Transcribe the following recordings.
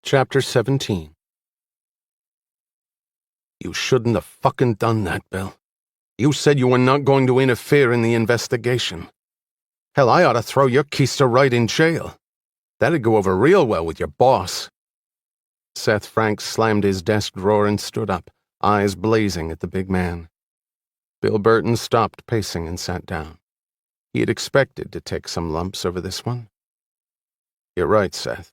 Chapter 17. You shouldn't have fucking done that, Bill. You said you were not going to interfere in the investigation. Hell, I ought to throw your keister right in jail. That'd go over real well with your boss. Seth Franks slammed his desk drawer and stood up, eyes blazing at the big man. Bill Burton stopped pacing and sat down. He had expected to take some lumps over this one. You're right, Seth.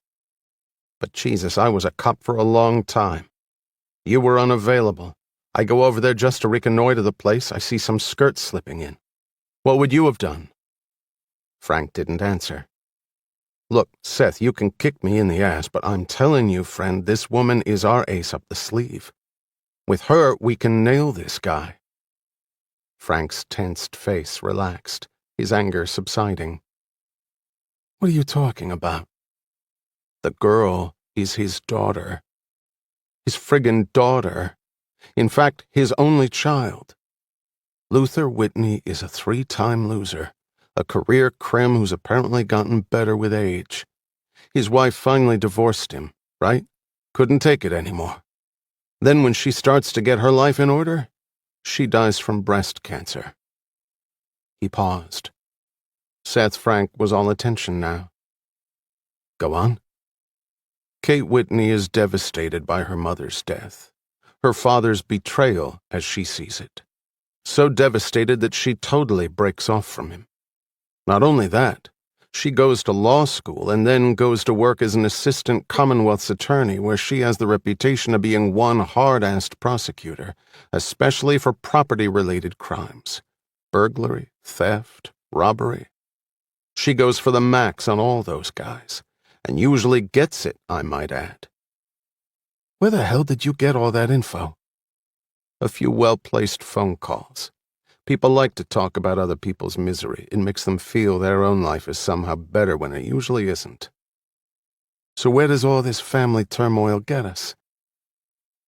But Jesus, I was a cop for a long time. You were unavailable. I go over there just to reconnoiter the place. I see some skirts slipping in. What would you have done? Frank didn't answer. Look, Seth, you can kick me in the ass, but I'm telling you, friend, this woman is our ace up the sleeve. With her, we can nail this guy. Frank's tensed face relaxed, his anger subsiding. What are you talking about? The girl is his daughter. His friggin' daughter. In fact, his only child. Luther Whitney is a 3-time loser, a career crim who's apparently gotten better with age. His wife finally divorced him, right? Couldn't take it anymore. Then when she starts to get her life in order, she dies from breast cancer. He paused. Seth Frank was all attention now. Go on. Kate Whitney is devastated by her mother's death, her father's betrayal as she sees it. So devastated that she totally breaks off from him. Not only that, she goes to law school and then goes to work as an assistant Commonwealth's attorney where she has the reputation of being one hard-assed prosecutor, especially for property-related crimes. Burglary, theft, robbery. She goes for the max on all those guys. And usually gets it, I might add. Where the hell did you get all that info? A few well-placed phone calls. People like to talk about other people's misery. It makes them feel their own life is somehow better when it usually isn't. So where does all this family turmoil get us?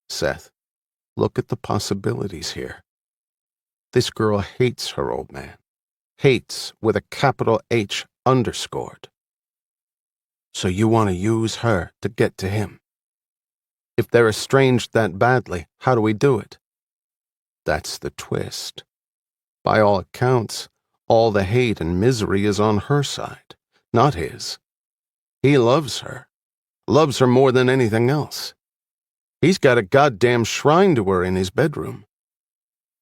Seth, look at the possibilities here. This girl hates her old man. Hates with a capital H underscored. So you want to use her to get to him. If they're estranged that badly, how do we do it? That's the twist. By all accounts, all the hate and misery is on her side, not his. He loves her more than anything else. He's got a goddamn shrine to her in his bedroom.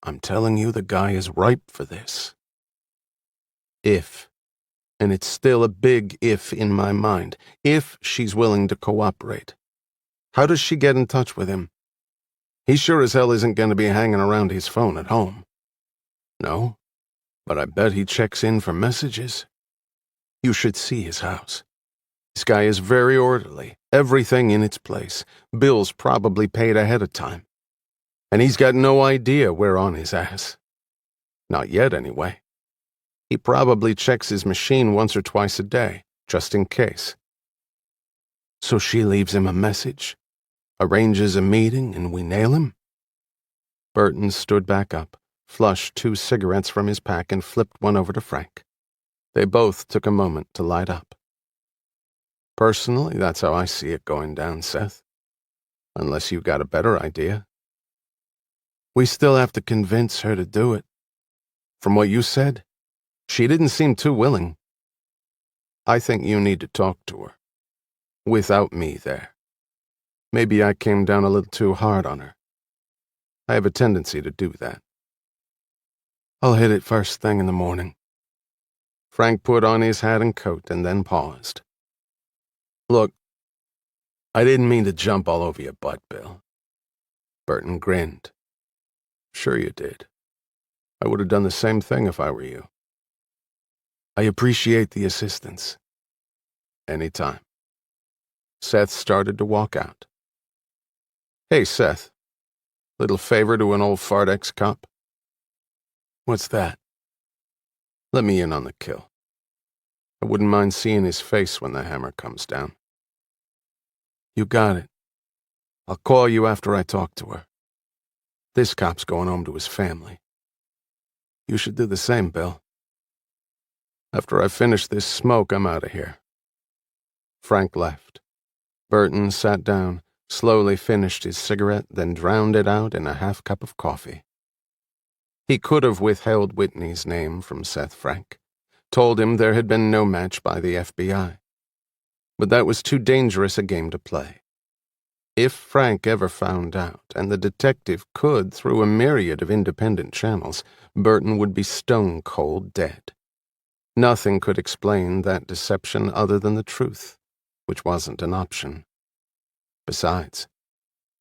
I'm telling you, the guy is ripe for this. And it's still a big if in my mind, if she's willing to cooperate. How does she get in touch with him? He sure as hell isn't going to be hanging around his phone at home. No, but I bet he checks in for messages. You should see his house. This guy is very orderly, everything in its place, bills probably paid ahead of time. And he's got no idea we're on his ass. Not yet, anyway. He probably checks his machine once or twice a day, just in case. So she leaves him a message, arranges a meeting, and we nail him? Burton stood back up, flushed 2 cigarettes from his pack, and flipped one over to Frank. They both took a moment to light up. Personally, that's how I see it going down, Seth. Unless you've got a better idea. We still have to convince her to do it. From what you said, she didn't seem too willing. I think you need to talk to her. Without me there. Maybe I came down a little too hard on her. I have a tendency to do that. I'll hit it first thing in the morning. Frank put on his hat and coat and then paused. Look, I didn't mean to jump all over your butt, Bill. Burton grinned. Sure you did. I would have done the same thing if I were you. I appreciate the assistance. Anytime. Seth started to walk out. Hey, Seth. Little favor to an old fart ex-cop? What's that? Let me in on the kill. I wouldn't mind seeing his face when the hammer comes down. You got it. I'll call you after I talk to her. This cop's going home to his family. You should do the same, Bill. After I finish this smoke, I'm out of here. Frank left. Burton sat down, slowly finished his cigarette, then drowned it out in a half-cup of coffee. He could have withheld Whitney's name from Seth Frank, told him there had been no match by the FBI. But that was too dangerous a game to play. If Frank ever found out, and the detective could through a myriad of independent channels, Burton would be stone-cold dead. Nothing could explain that deception other than the truth, which wasn't an option. Besides,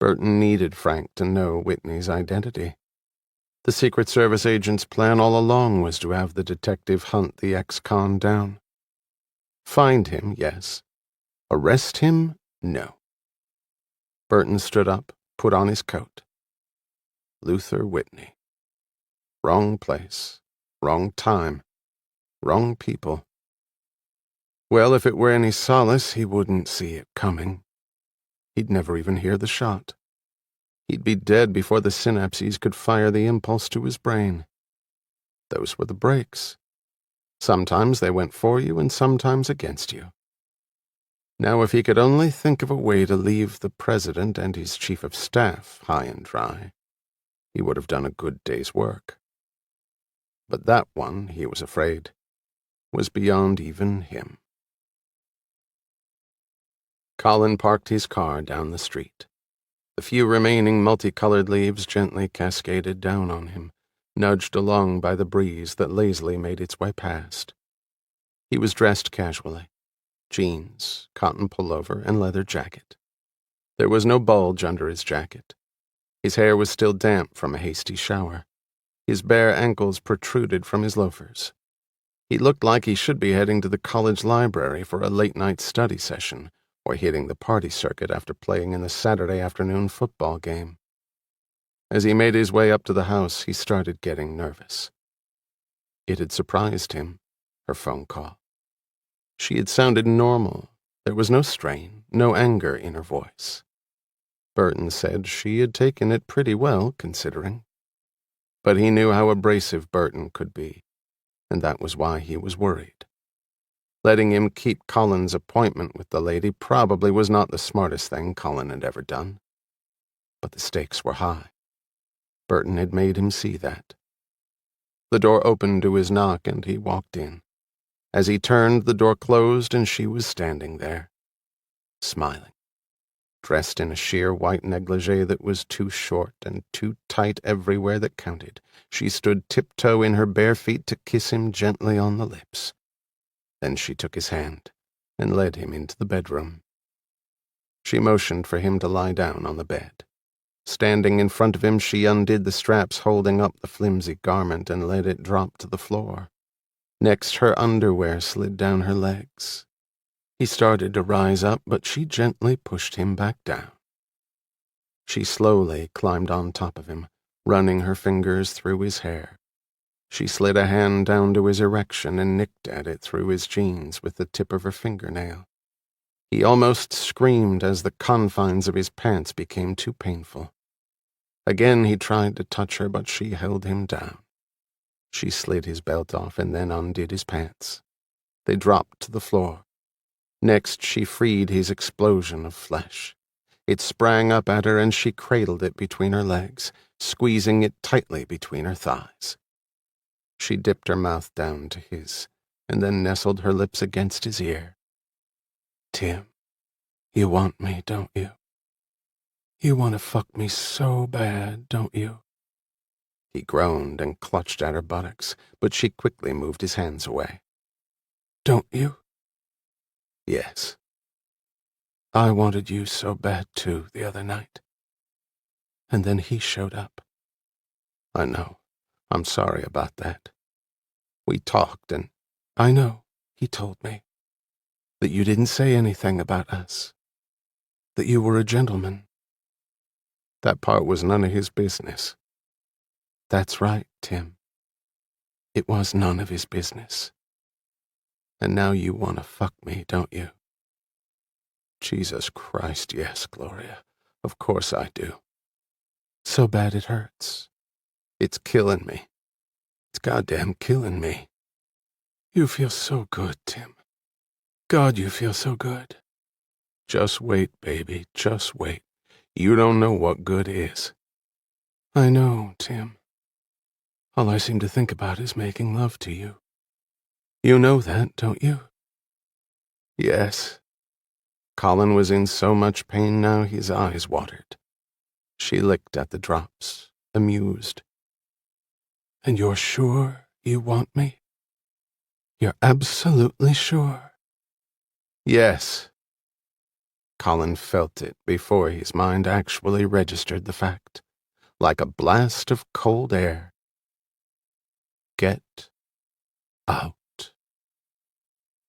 Burton needed Frank to know Whitney's identity. The Secret Service agent's plan all along was to have the detective hunt the ex-con down. Find him, yes. Arrest him, no. Burton stood up, put on his coat. Luther Whitney. Wrong place, wrong time, wrong people. Well, if it were any solace, he wouldn't see it coming. He'd never even hear the shot. He'd be dead before the synapses could fire the impulse to his brain. Those were the breaks. Sometimes they went for you and sometimes against you. Now, if he could only think of a way to leave the president and his chief of staff high and dry, he would have done a good day's work. But that one, he was afraid, was beyond even him. Colin parked his car down the street. The few remaining multicolored leaves gently cascaded down on him, nudged along by the breeze that lazily made its way past. He was dressed casually. Jeans, cotton pullover, and leather jacket. There was no bulge under his jacket. His hair was still damp from a hasty shower. His bare ankles protruded from his loafers. He looked like he should be heading to the college library for a late-night study session, or hitting the party circuit after playing in the Saturday afternoon football game. As he made his way up to the house, he started getting nervous. It had surprised him, her phone call. She had sounded normal. There was no strain, no anger in her voice. Burton said she had taken it pretty well, considering. But he knew how abrasive Burton could be, and that was why he was worried. Letting him keep Colin's appointment with the lady probably was not the smartest thing Colin had ever done. But the stakes were high. Burton had made him see that. The door opened to his knock, and he walked in. As he turned, the door closed, and she was standing there, smiling, dressed in a sheer white negligee that was too short and too tight everywhere that counted. She stood tiptoe in her bare feet to kiss him gently on the lips. Then she took his hand and led him into the bedroom. She motioned for him to lie down on the bed. Standing in front of him, she undid the straps holding up the flimsy garment and let it drop to the floor. Next, her underwear slid down her legs. He started to rise up, but she gently pushed him back down. She slowly climbed on top of him, running her fingers through his hair. She slid a hand down to his erection and nicked at it through his jeans with the tip of her fingernail. He almost screamed as the confines of his pants became too painful. Again he tried to touch her, but she held him down. She slid his belt off and then undid his pants. They dropped to the floor. Next, she freed his explosion of flesh. It sprang up at her, and she cradled it between her legs, squeezing it tightly between her thighs. She dipped her mouth down to his, and then nestled her lips against his ear. "Tim, you want me, don't you? You want to fuck me so bad, don't you?" He groaned and clutched at her buttocks, but she quickly moved his hands away. "Don't you?" "Yes. I wanted you so bad, too, the other night. And then he showed up. I know. I'm sorry about that. We talked, and I know, he told me, that you didn't say anything about us, that you were a gentleman. That part was none of his business." "That's right, Tim. It was none of his business. And now you want to fuck me, don't you?" "Jesus Christ, yes, Gloria. Of course I do. So bad it hurts. It's killing me. It's goddamn killing me. You feel so good, Tim. God, you feel so good. Just wait, baby, just wait. You don't know what good is. I know, Tim. All I seem to think about is making love to you. You know that, don't you? Yes. Colin was in so much pain now his eyes watered. She licked at the drops, amused. And you're sure you want me? You're absolutely sure? Yes. Colin felt it before his mind actually registered the fact, like a blast of cold air. Get out.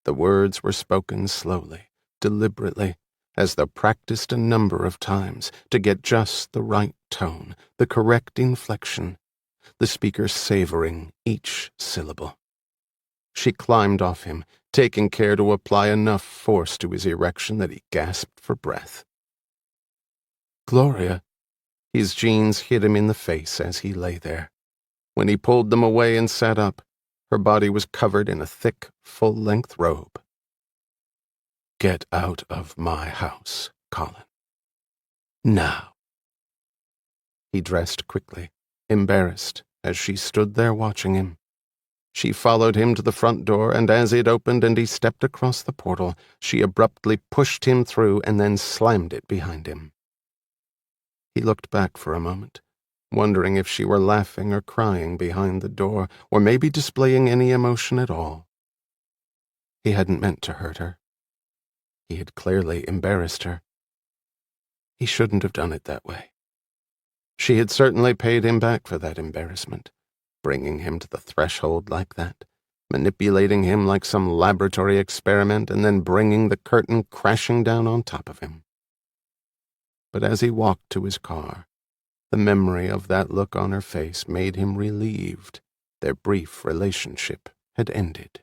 The words were spoken slowly, deliberately, as though practiced a number of times to get just the right tone, the correct inflection, the speaker savoring each syllable. She climbed off him, taking care to apply enough force to his erection that he gasped for breath. Gloria. His jeans hit him in the face as he lay there. When he pulled them away and sat up, her body was covered in a thick, full-length robe. Get out of my house, Colin. Now. He dressed quickly, embarrassed, as she stood there watching him. She followed him to the front door, and as it opened and he stepped across the portal, she abruptly pushed him through and then slammed it behind him. He looked back for a moment, wondering if she were laughing or crying behind the door, or maybe displaying any emotion at all. He hadn't meant to hurt her. He had clearly embarrassed her. He shouldn't have done it that way. She had certainly paid him back for that embarrassment, bringing him to the threshold like that, manipulating him like some laboratory experiment, and then bringing the curtain crashing down on top of him. But as he walked to his car, the memory of that look on her face made him relieved their brief relationship had ended.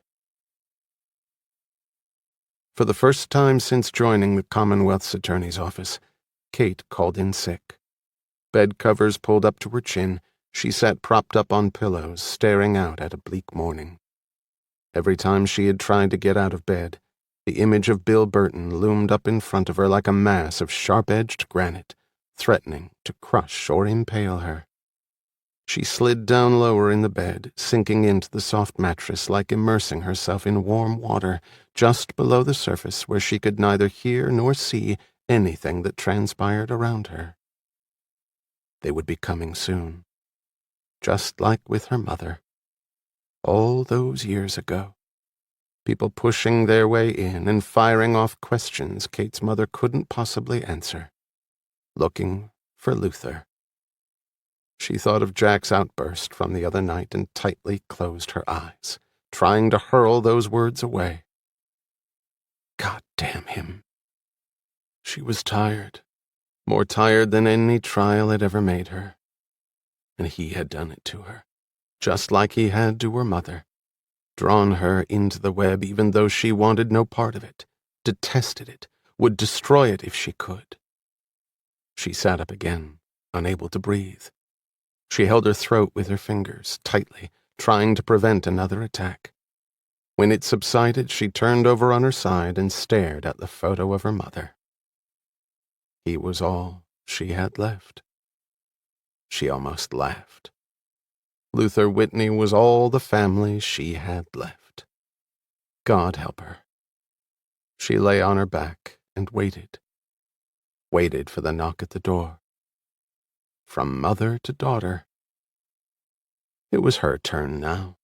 For the first time since joining the Commonwealth's attorney's office, Kate called in sick. Bed covers pulled up to her chin, she sat propped up on pillows, staring out at a bleak morning. Every time she had tried to get out of bed, the image of Bill Burton loomed up in front of her like a mass of sharp-edged granite, threatening to crush or impale her. She slid down lower in the bed, sinking into the soft mattress like immersing herself in warm water, just below the surface where she could neither hear nor see anything that transpired around her. They would be coming soon, just like with her mother. All those years ago. People pushing their way in and firing off questions Kate's mother couldn't possibly answer. Looking for Luther. She thought of Jack's outburst from the other night and tightly closed her eyes, trying to hurl those words away. God damn him. She was tired, more tired than any trial had ever made her. And he had done it to her, just like he had to her mother. Drawn her into the web even though she wanted no part of it, detested it, would destroy it if she could. She sat up again, unable to breathe. She held her throat with her fingers, tightly, trying to prevent another attack. When it subsided, she turned over on her side and stared at the photo of her mother. He was all she had left. She almost laughed. Luther Whitney was all the family she had left. God help her. She lay on her back and waited. Waited for the knock at the door. From mother to daughter. It was her turn now.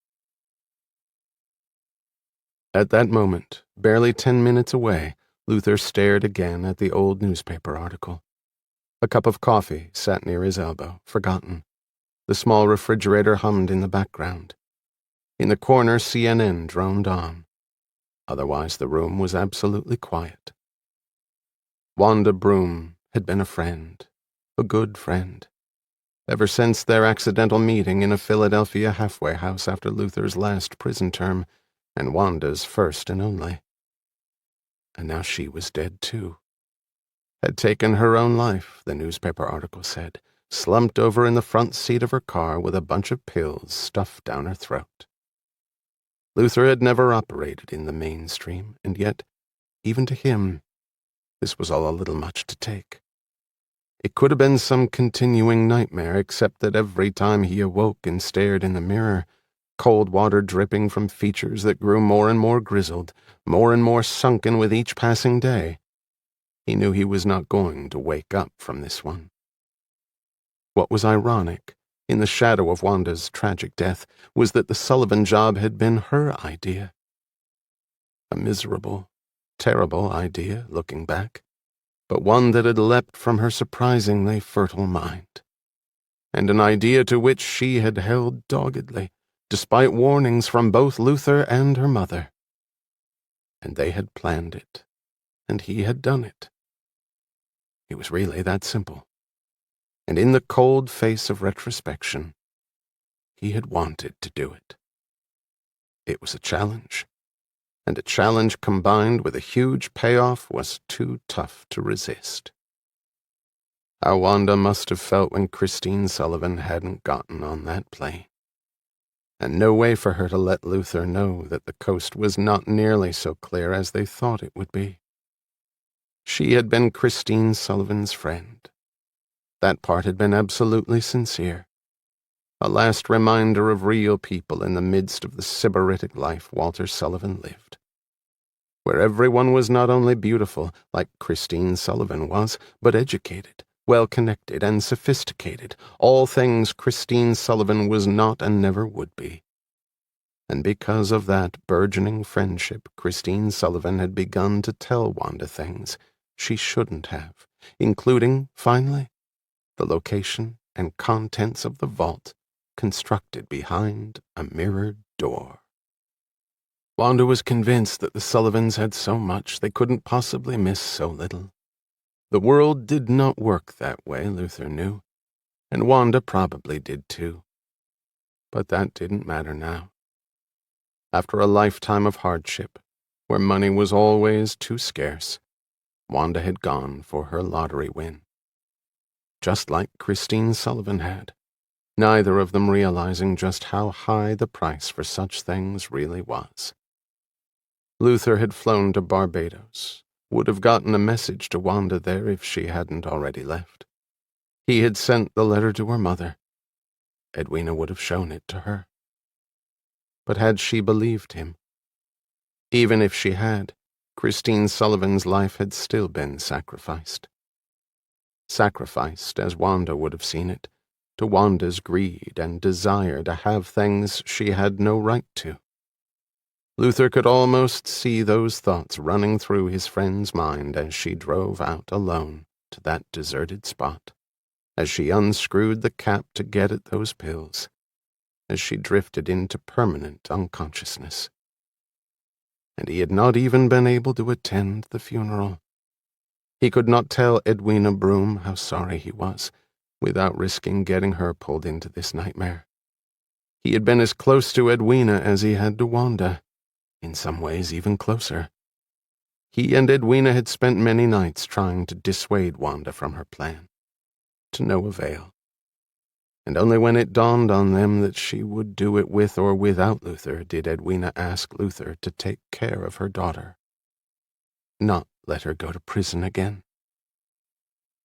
At that moment, barely 10 minutes away, Luther stared again at the old newspaper article. A cup of coffee sat near his elbow, forgotten. The small refrigerator hummed in the background. In the corner, CNN droned on. Otherwise, the room was absolutely quiet. Wanda Broom had been a friend, a good friend, ever since their accidental meeting in a Philadelphia halfway house after Luther's last prison term, and Wanda's first and only. And now she was dead too. Had taken her own life, the newspaper article said, slumped over in the front seat of her car with a bunch of pills stuffed down her throat. Luther had never operated in the mainstream, and yet, even to him, This was all a little much to take. It could have been some continuing nightmare, except that every time he awoke and stared in the mirror, cold water dripping from features that grew more and more grizzled, more and more sunken with each passing day, he knew he was not going to wake up from this one. What was ironic, in the shadow of Wanda's tragic death, was that the Sullivan job had been her idea. A miserable, terrible idea, looking back, but one that had leapt from her surprisingly fertile mind, and an idea to which she had held doggedly, despite warnings from both Luther and her mother. And they had planned it, and he had done it. It was really that simple. And in the cold face of retrospection, he had wanted to do it. It was a challenge, and a challenge combined with a huge payoff was too tough to resist. How Wanda must have felt when Christine Sullivan hadn't gotten on that plane. And no way for her to let Luther know that the coast was not nearly so clear as they thought it would be. She had been Christine Sullivan's friend. That part had been absolutely sincere. A last reminder of real people in the midst of the sybaritic life Walter Sullivan lived, where everyone was not only beautiful, like Christine Sullivan was, but educated, well-connected, and sophisticated, all things Christine Sullivan was not and never would be. And because of that burgeoning friendship, Christine Sullivan had begun to tell Wanda things she shouldn't have, including, finally, the location and contents of the vault constructed behind a mirrored door. Wanda was convinced that the Sullivans had so much they couldn't possibly miss so little. The world did not work that way, Luther knew, and Wanda probably did too. But that didn't matter now. After a lifetime of hardship, where money was always too scarce, Wanda had gone for her lottery win. Just like Christine Sullivan had, neither of them realizing just how high the price for such things really was. Luther had flown to Barbados, would have gotten a message to Wanda there if she hadn't already left. He had sent the letter to her mother. Edwina would have shown it to her. But had she believed him? Even if she had, Christine Sullivan's life had still been sacrificed. Sacrificed, as Wanda would have seen it, to Wanda's greed and desire to have things she had no right to. Luther could almost see those thoughts running through his friend's mind as she drove out alone to that deserted spot, as she unscrewed the cap to get at those pills, as she drifted into permanent unconsciousness. And he had not even been able to attend the funeral. He could not tell Edwina Broom how sorry he was, without risking getting her pulled into this nightmare. He had been as close to Edwina as he had to Wanda, in some ways even closer. He and Edwina had spent many nights trying to dissuade Wanda from her plan, to no avail. And only when it dawned on them that she would do it with or without Luther did Edwina ask Luther to take care of her daughter, not let her go to prison again.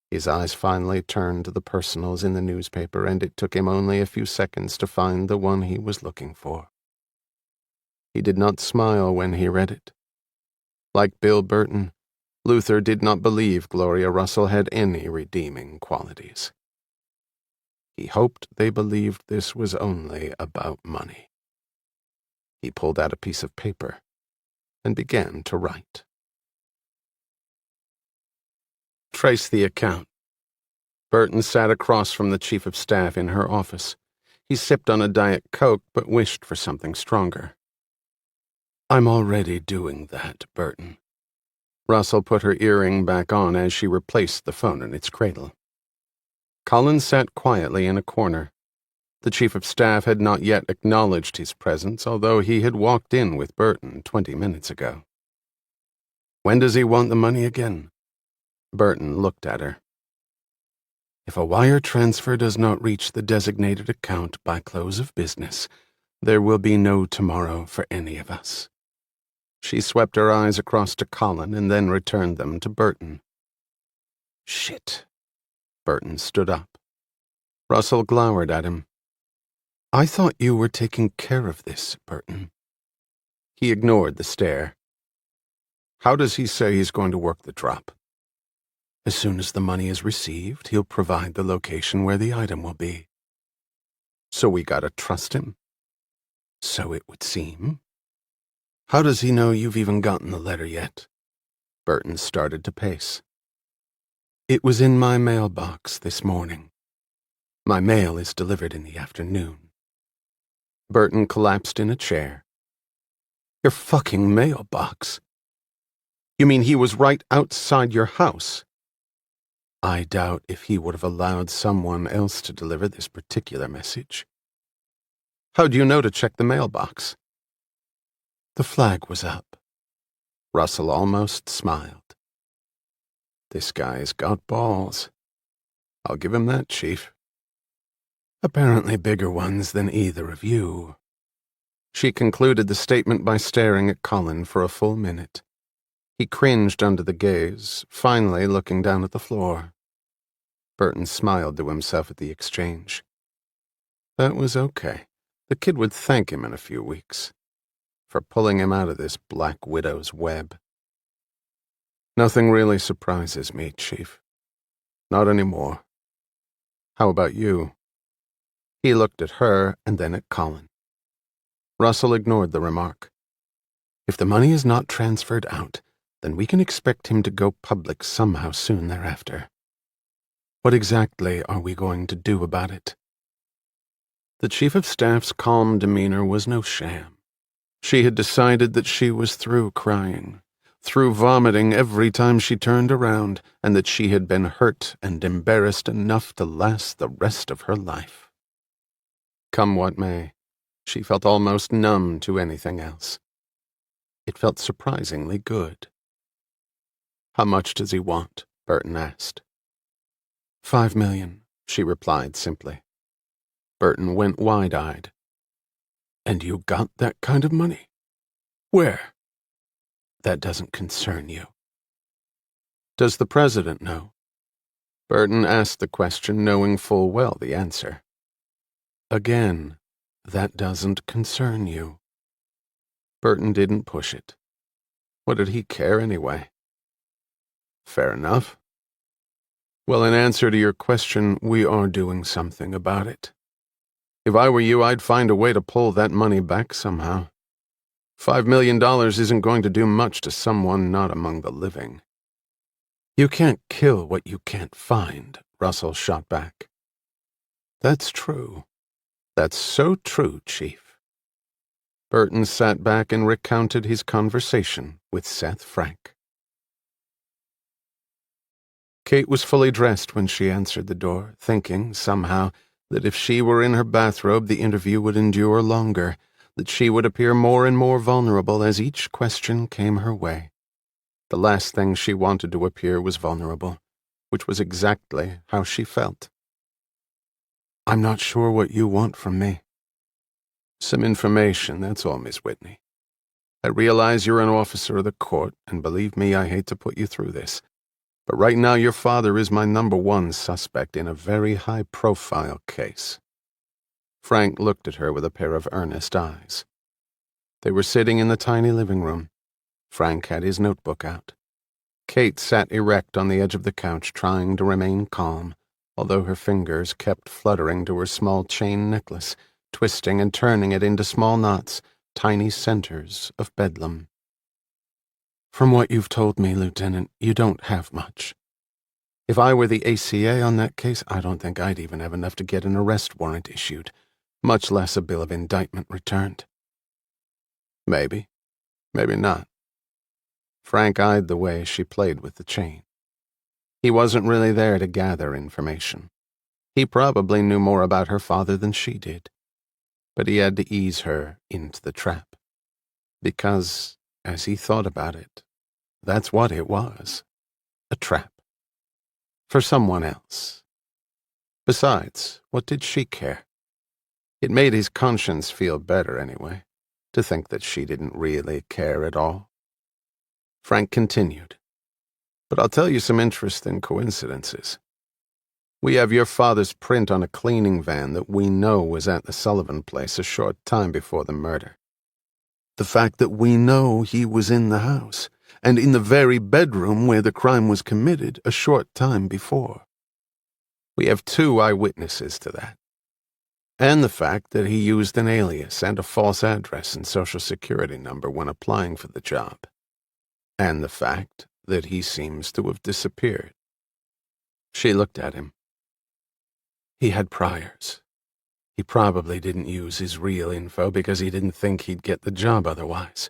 His eyes finally turned to the personals in the newspaper, and it took him only a few seconds to find the one he was looking for. He did not smile when he read it. Like Bill Burton, Luther did not believe Gloria Russell had any redeeming qualities. He hoped they believed this was only about money. He pulled out a piece of paper and began to write. Trace the account. Burton sat across from the chief of staff in her office. He sipped on a Diet Coke but wished for something stronger. I'm already doing that, Burton. Russell put her earring back on as she replaced the phone in its cradle. Collins sat quietly in a corner. The chief of staff had not yet acknowledged his presence, although he had walked in with Burton 20 minutes ago. When does he want the money again? Burton looked at her. If a wire transfer does not reach the designated account by close of business, there will be no tomorrow for any of us. She swept her eyes across to Colin and then returned them to Burton, Shit. Burton stood up. Russell glowered at him. I thought you were taking care of this, Burton. He ignored the stare. How does he say he's going to work the drop? As soon as the money is received, he'll provide the location where the item will be. So we gotta trust him? So it would seem. How does he know you've even gotten the letter yet? Burton started to pace. It was in my mailbox this morning. My mail is delivered in the afternoon. Burton collapsed in a chair. Your fucking mailbox? You mean he was right outside your house? I doubt if he would have allowed someone else to deliver this particular message. How'd you know to check the mailbox? The flag was up. Russell almost smiled. This guy's got balls. I'll give him that, Chief. Apparently bigger ones than either of you. She concluded the statement by staring at Colin for a full minute. He cringed under the gaze, finally looking down at the floor. Burton smiled to himself at the exchange. That was okay. The kid would thank him in a few weeks for pulling him out of this Black Widow's web. Nothing really surprises me, Chief. Not anymore. How about you? He looked at her and then at Colin. Russell ignored the remark. If the money is not transferred out, then we can expect him to go public somehow soon thereafter. What exactly are we going to do about it? The Chief of Staff's calm demeanor was no sham. She had decided that she was through crying, through vomiting every time she turned around, and that she had been hurt and embarrassed enough to last the rest of her life. Come what may, she felt almost numb to anything else. It felt surprisingly good. How much does he want? Burton asked. $5 million, she replied simply. Burton went wide-eyed. And you got that kind of money? Where? That doesn't concern you. Does the president know? Burton asked the question knowing full well the answer. Again, that doesn't concern you. Burton didn't push it. What did he care anyway? Fair enough. Well, in answer to your question, we are doing something about it. If I were you, I'd find a way to pull that money back somehow. $5 million isn't going to do much to someone not among the living. You can't kill what you can't find, Russell shot back. That's true. That's so true, Chief. Burton sat back and recounted his conversation with Seth Frank. Kate was fully dressed when she answered the door, thinking, somehow, that if she were in her bathrobe the interview would endure longer, that she would appear more and more vulnerable as each question came her way. The last thing she wanted to appear was vulnerable, which was exactly how she felt. I'm not sure what you want from me. Some information, that's all, Miss Whitney. I realize you're an officer of the court, and believe me, I hate to put you through this. But right now your father is my #1 suspect in a very high-profile case. Frank looked at her with a pair of earnest eyes. They were sitting in the tiny living room. Frank had his notebook out. Kate sat erect on the edge of the couch, trying to remain calm, although her fingers kept fluttering to her small chain necklace, twisting and turning it into small knots, tiny centers of bedlam. From what you've told me, Lieutenant, you don't have much. If I were the ACA on that case, I don't think I'd even have enough to get an arrest warrant issued, much less a bill of indictment returned. Maybe. Maybe not. Frank eyed the way she played with the chain. He wasn't really there to gather information. He probably knew more about her father than she did. But he had to ease her into the trap. Because, as he thought about it, that's what it was. A trap. For someone else. Besides, what did she care? It made his conscience feel better anyway, to think that she didn't really care at all. Frank continued. But I'll tell you some interesting coincidences. We have your father's print on a cleaning van that we know was at the Sullivan place a short time before the murder. The fact that we know he was in the house, and in the very bedroom where the crime was committed a short time before. We have 2 eyewitnesses to that. And the fact that he used an alias and a false address and social security number when applying for the job. And the fact that he seems to have disappeared. She looked at him. He had priors. He probably didn't use his real info because he didn't think he'd get the job otherwise.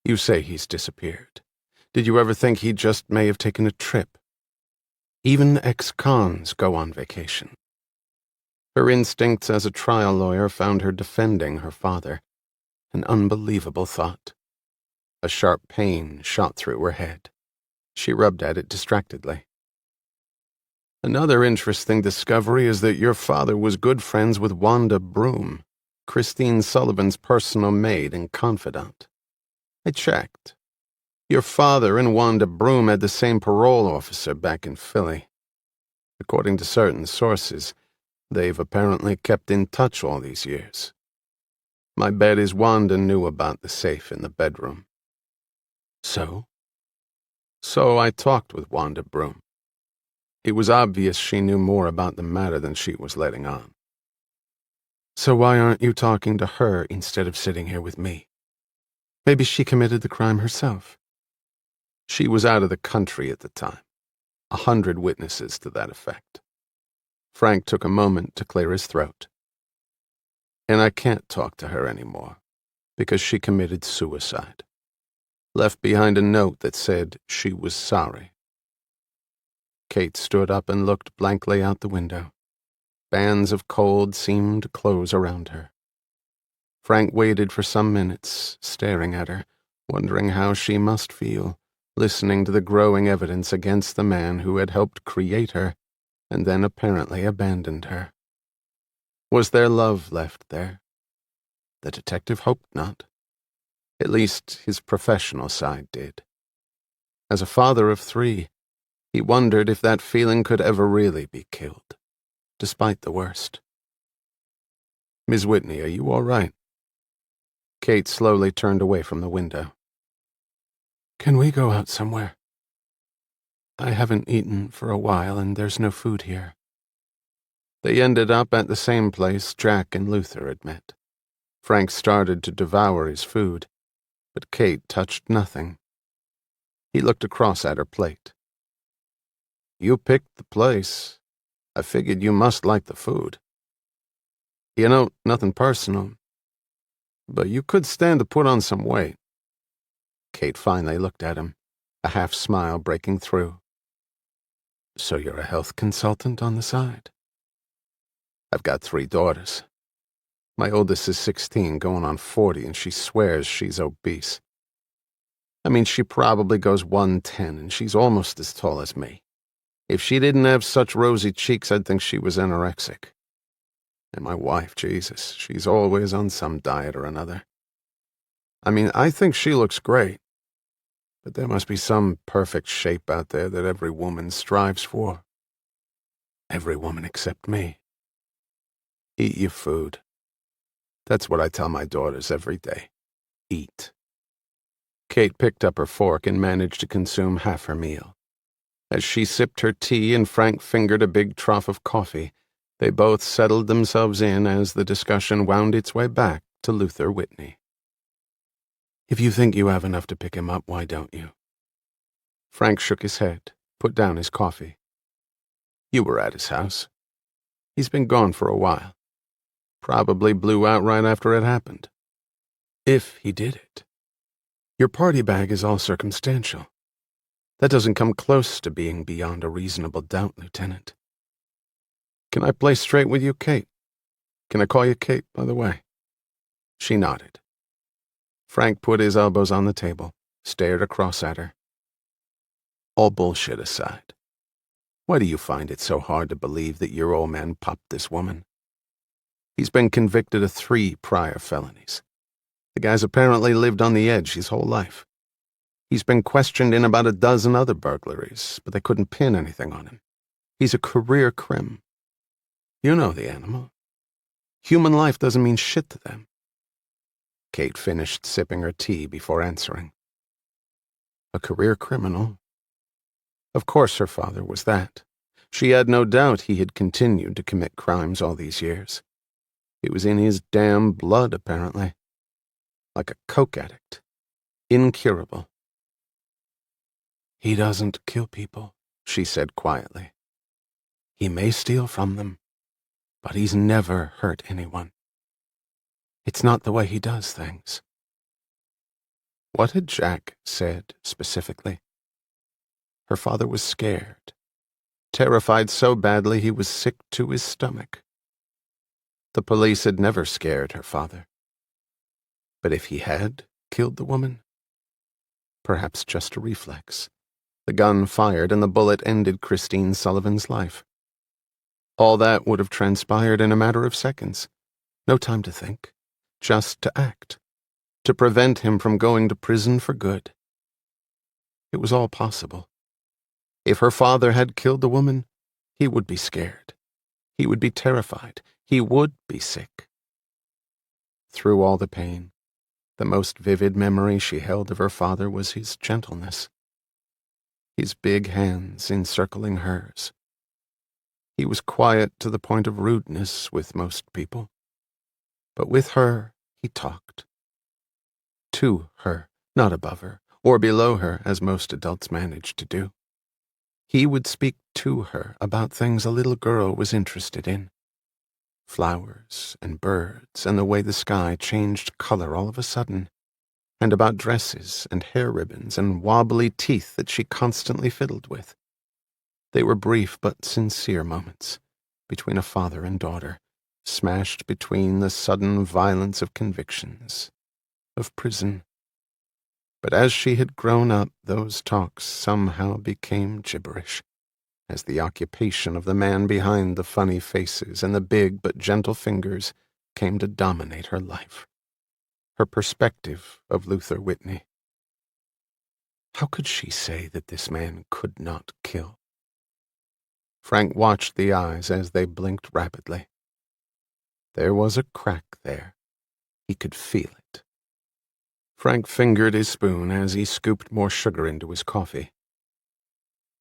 You say he's disappeared. Did you ever think he just may have taken a trip? Even ex-cons go on vacation. Her instincts as a trial lawyer found her defending her father. An unbelievable thought. A sharp pain shot through her head. She rubbed at it distractedly. Another interesting discovery is that your father was good friends with Wanda Broom, Christine Sullivan's personal maid and confidant. I checked. Your father and Wanda Broom had the same parole officer back in Philly. According to certain sources, they've apparently kept in touch all these years. My bet is Wanda knew about the safe in the bedroom. So I talked with Wanda Broom. It was obvious she knew more about the matter than she was letting on. So why aren't you talking to her instead of sitting here with me? Maybe she committed the crime herself. She was out of the country at the time. 100 witnesses to that effect. Frank took a moment to clear his throat. And I can't talk to her anymore, because she committed suicide. Left behind a note that said she was sorry. Kate stood up and looked blankly out the window. Bands of cold seemed to close around her. Frank waited for some minutes, staring at her, wondering how she must feel, listening to the growing evidence against the man who had helped create her and then apparently abandoned her. Was there love left there? The detective hoped not. At least his professional side did. As a father of 3, he wondered if that feeling could ever really be killed, despite the worst. Ms. Whitney, are you all right? Kate slowly turned away from the window. Can we go out somewhere? I haven't eaten for a while and there's no food here. They ended up at the same place Jack and Luther had met. Frank started to devour his food, but Kate touched nothing. He looked across at her plate. You picked the place. I figured you must like the food. You know, nothing personal, but you could stand to put on some weight. Kate finally looked at him, a half smile breaking through. So you're a health consultant on the side? I've got 3 daughters. My oldest is 16, going on 40, and she swears she's obese. I mean, she probably goes 110, and she's almost as tall as me. If she didn't have such rosy cheeks, I'd think she was anorexic. And my wife, Jesus, she's always on some diet or another. I mean, I think she looks great, but there must be some perfect shape out there that every woman strives for. Every woman except me. Eat your food. That's what I tell my daughters every day. Eat. Kate picked up her fork and managed to consume half her meal. As she sipped her tea and Frank fingered a big trough of coffee, they both settled themselves in as the discussion wound its way back to Luther Whitney. If you think you have enough to pick him up, why don't you? Frank shook his head, put down his coffee. You were at his house. He's been gone for a while. Probably blew out right after it happened. If he did it. Your party bag is all circumstantial. That doesn't come close to being beyond a reasonable doubt, Lieutenant. Can I play straight with you, Kate? Can I call you Kate, by the way? She nodded. Frank put his elbows on the table, stared across at her. All bullshit aside, why do you find it so hard to believe that your old man popped this woman? He's been convicted of 3 prior felonies. The guy's apparently lived on the edge his whole life. He's been questioned in about a dozen other burglaries, but they couldn't pin anything on him. He's a career crim. You know the animal. Human life doesn't mean shit to them. Kate finished sipping her tea before answering. A career criminal? Of course her father was that. She had no doubt he had continued to commit crimes all these years. It was in his damn blood, apparently. Like a coke addict. Incurable. He doesn't kill people, she said quietly. He may steal from them, but he's never hurt anyone. It's not the way he does things. What had Jack said specifically? Her father was scared, terrified so badly he was sick to his stomach. The police had never scared her father. But if he had killed the woman? Perhaps just a reflex. The gun fired and the bullet ended Christine Sullivan's life. All that would have transpired in a matter of seconds. No time to think, just to act, to prevent him from going to prison for good. It was all possible. If her father had killed the woman, he would be scared. He would be terrified. He would be sick. Through all the pain, the most vivid memory she held of her father was his gentleness. His big hands encircling hers. He was quiet to the point of rudeness with most people. But with her, he talked. To her, not above her, or below her, as most adults manage to do. He would speak to her about things a little girl was interested in. Flowers and birds and the way the sky changed color all of a sudden, and about dresses and hair ribbons and wobbly teeth that she constantly fiddled with. They were brief but sincere moments, between a father and daughter, smashed between the sudden violence of convictions, of prison. But as she had grown up, those talks somehow became gibberish, as the occupation of the man behind the funny faces and the big but gentle fingers came to dominate her life. Her perspective of Luther Whitney. How could she say that this man could not kill? Frank watched the eyes as they blinked rapidly. There was a crack there. He could feel it. Frank fingered his spoon as he scooped more sugar into his coffee.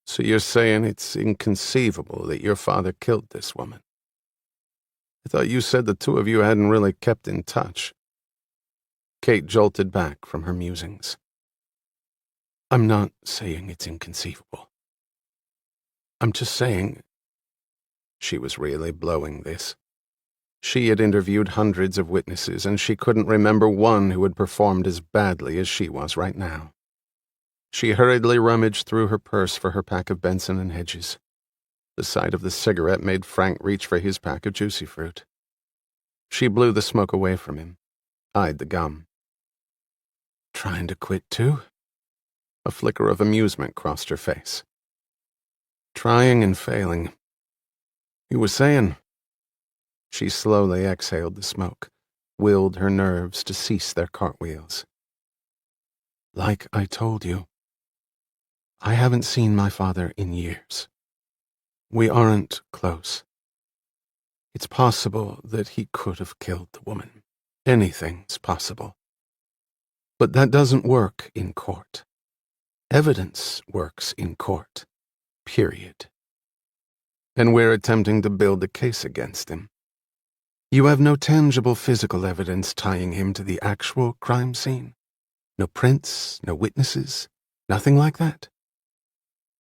So you're saying it's inconceivable that your father killed this woman? I thought you said the two of you hadn't really kept in touch. Kate jolted back from her musings. I'm not saying it's inconceivable. I'm just saying... She was really blowing this. She had interviewed hundreds of witnesses, and she couldn't remember one who had performed as badly as she was right now. She hurriedly rummaged through her purse for her pack of Benson and Hedges. The sight of the cigarette made Frank reach for his pack of juicy fruit. She blew the smoke away from him, eyed the gum. Trying to quit too? A flicker of amusement crossed her face. Trying and failing. You were saying... She slowly exhaled the smoke, willed her nerves to cease their cartwheels. Like I told you, I haven't seen my father in years. We aren't close. It's possible that he could have killed the woman. Anything's possible. But that doesn't work in court. Evidence works in court. Period. And we're attempting to build a case against him. You have no tangible physical evidence tying him to the actual crime scene? No prints, no witnesses, nothing like that?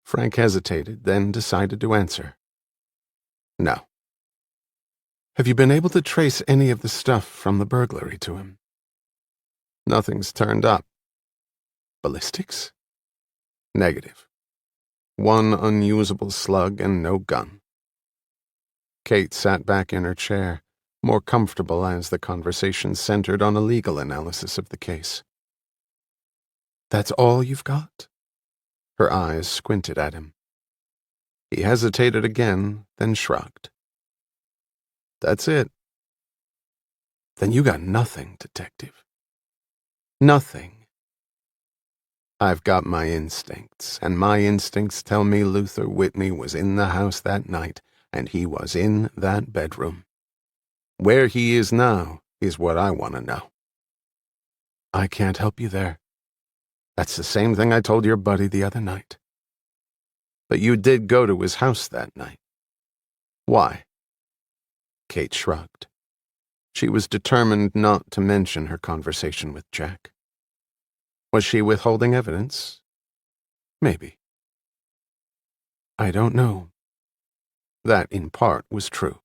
Frank hesitated, then decided to answer. No. Have you been able to trace any of the stuff from the burglary to him? Nothing's turned up. Ballistics? Negative. One unusable slug and no gun. Kate sat back in her chair, more comfortable as the conversation centered on a legal analysis of the case. That's all you've got? Her eyes squinted at him. He hesitated again, then shrugged. That's it. Then you got nothing, detective. Nothing. I've got my instincts, and my instincts tell me Luther Whitney was in the house that night, and he was in that bedroom. Where he is now is what I want to know. I can't help you there. That's the same thing I told your buddy the other night. But you did go to his house that night. Why? Kate shrugged. She was determined not to mention her conversation with Jack. Was she withholding evidence? Maybe. I don't know. That, in part, was true.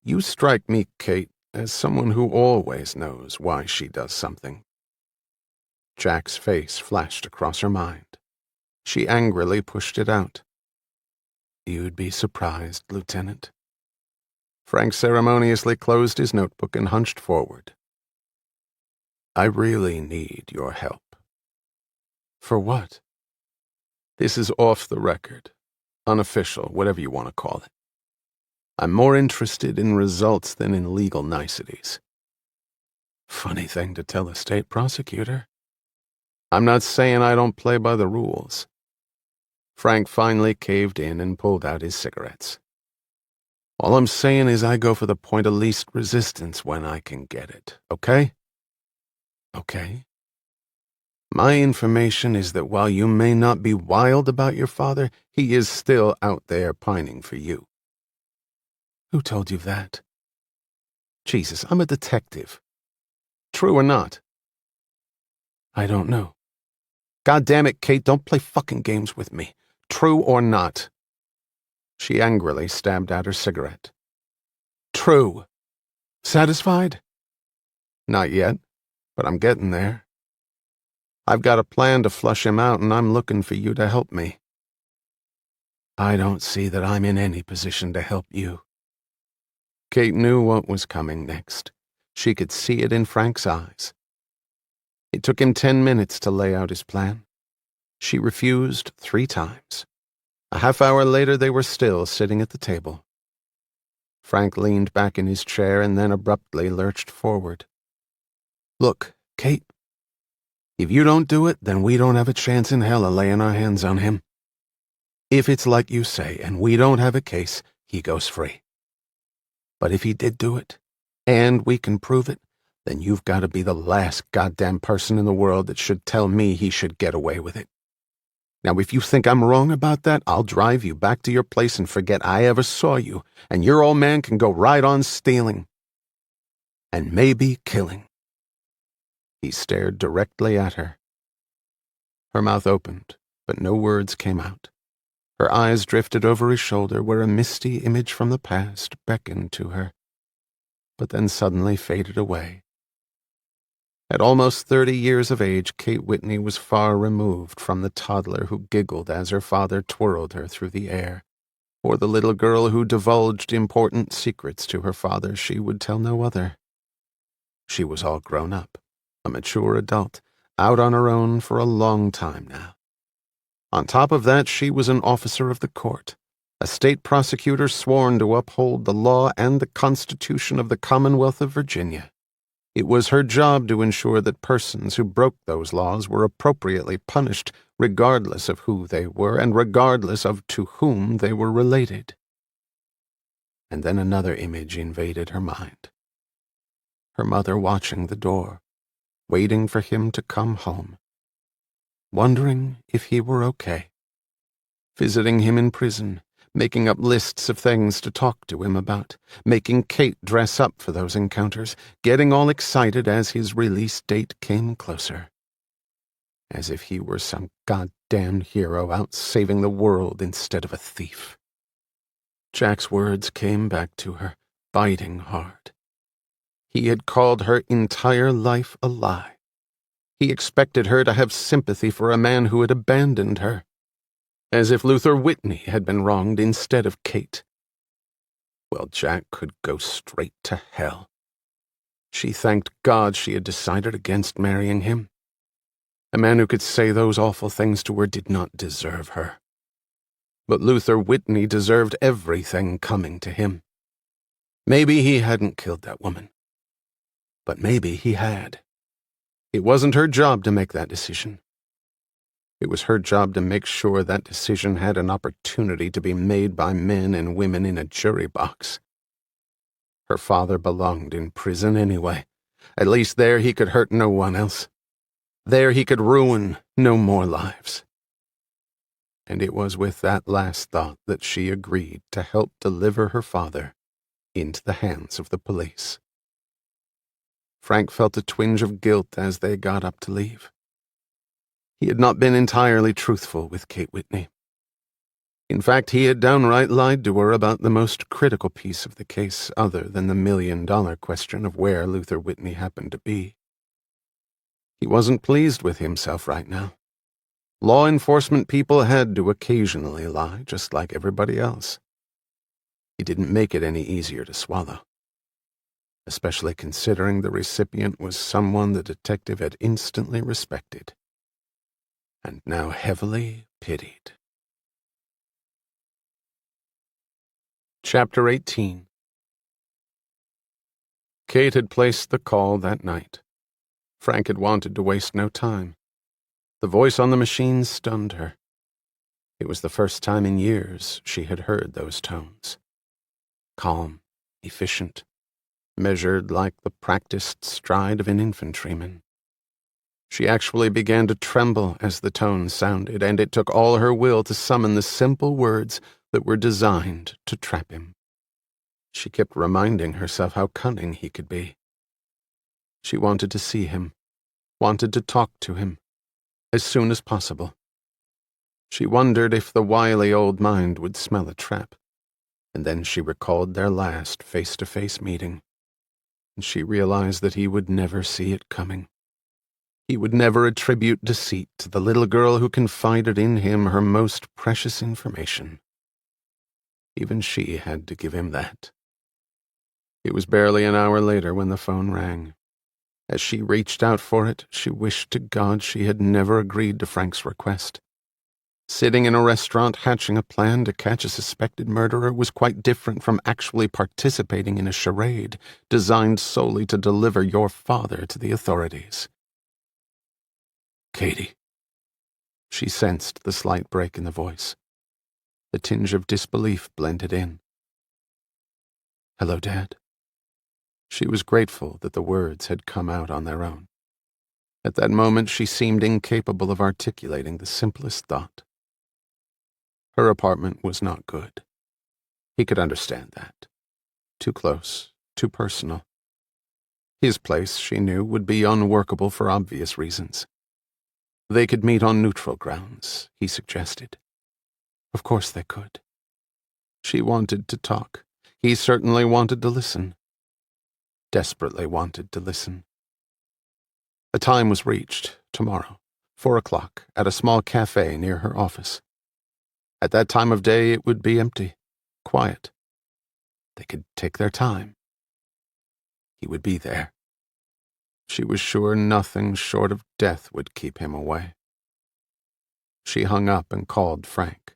You strike me, Kate, as someone who always knows why she does something. Jack's face flashed across her mind. She angrily pushed it out. You'd be surprised, Lieutenant. Frank ceremoniously closed his notebook and hunched forward. I really need your help. For what? This is off the record, unofficial, whatever you want to call it. I'm more interested in results than in legal niceties. Funny thing to tell a state prosecutor. I'm not saying I don't play by the rules. Frank finally caved in and pulled out his cigarettes. All I'm saying is I go for the point of least resistance when I can get it, okay? Okay. My information is that while you may not be wild about your father, he is still out there pining for you. Who told you that? Jesus, I'm a detective. True or not? I don't know. God damn it, Kate, don't play fucking games with me. True or not? She angrily stabbed out her cigarette. True. Satisfied? Not yet, but I'm getting there. I've got a plan to flush him out, and I'm looking for you to help me. I don't see that I'm in any position to help you. Kate knew what was coming next. She could see it in Frank's eyes. It took him 10 minutes to lay out his plan. She refused 3 times. A half hour later, they were still sitting at the table. Frank leaned back in his chair and then abruptly lurched forward. Look, Kate, if you don't do it, then we don't have a chance in hell of laying our hands on him. If it's like you say and we don't have a case, he goes free. But if he did do it, and we can prove it, then you've got to be the last goddamn person in the world that should tell me he should get away with it. Now, if you think I'm wrong about that, I'll drive you back to your place and forget I ever saw you, and your old man can go right on stealing. And maybe killing. He stared directly at her. Her mouth opened, but no words came out. Her eyes drifted over his shoulder where a misty image from the past beckoned to her, but then suddenly faded away. At almost 30 years of age, Kate Whitney was far removed from the toddler who giggled as her father twirled her through the air, or the little girl who divulged important secrets to her father she would tell no other. She was all grown up, a mature adult, out on her own for a long time now. On top of that, she was an officer of the court, a state prosecutor sworn to uphold the law and the Constitution of the Commonwealth of Virginia. It was her job to ensure that persons who broke those laws were appropriately punished, regardless of who they were and regardless of to whom they were related. And then another image invaded her mind. Her mother watching the door, waiting for him to come home, wondering if he were okay, visiting him in prison, making up lists of things to talk to him about, making Kate dress up for those encounters, getting all excited as his release date came closer. As if he were some goddamn hero out saving the world instead of a thief. Jack's words came back to her, biting hard. He had called her entire life a lie. He expected her to have sympathy for a man who had abandoned her. As if Luther Whitney had been wronged instead of Kate. Well, Jack could go straight to hell. She thanked God she had decided against marrying him. A man who could say those awful things to her did not deserve her. But Luther Whitney deserved everything coming to him. Maybe he hadn't killed that woman. But maybe he had. It wasn't her job to make that decision. It was her job to make sure that decision had an opportunity to be made by men and women in a jury box. Her father belonged in prison anyway. At least there he could hurt no one else. There he could ruin no more lives. And it was with that last thought that she agreed to help deliver her father into the hands of the police. Frank felt a twinge of guilt as they got up to leave. He had not been entirely truthful with Kate Whitney. In fact, he had downright lied to her about the most critical piece of the case other than the $1,000,000 question of where Luther Whitney happened to be. He wasn't pleased with himself right now. Law enforcement people had to occasionally lie, just like everybody else. He didn't make it any easier to swallow, especially considering the recipient was someone the detective had instantly respected and now heavily pitied. Chapter 18. Kate had placed the call that night. Frank had wanted to waste no time. The voice on the machine stunned her. It was the first time in years she had heard those tones. Calm, efficient, measured like the practiced stride of an infantryman. She actually began to tremble as the tone sounded, and it took all her will to summon the simple words that were designed to trap him. She kept reminding herself how cunning he could be. She wanted to see him, wanted to talk to him, as soon as possible. She wondered if the wily old mind would smell a trap, and then she recalled their last face-to-face meeting, and she realized that he would never see it coming. He would never attribute deceit to the little girl who confided in him her most precious information. Even she had to give him that. It was barely an hour later when the phone rang. As she reached out for it, she wished to God she had never agreed to Frank's request. Sitting in a restaurant hatching a plan to catch a suspected murderer was quite different from actually participating in a charade designed solely to deliver your father to the authorities. Katie. She sensed the slight break in the voice. The tinge of disbelief blended in. Hello, Dad. She was grateful that the words had come out on their own. At that moment, she seemed incapable of articulating the simplest thought. Her apartment was not good. He could understand that. Too close, too personal. His place, she knew, would be unworkable for obvious reasons. They could meet on neutral grounds, he suggested. Of course they could. She wanted to talk. He certainly wanted to listen. Desperately wanted to listen. A time was reached, tomorrow, 4 o'clock, at a small cafe near her office. At that time of day it would be empty, quiet. They could take their time. He would be there. She was sure nothing short of death would keep him away. She hung up and called Frank.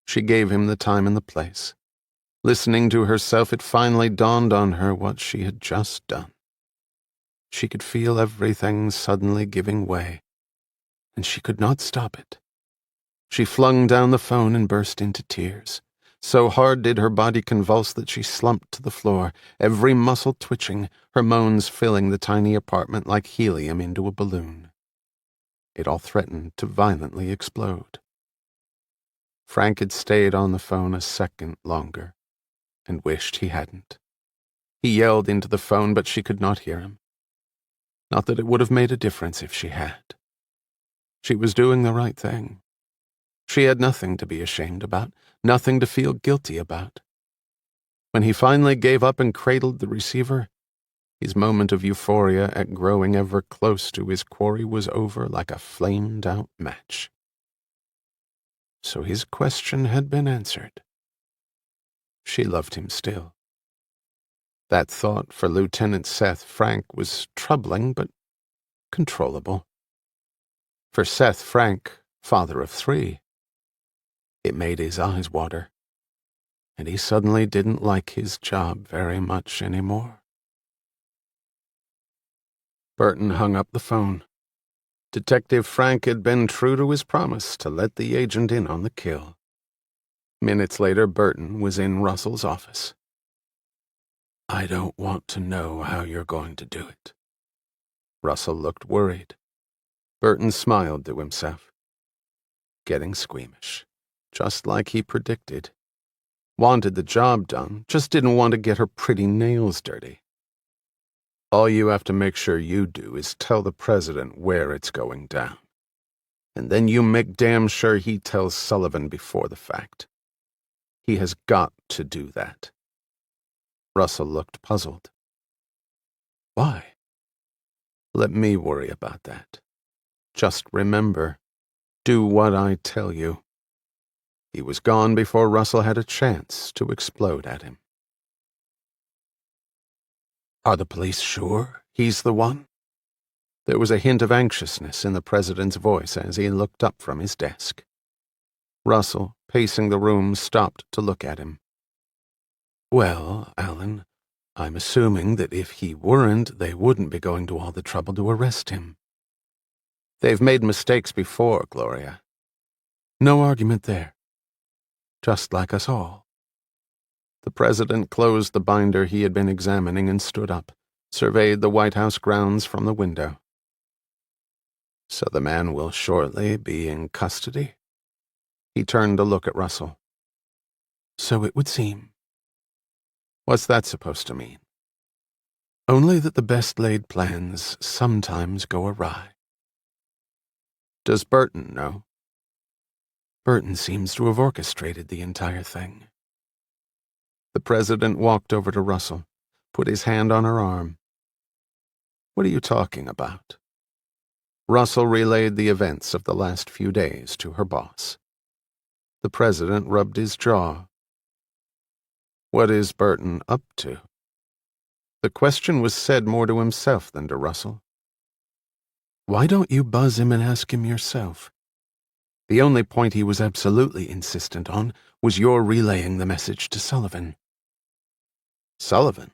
She gave him the time and the place. Listening to herself, it finally dawned on her what she had just done. She could feel everything suddenly giving way, and she could not stop it. She flung down the phone and burst into tears. So hard did her body convulse that she slumped to the floor, every muscle twitching, her moans filling the tiny apartment like helium into a balloon. It all threatened to violently explode. Frank had stayed on the phone a second longer, and wished he hadn't. He yelled into the phone, but she could not hear him. Not that it would have made a difference if she had. She was doing the right thing. She had nothing to be ashamed about, nothing to feel guilty about. When he finally gave up and cradled the receiver, his moment of euphoria at growing ever close to his quarry was over like a flamed-out match. So his question had been answered. She loved him still. That thought for Lieutenant Seth Frank was troubling but controllable. For Seth Frank, father of 3, it made his eyes water, and he suddenly didn't like his job very much anymore. Burton hung up the phone. Detective Frank had been true to his promise to let the agent in on the kill. Minutes later, Burton was in Russell's office. "I don't want to know how you're going to do it." Russell looked worried. Burton smiled to himself. Getting squeamish, just like he predicted. Wanted the job done, just didn't want to get her pretty nails dirty. "All you have to make sure you do is tell the president where it's going down. And then you make damn sure he tells Sullivan before the fact. He has got to do that." Russell looked puzzled. "Why?" "Let me worry about that. Just remember, do what I tell you." He was gone before Russell had a chance to explode at him. "Are the police sure he's the one?" There was a hint of anxiousness in the president's voice as he looked up from his desk. Russell, pacing the room, stopped to look at him. "Well, Alan, I'm assuming that if he weren't, they wouldn't be going to all the trouble to arrest him." "They've made mistakes before, Gloria." "No argument there. Just like us all." The president closed the binder he had been examining and stood up, surveyed the White House grounds from the window. "So the man will shortly be in custody?" He turned to look at Russell. "So it would seem." "What's that supposed to mean?" "Only that the best-laid plans sometimes go awry." "Does Burton know?" "Burton seems to have orchestrated the entire thing." The president walked over to Russell, put his hand on her arm. "What are you talking about?" Russell relayed the events of the last few days to her boss. The president rubbed his jaw. "What is Burton up to?" The question was said more to himself than to Russell. "Why don't you buzz him and ask him yourself?" The only point he was absolutely insistent on was your relaying the message to Sullivan. "Sullivan?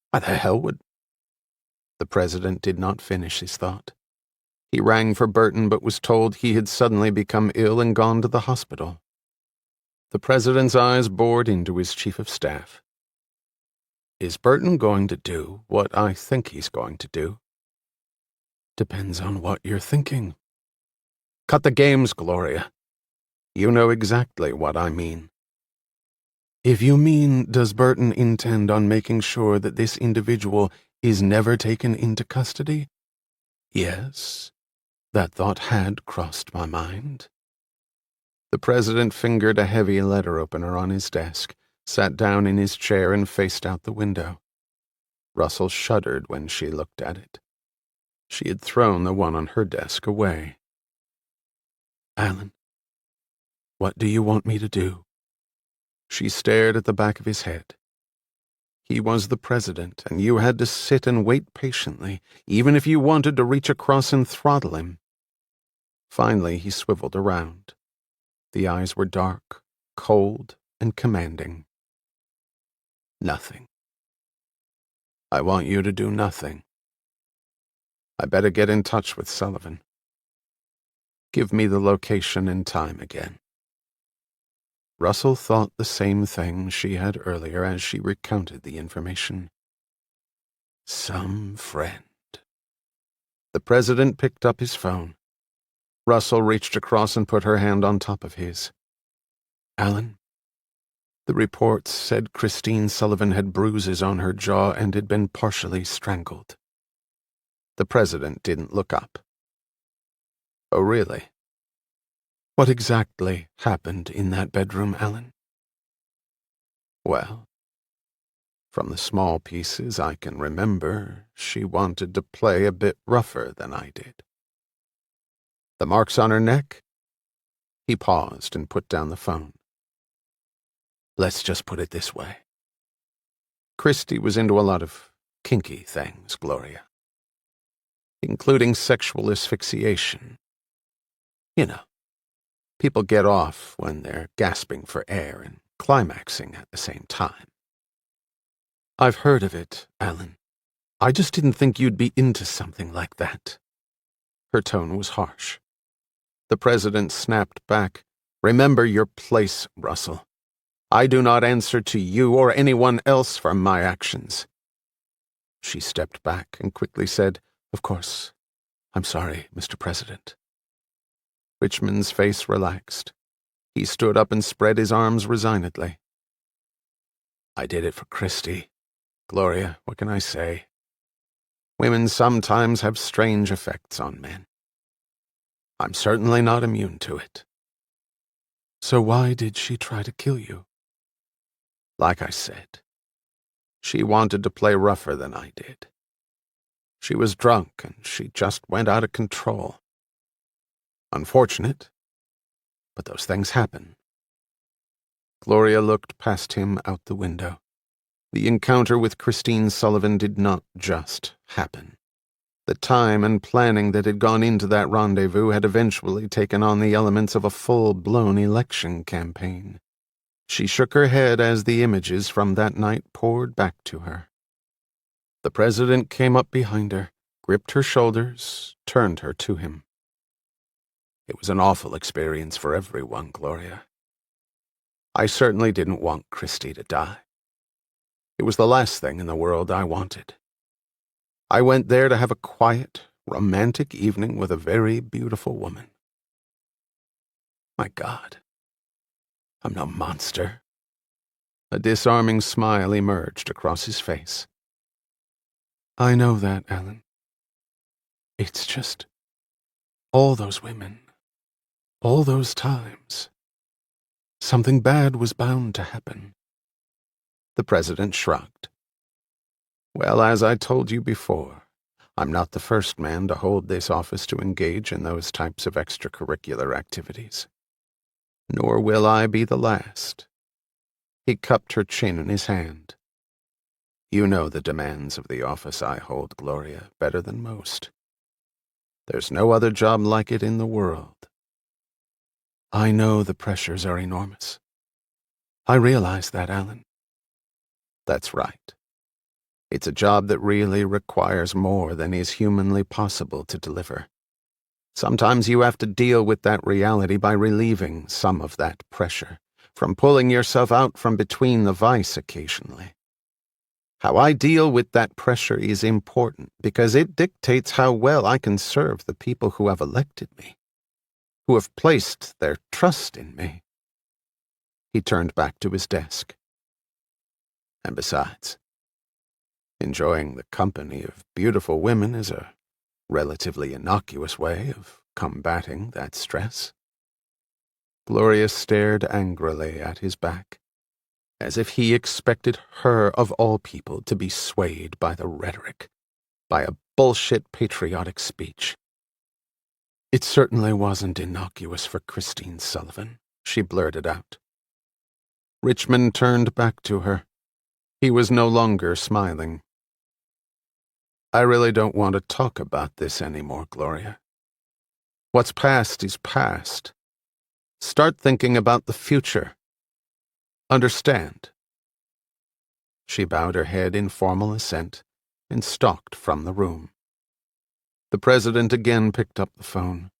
Why the hell would—" The president did not finish his thought. He rang for Burton but was told he had suddenly become ill and gone to the hospital. The president's eyes bored into his chief of staff. "Is Burton going to do what I think he's going to do?" "Depends on what you're thinking." "Cut the games, Gloria. You know exactly what I mean." "If you mean, does Burton intend on making sure that this individual is never taken into custody? Yes, that thought had crossed my mind." The president fingered a heavy letter opener on his desk, sat down in his chair and faced out the window. Russell shuddered when she looked at it. She had thrown the one on her desk away. "Alan, what do you want me to do?" She stared at the back of his head. He was the president, and you had to sit and wait patiently, even if you wanted to reach across and throttle him. Finally, he swiveled around. The eyes were dark, cold, and commanding. "Nothing. I want you to do nothing. I better get in touch with Sullivan. Give me the location and time again." Russell thought the same thing she had earlier as she recounted the information. Some friend. The president picked up his phone. Russell reached across and put her hand on top of his. "Alan, the reports said Christine Sullivan had bruises on her jaw and had been partially strangled." The president didn't look up. "Oh, really? What exactly happened in that bedroom, Alan?" "Well, from the small pieces I can remember, she wanted to play a bit rougher than I did." "The marks on her neck?" He paused and put down the phone. "Let's just put it this way. Christy was into a lot of kinky things, Gloria. Including sexual asphyxiation. You know, people get off when they're gasping for air and climaxing at the same time." "I've heard of it, Alan. I just didn't think you'd be into something like that." Her tone was harsh. The president snapped back. "Remember your place, Russell. I do not answer to you or anyone else for my actions." She stepped back and quickly said, "Of course. I'm sorry, Mr. President." Richmond's face relaxed. He stood up and spread his arms resignedly. "I did it for Christy. Gloria, what can I say? Women sometimes have strange effects on men. I'm certainly not immune to it." "So why did she try to kill you?" "Like I said, she wanted to play rougher than I did. She was drunk and she just went out of control. Unfortunate, but those things happen." Gloria looked past him out the window. The encounter with Christine Sullivan did not just happen. The time and planning that had gone into that rendezvous had eventually taken on the elements of a full-blown election campaign. She shook her head as the images from that night poured back to her. The president came up behind her, gripped her shoulders, turned her to him. "It was an awful experience for everyone, Gloria. I certainly didn't want Christy to die. It was the last thing in the world I wanted. I went there to have a quiet, romantic evening with a very beautiful woman. My God, I'm no monster." A disarming smile emerged across his face. "I know that, Alan. It's just all those women, all those times. Something bad was bound to happen." The president shrugged. "Well, as I told you before, I'm not the first man to hold this office to engage in those types of extracurricular activities. Nor will I be the last." He cupped her chin in his hand. "You know the demands of the office I hold, Gloria, better than most. There's no other job like it in the world." "I know the pressures are enormous. I realize that, Alan." "That's right. It's a job that really requires more than is humanly possible to deliver. Sometimes you have to deal with that reality by relieving some of that pressure, from pulling yourself out from between the vice occasionally. How I deal with that pressure is important because it dictates how well I can serve the people who have elected me, who have placed their trust in me." He turned back to his desk. "And besides, enjoying the company of beautiful women is a relatively innocuous way of combating that stress." Gloria stared angrily at his back, as if he expected her, of all people, to be swayed by the rhetoric, by a bullshit patriotic speech. "It certainly wasn't innocuous for Christine Sullivan," she blurted out. Richmond turned back to her. He was no longer smiling. "I really don't want to talk about this anymore, Gloria. What's past is past. Start thinking about the future. Understand?" She bowed her head in formal assent and stalked from the room. The president again picked up the phone.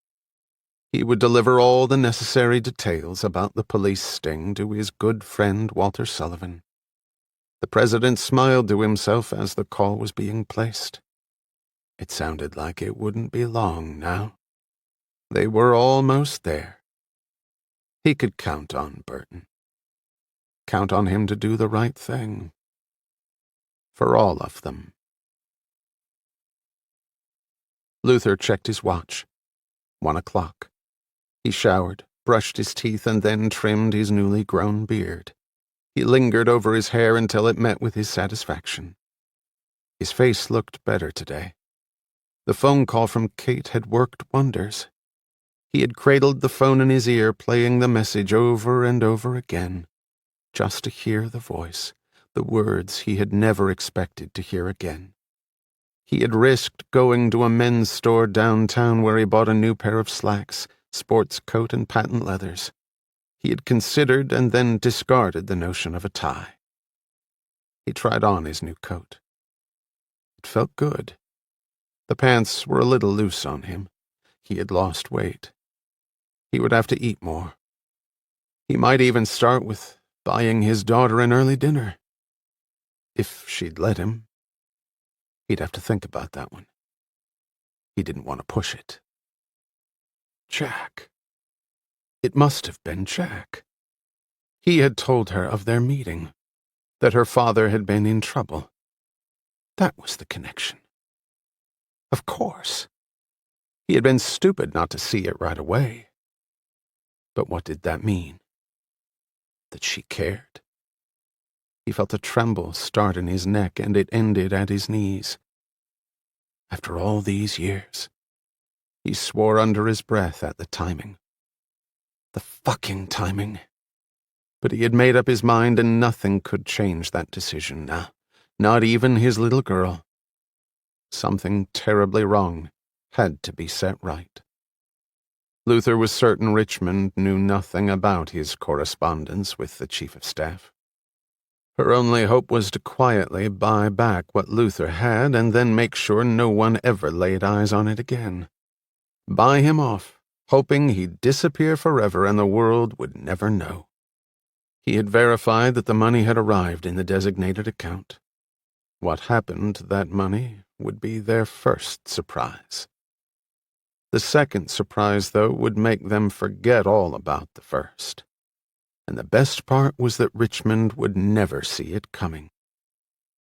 He would deliver all the necessary details about the police sting to his good friend Walter Sullivan. The president smiled to himself as the call was being placed. It sounded like it wouldn't be long now. They were almost there. He could count on Burton. Count on him to do the right thing. For all of them. Luther checked his watch. 1 o'clock. He showered, brushed his teeth, and then trimmed his newly grown beard. He lingered over his hair until it met with his satisfaction. His face looked better today. The phone call from Kate had worked wonders. He had cradled the phone in his ear, playing the message over and over again, just to hear the voice, the words he had never expected to hear again. He had risked going to a men's store downtown where he bought a new pair of slacks, sports coat, and patent leathers. He had considered and then discarded the notion of a tie. He tried on his new coat. It felt good. The pants were a little loose on him. He had lost weight. He would have to eat more. He might even start with buying his daughter an early dinner. If she'd let him. He'd have to think about that one. He didn't want to push it. Jack. It must have been Jack. He had told her of their meeting, that her father had been in trouble. That was the connection. Of course. He had been stupid not to see it right away. But what did that mean? That she cared? He felt a tremble start in his neck, and it ended at his knees. After all these years, he swore under his breath at the timing. The fucking timing. But he had made up his mind, and nothing could change that decision now. Not even his little girl. Something terribly wrong had to be set right. Luther was certain Richmond knew nothing about his correspondence with the Chief of Staff. Her only hope was to quietly buy back what Luther had and then make sure no one ever laid eyes on it again. Buy him off, hoping he'd disappear forever and the world would never know. He had verified that the money had arrived in the designated account. What happened to that money would be their first surprise. The second surprise, though, would make them forget all about the first. And the best part was that Richmond would never see it coming.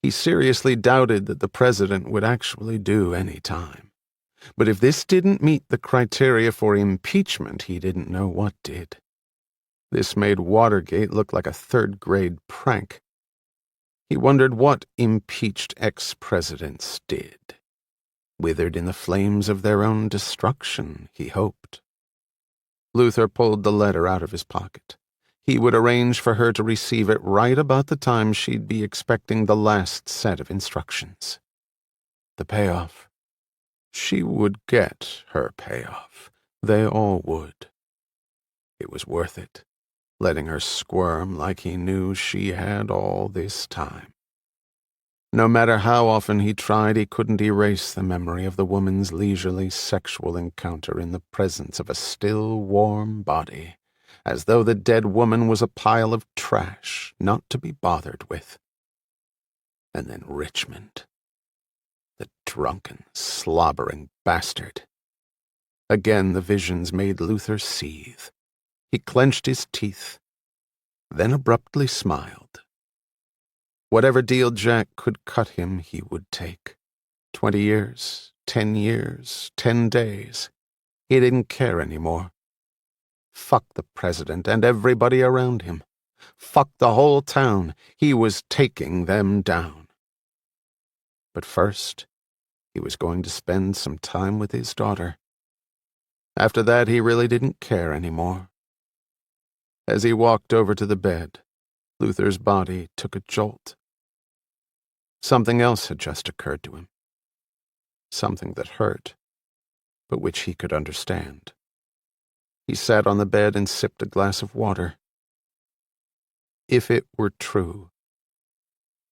He seriously doubted that the president would actually do any time. But if this didn't meet the criteria for impeachment, he didn't know what did. This made Watergate look like a third-grade prank. He wondered what impeached ex-presidents did. Withered in the flames of their own destruction, he hoped. Luther pulled the letter out of his pocket. He would arrange for her to receive it right about the time she'd be expecting the last set of instructions. The payoff. She would get her payoff. They all would. It was worth it, letting her squirm like he knew she had all this time. No matter how often he tried, he couldn't erase the memory of the woman's leisurely sexual encounter in the presence of a still, warm body, as though the dead woman was a pile of trash not to be bothered with. And then Richmond. The drunken, slobbering bastard. Again the visions made Luther seethe. He clenched his teeth, then abruptly smiled. Whatever deal Jack could cut him, he would take. 20 years, 10 years, 10 days. He didn't care anymore. Fuck the president and everybody around him. Fuck the whole town. He was taking them down. But first, he was going to spend some time with his daughter. After that, he really didn't care anymore. As he walked over to the bed, Luther's body took a jolt. Something else had just occurred to him. Something that hurt, but which he could understand. He sat on the bed and sipped a glass of water. If it were true,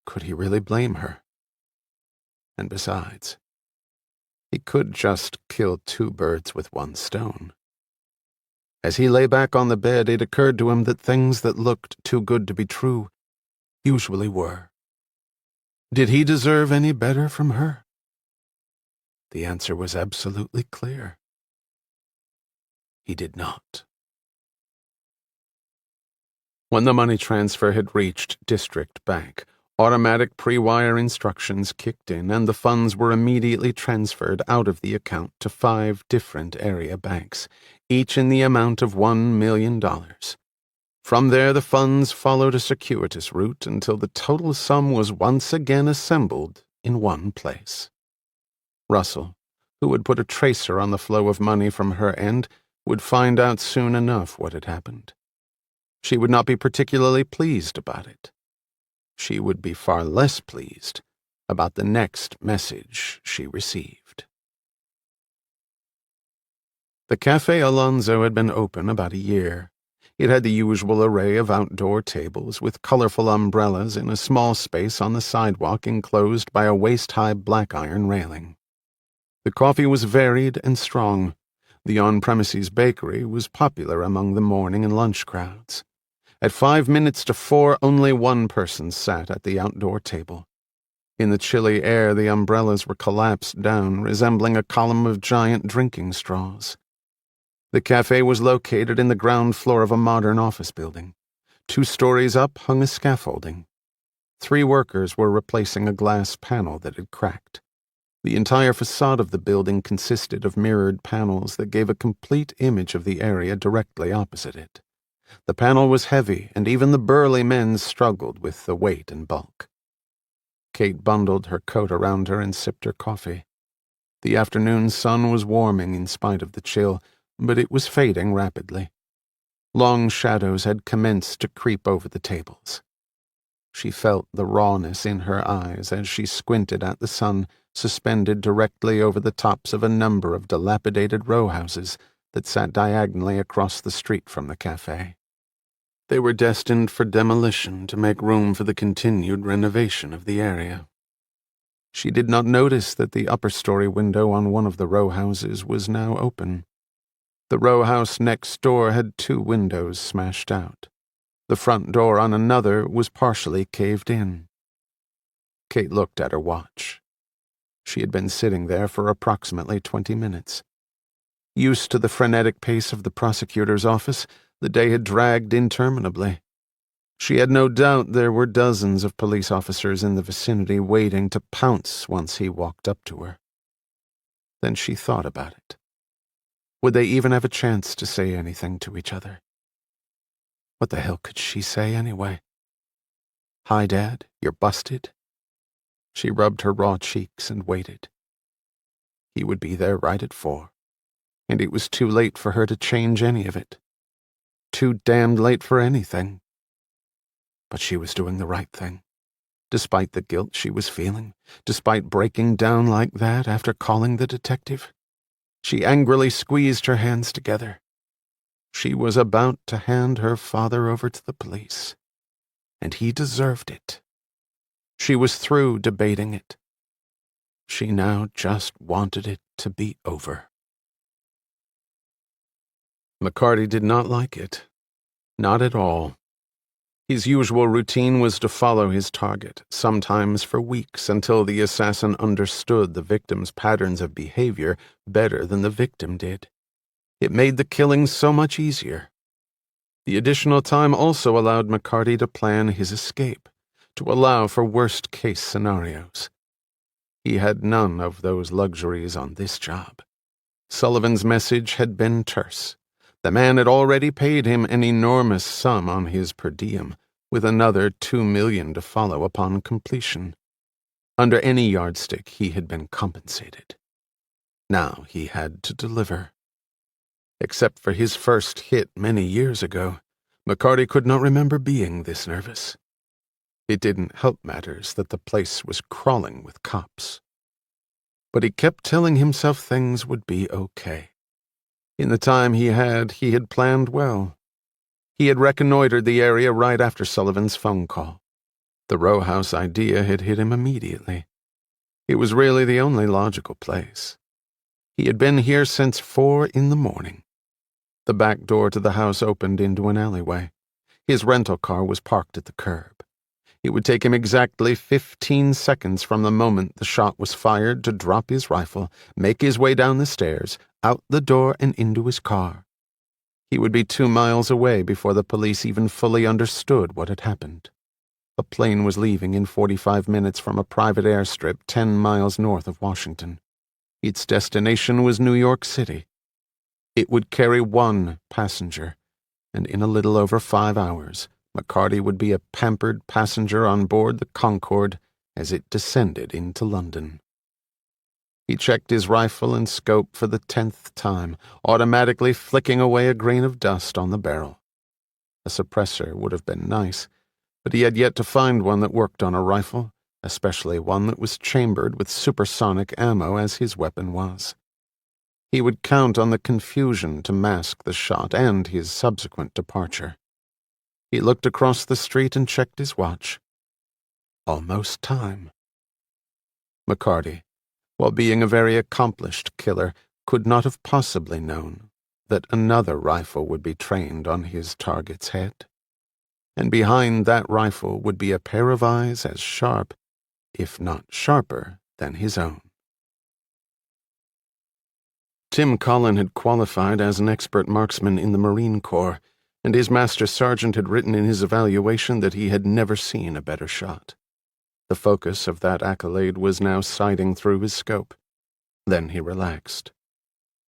could he really blame her? And besides, he could just kill 2 birds with 1 stone. As he lay back on the bed, it occurred to him that things that looked too good to be true usually were. Did he deserve any better from her? The answer was absolutely clear. He did not. When the money transfer had reached District Bank, automatic pre-wire instructions kicked in and the funds were immediately transferred out of the account to 5 different area banks, each in the amount of $1 million. From there, the funds followed a circuitous route until the total sum was once again assembled in one place. Russell, who would put a tracer on the flow of money from her end, would find out soon enough what had happened. She would not be particularly pleased about it. She would be far less pleased about the next message she received. The Café Alonzo had been open about a year. It had the usual array of outdoor tables with colorful umbrellas in a small space on the sidewalk enclosed by a waist-high black iron railing. The coffee was varied and strong. The on-premises bakery was popular among the morning and lunch crowds. At 5 minutes to 4, only one person sat at the outdoor table. In the chilly air, the umbrellas were collapsed down, resembling a column of giant drinking straws. The cafe was located in the ground floor of a modern office building. 2 stories up hung a scaffolding. 3 workers were replacing a glass panel that had cracked. The entire facade of the building consisted of mirrored panels that gave a complete image of the area directly opposite it. The panel was heavy, and even the burly men struggled with the weight and bulk. Kate bundled her coat around her and sipped her coffee. The afternoon sun was warming in spite of the chill, but it was fading rapidly. Long shadows had commenced to creep over the tables. She felt the rawness in her eyes as she squinted at the sun suspended directly over the tops of a number of dilapidated row houses that sat diagonally across the street from the cafe. They were destined for demolition to make room for the continued renovation of the area. She did not notice that the upper-story window on one of the row houses was now open. The row house next door had 2 windows smashed out. The front door on another was partially caved in. Kate looked at her watch. She had been sitting there for approximately 20 minutes. Used to the frenetic pace of the prosecutor's office, the day had dragged interminably. She had no doubt there were dozens of police officers in the vicinity waiting to pounce once he walked up to her. Then she thought about it. Would they even have a chance to say anything to each other? What the hell could she say anyway? "Hi, Dad, you're busted?" She rubbed her raw cheeks and waited. He would be there right at 4, and it was too late for her to change any of it. Too damned late for anything. But she was doing the right thing, despite the guilt she was feeling, despite breaking down like that after calling the detective. She angrily squeezed her hands together. She was about to hand her father over to the police, and he deserved it. She was through debating it. She now just wanted it to be over. McCarty did not like it. Not at all. His usual routine was to follow his target, sometimes for weeks, until the assassin understood the victim's patterns of behavior better than the victim did. It made the killing so much easier. The additional time also allowed McCarty to plan his escape, to allow for worst-case scenarios. He had none of those luxuries on this job. Sullivan's message had been terse. The man had already paid him an enormous sum on his per diem, with another $2 million to follow upon completion. Under any yardstick, he had been compensated. Now he had to deliver. Except for his first hit many years ago, McCarty could not remember being this nervous. It didn't help matters that the place was crawling with cops. But he kept telling himself things would be okay. In the time he had planned well. He had reconnoitered the area right after Sullivan's phone call. The row house idea had hit him immediately. It was really the only logical place. He had been here since 4 in the morning. The back door to the house opened into an alleyway. His rental car was parked at the curb. It would take him exactly 15 seconds from the moment the shot was fired to drop his rifle, make his way down the stairs, out the door and into his car. He would be 2 miles away before the police even fully understood what had happened. A plane was leaving in 45 minutes from a private airstrip 10 miles north of Washington. Its destination was New York City. It would carry 1 passenger, and in a little over 5 hours, McCarty would be a pampered passenger on board the Concorde as it descended into London. He checked his rifle and scope for the 10th time, automatically flicking away a grain of dust on the barrel. A suppressor would have been nice, but he had yet to find one that worked on a rifle, especially one that was chambered with supersonic ammo as his weapon was. He would count on the confusion to mask the shot and his subsequent departure. He looked across the street and checked his watch. Almost time. McCarty, while being a very accomplished killer, could not have possibly known that another rifle would be trained on his target's head. And behind that rifle would be a pair of eyes as sharp, if not sharper, than his own. Tim Collin had qualified as an expert marksman in the Marine Corps, and his master sergeant had written in his evaluation that he had never seen a better shot. The focus of that accolade was now sighting through his scope. Then he relaxed.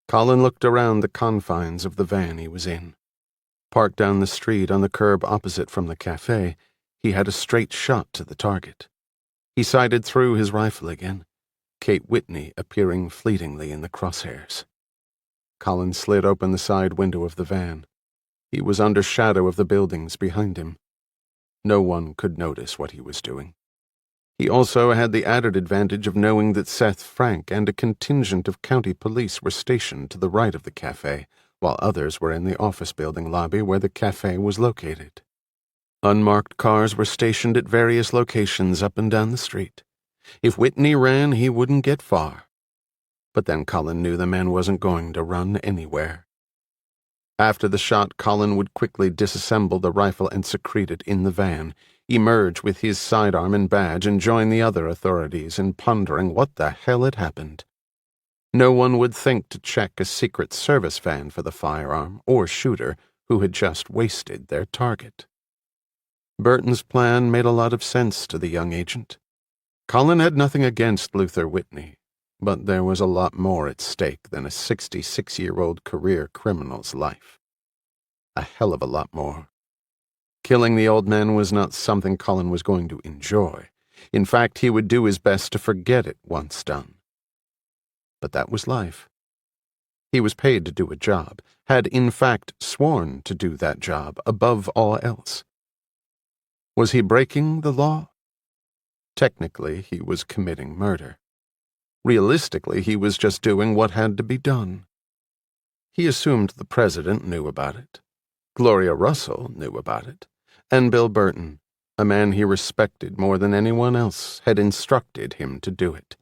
Collin looked around the confines of the van he was in. Parked down the street on the curb opposite from the cafe, he had a straight shot to the target. He sighted through his rifle again, Kate Whitney appearing fleetingly in the crosshairs. Collin slid open the side window of the van. He was under shadow of the buildings behind him. No one could notice what he was doing. He also had the added advantage of knowing that Seth Frank and a contingent of county police were stationed to the right of the cafe, while others were in the office building lobby where the cafe was located. Unmarked cars were stationed at various locations up and down the street. If Whitney ran, he wouldn't get far. But then Collin knew the man wasn't going to run anywhere. After the shot, Collin would quickly disassemble the rifle and secrete it in the van, emerge with his sidearm and badge, and join the other authorities in pondering what the hell had happened. No one would think to check a Secret Service van for the firearm or shooter who had just wasted their target. Burton's plan made a lot of sense to the young agent. Collin had nothing against Luther Whitney, but there was a lot more at stake than a 66-year-old career criminal's life. A hell of a lot more. Killing the old man was not something Collin was going to enjoy. In fact, he would do his best to forget it once done. But that was life. He was paid to do a job, had in fact sworn to do that job above all else. Was he breaking the law? Technically, he was committing murder. Realistically, he was just doing what had to be done. He assumed the president knew about it. Gloria Russell knew about it. And Bill Burton, a man he respected more than anyone else, had instructed him to do it.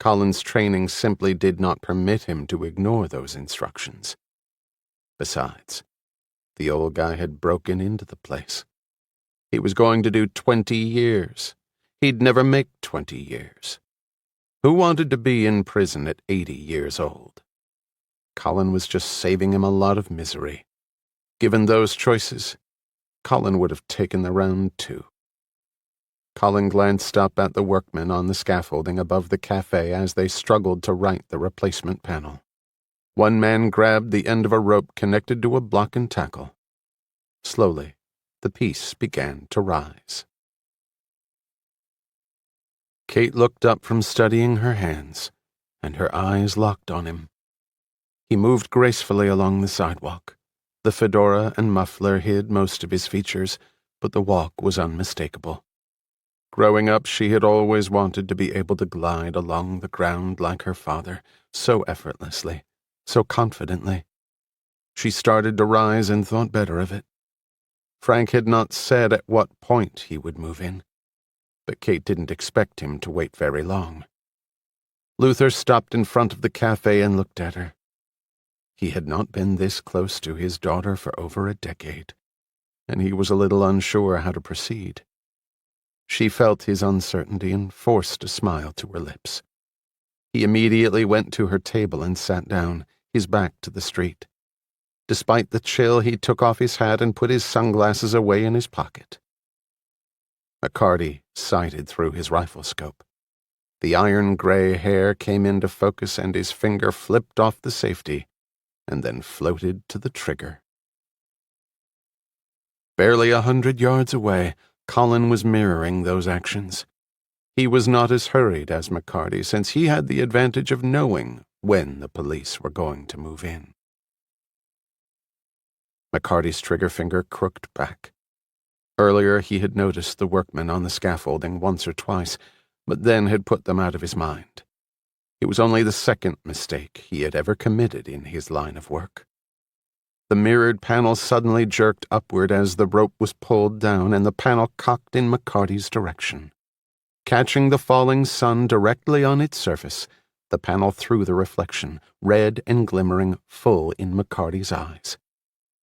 Collin's training simply did not permit him to ignore those instructions. Besides, the old guy had broken into the place. He was going to do 20 years. He'd never make 20 years. Who wanted to be in prison at 80 years old? Collin was just saving him a lot of misery. Given those choices, Collin would have taken the round too. Collin glanced up at the workmen on the scaffolding above the cafe as they struggled to right the replacement panel. One man grabbed the end of a rope connected to a block and tackle. Slowly, the piece began to rise. Kate looked up from studying her hands, and her eyes locked on him. He moved gracefully along the sidewalk. The fedora and muffler hid most of his features, but the walk was unmistakable. Growing up, she had always wanted to be able to glide along the ground like her father, so effortlessly, so confidently. She started to rise and thought better of it. Frank had not said at what point he would move in, but Kate didn't expect him to wait very long. Luther stopped in front of the cafe and looked at her. He had not been this close to his daughter for over a decade, and he was a little unsure how to proceed. She felt his uncertainty and forced a smile to her lips. He immediately went to her table and sat down, his back to the street. Despite the chill, he took off his hat and put his sunglasses away in his pocket. McCarty sighted through his rifle scope. The iron-gray hair came into focus and his finger flipped off the safety and then floated to the trigger. Barely 100 yards away, Collin was mirroring those actions. He was not as hurried as McCarty, since he had the advantage of knowing when the police were going to move in. McCarty's trigger finger crooked back. Earlier he had noticed the workmen on the scaffolding once or twice, but then had put them out of his mind. It was only the second mistake he had ever committed in his line of work. The mirrored panel suddenly jerked upward as the rope was pulled down, and the panel cocked in McCarty's direction. Catching the falling sun directly on its surface, the panel threw the reflection, red and glimmering, full in McCarty's eyes.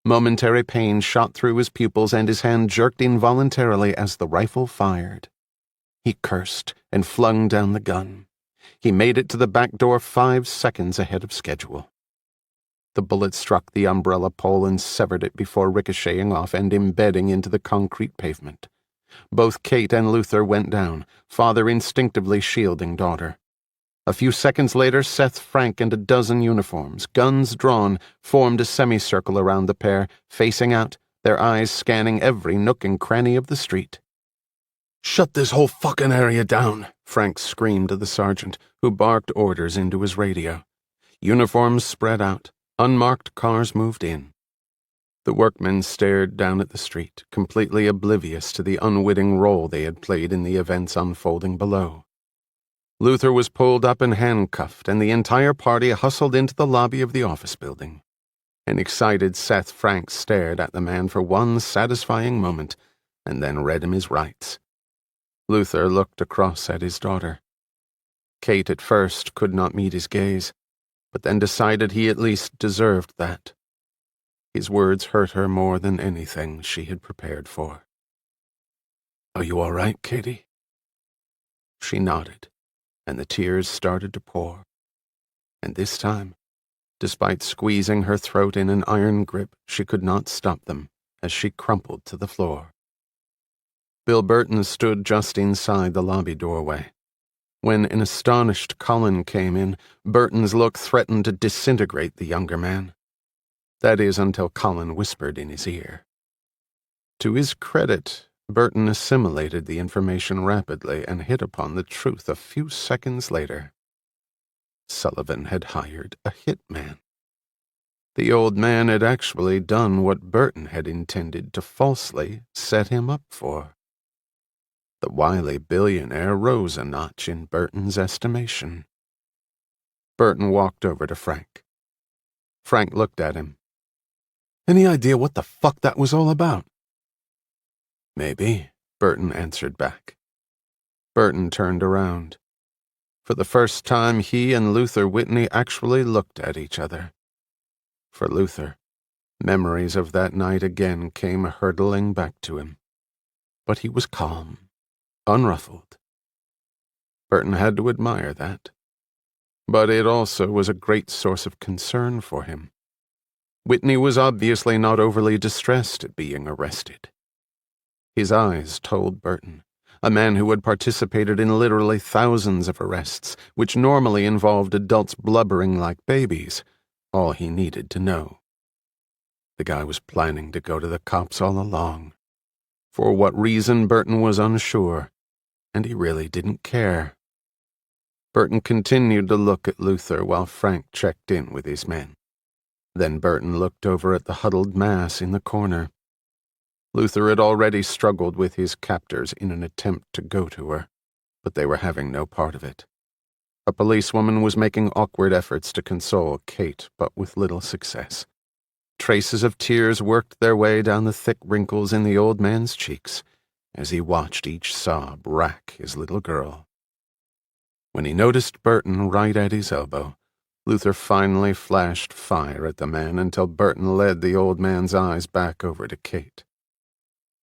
Momentary pain shot through his pupils, and his hand jerked involuntarily as the rifle fired. He cursed and flung down the gun. He made it to the back door 5 seconds ahead of schedule. The bullet struck the umbrella pole and severed it before ricocheting off and embedding into the concrete pavement. Both Kate and Luther went down, father instinctively shielding daughter. A few seconds later, Seth Frank and a dozen uniforms, guns drawn, formed a semicircle around the pair, facing out, their eyes scanning every nook and cranny of the street. "Shut this whole fucking area down," Frank screamed to the sergeant, who barked orders into his radio. Uniforms spread out. Unmarked cars moved in. The workmen stared down at the street, completely oblivious to the unwitting role they had played in the events unfolding below. Luther was pulled up and handcuffed, and the entire party hustled into the lobby of the office building. An excited Seth Frank stared at the man for one satisfying moment, and then read him his rights. Luther looked across at his daughter. Kate at first could not meet his gaze, but then decided he at least deserved that. His words hurt her more than anything she had prepared for. "Are you all right, Katie?" She nodded, and the tears started to pour. And this time, despite squeezing her throat in an iron grip, she could not stop them as she crumpled to the floor. Bill Burton stood just inside the lobby doorway. When an astonished Colin came in, Burton's look threatened to disintegrate the younger man. That is, until Colin whispered in his ear. To his credit, Burton assimilated the information rapidly and hit upon the truth a few seconds later. Sullivan had hired a hitman. The old man had actually done what Burton had intended to falsely set him up for. The wily billionaire rose a notch in Burton's estimation. Burton walked over to Frank. Frank looked at him. "Any idea what the fuck that was all about?" "Maybe," Burton answered back. Burton turned around. For the first time, he and Luther Whitney actually looked at each other. For Luther, memories of that night again came hurtling back to him. But he was calm, unruffled. Burton had to admire that. But it also was a great source of concern for him. Whitney was obviously not overly distressed at being arrested. His eyes told Burton, a man who had participated in literally thousands of arrests, which normally involved adults blubbering like babies, all he needed to know. The guy was planning to go to the cops all along. For what reason, Burton was unsure, and he really didn't care. Burton continued to look at Luther while Frank checked in with his men. Then Burton looked over at the huddled mass in the corner. Luther had already struggled with his captors in an attempt to go to her, but they were having no part of it. A policewoman was making awkward efforts to console Kate, but with little success. Traces of tears worked their way down the thick wrinkles in the old man's cheeks as he watched each sob rack his little girl. When he noticed Burton right at his elbow, Luther finally flashed fire at the man until Burton led the old man's eyes back over to Kate.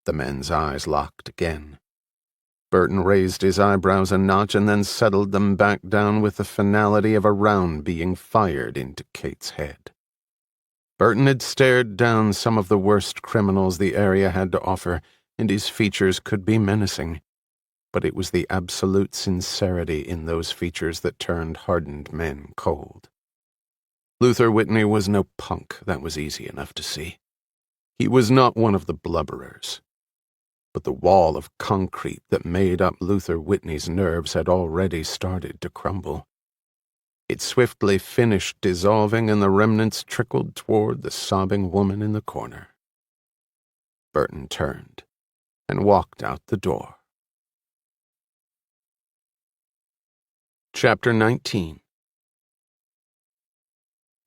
The men's eyes locked again. Burton raised his eyebrows a notch and then settled them back down with the finality of a round being fired into Kate's head. Burton had stared down some of the worst criminals the area had to offer, and his features could be menacing. But it was the absolute sincerity in those features that turned hardened men cold. Luther Whitney was no punk, that was easy enough to see. He was not one of the blubberers. But the wall of concrete that made up Luther Whitney's nerves had already started to crumble. It swiftly finished dissolving, and the remnants trickled toward the sobbing woman in the corner. Burton turned and walked out the door. Chapter 19.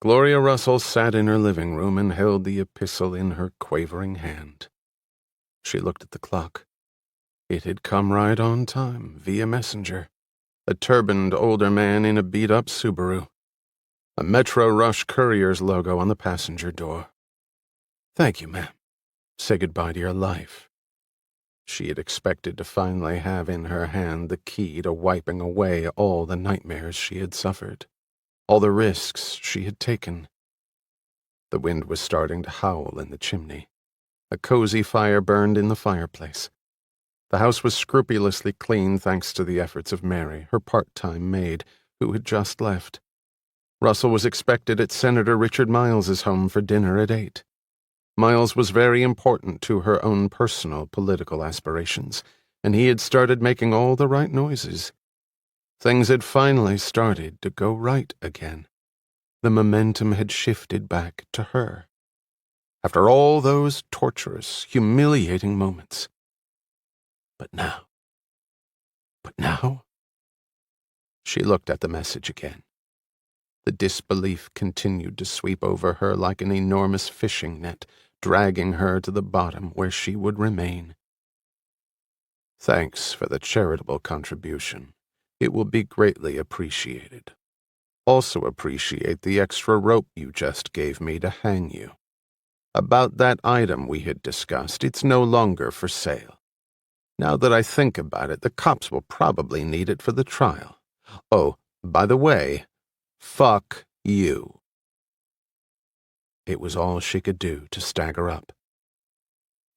Gloria Russell sat in her living room and held the epistle in her quavering hand. She looked at the clock. It had come right on time, via messenger. A turbaned older man in a beat-up Subaru. A Metro Rush Courier's logo on the passenger door. "Thank you, ma'am. Say goodbye to your life." She had expected to finally have in her hand the key to wiping away all the nightmares she had suffered, all the risks she had taken. The wind was starting to howl in the chimney. A cozy fire burned in the fireplace. The house was scrupulously clean thanks to the efforts of Mary, her part-time maid, who had just left. Russell was expected at Senator Richard Miles's home for dinner at 8. Miles was very important to her own personal political aspirations, and he had started making all the right noises. Things had finally started to go right again. The momentum had shifted back to her. After all those torturous, humiliating moments. But now... She looked at the message again. The disbelief continued to sweep over her like an enormous fishing net, dragging her to the bottom where she would remain. "Thanks for the charitable contribution. It will be greatly appreciated. Also appreciate the extra rope you just gave me to hang you. About that item we had discussed, it's no longer for sale. Now that I think about it, the cops will probably need it for the trial. Oh, by the way, fuck you." It was all she could do to stagger up.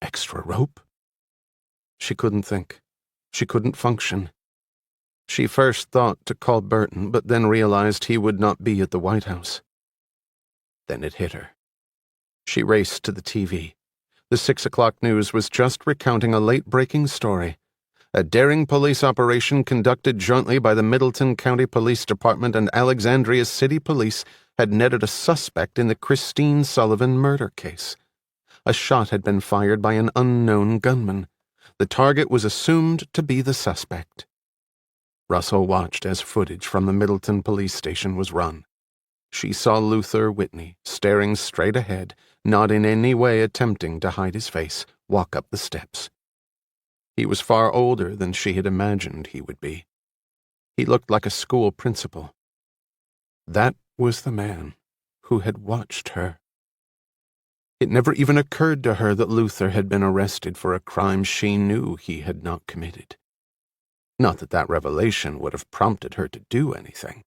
Extra rope? She couldn't think. She couldn't function. She first thought to call Burton, but then realized he would not be at the White House. Then it hit her. She raced to the TV. The 6 o'clock news was just recounting a late-breaking story. A daring police operation conducted jointly by the Middleton County Police Department and Alexandria City Police had netted a suspect in the Christine Sullivan murder case. A shot had been fired by an unknown gunman. The target was assumed to be the suspect. Russell watched as footage from the Middleton police station was run. She saw Luther Whitney, staring straight ahead, not in any way attempting to hide his face, walk up the steps. He was far older than she had imagined he would be. He looked like a school principal. That was the man who had watched her. It never even occurred to her that Luther had been arrested for a crime she knew he had not committed. Not that that revelation would have prompted her to do anything.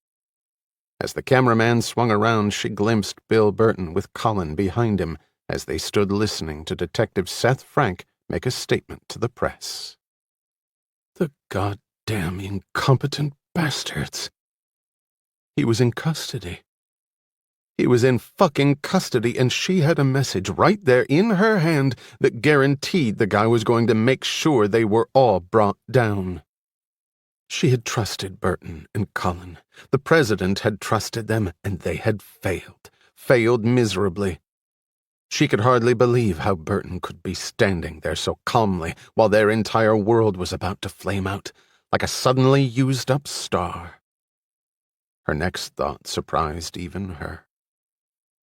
As the cameraman swung around, she glimpsed Bill Burton with Colin behind him as they stood listening to Detective Seth Frank make a statement to the press. The goddamn incompetent bastards. He was in custody. He was in fucking custody, and she had a message right there in her hand that guaranteed the guy was going to make sure they were all brought down. She had trusted Burton and Colin. The president had trusted them, and they had failed miserably. She could hardly believe how Burton could be standing there so calmly while their entire world was about to flame out, like a suddenly used-up star. Her next thought surprised even her.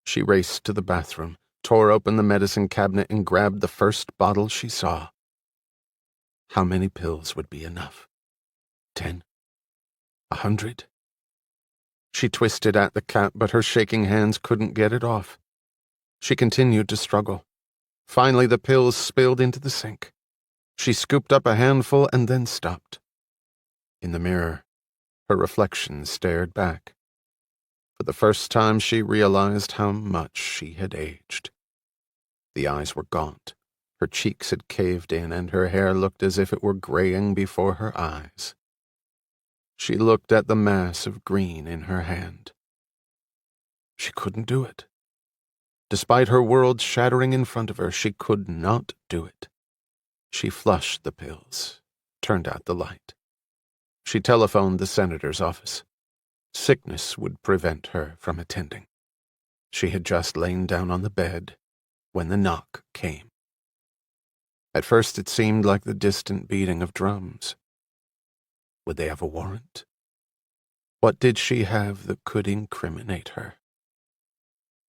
She raced to the bathroom, tore open the medicine cabinet, and grabbed the first bottle she saw. How many pills would be enough? 10? 100? She twisted at the cap, but her shaking hands couldn't get it off. She continued to struggle. Finally, the pills spilled into the sink. She scooped up a handful and then stopped. In the mirror, her reflection stared back. For the first time, she realized how much she had aged. The eyes were gaunt, her cheeks had caved in, and her hair looked as if it were graying before her eyes. She looked at the mass of green in her hand. She couldn't do it. Despite her world shattering in front of her, she could not do it. She flushed the pills, turned out the light. She telephoned the senator's office. Sickness would prevent her from attending. She had just lain down on the bed when the knock came. At first it seemed like the distant beating of drums. Would they have a warrant? What did she have that could incriminate her?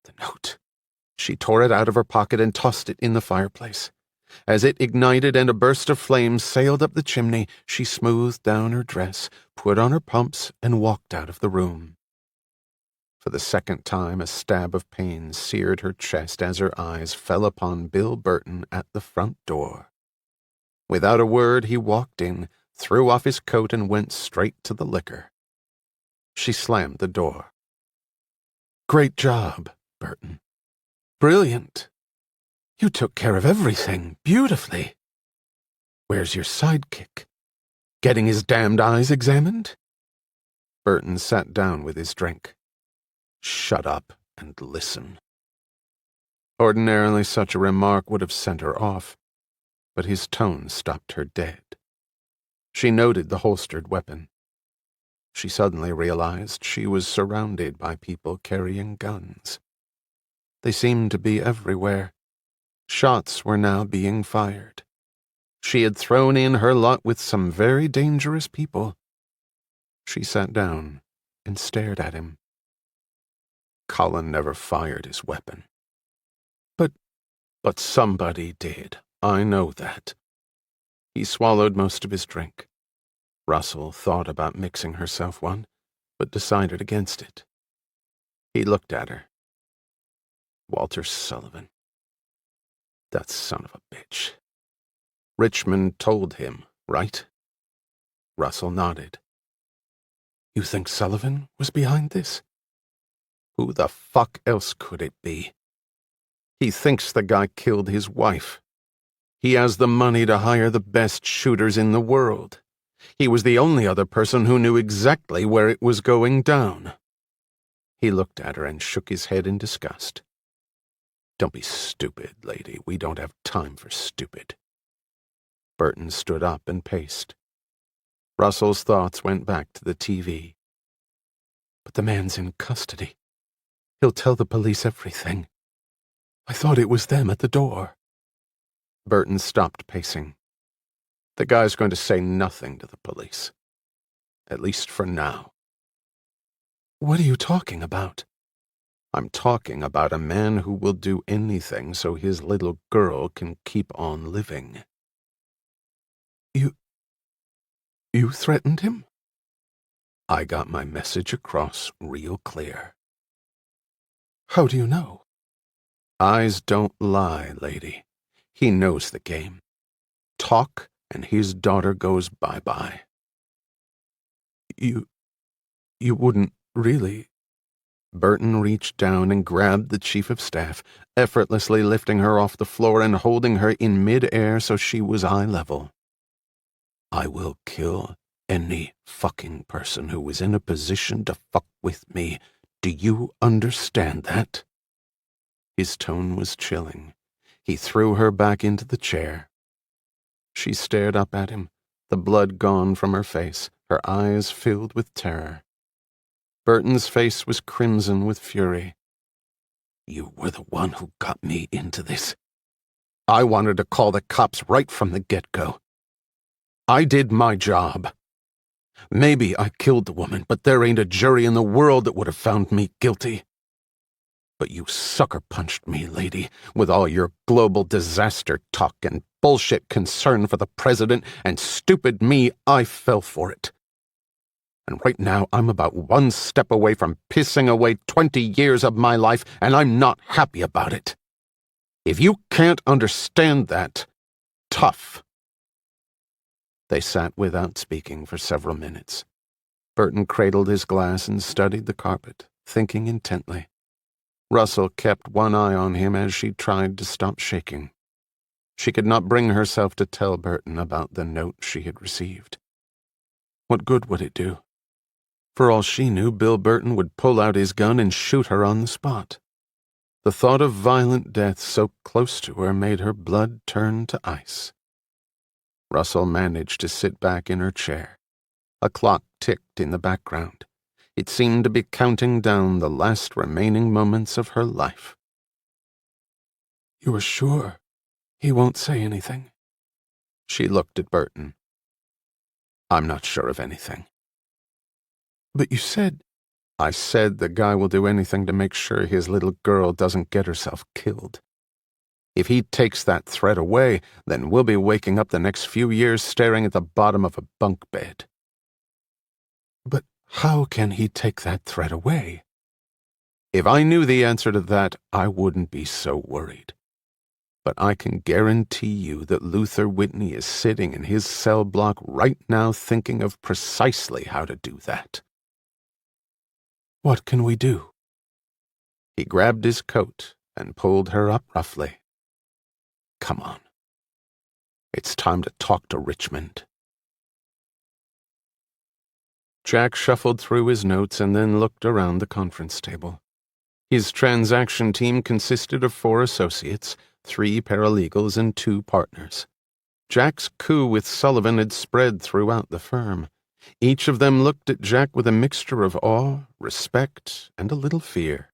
The note. She tore it out of her pocket and tossed it in the fireplace. As it ignited and a burst of flames sailed up the chimney, she smoothed down her dress, put on her pumps, and walked out of the room. For the second time, a stab of pain seared her chest as her eyes fell upon Bill Burton at the front door. Without a word, he walked in, threw off his coat, and went straight to the liquor. She slammed the door. "Great job, Burton. Brilliant. You took care of everything beautifully. Where's your sidekick? Getting his damned eyes examined?" Burton sat down with his drink. "Shut up and listen." Ordinarily, such a remark would have sent her off, but his tone stopped her dead. She noted the holstered weapon. She suddenly realized she was surrounded by people carrying guns. They seemed to be everywhere. Shots were now being fired. She had thrown in her lot with some very dangerous people. She sat down and stared at him. Colin never fired his weapon. But somebody did. I know that. He swallowed most of his drink. Russell thought about mixing herself one, but decided against it. He looked at her. Walter Sullivan. That son of a bitch. Richmond told him, right? Russell nodded. You think Sullivan was behind this? Who the fuck else could it be? He thinks the guy killed his wife. He has the money to hire the best shooters in the world. He was the only other person who knew exactly where it was going down. He looked at her and shook his head in disgust. Don't be stupid, lady. We don't have time for stupid. Burton stood up and paced. Russell's thoughts went back to the TV. But the man's in custody. He'll tell the police everything. I thought it was them at the door. Burton stopped pacing. The guy's going to say nothing to the police. At least for now. What are you talking about? I'm talking about a man who will do anything so his little girl can keep on living. You threatened him? I got my message across real clear. How do you know? Eyes don't lie, lady. He knows the game. Talk, and his daughter goes bye-bye. You wouldn't really... Burton reached down and grabbed the chief of staff, effortlessly lifting her off the floor and holding her in mid-air so she was eye level. I will kill any fucking person who is in a position to fuck with me. Do you understand that? His tone was chilling. He threw her back into the chair. She stared up at him, the blood gone from her face, her eyes filled with terror. Burton's face was crimson with fury. You were the one who got me into this. I wanted to call the cops right from the get-go. I did my job. Maybe I killed the woman, but there ain't a jury in the world that would have found me guilty. But you sucker-punched me, lady, with all your global disaster talk and bullshit concern for the president, and stupid me, I fell for it. And right now I'm about one step away from pissing away 20 years of my life, and I'm not happy about it. If you can't understand that, tough. They sat without speaking for several minutes. Burton cradled his glass and studied the carpet, thinking intently. Russell kept one eye on him as she tried to stop shaking. She could not bring herself to tell Burton about the note she had received. What good would it do? For all she knew, Bill Burton would pull out his gun and shoot her on the spot. The thought of violent death so close to her made her blood turn to ice. Russell managed to sit back in her chair. A clock ticked in the background. It seemed to be counting down the last remaining moments of her life. You are sure he won't say anything? She looked at Burton. I'm not sure of anything. But you said I said the guy will do anything to make sure his little girl doesn't get herself killed. If he takes that threat away, then we'll be waking up the next few years staring at the bottom of a bunk bed. But how can he take that threat away? If I knew the answer to that, I wouldn't be so worried. But I can guarantee you that Luther Whitney is sitting in his cell block right now thinking of precisely how to do that. What can we do? He grabbed his coat and pulled her up roughly. Come on. It's time to talk to Richmond. Jack shuffled through his notes and then looked around the conference table. His transaction team consisted of 4 associates, 3 paralegals, and 2 partners. Jack's coup with Sullivan had spread throughout the firm. Each of them looked at Jack with a mixture of awe, respect, and a little fear.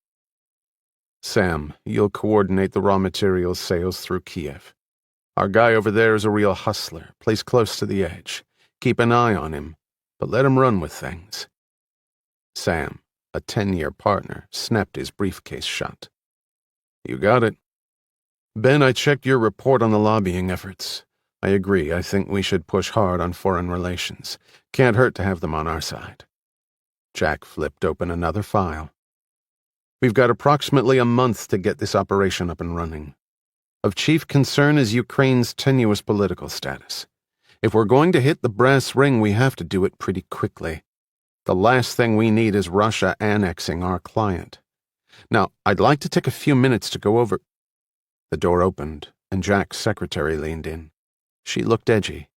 Sam, you'll coordinate the raw materials sales through Kiev. Our guy over there is a real hustler, plays close to the edge. Keep an eye on him, but let him run with things. Sam, a 10-year partner, snapped his briefcase shut. You got it. Ben, I checked your report on the lobbying efforts. I agree, I think we should push hard on foreign relations. Can't hurt to have them on our side. Jack flipped open another file. We've got approximately a month to get this operation up and running. Of chief concern is Ukraine's tenuous political status. If we're going to hit the brass ring, we have to do it pretty quickly. The last thing we need is Russia annexing our client. Now, I'd like to take a few minutes to go over... The door opened, and Jack's secretary leaned in. She looked edgy.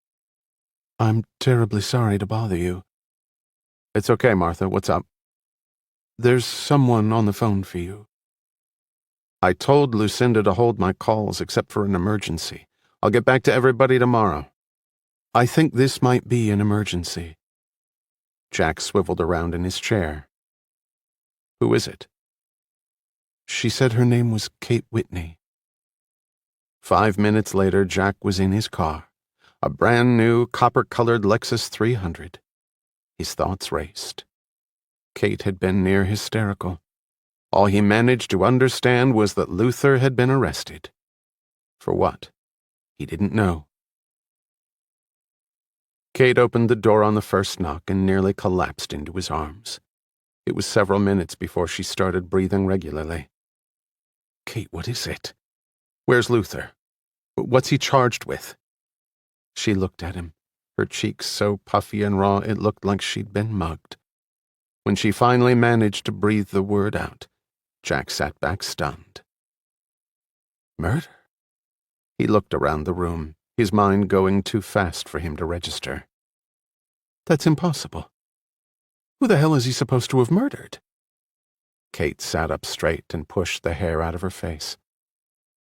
I'm terribly sorry to bother you. It's okay, Martha. What's up? There's someone on the phone for you. I told Lucinda to hold my calls except for an emergency. I'll get back to everybody tomorrow. I think this might be an emergency. Jack swiveled around in his chair. Who is it? She said her name was Kate Whitney. 5 minutes later, Jack was in his car, a brand-new, copper-colored Lexus 300. His thoughts raced. Kate had been near hysterical. All he managed to understand was that Luther had been arrested. For what? He didn't know. Kate opened the door on the first knock and nearly collapsed into his arms. It was several minutes before she started breathing regularly. Kate, what is it? Where's Luther? What's he charged with? She looked at him, her cheeks so puffy and raw it looked like she'd been mugged. When she finally managed to breathe the word out, Jack sat back stunned. Murder? He looked around the room, his mind going too fast for him to register. That's impossible. Who the hell is he supposed to have murdered? Kate sat up straight and pushed the hair out of her face.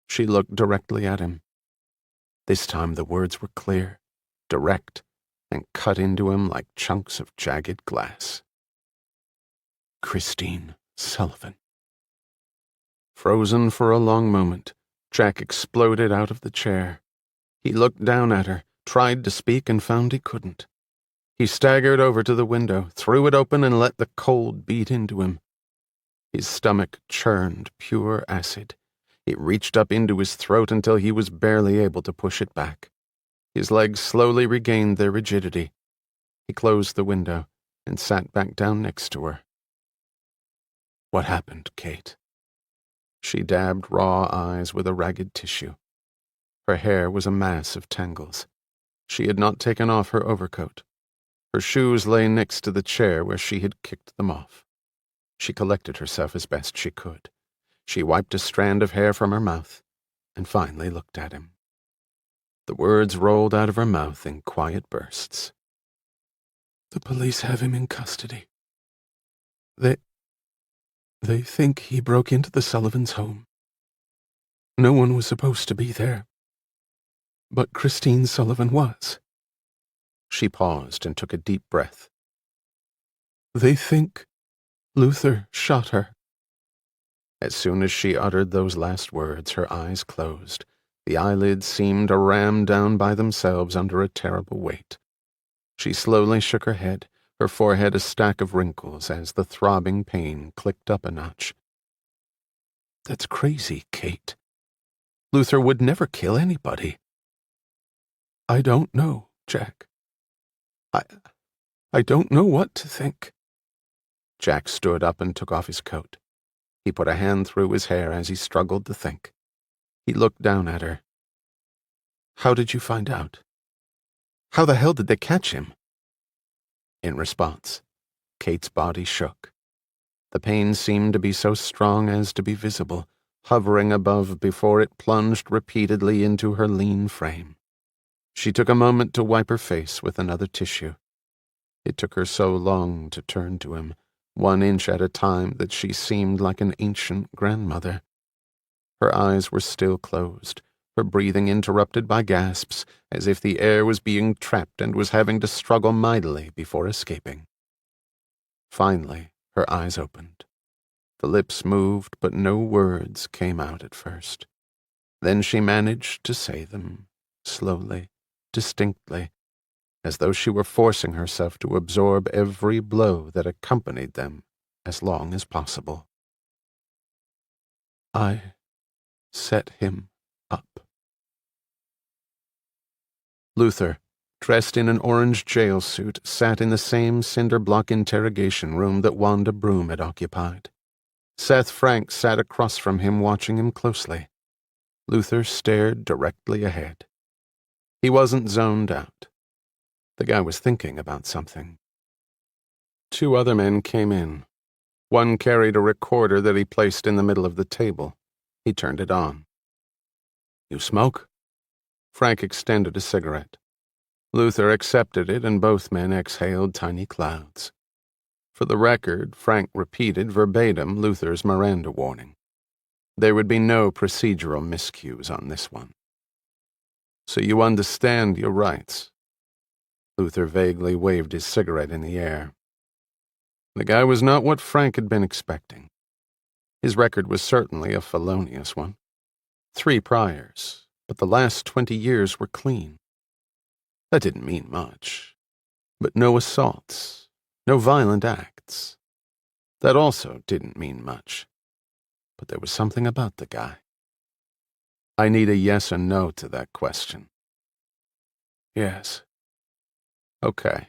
She looked directly at him. This time the words were clear, direct, and cut into him like chunks of jagged glass. Christine Sullivan. Frozen for a long moment, Jack exploded out of the chair. He looked down at her, tried to speak, and found he couldn't. He staggered over to the window, threw it open, and let the cold beat into him. His stomach churned pure acid. It reached up into his throat until he was barely able to push it back. His legs slowly regained their rigidity. He closed the window and sat back down next to her. What happened, Kate? She dabbed raw eyes with a ragged tissue. Her hair was a mass of tangles. She had not taken off her overcoat. Her shoes lay next to the chair where she had kicked them off. She collected herself as best she could. She wiped a strand of hair from her mouth and finally looked at him. The words rolled out of her mouth in quiet bursts. The police have him in custody. They think he broke into the Sullivans' home. No one was supposed to be there. But Christine Sullivan was. She paused and took a deep breath. They think Luther shot her. As soon as she uttered those last words, her eyes closed. The eyelids seemed to ram down by themselves under a terrible weight. She slowly shook her head, her forehead a stack of wrinkles as the throbbing pain clicked up a notch. That's crazy, Kate. Luther would never kill anybody. I don't know, Jack. I don't know what to think. Jack stood up and took off his coat. He put a hand through his hair as he struggled to think. He looked down at her. How did you find out? How the hell did they catch him? In response, Kate's body shook. The pain seemed to be so strong as to be visible, hovering above before it plunged repeatedly into her lean frame. She took a moment to wipe her face with another tissue. It took her so long to turn to him, 1 inch at a time, that she seemed like an ancient grandmother. Her eyes were still closed, her breathing interrupted by gasps, as if the air was being trapped and was having to struggle mightily before escaping. Finally, her eyes opened. The lips moved, but no words came out at first. Then she managed to say them, slowly, distinctly, as though she were forcing herself to absorb every blow that accompanied them as long as possible. I set him up. Luther, dressed in an orange jail suit, sat in the same cinder-block interrogation room that Wanda Broom had occupied. Seth Frank sat across from him, watching him closely. Luther stared directly ahead. He wasn't zoned out. The guy was thinking about something. 2 other men came in. One carried a recorder that he placed in the middle of the table. He turned it on. You smoke? Frank extended a cigarette. Luther accepted it, and both men exhaled tiny clouds. For the record, Frank repeated verbatim Luther's Miranda warning. There would be no procedural miscues on this one. So you understand your rights? Luther vaguely waved his cigarette in the air. The guy was not what Frank had been expecting. His record was certainly a felonious one. 3 priors, but the last 20 years were clean. That didn't mean much. But no assaults, no violent acts. That also didn't mean much. But there was something about the guy. I need a yes or no to that question. Yes. Okay.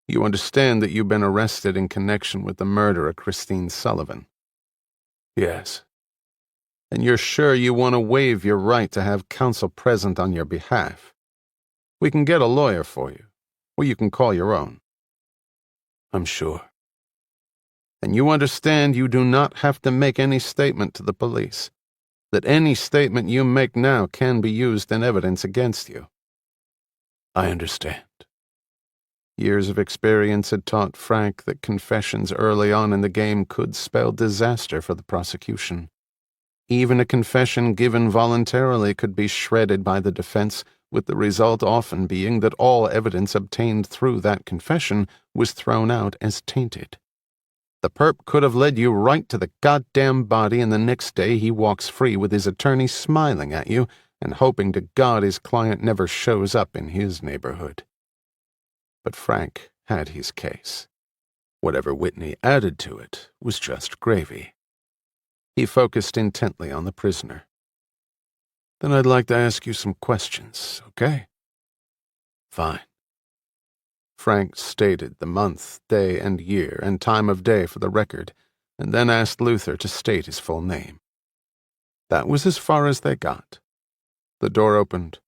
You understand that you've been arrested in connection with the murder of Christine Sullivan? Yes. And you're sure you want to waive your right to have counsel present on your behalf? We can get a lawyer for you, or you can call your own. I'm sure. And you understand you do not have to make any statement to the police, that any statement you make now can be used in evidence against you. I understand. Years of experience had taught Frank that confessions early on in the game could spell disaster for the prosecution. Even a confession given voluntarily could be shredded by the defense, with the result often being that all evidence obtained through that confession was thrown out as tainted. The perp could have led you right to the goddamn body, and the next day he walks free with his attorney smiling at you and hoping to God his client never shows up in his neighborhood. But Frank had his case. Whatever Whitney added to it was just gravy. He focused intently on the prisoner. Then I'd like to ask you some questions, okay? Fine. Frank stated the month, day, and year, and time of day for the record, and then asked Luther to state his full name. That was as far as they got. The door opened.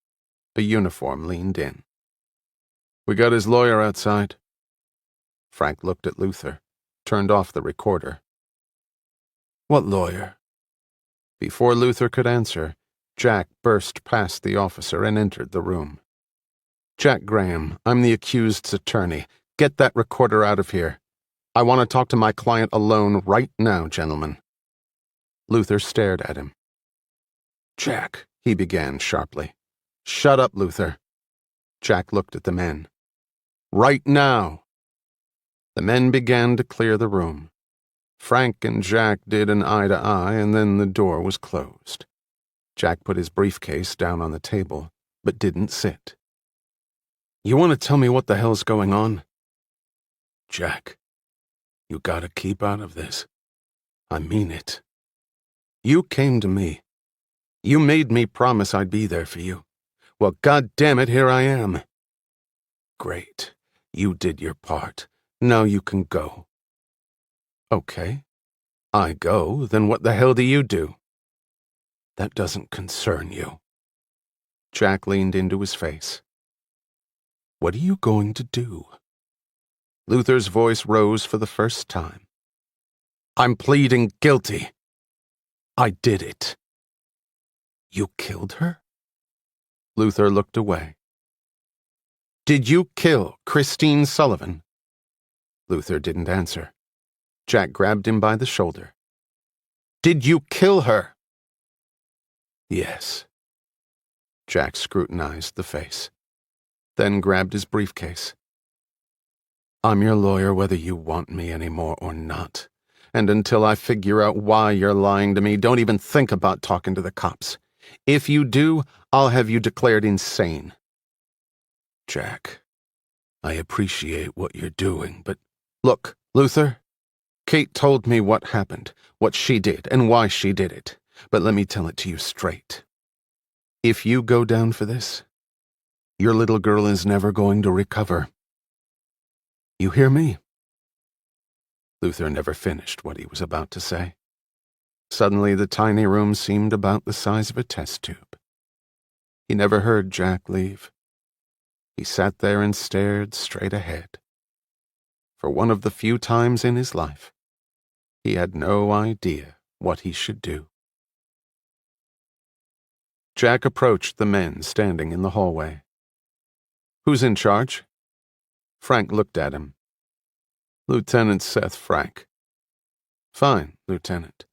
A uniform leaned in. We got his lawyer outside. Frank looked at Luther, turned off the recorder. What lawyer? Before Luther could answer, Jack burst past the officer and entered the room. Jack Graham, I'm the accused's attorney. Get that recorder out of here. I want to talk to my client alone right now, gentlemen. Luther stared at him. Jack, he began sharply. Shut up, Luther. Jack looked at the men. Right now. The men began to clear the room. Frank and Jack did an eye-to-eye, and then the door was closed. Jack put his briefcase down on the table, but didn't sit. You want to tell me what the hell's going on? Jack, you gotta keep out of this. I mean it. You came to me. You made me promise I'd be there for you. Well, God damn it, here I am. Great. You did your part. Now you can go. Okay. I go, then what the hell do you do? That doesn't concern you. Jack leaned into his face. What are you going to do? Luther's voice rose for the first time. I'm pleading guilty. I did it. You killed her? Luther looked away. Did you kill Christine Sullivan? Luther didn't answer. Jack grabbed him by the shoulder. Did you kill her? Yes. Jack scrutinized the face, then grabbed his briefcase. I'm your lawyer whether you want me anymore or not, and until I figure out why you're lying to me, don't even think about talking to the cops. If you do, I'll have you declared insane. Jack, I appreciate what you're doing, but look, Luther, Kate told me what happened, what she did, and why she did it, but let me tell it to you straight. If you go down for this, your little girl is never going to recover. You hear me? Luther never finished what he was about to say. Suddenly, the tiny room seemed about the size of a test tube. He never heard Jack leave. He sat there and stared straight ahead. For one of the few times in his life, he had no idea what he should do. Jack approached the men standing in the hallway. Who's in charge? Frank looked at him. Lieutenant Seth Frank. Fine, Lieutenant.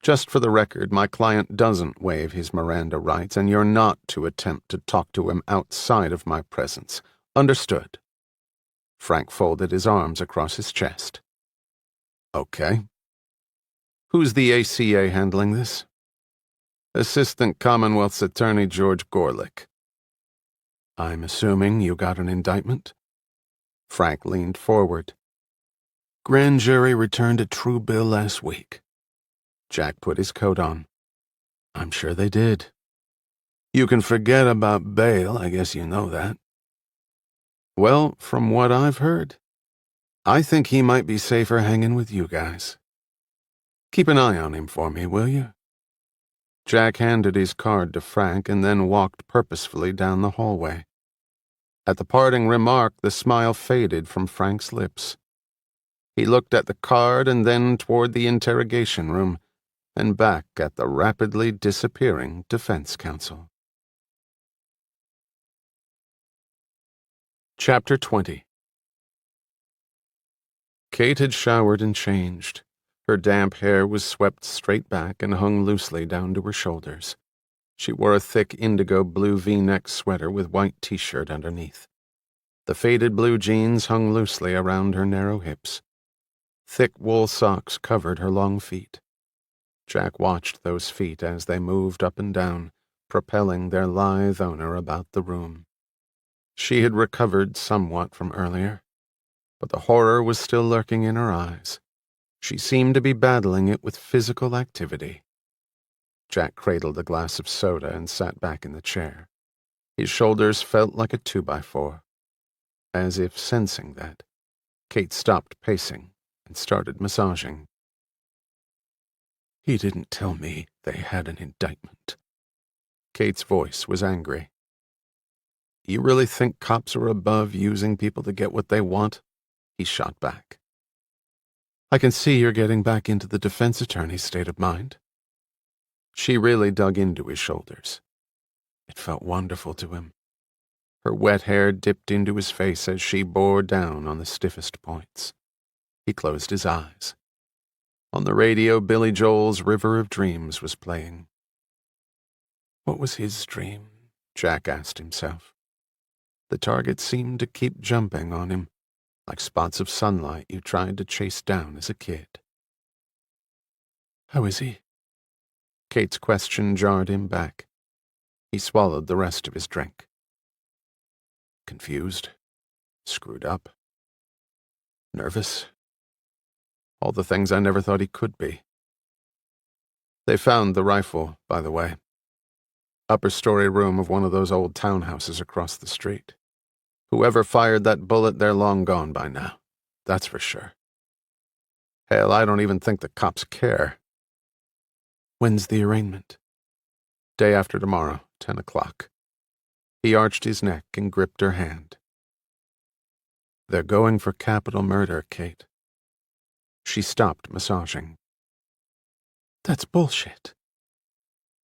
Just for the record, my client doesn't waive his Miranda rights, and you're not to attempt to talk to him outside of my presence. Understood? Frank folded his arms across his chest. Okay. Who's the ACA handling this? Assistant Commonwealth's Attorney George Gorlick. I'm assuming you got an indictment? Frank leaned forward. Grand jury returned a true bill last week. Jack put his coat on. I'm sure they did. You can forget about bail, I guess you know that. Well, from what I've heard, I think he might be safer hanging with you guys. Keep an eye on him for me, will you? Jack handed his card to Frank and then walked purposefully down the hallway. At the parting remark, the smile faded from Frank's lips. He looked at the card and then toward the interrogation room, and back at the rapidly disappearing defense counsel. Chapter 20. Kate had showered and changed. Her damp hair was swept straight back and hung loosely down to her shoulders. She wore a thick indigo blue V-neck sweater with white t-shirt underneath. The faded blue jeans hung loosely around her narrow hips. Thick wool socks covered her long feet. Jack watched those feet as they moved up and down, propelling their lithe owner about the room. She had recovered somewhat from earlier, but the horror was still lurking in her eyes. She seemed to be battling it with physical activity. Jack cradled a glass of soda and sat back in the chair. His shoulders felt like a 2x4. As if sensing that, Kate stopped pacing and started massaging. He didn't tell me they had an indictment. Kate's voice was angry. You really think cops are above using people to get what they want? He shot back. I can see you're getting back into the defense attorney's state of mind. She really dug into his shoulders. It felt wonderful to him. Her wet hair dipped into his face as she bore down on the stiffest points. He closed his eyes. On the radio, Billy Joel's River of Dreams was playing. What was his dream? Jack asked himself. The target seemed to keep jumping on him, like spots of sunlight you tried to chase down as a kid. How is he? Kate's question jarred him back. He swallowed the rest of his drink. Confused. Screwed up. Nervous. All the things I never thought he could be. They found the rifle, by the way. Upper story room of one of those old townhouses across the street. Whoever fired that bullet, they're long gone by now. That's for sure. Hell, I don't even think the cops care. When's the arraignment? Day after tomorrow, 10 o'clock. He arched his neck and gripped her hand. They're going for capital murder, Kate. She stopped massaging. That's bullshit.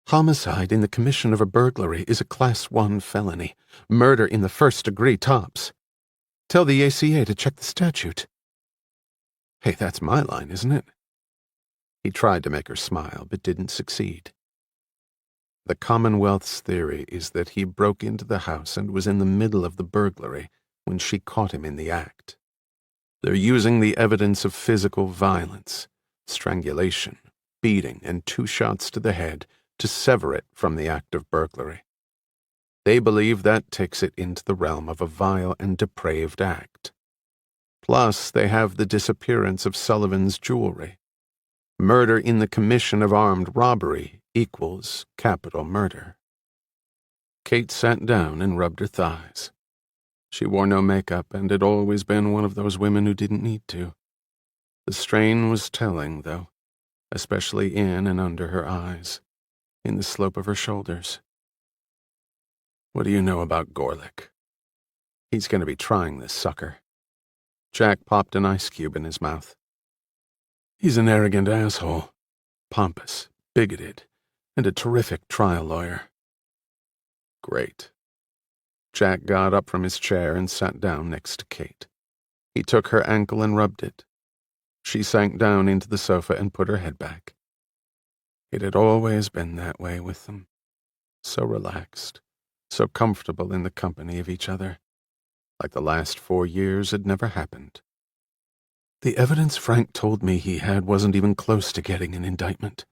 Homicide in the commission of a burglary is a Class 1 felony. Murder in the first degree tops. Tell the ACA to check the statute. Hey, that's my line, isn't it? He tried to make her smile, but didn't succeed. The Commonwealth's theory is that he broke into the house and was in the middle of the burglary when she caught him in the act. They're using the evidence of physical violence, strangulation, beating, and 2 shots to the head to sever it from the act of burglary. They believe that takes it into the realm of a vile and depraved act. Plus, they have the disappearance of Sullivan's jewelry. Murder in the commission of armed robbery equals capital murder. Kate sat down and rubbed her thighs. She wore no makeup and had always been one of those women who didn't need to. The strain was telling, though, especially in and under her eyes, in the slope of her shoulders. What do you know about Gorlick? He's going to be trying this sucker. Jack popped an ice cube in his mouth. He's an arrogant asshole, pompous, bigoted, and a terrific trial lawyer. Great. Jack got up from his chair and sat down next to Kate. He took her ankle and rubbed it. She sank down into the sofa and put her head back. It had always been that way with them. So relaxed, so comfortable in the company of each other. Like the last 4 years had never happened. The evidence Frank told me he had wasn't even close to getting an indictment.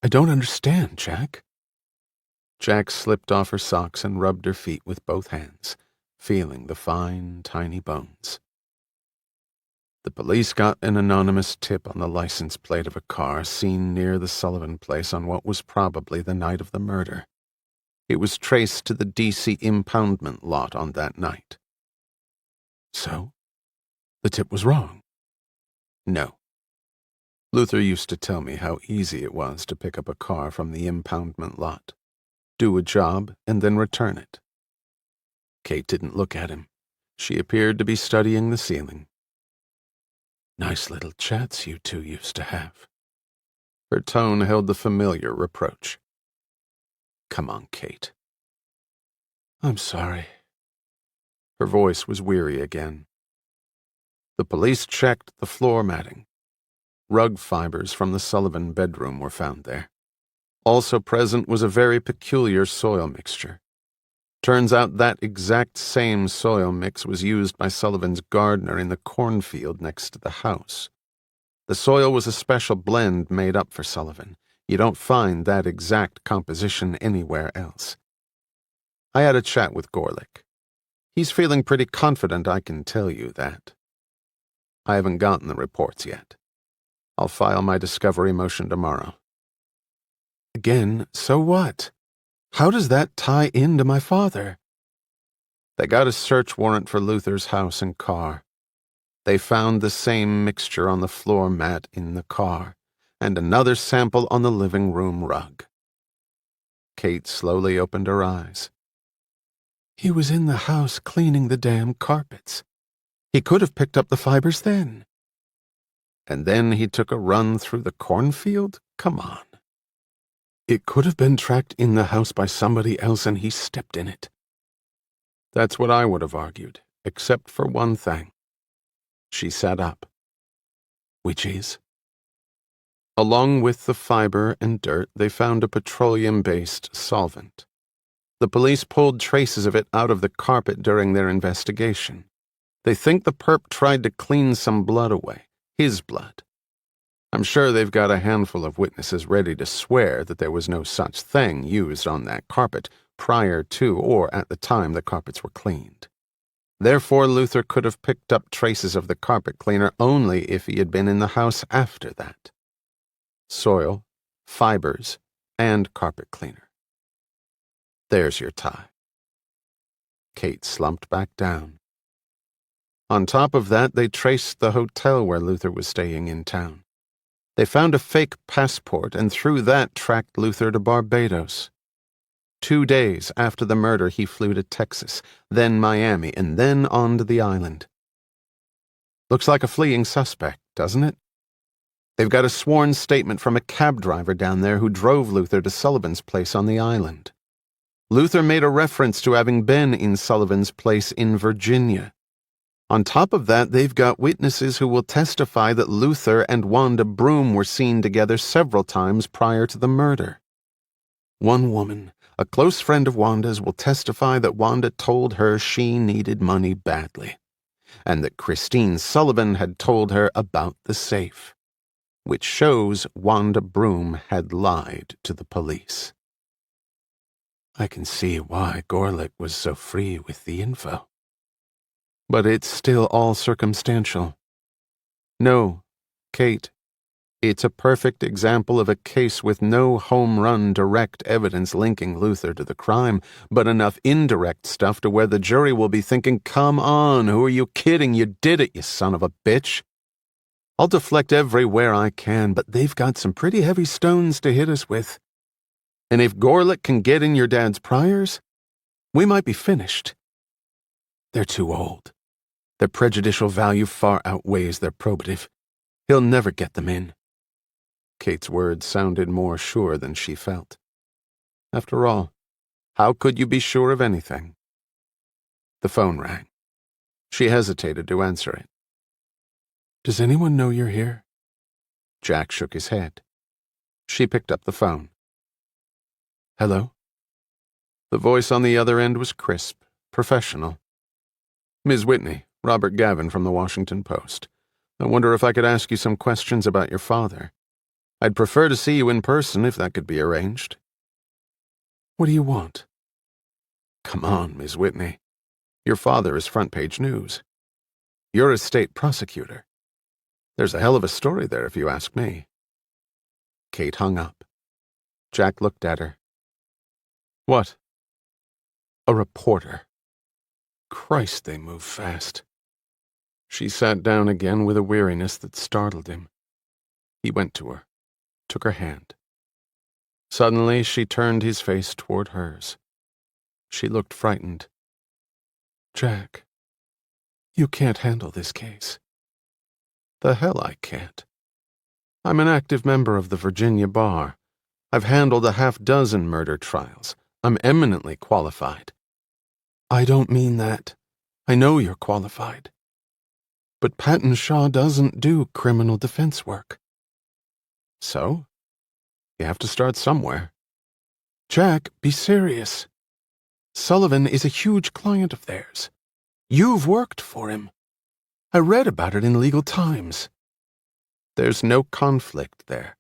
I don't understand, Jack. Jack slipped off her socks and rubbed her feet with both hands, feeling the fine, tiny bones. The police got an anonymous tip on the license plate of a car seen near the Sullivan place on what was probably the night of the murder. It was traced to the DC impoundment lot on that night. So? The tip was wrong? No. Luther used to tell me how easy it was to pick up a car from the impoundment lot, do a job, and then return it. Kate didn't look at him. She appeared to be studying the ceiling. Nice little chats you two used to have. Her tone held the familiar reproach. Come on, Kate. I'm sorry. Her voice was weary again. The police checked the floor matting. Rug fibers from the Sullivan bedroom were found there. Also present was a very peculiar soil mixture. Turns out that exact same soil mix was used by Sullivan's gardener in the cornfield next to the house. The soil was a special blend made up for Sullivan. You don't find that exact composition anywhere else. I had a chat with Gorlick. He's feeling pretty confident I can tell you that. I haven't gotten the reports yet. I'll file my discovery motion tomorrow. Again, so what? How does that tie into my father? They got a search warrant for Luther's house and car. They found the same mixture on the floor mat in the car, and another sample on the living room rug. Kate slowly opened her eyes. He was in the house cleaning the damn carpets. He could have picked up the fibers then. And then he took a run through the cornfield? Come on. It could have been tracked in the house by somebody else and he stepped in it. That's what I would have argued, except for one thing. She sat up. Which is? Along with the fiber and dirt, they found a petroleum-based solvent. The police pulled traces of it out of the carpet during their investigation. They think the perp tried to clean some blood away, his blood. I'm sure they've got a handful of witnesses ready to swear that there was no such thing used on that carpet prior to or at the time the carpets were cleaned. Therefore, Luther could have picked up traces of the carpet cleaner only if he had been in the house after that. Soil, fibers, and carpet cleaner. There's your tie. Kate slumped back down. On top of that, they traced the hotel where Luther was staying in town. They found a fake passport and through that tracked Luther to Barbados. 2 days after the murder, he flew to Texas, then Miami, and then on to the island. Looks like a fleeing suspect, doesn't it? They've got a sworn statement from a cab driver down there who drove Luther to Sullivan's place on the island. Luther made a reference to having been in Sullivan's place in Virginia. On top of that, they've got witnesses who will testify that Luther and Wanda Broom were seen together several times prior to the murder. One woman, a close friend of Wanda's, will testify that Wanda told her she needed money badly, and that Christine Sullivan had told her about the safe, which shows Wanda Broom had lied to the police. I can see why Gorelick was so free with the info. But it's still all circumstantial. No, Kate, it's a perfect example of a case with no home-run direct evidence linking Luther to the crime, but enough indirect stuff to where the jury will be thinking, come on, who are you kidding? You did it, you son of a bitch. I'll deflect everywhere I can, but they've got some pretty heavy stones to hit us with. And if Gorelick can get in your dad's priors, we might be finished. They're too old. Their prejudicial value far outweighs their probative. He'll never get them in. Kate's words sounded more sure than she felt. After all, how could you be sure of anything? The phone rang. She hesitated to answer it. Does anyone know you're here? Jack shook his head. She picked up the phone. Hello? The voice on the other end was crisp, professional. Ms. Whitney, Robert Gavin from the Washington Post. I wonder if I could ask you some questions about your father. I'd prefer to see you in person if that could be arranged. What do you want? Come on, Ms. Whitney. Your father is front-page news. You're a state prosecutor. There's a hell of a story there, if you ask me. Kate hung up. Jack looked at her. What? A reporter. Christ, they move fast. She sat down again with a weariness that startled him. He went to her, took her hand. Suddenly, she turned his face toward hers. She looked frightened. Jack, you can't handle this case. The hell I can't. I'm an active member of the Virginia Bar. I've handled a half-dozen murder trials. I'm eminently qualified. I don't mean that. I know you're qualified. But Patton Shaw doesn't do criminal defense work. So? You have to start somewhere. Jack, be serious. Sullivan is a huge client of theirs. You've worked for him. I read about it in Legal Times. There's no conflict there.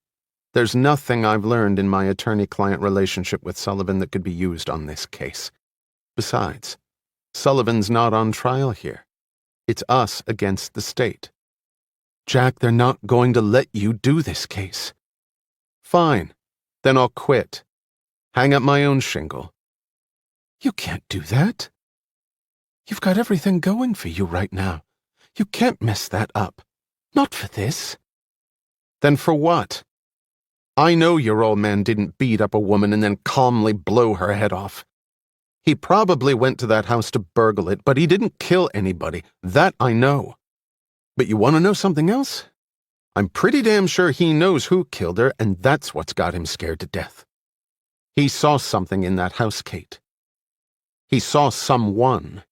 There's nothing I've learned in my attorney-client relationship with Sullivan that could be used on this case. Besides, Sullivan's not on trial here. It's us against the state. Jack, they're not going to let you do this case. Fine. Then I'll quit. Hang up my own shingle. You can't do that. You've got everything going for you right now. You can't mess that up. Not for this. Then for what? I know your old man didn't beat up a woman and then calmly blow her head off. He probably went to that house to burgle it, but he didn't kill anybody. That I know. But you want to know something else? I'm pretty damn sure he knows who killed her, and that's what's got him scared to death. He saw something in that house, Kate. He saw someone.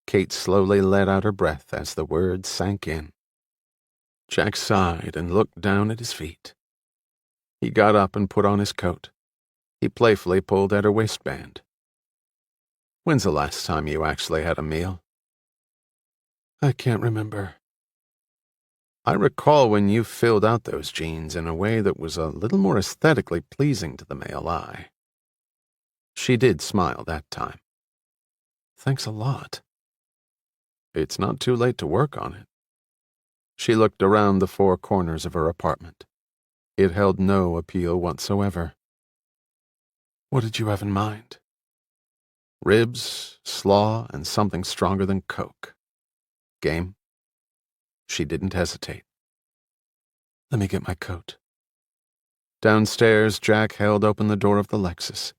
Kate slowly let out her breath as the words sank in. Jack sighed and looked down at his feet. He got up and put on his coat. He playfully pulled at her waistband. When's the last time you actually had a meal? I can't remember. I recall when you filled out those jeans in a way that was a little more aesthetically pleasing to the male eye. She did smile that time. Thanks a lot. It's not too late to work on it. She looked around the four corners of her apartment. It held no appeal whatsoever. What did you have in mind? Ribs, slaw, and something stronger than Coke. Game? She didn't hesitate. Let me get my coat. Downstairs, Jack held open the door of the Lexus.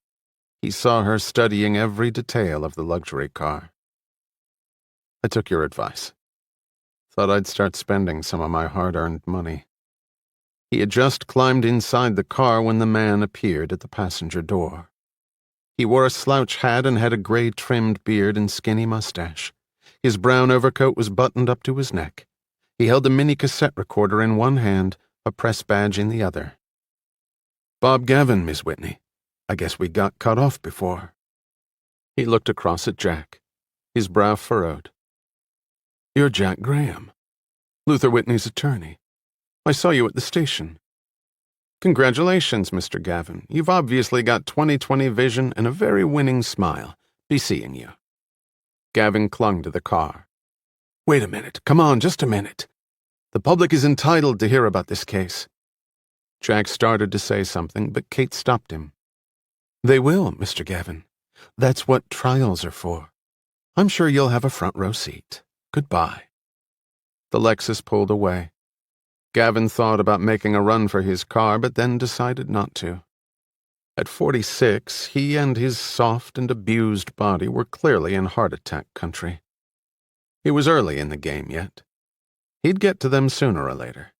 He saw her studying every detail of the luxury car. I took your advice. Thought I'd start spending some of my hard-earned money. He had just climbed inside the car when the man appeared at the passenger door. He wore a slouch hat and had a gray-trimmed beard and skinny mustache. His brown overcoat was buttoned up to his neck. He held a mini cassette recorder in one hand, a press badge in the other. Bob Gavin, Miss Whitney. I guess we got cut off before. He looked across at Jack, his brow furrowed. You're Jack Graham, Luther Whitney's attorney. I saw you at the station. Congratulations, Mr. Gavin. You've obviously got 20/20 vision and a very winning smile. Be seeing you. Gavin clung to the car. Wait a minute. Come on, just a minute. The public is entitled to hear about this case. Jack started to say something, but Kate stopped him. They will, Mr. Gavin. That's what trials are for. I'm sure you'll have a front row seat. Goodbye. The Lexus pulled away. Gavin thought about making a run for his car, but then decided not to. At 46, he and his soft and abused body were clearly in heart attack country. It was early in the game yet. He'd get to them sooner or later.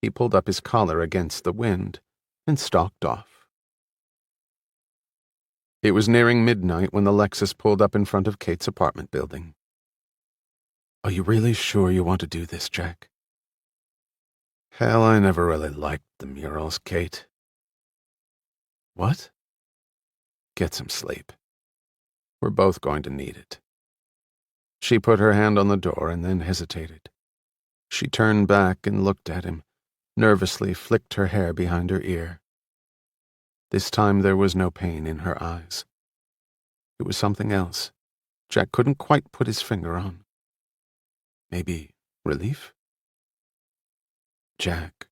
He pulled up his collar against the wind and stalked off. It was nearing midnight when the Lexus pulled up in front of Kate's apartment building. Are you really sure you want to do this, Jack? Hell, I never really liked the murals, Kate. What? Get some sleep. We're both going to need it. She put her hand on the door and then hesitated. She turned back and looked at him, nervously flicked her hair behind her ear. This time there was no pain in her eyes. It was something else. Jack couldn't quite put his finger on. Maybe relief? Jack,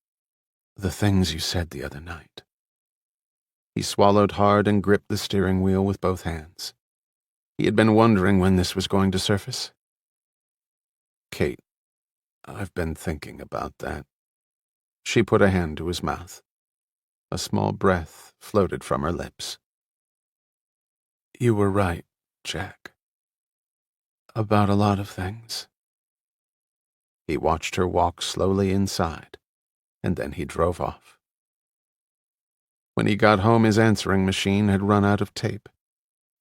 the things you said the other night. He swallowed hard and gripped the steering wheel with both hands. He had been wondering when this was going to surface. Kate, I've been thinking about that. She put a hand to his mouth. A small breath floated from her lips. You were right, Jack. About a lot of things. He watched her walk slowly inside, and then he drove off. When he got home, his answering machine had run out of tape.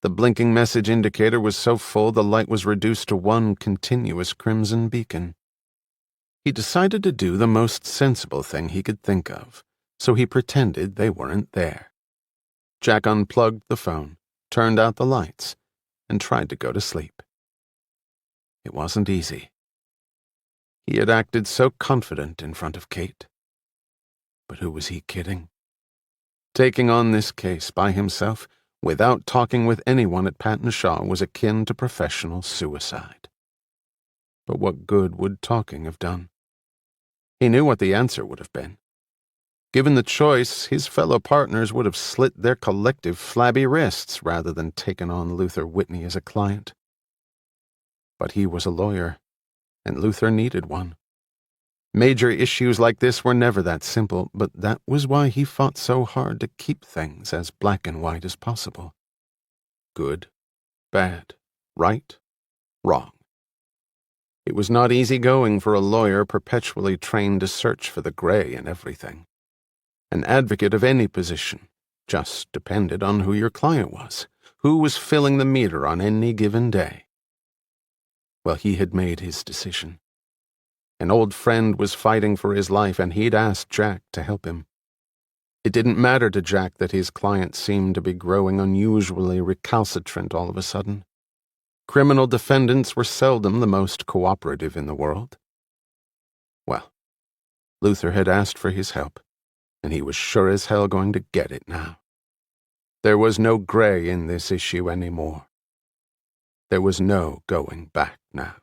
The blinking message indicator was so full the light was reduced to one continuous crimson beacon. He decided to do the most sensible thing he could think of, so he pretended they weren't there. Jack unplugged the phone, turned out the lights, and tried to go to sleep. It wasn't easy. He had acted so confident in front of Kate. But who was he kidding? Taking on this case by himself, without talking with anyone at Patton Shaw, was akin to professional suicide. But what good would talking have done? He knew what the answer would have been. Given the choice, his fellow partners would have slit their collective flabby wrists rather than taken on Luther Whitney as a client. But he was a lawyer, and Luther needed one. Major issues like this were never that simple, but that was why he fought so hard to keep things as black and white as possible. Good, bad, right, wrong. It was not easy going for a lawyer perpetually trained to search for the gray in everything. An advocate of any position just depended on who your client was, who was filling the meter on any given day. Well, he had made his decision. An old friend was fighting for his life, and he'd asked Jack to help him. It didn't matter to Jack that his client seemed to be growing unusually recalcitrant all of a sudden. Criminal defendants were seldom the most cooperative in the world. Well, Luther had asked for his help, and he was sure as hell going to get it now. There was no gray in this issue anymore. There was no going back now.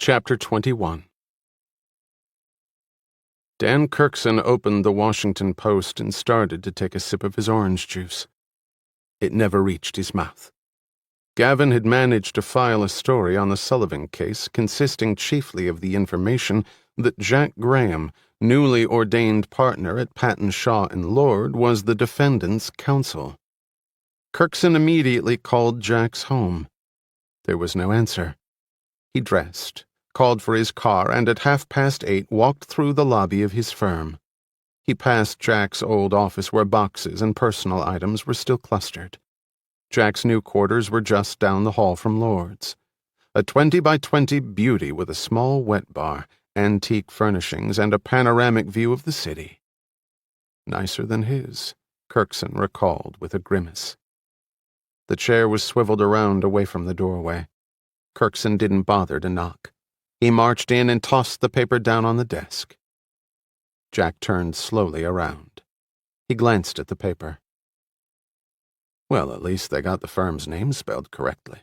Chapter 21. Dan Kirkson opened the Washington Post and started to take a sip of his orange juice. It never reached his mouth. Gavin had managed to file a story on the Sullivan case consisting chiefly of the information that Jack Graham, newly ordained partner at Patton Shaw and Lord, was the defendant's counsel. Kirkson immediately called Jack's home. There was no answer. He dressed, called for his car, and at 8:30 walked through the lobby of his firm. He passed Jack's old office where boxes and personal items were still clustered. Jack's new quarters were just down the hall from Lord's. A 20-by-20 beauty with a small wet bar, antique furnishings, and a panoramic view of the city. Nicer than his, Kirkson recalled with a grimace. The chair was swiveled around away from the doorway. Kirkson didn't bother to knock. He marched in and tossed the paper down on the desk. Jack turned slowly around. He glanced at the paper. Well, at least they got the firm's name spelled correctly.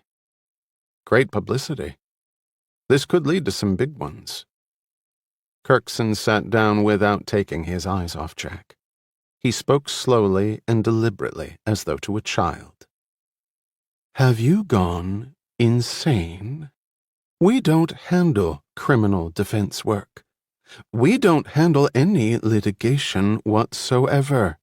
Great publicity. This could lead to some big ones. Kirkson sat down without taking his eyes off Jack. He spoke slowly and deliberately, as though to a child. Have you gone insane? We don't handle criminal defense work. We don't handle any litigation whatsoever.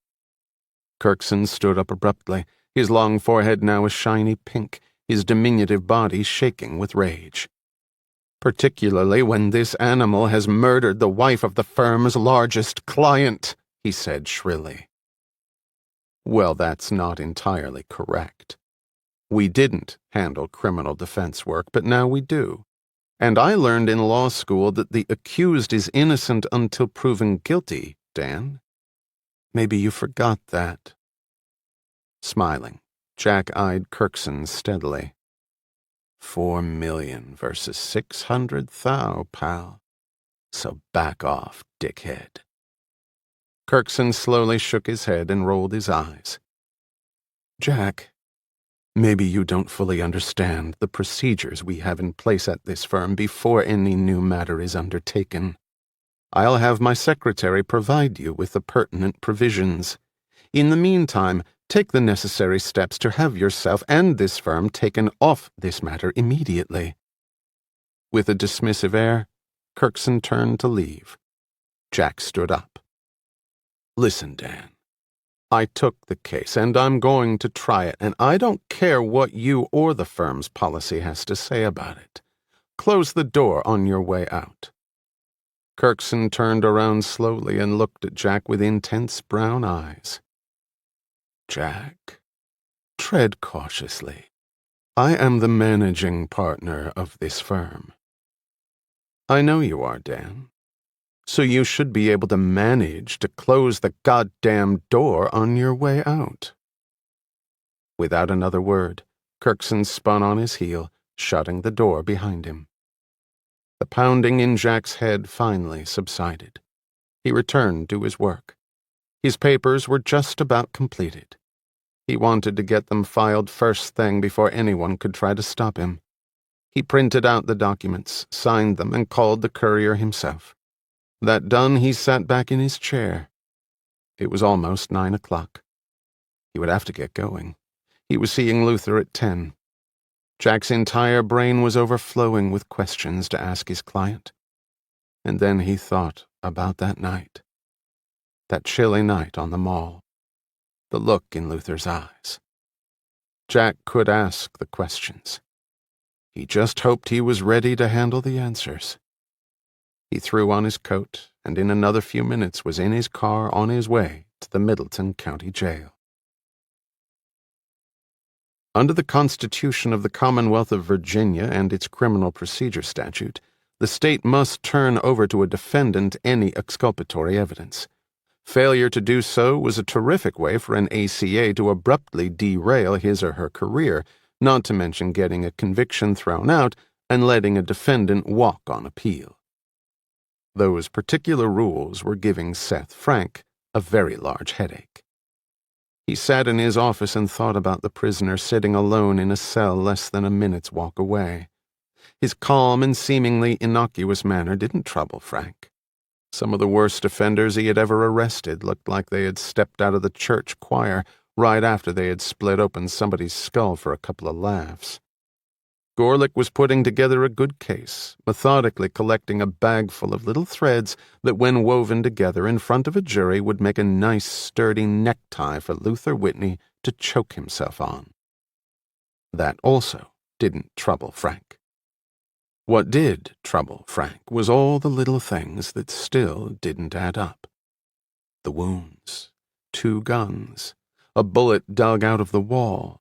Kirkson stood up abruptly, his long forehead now a shiny pink, his diminutive body shaking with rage. Particularly when this animal has murdered the wife of the firm's largest client, he said shrilly. Well, that's not entirely correct. We didn't handle criminal defense work, but now we do. And I learned in law school that the accused is innocent until proven guilty, Dan. Maybe you forgot that. Smiling, Jack eyed Kirkson steadily. 4 million versus 600,000, pal. So back off, dickhead. Kirkson slowly shook his head and rolled his eyes. Jack, maybe you don't fully understand the procedures we have in place at this firm before any new matter is undertaken. I'll have my secretary provide you with the pertinent provisions. In the meantime, take the necessary steps to have yourself and this firm taken off this matter immediately. With a dismissive air, Kirkson turned to leave. Jack stood up. Listen, Dan. I took the case, and I'm going to try it, and I don't care what you or the firm's policy has to say about it. Close the door on your way out. Kirkson turned around slowly and looked at Jack with intense brown eyes. Jack, tread cautiously. I am the managing partner of this firm. I know you are, Dan. So you should be able to manage to close the goddamn door on your way out. Without another word, Kirkson spun on his heel, shutting the door behind him. The pounding in Jack's head finally subsided. He returned to his work. His papers were just about completed. He wanted to get them filed first thing before anyone could try to stop him. He printed out the documents, signed them, and called the courier himself. That done, he sat back in his chair. It was almost 9 o'clock. He would have to get going. He was seeing Luther at 10. Jack's entire brain was overflowing with questions to ask his client. And then he thought about that night. That chilly night on the mall. The look in Luther's eyes. Jack could ask the questions. He just hoped he was ready to handle the answers. He threw on his coat, and in another few minutes was in his car on his way to the Middleton County Jail. Under the Constitution of the Commonwealth of Virginia and its criminal procedure statute, the state must turn over to a defendant any exculpatory evidence. Failure to do so was a terrific way for an ACA to abruptly derail his or her career, not to mention getting a conviction thrown out and letting a defendant walk on appeal. Those particular rules were giving Seth Frank a very large headache. He sat in his office and thought about the prisoner sitting alone in a cell less than a minute's walk away. His calm and seemingly innocuous manner didn't trouble Frank. Some of the worst offenders he had ever arrested looked like they had stepped out of the church choir right after they had split open somebody's skull for a couple of laughs. Gorlick was putting together a good case, methodically collecting a bag full of little threads that, when woven together in front of a jury, would make a nice, sturdy necktie for Luther Whitney to choke himself on. That also didn't trouble Frank. What did trouble Frank was all the little things that still didn't add up. The wounds, 2 guns, a bullet dug out of the wall,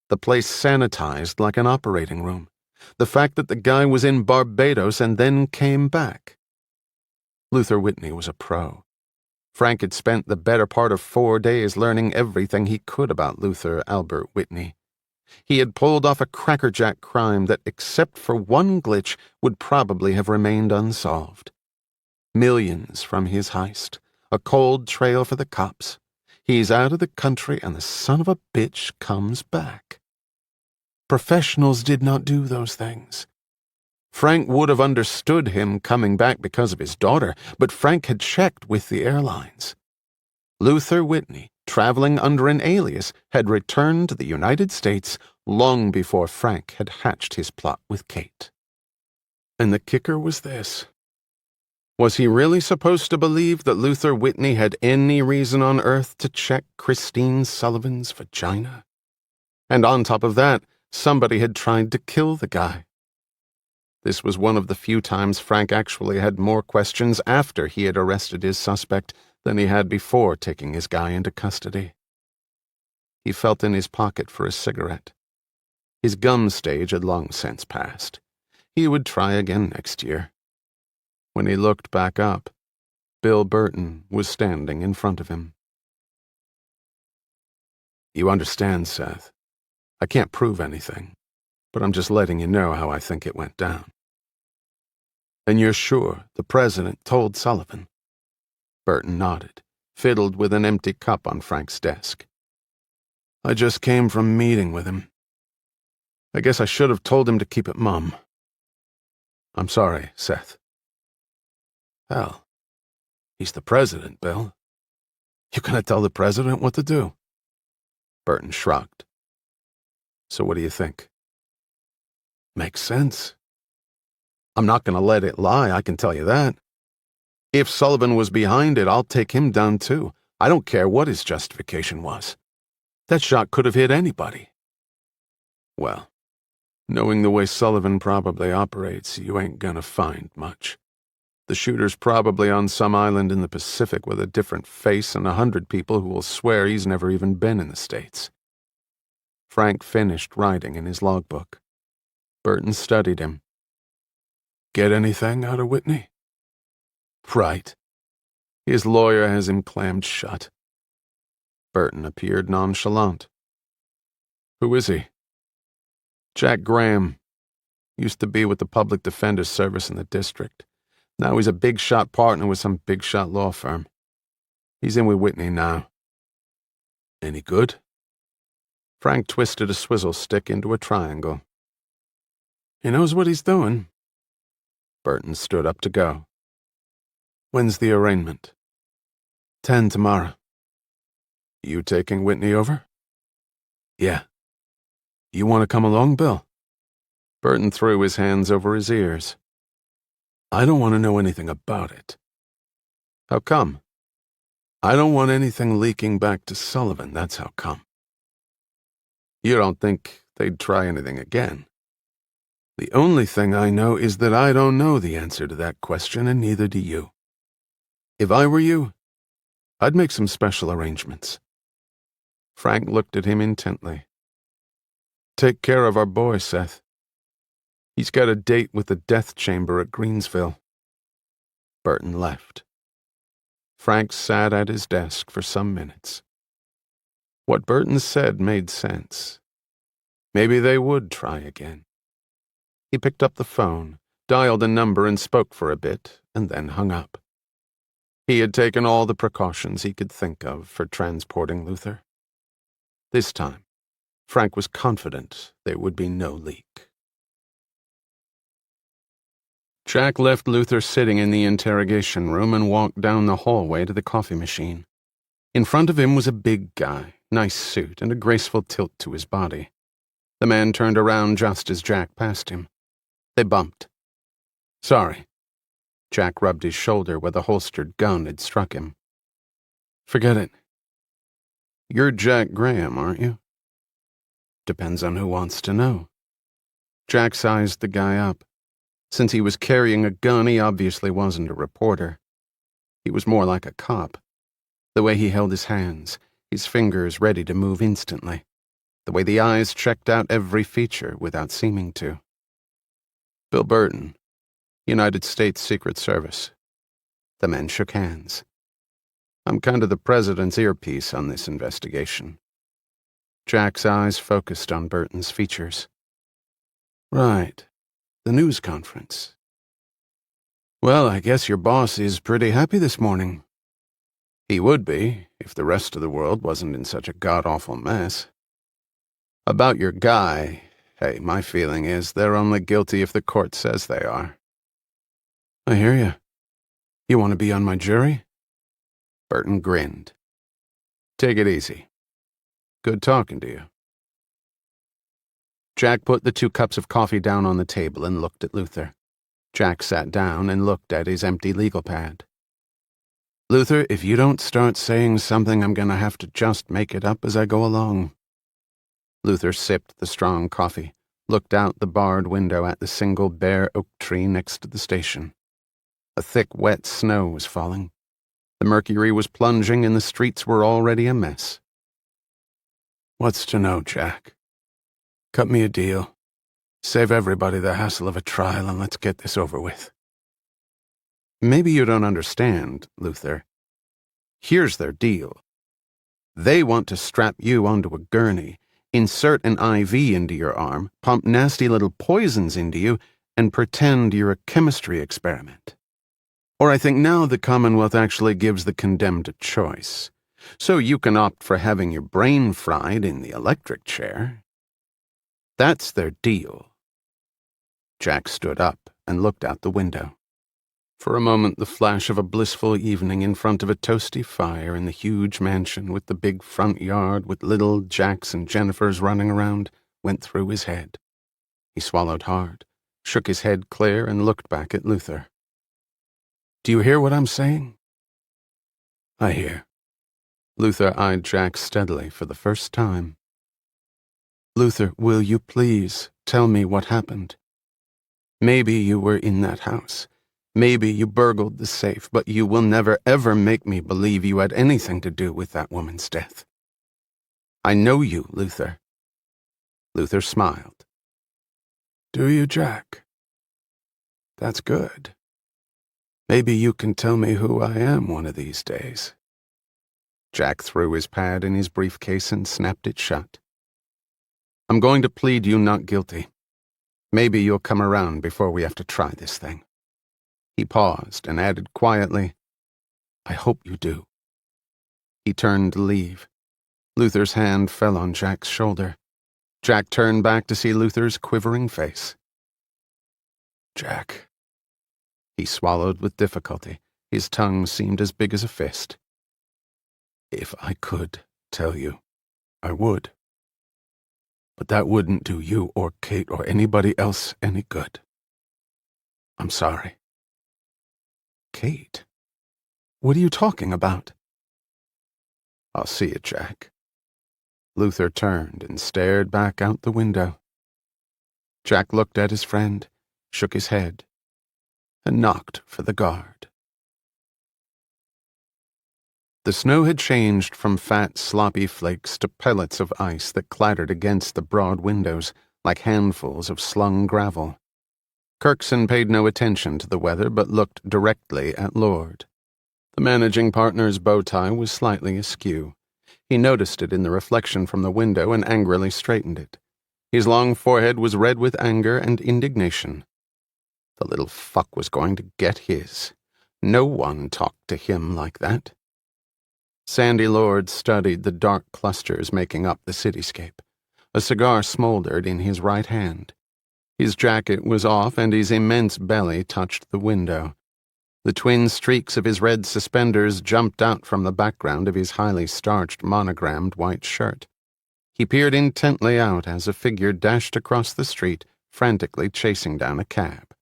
the place sanitized like an operating room, the fact that the guy was in Barbados and then came back. Luther Whitney was a pro. Frank had spent the better part of 4 days learning everything he could about Luther Albert Whitney. He had pulled off a crackerjack crime that, except for one glitch, would probably have remained unsolved. Millions from his heist, a cold trail for the cops. He's out of the country and the son of a bitch comes back. Professionals did not do those things. Frank would have understood him coming back because of his daughter, but Frank had checked with the airlines. Luther Whitney, traveling under an alias, had returned to the United States long before Frank had hatched his plot with Kate. And the kicker was this. Was he really supposed to believe that Luther Whitney had any reason on earth to check Christine Sullivan's vagina? And on top of that, somebody had tried to kill the guy. This was one of the few times Frank actually had more questions after he had arrested his suspect than he had before taking his guy into custody. He felt in his pocket for a cigarette. His gum stage had long since passed. He would try again next year. When he looked back up, Bill Burton was standing in front of him. You understand, Seth. I can't prove anything, but I'm just letting you know how I think it went down. And you're sure the president told Sullivan? Burton nodded, fiddled with an empty cup on Frank's desk. I just came from meeting with him. I guess I should have told him to keep it mum. I'm sorry, Seth. Hell, he's the president, Bill. You gonna tell the president what to do? Burton shrugged. So what do you think? Makes sense. I'm not gonna let it lie, I can tell you that. If Sullivan was behind it, I'll take him down too. I don't care what his justification was. That shot could have hit anybody. Well, knowing the way Sullivan probably operates, you ain't gonna find much. The shooter's probably on some island in the Pacific with a different face and 100 people who will swear he's never even been in the States. Frank finished writing in his logbook. Burton studied him. Get anything out of Whitney? Right. His lawyer has him clammed shut. Burton appeared nonchalant. Who is he? Jack Graham. Used to be with the Public Defender's Service in the district. Now he's a big-shot partner with some big-shot law firm. He's in with Whitney now. Any good? Frank twisted a swizzle stick into a triangle. He knows what he's doing. Burton stood up to go. When's the arraignment? 10 tomorrow. You taking Whitney over? Yeah. You want to come along, Bill? Burton threw his hands over his ears. I don't want to know anything about it. How come? I don't want anything leaking back to Sullivan, that's how come. You don't think they'd try anything again? The only thing I know is that I don't know the answer to that question, and neither do you. If I were you, I'd make some special arrangements. Frank looked at him intently. Take care of our boy, Seth. He's got a date with the death chamber at Greensville. Burton left. Frank sat at his desk for some minutes. What Burton said made sense. Maybe they would try again. He picked up the phone, dialed a number and spoke for a bit, and then hung up. He had taken all the precautions he could think of for transporting Luther. This time, Frank was confident there would be no leak. Jack left Luther sitting in the interrogation room and walked down the hallway to the coffee machine. In front of him was a big guy, nice suit, and a graceful tilt to his body. The man turned around just as Jack passed him. They bumped. "Sorry." Jack rubbed his shoulder where the holstered gun had struck him. "Forget it. You're Jack Graham, aren't you?" "Depends on who wants to know." Jack sized the guy up. Since he was carrying a gun, he obviously wasn't a reporter. He was more like a cop. The way he held his hands, his fingers ready to move instantly. The way the eyes checked out every feature without seeming to. "Bill Burton, United States Secret Service." The men shook hands. "I'm kind of the president's earpiece on this investigation." Jack's eyes focused on Burton's features. "Right. The news conference. Well, I guess your boss is pretty happy this morning." "He would be, if the rest of the world wasn't in such a god-awful mess. About your guy, hey, my feeling is they're only guilty if the court says they are." "I hear you. You want to be on my jury?" Burton grinned. "Take it easy. Good talking to you." Jack put the 2 cups of coffee down on the table and looked at Luther. Jack sat down and looked at his empty legal pad. "Luther, if you don't start saying something, I'm gonna have to just make it up as I go along." Luther sipped the strong coffee, looked out the barred window at the single bare oak tree next to the station. A thick, wet snow was falling. The mercury was plunging and the streets were already a mess. "What's to know, Jack? Cut me a deal. Save everybody the hassle of a trial and let's get this over with." "Maybe you don't understand, Luther. Here's their deal. They want to strap you onto a gurney, insert an IV into your arm, pump nasty little poisons into you, and pretend you're a chemistry experiment. Or I think now the Commonwealth actually gives the condemned a choice. So you can opt for having your brain fried in the electric chair. That's their deal." Jack stood up and looked out the window. For a moment, the flash of a blissful evening in front of a toasty fire in the huge mansion with the big front yard with little Jacks and Jennifers running around went through his head. He swallowed hard, shook his head clear, and looked back at Luther. "Do you hear what I'm saying?" "I hear." Luther eyed Jack steadily for the first time. "Luther, will you please tell me what happened? Maybe you were in that house. Maybe you burgled the safe, but you will never ever make me believe you had anything to do with that woman's death. I know you, Luther." Luther smiled. "Do you, Jack? That's good. Maybe you can tell me who I am one of these days." Jack threw his pad in his briefcase and snapped it shut. "I'm going to plead you not guilty. Maybe you'll come around before we have to try this thing." He paused and added quietly, "I hope you do." He turned to leave. Luther's hand fell on Jack's shoulder. Jack turned back to see Luther's quivering face. "Jack." He swallowed with difficulty. His tongue seemed as big as a fist. "If I could tell you, I would. But that wouldn't do you or Kate or anybody else any good. I'm sorry." "Kate? What are you talking about?" "I'll see you, Jack." Luther turned and stared back out the window. Jack looked at his friend, shook his head, and knocked for the guard. The snow had changed from fat, sloppy flakes to pellets of ice that clattered against the broad windows like handfuls of slung gravel. Kirkson paid no attention to the weather but looked directly at Lord. The managing partner's bow tie was slightly askew. He noticed it in the reflection from the window and angrily straightened it. His long forehead was red with anger and indignation. The little fuck was going to get his. No one talked to him like that. Sandy Lord studied the dark clusters making up the cityscape. A cigar smoldered in his right hand. His jacket was off and his immense belly touched the window. The twin streaks of his red suspenders jumped out from the background of his highly starched monogrammed white shirt. He peered intently out as a figure dashed across the street, frantically chasing down a cab.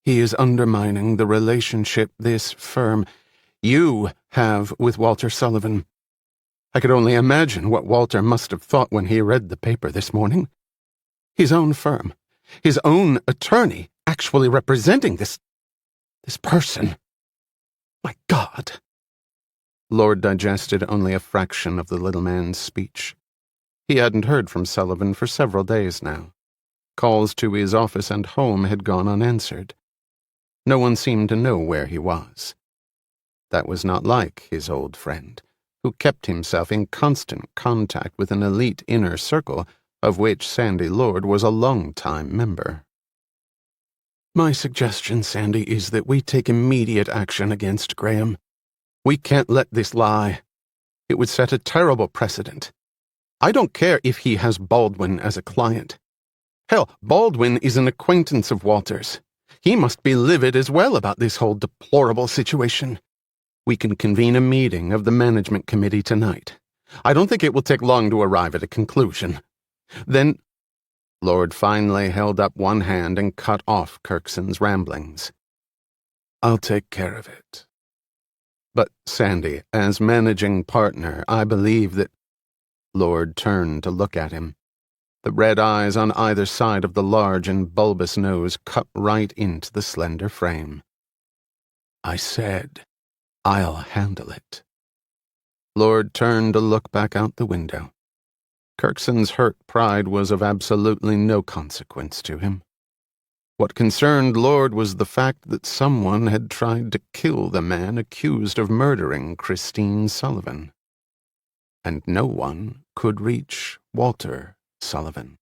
He is undermining the relationship this firm, you, have with Walter Sullivan. I could only imagine what Walter must have thought when he read the paper this morning. His own firm, his own attorney, actually representing this person. My God. Lord digested only a fraction of the little man's speech. He hadn't heard from Sullivan for several days now. Calls to his office and home had gone unanswered. No one seemed to know where he was. That was not like his old friend, who kept himself in constant contact with an elite inner circle of which Sandy Lord was a long-time member. My suggestion, Sandy, is that we take immediate action against Graham. We can't let this lie. It would set a terrible precedent. I don't care if he has Baldwin as a client. Hell, Baldwin is an acquaintance of Walter's. He must be livid as well about this whole deplorable situation. We can convene a meeting of the management committee tonight. I don't think it will take long to arrive at a conclusion. Then Lord finally held up one hand and cut off Kirkson's ramblings. I'll take care of it. But, Sandy, as managing partner, I believe that... Lord turned to look at him. The red eyes on either side of the large and bulbous nose cut right into the slender frame. I said, I'll handle it. Lord turned to look back out the window. Kirkson's hurt pride was of absolutely no consequence to him. What concerned Lord was the fact that someone had tried to kill the man accused of murdering Christine Sullivan. And no one could reach Walter Sullivan.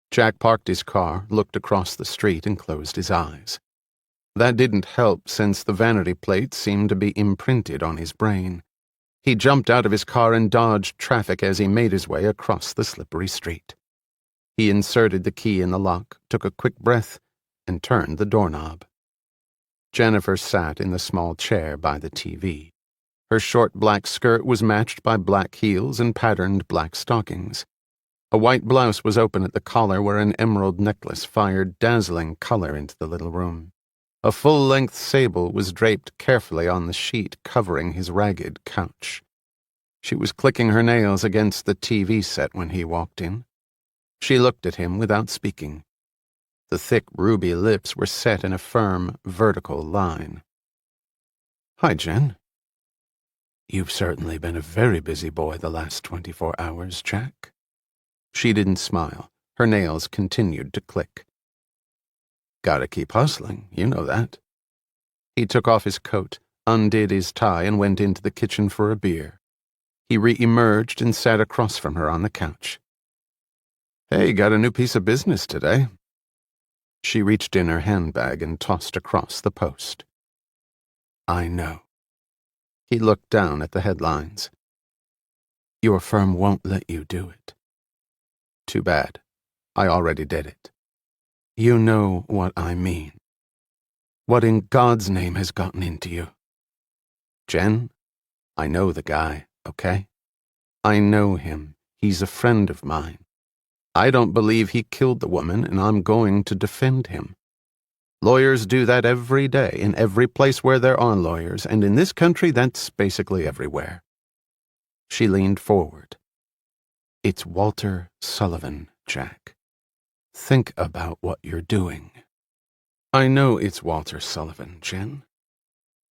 Jack parked his car, looked across the street, and closed his eyes. That didn't help, since the vanity plate seemed to be imprinted on his brain. He jumped out of his car and dodged traffic as he made his way across the slippery street. He inserted the key in the lock, took a quick breath, and turned the doorknob. Jennifer sat in the small chair by the TV. Her short black skirt was matched by black heels and patterned black stockings. A white blouse was open at the collar where an emerald necklace fired dazzling color into the little room. A full-length sable was draped carefully on the sheet covering his ragged couch. She was clicking her nails against the TV set when he walked in. She looked at him without speaking. The thick ruby lips were set in a firm, vertical line. Hi, Jen. You've certainly been a very busy boy the last 24 hours, Jack. She didn't smile. Her nails continued to click. Gotta keep hustling, you know that. He took off his coat, undid his tie, and went into the kitchen for a beer. He re-emerged and sat across from her on the couch. Hey, got a new piece of business today. She reached in her handbag and tossed across the post. I know. He looked down at the headlines. Your firm won't let you do it. Too bad. I already did it. You know what I mean. What in God's name has gotten into you? Jen, I know the guy, okay? I know him. He's a friend of mine. I don't believe he killed the woman, and I'm going to defend him. Lawyers do that every day, in every place where there are lawyers, and in this country that's basically everywhere. She leaned forward. It's Walter Sullivan, Jack. Think about what you're doing. I know it's Walter Sullivan, Jen.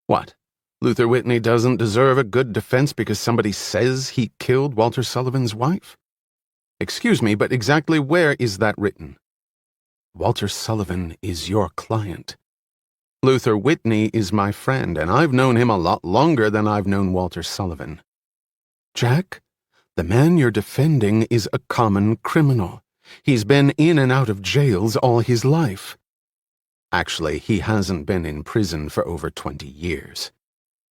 What? Luther Whitney doesn't deserve a good defense because somebody says he killed Walter Sullivan's wife? Excuse me, but exactly where is that written? Walter Sullivan is your client. Luther Whitney is my friend, and I've known him a lot longer than I've known Walter Sullivan. Jack, the man you're defending is a common criminal. He's been in and out of jails all his life. Actually, he hasn't been in prison for over 20 years.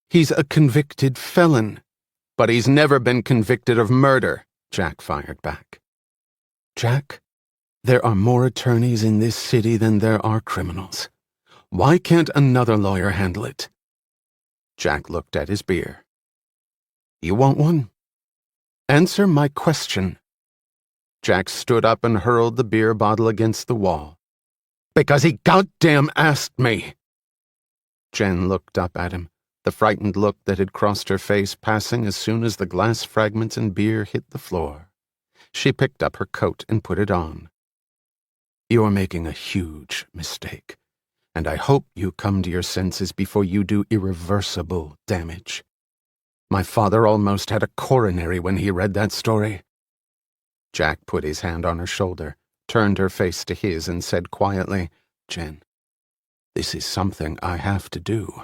He's a convicted felon. But he's never been convicted of murder, Jack fired back. Jack, there are more attorneys in this city than there are criminals. Why can't another lawyer handle it? Jack looked at his beer. You want one? Answer my question. Jack stood up and hurled the beer bottle against the wall. Because he goddamn asked me. Jen looked up at him, the frightened look that had crossed her face passing as soon as the glass fragments and beer hit the floor. She picked up her coat and put it on. You're making a huge mistake, and I hope you come to your senses before you do irreversible damage. My father almost had a coronary when he read that story. Jack put his hand on her shoulder, turned her face to his, and said quietly, Jen, this is something I have to do.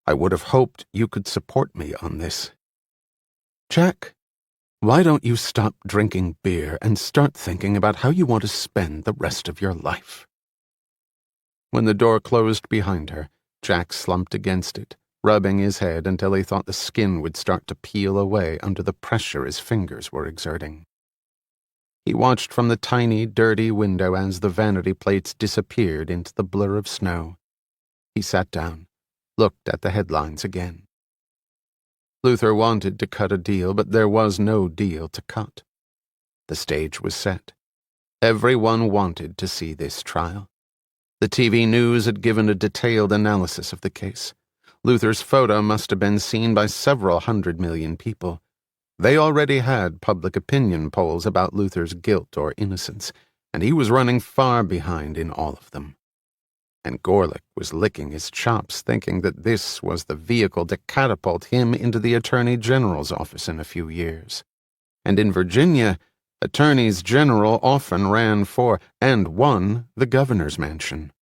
I would have hoped you could support me on this. Jack, why don't you stop drinking beer and start thinking about how you want to spend the rest of your life? When the door closed behind her, Jack slumped against it, rubbing his head until he thought the skin would start to peel away under the pressure his fingers were exerting. He watched from the tiny, dirty window as the vanity plates disappeared into the blur of snow. He sat down, looked at the headlines again. Luther wanted to cut a deal, but there was no deal to cut. The stage was set. Everyone wanted to see this trial. The TV news had given a detailed analysis of the case. Luther's photo must have been seen by several 100 million people. They already had public opinion polls about Luther's guilt or innocence, and he was running far behind in all of them. And Gorelick was licking his chops, thinking that this was the vehicle to catapult him into the Attorney General's office in a few years. And in Virginia, attorneys general often ran for and won the governor's mansion.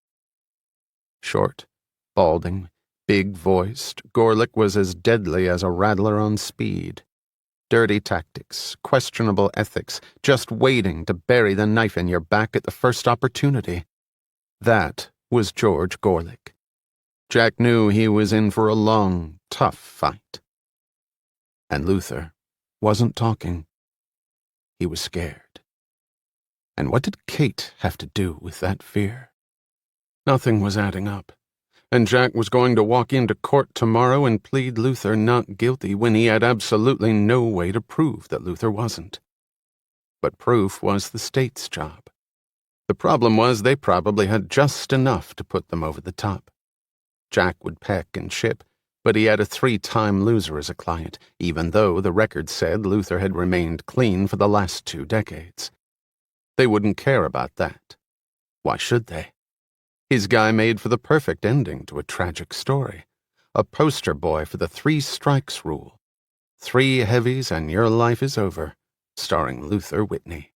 Short, balding, big-voiced, Gorelick was as deadly as a rattler on speed. Dirty tactics, questionable ethics, just waiting to bury the knife in your back at the first opportunity. That was George Gorelick. Jack knew he was in for a long, tough fight. And Luther wasn't talking. He was scared. And what did Kate have to do with that fear? Nothing was adding up. And Jack was going to walk into court tomorrow and plead Luther not guilty when he had absolutely no way to prove that Luther wasn't. But proof was the state's job. The problem was they probably had just enough to put them over the top. Jack would peck and chip, but he had a 3-time loser as a client, even though the record said Luther had remained clean for the last 2 decades. They wouldn't care about that. Why should they? His guy made for the perfect ending to a tragic story. A poster boy for the 3 strikes rule. 3 heavies and your life is over, starring Luther Whitney.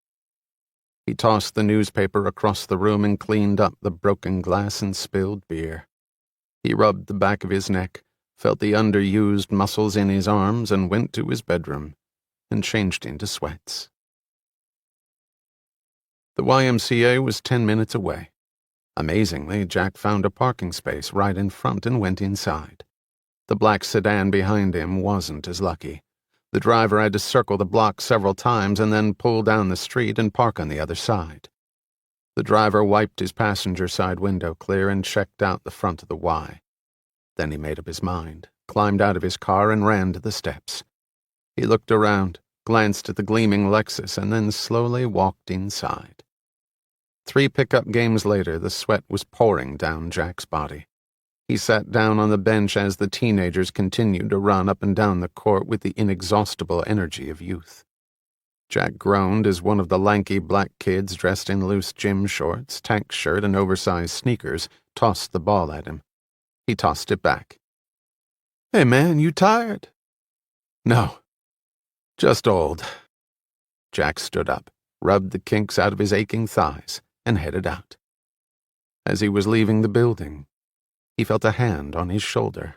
He tossed the newspaper across the room and cleaned up the broken glass and spilled beer. He rubbed the back of his neck, felt the underused muscles in his arms, and went to his bedroom and changed into sweats. The YMCA was 10 minutes away. Amazingly, Jack found a parking space right in front and went inside. The black sedan behind him wasn't as lucky. The driver had to circle the block several times and then pull down the street and park on the other side. The driver wiped his passenger side window clear and checked out the front of the Y. Then he made up his mind, climbed out of his car, and ran to the steps. He looked around, glanced at the gleaming Lexus, and then slowly walked inside. 3 pickup games later, the sweat was pouring down Jack's body. He sat down on the bench as the teenagers continued to run up and down the court with the inexhaustible energy of youth. Jack groaned as one of the lanky black kids dressed in loose gym shorts, tank shirt, and oversized sneakers tossed the ball at him. He tossed it back. Hey man, you tired? No. Just old. Jack stood up, rubbed the kinks out of his aching thighs, and headed out. As he was leaving the building, he felt a hand on his shoulder.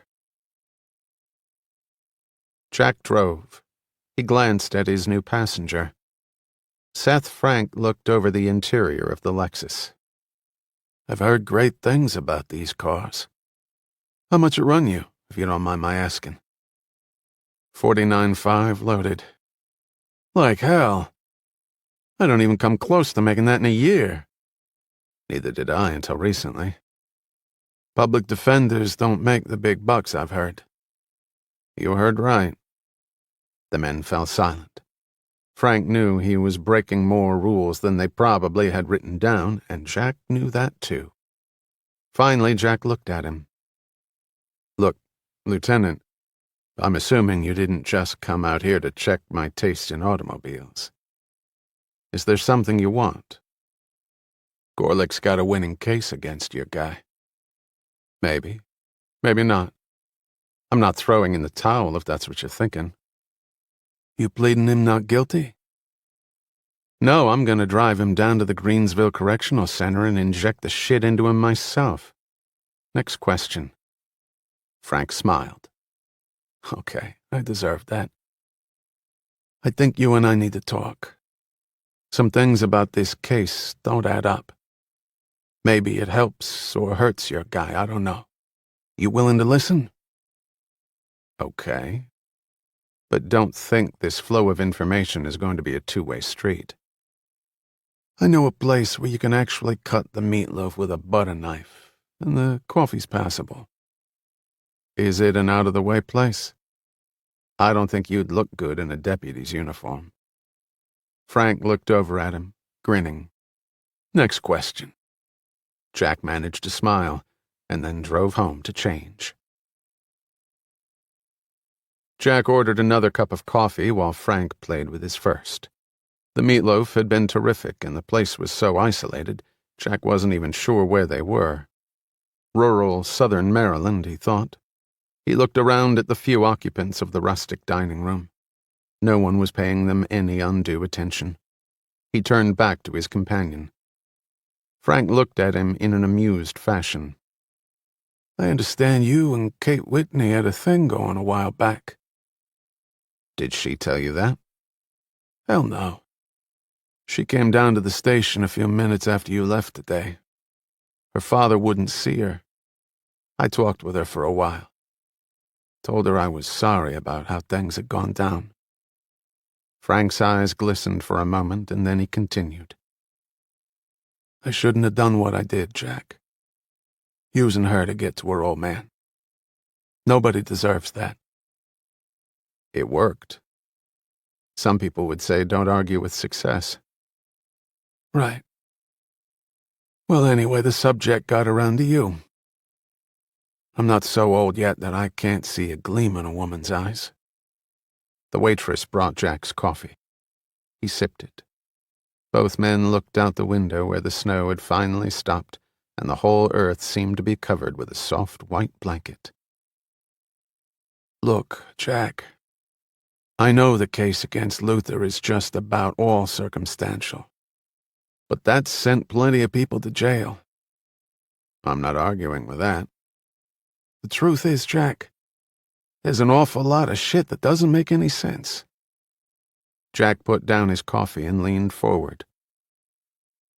Jack drove. He glanced at his new passenger. Seth Frank looked over the interior of the Lexus. I've heard great things about these cars. How much it run you, if you don't mind my asking? 49.5 loaded. Like hell. I don't even come close to making that in a year. Neither did I until recently. Public defenders don't make the big bucks, I've heard. You heard right. The men fell silent. Frank knew he was breaking more rules than they probably had written down, and Jack knew that too. Finally, Jack looked at him. Look, Lieutenant, I'm assuming you didn't just come out here to check my taste in automobiles. Is there something you want? Gorlick's got a winning case against your guy. Maybe. Maybe not. I'm not throwing in the towel if that's what you're thinking. You pleading him not guilty? No, I'm gonna drive him down to the Greensville Correctional Center and inject the shit into him myself. Next question. Frank smiled. Okay, I deserve that. I think you and I need to talk. Some things about this case don't add up. Maybe it helps or hurts your guy, I don't know. You willing to listen? Okay. But don't think this flow of information is going to be a two-way street. I know a place where you can actually cut the meatloaf with a butter knife, and the coffee's passable. Is it an out-of-the-way place? I don't think you'd look good in a deputy's uniform. Frank looked over at him, grinning. Next question. Jack managed to smile, and then drove home to change. Jack ordered another cup of coffee while Frank played with his first. The meatloaf had been terrific, and the place was so isolated, Jack wasn't even sure where they were. Rural southern Maryland, he thought. He looked around at the few occupants of the rustic dining room. No one was paying them any undue attention. He turned back to his companion. Frank looked at him in an amused fashion. I understand you and Kate Whitney had a thing going a while back. Did she tell you that? Hell no. She came down to the station a few minutes after you left today. Her father wouldn't see her. I talked with her for a while. Told her I was sorry about how things had gone down. Frank's eyes glistened for a moment, and then he continued. I shouldn't have done what I did, Jack. Using her to get to her old man. Nobody deserves that. It worked. Some people would say don't argue with success. Right. Well, anyway, the subject got around to you. I'm not so old yet that I can't see a gleam in a woman's eyes. The waitress brought Jack's coffee. He sipped it. Both men looked out the window where the snow had finally stopped, and the whole earth seemed to be covered with a soft white blanket. Look, Jack, I know the case against Luther is just about all circumstantial. But that's sent plenty of people to jail. I'm not arguing with that. The truth is, Jack, there's an awful lot of shit that doesn't make any sense. Jack put down his coffee and leaned forward.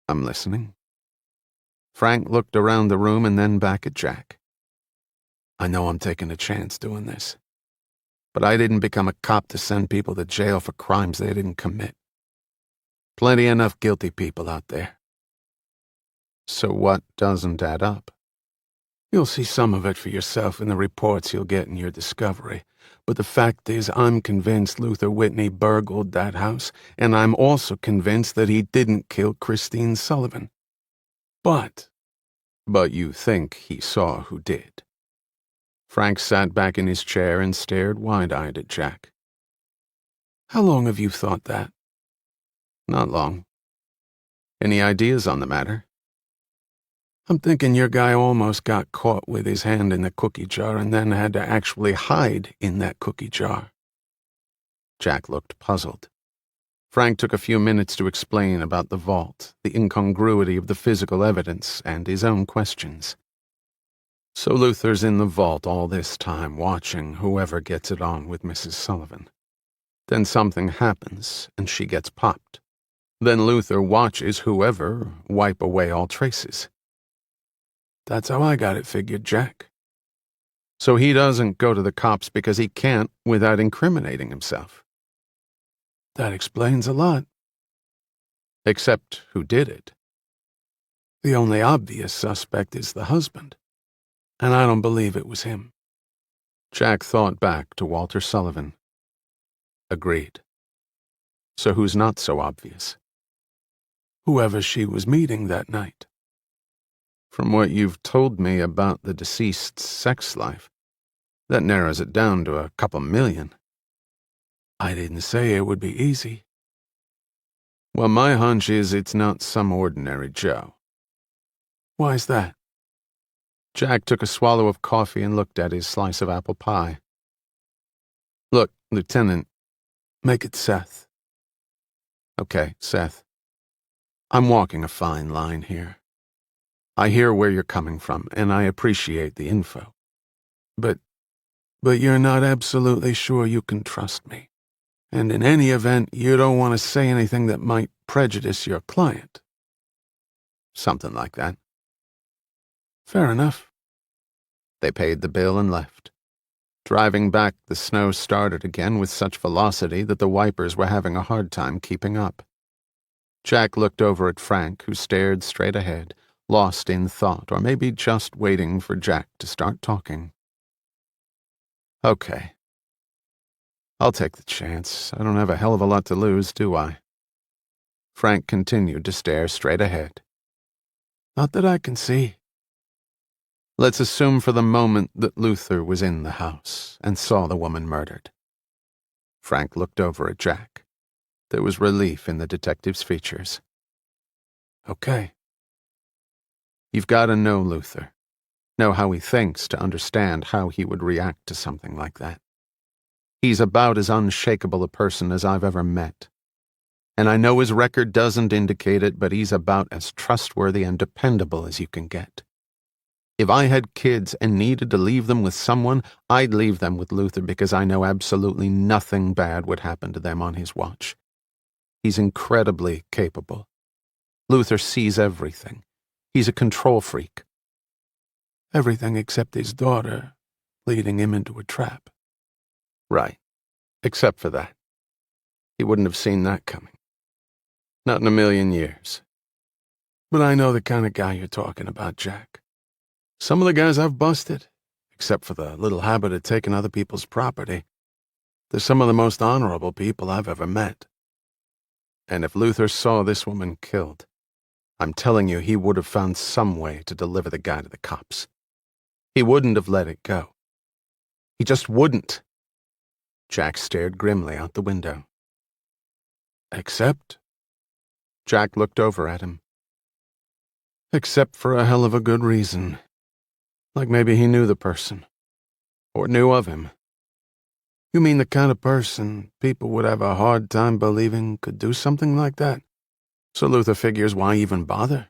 I'm listening. Frank looked around the room and then back at Jack. I know I'm taking a chance doing this, but I didn't become a cop to send people to jail for crimes they didn't commit. Plenty enough guilty people out there. So what doesn't add up? You'll see some of it for yourself in the reports you'll get in your discovery, but the fact is I'm convinced Luther Whitney burgled that house, and I'm also convinced that he didn't kill Christine Sullivan. But you think he saw who did. Frank sat back in his chair and stared wide-eyed at Jack. How long have you thought that? Not long. Any ideas on the matter? I'm thinking your guy almost got caught with his hand in the cookie jar and then had to actually hide in that cookie jar. Jack looked puzzled. Frank took a few minutes to explain about the vault, the incongruity of the physical evidence, and his own questions. So Luther's in the vault all this time watching whoever gets it on with Mrs. Sullivan. Then something happens, and she gets popped. Then Luther watches whoever wipe away all traces. That's how I got it figured, Jack. So he doesn't go to the cops because he can't without incriminating himself. That explains a lot. Except who did it? The only obvious suspect is the husband, and I don't believe it was him. Jack thought back to Walter Sullivan. Agreed. So who's not so obvious? Whoever she was meeting that night. From what you've told me about the deceased's sex life, that narrows it down to a couple million. I didn't say it would be easy. Well, my hunch is it's not some ordinary Joe. Why's that? Jack took a swallow of coffee and looked at his slice of apple pie. Look, Lieutenant. Make it Seth. Okay, Seth. I'm walking a fine line here. I hear where you're coming from, and I appreciate the info. But you're not absolutely sure you can trust me. And in any event, you don't want to say anything that might prejudice your client. Something like that. Fair enough. They paid the bill and left. Driving back, the snow started again with such velocity that the wipers were having a hard time keeping up. Jack looked over at Frank, who stared straight ahead, lost in thought, or maybe just waiting for Jack to start talking. Okay. I'll take the chance. I don't have a hell of a lot to lose, do I? Frank continued to stare straight ahead. Not that I can see. Let's assume for the moment that Luther was in the house and saw the woman murdered. Frank looked over at Jack. There was relief in the detective's features. Okay. You've got to know Luther. Know how he thinks to understand how he would react to something like that. He's about as unshakable a person as I've ever met. And I know his record doesn't indicate it, but he's about as trustworthy and dependable as you can get. If I had kids and needed to leave them with someone, I'd leave them with Luther because I know absolutely nothing bad would happen to them on his watch. He's incredibly capable. Luther sees everything. He's a control freak. Everything except his daughter, leading him into a trap. Right. Except for that. He wouldn't have seen that coming. Not in a million years. But I know the kind of guy you're talking about, Jack. Some of the guys I've busted, except for the little habit of taking other people's property, they're some of the most honorable people I've ever met. And if Luther saw this woman killed, I'm telling you he would have found some way to deliver the guy to the cops. He wouldn't have let it go. He just wouldn't. Jack stared grimly out the window. Except? Jack looked over at him. Except for a hell of a good reason. Like maybe he knew the person. Or knew of him. You mean the kind of person people would have a hard time believing could do something like that? So Luther figures, why even bother?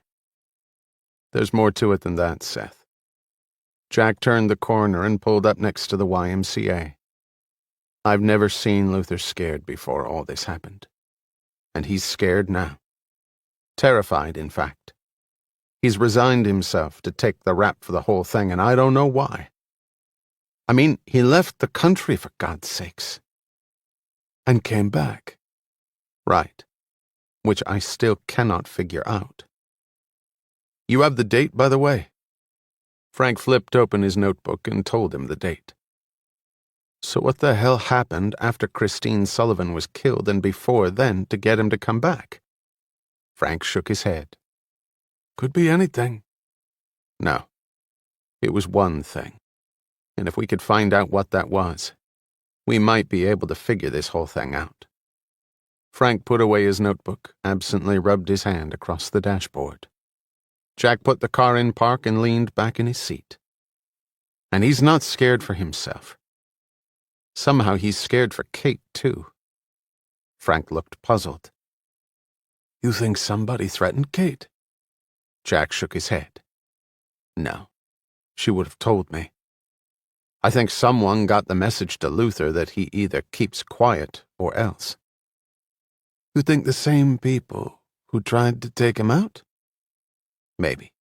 There's more to it than that, Seth. Jack turned the corner and pulled up next to the YMCA. I've never seen Luther scared before all this happened. And he's scared now. Terrified, in fact. He's resigned himself to take the rap for the whole thing, and I don't know why. I mean, he left the country, for God's sakes. And came back. Right. Which I still cannot figure out. You have the date, by the way? Frank flipped open his notebook and told him the date. So what the hell happened after Christine Sullivan was killed and before then to get him to come back? Frank shook his head. Could be anything. No. It was one thing. And if we could find out what that was, we might be able to figure this whole thing out. Frank put away his notebook, absently rubbed his hand across the dashboard. Jack put the car in park and leaned back in his seat. And he's not scared for himself. Somehow he's scared for Kate, too. Frank looked puzzled. You think somebody threatened Kate? Jack shook his head. No. She would have told me. I think someone got the message to Luther that he either keeps quiet or else. You think the same people who tried to take him out? Maybe.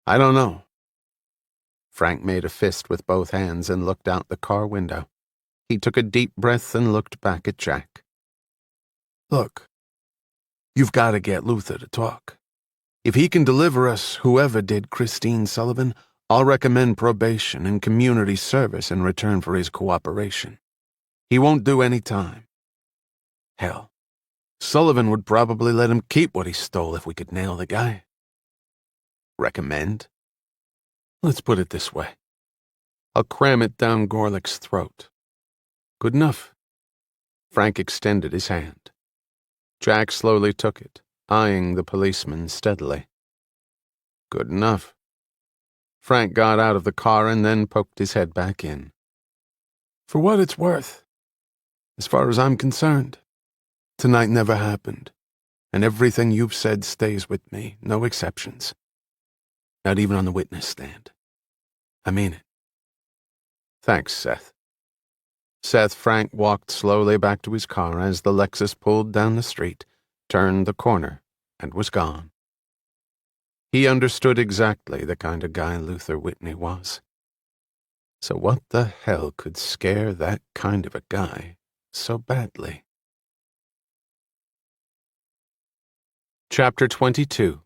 I don't know. Frank made a fist with both hands and looked out the car window. He took a deep breath and looked back at Jack. Look, You've got to get Luther to talk. If he can deliver us whoever did Christine Sullivan, I'll recommend probation and community service in return for his cooperation. He won't do any time. Hell, Sullivan would probably let him keep what he stole if we could nail the guy. Recommend? Let's put it this way. I'll cram it down Gorlick's throat. Good enough. Frank extended his hand. Jack slowly took it, eyeing the policeman steadily. Good enough. Frank got out of the car and then poked his head back in. For what it's worth, as far as I'm concerned, tonight never happened, and everything you've said stays with me, no exceptions. Not even on the witness stand. I mean it. Thanks, Seth. Frank walked slowly back to his car as the Lexus pulled down the street, turned the corner, and was gone. He understood exactly the kind of guy Luther Whitney was. So what the hell could scare that kind of a guy so badly? Chapter 22.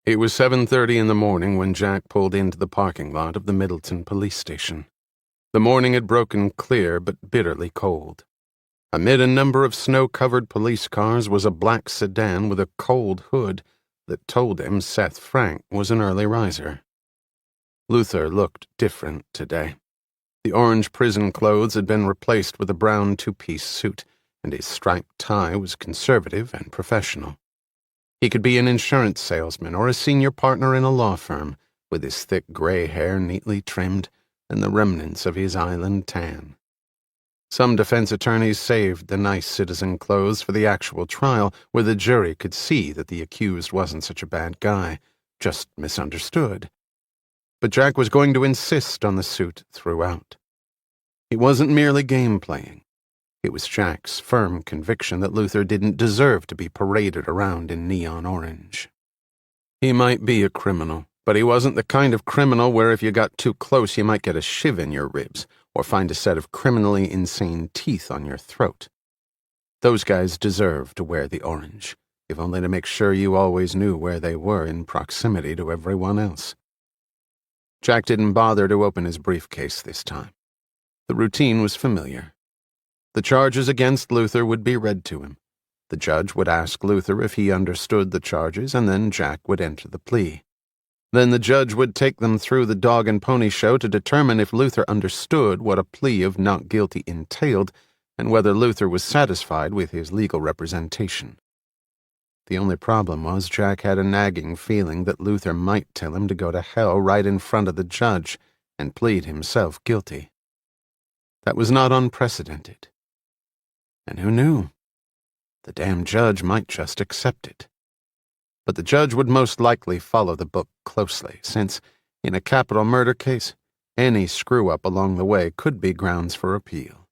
It was 7:30 in the morning when Jack pulled into the parking lot of the Middleton police station. The morning had broken clear but bitterly cold. Amid a number of snow-covered police cars was a black sedan with a cold hood that told him Seth Frank was an early riser. Luther looked different today. The orange prison clothes had been replaced with a brown two-piece suit, and his striped tie was conservative and professional. He could be an insurance salesman or a senior partner in a law firm, with his thick gray hair neatly trimmed and the remnants of his island tan. Some defense attorneys saved the nice citizen clothes for the actual trial, where the jury could see that the accused wasn't such a bad guy, just misunderstood. But Jack was going to insist on the suit throughout. It wasn't merely game-playing. It was Jack's firm conviction that Luther didn't deserve to be paraded around in neon orange. He might be a criminal, but he wasn't the kind of criminal where if you got too close you might get a shiv in your ribs or find a set of criminally insane teeth on your throat. Those guys deserved to wear the orange, if only to make sure you always knew where they were in proximity to everyone else. Jack didn't bother to open his briefcase this time. The routine was familiar. The charges against Luther would be read to him. The judge would ask Luther if he understood the charges, and then Jack would enter the plea. Then the judge would take them through the dog and pony show to determine if Luther understood what a plea of not guilty entailed and whether Luther was satisfied with his legal representation. The only problem was Jack had a nagging feeling that Luther might tell him to go to hell right in front of the judge and plead himself guilty. That was not unprecedented. And who knew? The damn judge might just accept it. But the judge would most likely follow the book closely, since, in a capital murder case, any screw-up along the way could be grounds for appeal.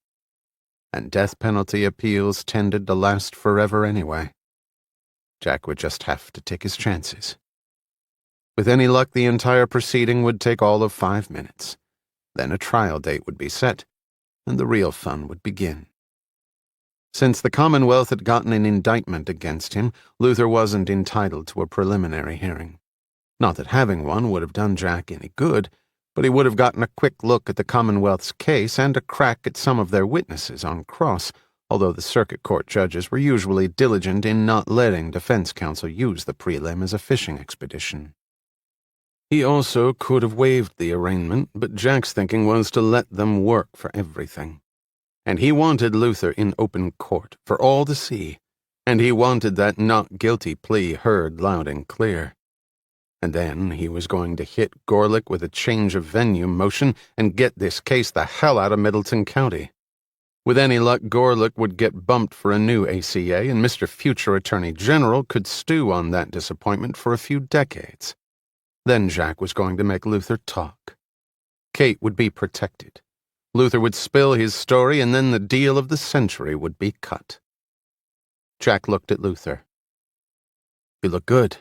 And death penalty appeals tended to last forever anyway. Jack would just have to take his chances. With any luck, the entire proceeding would take all of 5 minutes. Then a trial date would be set, and the real fun would begin. Since the Commonwealth had gotten an indictment against him, Luther wasn't entitled to a preliminary hearing. Not that having one would have done Jack any good, but he would have gotten a quick look at the Commonwealth's case and a crack at some of their witnesses on cross, although the circuit court judges were usually diligent in not letting defense counsel use the prelim as a fishing expedition. He also could have waived the arraignment, but Jack's thinking was to let them work for everything. And he wanted Luther in open court for all to see, and he wanted that not guilty plea heard loud and clear. And then he was going to hit Gorlick with a change of venue motion and get this case the hell out of Middleton County. With any luck, Gorlick would get bumped for a new ACA, and Mr. Future Attorney General could stew on that disappointment for a few decades. Then Jack was going to make Luther talk. Kate would be protected. Luther would spill his story, and then the deal of the century would be cut. Jack looked at Luther. "You look good."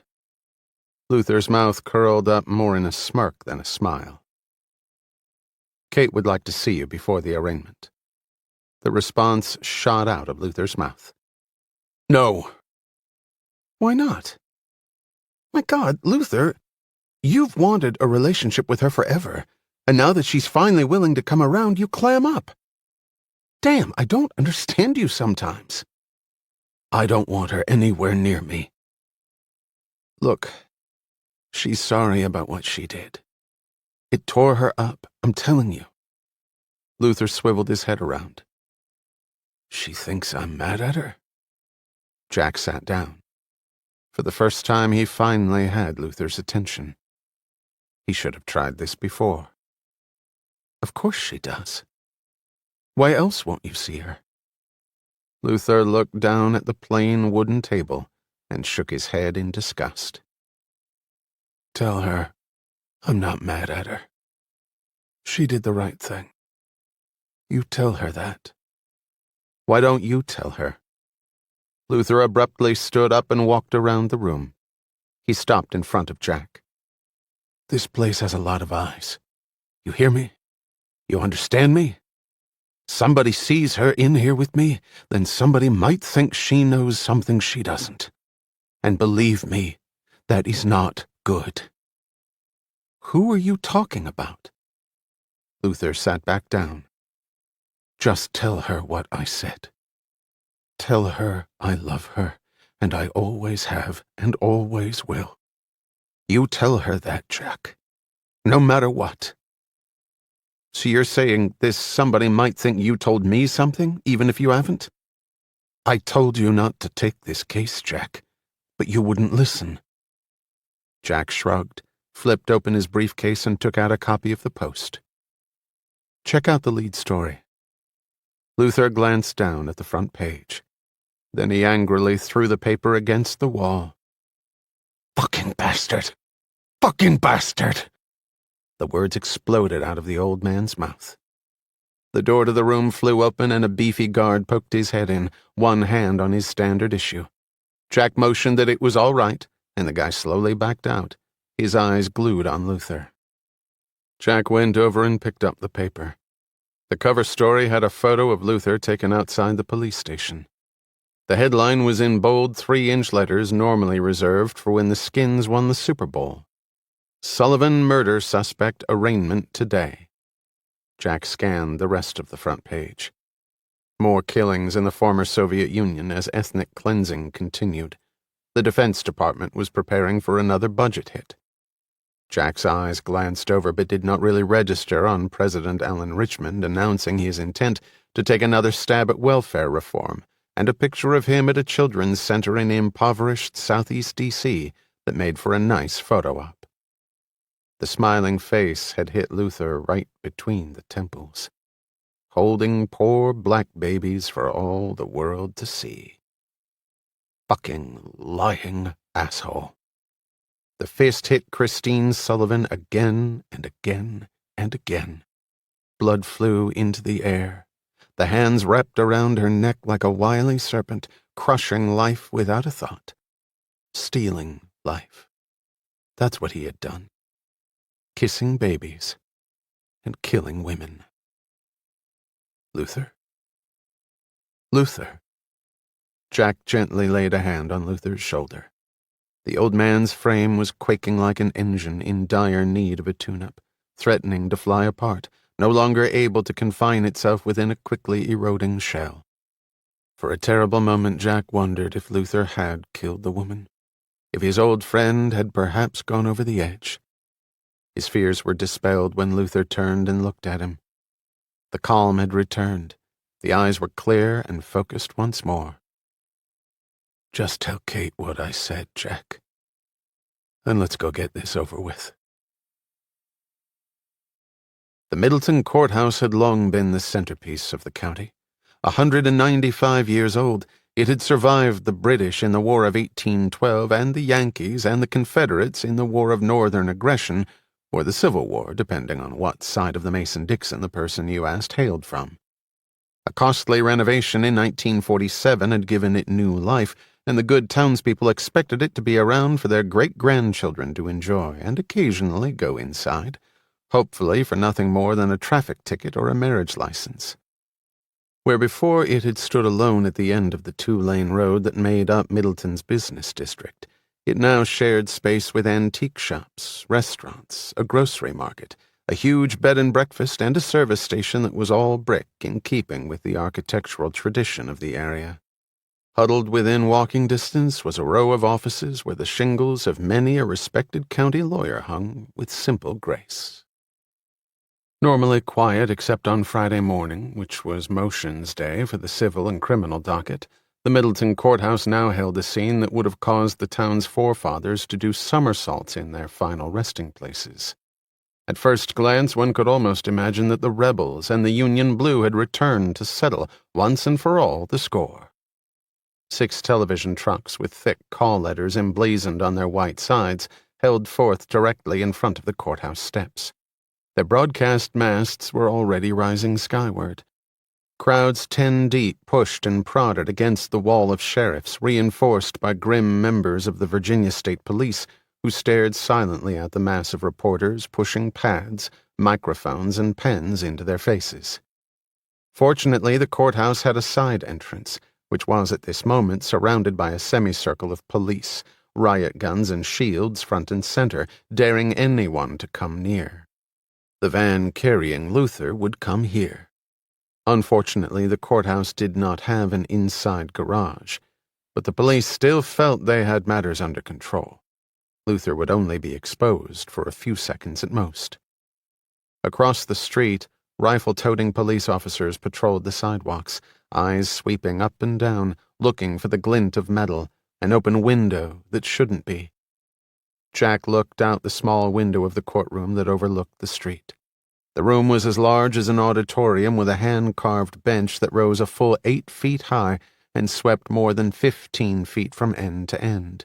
Luther's mouth curled up more in a smirk than a smile. "Kate would like to see you before the arraignment." The response shot out of Luther's mouth. No. Why not? My God, Luther, you've wanted a relationship with her forever, and now that she's finally willing to come around, you clam up. Damn, I don't understand you sometimes. I don't want her anywhere near me. Look, she's sorry about what she did. It tore her up, I'm telling you. Luther swiveled his head around. She thinks I'm mad at her? Jack sat down. For the first time, he finally had Luther's attention. He should have tried this before. Of course she does. Why else won't you see her? Luther looked down at the plain wooden table and shook his head in disgust. Tell her I'm not mad at her. She did the right thing. You tell her that. Why don't you tell her? Luther abruptly stood up and walked around the room. He stopped in front of Jack. This place has a lot of eyes. You hear me? You understand me? Somebody sees her in here with me, then somebody might think she knows something she doesn't. And believe me, that is not good. Who are you talking about? Luther sat back down. Just tell her what I said. Tell her I love her, and I always have and always will. You tell her that, Jack. No matter what. So you're saying this somebody might think you told me something, even if you haven't? I told you not to take this case, Jack, but you wouldn't listen. Jack shrugged, flipped open his briefcase, and took out a copy of the Post. Check out the lead story. Luther glanced down at the front page. Then he angrily threw the paper against the wall. Fucking bastard! Fucking bastard! The words exploded out of the old man's mouth. The door to the room flew open and a beefy guard poked his head in, one hand on his standard issue. Jack motioned that it was all right, and the guy slowly backed out, his eyes glued on Luther. Jack went over and picked up the paper. The cover story had a photo of Luther taken outside the police station. The headline was in bold 3-inch letters normally reserved for when the Skins won the Super Bowl. Sullivan murder suspect arraignment today. Jack scanned the rest of the front page. More killings in the former Soviet Union as ethnic cleansing continued. The Defense Department was preparing for another budget hit. Jack's eyes glanced over but did not really register on President Alan Richmond announcing his intent to take another stab at welfare reform, and a picture of him at a children's center in impoverished Southeast D.C. that made for a nice photo op. The smiling face had hit Luther right between the temples, holding poor black babies for all the world to see. Fucking lying asshole. The fist hit Christine Sullivan again and again and again. Blood flew into the air. The hands wrapped around her neck like a wily serpent, crushing life without a thought. Stealing life. That's what he had done. Kissing babies and killing women. Luther? Luther. Jack gently laid a hand on Luther's shoulder. The old man's frame was quaking like an engine in dire need of a tune-up, threatening to fly apart, no longer able to confine itself within a quickly eroding shell. For a terrible moment Jack wondered if Luther had killed the woman, if his old friend had perhaps gone over the edge. His fears were dispelled when Luther turned and looked at him. The calm had returned. The eyes were clear and focused once more. Just tell Kate what I said, Jack. And let's go get this over with. The Middleton Courthouse had long been the centerpiece of the county. 195 years old, it had survived the British in the War of 1812 and the Yankees and the Confederates in the War of Northern Aggression, or the Civil War, depending on what side of the Mason-Dixon the person you asked hailed from. A costly renovation in 1947 had given it new life, and the good townspeople expected it to be around for their great-grandchildren to enjoy and occasionally go inside, hopefully for nothing more than a traffic ticket or a marriage license. Where before it had stood alone at the end of the two-lane road that made up Middleton's business district, it now shared space with antique shops, restaurants, a grocery market, a huge bed and breakfast, and a service station that was all brick in keeping with the architectural tradition of the area. Huddled within walking distance was a row of offices where the shingles of many a respected county lawyer hung with simple grace. Normally quiet except on Friday morning, which was motions day for the civil and criminal docket, the Middleton courthouse now held a scene that would have caused the town's forefathers to do somersaults in their final resting places. At first glance, one could almost imagine that the rebels and the Union Blue had returned to settle, once and for all, the score. 6 television trucks with thick call letters emblazoned on their white sides held forth directly in front of the courthouse steps. Their broadcast masts were already rising skyward. Crowds 10 deep pushed and prodded against the wall of sheriffs, reinforced by grim members of the Virginia State Police, who stared silently at the mass of reporters pushing pads, microphones, and pens into their faces. Fortunately, the courthouse had a side entrance, which was at this moment surrounded by a semicircle of police, riot guns and shields front and center, daring anyone to come near. The van carrying Luther would come here. Unfortunately, the courthouse did not have an inside garage, but the police still felt they had matters under control. Luther would only be exposed for a few seconds at most. Across the street, rifle-toting police officers patrolled the sidewalks, eyes sweeping up and down, looking for the glint of metal, an open window that shouldn't be. Jack looked out the small window of the courtroom that overlooked the street. The room was as large as an auditorium with a hand-carved bench that rose a full 8 feet high and swept more than 15 feet from end to end.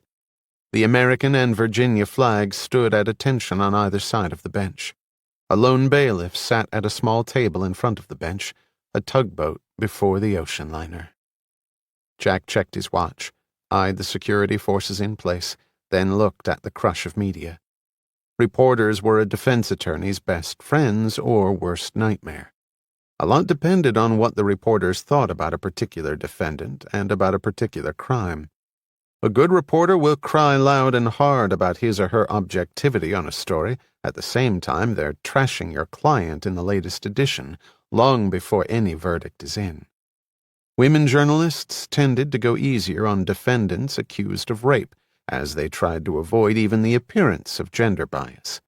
The American and Virginia flags stood at attention on either side of the bench. A lone bailiff sat at a small table in front of the bench, a tugboat before the ocean liner. Jack checked his watch, eyed the security forces in place, then looked at the crush of media. Reporters were a defense attorney's best friends or worst nightmare. A lot depended on what the reporters thought about a particular defendant and about a particular crime. A good reporter will cry loud and hard about his or her objectivity on a story. At the same time, they're trashing your client in the latest edition, long before any verdict is in. Women journalists tended to go easier on defendants accused of rape, as they tried to avoid even the appearance of gender bias.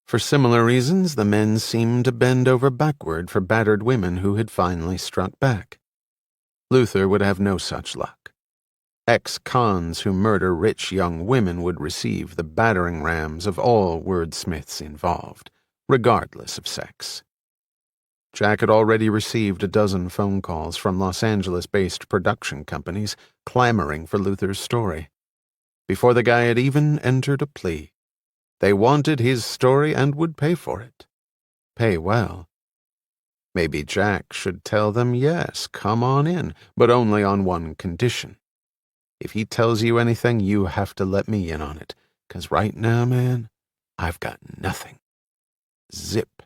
For similar reasons, the men seemed to bend over backward for battered women who had finally struck back. Luther would have no such luck. Ex-cons who murder rich young women would receive the battering rams of all wordsmiths involved, regardless of sex. Jack had already received a dozen phone calls from Los Angeles-based production companies clamoring for Luther's story. Before the guy had even entered a plea, they wanted his story and would pay for it. Pay well. Maybe Jack should tell them, yes, come on in, but only on one condition. If he tells you anything, you have to let me in on it, 'cause right now, man, I've got nothing. Zip.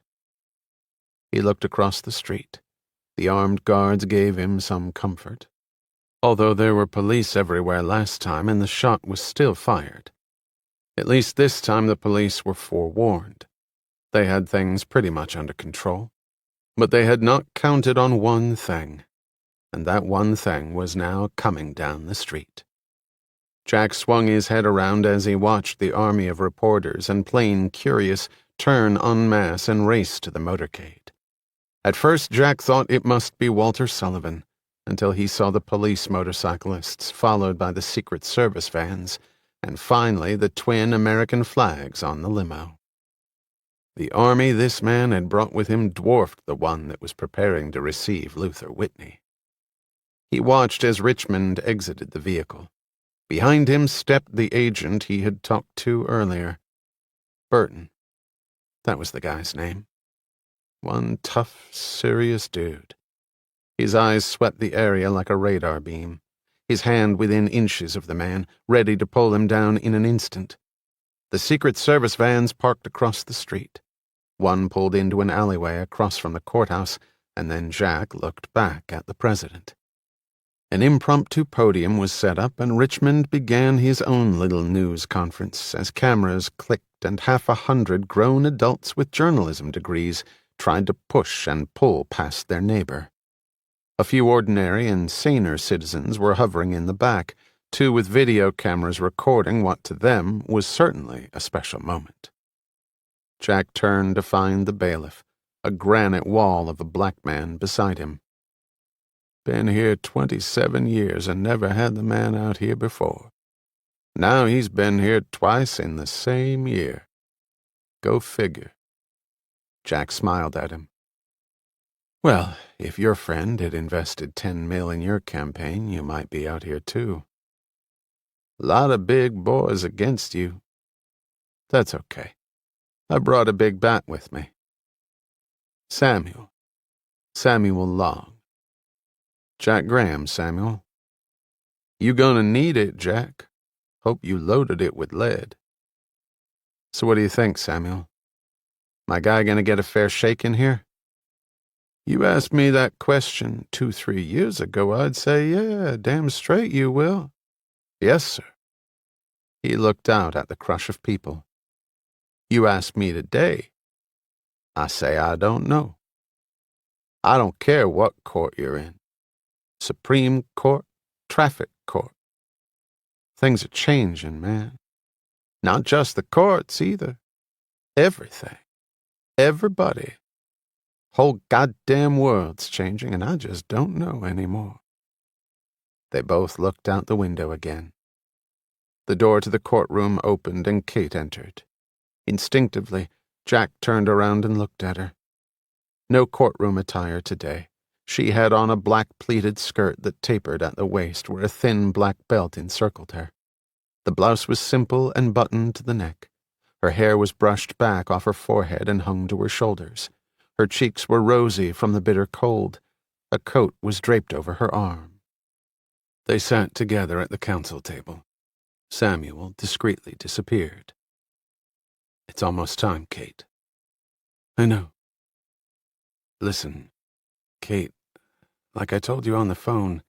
He looked across the street. The armed guards gave him some comfort. Although there were police everywhere last time and the shot was still fired. At least this time the police were forewarned. They had things pretty much under control. But they had not counted on one thing, and that one thing was now coming down the street. Jack swung his head around as he watched the army of reporters and plain curious turn en masse and race to the motorcade. At first Jack thought it must be Walter Sullivan, until he saw the police motorcyclists followed by the Secret Service vans, and finally the twin American flags on the limo. The army this man had brought with him dwarfed the one that was preparing to receive Luther Whitney. He watched as Richmond exited the vehicle. Behind him stepped the agent he had talked to earlier. Burton. That was the guy's name. One tough, serious dude. His eyes swept the area like a radar beam, his hand within inches of the man, ready to pull him down in an instant. The Secret Service vans parked across the street. One pulled into an alleyway across from the courthouse, and then Jack looked back at the president. An impromptu podium was set up, and Richmond began his own little news conference as cameras clicked and 100 grown adults with journalism degrees tried to push and pull past their neighbor. A few ordinary and saner citizens were hovering in the back, two with video cameras recording what to them was certainly a special moment. Jack turned to find the bailiff, a granite wall of a black man beside him. Been here 27 years and never had the man out here before. Now he's been here twice in the same year. Go figure. Jack smiled at him. Well, if your friend had invested $10 million in your campaign, you might be out here too. Lot of big boys against you. That's okay. I brought a big bat with me. Samuel Long. Jack Graham, Samuel. You gonna need it, Jack. Hope you loaded it with lead. So what do you think, Samuel? My guy gonna get a fair shake in here? You asked me that question 2-3 years ago, I'd say, yeah, damn straight you will. Yes, sir. He looked out at the crush of people. You ask me today. I say I don't know. I don't care what court you're in. Supreme Court, traffic court. Things are changing, man. Not just the courts, either. Everything. Everybody. Whole goddamn world's changing, and I just don't know anymore. They both looked out the window again. The door to the courtroom opened and Kate entered. Instinctively, Jack turned around and looked at her. No courtroom attire today. She had on a black pleated skirt that tapered at the waist where a thin black belt encircled her. The blouse was simple and buttoned to the neck. Her hair was brushed back off her forehead and hung to her shoulders. Her cheeks were rosy from the bitter cold. A coat was draped over her arm. They sat together at the council table. Samuel discreetly disappeared. It's almost time, Kate. I know. Listen, Kate, like I told you on the phone,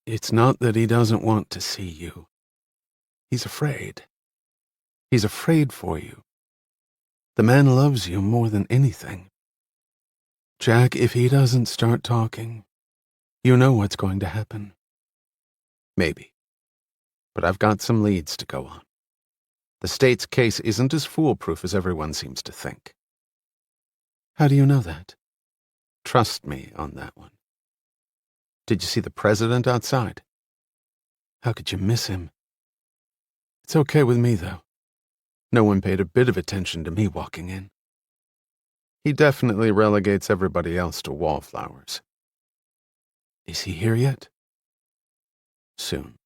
it's not that he doesn't want to see you. He's afraid. He's afraid for you. The man loves you more than anything. Jack, if he doesn't start talking, you know what's going to happen. Maybe. But I've got some leads to go on. The state's case isn't as foolproof as everyone seems to think. How do you know that? Trust me on that one. Did you see the president outside? How could you miss him? It's okay with me, though. No one paid a bit of attention to me walking in. He definitely relegates everybody else to wallflowers. Is he here yet? Soon.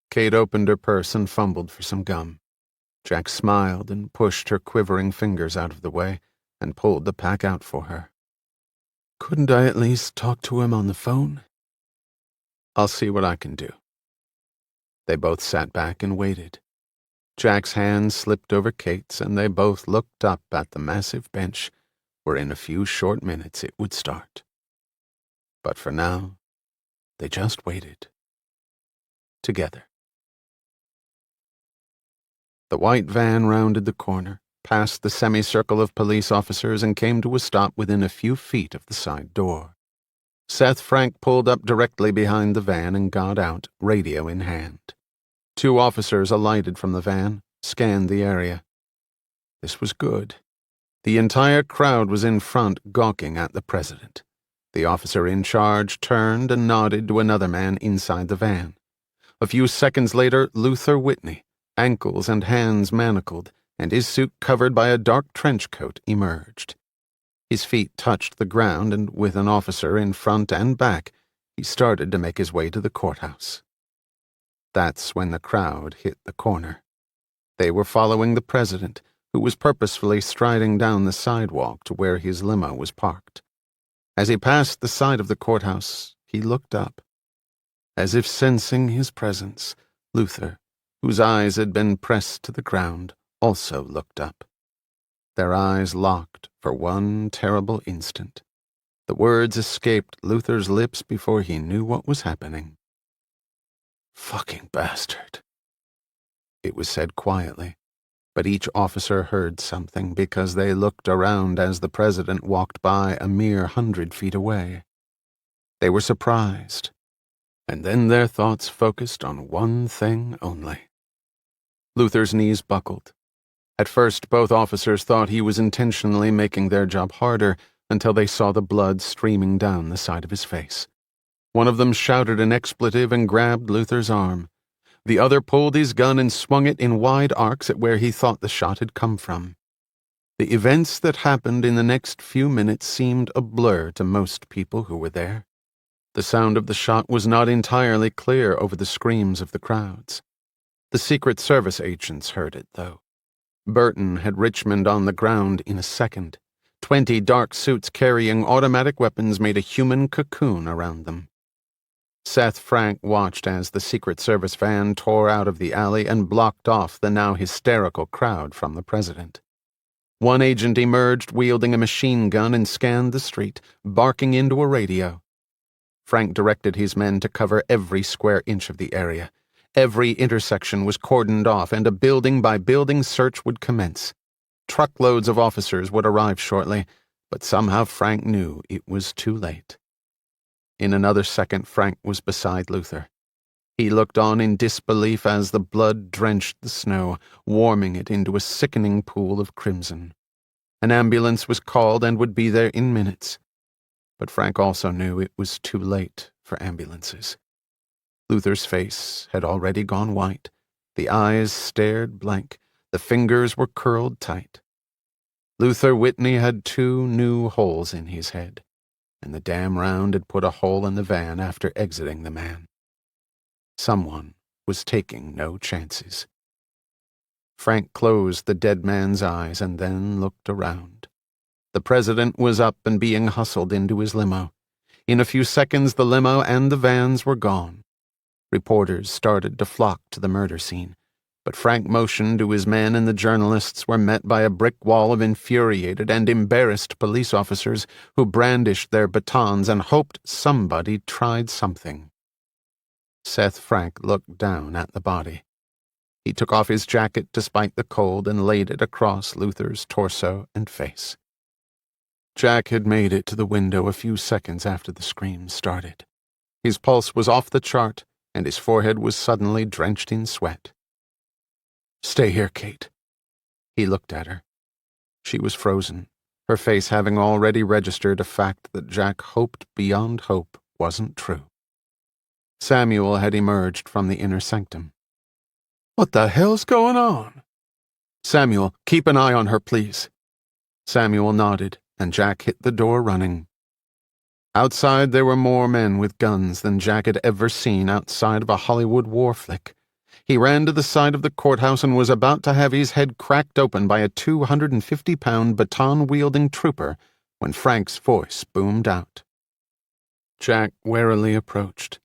Kate opened her purse and fumbled for some gum. Jack smiled and pushed her quivering fingers out of the way and pulled the pack out for her. Couldn't I at least talk to him on the phone? I'll see what I can do. They both sat back and waited. Jack's hand slipped over Kate's, and they both looked up at the massive bench where in a few short minutes it would start. But for now, they just waited. Together. The white van rounded the corner, passed the semicircle of police officers, and came to a stop within a few feet of the side door. Seth Frank pulled up directly behind the van and got out, radio in hand. 2 officers alighted from the van, scanned the area. This was good. The entire crowd was in front, gawking at the president. The officer in charge turned and nodded to another man inside the van. A few seconds later, Luther Whitney, ankles and hands manacled, and his suit covered by a dark trench coat, emerged. His feet touched the ground, and with an officer in front and back, he started to make his way to the courthouse. That's when the crowd hit the corner. They were following the president, who was purposefully striding down the sidewalk to where his limo was parked. As he passed the side of the courthouse, he looked up. As if sensing his presence, Luther, whose eyes had been pressed to the ground, also looked up. Their eyes locked for one terrible instant. The words escaped Luther's lips before he knew what was happening. "Fucking bastard." It was said quietly, but each officer heard something because they looked around as the president walked by a mere 100 feet away. They were surprised, and then their thoughts focused on one thing only. Luther's knees buckled. At first, both officers thought he was intentionally making their job harder until they saw the blood streaming down the side of his face. One of them shouted an expletive and grabbed Luther's arm. The other pulled his gun and swung it in wide arcs at where he thought the shot had come from. The events that happened in the next few minutes seemed a blur to most people who were there. The sound of the shot was not entirely clear over the screams of the crowds. The Secret Service agents heard it, though. Burton had Richmond on the ground in a second. 20 dark suits carrying automatic weapons made a human cocoon around them. Seth Frank watched as the Secret Service van tore out of the alley and blocked off the now hysterical crowd from the president. One agent emerged wielding a machine gun and scanned the street, barking into a radio. Frank directed his men to cover every square inch of the area. Every intersection was cordoned off, and a building-by-building search would commence. Truckloads of officers would arrive shortly, but somehow Frank knew it was too late. In another second, Frank was beside Luther. He looked on in disbelief as the blood drenched the snow, warming it into a sickening pool of crimson. An ambulance was called and would be there in minutes. But Frank also knew it was too late for ambulances. Luther's face had already gone white. The eyes stared blank. The fingers were curled tight. Luther Whitney had 2 new holes in his head, and the damn round had put a hole in the van after exiting the man. Someone was taking no chances. Frank closed the dead man's eyes and then looked around. The president was up and being hustled into his limo. In a few seconds, the limo and the vans were gone. Reporters started to flock to the murder scene, but Frank motioned to his men, and the journalists were met by a brick wall of infuriated and embarrassed police officers who brandished their batons and hoped somebody tried something. Seth Frank looked down at the body. He took off his jacket despite the cold and laid it across Luther's torso and face. Jack had made it to the window a few seconds after the screams started. His pulse was off the chart, and his forehead was suddenly drenched in sweat. "Stay here, Kate." He looked at her. She was frozen, her face having already registered a fact that Jack hoped beyond hope wasn't true. Samuel had emerged from the inner sanctum. "What the hell's going on?" "Samuel, keep an eye on her, please." Samuel nodded, and Jack hit the door running. Outside there were more men with guns than Jack had ever seen outside of a Hollywood war flick. He ran to the side of the courthouse and was about to have his head cracked open by a 250-pound baton-wielding trooper when Frank's voice boomed out. Jack warily approached.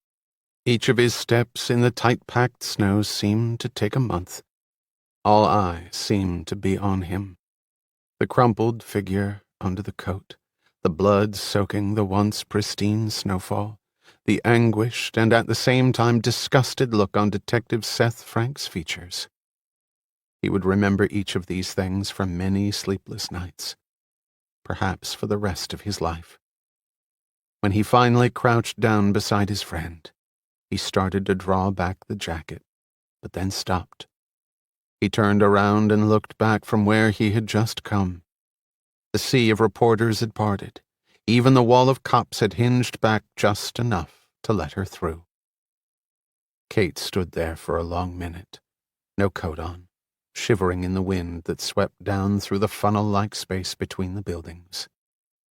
Each of his steps in the tight-packed snow seemed to take a month. All eyes seemed to be on him. The crumpled figure under the coat, the blood soaking the once pristine snowfall, the anguished and at the same time disgusted look on Detective Seth Frank's features. He would remember each of these things for many sleepless nights, perhaps for the rest of his life. When he finally crouched down beside his friend, he started to draw back the jacket, but then stopped. He turned around and looked back from where he had just come. The sea of reporters had parted. Even the wall of cops had hinged back just enough to let her through. Kate stood there for a long minute, no coat on, shivering in the wind that swept down through the funnel-like space between the buildings.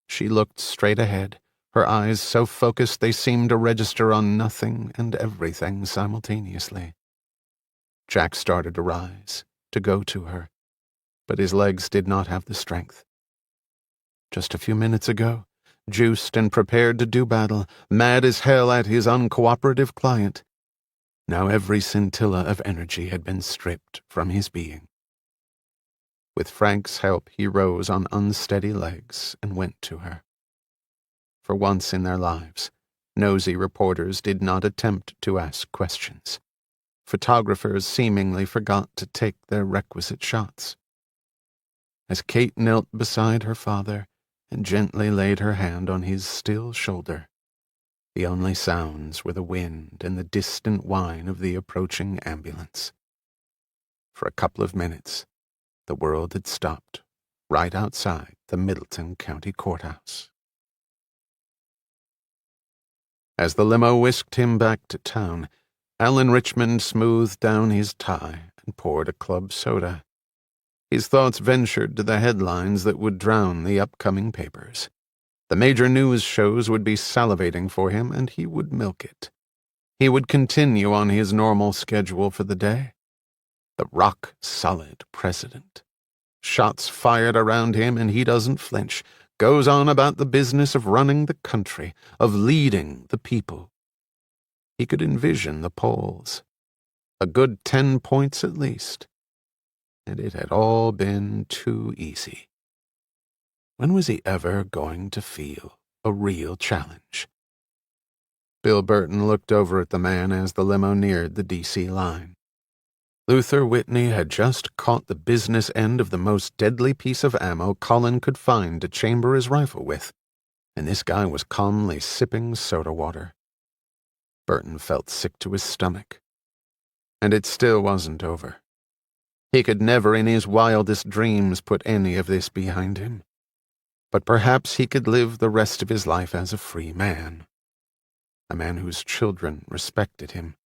She looked straight ahead, her eyes so focused they seemed to register on nothing and everything simultaneously. Jack started to rise, to go to her, but his legs did not have the strength. Just a few minutes ago, juiced and prepared to do battle, mad as hell at his uncooperative client, now every scintilla of energy had been stripped from his being. With Frank's help, he rose on unsteady legs and went to her. for once in their lives, nosy reporters did not attempt to ask questions. Photographers seemingly forgot to take their requisite shots. As Kate knelt beside her father and gently laid her hand on his still shoulder, the only sounds were the wind and the distant whine of the approaching ambulance. For a couple of minutes, the world had stopped right outside the Middleton County Courthouse. As the limo whisked him back to town, Alan Richmond smoothed down his tie and poured a club soda. His thoughts ventured to the headlines that would drown the upcoming papers. The major news shows would be salivating for him, and he would milk it. He would continue on his normal schedule for the day. The rock-solid president. Shots fired around him, and he doesn't flinch. Goes on about the business of running the country, of leading the people. He could envision the polls. A good 10 points at least. And it had all been too easy. When was he ever going to feel a real challenge? Bill Burton looked over at the man as the limo neared the D.C. line. Luther Whitney had just caught the business end of the most deadly piece of ammo Colin could find to chamber his rifle with, and this guy was calmly sipping soda water. Burton felt sick to his stomach. And it still wasn't over. He could never in his wildest dreams put any of this behind him. But perhaps he could live the rest of his life as a free man. A man whose children respected him,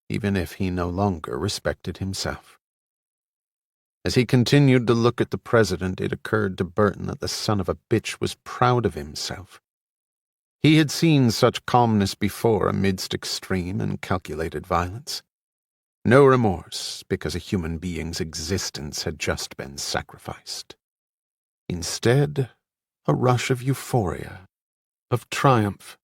even if he no longer respected himself. As he continued to look at the president, it occurred to Burton that the son of a bitch was proud of himself. He had seen such calmness before amidst extreme and calculated violence. No remorse because a human being's existence had just been sacrificed. Instead, a rush of euphoria, of triumph.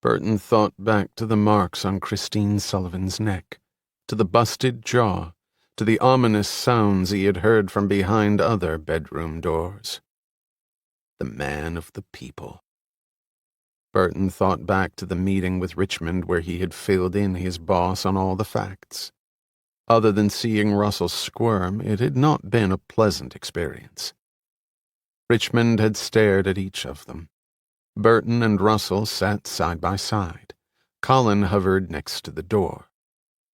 Burton thought back to the marks on Christine Sullivan's neck, to the busted jaw, to the ominous sounds he had heard from behind other bedroom doors. The man of the people. Burton thought back to the meeting with Richmond where he had filled in his boss on all the facts. Other than seeing Russell squirm, it had not been a pleasant experience. Richmond had stared at each of them. Burton and Russell sat side by side. Colin hovered next to the door.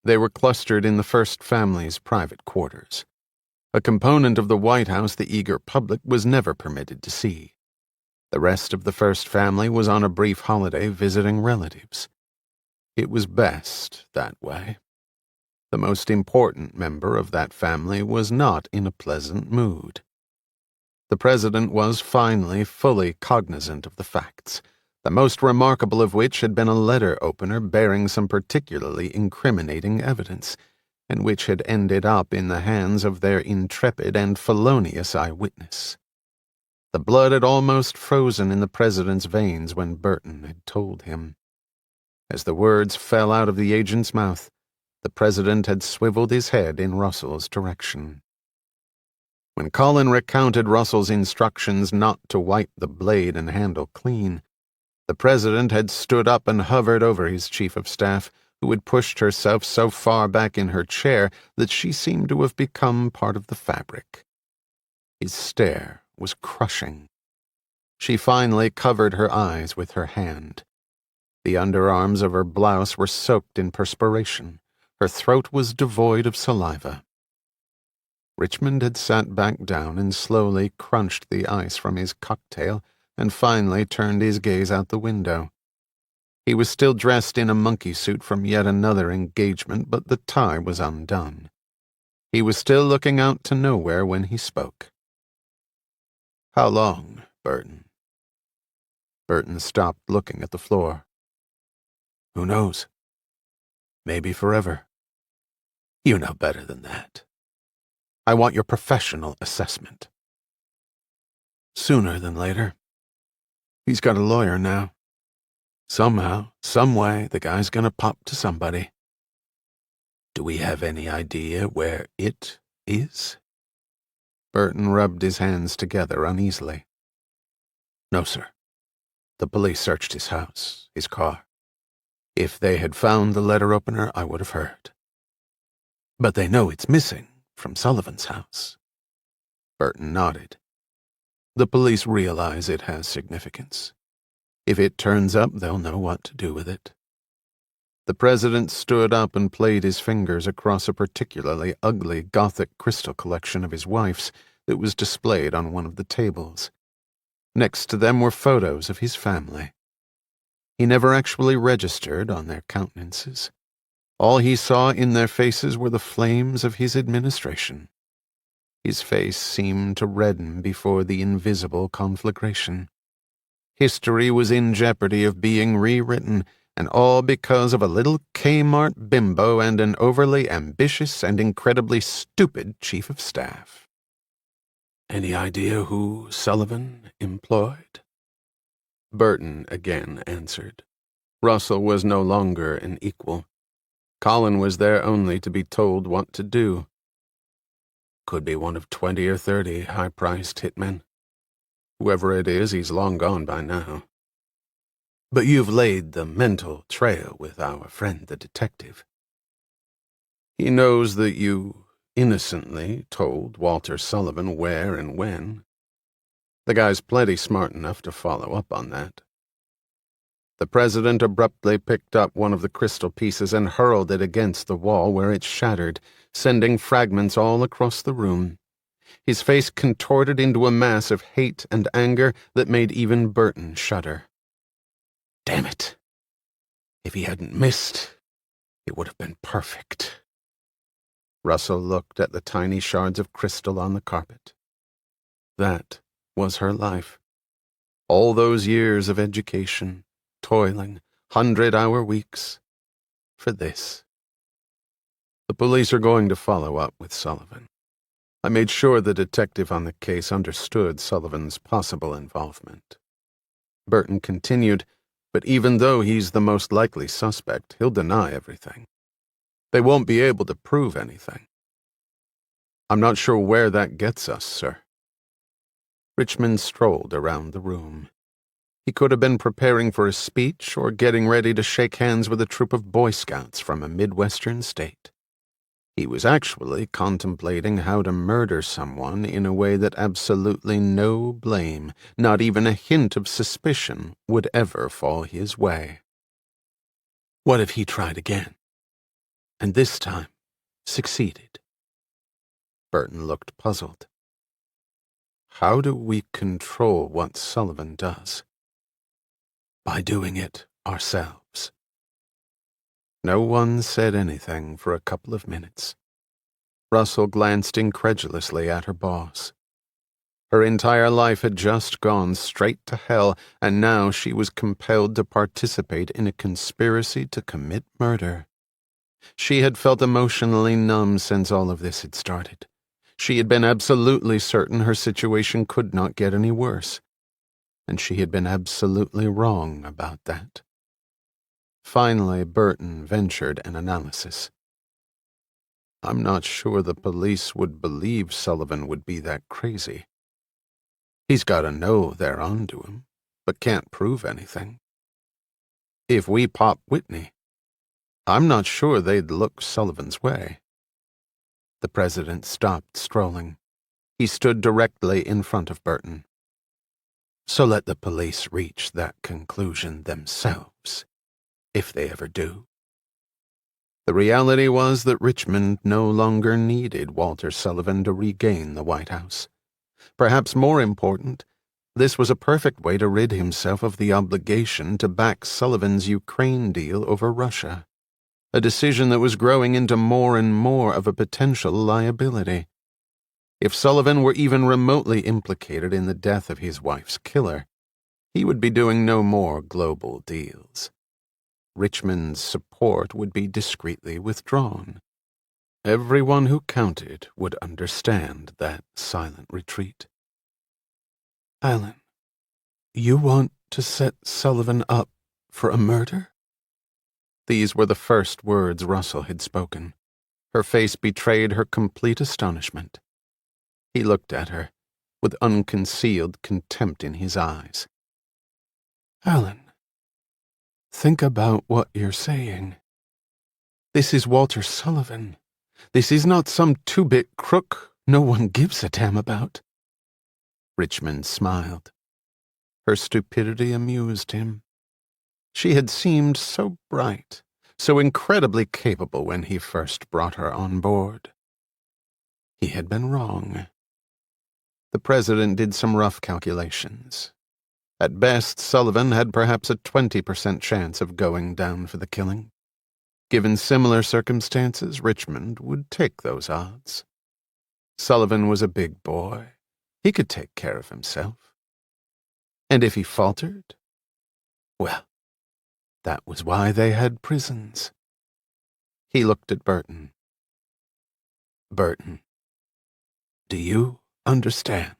They were clustered in the First Family's private quarters, a component of the White House the eager public was never permitted to see. The rest of the First Family was on a brief holiday visiting relatives. It was best that way. The most important member of that family was not in a pleasant mood. The president was finally fully cognizant of the facts, the most remarkable of which had been a letter opener bearing some particularly incriminating evidence, and which had ended up in the hands of their intrepid and felonious eyewitness. The blood had almost frozen in the president's veins when Burton had told him. As the words fell out of the agent's mouth, the president had swiveled his head in Russell's direction. When Colin recounted Russell's instructions not to wipe the blade and handle clean, the president had stood up and hovered over his chief of staff, who had pushed herself so far back in her chair that she seemed to have become part of the fabric. His stare was crushing. She finally covered her eyes with her hand. The underarms of her blouse were soaked in perspiration. Her throat was devoid of saliva. Richmond had sat back down and slowly crunched the ice from his cocktail and finally turned his gaze out the window. He was still dressed in a monkey suit from yet another engagement, but the tie was undone. He was still looking out to nowhere when he spoke. "How long, Burton?" Burton stopped looking at the floor. "Who knows? Maybe forever." "You know better than that. I want your professional assessment." "Sooner than later. He's got a lawyer now. Somehow, some way, the guy's gonna pop to somebody." "Do we have any idea where it is?" Burton rubbed his hands together uneasily. "No, sir. The police searched his house, his car. If they had found the letter opener, I would have heard. But they know it's missing from Sullivan's house. Burton nodded. The police realize it has significance. If it turns up, they'll know what to do with it. The president stood up and played his fingers across a particularly ugly Gothic crystal collection of his wife's that was displayed on one of the tables. Next to them were photos of his family. He never actually registered on their countenances. All he saw in their faces were the flames of his administration. His face seemed to redden before the invisible conflagration. History was in jeopardy of being rewritten, and all because of a little Kmart bimbo and an overly ambitious and incredibly stupid chief of staff. Any idea who Sullivan employed? Burton again answered. Russell was no longer an equal. Colin was there only to be told what to do. Could be one of 20 or 30 high-priced hitmen. Whoever it is, he's long gone by now. But you've laid the mental trail with our friend the detective. He knows that you innocently told Walter Sullivan where and when. The guy's plenty smart enough to follow up on that. The president abruptly picked up one of the crystal pieces and hurled it against the wall where it shattered, sending fragments all across the room. His face contorted into a mass of hate and anger that made even Burton shudder. Damn it! If he hadn't missed, it would have been perfect. Russell looked at the tiny shards of crystal on the carpet. That was her life. All those years of education, toiling, 100-hour weeks, for this. The police are going to follow up with Sullivan. I made sure the detective on the case understood Sullivan's possible involvement. Burton continued, but even though he's the most likely suspect, he'll deny everything. They won't be able to prove anything. I'm not sure where that gets us, sir. Richmond strolled around the room. He could have been preparing for a speech or getting ready to shake hands with a troop of Boy Scouts from a Midwestern state. He was actually contemplating how to murder someone in a way that absolutely no blame, not even a hint of suspicion, would ever fall his way. What if he tried again? And this time succeeded? Burton looked puzzled. How do we control what Sullivan does? By doing it ourselves. No one said anything for a couple of minutes. Russell glanced incredulously at her boss. Her entire life had just gone straight to hell, and now she was compelled to participate in a conspiracy to commit murder. She had felt emotionally numb since all of this had started. She had been absolutely certain her situation could not get any worse, and she had been absolutely wrong about that. Finally, Burton ventured an analysis. I'm not sure the police would believe Sullivan would be that crazy. He's got to know they're onto him, but can't prove anything. If we pop Whitney, I'm not sure they'd look Sullivan's way. The president stopped strolling. He stood directly in front of Burton. So let the police reach that conclusion themselves, if they ever do. The reality was that Richmond no longer needed Walter Sullivan to regain the White House. Perhaps more important, this was a perfect way to rid himself of the obligation to back Sullivan's Ukraine deal over Russia, a decision that was growing into more and more of a potential liability. If Sullivan were even remotely implicated in the death of his wife's killer, he would be doing no more global deals. Richmond's support would be discreetly withdrawn. Everyone who counted would understand that silent retreat. Alan, you want to set Sullivan up for a murder? These were the first words Russell had spoken. Her face betrayed her complete astonishment. He looked at her, with unconcealed contempt in his eyes. Alan, think about what you're saying. This is Walter Sullivan. This is not some two-bit crook no one gives a damn about. Richmond smiled. Her stupidity amused him. She had seemed so bright, so incredibly capable when he first brought her on board. He had been wrong. The president did some rough calculations. At best, Sullivan had perhaps a 20% chance of going down for the killing. Given similar circumstances, Richmond would take those odds. Sullivan was a big boy. He could take care of himself. And if he faltered, well, that was why they had prisons. He looked at Burton. Burton, do you understand?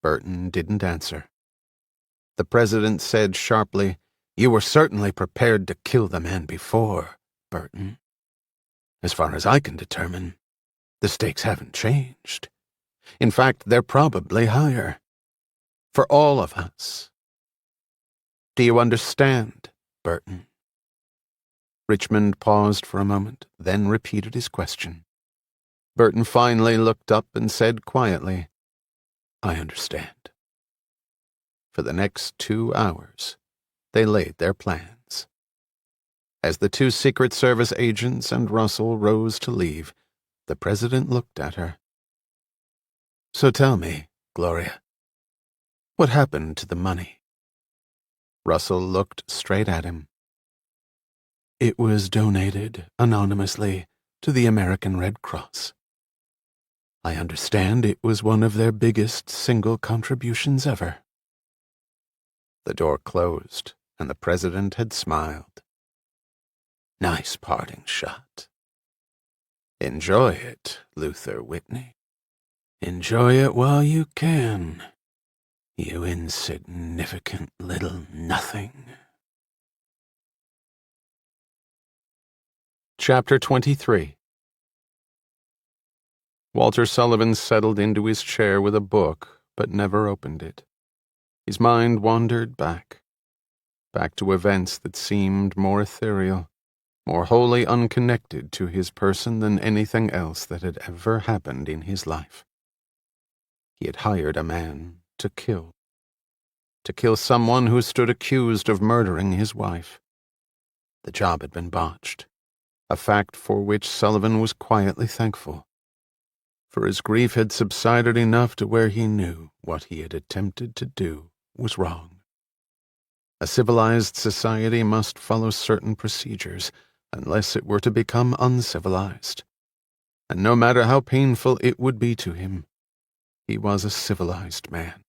Burton didn't answer. The president said sharply, "You were certainly prepared to kill the man before, Burton. As far as I can determine, the stakes haven't changed. In fact, they're probably higher. For all of us. Do you understand, Burton?" Richmond paused for a moment, then repeated his question. Burton finally looked up and said quietly, "I understand." For the next 2 hours, they laid their plans. As the 2 Secret Service agents and Russell rose to leave, the president looked at her. "So tell me, Gloria, what happened to the money?" Russell looked straight at him. "It was donated anonymously to the American Red Cross. I understand it was one of their biggest single contributions ever." The door closed, and the president had smiled. "Nice parting shot. Enjoy it, Luther Whitney. Enjoy it while you can, you insignificant little nothing." Chapter 23. Walter Sullivan settled into his chair with a book, but never opened it. His mind wandered back to events that seemed more ethereal, more wholly unconnected to his person than anything else that had ever happened in his life. He had hired a man to kill someone who stood accused of murdering his wife. The job had been botched, a fact for which Sullivan was quietly thankful, for his grief had subsided enough to where he knew what he had attempted to do was wrong. A civilized society must follow certain procedures, unless it were to become uncivilized. And no matter how painful it would be to him, he was a civilized man.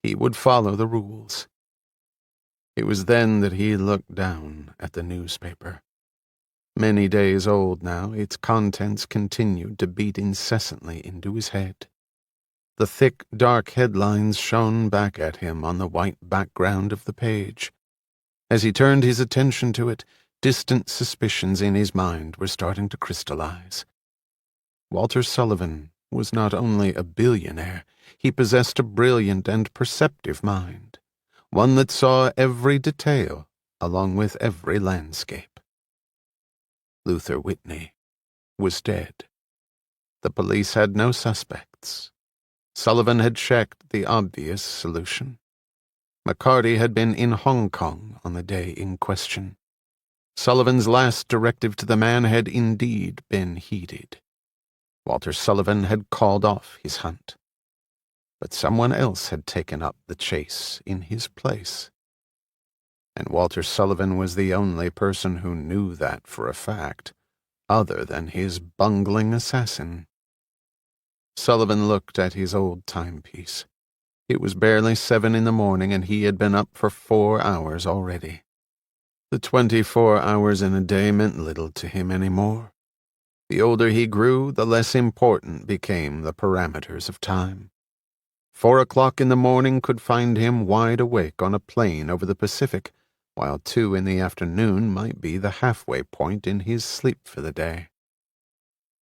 He would follow the rules. It was then that he looked down at the newspaper. Many days old now, its contents continued to beat incessantly into his head. The thick, dark headlines shone back at him on the white background of the page. As he turned his attention to it, distant suspicions in his mind were starting to crystallize. Walter Sullivan was not only a billionaire, he possessed a brilliant and perceptive mind, one that saw every detail along with every landscape. Luther Whitney was dead. The police had no suspects. Sullivan had checked the obvious solution. McCarty had been in Hong Kong on the day in question. Sullivan's last directive to the man had indeed been heeded. Walter Sullivan had called off his hunt. But someone else had taken up the chase in his place. And Walter Sullivan was the only person who knew that for a fact, other than his bungling assassin. Sullivan looked at his old timepiece. It was barely 7 in the morning, and he had been up for 4 hours already. The 24 hours in a day meant little to him anymore. The older he grew, the less important became the parameters of time. 4 o'clock in the morning could find him wide awake on a plane over the Pacific, while 2 in the afternoon might be the halfway point in his sleep for the day.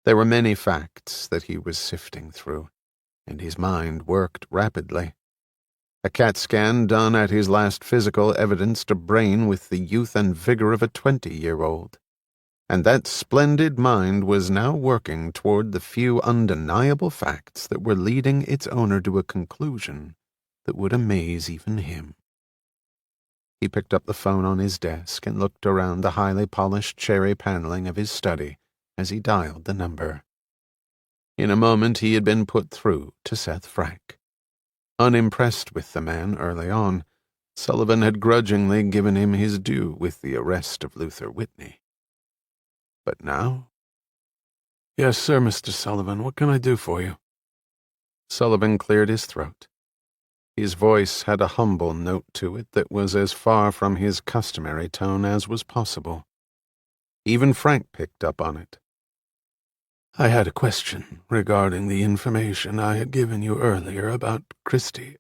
There were many facts that he was sifting through, and his mind worked rapidly. A CAT scan done at his last physical evidenced a brain with the youth and vigor of a 20-year-old. And that splendid mind was now working toward the few undeniable facts that were leading its owner to a conclusion that would amaze even him. He picked up the phone on his desk and looked around the highly polished cherry paneling of his study as he dialed the number. In a moment he had been put through to Seth Frank. Unimpressed with the man early on, Sullivan had grudgingly given him his due with the arrest of Luther Whitney. But now? Yes, sir, Mr. Sullivan. What can I do for you? Sullivan cleared his throat. His voice had a humble note to it that was as far from his customary tone as was possible. Even Frank picked up on it. I had a question regarding the information I had given you earlier about Christine's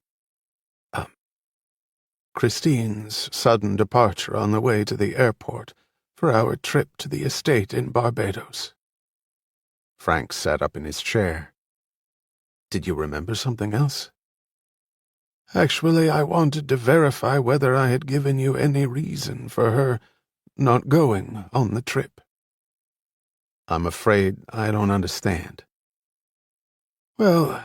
sudden departure on the way to the airport for our trip to the estate in Barbados. Frank sat up in his chair. Did you remember something else? Actually, I wanted to verify whether I had given you any reason for her not going on the trip. I'm afraid I don't understand. Well,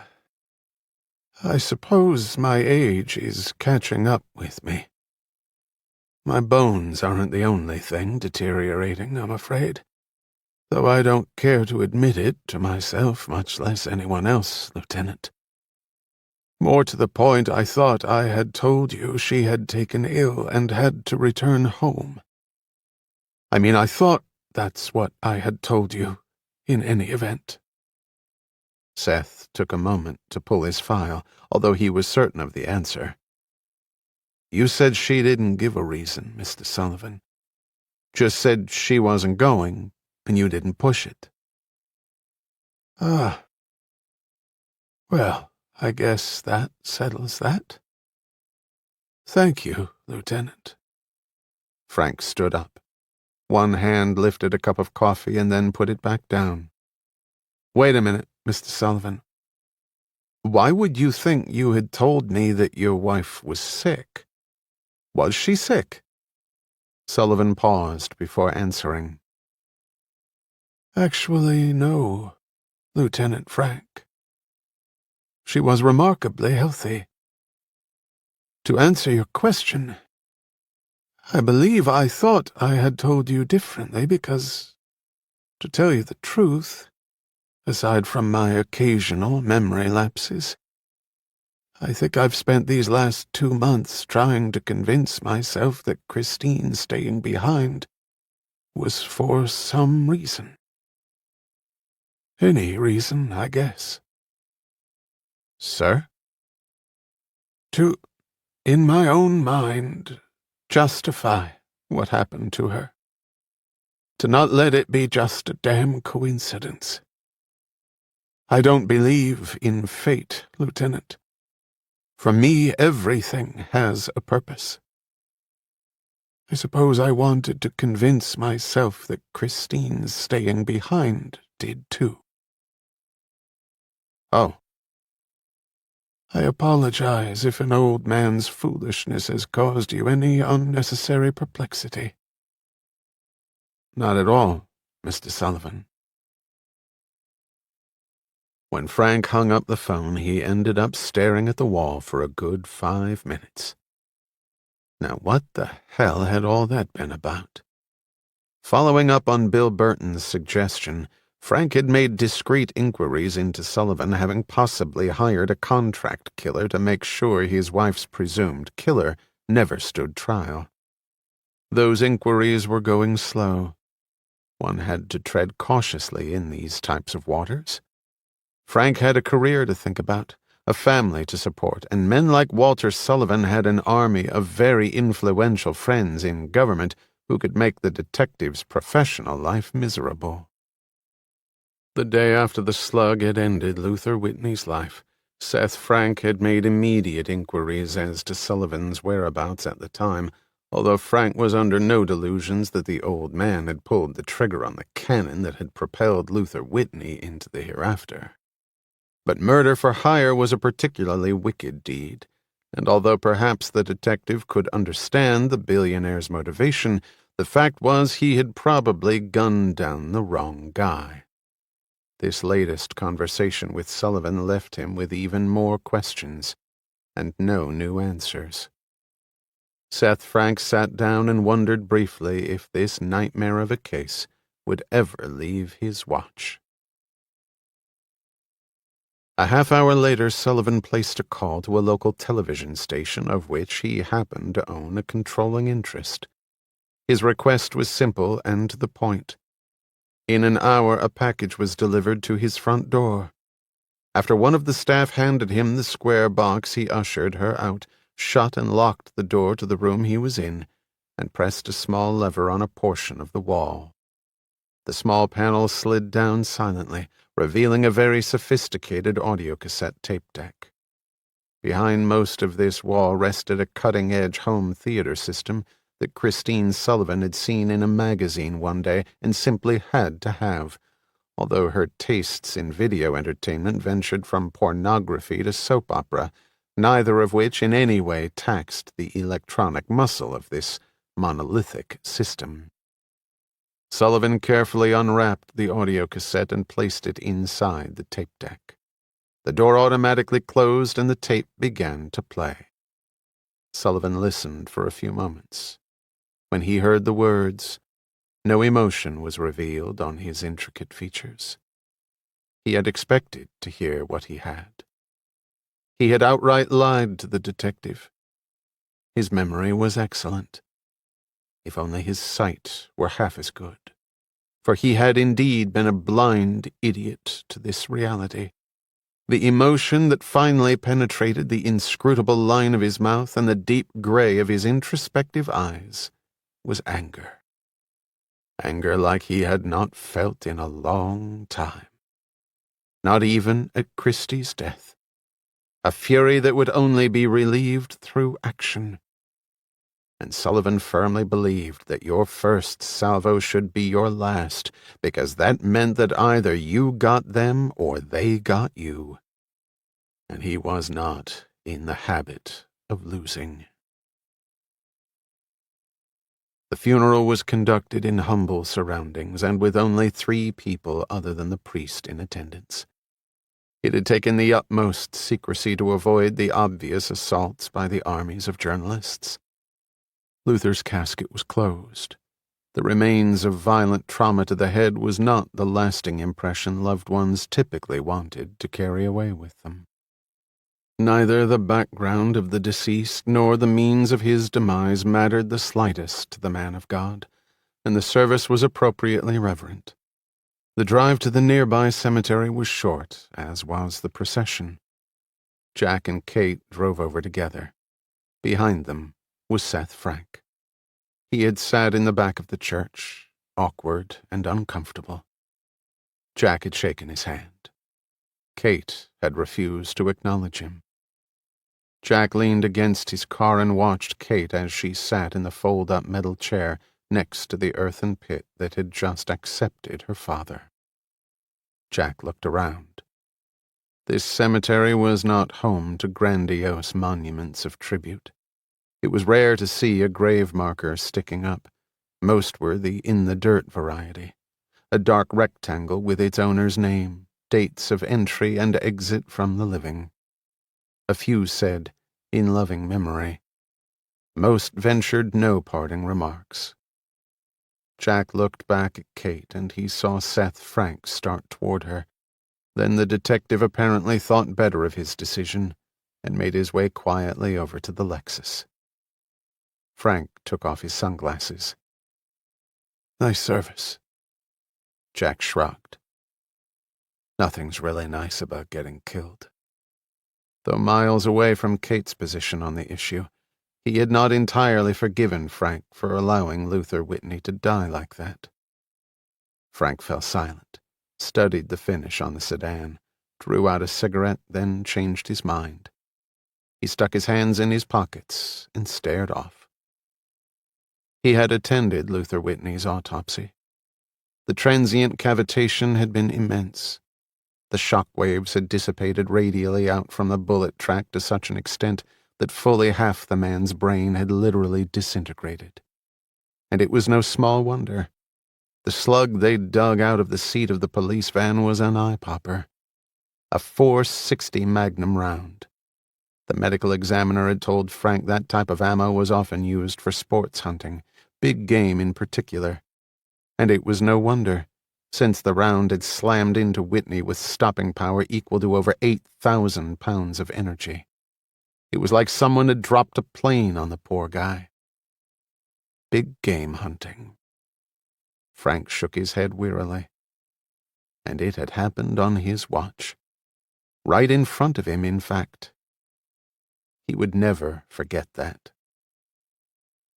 I suppose my age is catching up with me. My bones aren't the only thing deteriorating, I'm afraid, though I don't care to admit it to myself, much less anyone else, Lieutenant. More to the point, I thought I had told you she had taken ill and had to return home. I thought that's what I had told you, in any event. Seth took a moment to pull his file, although he was certain of the answer. You said she didn't give a reason, Mr. Sullivan. Just said she wasn't going, and you didn't push it. Ah. Well, I guess that settles that. Thank you, Lieutenant. Frank stood up. One hand lifted a cup of coffee and then put it back down. Wait a minute, Mr. Sullivan. Why would you think you had told me that your wife was sick? Was she sick? Sullivan paused before answering. Actually, no, Lieutenant Frank. She was remarkably healthy. To answer your question, I believe I thought I had told you differently because, to tell you the truth, aside from my occasional memory lapses, I think I've spent these last 2 months trying to convince myself that Christine staying behind was for some reason. Any reason, I guess. Sir? To, in my own mind, justify what happened to her. To not let it be just a damn coincidence. I don't believe in fate, Lieutenant. For me, everything has a purpose. I suppose I wanted to convince myself that Christine's staying behind did too. Oh. I apologize if an old man's foolishness has caused you any unnecessary perplexity. Not at all, Mr. Sullivan. When Frank hung up the phone, he ended up staring at the wall for a good 5 minutes. Now what the hell had all that been about? Following up on Bill Burton's suggestion, Frank had made discreet inquiries into Sullivan having possibly hired a contract killer to make sure his wife's presumed killer never stood trial. Those inquiries were going slow. One had to tread cautiously in these types of waters. Frank had a career to think about, a family to support, and men like Walter Sullivan had an army of very influential friends in government who could make the detective's professional life miserable. The day after the slug had ended Luther Whitney's life, Seth Frank had made immediate inquiries as to Sullivan's whereabouts at the time, although Frank was under no delusions that the old man had pulled the trigger on the cannon that had propelled Luther Whitney into the hereafter. But murder for hire was a particularly wicked deed, And although perhaps the detective could understand the billionaire's motivation, the fact was he had probably gunned down the wrong guy. This latest conversation with Sullivan left him with even more questions, and no new answers. Seth Frank sat down and wondered briefly if this nightmare of a case would ever leave his watch. A half-hour later, Sullivan placed a call to a local television station of which he happened to own a controlling interest. His request was simple and to the point. In an hour, a package was delivered to his front door. After one of the staff handed him the square box, he ushered her out, shut and locked the door to the room he was in, and pressed a small lever on a portion of the wall. The small panel slid down silently, revealing a very sophisticated audiocassette tape deck. Behind most of this wall rested a cutting-edge home theater system that Christine Sullivan had seen in a magazine one day and simply had to have, although her tastes in video entertainment ventured from pornography to soap opera, neither of which in any way taxed the electronic muscle of this monolithic system. Sullivan carefully unwrapped the audiocassette and placed it inside the tape deck. The door automatically closed and the tape began to play. Sullivan listened for a few moments. When he heard the words, no emotion was revealed on his intricate features. He had expected to hear what he had. He had outright lied to the detective. His memory was excellent. If only his sight were half as good. For he had indeed been a blind idiot to this reality. The emotion that finally penetrated the inscrutable line of his mouth and the deep gray of his introspective eyes was anger. Anger like he had not felt in a long time. Not even at Christie's death. A fury that would only be relieved through action. And Sullivan firmly believed that your first salvo should be your last, because that meant that either you got them or they got you. And he was not in the habit of losing. The funeral was conducted in humble surroundings and with only 3 people other than the priest in attendance. It had taken the utmost secrecy to avoid the obvious assaults by the armies of journalists. Luther's casket was closed. The remains of violent trauma to the head was not the lasting impression loved ones typically wanted to carry away with them. Neither the background of the deceased nor the means of his demise mattered the slightest to the man of God, and the service was appropriately reverent. The drive to the nearby cemetery was short, as was the procession. Jack and Kate drove over together. Behind them was Seth Frank. He had sat in the back of the church, awkward and uncomfortable. Jack had shaken his hand. Kate had refused to acknowledge him. Jack leaned against his car and watched Kate as she sat in the fold-up metal chair next to the earthen pit that had just accepted her father. Jack looked around. This cemetery was not home to grandiose monuments of tribute. It was rare to see a grave marker sticking up. Most were the in-the-dirt variety, a dark rectangle with its owner's name, dates of entry and exit from the living. A few said, "In loving memory." Most ventured no parting remarks. Jack looked back at Kate, and he saw Seth Frank start toward her. Then the detective apparently thought better of his decision and made his way quietly over to the Lexus. Frank took off his sunglasses. "Nice service." Jack shrugged. Nothing's really nice about getting killed. Though miles away from Kate's position on the issue, he had not entirely forgiven Frank for allowing Luther Whitney to die like that. Frank fell silent, studied the finish on the sedan, drew out a cigarette, then changed his mind. He stuck his hands in his pockets and stared off. He had attended Luther Whitney's autopsy. The transient cavitation had been immense. The shock waves had dissipated radially out from the bullet track to such an extent that fully half the man's brain had literally disintegrated. And it was no small wonder. The slug they'd dug out of the seat of the police van was an eye-popper. A .460 Magnum round. The medical examiner had told Frank that type of ammo was often used for sports hunting, big game in particular. And it was no wonder, since the round had slammed into Whitney with stopping power equal to over 8,000 pounds of energy. It was like someone had dropped a plane on the poor guy. Big game hunting. Frank shook his head wearily. And it had happened on his watch. Right in front of him, in fact. He would never forget that.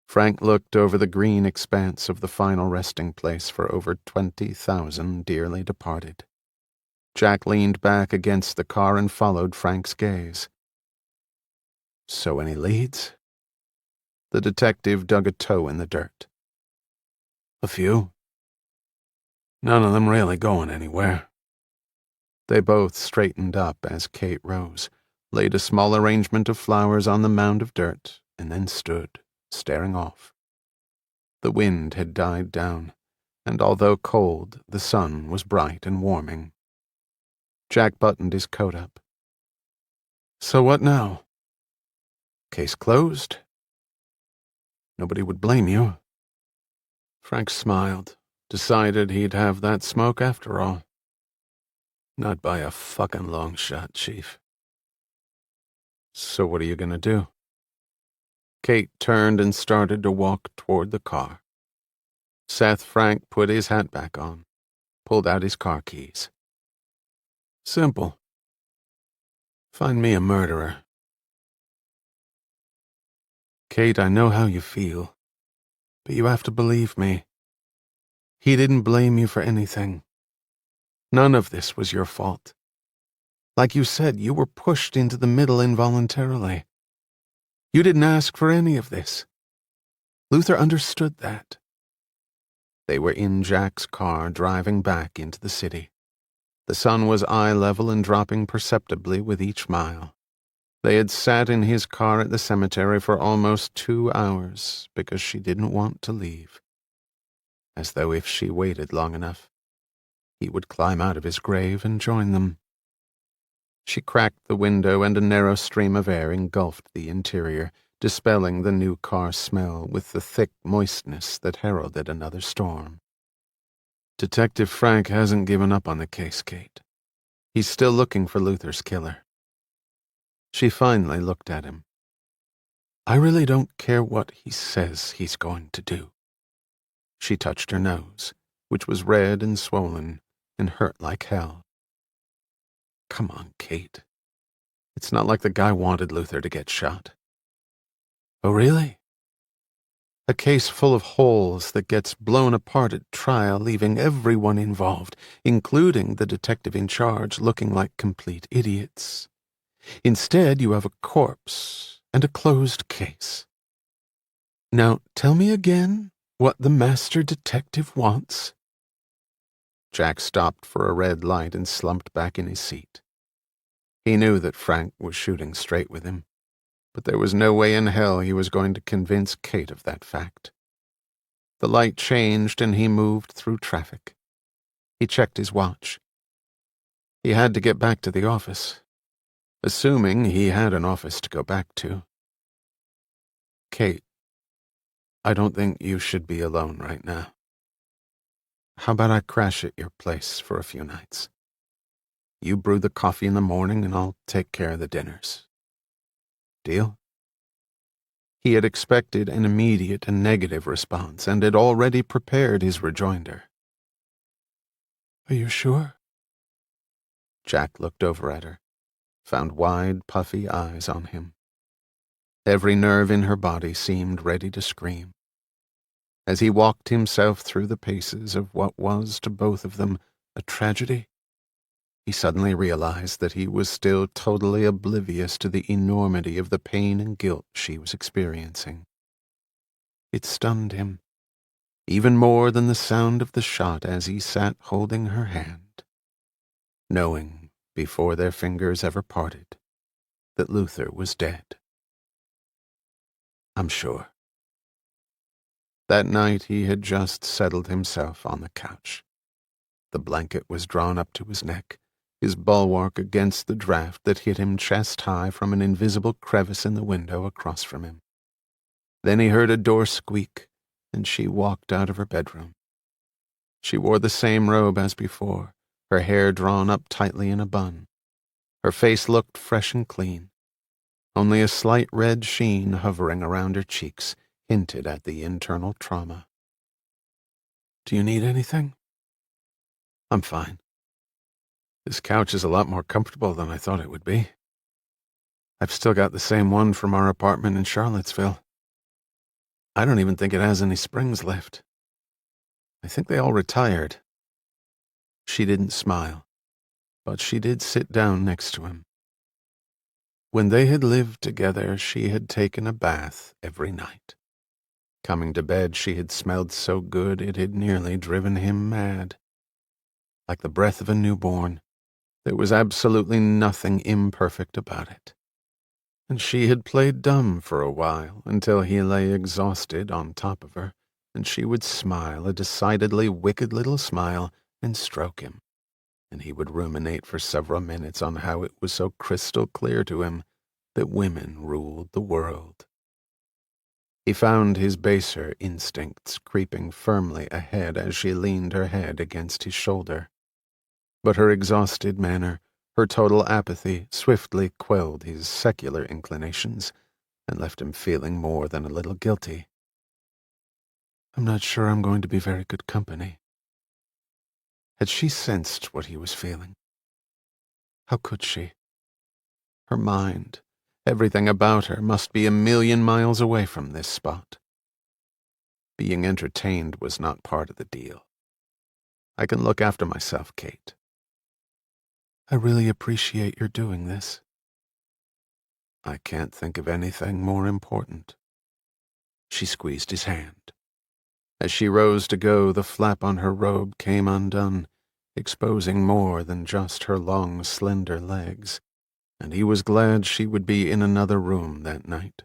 Frank looked over the green expanse of the final resting place for over 20,000 dearly departed. Jack leaned back against the car and followed Frank's gaze. So any leads? The detective dug a toe in the dirt. A few. None of them really going anywhere. They both straightened up as Kate rose, laid a small arrangement of flowers on the mound of dirt, and then stood, staring off. The wind had died down, and although cold, the sun was bright and warming. Jack buttoned his coat up. So what now? Case closed? Nobody would blame you. Frank smiled, decided he'd have that smoke after all. Not by a fucking long shot, Chief. So what are you gonna do? Kate turned and started to walk toward the car. Seth Frank put his hat back on, pulled out his car keys. Simple. Find me a murderer. Kate, I know how you feel, but you have to believe me. He didn't blame you for anything. None of this was your fault. Like you said, you were pushed into the middle involuntarily. You didn't ask for any of this. Luther understood that. They were in Jack's car, driving back into the city. The sun was eye level and dropping perceptibly with each mile. They had sat in his car at the cemetery for almost 2 hours because she didn't want to leave. As though if she waited long enough, he would climb out of his grave and join them. She cracked the window and a narrow stream of air engulfed the interior, dispelling the new car smell with the thick moistness that heralded another storm. Detective Frank hasn't given up on the case, Kate. He's still looking for Luther's killer. She finally looked at him. I really don't care what he says he's going to do. She touched her nose, which was red and swollen and hurt like hell. Come on, Kate. It's not like the guy wanted Luther to get shot. Oh, really? A case full of holes that gets blown apart at trial, leaving everyone involved, including the detective in charge, looking like complete idiots. Instead, you have a corpse and a closed case. Now, tell me again what the master detective wants. Jack stopped for a red light and slumped back in his seat. He knew that Frank was shooting straight with him, but there was no way in hell he was going to convince Kate of that fact. The light changed and he moved through traffic. He checked his watch. He had to get back to the office, assuming he had an office to go back to. Kate, I don't think you should be alone right now. How about I crash at your place for a few nights? You brew the coffee in the morning and I'll take care of the dinners. Deal? He had expected an immediate and negative response and had already prepared his rejoinder. Are you sure? Jack looked over at her, found wide, puffy eyes on him. Every nerve in her body seemed ready to scream. As he walked himself through the paces of what was, to both of them, a tragedy, he suddenly realized that he was still totally oblivious to the enormity of the pain and guilt she was experiencing. It stunned him, even more than the sound of the shot as he sat holding her hand, knowing, before their fingers ever parted, that Luther was dead. I'm sure. That night he had just settled himself on the couch. The blanket was drawn up to his neck, his bulwark against the draft that hit him chest-high from an invisible crevice in the window across from him. Then he heard a door squeak, and she walked out of her bedroom. She wore the same robe as before, her hair drawn up tightly in a bun. Her face looked fresh and clean. Only a slight red sheen hovering around her cheeks hinted at the internal trauma. "Do you need anything?" "I'm fine. This couch is a lot more comfortable than I thought it would be. I've still got the same one from our apartment in Charlottesville. I don't even think it has any springs left. I think they all retired." She didn't smile, but she did sit down next to him. When they had lived together, she had taken a bath every night. Coming to bed, she had smelled so good it had nearly driven him mad. Like the breath of a newborn, there was absolutely nothing imperfect about it. And she had played dumb for a while until he lay exhausted on top of her, and she would smile a decidedly wicked little smile and stroke him, and he would ruminate for several minutes on how it was so crystal clear to him that women ruled the world. He found his baser instincts creeping firmly ahead as she leaned her head against his shoulder. But her exhausted manner, her total apathy, swiftly quelled his secular inclinations and left him feeling more than a little guilty. "I'm not sure I'm going to be very good company." Had she sensed what he was feeling? How could she? Her mind, everything about her, must be a million miles away from this spot. Being entertained was not part of the deal. "I can look after myself, Kate." "I really appreciate your doing this." "I can't think of anything more important." She squeezed his hand. As she rose to go, the flap on her robe came undone, exposing more than just her long, slender legs, and he was glad she would be in another room that night.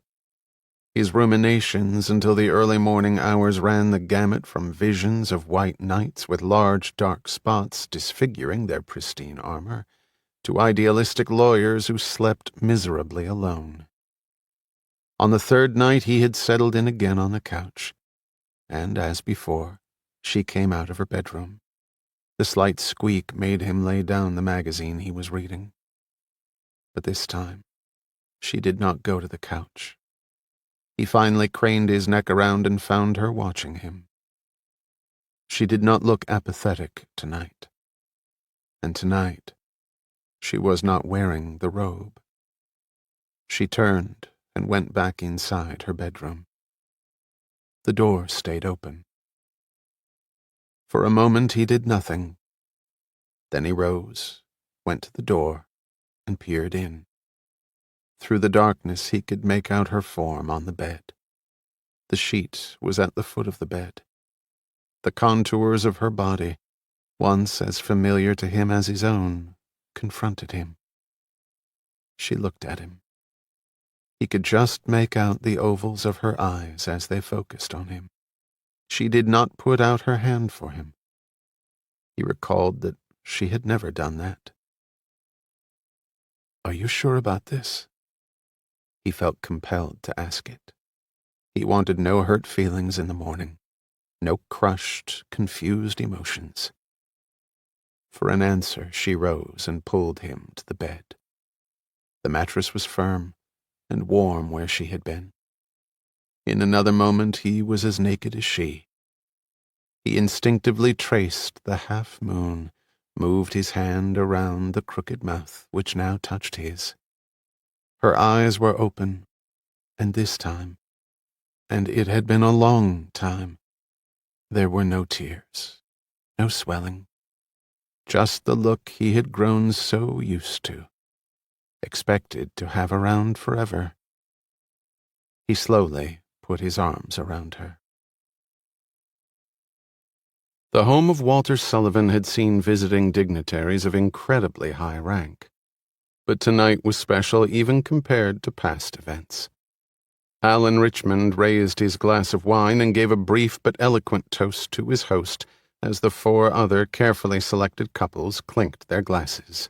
His ruminations until the early morning hours ran the gamut from visions of white knights with large dark spots disfiguring their pristine armor to idealistic lawyers who slept miserably alone. On the third night he had settled in again on the couch, and, as before, she came out of her bedroom. The slight squeak made him lay down the magazine he was reading. But this time, she did not go to the couch. He finally craned his neck around and found her watching him. She did not look apathetic tonight. And tonight, she was not wearing the robe. She turned and went back inside her bedroom. The door stayed open. For a moment he did nothing. Then he rose, went to the door, and peered in. Through the darkness he could make out her form on the bed. The sheet was at the foot of the bed. The contours of her body, once as familiar to him as his own, confronted him. She looked at him. He could just make out the ovals of her eyes as they focused on him. She did not put out her hand for him. He recalled that she had never done that. "Are you sure about this?" He felt compelled to ask it. He wanted no hurt feelings in the morning, no crushed, confused emotions. For an answer, she rose and pulled him to the bed. The mattress was firm and warm where she had been. In another moment he was as naked as she. He instinctively traced the half-moon, moved his hand around the crooked mouth which now touched his. Her eyes were open, and this time, and it had been a long time, there were no tears, no swelling, just the look he had grown so used to, expected to have around forever. He slowly put his arms around her. The home of Walter Sullivan had seen visiting dignitaries of incredibly high rank, but tonight was special even compared to past events. Alan Richmond raised his glass of wine and gave a brief but eloquent toast to his host as the four other carefully selected couples clinked their glasses.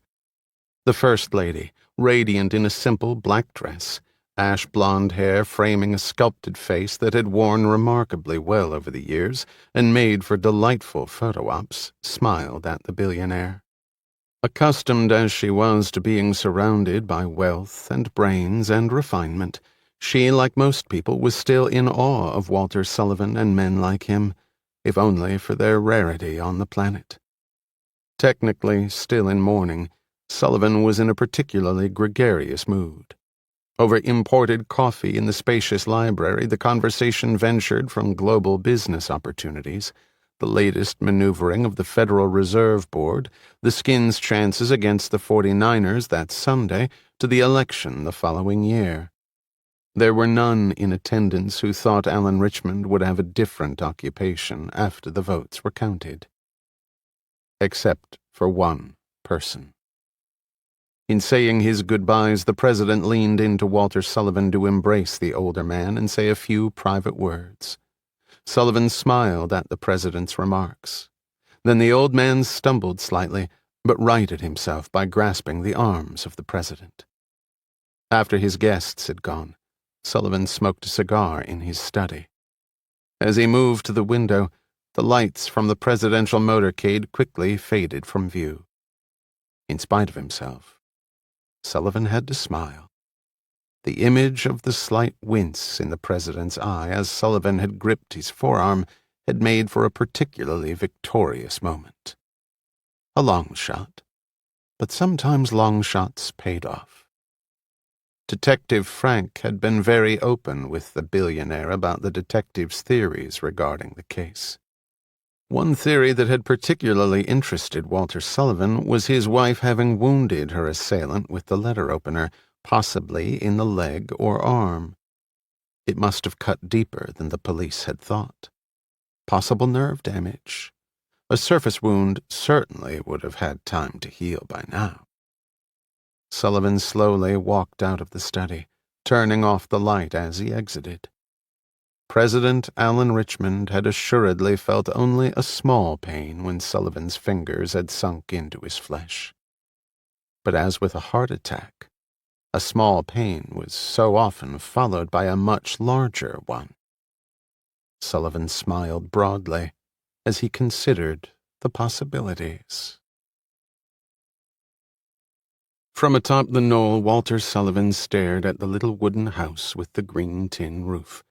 The First Lady, radiant in a simple black dress, ash-blonde hair framing a sculpted face that had worn remarkably well over the years and made for delightful photo ops, smiled at the billionaire. Accustomed as she was to being surrounded by wealth and brains and refinement, she, like most people, was still in awe of Walter Sullivan and men like him, if only for their rarity on the planet. Technically still in mourning, Sullivan was in a particularly gregarious mood. Over imported coffee in the spacious library, the conversation ventured from global business opportunities, the latest maneuvering of the Federal Reserve Board, the Skins' chances against the 49ers that Sunday, to the election the following year. There were none in attendance who thought Alan Richmond would have a different occupation after the votes were counted. Except for one person. In saying his goodbyes, the president leaned into Walter Sullivan to embrace the older man and say a few private words. Sullivan smiled at the president's remarks. Then the old man stumbled slightly, but righted himself by grasping the arms of the president. After his guests had gone, Sullivan smoked a cigar in his study. As he moved to the window, the lights from the presidential motorcade quickly faded from view. In spite of himself, Sullivan had to smile. The image of the slight wince in the president's eye as Sullivan had gripped his forearm had made for a particularly victorious moment. A long shot, but sometimes long shots paid off. Detective Frank had been very open with the billionaire about the detective's theories regarding the case. One theory that had particularly interested Walter Sullivan was his wife having wounded her assailant with the letter opener, possibly in the leg or arm. It must have cut deeper than the police had thought. Possible nerve damage. A surface wound certainly would have had time to heal by now. Sullivan slowly walked out of the study, turning off the light as he exited. President Alan Richmond had assuredly felt only a small pain when Sullivan's fingers had sunk into his flesh. But as with a heart attack, a small pain was so often followed by a much larger one. Sullivan smiled broadly as he considered the possibilities. From atop the knoll, Walter Sullivan stared at the little wooden house with the green tin roof.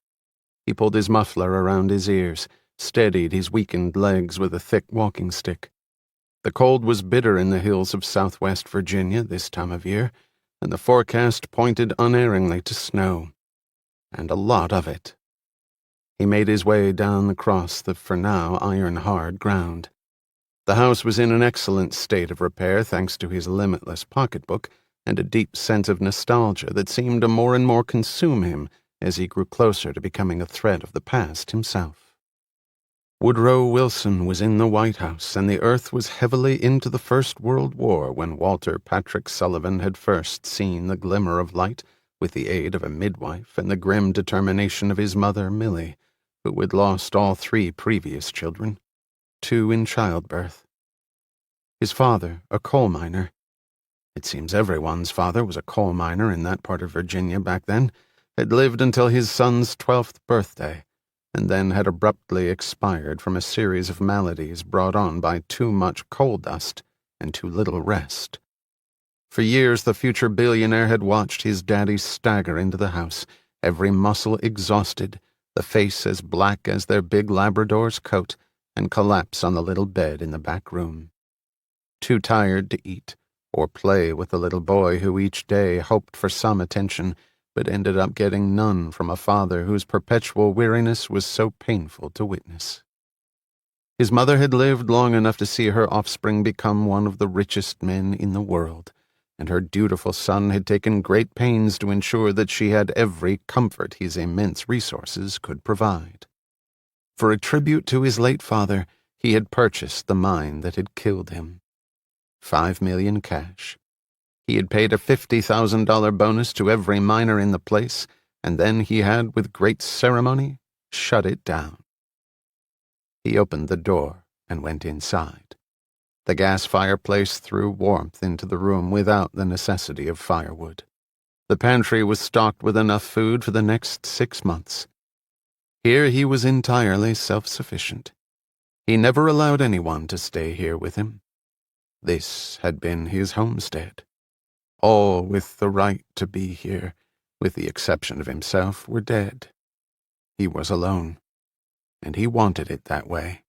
He pulled his muffler around his ears, steadied his weakened legs with a thick walking stick. The cold was bitter in the hills of southwest Virginia this time of year, and the forecast pointed unerringly to snow. And a lot of it. He made his way down across the, for now, iron-hard ground. The house was in an excellent state of repair thanks to his limitless pocketbook and a deep sense of nostalgia that seemed to more and more consume him as he grew closer to becoming a thread of the past himself. Woodrow Wilson was in the White House, and the Earth was heavily into the First World War when Walter Patrick Sullivan had first seen the glimmer of light with the aid of a midwife and the grim determination of his mother, Millie, who had lost all 3 previous children, 2 in childbirth. His father, a coal miner — it seems everyone's father was a coal miner in that part of Virginia back then — had lived until his son's 12th birthday, and then had abruptly expired from a series of maladies brought on by too much coal dust and too little rest. For years the future billionaire had watched his daddy stagger into the house, every muscle exhausted, the face as black as their big Labrador's coat, and collapse on the little bed in the back room. Too tired to eat or play with the little boy who each day hoped for some attention, but ended up getting none from a father whose perpetual weariness was so painful to witness. His mother had lived long enough to see her offspring become one of the richest men in the world, and her dutiful son had taken great pains to ensure that she had every comfort his immense resources could provide. For a tribute to his late father, he had purchased the mine that had killed him. $5 million cash. He had paid a $50,000 bonus to every miner in the place, and then he had, with great ceremony, shut it down. He opened the door and went inside. The gas fireplace threw warmth into the room without the necessity of firewood. The pantry was stocked with enough food for the next 6 months. Here he was entirely self-sufficient. He never allowed anyone to stay here with him. This had been his homestead. All with the right to be here, with the exception of himself, were dead. He was alone, and he wanted it that way.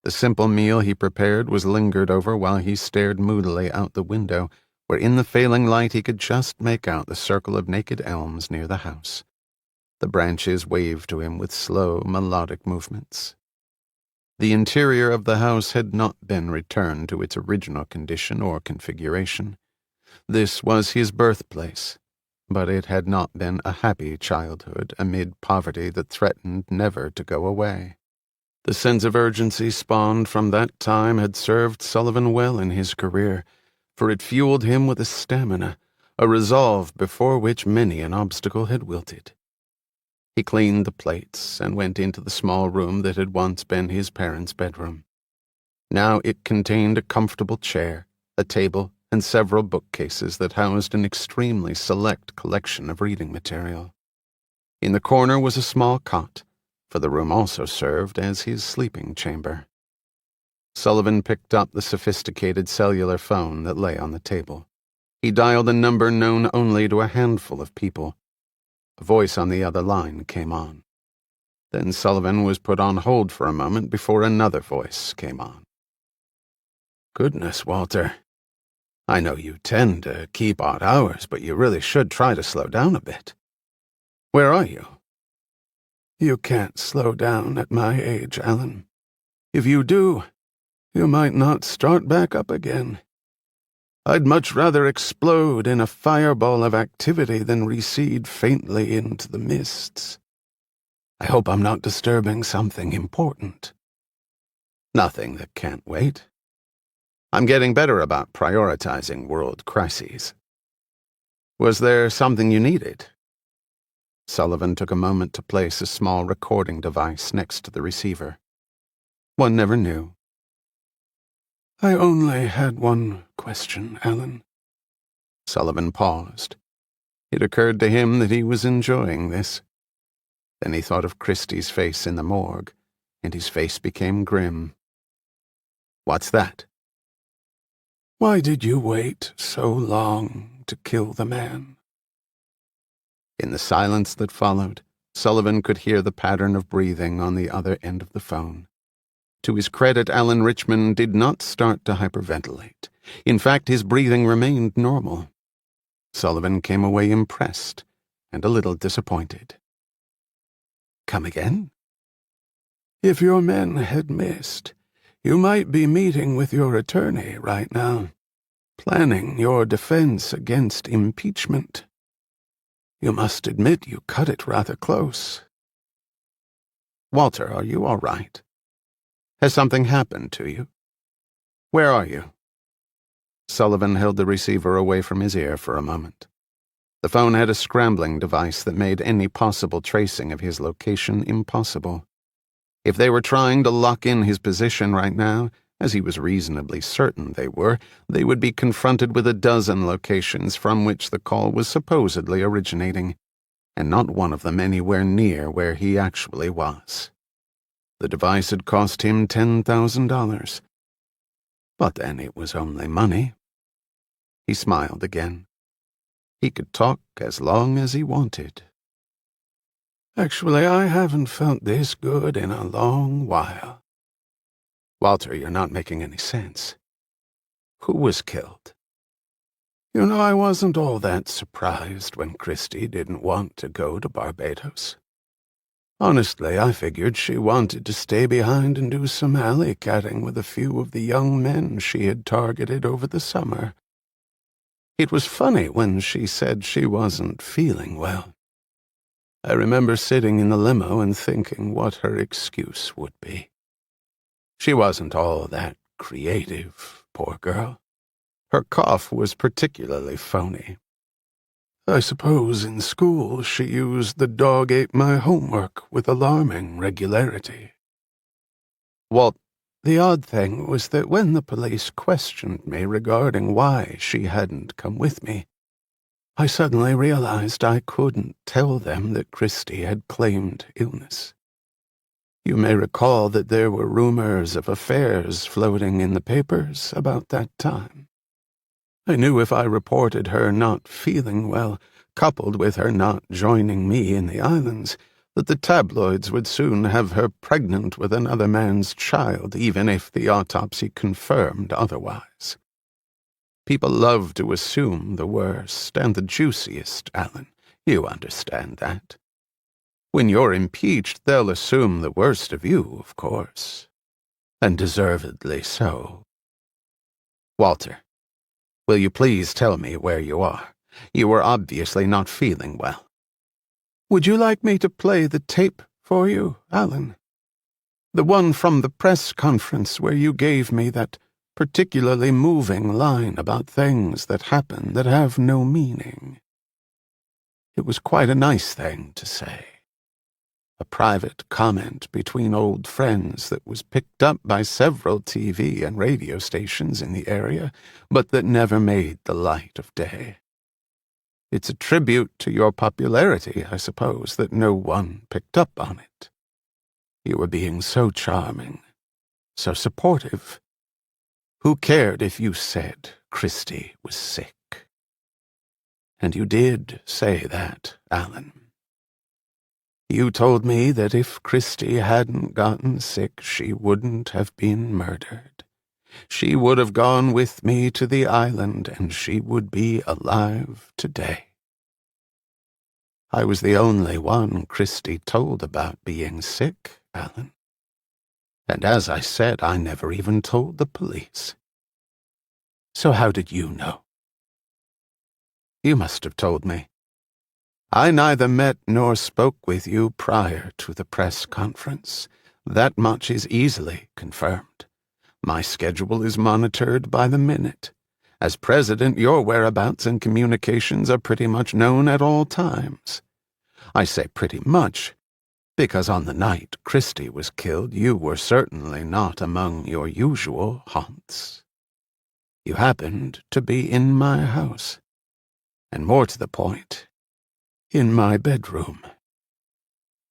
The simple meal he prepared was lingered over while he stared moodily out the window, where in the failing light he could just make out the circle of naked elms near the house. The branches waved to him with slow, melodic movements. The interior of the house had not been returned to its original condition or configuration. This was his birthplace, but it had not been a happy childhood amid poverty that threatened never to go away. The sense of urgency spawned from that time had served Sullivan well in his career, for it fueled him with a stamina, a resolve before which many an obstacle had wilted. He cleaned the plates and went into the small room that had once been his parents' bedroom. Now it contained a comfortable chair, a table, and several bookcases that housed an extremely select collection of reading material. In the corner was a small cot, for the room also served as his sleeping chamber. Sullivan picked up the sophisticated cellular phone that lay on the table. He dialed a number known only to a handful of people. A voice on the other line came on. Then Sullivan was put on hold for a moment before another voice came on. "Goodness, Walter. I know you tend to keep odd hours, but you really should try to slow down a bit. Where are you?" "You can't slow down at my age, Alan. If you do, you might not start back up again. I'd much rather explode in a fireball of activity than recede faintly into the mists. I hope I'm not disturbing something important." "Nothing that can't wait. I'm getting better about prioritizing world crises. Was there something you needed?" Sullivan took a moment to place a small recording device next to the receiver. One never knew. "I only had one question, Alan." Sullivan paused. It occurred to him that he was enjoying this. Then he thought of Christie's face in the morgue, and his face became grim. "What's that?" "Why did you wait so long to kill the man?" In the silence that followed, Sullivan could hear the pattern of breathing on the other end of the phone. To his credit, Alan Richmond did not start to hyperventilate. In fact, his breathing remained normal. Sullivan came away impressed and a little disappointed. "Come again?" "If your men had missed, you might be meeting with your attorney right now, planning your defense against impeachment. You must admit you cut it rather close." "Walter, are you all right? Has something happened to you? Where are you?" Sullivan held the receiver away from his ear for a moment. The phone had a scrambling device that made any possible tracing of his location impossible. If they were trying to lock in his position right now, as he was reasonably certain they were, they would be confronted with a dozen locations from which the call was supposedly originating, and not one of them anywhere near where he actually was. The device had cost him $10,000. But then it was only money. He smiled again. He could talk as long as he wanted. "Actually, I haven't felt this good in a long while." "Walter, you're not making any sense. Who was killed?" "You know, I wasn't all that surprised when Christie didn't want to go to Barbados. Honestly, I figured she wanted to stay behind and do some alley-catting with a few of the young men she had targeted over the summer. It was funny when she said she wasn't feeling well. I remember sitting in the limo and thinking what her excuse would be. She wasn't all that creative, poor girl. Her cough was particularly phony. I suppose in school she used the dog ate my homework with alarming regularity. Walt, the odd thing was that when the police questioned me regarding why she hadn't come with me, I suddenly realized I couldn't tell them that Christy had claimed illness. You may recall that there were rumors of affairs floating in the papers about that time. I knew if I reported her not feeling well, coupled with her not joining me in the islands, that the tabloids would soon have her pregnant with another man's child, even if the autopsy confirmed otherwise. People love to assume the worst and the juiciest, Alan. You understand that. When you're impeached, they'll assume the worst of you, of course. And deservedly so. Walter, will you please tell me where you are? You were obviously not feeling well. Would you like me to play the tape for you, Alan? The one from the press conference where you gave me that particularly moving line about things that happen that have no meaning. It was quite a nice thing to say. A private comment between old friends that was picked up by several TV and radio stations in the area, but that never made the light of day. It's a tribute to your popularity, I suppose, that no one picked up on it. You were being so charming, so supportive. Who cared if you said Christy was sick? And you did say that, Alan. You told me that if Christy hadn't gotten sick, she wouldn't have been murdered. She would have gone with me to the island, and she would be alive today. I was the only one Christy told about being sick, Alan. And as I said, I never even told the police. So how did you know? You must have told me. I neither met nor spoke with you prior to the press conference. That much is easily confirmed. My schedule is monitored by the minute. As president, your whereabouts and communications are pretty much known at all times. I say pretty much, because on the night Christy was killed, you were certainly not among your usual haunts. You happened to be in my house, and more to the point, in my bedroom.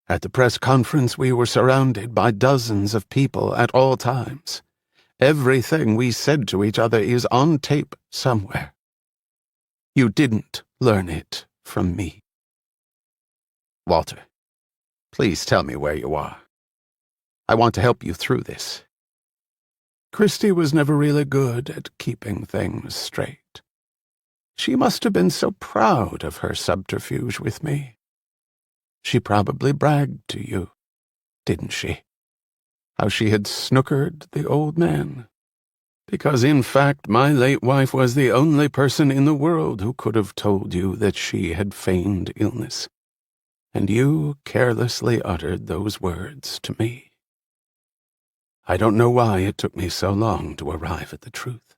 At the press conference, we were surrounded by dozens of people at all times. Everything we said to each other is on tape somewhere. You didn't learn it from me. Walter, please tell me where you are. I want to help you through this. Christy was never really good at keeping things straight. She must have been so proud of her subterfuge with me. She probably bragged to you, didn't she? How she had snookered the old man. Because in fact my late wife was the only person in the world who could have told you that she had feigned illness. And you carelessly uttered those words to me. I don't know why it took me so long to arrive at the truth.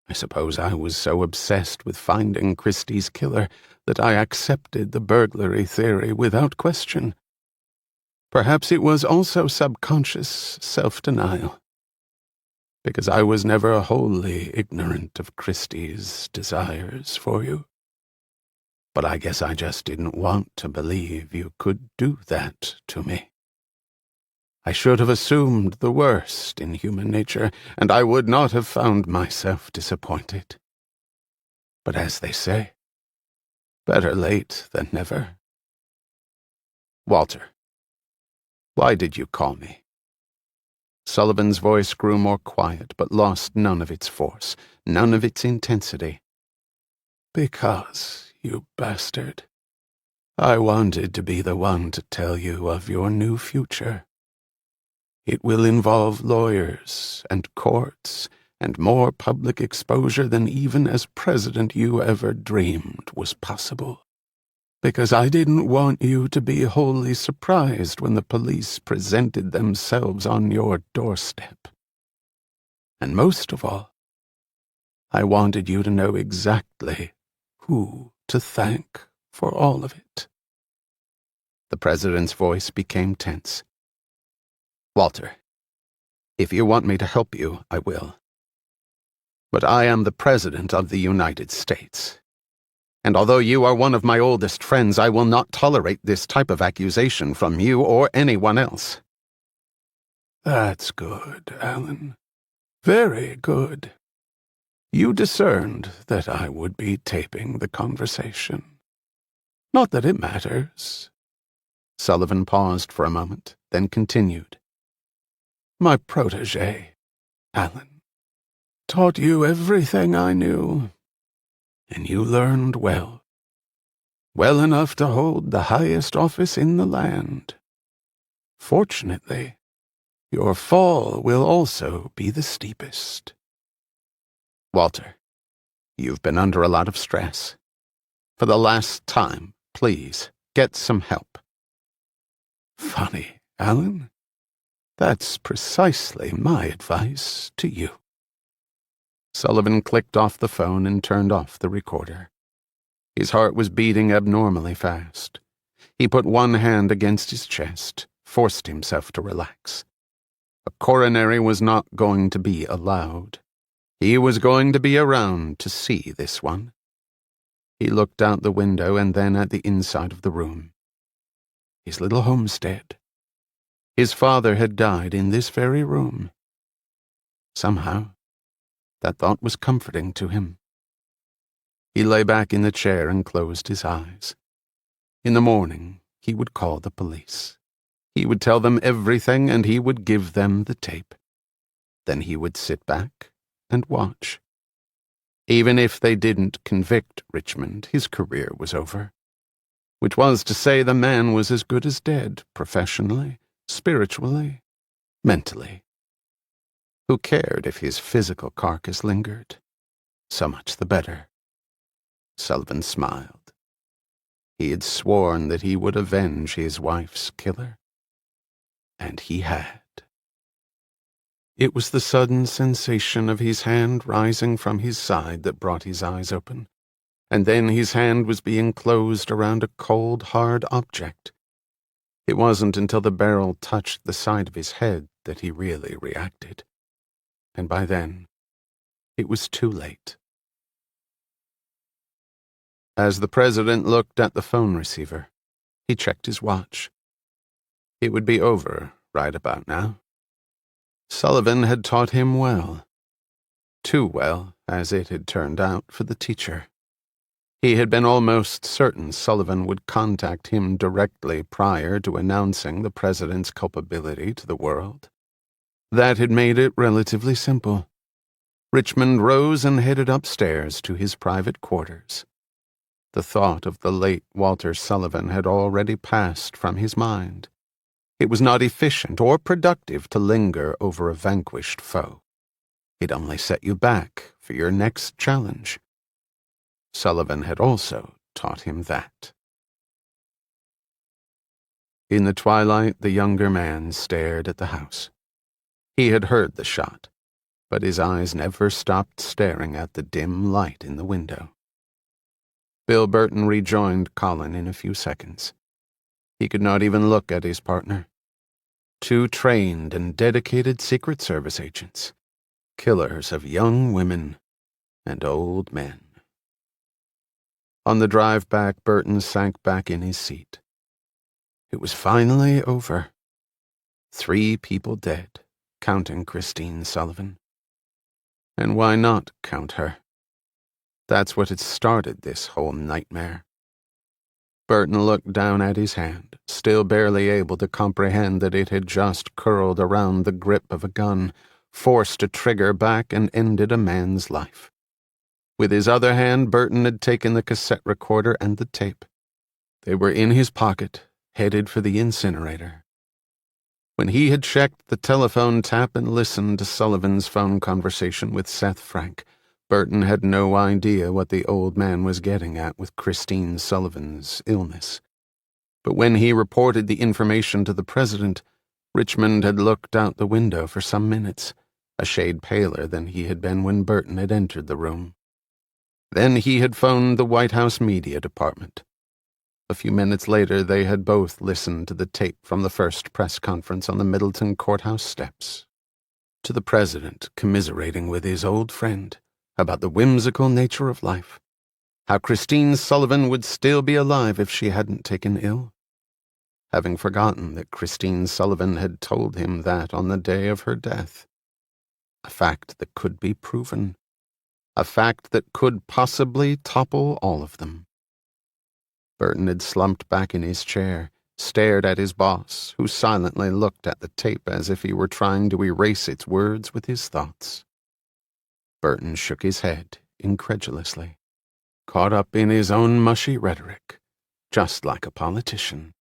I suppose I was so obsessed with finding Christy's killer that I accepted the burglary theory without question. Perhaps it was also subconscious self-denial, because I was never wholly ignorant of Christy's desires for you. But I guess I just didn't want to believe you could do that to me. I should have assumed the worst in human nature, and I would not have found myself disappointed. But as they say, better late than never. Walter, why did you call me? Sullivan's voice grew more quiet, but lost none of its force, none of its intensity. Because, you bastard, I wanted to be the one to tell you of your new future. It will involve lawyers and courts and more public exposure than even as president you ever dreamed was possible. Because I didn't want you to be wholly surprised when the police presented themselves on your doorstep. And most of all, I wanted you to know exactly who to thank for all of it." The president's voice became tense. "Walter, if you want me to help you, I will. But I am the President of the United States. And although you are one of my oldest friends, I will not tolerate this type of accusation from you or anyone else." "That's good, Alan. Very good. You discerned that I would be taping the conversation. Not that it matters." Sullivan paused for a moment, then continued. "My protege, Alan, taught you everything I knew, and you learned well. Well enough to hold the highest office in the land. Fortunately, your fall will also be the steepest." "Walter, you've been under a lot of stress. For the last time, please, get some help." "Funny, Alan. That's precisely my advice to you." Sullivan clicked off the phone and turned off the recorder. His heart was beating abnormally fast. He put one hand against his chest, forced himself to relax. A coronary was not going to be allowed. He was going to be around to see this one. He looked out the window and then at the inside of the room. His little homestead. His father had died in this very room. Somehow, that thought was comforting to him. He lay back in the chair and closed his eyes. In the morning, he would call the police. He would tell them everything and he would give them the tape. Then he would sit back and watch. Even if they didn't convict Richmond, his career was over. Which was to say the man was as good as dead, professionally, spiritually, mentally. Who cared if his physical carcass lingered? So much the better. Sullivan smiled. He had sworn that he would avenge his wife's killer. And he had. It was the sudden sensation of his hand rising from his side that brought his eyes open, and then his hand was being closed around a cold, hard object. It wasn't until the barrel touched the side of his head that he really reacted. And by then, it was too late. As the president looked at the phone receiver, he checked his watch. It would be over right about now. Sullivan had taught him well. Too well, as it had turned out for the teacher. He had been almost certain Sullivan would contact him directly prior to announcing the president's culpability to the world. That had made it relatively simple. Richmond rose and headed upstairs to his private quarters. The thought of the late Walter Sullivan had already passed from his mind. It was not efficient or productive to linger over a vanquished foe. It only set you back for your next challenge. Sullivan had also taught him that. In the twilight, the younger man stared at the house. He had heard the shot, but his eyes never stopped staring at the dim light in the window. Bill Burton rejoined Colin in a few seconds. He could not even look at his partner. Two trained and dedicated Secret Service agents, killers of young women and old men. On the drive back, Burton sank back in his seat. It was finally over. 3 people dead, counting Christine Sullivan. And why not count her? That's what had started this whole nightmare. Burton looked down at his hand, still barely able to comprehend that it had just curled around the grip of a gun, forced a trigger back and ended a man's life. With his other hand, Burton had taken the cassette recorder and the tape. They were in his pocket, headed for the incinerator. When he had checked the telephone tap and listened to Sullivan's phone conversation with Seth Frank, Burton had no idea what the old man was getting at with Christine Sullivan's illness. But when he reported the information to the president, Richmond had looked out the window for some minutes, a shade paler than he had been when Burton had entered the room. Then he had phoned the White House media department. A few minutes later, they had both listened to the tape from the first press conference on the Middleton courthouse steps. To the president commiserating with his old friend about the whimsical nature of life, how Christine Sullivan would still be alive if she hadn't taken ill. Having forgotten that Christine Sullivan had told him that on the day of her death. A fact that could be proven. A fact that could possibly topple all of them. Burton had slumped back in his chair, stared at his boss, who silently looked at the tape as if he were trying to erase its words with his thoughts. Burton shook his head incredulously, caught up in his own mushy rhetoric, just like a politician.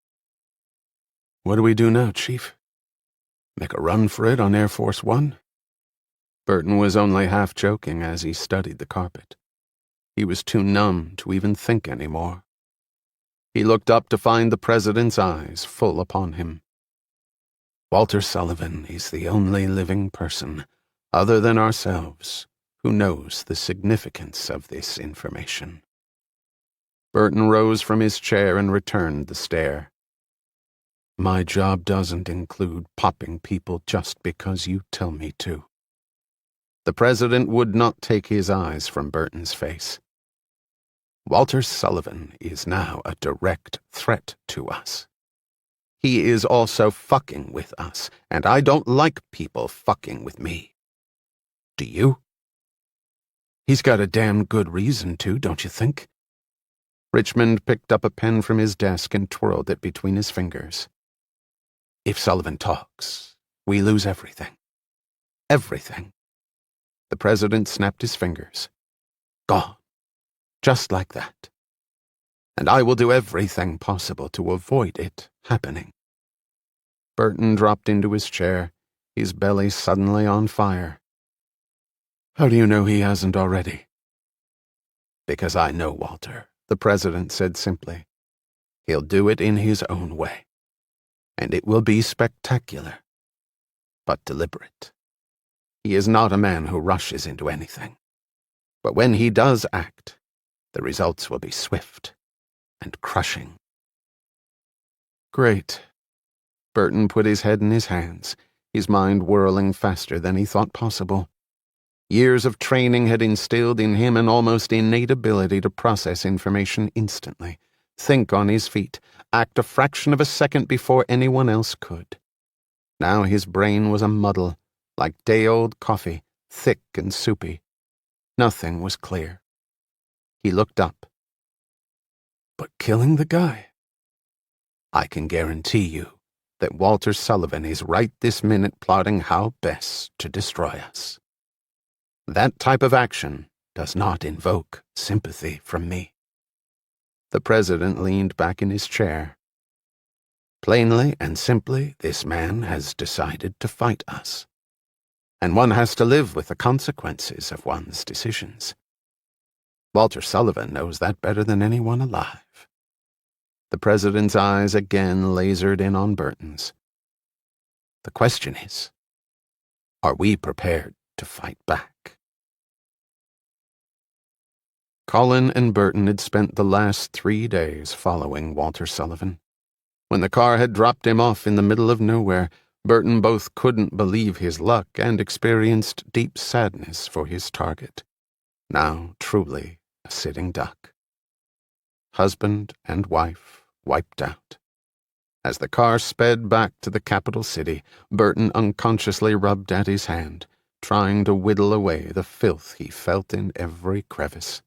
"What do we do now, Chief? Make a run for it on Air Force One?" Burton was only half joking as he studied the carpet. He was too numb to even think anymore. He looked up to find the president's eyes full upon him. "Walter Sullivan is the only living person, other than ourselves, who knows the significance of this information." Burton rose from his chair and returned the stare. "My job doesn't include popping people just because you tell me to." The president would not take his eyes from Burton's face. "Walter Sullivan is now a direct threat to us. He is also fucking with us, and I don't like people fucking with me. Do you?" "He's got a damn good reason to, don't you think?" Richmond picked up a pen from his desk and twirled it between his fingers. "If Sullivan talks, we lose everything. Everything." The president snapped his fingers. "Gone. Just like that. And I will do everything possible to avoid it happening." Burton dropped into his chair, his belly suddenly on fire. "How do you know he hasn't already?" "Because I know Walter," the president said simply. "He'll do it in his own way. And it will be spectacular, but deliberate. He is not a man who rushes into anything. But when he does act, the results will be swift and crushing." "Great." Burton put his head in his hands, his mind whirling faster than he thought possible. Years of training had instilled in him an almost innate ability to process information instantly, think on his feet, act a fraction of a second before anyone else could. Now his brain was a muddle, like day-old coffee, thick and soupy. Nothing was clear. He looked up. "But killing the guy?" "I can guarantee you that Walter Sullivan is right this minute plotting how best to destroy us. That type of action does not invoke sympathy from me." The president leaned back in his chair. "Plainly and simply, this man has decided to fight us. And one has to live with the consequences of one's decisions. Walter Sullivan knows that better than anyone alive." The president's eyes again lasered in on Burton's. "The question is, are we prepared to fight back?" Colin and Burton had spent the last 3 days following Walter Sullivan. When the car had dropped him off in the middle of nowhere, Burton both couldn't believe his luck and experienced deep sadness for his target, now truly a sitting duck. Husband and wife wiped out. As the car sped back to the capital city, Burton unconsciously rubbed at his hand, trying to whittle away the filth he felt in every crevice.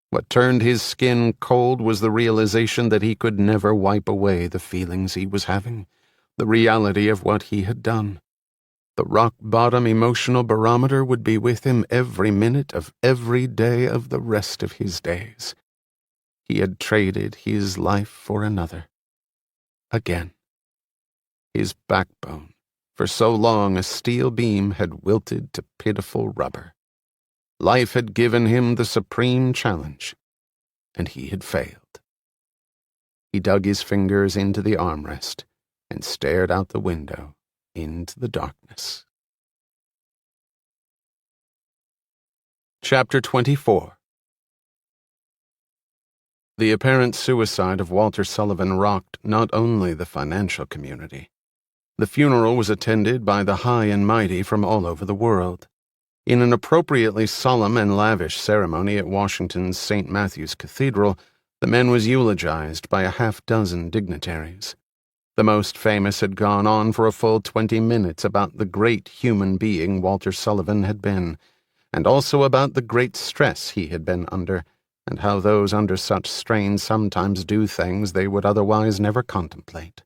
What turned his skin cold was the realization that he could never wipe away the feelings he was having, the reality of what he had done. The rock-bottom emotional barometer would be with him every minute of every day of the rest of his days. He had traded his life for another. Again. His backbone, for so long a steel beam, had wilted to pitiful rubber. Life had given him the supreme challenge, and he had failed. He dug his fingers into the armrest and stared out the window into the darkness. Chapter 24. The apparent suicide of Walter Sullivan rocked not only the financial community. The funeral was attended by the high and mighty from all over the world. In an appropriately solemn and lavish ceremony at Washington's St. Matthew's Cathedral, the man was eulogized by a half-dozen dignitaries. The most famous had gone on for a full 20 minutes about the great human being Walter Sullivan had been, and also about the great stress he had been under, and how those under such strain sometimes do things they would otherwise never contemplate.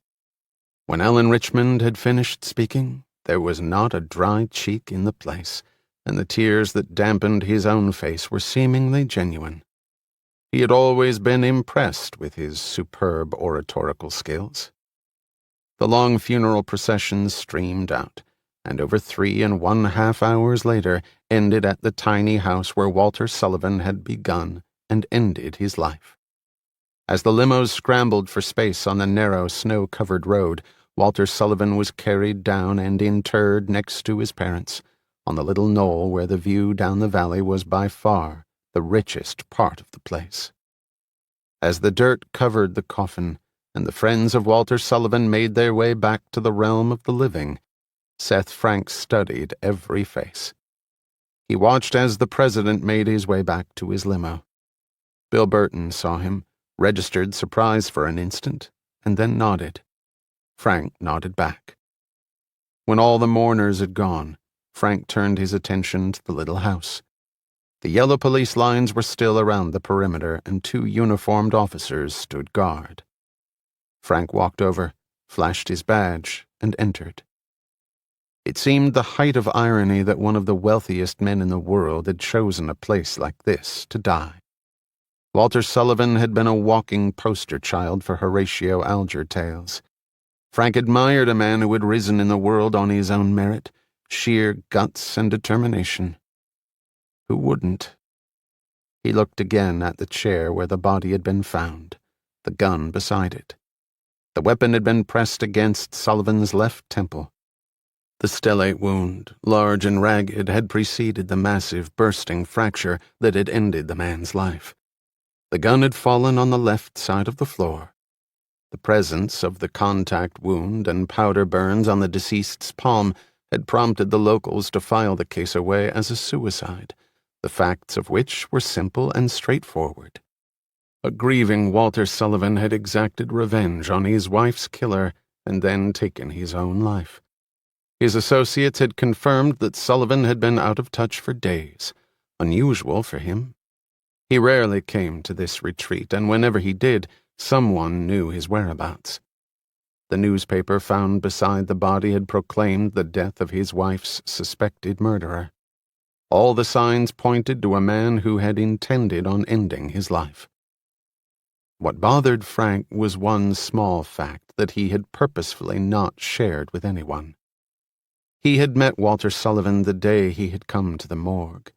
When Alan Richmond had finished speaking, there was not a dry cheek in the place, and the tears that dampened his own face were seemingly genuine. He had always been impressed with his superb oratorical skills. The long funeral procession streamed out, and over 3.5 hours later ended at the tiny house where Walter Sullivan had begun and ended his life. As the limos scrambled for space on the narrow, snow-covered road, Walter Sullivan was carried down and interred next to his parents, on the little knoll where the view down the valley was by far the richest part of the place. As the dirt covered the coffin, and the friends of Walter Sullivan made their way back to the realm of the living, Seth Frank studied every face. He watched as the president made his way back to his limo. Bill Burton saw him, registered surprise for an instant, and then nodded. Frank nodded back. When all the mourners had gone, Frank turned his attention to the little house. The yellow police lines were still around the perimeter, and 2 uniformed officers stood guard. Frank walked over, flashed his badge, and entered. It seemed the height of irony that one of the wealthiest men in the world had chosen a place like this to die. Walter Sullivan had been a walking poster child for Horatio Alger tales. Frank admired a man who had risen in the world on his own merit, sheer guts and determination. Who wouldn't? He looked again at the chair where the body had been found, the gun beside it. The weapon had been pressed against Sullivan's left temple. The stellate wound, large and ragged, had preceded the massive bursting fracture that had ended the man's life. The gun had fallen on the left side of the floor. The presence of the contact wound and powder burns on the deceased's palm had prompted the locals to file the case away as a suicide, the facts of which were simple and straightforward. A grieving Walter Sullivan had exacted revenge on his wife's killer and then taken his own life. His associates had confirmed that Sullivan had been out of touch for days, unusual for him. He rarely came to this retreat, and whenever he did, someone knew his whereabouts. The newspaper found beside the body had proclaimed the death of his wife's suspected murderer. All the signs pointed to a man who had intended on ending his life. What bothered Frank was one small fact that he had purposefully not shared with anyone. He had met Walter Sullivan the day he had come to the morgue.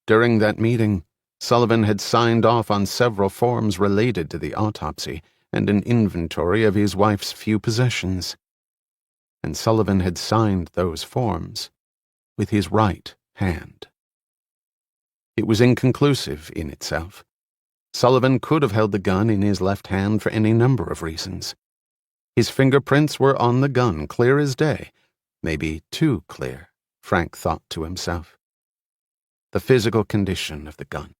During that meeting, Sullivan had signed off on several forms related to the autopsy and an inventory of his wife's few possessions. And Sullivan had signed those forms with his right hand. It was inconclusive in itself. Sullivan could have held the gun in his left hand for any number of reasons. His fingerprints were on the gun, clear as day, maybe too clear, Frank thought to himself. The physical condition of the gun.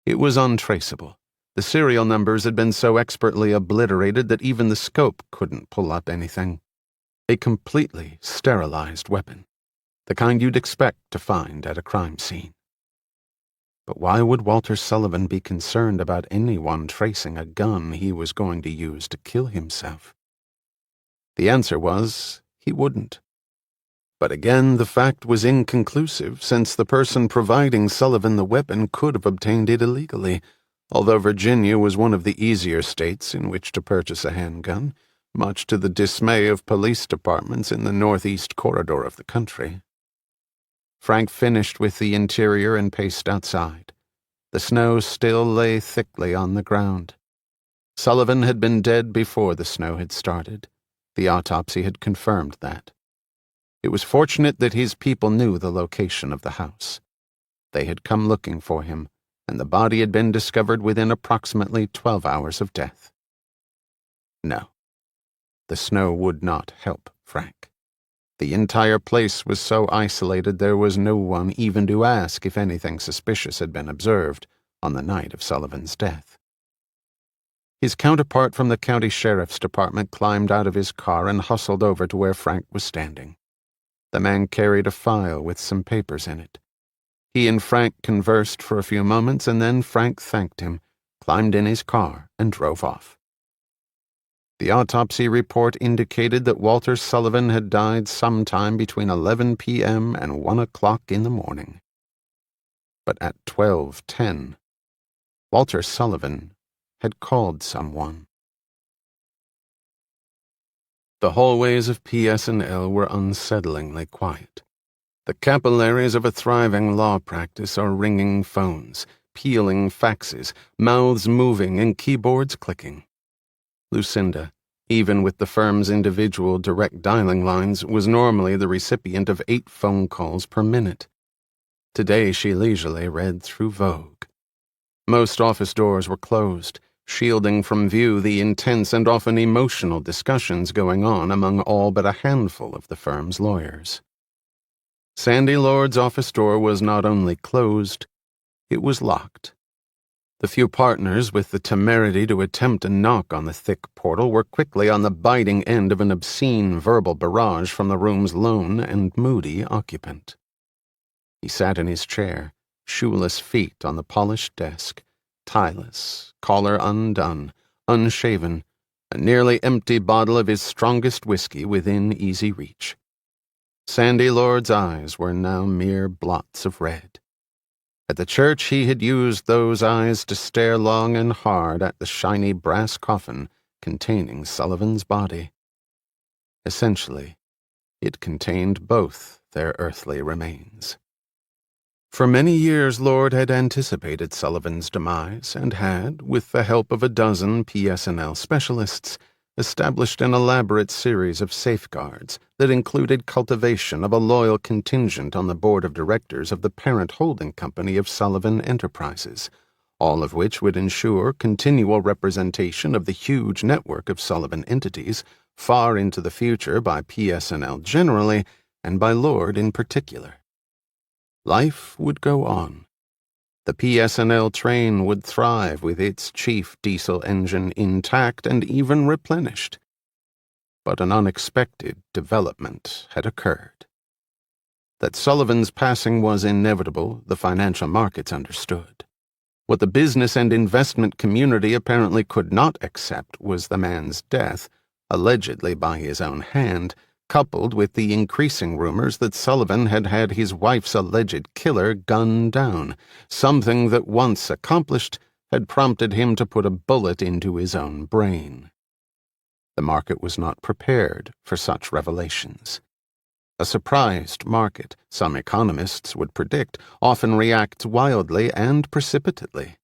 It was untraceable. The serial numbers had been so expertly obliterated that even the scope couldn't pull up anything. A completely sterilized weapon, the kind you'd expect to find at a crime scene. But why would Walter Sullivan be concerned about anyone tracing a gun he was going to use to kill himself? The answer was, he wouldn't. But again, the fact was inconclusive, since the person providing Sullivan the weapon could have obtained it illegally, although Virginia was one of the easier states in which to purchase a handgun, much to the dismay of police departments in the northeast corridor of the country. Frank finished with the interior and paced outside. The snow still lay thickly on the ground. Sullivan had been dead before the snow had started. The autopsy had confirmed that. It was fortunate that his people knew the location of the house. They had come looking for him, and the body had been discovered within approximately 12 hours of death. No, the snow would not help Frank. The entire place was so isolated there was no one even to ask if anything suspicious had been observed on the night of Sullivan's death. His counterpart from the county sheriff's department climbed out of his car and hustled over to where Frank was standing. The man carried a file with some papers in it. He and Frank conversed for a few moments, and then Frank thanked him, climbed in his car, and drove off. The autopsy report indicated that Walter Sullivan had died sometime between 11 p.m. and 1 o'clock in the morning. But at 12:10, Walter Sullivan had called someone. The hallways of PS&L were unsettlingly quiet. The capillaries of a thriving law practice are ringing phones, pealing faxes, mouths moving and keyboards clicking. Lucinda, even with the firm's individual direct dialing lines, was normally the recipient of 8 phone calls per minute. Today she leisurely read through Vogue. Most office doors were closed, shielding from view the intense and often emotional discussions going on among all but a handful of the firm's lawyers. Sandy Lord's office door was not only closed, it was locked. The few partners with the temerity to attempt a knock on the thick portal were quickly on the biting end of an obscene verbal barrage from the room's lone and moody occupant. He sat in his chair, shoeless feet on the polished desk, tieless, collar undone, unshaven, a nearly empty bottle of his strongest whiskey within easy reach. Sandy Lord's eyes were now mere blots of red. At the church he had used those eyes to stare long and hard at the shiny brass coffin containing Sullivan's body. Essentially, it contained both their earthly remains. For many years Lord had anticipated Sullivan's demise and had, with the help of a dozen PS&L specialists, established an elaborate series of safeguards that included cultivation of a loyal contingent on the board of directors of the parent holding company of Sullivan Enterprises, all of which would ensure continual representation of the huge network of Sullivan entities far into the future by PS&L generally and by Lord in particular. Life would go on. The PS&L train would thrive with its chief diesel engine intact and even replenished. But an unexpected development had occurred. That Sullivan's passing was inevitable, the financial markets understood. What the business and investment community apparently could not accept was the man's death, allegedly by his own hand, coupled with the increasing rumors that Sullivan had had his wife's alleged killer gunned down, something that once accomplished had prompted him to put a bullet into his own brain. The market was not prepared for such revelations. A surprised market, some economists would predict, often reacts wildly and precipitately.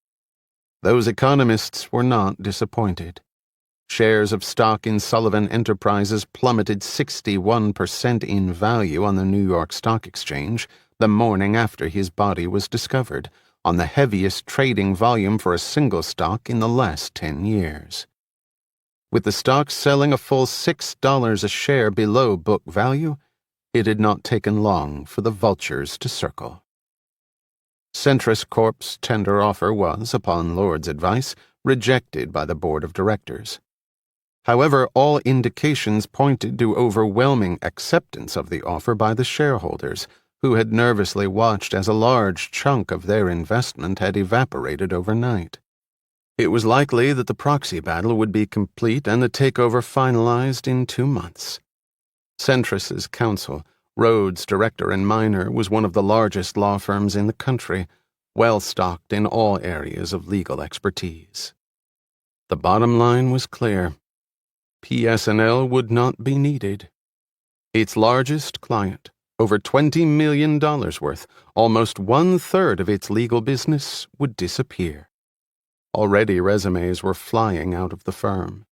Those economists were not disappointed. Shares of stock in Sullivan Enterprises plummeted 61% in value on the New York Stock Exchange the morning after his body was discovered, on the heaviest trading volume for a single stock in the last 10 years. With the stock selling a full $6 a share below book value, it had not taken long for the vultures to circle. Centris Corp's tender offer was, upon Lord's advice, rejected by the board of directors. However, all indications pointed to overwhelming acceptance of the offer by the shareholders, who had nervously watched as a large chunk of their investment had evaporated overnight. It was likely that the proxy battle would be complete and the takeover finalized in 2 months. Centris's counsel, Rhodes Director and Minor, was one of the largest law firms in the country, well-stocked in all areas of legal expertise. The bottom line was clear. PS&L would not be needed. Its largest client, over $20 million worth, almost 1/3 of its legal business, would disappear. Already resumes were flying out of the firm.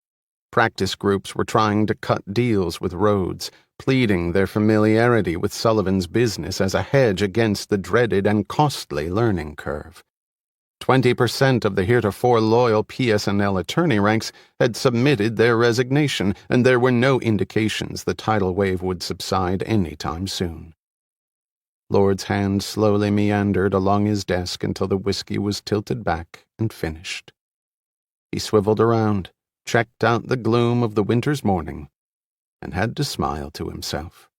Practice groups were trying to cut deals with Rhodes, pleading their familiarity with Sullivan's business as a hedge against the dreaded and costly learning curve. 20% of the heretofore loyal PSNL attorney ranks had submitted their resignation, and there were no indications the tidal wave would subside any time soon. Lord's hand slowly meandered along his desk until the whiskey was tilted back and finished. He swiveled around, checked out the gloom of the winter's morning, and had to smile to himself.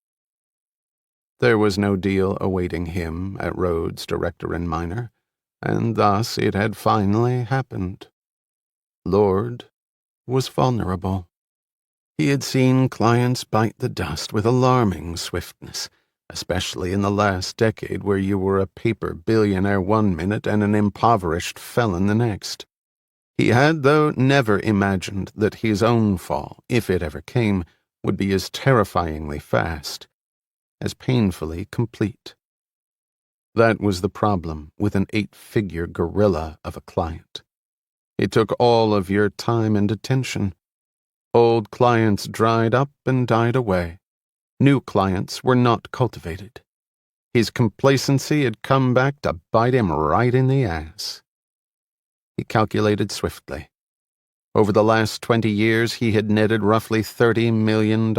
There was no deal awaiting him at Rhodes, Director and Minor, and thus it had finally happened. Lord was vulnerable. He had seen clients bite the dust with alarming swiftness, especially in the last decade, where you were a paper billionaire one minute and an impoverished felon the next. He had, though, never imagined that his own fall, if it ever came, would be as terrifyingly fast, as painfully complete. That was the problem with an 8-figure gorilla of a client. It took all of your time and attention. Old clients dried up and died away. New clients were not cultivated. His complacency had come back to bite him right in the ass. He calculated swiftly. Over the last 20 years, he had netted roughly $30 million.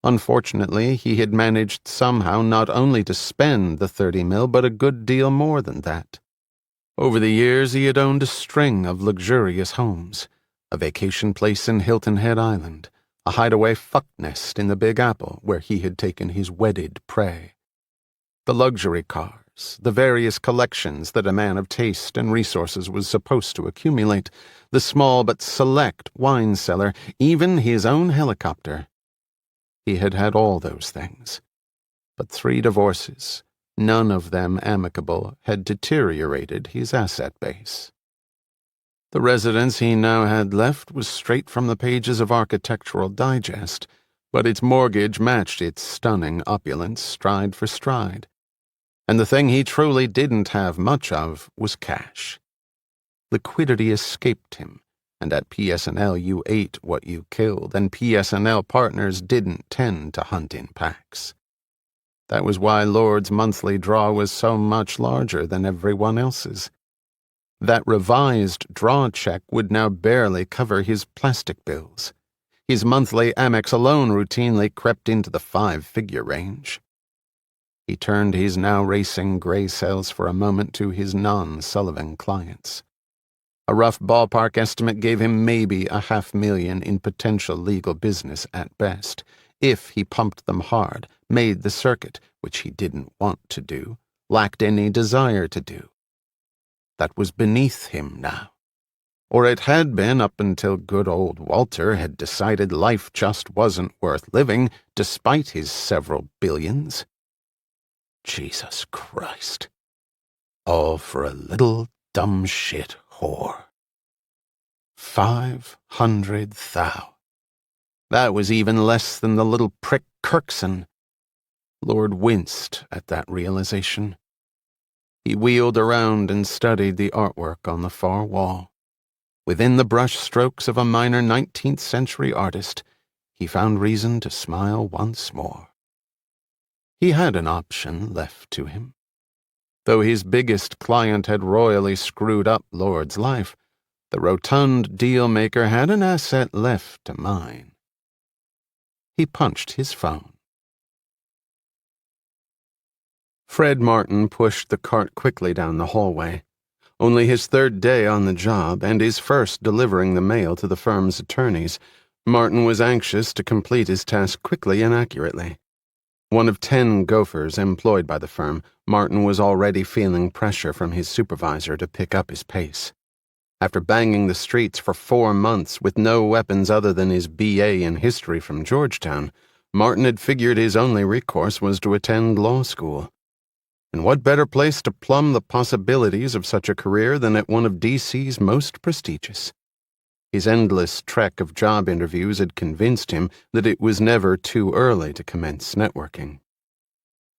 Unfortunately, he had managed somehow not only to spend the 30 mil, but a good deal more than that. Over the years, he had owned a string of luxurious homes, a vacation place in Hilton Head Island, a hideaway fuck nest in the Big Apple where he had taken his wedded prey. The luxury cars, the various collections that a man of taste and resources was supposed to accumulate, the small but select wine cellar, even his own helicopter. He had had all those things. But 3 divorces, none of them amicable, had deteriorated his asset base. The residence he now had left was straight from the pages of Architectural Digest, but its mortgage matched its stunning opulence stride for stride. And the thing he truly didn't have much of was cash. Liquidity escaped him, and at PSNL you ate what you killed, and PSNL partners didn't tend to hunt in packs. That was why Lord's monthly draw was so much larger than everyone else's. That revised draw check would now barely cover his plastic bills. His monthly Amex alone routinely crept into the 5-figure range. He turned his now racing gray cells for a moment to his non-Sullivan clients. A rough ballpark estimate gave him maybe $500,000 in potential legal business at best, if he pumped them hard, made the circuit, which he didn't want to do, lacked any desire to do. That was beneath him now. Or it had been up until good old Walter had decided life just wasn't worth living, despite his several billions. Jesus Christ. All for a little dumb shit whore. 500,000. That was even less than the little prick Kirkson. Lord winced at that realization. He wheeled around and studied the artwork on the far wall. Within the brush strokes of a minor 19th century artist, he found reason to smile once more. He had an option left to him. Though his biggest client had royally screwed up Lord's life, the rotund deal-maker had an asset left to mine. He punched his phone. Fred Martin pushed the cart quickly down the hallway. Only his 3rd day on the job, and his first delivering the mail to the firm's attorneys, Martin was anxious to complete his task quickly and accurately. One of 10 gophers employed by the firm, Martin was already feeling pressure from his supervisor to pick up his pace. After banging the streets for 4 months with no weapons other than his B.A. in history from Georgetown, Martin had figured his only recourse was to attend law school. And what better place to plumb the possibilities of such a career than at one of D.C.'s most prestigious? His endless trek of job interviews had convinced him that it was never too early to commence networking.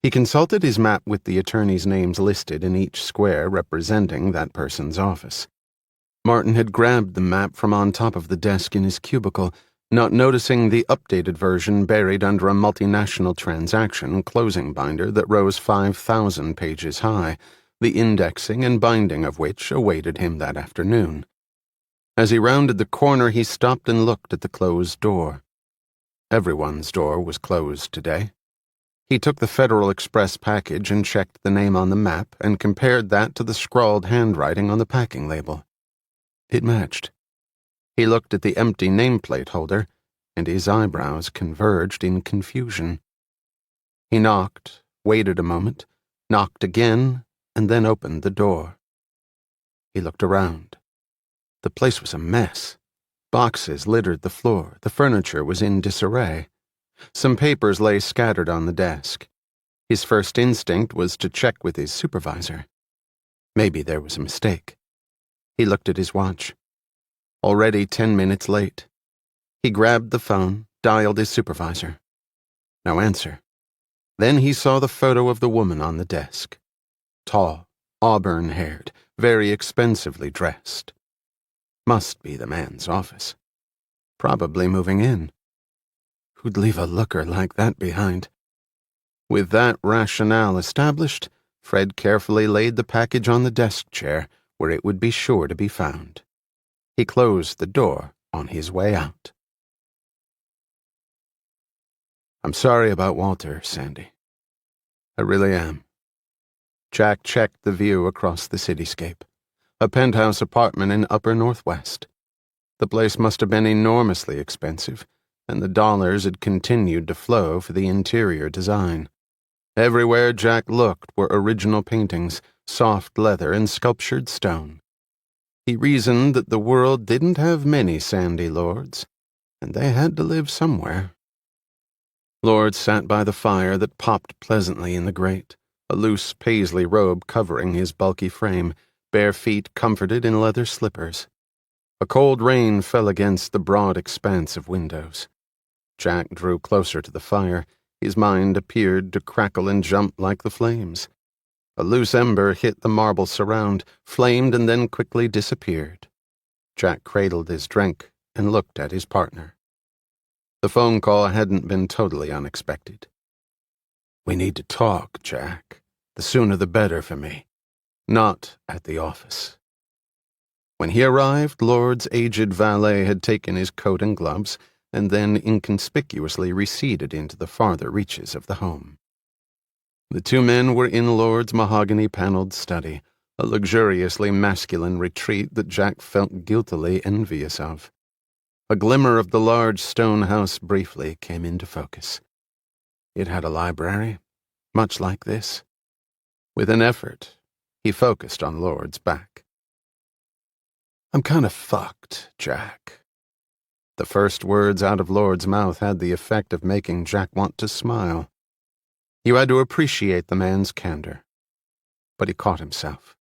He consulted his map with the attorneys' names listed in each square representing that person's office. Martin had grabbed the map from on top of the desk in his cubicle, not noticing the updated version buried under a multinational transaction closing binder that rose 5,000 pages high, the indexing and binding of which awaited him that afternoon. As he rounded the corner, he stopped and looked at the closed door. Everyone's door was closed today. He took the Federal Express package and checked the name on the map and compared that to the scrawled handwriting on the packing label. It matched. He looked at the empty nameplate holder, and his eyebrows converged in confusion. He knocked, waited a moment, knocked again, and then opened the door. He looked around. The place was a mess. Boxes littered the floor. The furniture was in disarray. Some papers lay scattered on the desk. His first instinct was to check with his supervisor. Maybe there was a mistake. He looked at his watch. Already 10 minutes late. He grabbed the phone, dialed his supervisor. No answer. Then he saw the photo of the woman on the desk. Tall, auburn-haired, very expensively dressed. Must be the man's office. Probably moving in. Who'd leave a looker like that behind? With that rationale established, Fred carefully laid the package on the desk chair where it would be sure to be found. He closed the door on his way out. I'm sorry about Walter, Sandy. I really am. Jack checked the view across the cityscape. A penthouse apartment in Upper Northwest. The place must have been enormously expensive, and the dollars had continued to flow for the interior design. Everywhere Jack looked were original paintings, soft leather, and sculptured stone. He reasoned that the world didn't have many Sandy Lords, and they had to live somewhere. Lord sat by the fire that popped pleasantly in the grate, a loose paisley robe covering his bulky frame, bare feet comforted in leather slippers. A cold rain fell against the broad expanse of windows. Jack drew closer to the fire. His mind appeared to crackle and jump like the flames. A loose ember hit the marble surround, flamed, and then quickly disappeared. Jack cradled his drink and looked at his partner. The phone call hadn't been totally unexpected. We need to talk, Jack. The sooner the better for me. Not at the office. When he arrived, Lord's aged valet had taken his coat and gloves and then inconspicuously receded into the farther reaches of the home. The two men were in Lord's mahogany-paneled study, a luxuriously masculine retreat that Jack felt guiltily envious of. A glimmer of the large stone house briefly came into focus. It had a library, much like this. With an effort, he focused on Lord's back. I'm kind of fucked, Jack. The first words out of Lord's mouth had the effect of making Jack want to smile. You had to appreciate the man's candor. But he caught himself.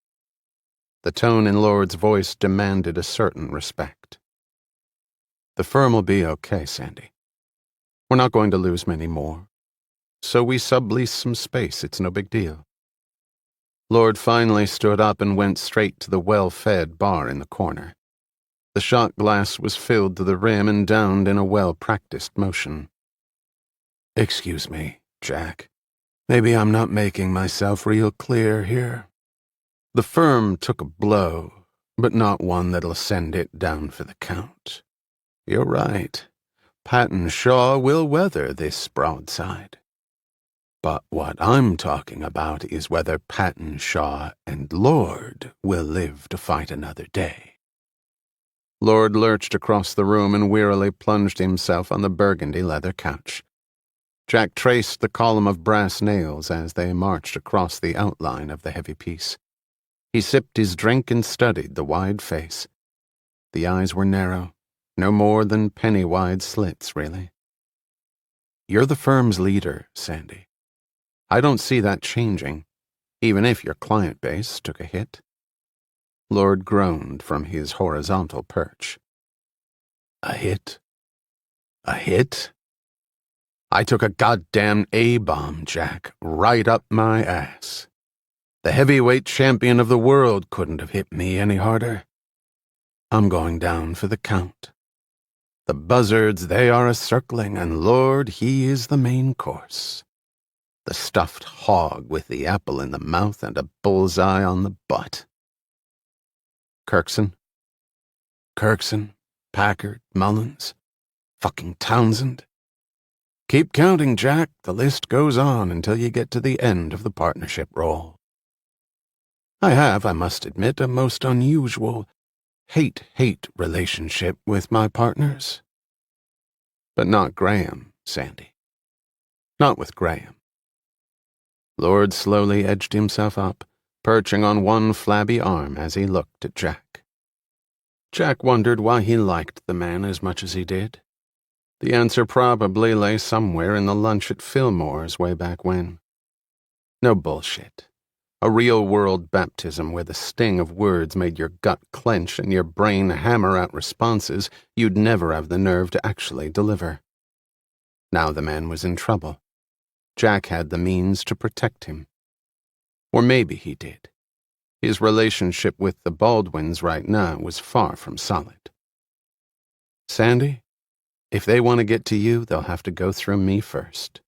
The tone in Lord's voice demanded a certain respect. The firm will be okay, Sandy. We're not going to lose many more. So we sublease some space, it's no big deal. Lord finally stood up and went straight to the well-fed bar in the corner. The shot glass was filled to the rim and downed in a well-practiced motion. Excuse me, Jack. Maybe I'm not making myself real clear here. The firm took a blow, but not one that'll send it down for the count. You're right. Patton Shaw will weather this broadside. But what I'm talking about is whether Patton Shaw and Lord will live to fight another day. Lord lurched across the room and wearily plunged himself on the burgundy leather couch. Jack traced the column of brass nails as they marched across the outline of the heavy piece. He sipped his drink and studied the wide face. The eyes were narrow, no more than penny-wide slits, really. You're the firm's leader, Sandy. I don't see that changing, even if your client base took a hit. Lord groaned from his horizontal perch. A hit? A hit? I took a goddamn A-bomb, Jack, right up my ass. The heavyweight champion of the world couldn't have hit me any harder. I'm going down for the count. The buzzards, they are a-circling, and Lord, he is the main course. The stuffed hog with the apple in the mouth and a bullseye on the butt. Kirkson, Packard, Mullins, fucking Townsend. Keep counting, Jack. The list goes on until you get to the end of the partnership roll. I have, I must admit, a most unusual hate-hate relationship with my partners. But not Graham, Sandy. Not with Graham. Lord slowly edged himself up, perching on one flabby arm as he looked at Jack. Jack wondered why he liked the man as much as he did. The answer probably lay somewhere in the lunch at Fillmore's way back when. No bullshit. A real-world baptism where the sting of words made your gut clench and your brain hammer out responses you'd never have the nerve to actually deliver. Now the man was in trouble. Jack had the means to protect him. Or maybe he did. His relationship with the Baldwins right now was far from solid. Sandy, if they want to get to you, they'll have to go through me first.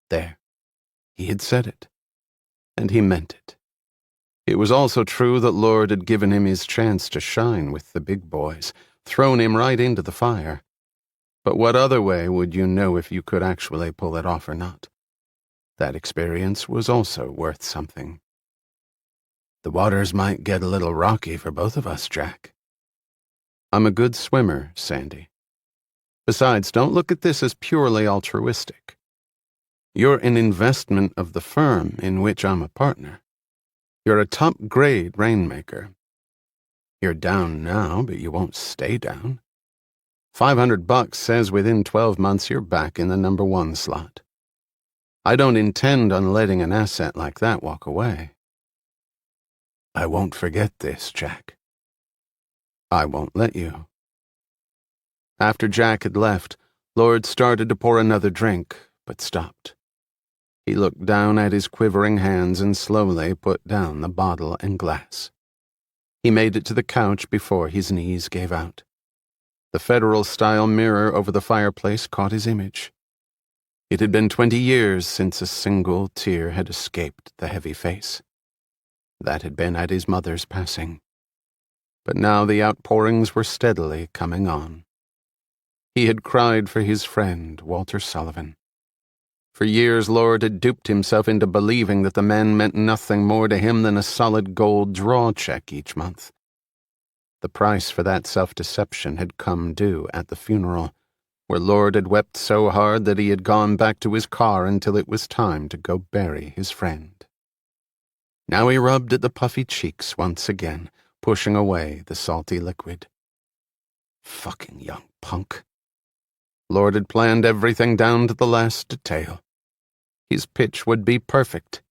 There. He had said it. And he meant it. It was also true that Lord had given him his chance to shine with the big boys, thrown him right into the fire. But what other way would you know if you could actually pull it off or not? That experience was also worth something. The waters might get a little rocky for both of us, Jack. I'm a good swimmer, Sandy. Besides, don't look at this as purely altruistic. You're an investment of the firm in which I'm a partner. You're a top-grade rainmaker. You're down now, but you won't stay down. $500 says within 12 months you're back in the number 1 slot. I don't intend on letting an asset like that walk away. I won't forget this, Jack. I won't let you. After Jack had left, Lord started to pour another drink, but stopped. He looked down at his quivering hands and slowly put down the bottle and glass. He made it to the couch before his knees gave out. The Federal-style mirror over the fireplace caught his image. It had been 20 years since a single tear had escaped the heavy face. That had been at his mother's passing. But now the outpourings were steadily coming on. He had cried for his friend, Walter Sullivan. For years, Lord had duped himself into believing that the man meant nothing more to him than a solid gold draw check each month. The price for that self-deception had come due at the funeral, where Lord had wept so hard that he had gone back to his car until it was time to go bury his friend. Now he rubbed at the puffy cheeks once again, pushing away the salty liquid. Fucking young punk. Lord had planned everything down to the last detail. His pitch would be perfect.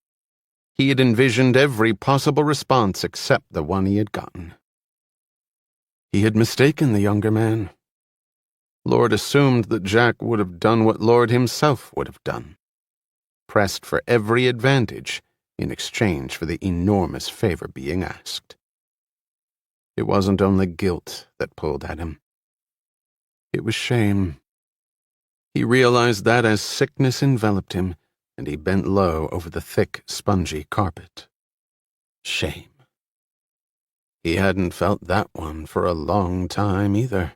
He had envisioned every possible response except the one he had gotten. He had mistaken the younger man. Lord assumed that Jack would have done what Lord himself would have done, pressed for every advantage in exchange for the enormous favor being asked. It wasn't only guilt that pulled at him. It was shame. He realized that as sickness enveloped him, and he bent low over the thick, spongy carpet. Shame. He hadn't felt that one for a long time either.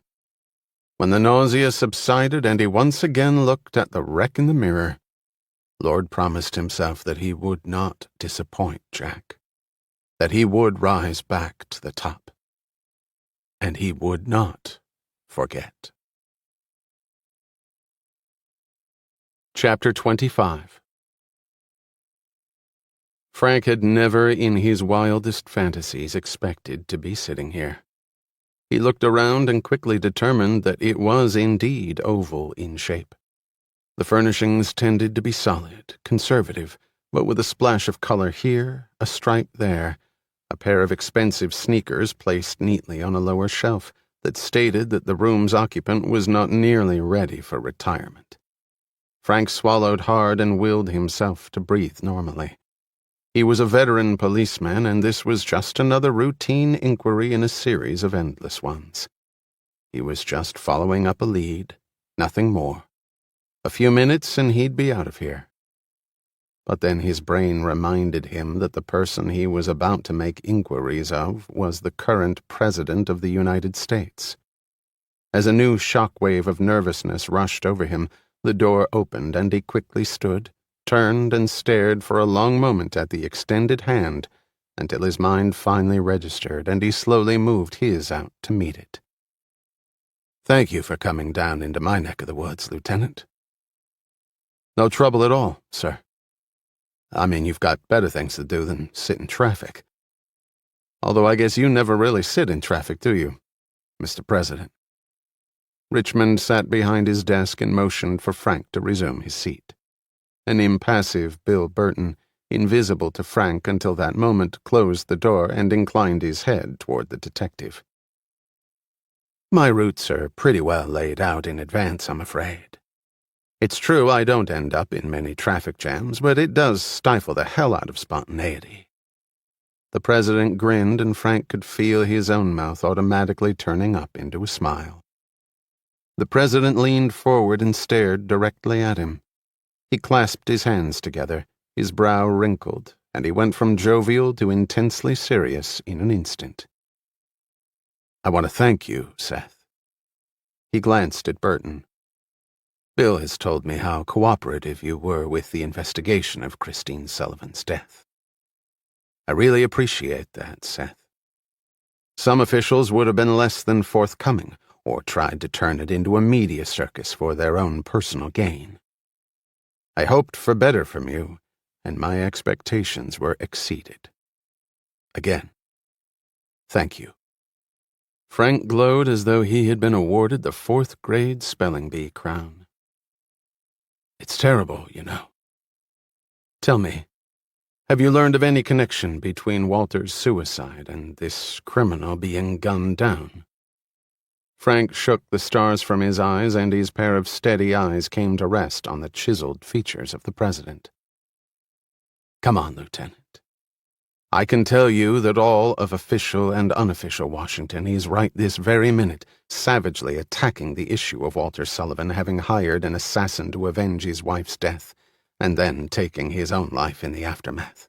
When the nausea subsided and he once again looked at the wreck in the mirror, Lord promised himself that he would not disappoint Jack, that he would rise back to the top, and he would not forget. Chapter 25. Frank had never in his wildest fantasies expected to be sitting here. He looked around and quickly determined that it was indeed oval in shape. The furnishings tended to be solid, conservative, but with a splash of color here, a stripe there, a pair of expensive sneakers placed neatly on a lower shelf that stated that the room's occupant was not nearly ready for retirement. Frank swallowed hard and willed himself to breathe normally. He was a veteran policeman, and this was just another routine inquiry in a series of endless ones. He was just following up a lead, nothing more. A few minutes and he'd be out of here. But then his brain reminded him that the person he was about to make inquiries of was the current President of the United States. As a new shockwave of nervousness rushed over him, the door opened and he quickly stood, turned and stared for a long moment at the extended hand until his mind finally registered and he slowly moved his out to meet it. "Thank you for coming down into my neck of the woods, Lieutenant." "No trouble at all, sir. I mean, you've got better things to do than sit in traffic. Although I guess you never really sit in traffic, do you, Mr. President?" Richmond sat behind his desk and motioned for Frank to resume his seat. An impassive Bill Burton, invisible to Frank until that moment, closed the door and inclined his head toward the detective. "My routes are pretty well laid out in advance, I'm afraid. It's true I don't end up in many traffic jams, but it does stifle the hell out of spontaneity." The president grinned, and Frank could feel his own mouth automatically turning up into a smile. The president leaned forward and stared directly at him. He clasped his hands together, his brow wrinkled, and he went from jovial to intensely serious in an instant. "I want to thank you, Seth." He glanced at Burton. "Bill has told me how cooperative you were with the investigation of Christine Sullivan's death. I really appreciate that, Seth. Some officials would have been less than forthcoming, or tried to turn it into a media circus for their own personal gain. I hoped for better from you, and my expectations were exceeded. Again, thank you." Frank glowed as though he had been awarded the 4th grade spelling bee crown. "It's terrible, you know. Tell me, have you learned of any connection between Walter's suicide and this criminal being gunned down?" Frank shook the stars from his eyes, and his pair of steady eyes came to rest on the chiseled features of the president. "Come on, Lieutenant. I can tell you that all of official and unofficial Washington is right this very minute savagely attacking the issue of Walter Sullivan having hired an assassin to avenge his wife's death, and then taking his own life in the aftermath.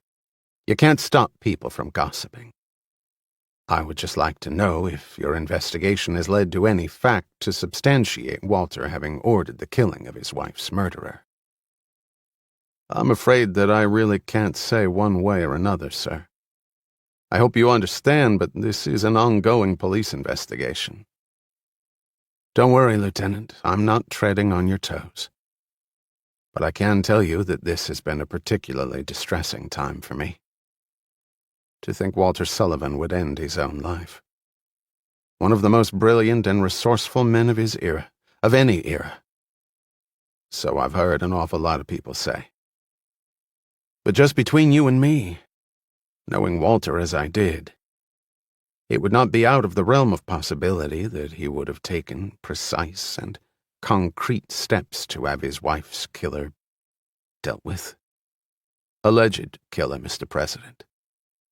You can't stop people from gossiping. I would just like to know if your investigation has led to any fact to substantiate Walter having ordered the killing of his wife's murderer." "I'm afraid that I really can't say one way or another, sir. I hope you understand, but this is an ongoing police investigation." "Don't worry, Lieutenant. I'm not treading on your toes. But I can tell you that this has been a particularly distressing time for me. To think Walter Sullivan would end his own life. One of the most brilliant and resourceful men of his era, of any era. So I've heard an awful lot of people say. But just between you and me, knowing Walter as I did, it would not be out of the realm of possibility that he would have taken precise and concrete steps to have his wife's killer dealt with. Alleged killer, Mr. President.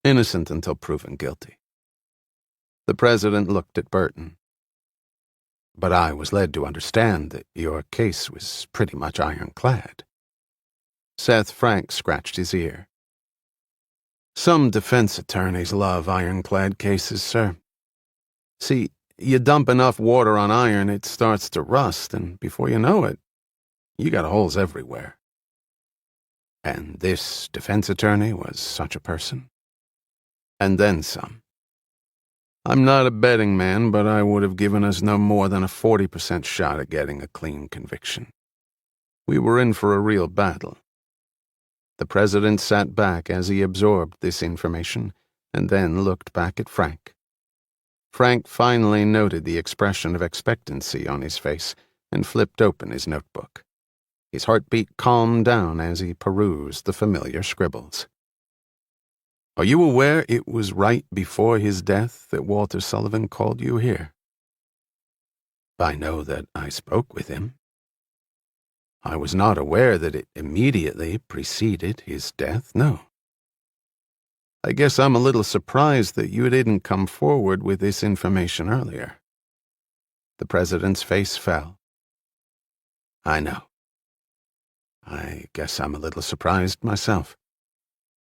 Innocent until proven guilty." The president looked at Burton. "But I was led to understand that your case was pretty much ironclad." Seth Frank scratched his ear. "Some defense attorneys love ironclad cases, sir. See, you dump enough water on iron, it starts to rust, and before you know it, you got holes everywhere. And this defense attorney was such a person. And then some. I'm not a betting man, but I would have given us no more than a 40% shot at getting a clean conviction. We were in for a real battle." The president sat back as he absorbed this information, and then looked back at Frank. Frank finally noted the expression of expectancy on his face and flipped open his notebook. His heartbeat calmed down as he perused the familiar scribbles. "Are you aware it was right before his death that Walter Sullivan called you here?" "I know that I spoke with him. I was not aware that it immediately preceded his death, no. I guess I'm a little surprised that you didn't come forward with this information earlier." The president's face fell. "I know. I guess I'm a little surprised myself.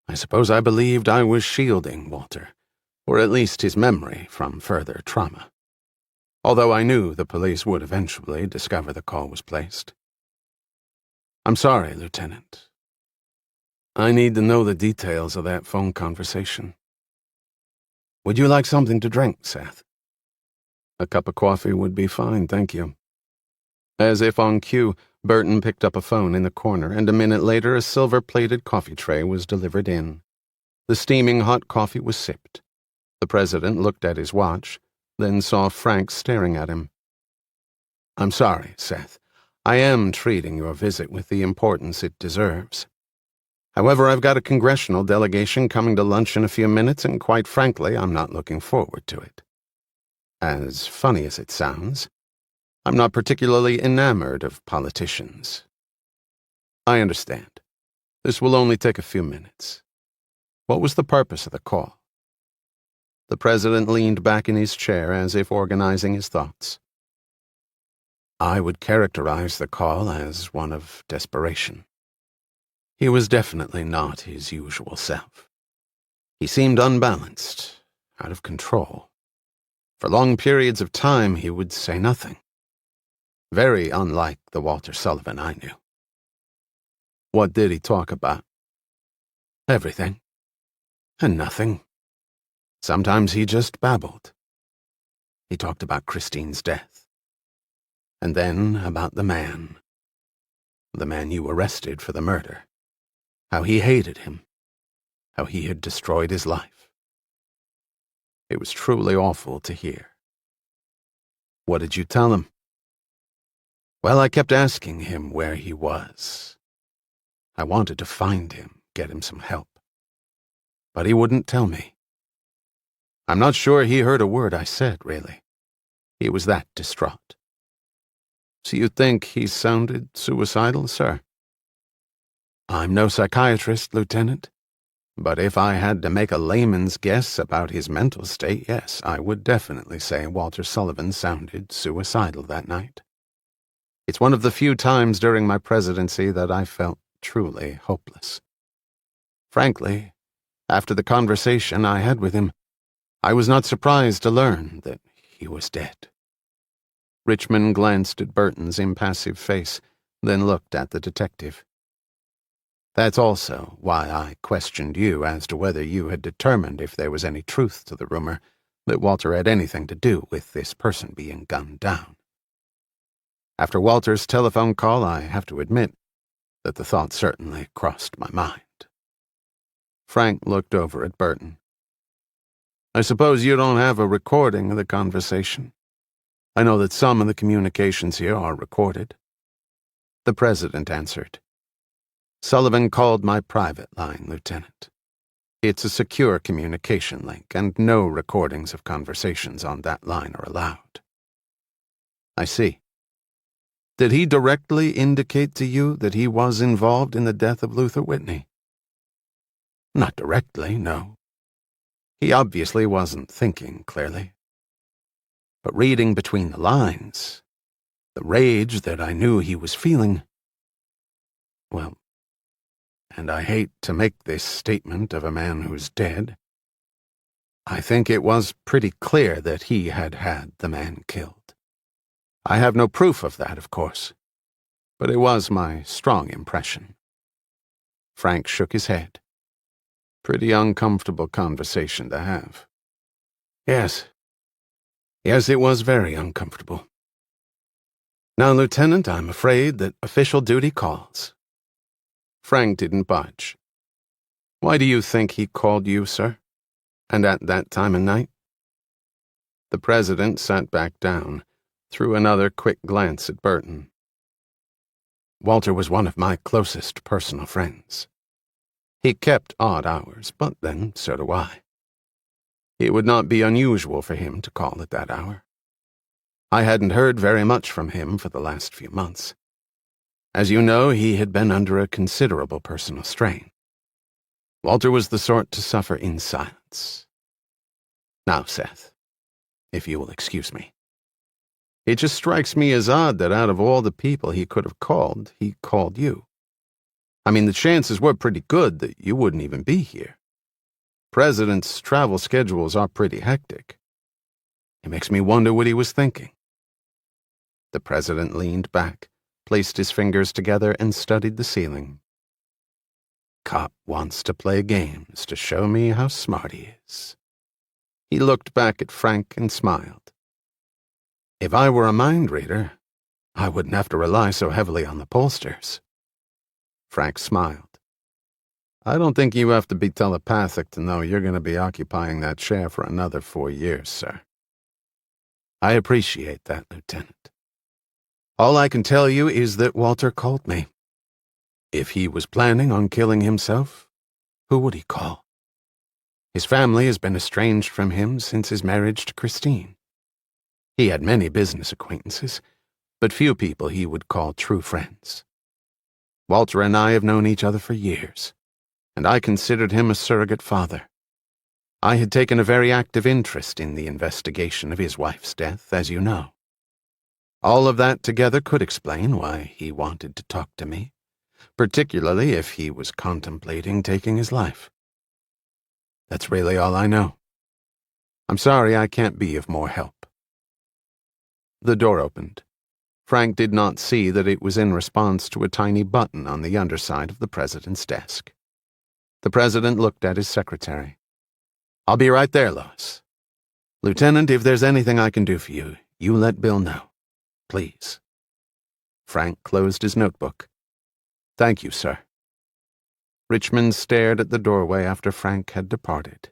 I suppose I believed I was shielding Walter, or at least his memory, from further trauma. Although I knew the police would eventually discover the call was placed. I'm sorry, Lieutenant. I need to know the details of that phone conversation. Would you like something to drink, Seth? A cup of coffee would be fine, thank you. As if on cue, Burton picked up a phone in the corner, and a minute later a silver-plated coffee tray was delivered in. The steaming hot coffee was sipped. The president looked at his watch, then saw Frank staring at him. I'm sorry, Seth. I am treating your visit with the importance it deserves. However, I've got a congressional delegation coming to lunch in a few minutes, and quite frankly, I'm not looking forward to it. As funny as it sounds, I'm not particularly enamored of politicians. I understand. This will only take a few minutes. What was the purpose of the call? The president leaned back in his chair as if organizing his thoughts. I would characterize the call as one of desperation. He was definitely not his usual self. He seemed unbalanced, out of control. For long periods of time, he would say nothing. Very unlike the Walter Sullivan I knew. What did he talk about? Everything. And nothing. Sometimes he just babbled. He talked about Christine's death. And then about the man you arrested for the murder. How he hated him. How he had destroyed his life. It was truly awful to hear. What did you tell him? Well, I kept asking him where he was. I wanted to find him, get him some help. But he wouldn't tell me. I'm not sure he heard a word I said, really. He was that distraught. So you think he sounded suicidal, sir? I'm no psychiatrist, Lieutenant. But if I had to make a layman's guess about his mental state, yes, I would definitely say Walter Sullivan sounded suicidal that night. It's one of the few times during my presidency that I felt truly hopeless. Frankly, after the conversation I had with him, I was not surprised to learn that he was dead. Richmond glanced at Burton's impassive face, then looked at the detective. That's also why I questioned you as to whether you had determined if there was any truth to the rumor that Walter had anything to do with this person being gunned down. After Walter's telephone call, I have to admit that the thought certainly crossed my mind. Frank looked over at Burton. I suppose you don't have a recording of the conversation. I know that some of the communications here are recorded. The president answered. Sullivan called my private line, Lieutenant. It's a secure communication link, and no recordings of conversations on that line are allowed. I see. Did he directly indicate to you that he was involved in the death of Luther Whitney? Not directly, no. He obviously wasn't thinking clearly. But reading between the lines, the rage that I knew he was feeling, well, and I hate to make this statement of a man who's dead, I think it was pretty clear that he had had the man killed. I have no proof of that, of course, but it was my strong impression. Frank shook his head. Pretty uncomfortable conversation to have. Yes, it was very uncomfortable. Now, Lieutenant, I'm afraid that official duty calls. Frank didn't budge. Why do you think he called you, sir? And at that time of night? The president sat back down, threw another quick glance at Burton. Walter was one of my closest personal friends. He kept odd hours, but then so do I. It would not be unusual for him to call at that hour. I hadn't heard very much from him for the last few months. As you know, he had been under a considerable personal strain. Walter was the sort to suffer in silence. Now, Seth, if you will excuse me. It just strikes me as odd that out of all the people he could have called, he called you. I mean, the chances were pretty good that you wouldn't even be here. Presidents' travel schedules are pretty hectic. It makes me wonder what he was thinking." The president leaned back, placed his fingers together, and studied the ceiling. "Cop wants to play games to show me how smart he is." He looked back at Frank and smiled. "If I were a mind reader, I wouldn't have to rely so heavily on the pollsters." Frank smiled. "I don't think you have to be telepathic to know you're going to be occupying that chair for another 4 years, sir." "I appreciate that, Lieutenant. All I can tell you is that Walter called me. If he was planning on killing himself, who would he call? His family has been estranged from him since his marriage to Christine. He had many business acquaintances, but few people he would call true friends. Walter and I have known each other for years, and I considered him a surrogate father. I had taken a very active interest in the investigation of his wife's death, as you know. All of that together could explain why he wanted to talk to me, particularly if he was contemplating taking his life. That's really all I know. I'm sorry I can't be of more help." The door opened. Frank did not see that it was in response to a tiny button on the underside of the president's desk. The president looked at his secretary. "I'll be right there, Lois. Lieutenant, if there's anything I can do for you, you let Bill know. Please." Frank closed his notebook. "Thank you, sir." Richmond stared at the doorway after Frank had departed.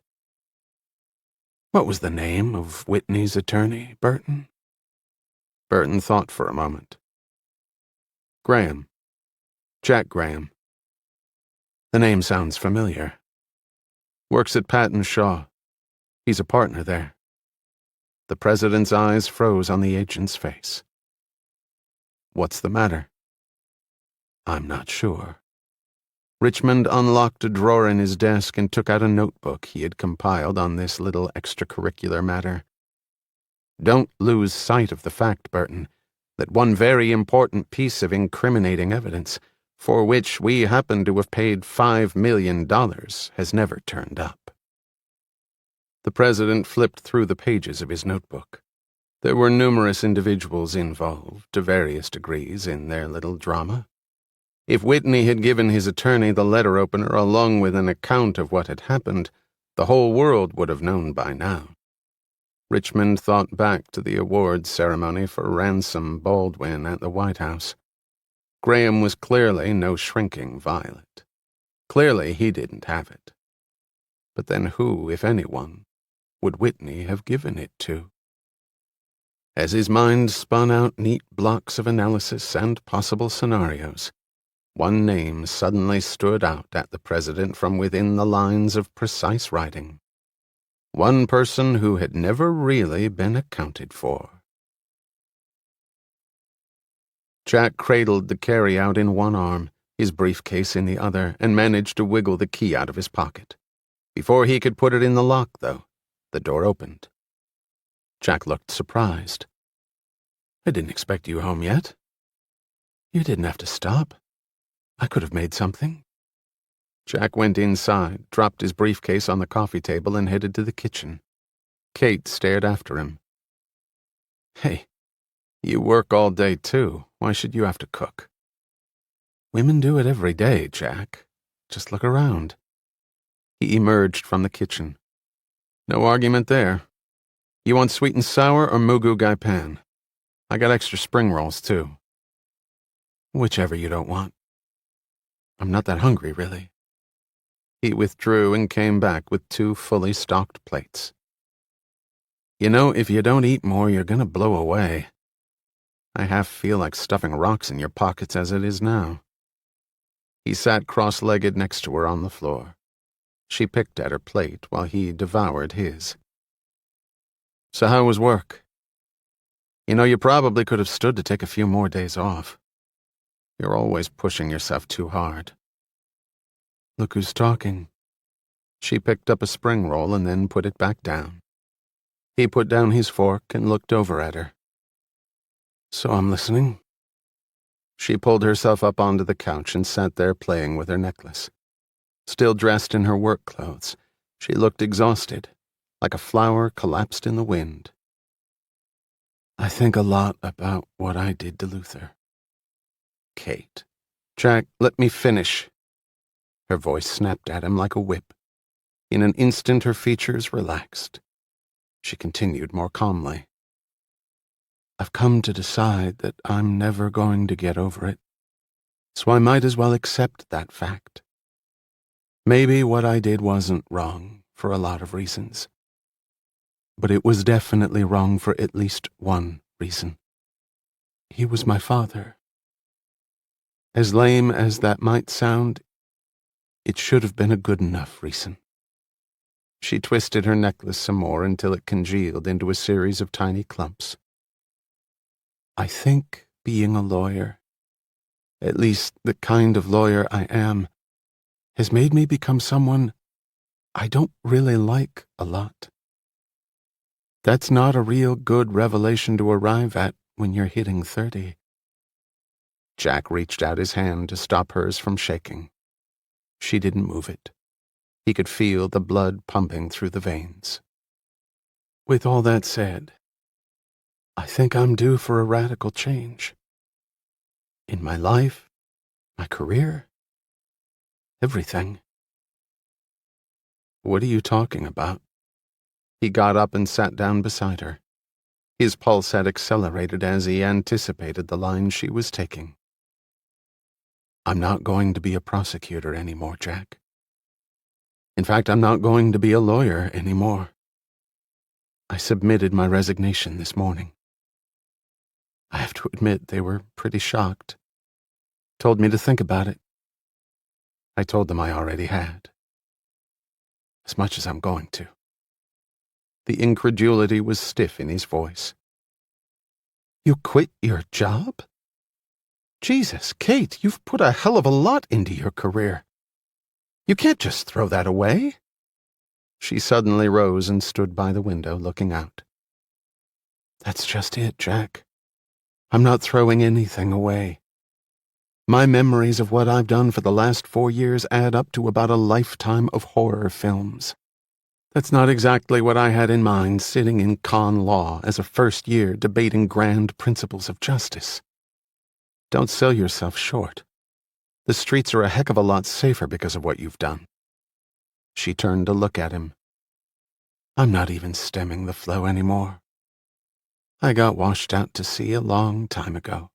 "What was the name of Whitney's attorney, Burton?" Burton thought for a moment. "Graham. Jack Graham. The name sounds familiar. Works at Patton Shaw. He's a partner there." The president's eyes froze on the agent's face. "What's the matter?" "I'm not sure." Richmond unlocked a drawer in his desk and took out a notebook he had compiled on this little extracurricular matter. "Don't lose sight of the fact, Burton, that one very important piece of incriminating evidence, for which we happen to have paid $5 million, has never turned up." The president flipped through the pages of his notebook. There were numerous individuals involved, to various degrees, in their little drama. If Whitney had given his attorney the letter opener along with an account of what had happened, the whole world would have known by now. Richmond thought back to the awards ceremony for Ransom Baldwin at the White House. Graham was clearly no shrinking violet. Clearly he didn't have it. But then who, if anyone, would Whitney have given it to? As his mind spun out neat blocks of analysis and possible scenarios, one name suddenly stood out at the president from within the lines of precise writing. One person who had never really been accounted for. Jack cradled the carry-out in one arm, his briefcase in the other, and managed to wiggle the key out of his pocket. Before he could put it in the lock, though, the door opened. Jack looked surprised. "I didn't expect you home yet." "You didn't have to stop. I could have made something." Jack went inside, dropped his briefcase on the coffee table, and headed to the kitchen. Kate stared after him. "Hey, you work all day, too. Why should you have to cook?" "Women do it every day, Jack. Just look around." He emerged from the kitchen. "No argument there. You want sweet and sour or mugu gai pan? I got extra spring rolls, too." "Whichever you don't want. I'm not that hungry, really." He withdrew and came back with 2 fully stocked plates. "You know, if you don't eat more, you're gonna blow away. I half feel like stuffing rocks in your pockets as it is now." He sat cross-legged next to her on the floor. She picked at her plate while he devoured his. "So how was work? You know, you probably could have stood to take a few more days off. You're always pushing yourself too hard." "Look who's talking." She picked up a spring roll and then put it back down. He put down his fork and looked over at her. "So I'm listening." She pulled herself up onto the couch and sat there playing with her necklace. Still dressed in her work clothes, she looked exhausted, like a flower collapsed in the wind. I think a lot about what I did to Luther. Kate. Jack, let me finish. Her voice snapped at him like a whip. In an instant, her features relaxed. She continued more calmly. I've come to decide that I'm never going to get over it, so I might as well accept that fact. Maybe what I did wasn't wrong for a lot of reasons, but it was definitely wrong for at least one reason. He was my father. As lame as that might sound, it should have been a good enough reason. She twisted her necklace some more until it congealed into a series of tiny clumps. I think being a lawyer, at least the kind of lawyer I am, has made me become someone I don't really like a lot. That's not a real good revelation to arrive at when you're hitting 30. Jack reached out his hand to stop hers from shaking. She didn't move it. He could feel the blood pumping through the veins. With all that said, I think I'm due for a radical change. In my life, my career, everything. What are you talking about? He got up and sat down beside her. His pulse had accelerated as he anticipated the line she was taking. I'm not going to be a prosecutor anymore, Jack. In fact, I'm not going to be a lawyer anymore. I submitted my resignation this morning. I have to admit they were pretty shocked. Told me to think about it. I told them I already had. As much as I'm going to. The incredulity was stiff in his voice. You quit your job? Jesus, Kate, you've put a hell of a lot into your career. You can't just throw that away. She suddenly rose and stood by the window looking out. That's just it, Jack. I'm not throwing anything away. My memories of what I've done for the last 4 years add up to about a lifetime of horror films. That's not exactly what I had in mind sitting in con law as a first year debating grand principles of justice. Don't sell yourself short. The streets are a heck of a lot safer because of what you've done. She turned to look at him. I'm not even stemming the flow anymore. I got washed out to sea a long time ago.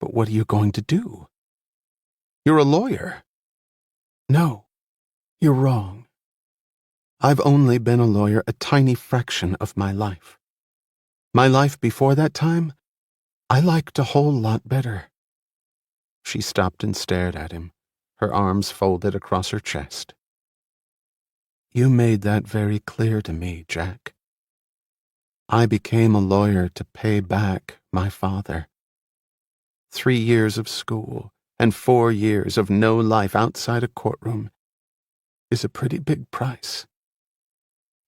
But what are you going to do? You're a lawyer. No, you're wrong. I've only been a lawyer a tiny fraction of my life. My life before that time, I liked a whole lot better. She stopped and stared at him, her arms folded across her chest. You made that very clear to me, Jack. I became a lawyer to pay back my father. 3 years of school and 4 years of no life outside a courtroom is a pretty big price.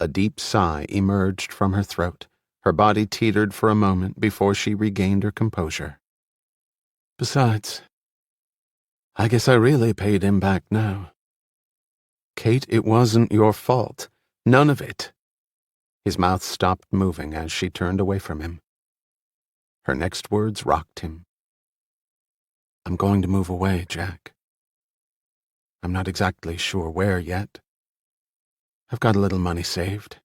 A deep sigh emerged from her throat. Her body teetered for a moment before she regained her composure. Besides, I guess I really paid him back now. Kate, it wasn't your fault. None of it. His mouth stopped moving as she turned away from him. Her next words rocked him. I'm going to move away, Jack. I'm not exactly sure where yet. I've got a little money saved.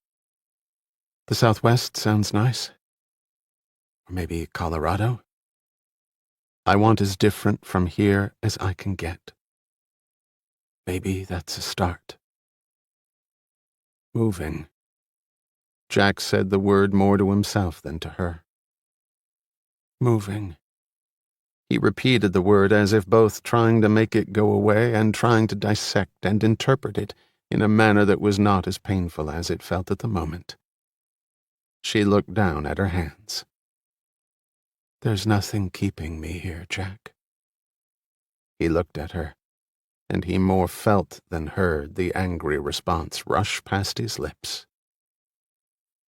The Southwest sounds nice. Or maybe Colorado. I want as different from here as I can get. Maybe that's a start. Moving. Jack said the word more to himself than to her. Moving. He repeated the word as if both trying to make it go away and trying to dissect and interpret it in a manner that was not as painful as it felt at the moment. She looked down at her hands. There's nothing keeping me here, Jack. He looked at her, and he more felt than heard the angry response rush past his lips.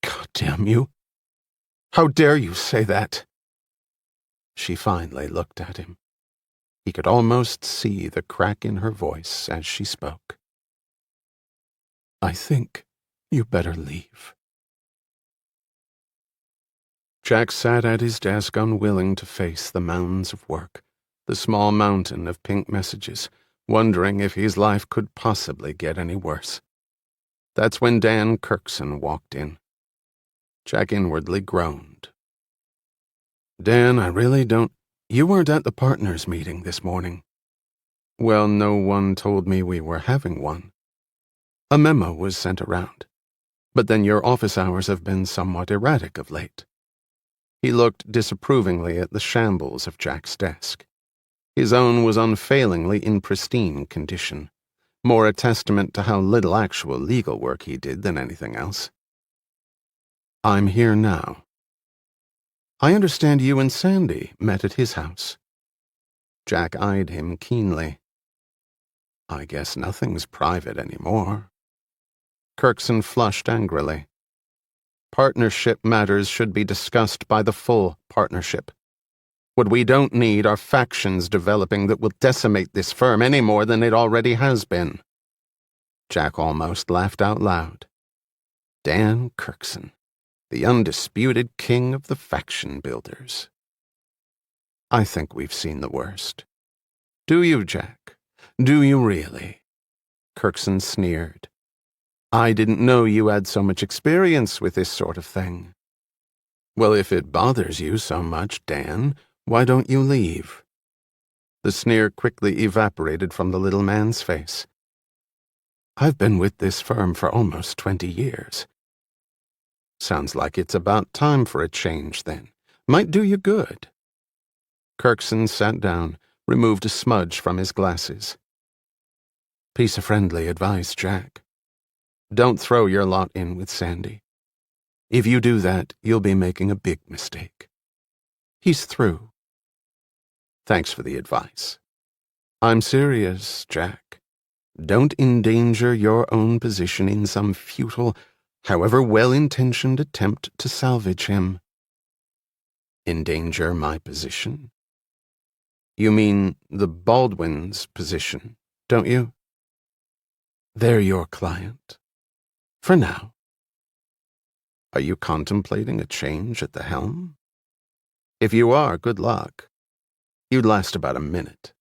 God damn you! How dare you say that? She finally looked at him. He could almost see the crack in her voice as she spoke. "I think you better leave." Jack sat at his desk, unwilling to face the mounds of work, the small mountain of pink messages, wondering if his life could possibly get any worse. That's when Dan Kirkson walked in. Jack inwardly groaned. "Dan, I really don't— You weren't at the partners' meeting this morning." "Well, no one told me we were having one. A memo was sent around. But then your office hours have been somewhat erratic of late." He looked disapprovingly at the shambles of Jack's desk. His own was unfailingly in pristine condition, more a testament to how little actual legal work he did than anything else. "I'm here now." "I understand you and Sandy met at his house." Jack eyed him keenly. "I guess nothing's private anymore." Kirkson flushed angrily. "Partnership matters should be discussed by the full partnership. What we don't need are factions developing that will decimate this firm any more than it already has been." Jack almost laughed out loud. Dan Kirkson, the undisputed king of the faction builders. "I think we've seen the worst." "Do you, Jack? Do you really?" Kirkson sneered. "I didn't know you had so much experience with this sort of thing." "Well, if it bothers you so much, Dan, why don't you leave?" The sneer quickly evaporated from the little man's face. "I've been with this firm for almost 20 years. Sounds like it's about time for a change, then. Might do you good." Kirkson sat down, removed a smudge from his glasses. "Piece of friendly advice, Jack. Don't throw your lot in with Sandy. If you do that, you'll be making a big mistake. He's through." "Thanks for the advice." "I'm serious, Jack. Don't endanger your own position in some futile, however well-intentioned attempt to salvage him." "Endanger my position?" "You mean the Baldwin's position, don't you?" "They're your client. For now." "Are you contemplating a change at the helm?" "If you are, good luck. You'd last about a minute."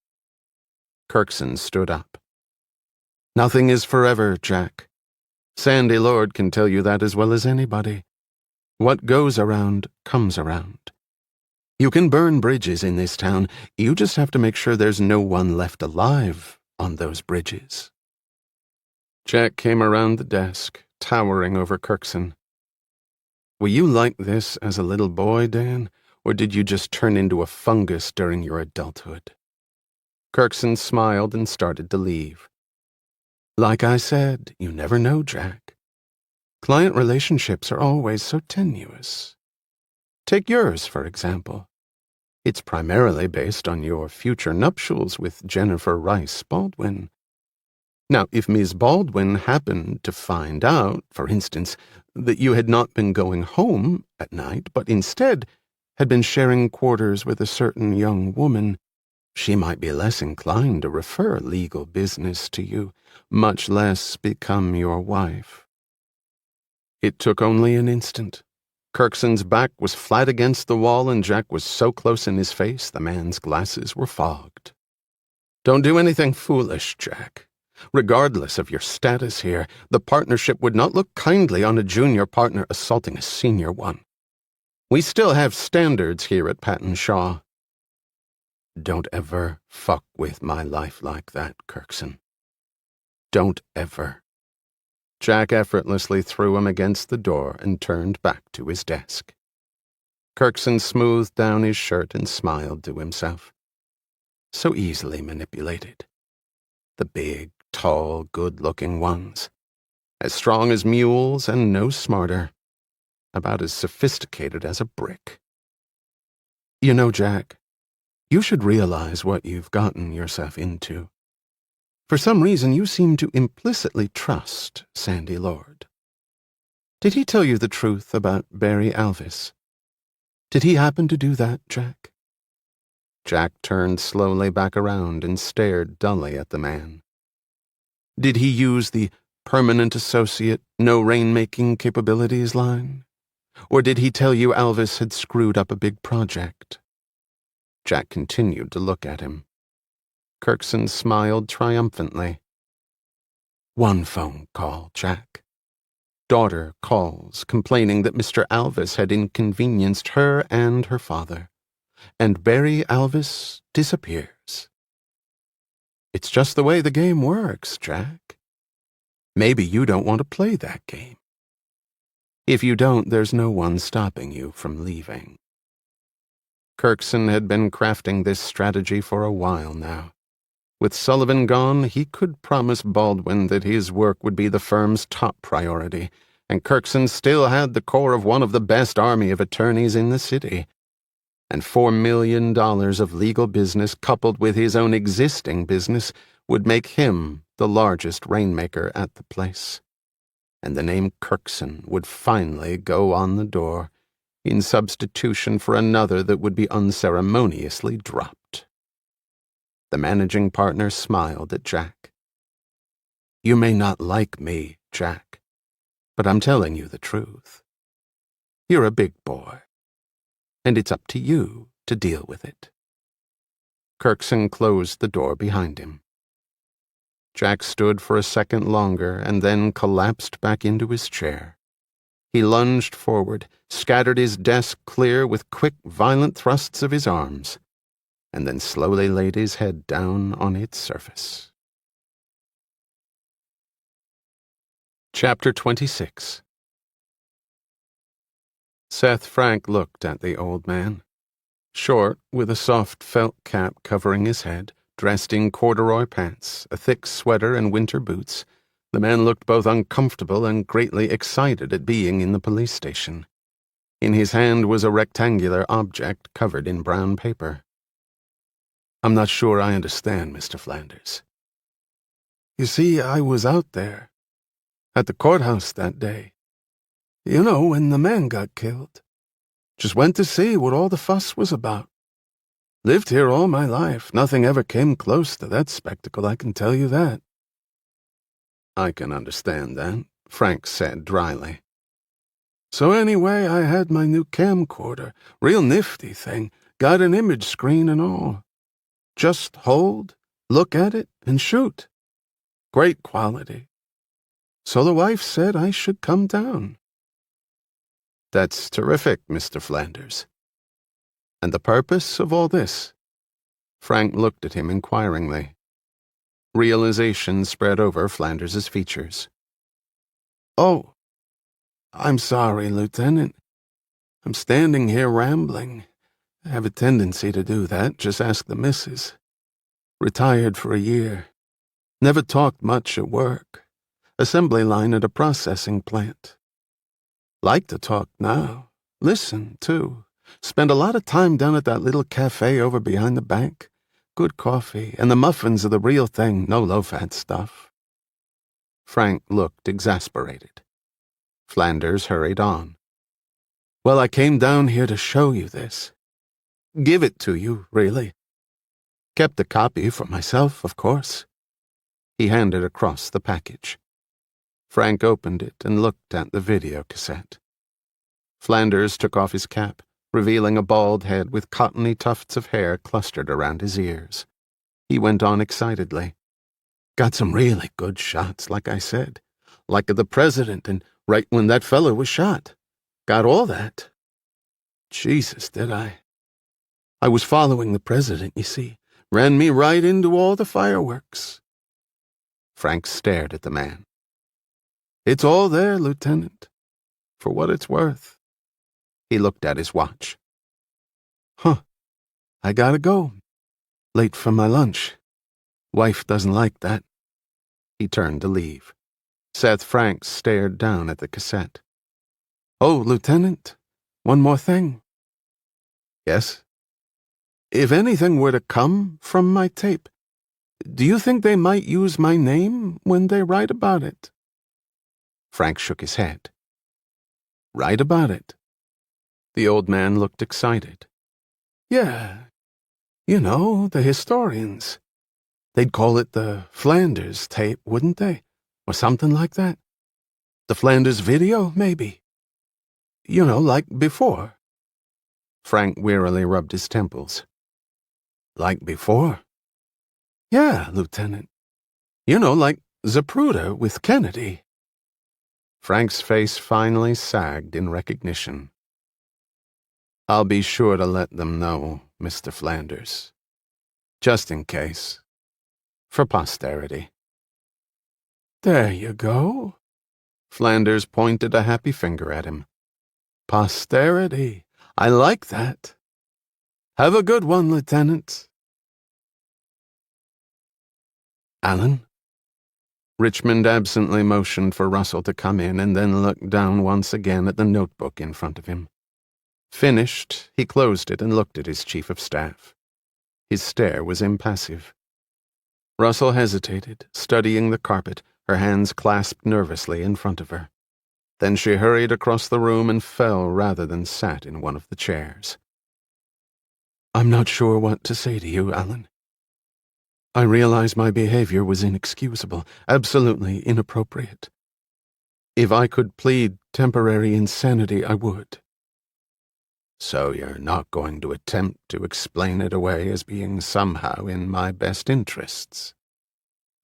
Kirkson stood up. "Nothing is forever, Jack. Sandy Lord can tell you that as well as anybody. What goes around comes around. You can burn bridges in this town, you just have to make sure there's no one left alive on those bridges." Jack came around the desk, towering over Kirkson. "Were you like this as a little boy, Dan, or did you just turn into a fungus during your adulthood?" Kirkson smiled and started to leave. "Like I said, you never know, Jack. Client relationships are always so tenuous. Take yours, for example. It's primarily based on your future nuptials with Jennifer Rice Baldwin. Now, if Ms. Baldwin happened to find out, for instance, that you had not been going home at night, but instead had been sharing quarters with a certain young woman, she might be less inclined to refer legal business to you, much less become your wife." It took only an instant. Kirkson's back was flat against the wall and Jack was so close in his face the man's glasses were fogged. "Don't do anything foolish, Jack. Regardless of your status here, the partnership would not look kindly on a junior partner assaulting a senior one. We still have standards here at Patton Shaw." "Don't ever fuck with my life like that, Kirkson. Don't ever." Jack effortlessly threw him against the door and turned back to his desk. Kirkson smoothed down his shirt and smiled to himself. So easily manipulated. The big, tall, good-looking ones. As strong as mules and no smarter. About as sophisticated as a brick. "You know, Jack, you should realize what you've gotten yourself into. For some reason, you seem to implicitly trust Sandy Lord. Did he tell you the truth about Barry Alvis? Did he happen to do that, Jack?" Jack turned slowly back around and stared dully at the man. Did he use the permanent associate, no rainmaking capabilities line? Or did he tell you Alvis had screwed up a big project? Jack continued to look at him. Kirkson smiled triumphantly. One phone call, Jack. Daughter calls, complaining that Mr. Alvis had inconvenienced her and her father, and Barry Alvis disappears. It's just the way the game works, Jack. Maybe you don't want to play that game. If you don't, there's no one stopping you from leaving. Kirkson had been crafting this strategy for a while now. With Sullivan gone, he could promise Baldwin that his work would be the firm's top priority, and Kirkson still had the core of one of the best army of attorneys in the city. And $4 million of legal business coupled with his own existing business would make him the largest rainmaker at the place. And the name Kirkson would finally go on the door, in substitution for another that would be unceremoniously dropped. The managing partner smiled at Jack. You may not like me, Jack, but I'm telling you the truth. You're a big boy, and it's up to you to deal with it. Kirkson closed the door behind him. Jack stood for a second longer and then collapsed back into his chair. He lunged forward, scattered his desk clear with quick, violent thrusts of his arms, and then slowly laid his head down on its surface. Chapter 26. Seth Frank looked at the old man. Short, with a soft felt cap covering his head, dressed in corduroy pants, a thick sweater, and winter boots, the man looked both uncomfortable and greatly excited at being in the police station. In his hand was a rectangular object covered in brown paper. I'm not sure I understand, Mr. Flanders. You see, I was out there, at the courthouse that day. You know, when the man got killed. Just went to see what all the fuss was about. Lived here all my life. Nothing ever came close to that spectacle, I can tell you that. I can understand that, Frank said dryly. So anyway, I had my new camcorder, real nifty thing, got an image screen and all. Just hold, look at it, and shoot. Great quality. So the wife said I should come down. That's terrific, Mr. Flanders. And the purpose of all this? Frank looked at him inquiringly. Realization spread over Flanders's features. Oh, I'm sorry, Lieutenant. I'm standing here rambling. I have a tendency to do that, just ask the missus. Retired for a year. Never talked much at work. Assembly line at a processing plant. Like to talk now. Listen, too. Spend a lot of time down at that little cafe over behind the bank. Good coffee, and the muffins are the real thing, no low-fat stuff. Frank looked exasperated. Flanders hurried on. Well, I came down here to show you this. Give it to you, really. Kept the copy for myself, of course. He handed across the package. Frank opened it and looked at the video cassette. Flanders took off his cap, revealing a bald head with cottony tufts of hair clustered around his ears. He went on excitedly. Got some really good shots, like I said. Like of the president and right when that fellow was shot. Got all that. Jesus, did I? I was following the president, you see. Ran me right into all the fireworks. Frank stared at the man. It's all there, Lieutenant. For what it's worth. He looked at his watch. Huh. I gotta go. Late for my lunch. Wife doesn't like that. He turned to leave. Seth Frank stared down at the cassette. Oh, Lieutenant, one more thing. Yes? If anything were to come from my tape, do you think they might use my name when they write about it? Frank shook his head. Write about it? The old man looked excited. Yeah. You know, the historians. They'd call it the Flanders tape, wouldn't they? Or something like that. The Flanders video, maybe. You know, like before. Frank wearily rubbed his temples. Like before? Yeah, Lieutenant. You know, like Zapruder with Kennedy. Frank's face finally sagged in recognition. I'll be sure to let them know, Mr. Flanders. Just in case. For posterity. There you go. Flanders pointed a happy finger at him. Posterity. I like that. Have a good one, Lieutenant. Alan? Richmond absently motioned for Russell to come in and then looked down once again at the notebook in front of him. Finished, he closed it and looked at his chief of staff. His stare was impassive. Russell hesitated, studying the carpet, her hands clasped nervously in front of her. Then she hurried across the room and fell rather than sat in one of the chairs. I'm not sure what to say to you, Alan. I realize my behavior was inexcusable, absolutely inappropriate. If I could plead temporary insanity, I would. So you're not going to attempt to explain it away as being somehow in my best interests?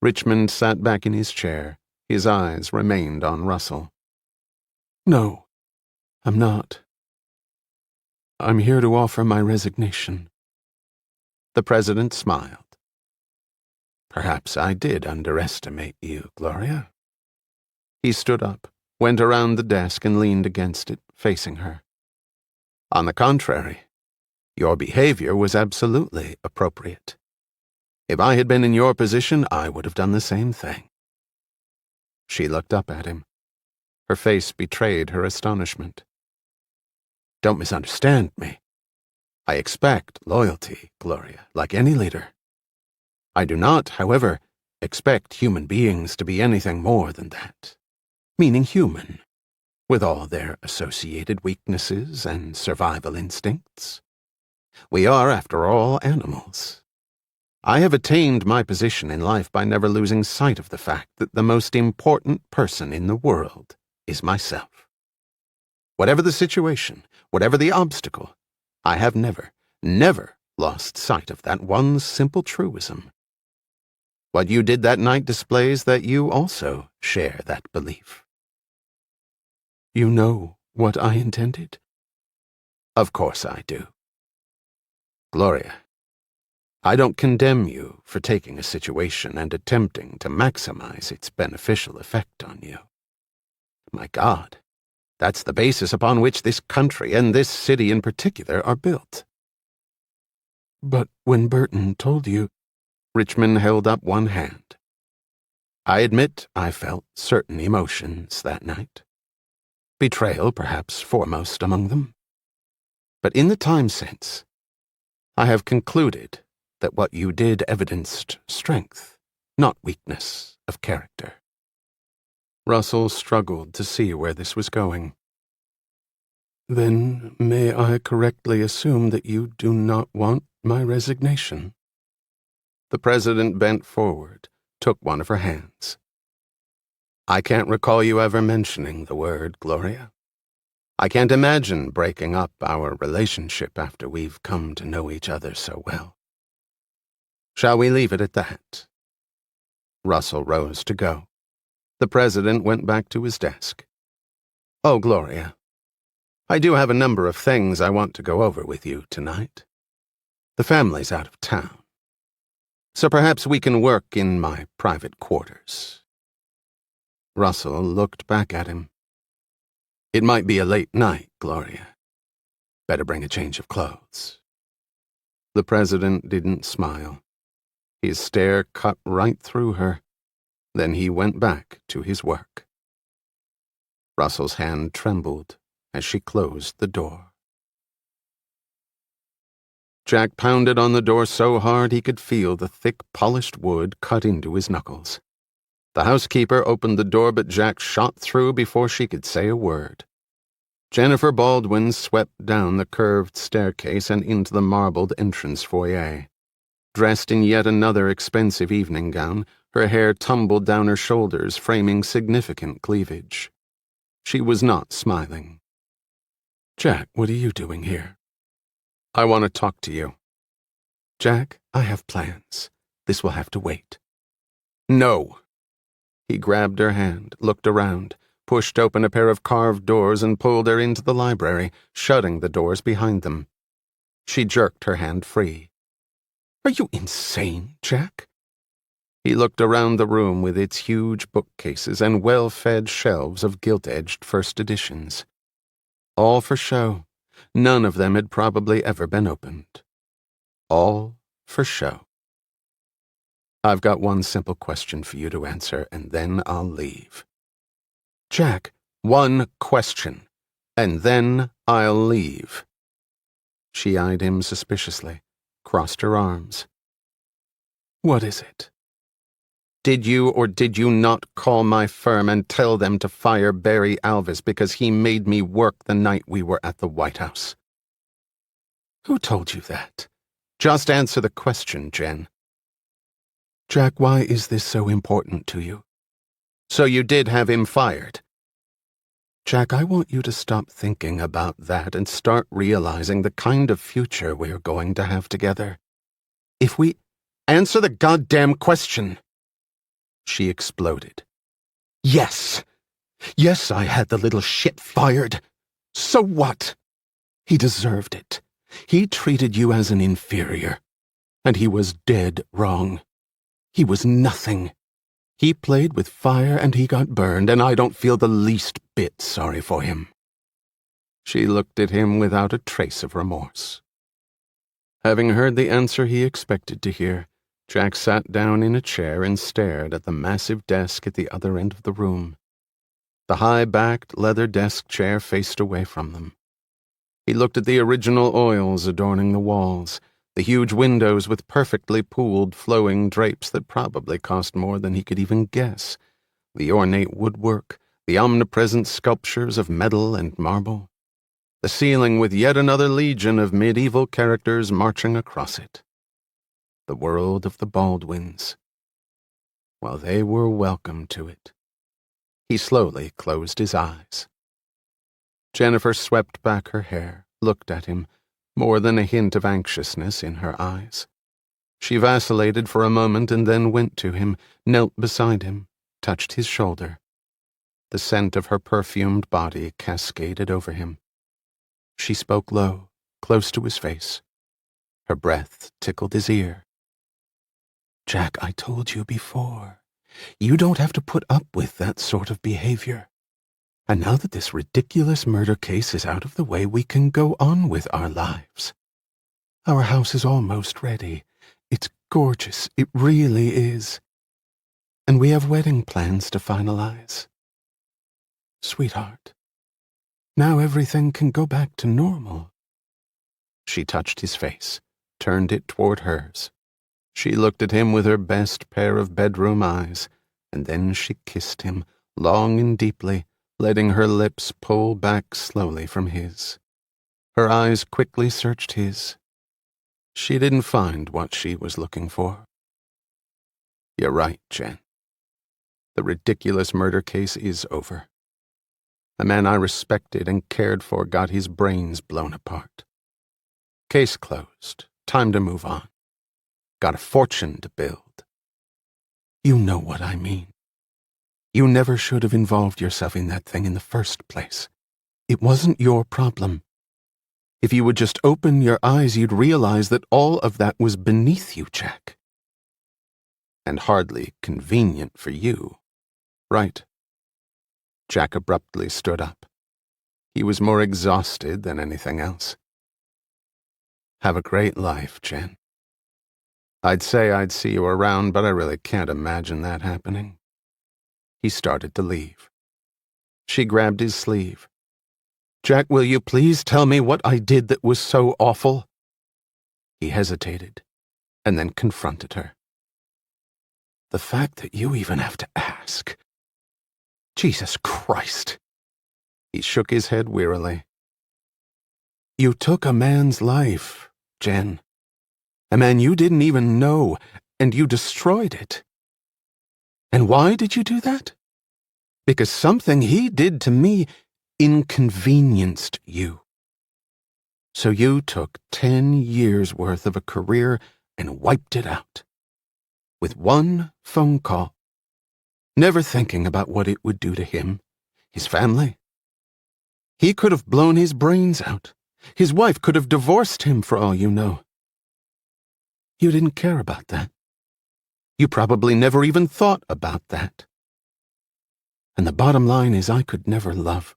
Richmond sat back in his chair. His eyes remained on Russell. No, I'm not. I'm here to offer my resignation. The president smiled. Perhaps I did underestimate you, Gloria. He stood up, went around the desk and leaned against it, facing her. On the contrary, your behavior was absolutely appropriate. If I had been in your position, I would have done the same thing. She looked up at him. Her face betrayed her astonishment. Don't misunderstand me. I expect loyalty, Gloria, like any leader. I do not, however, expect human beings to be anything more than that, meaning human, with all their associated weaknesses and survival instincts. We are, after all, animals. I have attained my position in life by never losing sight of the fact that the most important person in the world is myself. Whatever the situation, whatever the obstacle, I have never lost sight of that one simple truism. What you did that night displays that you also share that belief. You know what I intended? Of course I do. Gloria, I don't condemn you for taking a situation and attempting to maximize its beneficial effect on you. My God, that's the basis upon which this country and this city in particular are built. But when Burton told you... Richmond held up one hand. I admit I felt certain emotions that night. Betrayal, perhaps, foremost among them. But in the time since, I have concluded that what you did evidenced strength, not weakness of character. Russell struggled to see where this was going. Then may I correctly assume that you do not want my resignation? The president bent forward, took one of her hands. I can't recall you ever mentioning the word, Gloria. I can't imagine breaking up our relationship after we've come to know each other so well. Shall we leave it at that? Russell rose to go. The president went back to his desk. Oh, Gloria, I do have a number of things I want to go over with you tonight. The family's out of town, so perhaps we can work in my private quarters. Russell looked back at him. It might be a late night, Gloria. Better bring a change of clothes. The president didn't smile. His stare cut right through her. Then he went back to his work. Russell's hand trembled as she closed the door. Jack pounded on the door so hard he could feel the thick, polished wood cut into his knuckles. The housekeeper opened the door, but Jack shot through before she could say a word. Jennifer Baldwin swept down the curved staircase and into the marbled entrance foyer. Dressed in yet another expensive evening gown, her hair tumbled down her shoulders, framing significant cleavage. She was not smiling. Jack, what are you doing here? I want to talk to you. Jack, I have plans. This will have to wait. No. He grabbed her hand, looked around, pushed open a pair of carved doors and pulled her into the library, shutting the doors behind them. She jerked her hand free. Are you insane, Jack? He looked around the room with its huge bookcases and well-fed shelves of gilt-edged first editions. All for show. None of them had probably ever been opened. All for show. I've got one simple question for you to answer, and then I'll leave. Jack, one question, and then I'll leave. She eyed him suspiciously, crossed her arms. What is it? Did you or did you not call my firm and tell them to fire Barry Alvis because he made me work the night we were at the White House? Who told you that? Just answer the question, Jen. Jack, why is this so important to you? So you did have him fired. Jack, I want you to stop thinking about that and start realizing the kind of future we're going to have together. If we... Answer the goddamn question! She exploded. Yes! Yes, I had the little shit fired. So what? He deserved it. He treated you as an inferior. And he was dead wrong. He was nothing. He played with fire and he got burned, and I don't feel the least bit sorry for him. She looked at him without a trace of remorse. Having heard the answer he expected to hear, Jack sat down in a chair and stared at the massive desk at the other end of the room. The high-backed leather desk chair faced away from them. He looked at the original oils adorning the walls, the huge windows with perfectly pooled, flowing drapes that probably cost more than he could even guess, the ornate woodwork, the omnipresent sculptures of metal and marble, the ceiling with yet another legion of medieval characters marching across it. The world of the Baldwins. Well, they were welcome to it. He slowly closed his eyes. Jennifer swept back her hair, looked at him, more than a hint of anxiousness in her eyes. She vacillated for a moment and then went to him, knelt beside him, touched his shoulder. The scent of her perfumed body cascaded over him. She spoke low, close to his face. Her breath tickled his ear. Jack, I told you before. You don't have to put up with that sort of behavior. And now that this ridiculous murder case is out of the way, we can go on with our lives. Our house is almost ready. It's gorgeous. It really is. And we have wedding plans to finalize. Sweetheart, now everything can go back to normal. She touched his face, turned it toward hers. She looked at him with her best pair of bedroom eyes, and then she kissed him, long and deeply, letting her lips pull back slowly from his. Her eyes quickly searched his. She didn't find what she was looking for. You're right, Jen. The ridiculous murder case is over. A man I respected and cared for got his brains blown apart. Case closed. Time to move on. Got a fortune to build. You know what I mean. You never should have involved yourself in that thing in the first place. It wasn't your problem. If you would just open your eyes, you'd realize that all of that was beneath you, Jack. And hardly convenient for you, right? Jack abruptly stood up. He was more exhausted than anything else. Have a great life, Jen. I'd say I'd see you around, but I really can't imagine that happening. He started to leave. She grabbed his sleeve. Jack, will you please tell me what I did that was so awful? He hesitated, and then confronted her. The fact that you even have to ask. Jesus Christ. He shook his head wearily. You took a man's life, Jen. A man you didn't even know, and you destroyed it. And why did you do that? Because something he did to me inconvenienced you. So you took 10 years' worth of a career and wiped it out. With one phone call. Never thinking about what it would do to him, his family. He could have blown his brains out. His wife could have divorced him for all you know. You didn't care about that. You probably never even thought about that. And the bottom line is I could never love.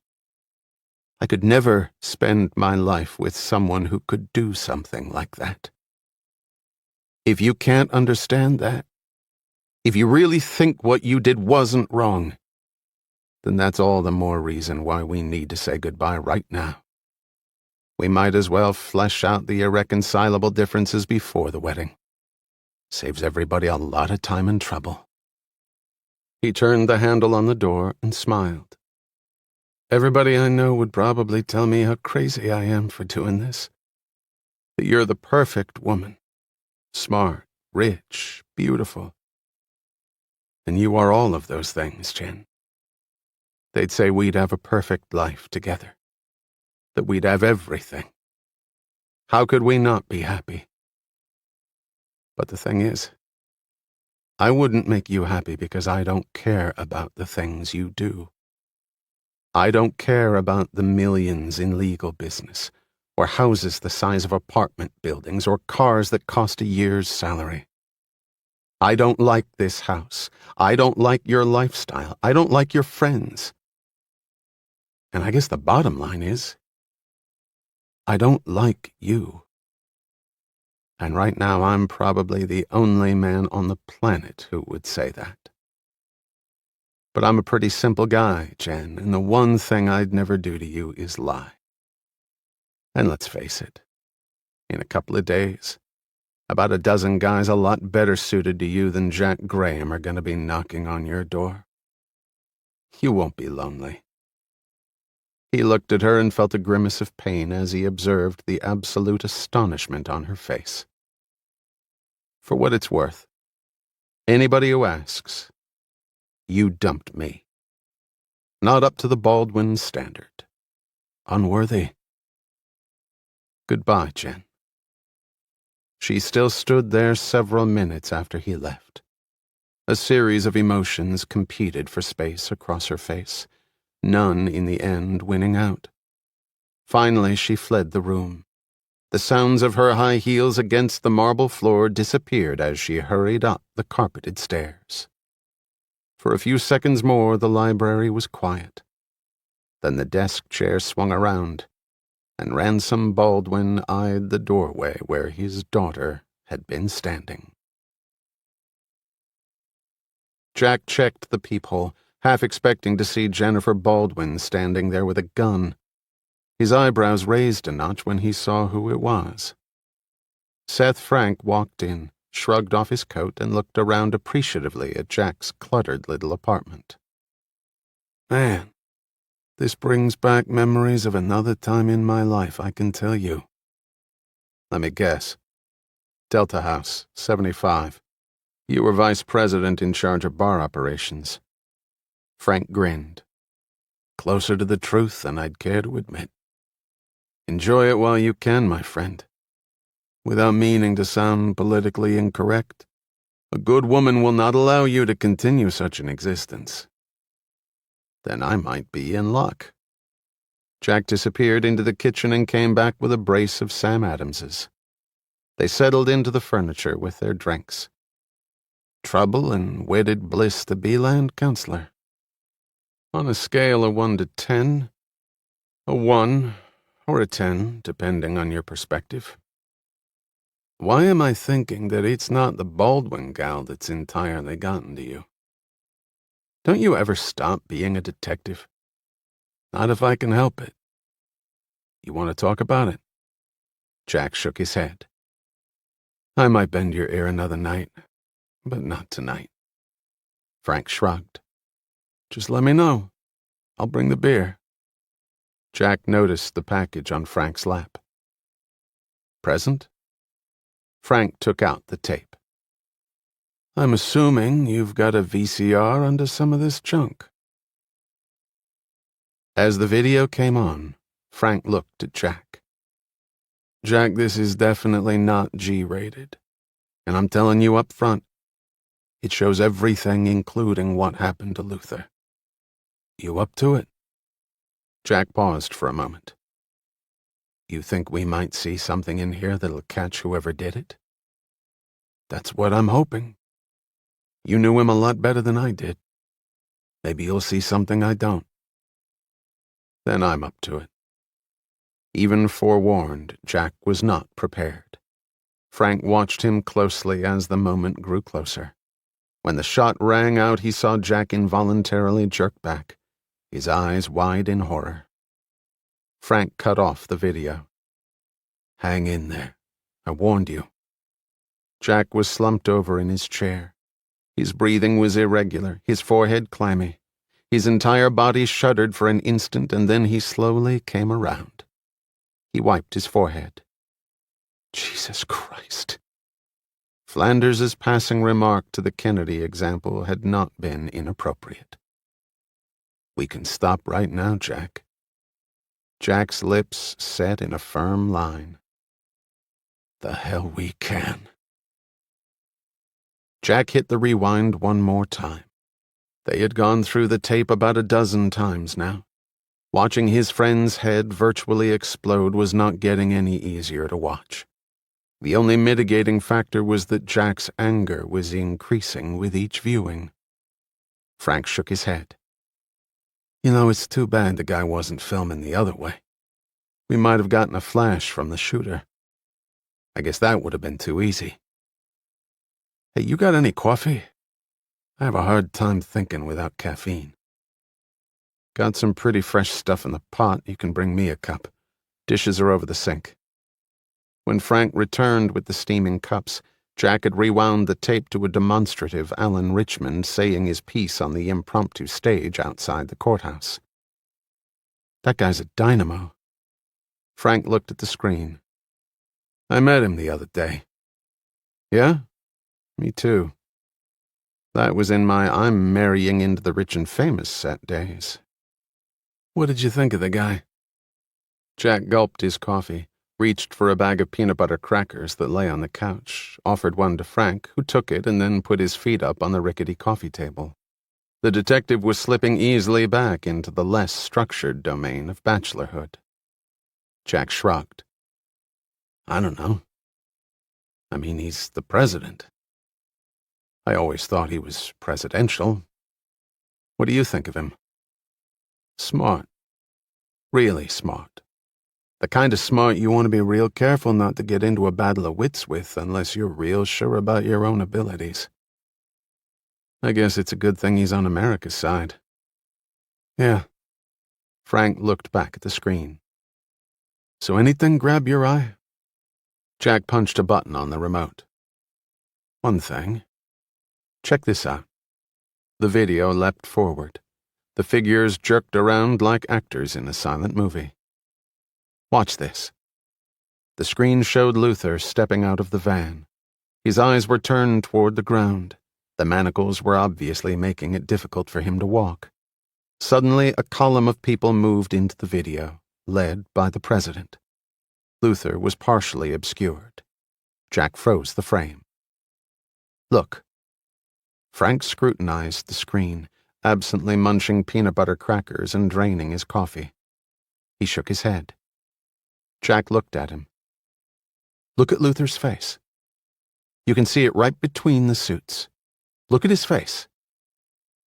I could never spend my life with someone who could do something like that. If you can't understand that, if you really think what you did wasn't wrong, then that's all the more reason why we need to say goodbye right now. We might as well flesh out the irreconcilable differences before the wedding. Saves everybody a lot of time and trouble. He turned the handle on the door and smiled. Everybody I know would probably tell me how crazy I am for doing this. That you're the perfect woman. Smart, rich, beautiful. And you are all of those things, Jen. They'd say we'd have a perfect life together. That we'd have everything. How could we not be happy? But the thing is, I wouldn't make you happy because I don't care about the things you do. I don't care about the millions in legal business, or houses the size of apartment buildings, or cars that cost a year's salary. I don't like this house. I don't like your lifestyle. I don't like your friends. And I guess the bottom line is, I don't like you. And right now I'm probably the only man on the planet who would say that. But I'm a pretty simple guy, Jen, and the one thing I'd never do to you is lie. And let's face it, in a couple of days, about a dozen guys a lot better suited to you than Jack Graham are going to be knocking on your door. You won't be lonely. He looked at her and felt a grimace of pain as he observed the absolute astonishment on her face. For what it's worth, anybody who asks, you dumped me. Not up to the Baldwin standard. Unworthy. Goodbye, Jen. She still stood there several minutes after he left. A series of emotions competed for space across her face, none in the end winning out. Finally, she fled the room. The sounds of her high heels against the marble floor disappeared as she hurried up the carpeted stairs. For a few seconds more, the library was quiet. Then the desk chair swung around, and Ransom Baldwin eyed the doorway where his daughter had been standing. Jack checked the peephole, half expecting to see Jennifer Baldwin standing there with a gun. His eyebrows raised a notch when he saw who it was. Seth Frank walked in, shrugged off his coat, and looked around appreciatively at Jack's cluttered little apartment. Man, this brings back memories of another time in my life, I can tell you. Let me guess. Delta House, 75. You were vice president in charge of bar operations. Frank grinned. Closer to the truth than I'd care to admit. Enjoy it while you can, my friend. Without meaning to sound politically incorrect, a good woman will not allow you to continue such an existence. Then I might be in luck. Jack disappeared into the kitchen and came back with a brace of Sam Adamses. They settled into the furniture with their drinks. Trouble and wedded bliss to Beeland, counselor? On a scale of 1 to 10, a 1 or a 10, depending on your perspective. Why am I thinking that it's not the Baldwin gal that's entirely gotten to you? Don't you ever stop being a detective? Not if I can help it. You want to talk about it? Jack shook his head. I might bend your ear another night, but not tonight. Frank shrugged. Just let me know. I'll bring the beer. Jack noticed the package on Frank's lap. Present? Frank took out the tape. I'm assuming you've got a VCR under some of this junk. As the video came on, Frank looked at Jack. Jack, this is definitely not G-rated. And I'm telling you up front, it shows everything, including what happened to Luther. You up to it? Jack paused for a moment. You think we might see something in here that'll catch whoever did it? That's what I'm hoping. You knew him a lot better than I did. Maybe you'll see something I don't. Then I'm up to it. Even forewarned, Jack was not prepared. Frank watched him closely as the moment grew closer. When the shot rang out, he saw Jack involuntarily jerk back, his eyes wide in horror. Frank cut off the video. Hang in there. I warned you. Jack was slumped over in his chair. His breathing was irregular, his forehead clammy. His entire body shuddered for an instant, and then he slowly came around. He wiped his forehead. Jesus Christ. Flanders's passing remark to the Kennedy example had not been inappropriate. We can stop right now, Jack. Jack's lips set in a firm line. The hell we can. Jack hit the rewind one more time. They had gone through the tape about a dozen times now. Watching his friend's head virtually explode was not getting any easier to watch. The only mitigating factor was that Jack's anger was increasing with each viewing. Frank shook his head. You know, it's too bad the guy wasn't filming the other way. We might have gotten a flash from the shooter. I guess that would have been too easy. Hey, you got any coffee? I have a hard time thinking without caffeine. Got some pretty fresh stuff in the pot. You can bring me a cup. Dishes are over the sink. When Frank returned with the steaming cups, Jack had rewound the tape to a demonstrative Alan Richmond saying his piece on the impromptu stage outside the courthouse. That guy's a dynamo. Frank looked at the screen. I met him the other day. Yeah? Me too. That was in my I'm marrying into the rich and famous set days. What did you think of the guy? Jack gulped his coffee, reached for a bag of peanut butter crackers that lay on the couch, offered one to Frank, who took it and then put his feet up on the rickety coffee table. The detective was slipping easily back into the less structured domain of bachelorhood. Jack shrugged. I don't know. I mean, he's the president. I always thought he was presidential. What do you think of him? Smart. Really smart. The kind of smart you want to be real careful not to get into a battle of wits with unless you're real sure about your own abilities. I guess it's a good thing he's on America's side. Yeah. Frank looked back at the screen. So anything grab your eye? Jack punched a button on the remote. One thing. Check this out. The video leapt forward. The figures jerked around like actors in a silent movie. Watch this. The screen showed Luther stepping out of the van. His eyes were turned toward the ground. The manacles were obviously making it difficult for him to walk. Suddenly, a column of people moved into the video, led by the president. Luther was partially obscured. Jack froze the frame. Look. Frank scrutinized the screen, absently munching peanut butter crackers and draining his coffee. He shook his head. Jack looked at him. Look at Luther's face. You can see it right between the suits. Look at his face.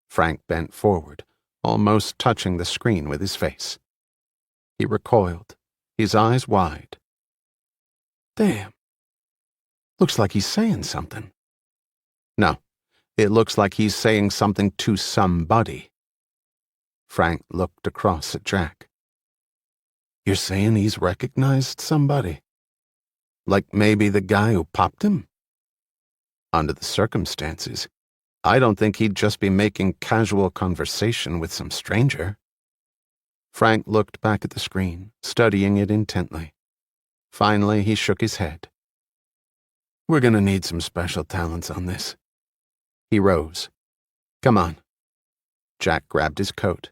Frank bent forward, almost touching the screen with his face. He recoiled, his eyes wide. Damn. Looks like he's saying something. No, it looks like he's saying something to somebody. Frank looked across at Jack. You're saying he's recognized somebody? Like maybe the guy who popped him? Under the circumstances, I don't think he'd just be making casual conversation with some stranger. Frank looked back at the screen, studying it intently. Finally, he shook his head. We're gonna need some special talents on this. He rose. Come on. Jack grabbed his coat.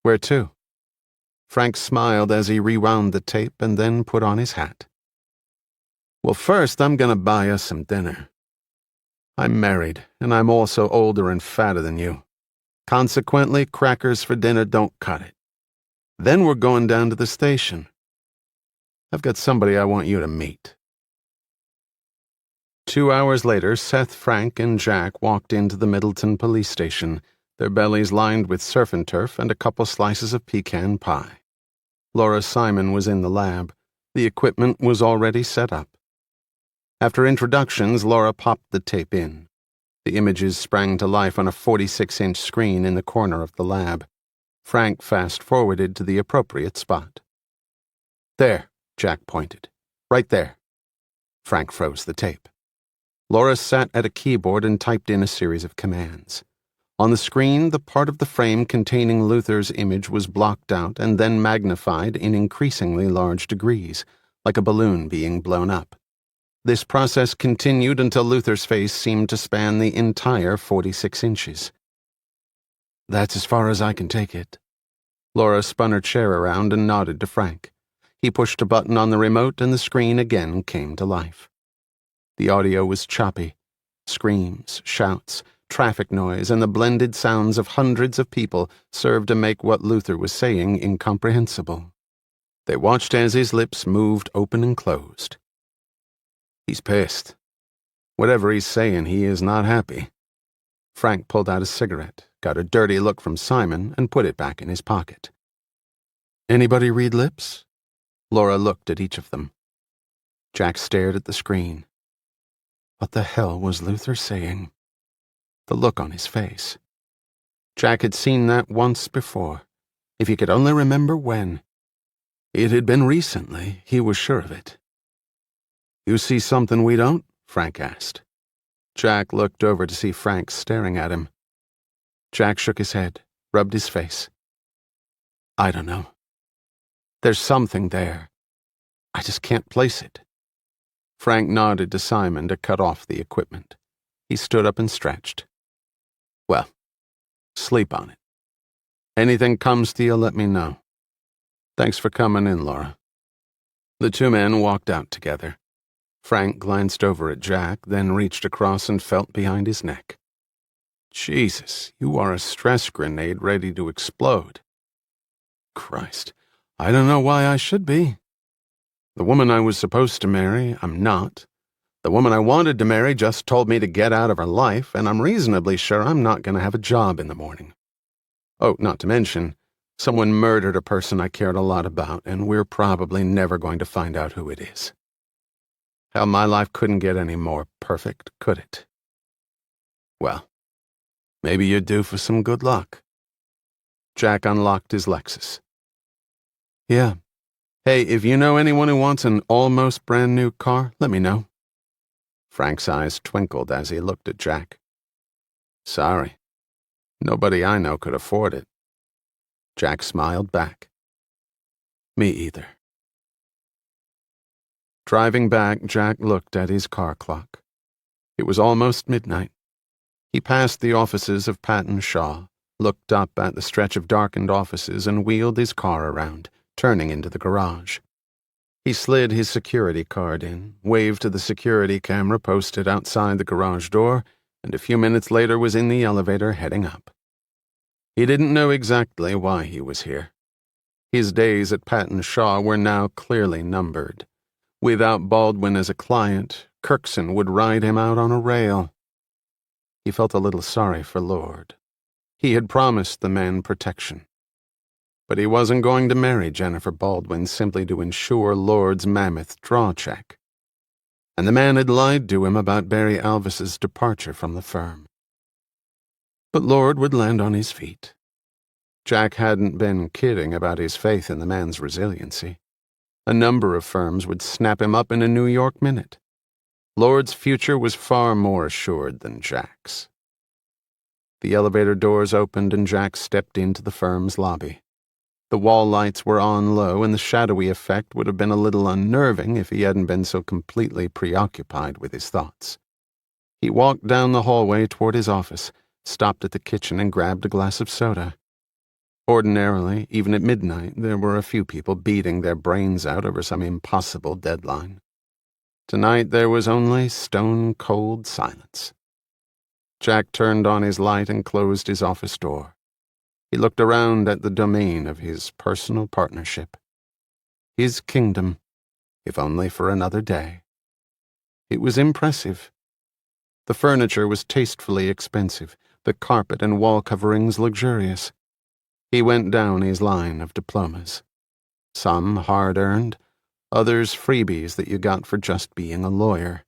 Where to? Frank smiled as he rewound the tape and then put on his hat. Well, first I'm gonna buy us some dinner. I'm married, and I'm also older and fatter than you. Consequently, crackers for dinner don't cut it. Then we're going down to the station. I've got somebody I want you to meet. 2 hours later, Seth, Frank, and Jack walked into the Middleton police station, their bellies lined with surf and turf and a couple slices of pecan pie. Laura Simon was in the lab. The equipment was already set up. After introductions, Laura popped the tape in. The images sprang to life on a 46-inch screen in the corner of the lab. Frank fast-forwarded to the appropriate spot. There, Jack pointed. Right there. Frank froze the tape. Laura sat at a keyboard and typed in a series of commands. On the screen, the part of the frame containing Luther's image was blocked out and then magnified in increasingly large degrees, like a balloon being blown up. This process continued until Luther's face seemed to span the entire 46 inches. That's as far as I can take it. Laura spun her chair around and nodded to Frank. He pushed a button on the remote and the screen again came to life. The audio was choppy. Screams, shouts, traffic noise, and the blended sounds of hundreds of people served to make what Luther was saying incomprehensible. They watched as his lips moved open and closed. He's pissed. Whatever he's saying, he is not happy. Frank pulled out a cigarette, got a dirty look from Simon, and put it back in his pocket. Anybody read lips? Laura looked at each of them. Jack stared at the screen. What the hell was Luther saying? The look on his face. Jack had seen that once before, if he could only remember when. It had been recently, he was sure of it. You see something we don't? Frank asked. Jack looked over to see Frank staring at him. Jack shook his head, rubbed his face. I don't know. There's something there. I just can't place it. Frank nodded to Simon to cut off the equipment. He stood up and stretched. Well, sleep on it. Anything comes to you, let me know. Thanks for coming in, Laura. The two men walked out together. Frank glanced over at Jack, then reached across and felt behind his neck. Jesus, you are a stress grenade ready to explode. Christ, I don't know why I should be. The woman I was supposed to marry, I'm not. The woman I wanted to marry just told me to get out of her life, and I'm reasonably sure I'm not going to have a job in the morning. Oh, not to mention, someone murdered a person I cared a lot about, and we're probably never going to find out who it is. Hell, my life couldn't get any more perfect, could it? Well, maybe you're due for some good luck. Jack unlocked his Lexus. Yeah. Hey, if you know anyone who wants an almost brand new car, let me know. Frank's eyes twinkled as he looked at Jack. Sorry. Nobody I know could afford it. Jack smiled back. Me either. Driving back, Jack looked at his car clock. It was almost midnight. He passed the offices of Patton Shaw, looked up at the stretch of darkened offices, and wheeled his car around, turning into the garage. He slid his security card in, waved to the security camera posted outside the garage door, and a few minutes later was in the elevator heading up. He didn't know exactly why he was here. His days at Patton Shaw were now clearly numbered. Without Baldwin as a client, Kirkson would ride him out on a rail. He felt a little sorry for Lord. He had promised the man protection. But he wasn't going to marry Jennifer Baldwin simply to ensure Lord's mammoth draw check. And the man had lied to him about Barry Alvis's departure from the firm. But Lord would land on his feet. Jack hadn't been kidding about his faith in the man's resiliency. A number of firms would snap him up in a New York minute. Lord's future was far more assured than Jack's. The elevator doors opened and Jack stepped into the firm's lobby. The wall lights were on low, and the shadowy effect would have been a little unnerving if he hadn't been so completely preoccupied with his thoughts. He walked down the hallway toward his office, stopped at the kitchen, and grabbed a glass of soda. Ordinarily, even at midnight, there were a few people beating their brains out over some impossible deadline. Tonight there was only stone-cold silence. Jack turned on his light and closed his office door. He looked around at the domain of his personal partnership. His kingdom, if only for another day. It was impressive. The furniture was tastefully expensive, the carpet and wall coverings luxurious. He went down his line of diplomas. Some hard-earned, others freebies that you got for just being a lawyer.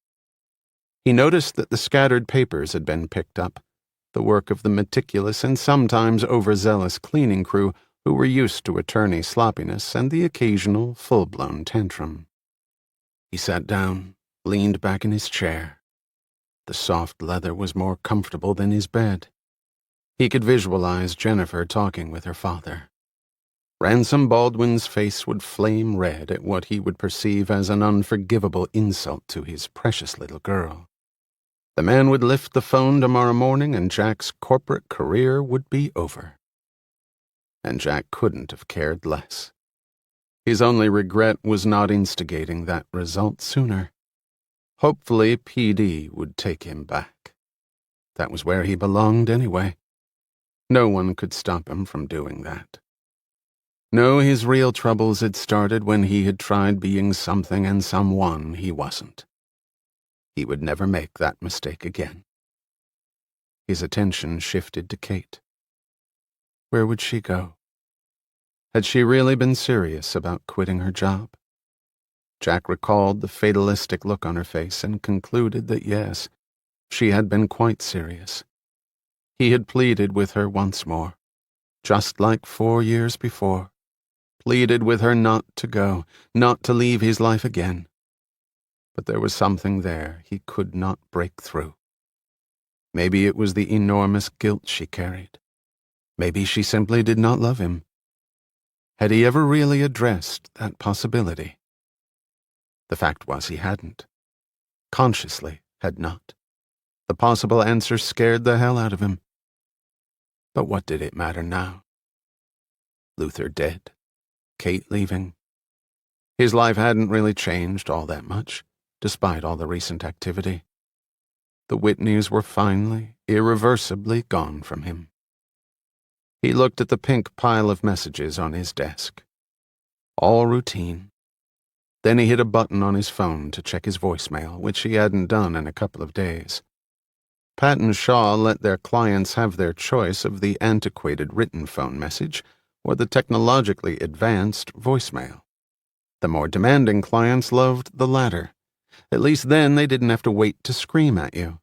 He noticed that the scattered papers had been picked up, the work of the meticulous and sometimes overzealous cleaning crew who were used to attorney sloppiness and the occasional full-blown tantrum. He sat down, leaned back in his chair. The soft leather was more comfortable than his bed. He could visualize Jennifer talking with her father. Ransom Baldwin's face would flame red at what he would perceive as an unforgivable insult to his precious little girl. The man would lift the phone tomorrow morning and Jack's corporate career would be over. And Jack couldn't have cared less. His only regret was not instigating that result sooner. Hopefully PD would take him back. That was where he belonged anyway. No one could stop him from doing that. No, his real troubles had started when he had tried being something and someone he wasn't. He would never make that mistake again. His attention shifted to Kate. Where would she go? Had she really been serious about quitting her job? Jack recalled the fatalistic look on her face and concluded that yes, she had been quite serious. He had pleaded with her once more, just like 4 years before, pleaded with her not to go, not to leave his life again. But there was something there he could not break through. Maybe it was the enormous guilt she carried. Maybe she simply did not love him. Had he ever really addressed that possibility? The fact was he hadn't. Consciously had not. The possible answer scared the hell out of him. But what did it matter now? Luther dead. Kate leaving. His life hadn't really changed all that much, despite all the recent activity. The Whitneys were finally, irreversibly gone from him. He looked at the pink pile of messages on his desk. All routine. Then he hit a button on his phone to check his voicemail, which he hadn't done in a couple of days. Patton Shaw let their clients have their choice of the antiquated written phone message or the technologically advanced voicemail. The more demanding clients loved the latter. At least then they didn't have to wait to scream at you.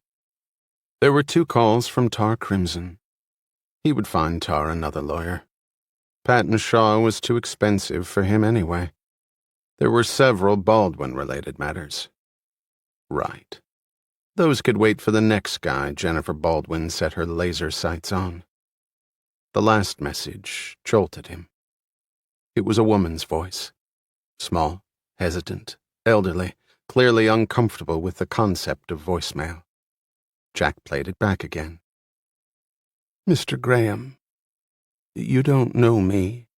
There were 2 calls from Tar Crimson. He would find Tar another lawyer. Patton Shaw was too expensive for him anyway. There were several Baldwin-related matters. Right. Those could wait for the next guy Jennifer Baldwin set her laser sights on. The last message jolted him. It was a woman's voice. Small, hesitant, elderly, clearly uncomfortable with the concept of voicemail. Jack played it back again. Mr. Graham, you don't know me.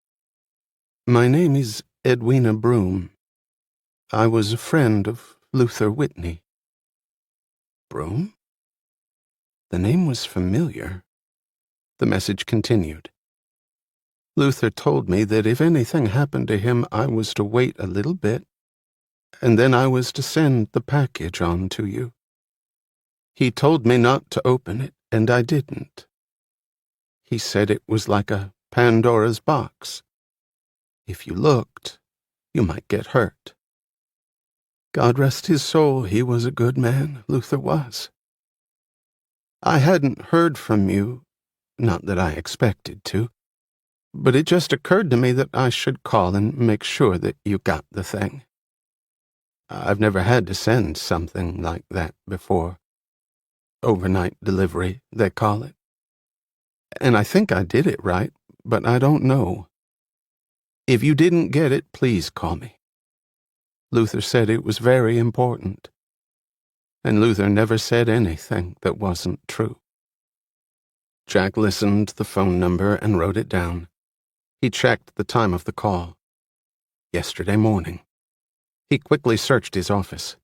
My name is Edwina Broom. I was a friend of Luther Whitney. Broom? The name was familiar. The message continued. Luther told me that if anything happened to him, I was to wait a little bit, and then I was to send the package on to you. He told me not to open it, and I didn't. He said it was like a Pandora's box. If you looked, you might get hurt. God rest his soul, he was a good man, Luther was. I hadn't heard from you, not that I expected to, but it just occurred to me that I should call and make sure that you got the thing. I've never had to send something like that before. Overnight delivery, they call it. And I think I did it right, but I don't know. If you didn't get it, please call me. Luther said it was very important. And Luther never said anything that wasn't true. Jack listened to the phone number and wrote it down. He checked the time of the call. Yesterday morning. He quickly searched his office.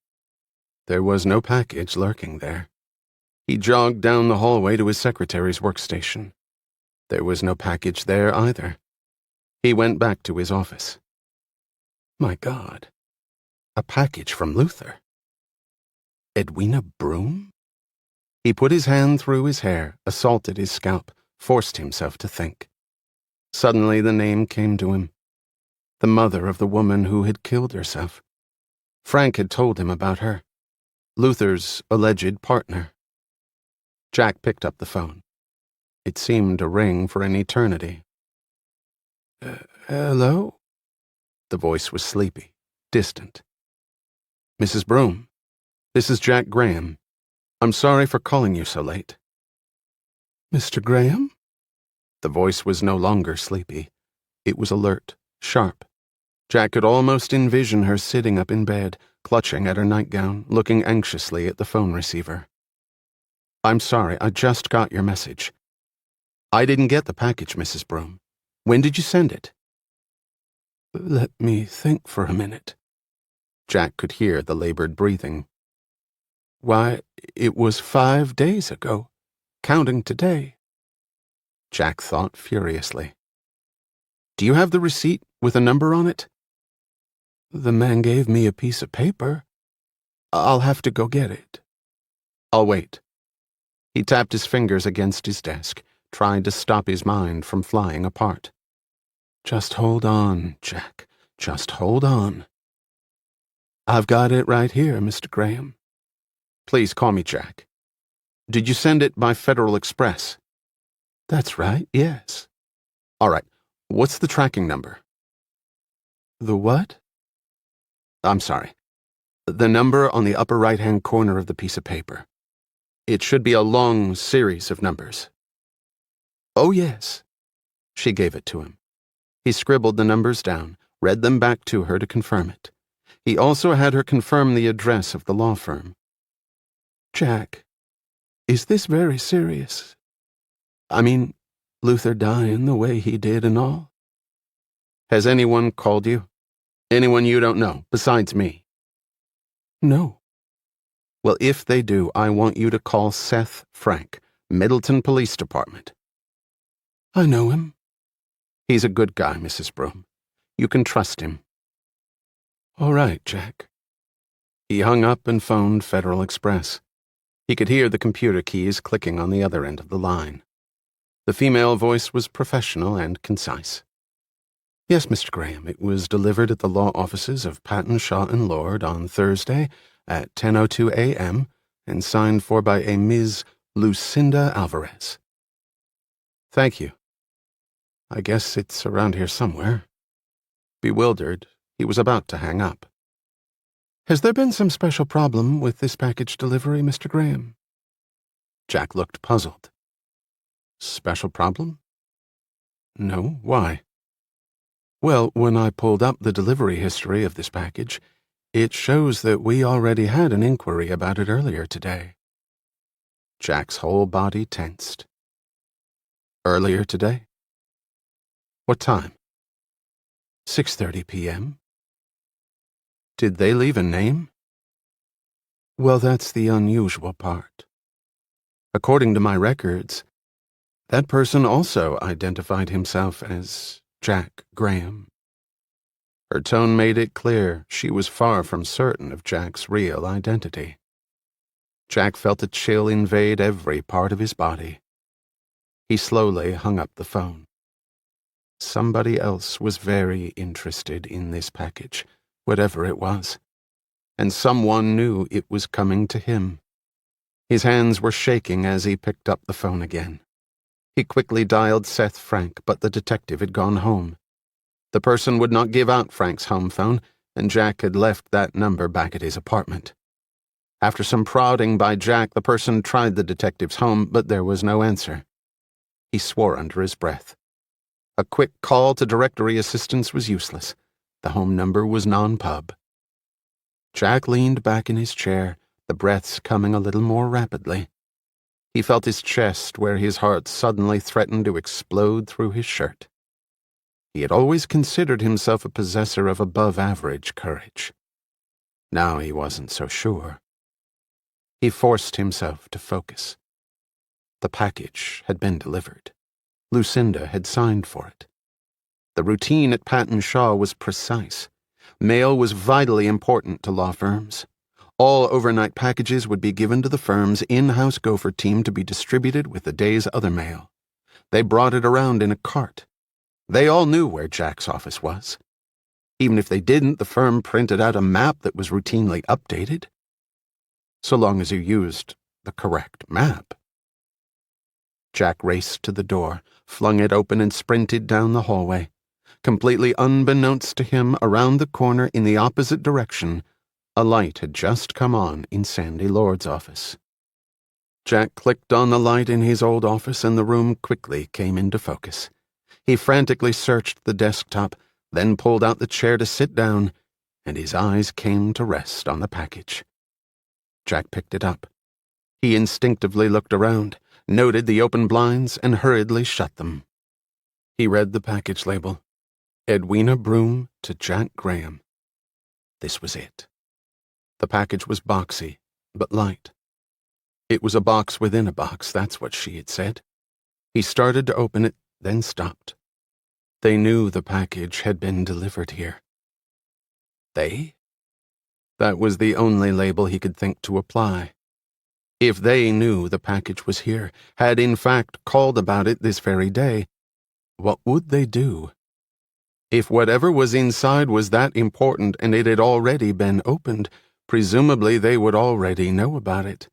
There was no package lurking there. He jogged down the hallway to his secretary's workstation. There was no package there either. He went back to his office. My God. A package from Luther. Edwina Broom? He put his hand through his hair, assaulted his scalp, forced himself to think. Suddenly the name came to him. The mother of the woman who had killed herself. Frank had told him about her. Luther's alleged partner. Jack picked up the phone. It seemed to ring for an eternity. Hello? The voice was sleepy, distant. Mrs. Broom, this is Jack Graham. I'm sorry for calling you so late. Mr. Graham? The voice was no longer sleepy. It was alert, sharp. Jack could almost envision her sitting up in bed, clutching at her nightgown, looking anxiously at the phone receiver. I'm sorry, I just got your message. I didn't get the package, Mrs. Broom. When did you send it? Let me think for a minute. Jack could hear the labored breathing. Why, it was 5 days ago, counting today. Jack thought furiously. Do you have the receipt with a number on it? The man gave me a piece of paper. I'll have to go get it. I'll wait. He tapped his fingers against his desk, trying to stop his mind from flying apart. Just hold on, Jack. Just hold on. I've got it right here, Mr. Graham. Please call me Jack. Did you send it by Federal Express? That's right, yes. All right. What's the tracking number? The what? I'm sorry. The number on the upper right-hand corner of the piece of paper. It should be a long series of numbers. Oh, yes. She gave it to him. He scribbled the numbers down, read them back to her to confirm it. He also had her confirm the address of the law firm. Jack, is this very serious? I mean, Luther dying the way he did and all? Has anyone called you? Anyone you don't know, besides me? No. Well, if they do, I want you to call Seth Frank, Middleton Police Department. I know him. He's a good guy, Mrs. Broom. You can trust him. All right, Jack. He hung up and phoned Federal Express. He could hear the computer keys clicking on the other end of the line. The female voice was professional and concise. Yes, Mr. Graham, it was delivered at the law offices of Patton, Shaw & Lord on Thursday at 10:02 a.m. and signed for by a Ms. Lucinda Alvarez. Thank you. I guess it's around here somewhere. Bewildered, he was about to hang up. Has there been some special problem with this package delivery, Mr. Graham? Jack looked puzzled. Special problem? No, why? Well, when I pulled up the delivery history of this package, it shows that we already had an inquiry about it earlier today. Jack's whole body tensed. Earlier today? What time? 6:30 p.m. Did they leave a name? Well, that's the unusual part. According to my records, that person also identified himself as Jack Graham. Her tone made it clear she was far from certain of Jack's real identity. Jack felt a chill invade every part of his body. He slowly hung up the phone. Somebody else was very interested in this package, whatever it was, and someone knew it was coming to him. His hands were shaking as he picked up the phone again. He quickly dialed Seth Frank, but the detective had gone home. The person would not give out Frank's home phone, and Jack had left that number back at his apartment. After some prodding by Jack, the person tried the detective's home, but there was no answer. He swore under his breath. A quick call to directory assistance was useless. The home number was non-pub. Jack leaned back in his chair, the breaths coming a little more rapidly. He felt his chest where his heart suddenly threatened to explode through his shirt. He had always considered himself a possessor of above-average courage. Now he wasn't so sure. He forced himself to focus. The package had been delivered. Lucinda had signed for it. The routine at Patton Shaw was precise. Mail was vitally important to law firms. All overnight packages would be given to the firm's in-house gopher team to be distributed with the day's other mail. They brought it around in a cart. They all knew where Jack's office was. Even if they didn't, the firm printed out a map that was routinely updated. So long as you used the correct map. Jack raced to the door, flung it open and sprinted down the hallway. Completely unbeknownst to him, around the corner in the opposite direction, a light had just come on in Sandy Lord's office. Jack clicked on the light in his old office and the room quickly came into focus. He frantically searched the desktop, then pulled out the chair to sit down, and his eyes came to rest on the package. Jack picked it up. He instinctively looked around, noted the open blinds, and hurriedly shut them. He read the package label. Edwina Broom to Jack Graham. This was it. The package was boxy, but light. It was a box within a box, that's what she had said. He started to open it, then stopped. They knew the package had been delivered here. They? That was the only label he could think to apply. If they knew the package was here, had in fact called about it this very day, what would they do? If whatever was inside was that important and it had already been opened, presumably they would already know about it.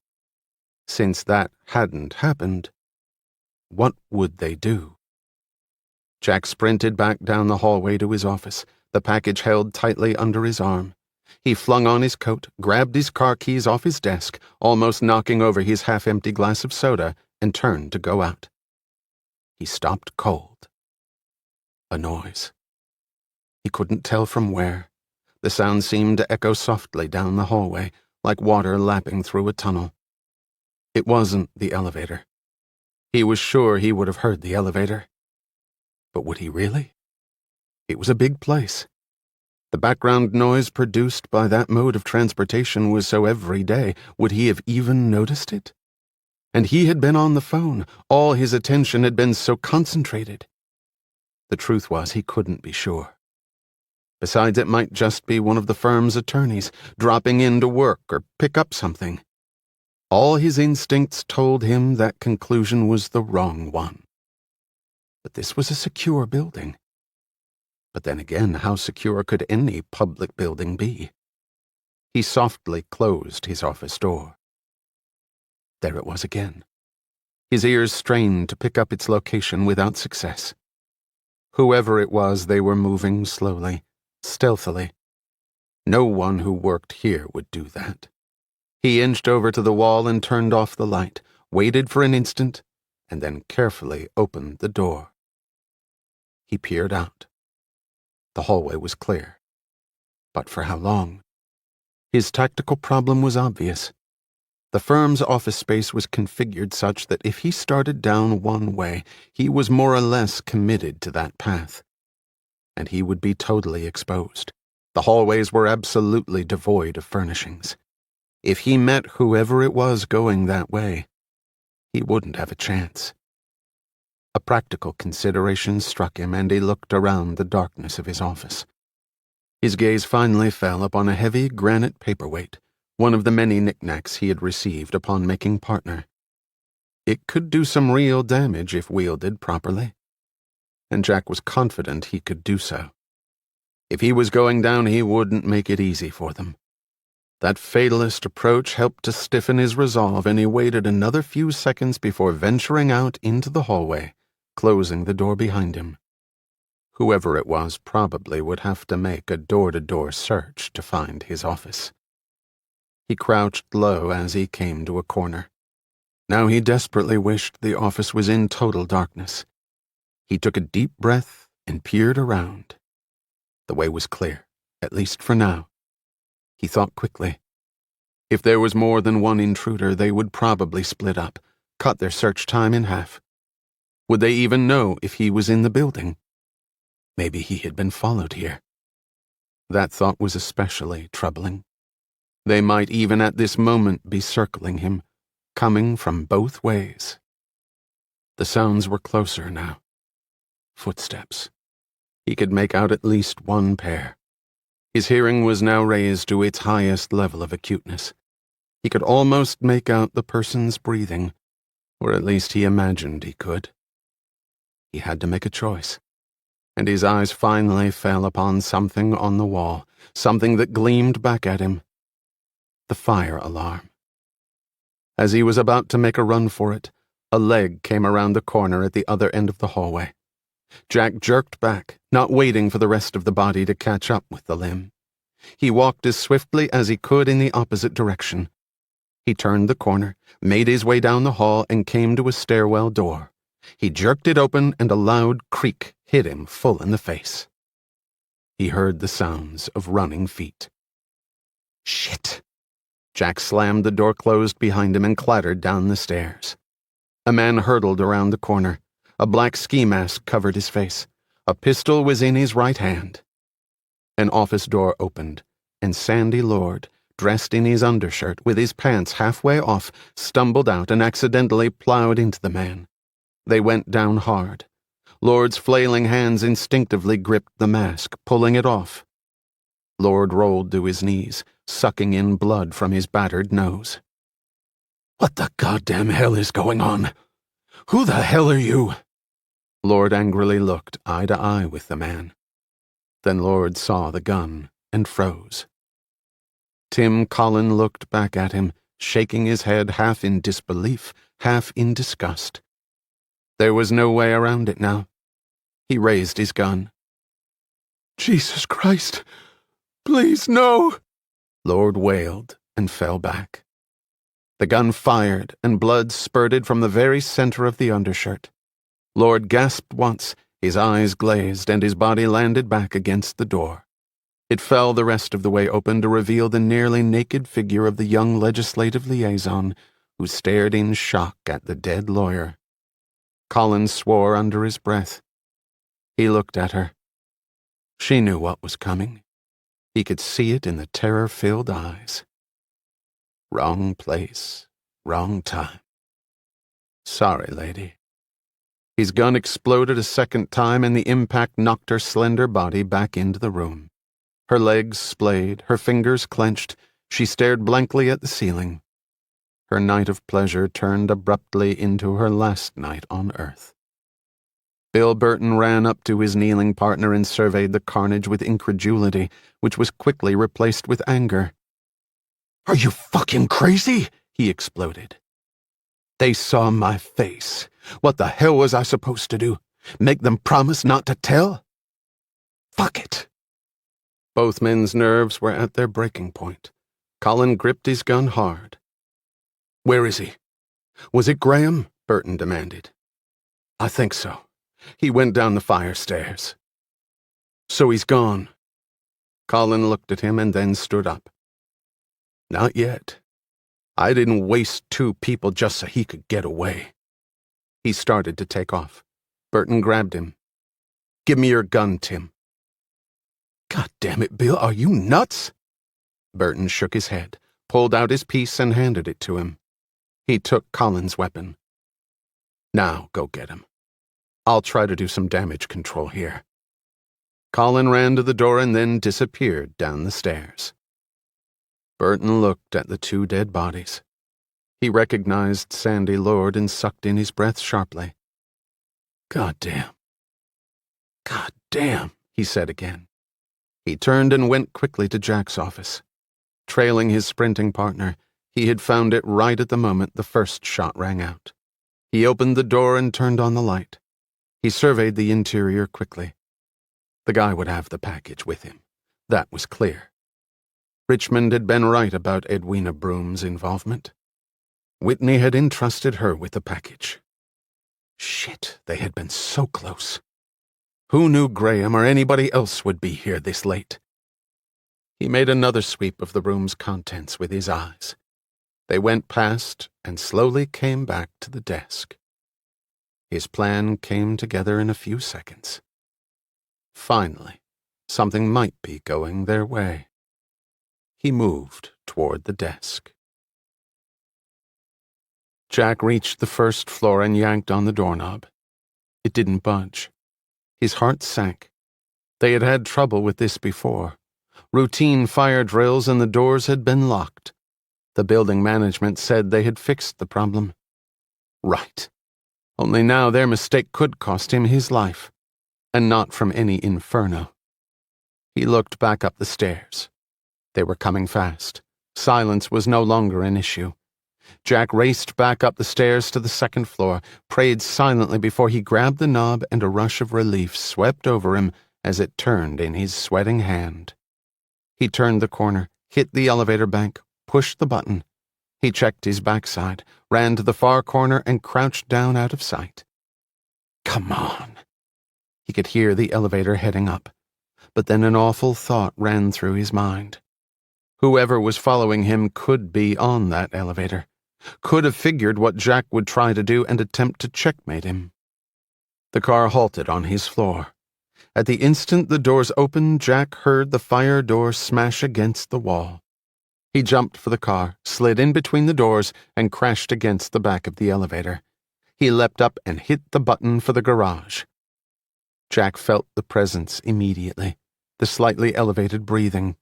Since that hadn't happened, what would they do? Jack sprinted back down the hallway to his office, the package held tightly under his arm. He flung on his coat, grabbed his car keys off his desk, almost knocking over his half-empty glass of soda, and turned to go out. He stopped cold. A noise. He couldn't tell from where. The sound seemed to echo softly down the hallway, like water lapping through a tunnel. It wasn't the elevator. He was sure he would have heard the elevator. But would he really? It was a big place. The background noise produced by that mode of transportation was so everyday, would he have even noticed it? And he had been on the phone, all his attention had been so concentrated. The truth was he couldn't be sure. Besides, it might just be one of the firm's attorneys, dropping in to work or pick up something. All his instincts told him that conclusion was the wrong one. But this was a secure building. But then again, how secure could any public building be? He softly closed his office door. There it was again. His ears strained to pick up its location without success. Whoever it was, they were moving slowly, stealthily. No one who worked here would do that. He inched over to the wall and turned off the light, waited for an instant, and then carefully opened the door. He peered out. The hallway was clear. But for how long? His tactical problem was obvious. The firm's office space was configured such that if he started down one way, he was more or less committed to that path. And he would be totally exposed. The hallways were absolutely devoid of furnishings. If he met whoever it was going that way, he wouldn't have a chance. A practical consideration struck him, and he looked around the darkness of his office. His gaze finally fell upon a heavy granite paperweight, one of the many knickknacks he had received upon making partner. It could do some real damage if wielded properly, and Jack was confident he could do so. If he was going down, he wouldn't make it easy for them. That fatalist approach helped to stiffen his resolve, and he waited another few seconds before venturing out into the hallway, closing the door behind him. Whoever it was probably would have to make a door-to-door search to find his office. He crouched low as he came to a corner. Now he desperately wished the office was in total darkness. He took a deep breath and peered around. The way was clear, at least for now. He thought quickly. If there was more than one intruder, they would probably split up, cut their search time in half. Would they even know if he was in the building? Maybe he had been followed here. That thought was especially troubling. They might even at this moment be circling him, coming from both ways. The sounds were closer now. Footsteps. He could make out at least one pair. His hearing was now raised to its highest level of acuteness. He could almost make out the person's breathing, or at least he imagined he could. He had to make a choice, and his eyes finally fell upon something on the wall, something that gleamed back at him. The fire alarm. As he was about to make a run for it, a leg came around the corner at the other end of the hallway. Jack jerked back, not waiting for the rest of the body to catch up with the limb. He walked as swiftly as he could in the opposite direction. He turned the corner, made his way down the hall, and came to a stairwell door. He jerked it open, and a loud creak hit him full in the face. He heard the sounds of running feet. Shit! Jack slammed the door closed behind him and clattered down the stairs. A man hurtled around the corner. A black ski mask covered his face. A pistol was in his right hand. An office door opened, and Sandy Lord, dressed in his undershirt with his pants halfway off, stumbled out and accidentally plowed into the man. They went down hard. Lord's flailing hands instinctively gripped the mask, pulling it off. Lord rolled to his knees, sucking in blood from his battered nose. "What the goddamn hell is going on? Who the hell are you?" Lord angrily looked eye to eye with the man. Then Lord saw the gun and froze. Tim Collin looked back at him, shaking his head half in disbelief, half in disgust. There was no way around it now. He raised his gun. "Jesus Christ! Please, no!" Lord wailed and fell back. The gun fired, and blood spurted from the very center of the undershirt. Lord gasped once, his eyes glazed, and his body landed back against the door. It fell the rest of the way open to reveal the nearly naked figure of the young legislative liaison, who stared in shock at the dead lawyer. Collins swore under his breath. He looked at her. She knew what was coming. He could see it in the terror-filled eyes. Wrong place, wrong time. Sorry, lady. His gun exploded a second time, and the impact knocked her slender body back into the room. Her legs splayed, her fingers clenched. She stared blankly at the ceiling. Her night of pleasure turned abruptly into her last night on Earth. Bill Burton ran up to his kneeling partner and surveyed the carnage with incredulity, which was quickly replaced with anger. "Are you fucking crazy?" he exploded. "They saw my face. What the hell was I supposed to do? Make them promise not to tell? Fuck it." Both men's nerves were at their breaking point. Collin gripped his gun hard. "Where is he?" "Was it Graham?" Burton demanded. "I think so. He went down the fire stairs." "So he's gone." Collin looked at him and then stood up. "Not yet. I didn't waste two people just so he could get away." He started to take off. Burton grabbed him. "Give me your gun, Tim." "God damn it, Bill, are you nuts?" Burton shook his head, pulled out his piece and handed it to him. He took Collin's weapon. "Now, go get him. I'll try to do some damage control here." Collin ran to the door and then disappeared down the stairs. Burton looked at the two dead bodies. He recognized Sandy Lord and sucked in his breath sharply. God damn, he said again. He turned and went quickly to Jack's office. Trailing his sprinting partner, he had found it right at the moment the first shot rang out. He opened the door and turned on the light. He surveyed the interior quickly. The guy would have the package with him. That was clear. Richmond had been right about Edwina Broom's involvement. Whitney had entrusted her with the package. Shit, they had been so close. Who knew Graham or anybody else would be here this late? He made another sweep of the room's contents with his eyes. They went past and slowly came back to the desk. His plan came together in a few seconds. Finally, something might be going their way. He moved toward the desk. Jack reached the first floor and yanked on the doorknob. It didn't budge. His heart sank. They had had trouble with this before. Routine fire drills and the doors had been locked. The building management said they had fixed the problem. Right. Only now their mistake could cost him his life, and not from any inferno. He looked back up the stairs. They were coming fast. Silence was no longer an issue. Jack raced back up the stairs to the second floor, prayed silently before he grabbed the knob, and a rush of relief swept over him as it turned in his sweating hand. He turned the corner, hit the elevator bank, pushed the button. He checked his backside, ran to the far corner, and crouched down out of sight. Come on. He could hear the elevator heading up, but then an awful thought ran through his mind. Whoever was following him could be on that elevator, could have figured what Jack would try to do and attempt to checkmate him. The car halted on his floor. At the instant the doors opened, Jack heard the fire door smash against the wall. He jumped for the car, slid in between the doors, and crashed against the back of the elevator. He leapt up and hit the button for the garage. Jack felt the presence immediately, the slightly elevated breathing.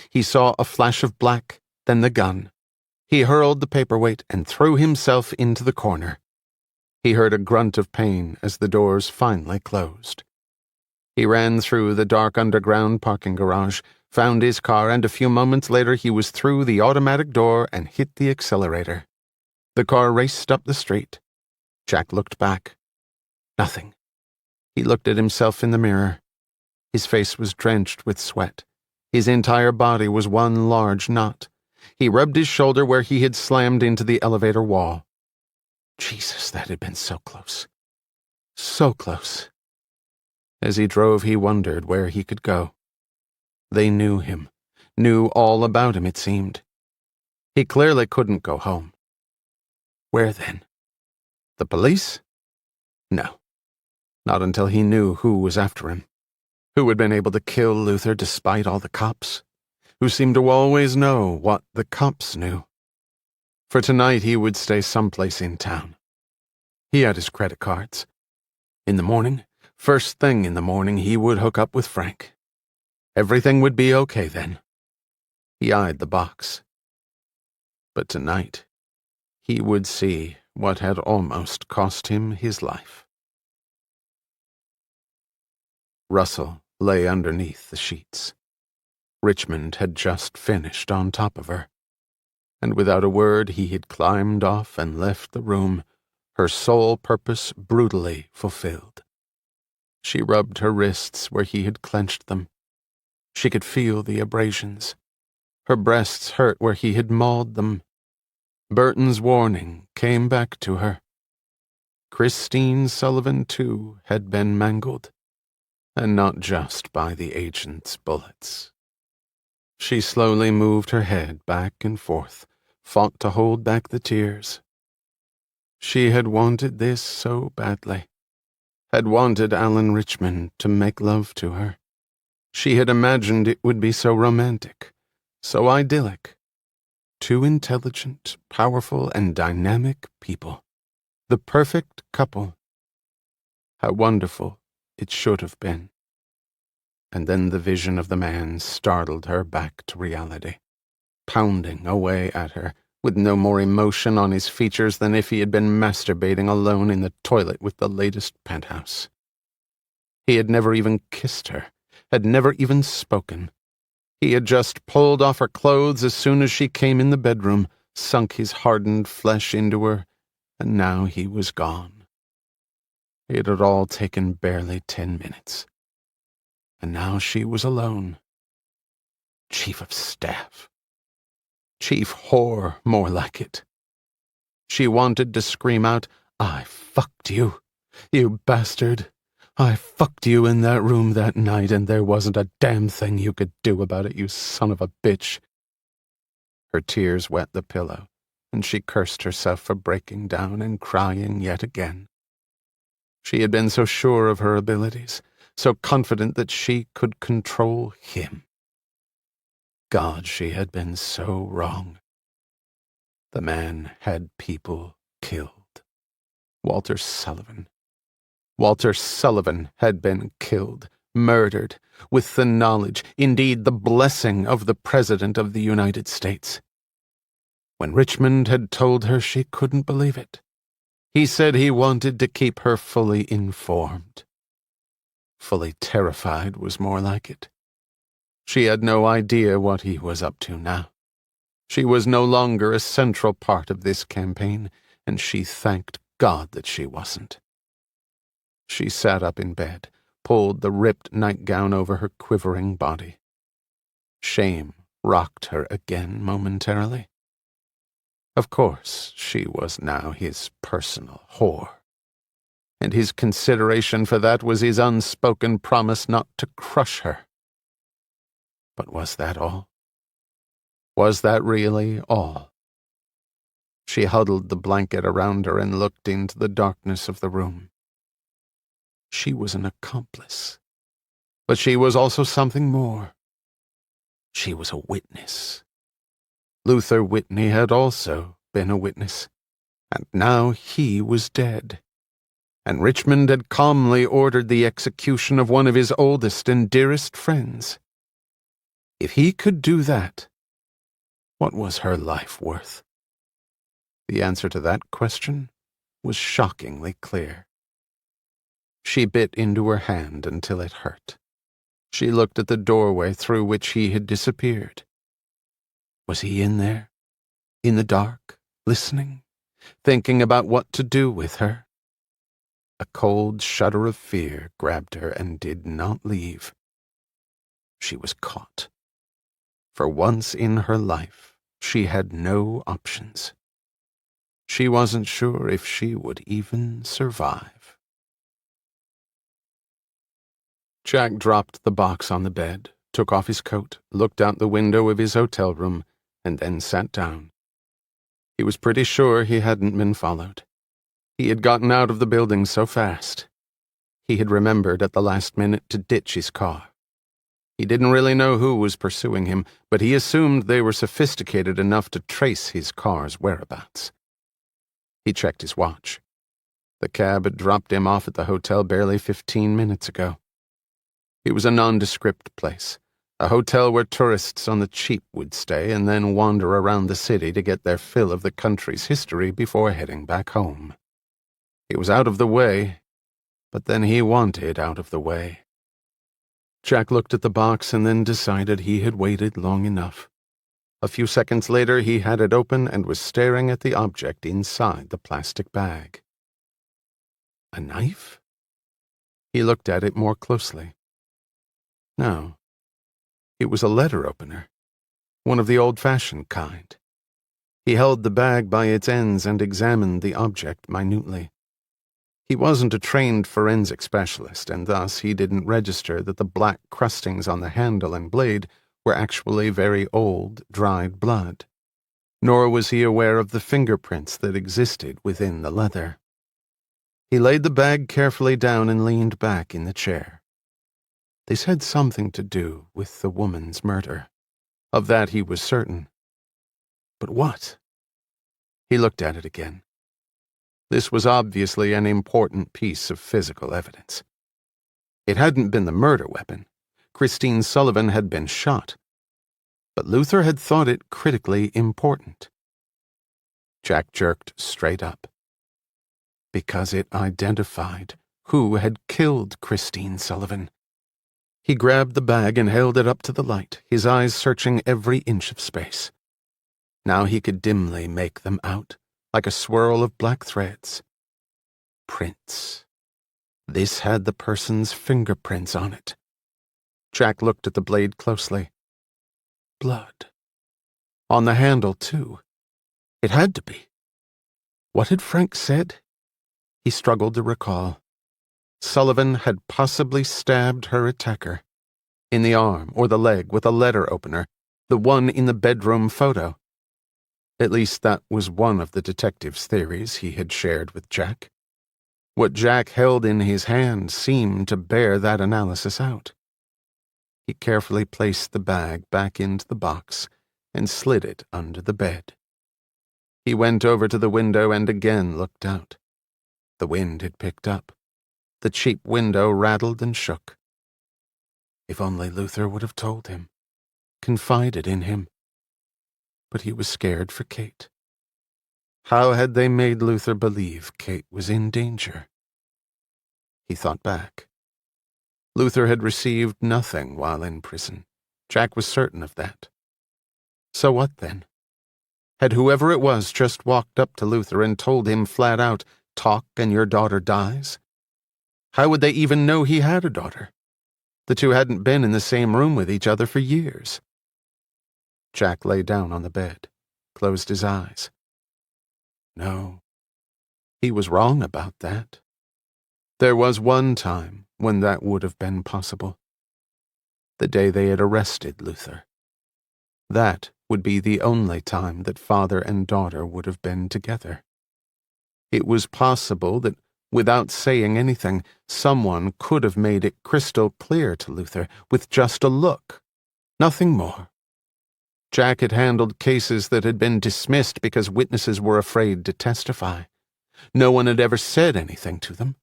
He saw a flash of black, then the gun. He hurled the paperweight and threw himself into the corner. He heard a grunt of pain as the doors finally closed. He ran through the dark underground parking garage, found his car, and a few moments later he was through the automatic door and hit the accelerator. The car raced up the street. Jack looked back. Nothing. He looked at himself in the mirror. His face was drenched with sweat. His entire body was one large knot. He rubbed his shoulder where he had slammed into the elevator wall. Jesus, that had been so close. So close. As he drove, he wondered where he could go. They knew him, knew all about him, it seemed. He clearly couldn't go home. Where then? The police? No. Not until he knew who was after him. Who had been able to kill Luther despite all the cops? Who seemed to always know what the cops knew? For tonight he would stay someplace in town. He had his credit cards. In the morning, first thing in the morning, he would hook up with Frank. Everything would be okay then. He eyed the box. But tonight, he would see what had almost cost him his life. Russell lay underneath the sheets. Richmond had just finished on top of her, and without a word he had climbed off and left the room, her sole purpose brutally fulfilled. She rubbed her wrists where he had clenched them. She could feel the abrasions. Her breasts hurt where he had mauled them. Burton's warning came back to her. Christine Sullivan, too, had been mangled, and not just by the agent's bullets. She slowly moved her head back and forth, fought to hold back the tears. She had wanted this so badly, had wanted Alan Richmond to make love to her. She had imagined it would be so romantic, so idyllic. Two intelligent, powerful, and dynamic people. The perfect couple. How wonderful it should have been. And then the vision of the man startled her back to reality, pounding away at her, with no more emotion on his features than if he had been masturbating alone in the toilet with the latest penthouse. He had never even kissed her, had never even spoken. He had just pulled off her clothes as soon as she came in the bedroom, sunk his hardened flesh into her, and now he was gone. It had all taken barely 10 minutes. And now she was alone. Chief of Staff. Chief Whore, more like it. She wanted to scream out, "I fucked you," You bastard. I fucked you in that room that night, and there wasn't a damn thing you could do about it, you son of a bitch. Her tears wet the pillow, and she cursed herself for breaking down and crying yet again. She had been so sure of her abilities, so confident that she could control him. God, she had been so wrong. The man had people killed. Walter Sullivan. Walter Sullivan had been killed, murdered, with the knowledge, indeed the blessing of the President of the United States. When Richmond had told her, she couldn't believe it. He said he wanted to keep her fully informed. Fully terrified was more like it. She had no idea what he was up to now. She was no longer a central part of this campaign, and she thanked God that she wasn't. She sat up in bed, pulled the ripped nightgown over her quivering body. Shame rocked her again momentarily. Of course, she was now his personal whore, and his consideration for that was his unspoken promise not to crush her. But was that all? Was that really all? She huddled the blanket around her and looked into the darkness of the room. She was an accomplice, but she was also something more. She was a witness. Luther Whitney had also been a witness, and now he was dead, and Richmond had calmly ordered the execution of one of his oldest and dearest friends. If he could do that, what was her life worth? The answer to that question was shockingly clear. She bit into her hand until it hurt. She looked at the doorway through which he had disappeared. Was he in there, in the dark, listening, thinking about what to do with her? A cold shudder of fear grabbed her and did not leave. She was caught. For once in her life, she had no options. She wasn't sure if she would even survive. Jack dropped the box on the bed, took off his coat, looked out the window of his hotel room, and then sat down. He was pretty sure he hadn't been followed. He had gotten out of the building so fast. He had remembered at the last minute to ditch his car. He didn't really know who was pursuing him, but he assumed they were sophisticated enough to trace his car's whereabouts. He checked his watch. The cab had dropped him off at the hotel barely 15 minutes ago. It was a nondescript place, a hotel where tourists on the cheap would stay and then wander around the city to get their fill of the country's history before heading back home. It was out of the way, but then he wanted out of the way. Jack looked at the box and then decided he had waited long enough. A few seconds later, he had it open and was staring at the object inside the plastic bag. A knife? He looked at it more closely. No. It was a letter opener, one of the old-fashioned kind. He held the bag by its ends and examined the object minutely. He wasn't a trained forensic specialist, and thus he didn't register that the black crustings on the handle and blade were actually very old, dried blood. Nor was he aware of the fingerprints that existed within the leather. He laid the bag carefully down and leaned back in the chair. This had something to do with the woman's murder. Of that he was certain. But what? He looked at it again. This was obviously an important piece of physical evidence. It hadn't been the murder weapon. Christine Sullivan had been shot. But Luther had thought it critically important. Jack jerked straight up. Because it identified who had killed Christine Sullivan. He grabbed the bag and held it up to the light, his eyes searching every inch of space. Now he could dimly make them out, like a swirl of black threads. Prints. This had the person's fingerprints on it. Jack looked at the blade closely. Blood. On the handle, too. It had to be. What had Frank said? He struggled to recall. Sullivan had possibly stabbed her attacker. In the arm or the leg with a letter opener, the one in the bedroom photo. At least that was one of the detective's theories he had shared with Jack. What Jack held in his hand seemed to bear that analysis out. He carefully placed the bag back into the box and slid it under the bed. He went over to the window and again looked out. The wind had picked up. The cheap window rattled and shook. If only Luther would have told him, confided in him. But he was scared for Kate. How had they made Luther believe Kate was in danger? He thought back. Luther had received nothing while in prison. Jack was certain of that. So what then? Had whoever it was just walked up to Luther and told him flat out, "Talk and your daughter dies"? How would they even know he had a daughter? The two hadn't been in the same room with each other for years. Jack lay down on the bed, closed his eyes. No, he was wrong about that. There was one time when that would have been possible. The day they had arrested Luther. That would be the only time that father and daughter would have been together. It was possible that, without saying anything, someone could have made it crystal clear to Luther with just a look. Nothing more. Jack had handled cases that had been dismissed because witnesses were afraid to testify. No one had ever said anything to them.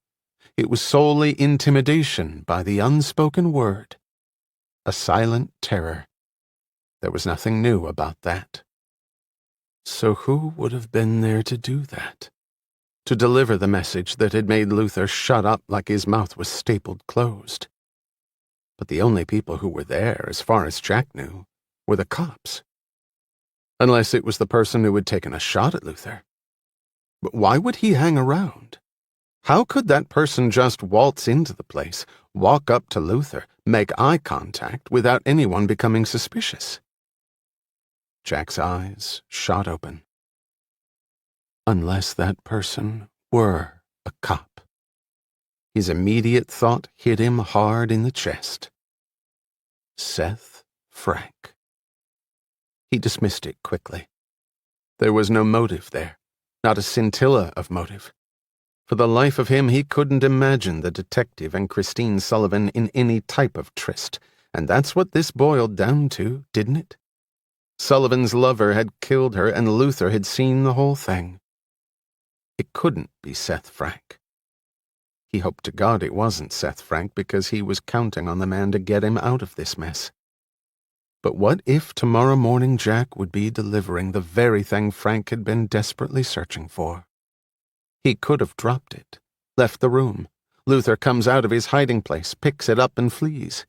It was solely intimidation by the unspoken word. A silent terror. There was nothing new about that. So who would have been there to do that? To deliver the message that had made Luther shut up like his mouth was stapled closed? But the only people who were there, as far as Jack knew, were the cops. Unless it was the person who had taken a shot at Luther. But why would he hang around? How could that person just waltz into the place, walk up to Luther, make eye contact without anyone becoming suspicious? Jack's eyes shot open. Unless that person were a cop. His immediate thought hit him hard in the chest. Seth Frank. He dismissed it quickly. There was no motive there, not a scintilla of motive. For the life of him, he couldn't imagine the detective and Christine Sullivan in any type of tryst, and that's what this boiled down to, didn't it? Sullivan's lover had killed her, and Luther had seen the whole thing. It couldn't be Seth Frank. He hoped to God it wasn't Seth Frank, because he was counting on the man to get him out of this mess. But what if tomorrow morning Jack would be delivering the very thing Frank had been desperately searching for? He could have dropped it, left the room. Luther comes out of his hiding place, picks it up and flees.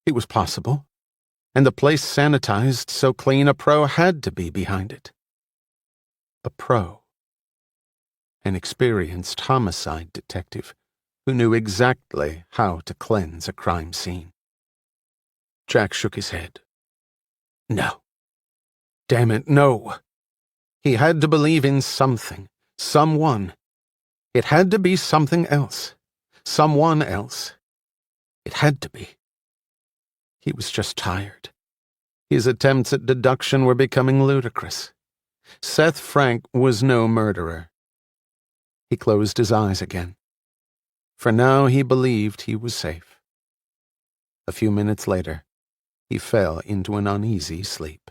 It was possible, and the place sanitized so clean a pro had to be behind it. A pro. An experienced homicide detective who knew exactly how to cleanse a crime scene. Jack shook his head. No. Damn it, no. He had to believe in something, someone. It had to be something else. Someone else. It had to be. He was just tired. His attempts at deduction were becoming ludicrous. Seth Frank was no murderer. He closed his eyes again. For now he believed he was safe. A few minutes later, he fell into an uneasy sleep.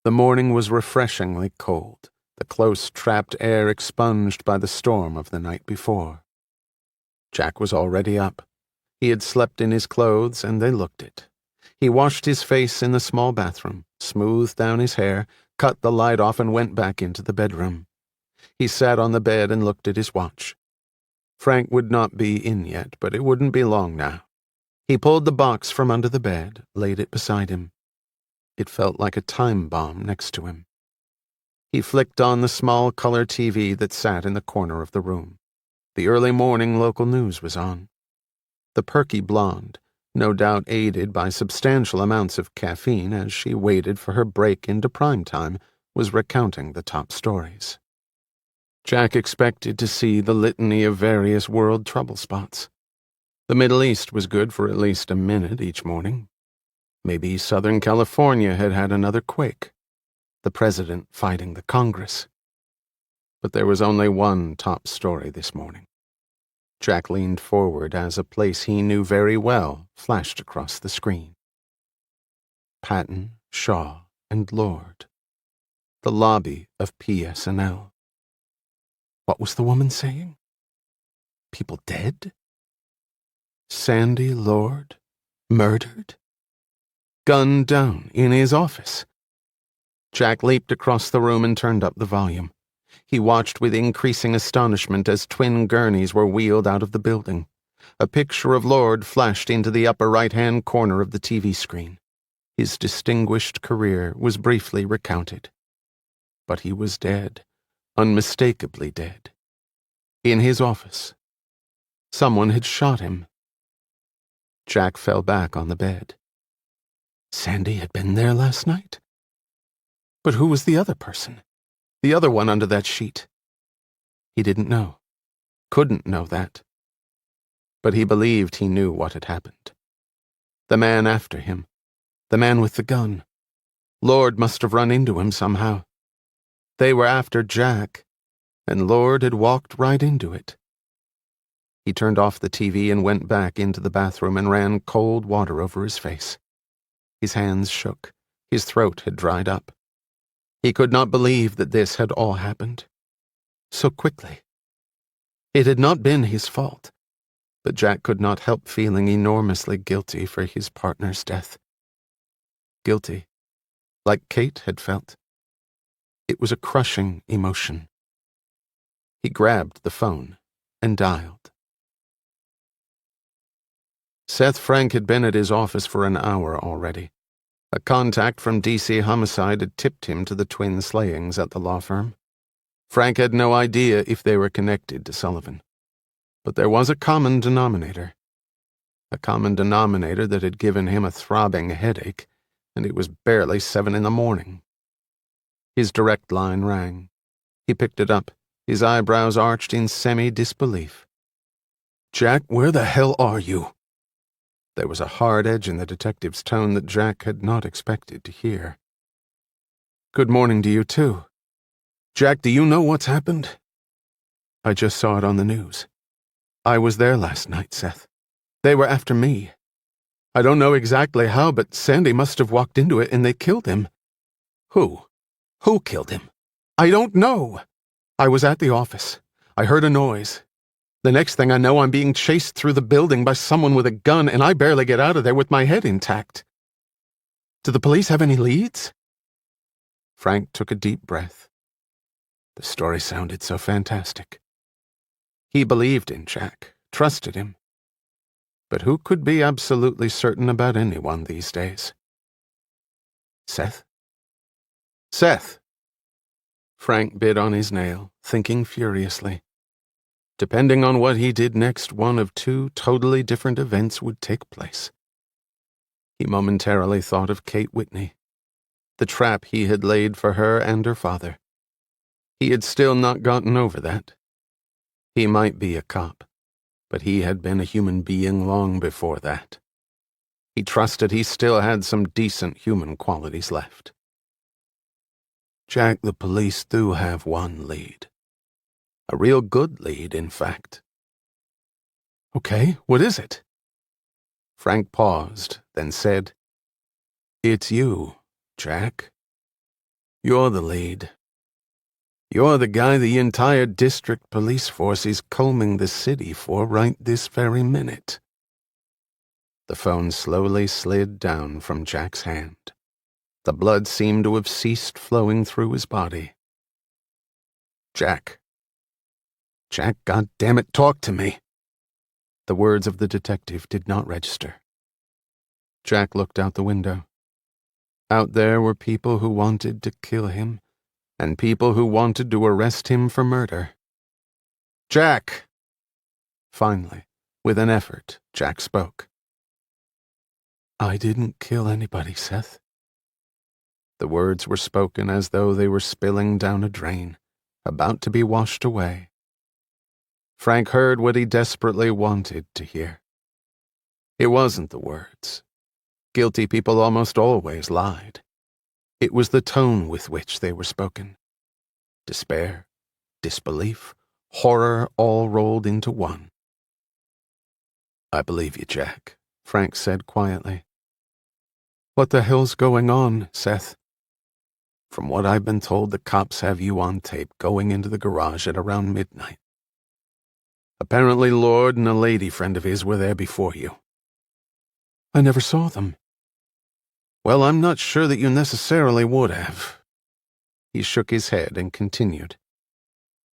The morning was refreshingly cold, the close, trapped air expunged by the storm of the night before. Jack was already up. He had slept in his clothes, and they looked it. He washed his face in the small bathroom, smoothed down his hair, cut the light off, and went back into the bedroom. He sat on the bed and looked at his watch. Frank would not be in yet, but it wouldn't be long now. He pulled the box from under the bed, laid it beside him. It felt like a time bomb next to him. He flicked on the small color TV that sat in the corner of the room. The early morning local news was on. The perky blonde, no doubt aided by substantial amounts of caffeine as she waited for her break into prime time, was recounting the top stories. Jack expected to see the litany of various world trouble spots. The Middle East was good for at least a minute each morning. Maybe Southern California had had another quake. The president fighting the Congress. But there was only one top story this morning. Jack leaned forward as a place he knew very well flashed across the screen. Patton, Shaw, and Lord. The lobby of PSNL. What was the woman saying? People dead? Sandy Lord? Murdered? Gunned down in his office? Jack leaped across the room and turned up the volume. He watched with increasing astonishment as twin gurneys were wheeled out of the building. A picture of Lord flashed into the upper right-hand corner of the TV screen. His distinguished career was briefly recounted. But he was dead, unmistakably dead. In his office. Someone had shot him. Jack fell back on the bed. Sandy had been there last night? But who was the other person? The other one under that sheet? He didn't know. Couldn't know that. But he believed he knew what had happened. The man after him. The man with the gun. Lord must have run into him somehow. They were after Jack, and Lord had walked right into it. He turned off the TV and went back into the bathroom and ran cold water over his face. His hands shook. His throat had dried up. He could not believe that this had all happened. So quickly. It had not been his fault, but Jack could not help feeling enormously guilty for his partner's death. Guilty, like Kate had felt. It was a crushing emotion. He grabbed the phone and dialed. Seth Frank had been at his office for an hour already. A contact from D.C. Homicide had tipped him to the twin slayings at the law firm. Frank had no idea if they were connected to Sullivan. But there was a common denominator. A common denominator that had given him a throbbing headache, and it was barely 7 a.m. His direct line rang. He picked it up, his eyebrows arched in semi-disbelief. "Jack, where the hell are you?" There was a hard edge in the detective's tone that Jack had not expected to hear. "Good morning to you, too. Jack, do you know what's happened?" "I just saw it on the news. I was there last night, Seth. They were after me. I don't know exactly how, but Sandy must have walked into it and they killed him." "Who? Who killed him?" "I don't know. I was at the office. I heard a noise. The next thing I know, I'm being chased through the building by someone with a gun, and I barely get out of there with my head intact. Do the police have any leads?" Frank took a deep breath. The story sounded so fantastic. He believed in Jack, trusted him. But who could be absolutely certain about anyone these days? "Seth? Seth!" Frank bit on his nail, thinking furiously. Depending on what he did next, one of two totally different events would take place. He momentarily thought of Kate Whitney, the trap he had laid for her and her father. He had still not gotten over that. He might be a cop, but he had been a human being long before that. He trusted he still had some decent human qualities left. "Jack, the police do have one lead. A real good lead, in fact." "Okay, what is it?" Frank paused, then said, "It's you, Jack. You're the lead. You're the guy the entire district police force is combing the city for right this very minute." The phone slowly slid down from Jack's hand. The blood seemed to have ceased flowing through his body. "Jack. Jack, goddammit, talk to me." The words of the detective did not register. Jack looked out the window. Out there were people who wanted to kill him, and people who wanted to arrest him for murder. "Jack!" Finally, with an effort, Jack spoke. "I didn't kill anybody, Seth." The words were spoken as though they were spilling down a drain, about to be washed away. Frank heard what he desperately wanted to hear. It wasn't the words. Guilty people almost always lied. It was the tone with which they were spoken. Despair, disbelief, horror all rolled into one. "I believe you, Jack," Frank said quietly. "What the hell's going on, Seth?" "From what I've been told, the cops have you on tape going into the garage at around midnight. Apparently Lord and a lady friend of his were there before you." "I never saw them." "Well, I'm not sure that you necessarily would have." He shook his head and continued.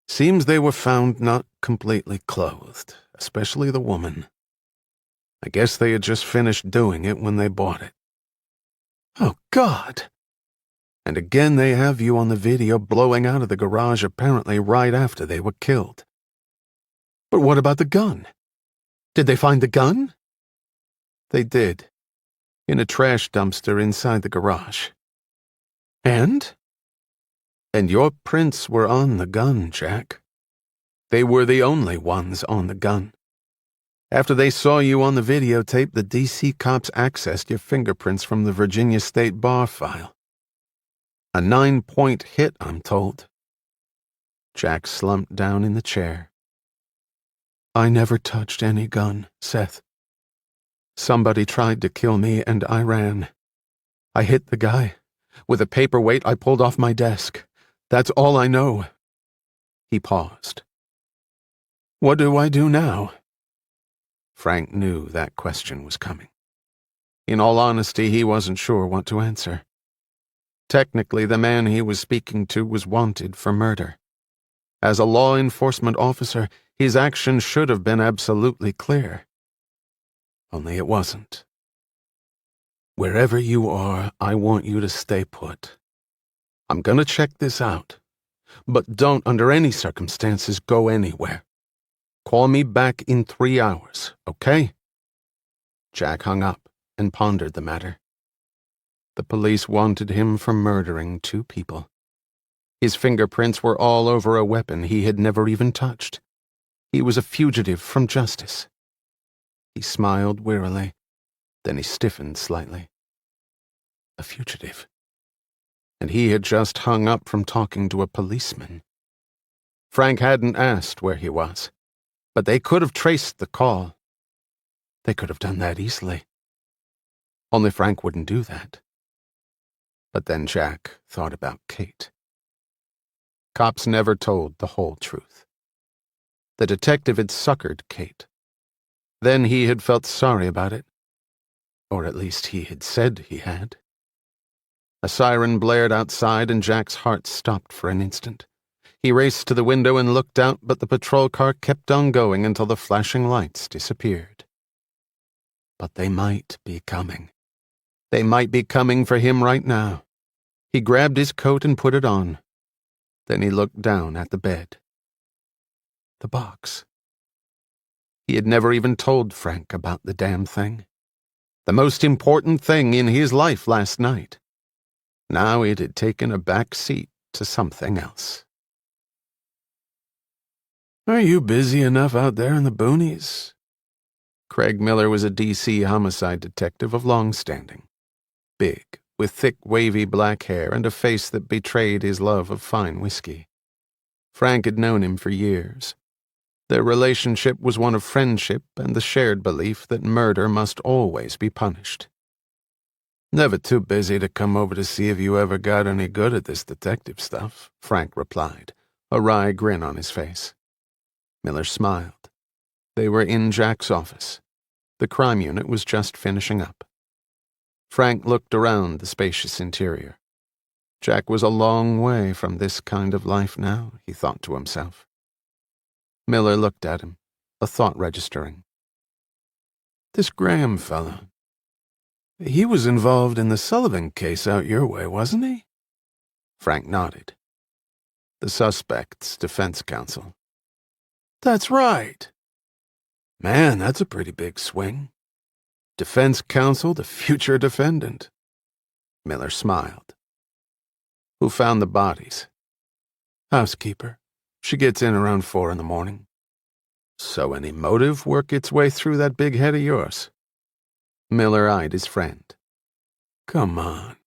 "Seems they were found not completely clothed, especially the woman. I guess they had just finished doing it when they bought it." "Oh, God!" "And again they have you on the video blowing out of the garage apparently right after they were killed." "But what about the gun? Did they find the gun?" "They did. In a trash dumpster inside the garage." "And?" "And your prints were on the gun, Jack. They were the only ones on the gun. After they saw you on the videotape, the D.C. cops accessed your fingerprints from the Virginia State Bar file. A 9-point hit, I'm told." Jack slumped down in the chair. "I never touched any gun, Seth. Somebody tried to kill me and I ran. I hit the guy. With a paperweight I pulled off my desk. That's all I know." He paused. "What do I do now?" Frank knew that question was coming. In all honesty, he wasn't sure what to answer. Technically, the man he was speaking to was wanted for murder. As a law enforcement officer, his action should have been absolutely clear. Only it wasn't. "Wherever you are, I want you to stay put. I'm gonna check this out. But don't, under any circumstances, go anywhere. Call me back in 3 hours, okay?" Jack hung up and pondered the matter. The police wanted him for murdering 2 people. His fingerprints were all over a weapon he had never even touched. He was a fugitive from justice. He smiled wearily, then he stiffened slightly. A fugitive. And he had just hung up from talking to a policeman. Frank hadn't asked where he was, but they could have traced the call. They could have done that easily. Only Frank wouldn't do that. But then Jack thought about Kate. Cops never told the whole truth. The detective had suckered Kate. Then he had felt sorry about it. Or at least he had said he had. A siren blared outside and Jack's heart stopped for an instant. He raced to the window and looked out, but the patrol car kept on going until the flashing lights disappeared. But they might be coming. They might be coming for him right now. He grabbed his coat and put it on. Then he looked down at the bed. The box. He had never even told Frank about the damn thing. The most important thing in his life last night. Now it had taken a back seat to something else. "Are you busy enough out there in the boonies?" Craig Miller was a D.C. homicide detective of long standing. Big, with thick, wavy black hair and a face that betrayed his love of fine whiskey. Frank had known him for years. Their relationship was one of friendship and the shared belief that murder must always be punished. "Never too busy to come over to see if you ever got any good at this detective stuff," Frank replied, a wry grin on his face. Miller smiled. They were in Jack's office. The crime unit was just finishing up. Frank looked around the spacious interior. Jack was a long way from this kind of life now, he thought to himself. Miller looked at him, a thought registering. "This Graham fellow, he was involved in the Sullivan case out your way, wasn't he?" Frank nodded. "The suspect's defense counsel." "That's right." "Man, that's a pretty big swing. Defense counsel to future defendant." Miller smiled. "Who found the bodies?" Housekeeper. She gets in around 4 in the morning. So any motive work its way through that big head of yours? Miller eyed his friend. Come on.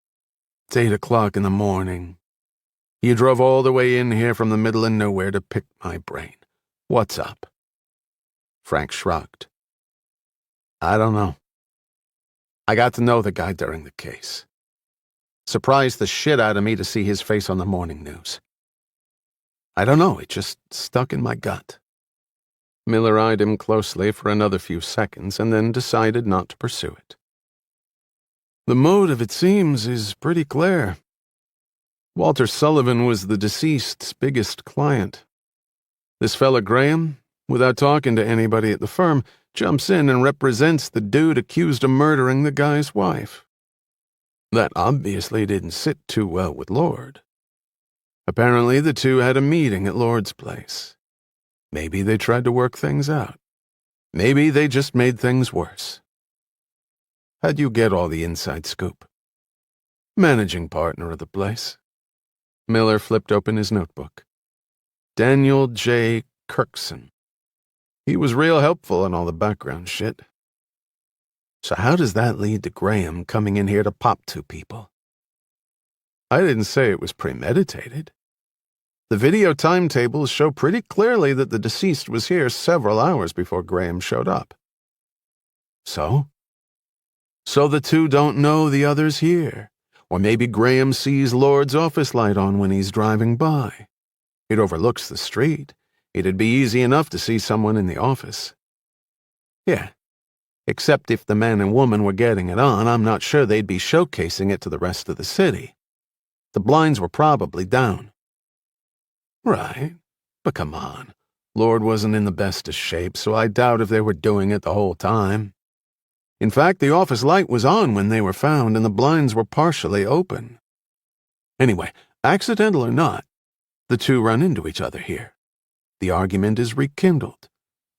It's 8 o'clock in the morning. You drove all the way in here from the middle of nowhere to pick my brain. What's up? Frank shrugged. I don't know. I got to know the guy during the case. Surprised the shit out of me to see his face on the morning news. I don't know, it just stuck in my gut. Miller eyed him closely for another few seconds and then decided not to pursue it. The motive, it seems, is pretty clear. Walter Sullivan was the deceased's biggest client. This fella Graham, without talking to anybody at the firm, jumps in and represents the dude accused of murdering the guy's wife. That obviously didn't sit too well with Lord. Apparently the two had a meeting at Lord's place. Maybe they tried to work things out. Maybe they just made things worse. How'd you get all the inside scoop? Managing partner of the place. Miller flipped open his notebook. Daniel J. Kirkson. He was real helpful in all the background shit. So how does that lead to Graham coming in here to pop 2 people? I didn't say it was premeditated. The video timetables show pretty clearly that the deceased was here several hours before Graham showed up. So? So the 2 don't know the other's here. Or maybe Graham sees Lord's office light on when he's driving by. It overlooks the street. It'd be easy enough to see someone in the office. Yeah, except if the man and woman were getting it on, I'm not sure they'd be showcasing it to the rest of the city. The blinds were probably down. Right, but come on. Lord wasn't in the best of shape, so I doubt if they were doing it the whole time. In fact, the office light was on when they were found and the blinds were partially open. Anyway, accidental or not, the 2 run into each other here. The argument is rekindled.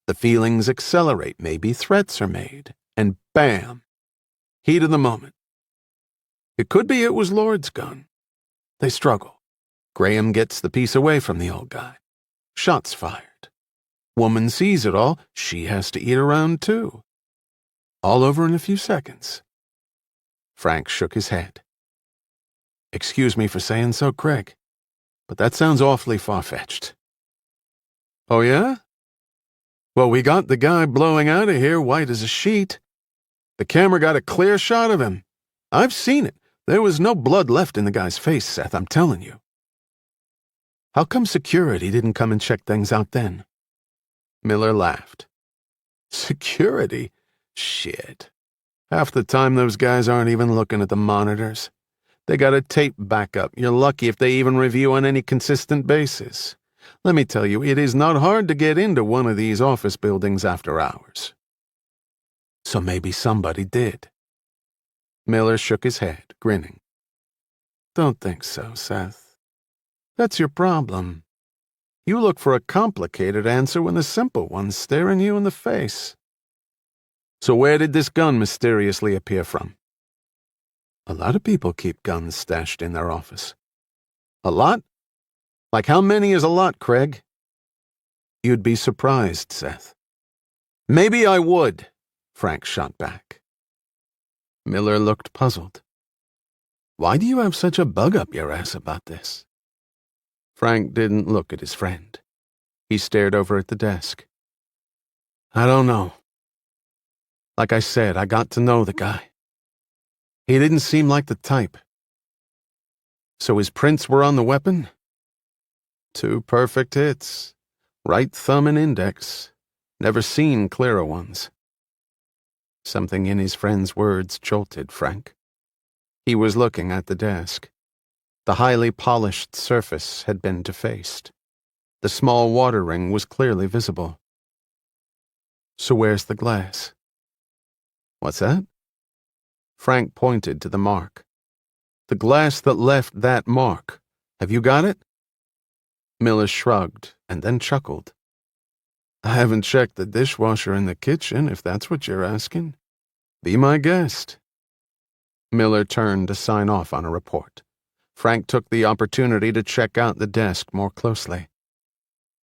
The feelings accelerate, maybe threats are made, and bam! Heat of the moment. It could be it was Lord's gun. They struggle. Graham gets the piece away from the old guy. Shots fired. Woman sees it all. She has to eat around too. All over in a few seconds. Frank shook his head. Excuse me for saying so, Craig, but that sounds awfully far-fetched. Oh, yeah? Well, we got the guy blowing out of here white as a sheet. The camera got a clear shot of him. I've seen it. There was no blood left in the guy's face, Seth, I'm telling you. How come security didn't come and check things out then? Miller laughed. Security? Shit. Half the time those guys aren't even looking at the monitors. They got a tape backup. You're lucky if they even review on any consistent basis. Let me tell you, it is not hard to get into one of these office buildings after hours. So maybe somebody did. Miller shook his head, grinning. Don't think so, Seth. That's your problem. You look for a complicated answer when the simple one's staring you in the face. So where did this gun mysteriously appear from? A lot of people keep guns stashed in their office. A lot? Like how many is a lot, Craig? You'd be surprised, Seth. Maybe I would, Frank shot back. Miller looked puzzled. Why do you have such a bug up your ass about this? Frank didn't look at his friend. He stared over at the desk. I don't know. Like I said, I got to know the guy. He didn't seem like the type. So his prints were on the weapon? 2 perfect hits. Right thumb and index. Never seen clearer ones. Something in his friend's words jolted Frank. He was looking at the desk. The highly polished surface had been defaced. The small water ring was clearly visible. So where's the glass? What's that? Frank pointed to the mark. The glass that left that mark. Have you got it? Miller shrugged and then chuckled. I haven't checked the dishwasher in the kitchen, if that's what you're asking. Be my guest. Miller turned to sign off on a report. Frank took the opportunity to check out the desk more closely.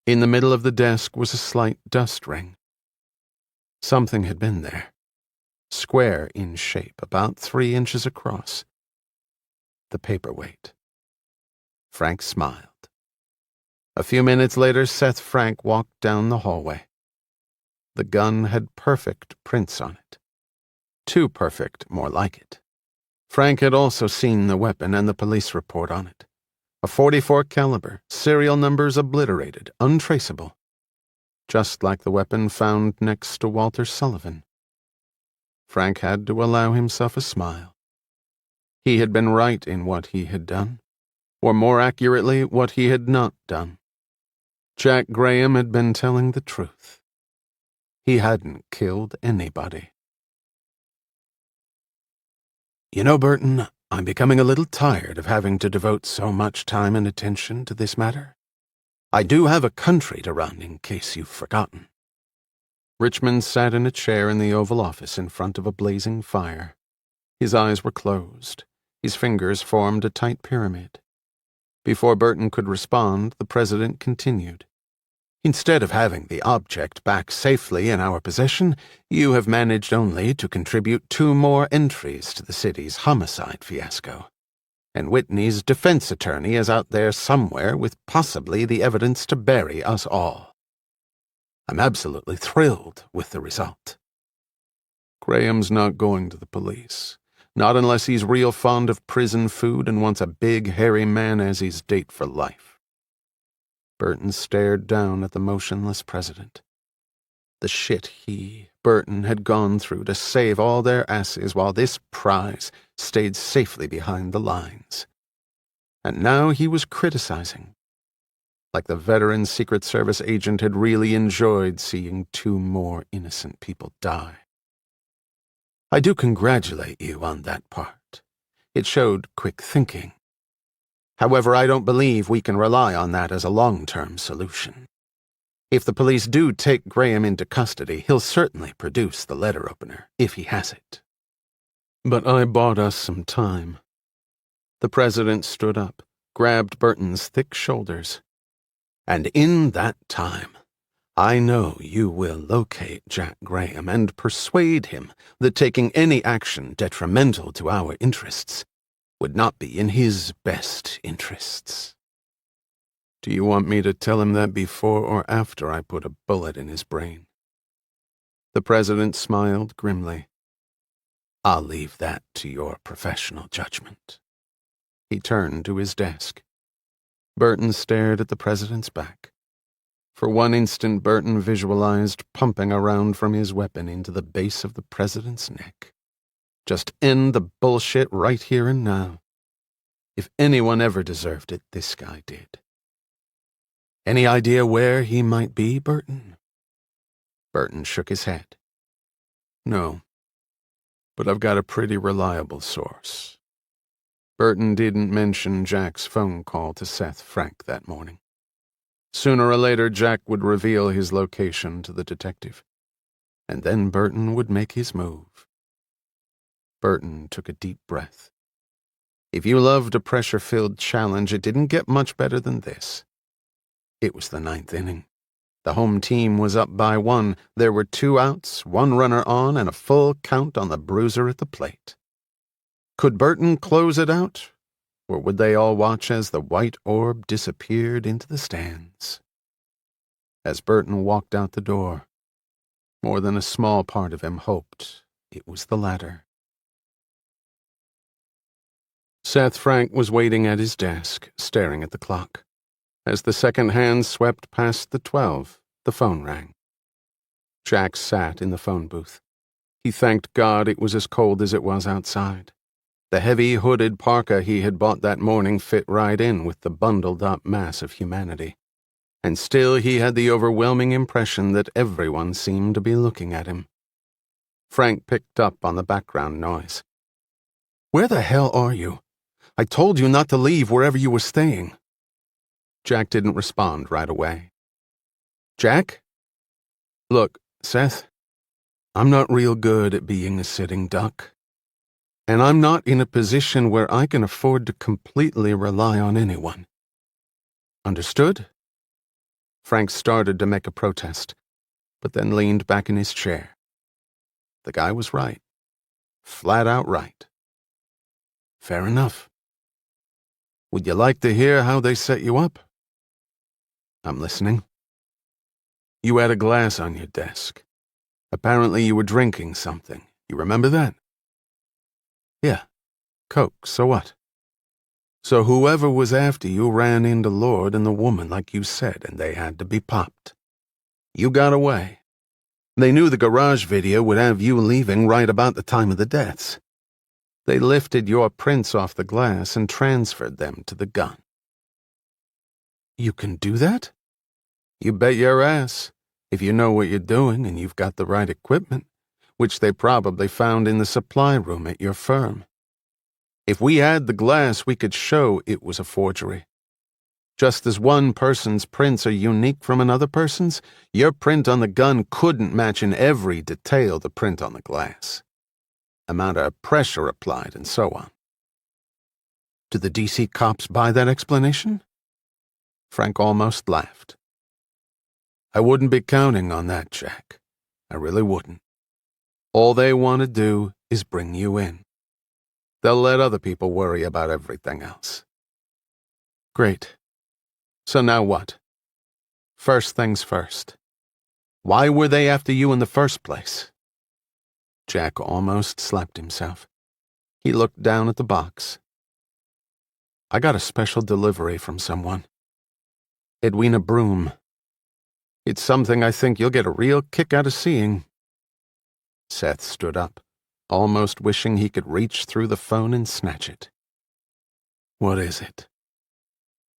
In the middle of the desk was a slight dust ring. Something had been there, square in shape, about 3 inches across. The paperweight. Frank smiled. A few minutes later, Seth Frank walked down the hallway. The gun had perfect prints on it. Too perfect, more like it. Frank had also seen the weapon and the police report on it. A .44 caliber, serial numbers obliterated, untraceable. Just like the weapon found next to Walter Sullivan. Frank had to allow himself a smile. He had been right in what he had done, or more accurately, what he had not done. Jack Graham had been telling the truth. He hadn't killed anybody. You know, Burton, I'm becoming a little tired of having to devote so much time and attention to this matter. I do have a country to run, in case you've forgotten. Richmond sat in a chair in the Oval Office in front of a blazing fire. His eyes were closed. His fingers formed a tight pyramid. Before Burton could respond, the president continued. Instead of having the object back safely in our possession, you have managed only to contribute 2 more entries to the city's homicide fiasco. And Whitney's defense attorney is out there somewhere with possibly the evidence to bury us all. I'm absolutely thrilled with the result. Graham's not going to the police. Not unless he's real fond of prison food and wants a big, hairy man as his date for life. Burton stared down at the motionless president. The shit he, Burton, had gone through to save all their asses while this prize stayed safely behind the lines. And now he was criticizing. Like the veteran Secret Service agent had really enjoyed seeing 2 more innocent people die. I do congratulate you on that part. It showed quick thinking. However, I don't believe we can rely on that as a long-term solution. If the police do take Graham into custody, he'll certainly produce the letter opener, if he has it. But I bought us some time. The president stood up, grabbed Burton's thick shoulders. And in that time, I know you will locate Jack Graham and persuade him that taking any action detrimental to our interests would not be in his best interests. Do you want me to tell him that before or after I put a bullet in his brain? The president smiled grimly. I'll leave that to your professional judgment. He turned to his desk. Burton stared at the president's back. For one instant, Burton visualized pumping a round from his weapon into the base of the president's neck. Just end the bullshit right here and now. If anyone ever deserved it, this guy did. Any idea where he might be, Burton? Burton shook his head. No, but I've got a pretty reliable source. Burton didn't mention Jack's phone call to Seth Frank that morning. Sooner or later, Jack would reveal his location to the detective, and then Burton would make his move. Burton took a deep breath. If you loved a pressure-filled challenge, it didn't get much better than this. It was the 9th inning. The home team was up by 1. There were 2 outs, 1 runner on, and a full count on the bruiser at the plate. Could Burton close it out? Or would they all watch as the white orb disappeared into the stands? As Burton walked out the door, more than a small part of him hoped it was the latter. Seth Frank was waiting at his desk, staring at the clock. As the second hand swept past the 12, the phone rang. Jack sat in the phone booth. He thanked God it was as cold as it was outside. The heavy hooded parka he had bought that morning fit right in with the bundled-up mass of humanity. And still he had the overwhelming impression that everyone seemed to be looking at him. Frank picked up on the background noise. "Where the hell are you? I told you not to leave wherever you were staying." Jack didn't respond right away. "Jack? Look, Seth, I'm not real good at being a sitting duck. And I'm not in a position where I can afford to completely rely on anyone. Understood? Frank started to make a protest, but then leaned back in his chair. The guy was right. Flat out right. Fair enough. Would you like to hear how they set you up? I'm listening. You had a glass on your desk. Apparently you were drinking something. You remember that? Yeah. Coke, so what? So whoever was after you ran into Lord and the woman like you said, and they had to be popped. You got away. They knew the garage video would have you leaving right about the time of the deaths. They lifted your prints off the glass and transferred them to the gun. You can do that? You bet your ass, if you know what you're doing and you've got the right equipment, which they probably found in the supply room at your firm. If we had the glass, we could show it was a forgery. Just as one person's prints are unique from another person's, your print on the gun couldn't match in every detail the print on the glass. Amount of pressure applied and so on. Did the DC cops buy that explanation? Frank almost laughed. I wouldn't be counting on that, Jack. I really wouldn't. All they want to do is bring you in. They'll let other people worry about everything else. Great. So now what? First things first. Why were they after you in the first place? Jack almost slapped himself. He looked down at the box. I got a special delivery from someone. Edwina Broom. It's something I think you'll get a real kick out of seeing. Seth stood up, almost wishing he could reach through the phone and snatch it. What is it?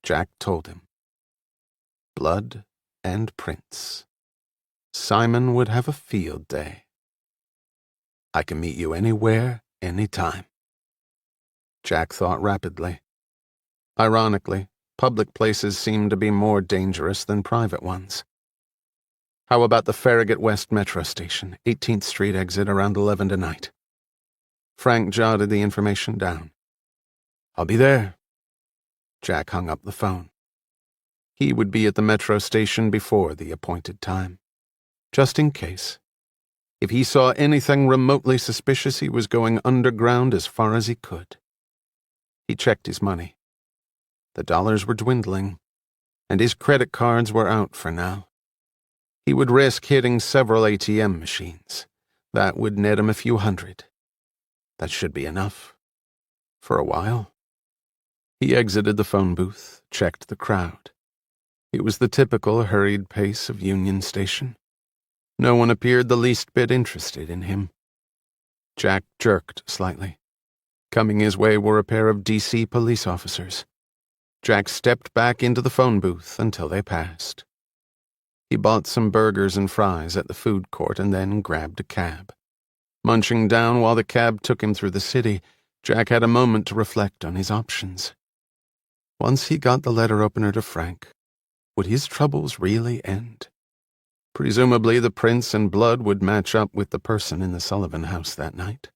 Jack told him. Blood and prints. Simon would have a field day. I can meet you anywhere, anytime. Jack thought rapidly. Ironically, public places seemed to be more dangerous than private ones. How about the Farragut West Metro Station, 18th Street exit around 11 tonight? Frank jotted the information down. I'll be there. Jack hung up the phone. He would be at the metro station before the appointed time. Just in case. If he saw anything remotely suspicious, he was going underground as far as he could. He checked his money. The dollars were dwindling, and his credit cards were out for now. He would risk hitting several ATM machines. That would net him a few hundred. That should be enough. For a while. He exited the phone booth, checked the crowd. It was the typical hurried pace of Union Station. No one appeared the least bit interested in him. Jack jerked slightly. Coming his way were a pair of DC police officers. Jack stepped back into the phone booth until they passed. He bought some burgers and fries at the food court and then grabbed a cab. Munching down while the cab took him through the city, Jack had a moment to reflect on his options. Once he got the letter opener to Frank, would his troubles really end? Presumably the prints and blood would match up with the person in the Sullivan house that night.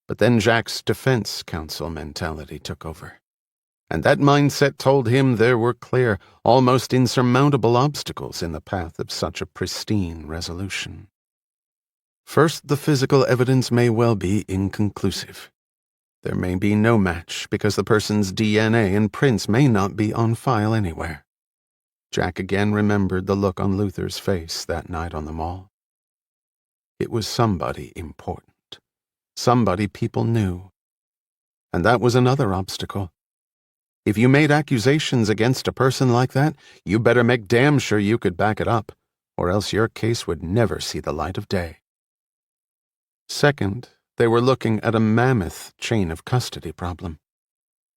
But then Jack's defense counsel mentality took over. And that mindset told him there were clear, almost insurmountable obstacles in the path of such a pristine resolution. First, the physical evidence may well be inconclusive. There may be no match because the person's DNA and prints may not be on file anywhere. Jack again remembered the look on Luther's face that night on the mall. It was somebody important. Somebody people knew. And that was another obstacle. If you made accusations against a person like that, you better make damn sure you could back it up, or else your case would never see the light of day. Second, they were looking at a mammoth chain of custody problem.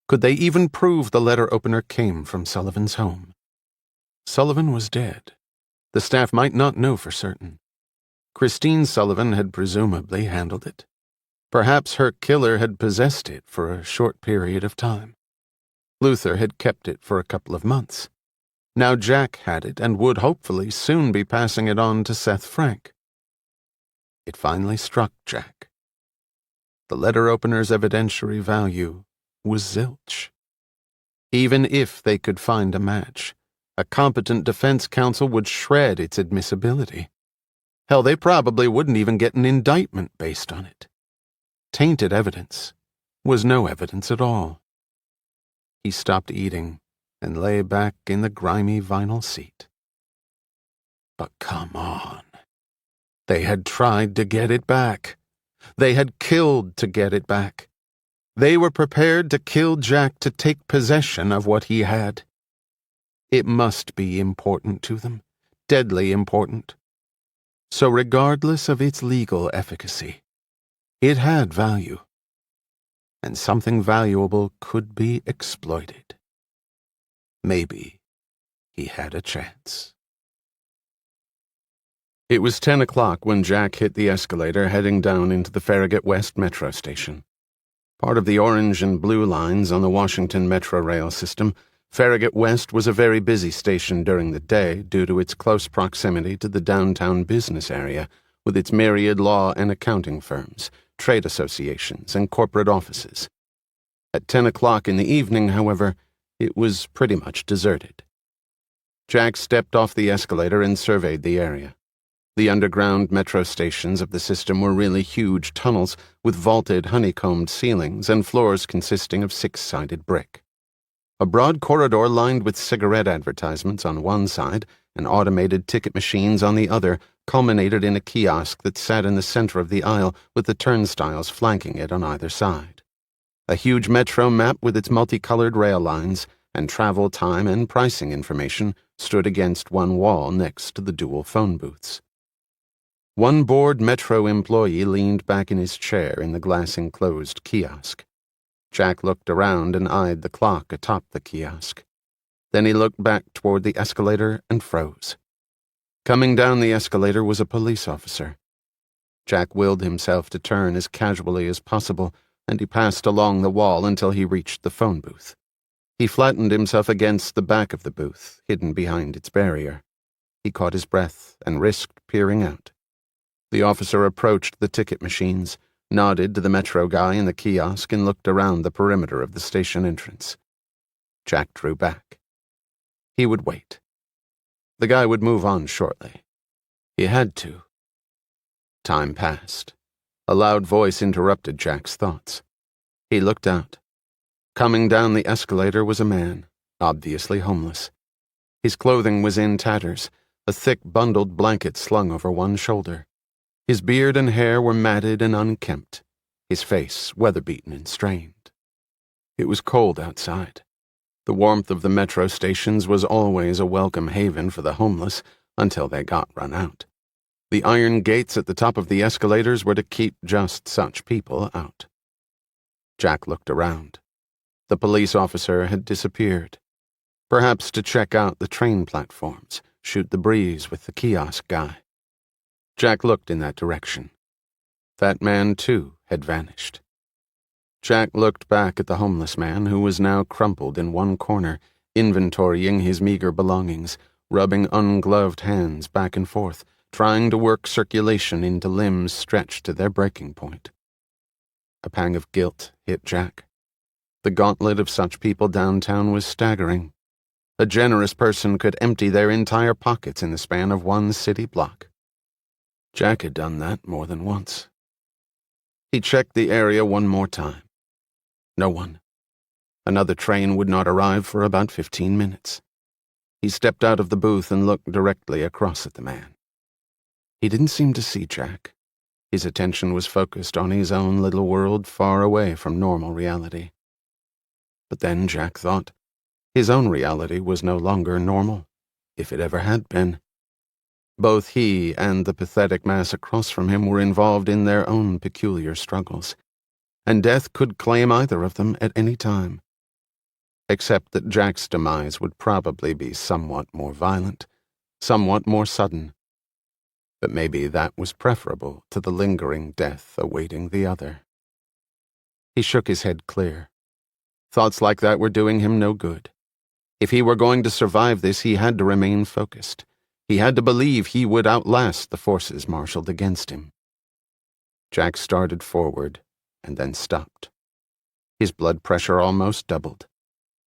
Could they even prove the letter opener came from Sullivan's home? Sullivan was dead. The staff might not know for certain. Christine Sullivan had presumably handled it. Perhaps her killer had possessed it for a short period of time. Luther had kept it for a couple of months. Now Jack had it and would hopefully soon be passing it on to Seth Frank. It finally struck Jack. the letter opener's evidentiary value was zilch. Even if they could find a match, a competent defense counsel would shred its admissibility. Hell, they probably wouldn't even get an indictment based on it. Tainted evidence was no evidence at all. He stopped eating and lay back in the grimy vinyl seat. But come on. They had tried to get it back. They had killed to get it back. They were prepared to kill Jack to take possession of what he had. It must be important to them, deadly important. So regardless of its legal efficacy, it had value. And something valuable could be exploited. Maybe he had a chance. It was 10 o'clock when Jack hit the escalator heading down into the Farragut West metro station. Part of the orange and blue lines on the Washington Metro Rail system, Farragut West was a very busy station during the day due to its close proximity to the downtown business area with its myriad law and accounting firms, trade associations, and corporate offices. At 10 o'clock in the evening, however, it was pretty much deserted. Jack stepped off the escalator and surveyed the area. The underground metro stations of the system were really huge tunnels with vaulted, honeycombed ceilings and floors consisting of six-sided brick. A broad corridor lined with cigarette advertisements on one side and automated ticket machines on the other culminated in a kiosk that sat in the center of the aisle with the turnstiles flanking it on either side. A huge metro map with its multicolored rail lines and travel time and pricing information stood against one wall next to the dual phone booths. One bored metro employee leaned back in his chair in the glass-enclosed kiosk. Jack looked around and eyed the clock atop the kiosk. Then he looked back toward the escalator and froze. Coming down the escalator was a police officer. Jack willed himself to turn as casually as possible, and he passed along the wall until he reached the phone booth. He flattened himself against the back of the booth, hidden behind its barrier. He caught his breath and risked peering out. The officer approached the ticket machines, nodded to the metro guy in the kiosk, and looked around the perimeter of the station entrance. Jack drew back. He would wait. The guy would move on shortly. He had to. Time passed. A loud voice interrupted Jack's thoughts. He looked out. Coming down the escalator was a man, obviously homeless. His clothing was in tatters, a thick bundled blanket slung over one shoulder. His beard and hair were matted and unkempt, his face weather-beaten and strained. It was cold outside. The warmth of the metro stations was always a welcome haven for the homeless until they got run out. The iron gates at the top of the escalators were to keep just such people out. Jack looked around. The police officer had disappeared. Perhaps to check out the train platforms, shoot the breeze with the kiosk guy. Jack looked in that direction. That man, too, had vanished. Jack looked back at the homeless man, who was now crumpled in one corner, inventorying his meager belongings, rubbing ungloved hands back and forth, trying to work circulation into limbs stretched to their breaking point. A pang of guilt hit Jack. The gauntlet of such people downtown was staggering. A generous person could empty their entire pockets in the span of one city block. Jack had done that more than once. He checked the area one more time. No one. Another train would not arrive for about 15 minutes. He stepped out of the booth and looked directly across at the man. He didn't seem to see Jack. His attention was focused on his own little world far away from normal reality. But then Jack thought, his own reality was no longer normal, if it ever had been. Both he and the pathetic mass across from him were involved in their own peculiar struggles, and death could claim either of them at any time. Except that Jack's demise would probably be somewhat more violent, somewhat more sudden. But maybe that was preferable to the lingering death awaiting the other. He shook his head clear. Thoughts like that were doing him no good. If he were going to survive this, he had to remain focused. He had to believe he would outlast the forces marshaled against him. Jack started forward, and then stopped. His blood pressure almost doubled.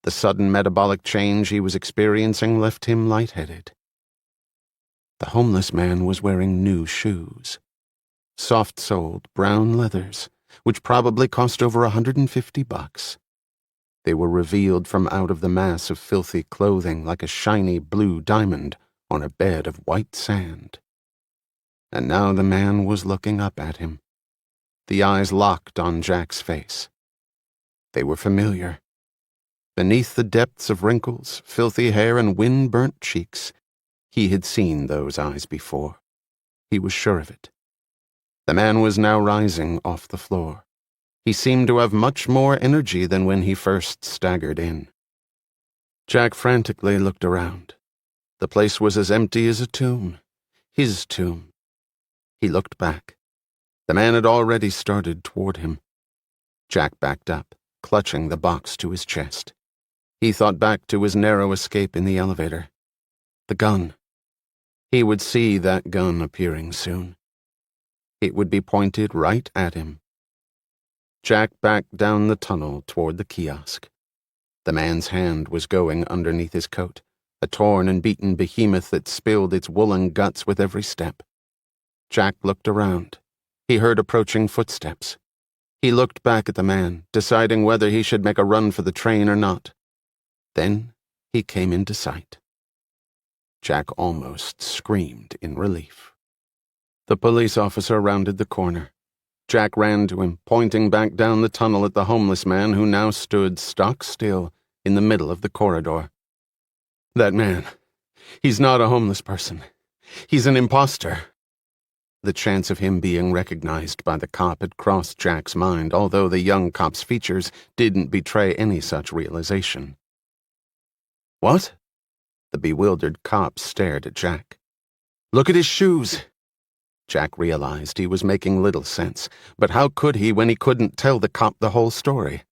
The sudden metabolic change he was experiencing left him lightheaded. The homeless man was wearing new shoes. Soft-soled brown leathers, which probably cost over $150. They were revealed from out of the mass of filthy clothing like a shiny blue diamond on a bed of white sand. And now the man was looking up at him. The eyes locked on Jack's face. They were familiar. Beneath the depths of wrinkles, filthy hair, and wind-burnt cheeks, he had seen those eyes before. He was sure of it. The man was now rising off the floor. He seemed to have much more energy than when he first staggered in. Jack frantically looked around. The place was as empty as a tomb. His tomb. He looked back. The man had already started toward him. Jack backed up, clutching the box to his chest. He thought back to his narrow escape in the elevator. The gun. He would see that gun appearing soon. It would be pointed right at him. Jack backed down the tunnel toward the kiosk. The man's hand was going underneath his coat, a torn and beaten behemoth that spilled its woolen guts with every step. Jack looked around. He heard approaching footsteps. He looked back at the man, deciding whether he should make a run for the train or not. Then he came into sight. Jack almost screamed in relief. The police officer rounded the corner. Jack ran to him, pointing back down the tunnel at the homeless man who now stood stock still in the middle of the corridor. That man, he's not a homeless person. He's an imposter. The chance of him being recognized by the cop had crossed Jack's mind, although the young cop's features didn't betray any such realization. What? The bewildered cop stared at Jack. Look at his shoes. Jack realized he was making little sense, but how could he when he couldn't tell the cop the whole story?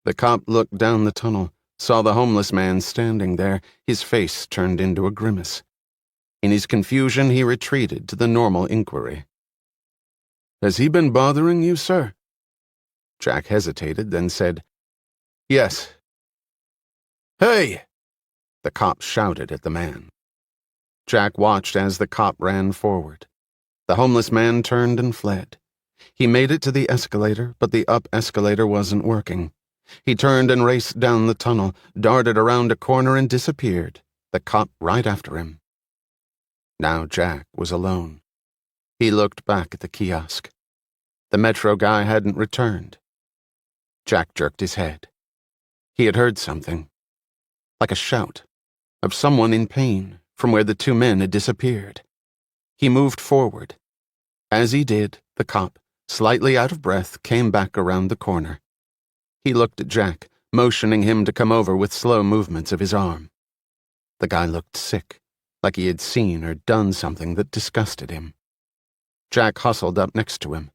The cop looked down the tunnel, saw the homeless man standing there, his face turned into a grimace. In his confusion, he retreated to the normal inquiry. Has he been bothering you, sir? Jack hesitated, then said, Yes. Hey! The cop shouted at the man. Jack watched as the cop ran forward. The homeless man turned and fled. He made it to the escalator, but the up escalator wasn't working. He turned and raced down the tunnel, darted around a corner and disappeared, the cop right after him. Now Jack was alone. He looked back at the kiosk. The Metro guy hadn't returned. Jack jerked his head. He had heard something, like a shout, of someone in pain from where the two men had disappeared. He moved forward. As he did, the cop, slightly out of breath, came back around the corner. He looked at Jack, motioning him to come over with slow movements of his arm. The guy looked sick, like he had seen or done something that disgusted him. Jack hustled up next to him.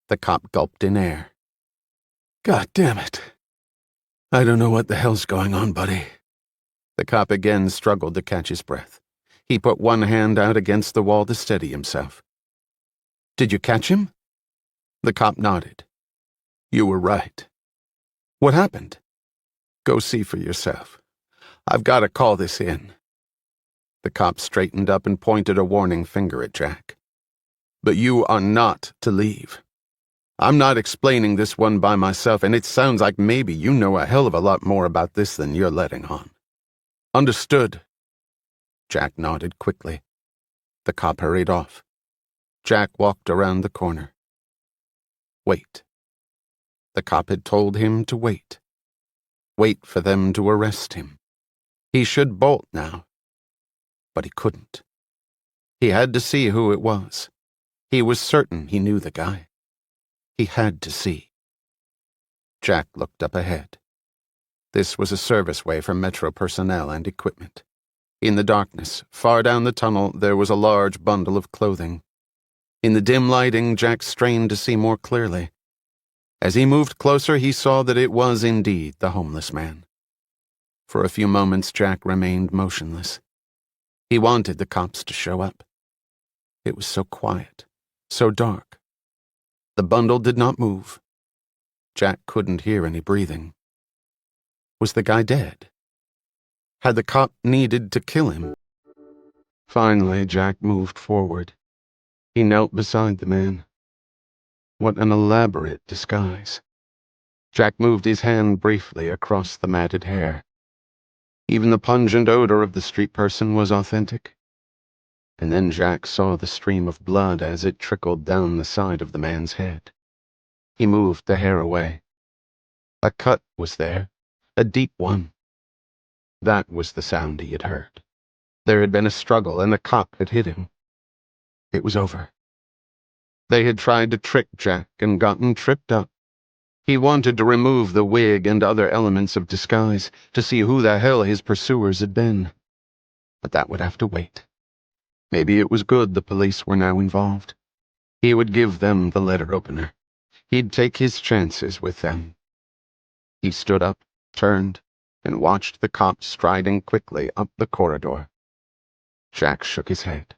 The cop gulped in air. God damn it. I don't know what the hell's going on, buddy. The cop again struggled to catch his breath. He put one hand out against the wall to steady himself. Did you catch him? The cop nodded. You were right. What happened? Go see for yourself. I've got to call this in. The cop straightened up and pointed a warning finger at Jack. But you are not to leave. I'm not explaining this one by myself, and it sounds like maybe you know a hell of a lot more about this than you're letting on. Understood? Jack nodded quickly. The cop hurried off. Jack walked around the corner. Wait. The cop had told him to wait. Wait for them to arrest him. He should bolt now. But he couldn't. He had to see who it was. He was certain he knew the guy. He had to see. Jack looked up ahead. This was a serviceway for Metro personnel and equipment. In the darkness, far down the tunnel, there was a large bundle of clothing. In the dim lighting, Jack strained to see more clearly. As he moved closer, he saw that it was indeed the homeless man. For a few moments, Jack remained motionless. He wanted the cops to show up. It was so quiet, so dark. The bundle did not move. Jack couldn't hear any breathing. Was the guy dead? Had the cop needed to kill him? Finally, Jack moved forward. He knelt beside the man. What an elaborate disguise. Jack moved his hand briefly across the matted hair. Even the pungent odor of the street person was authentic. And then Jack saw the stream of blood as it trickled down the side of the man's head. He moved the hair away. A cut was there, a deep one. That was the sound he had heard. There had been a struggle, and the cop had hit him. It was over. They had tried to trick Jack and gotten tripped up. He wanted to remove the wig and other elements of disguise to see who the hell his pursuers had been. But that would have to wait. Maybe it was good the police were now involved. He would give them the letter opener. He'd take his chances with them. He stood up, turned, and watched the cop striding quickly up the corridor. Jack shook his head.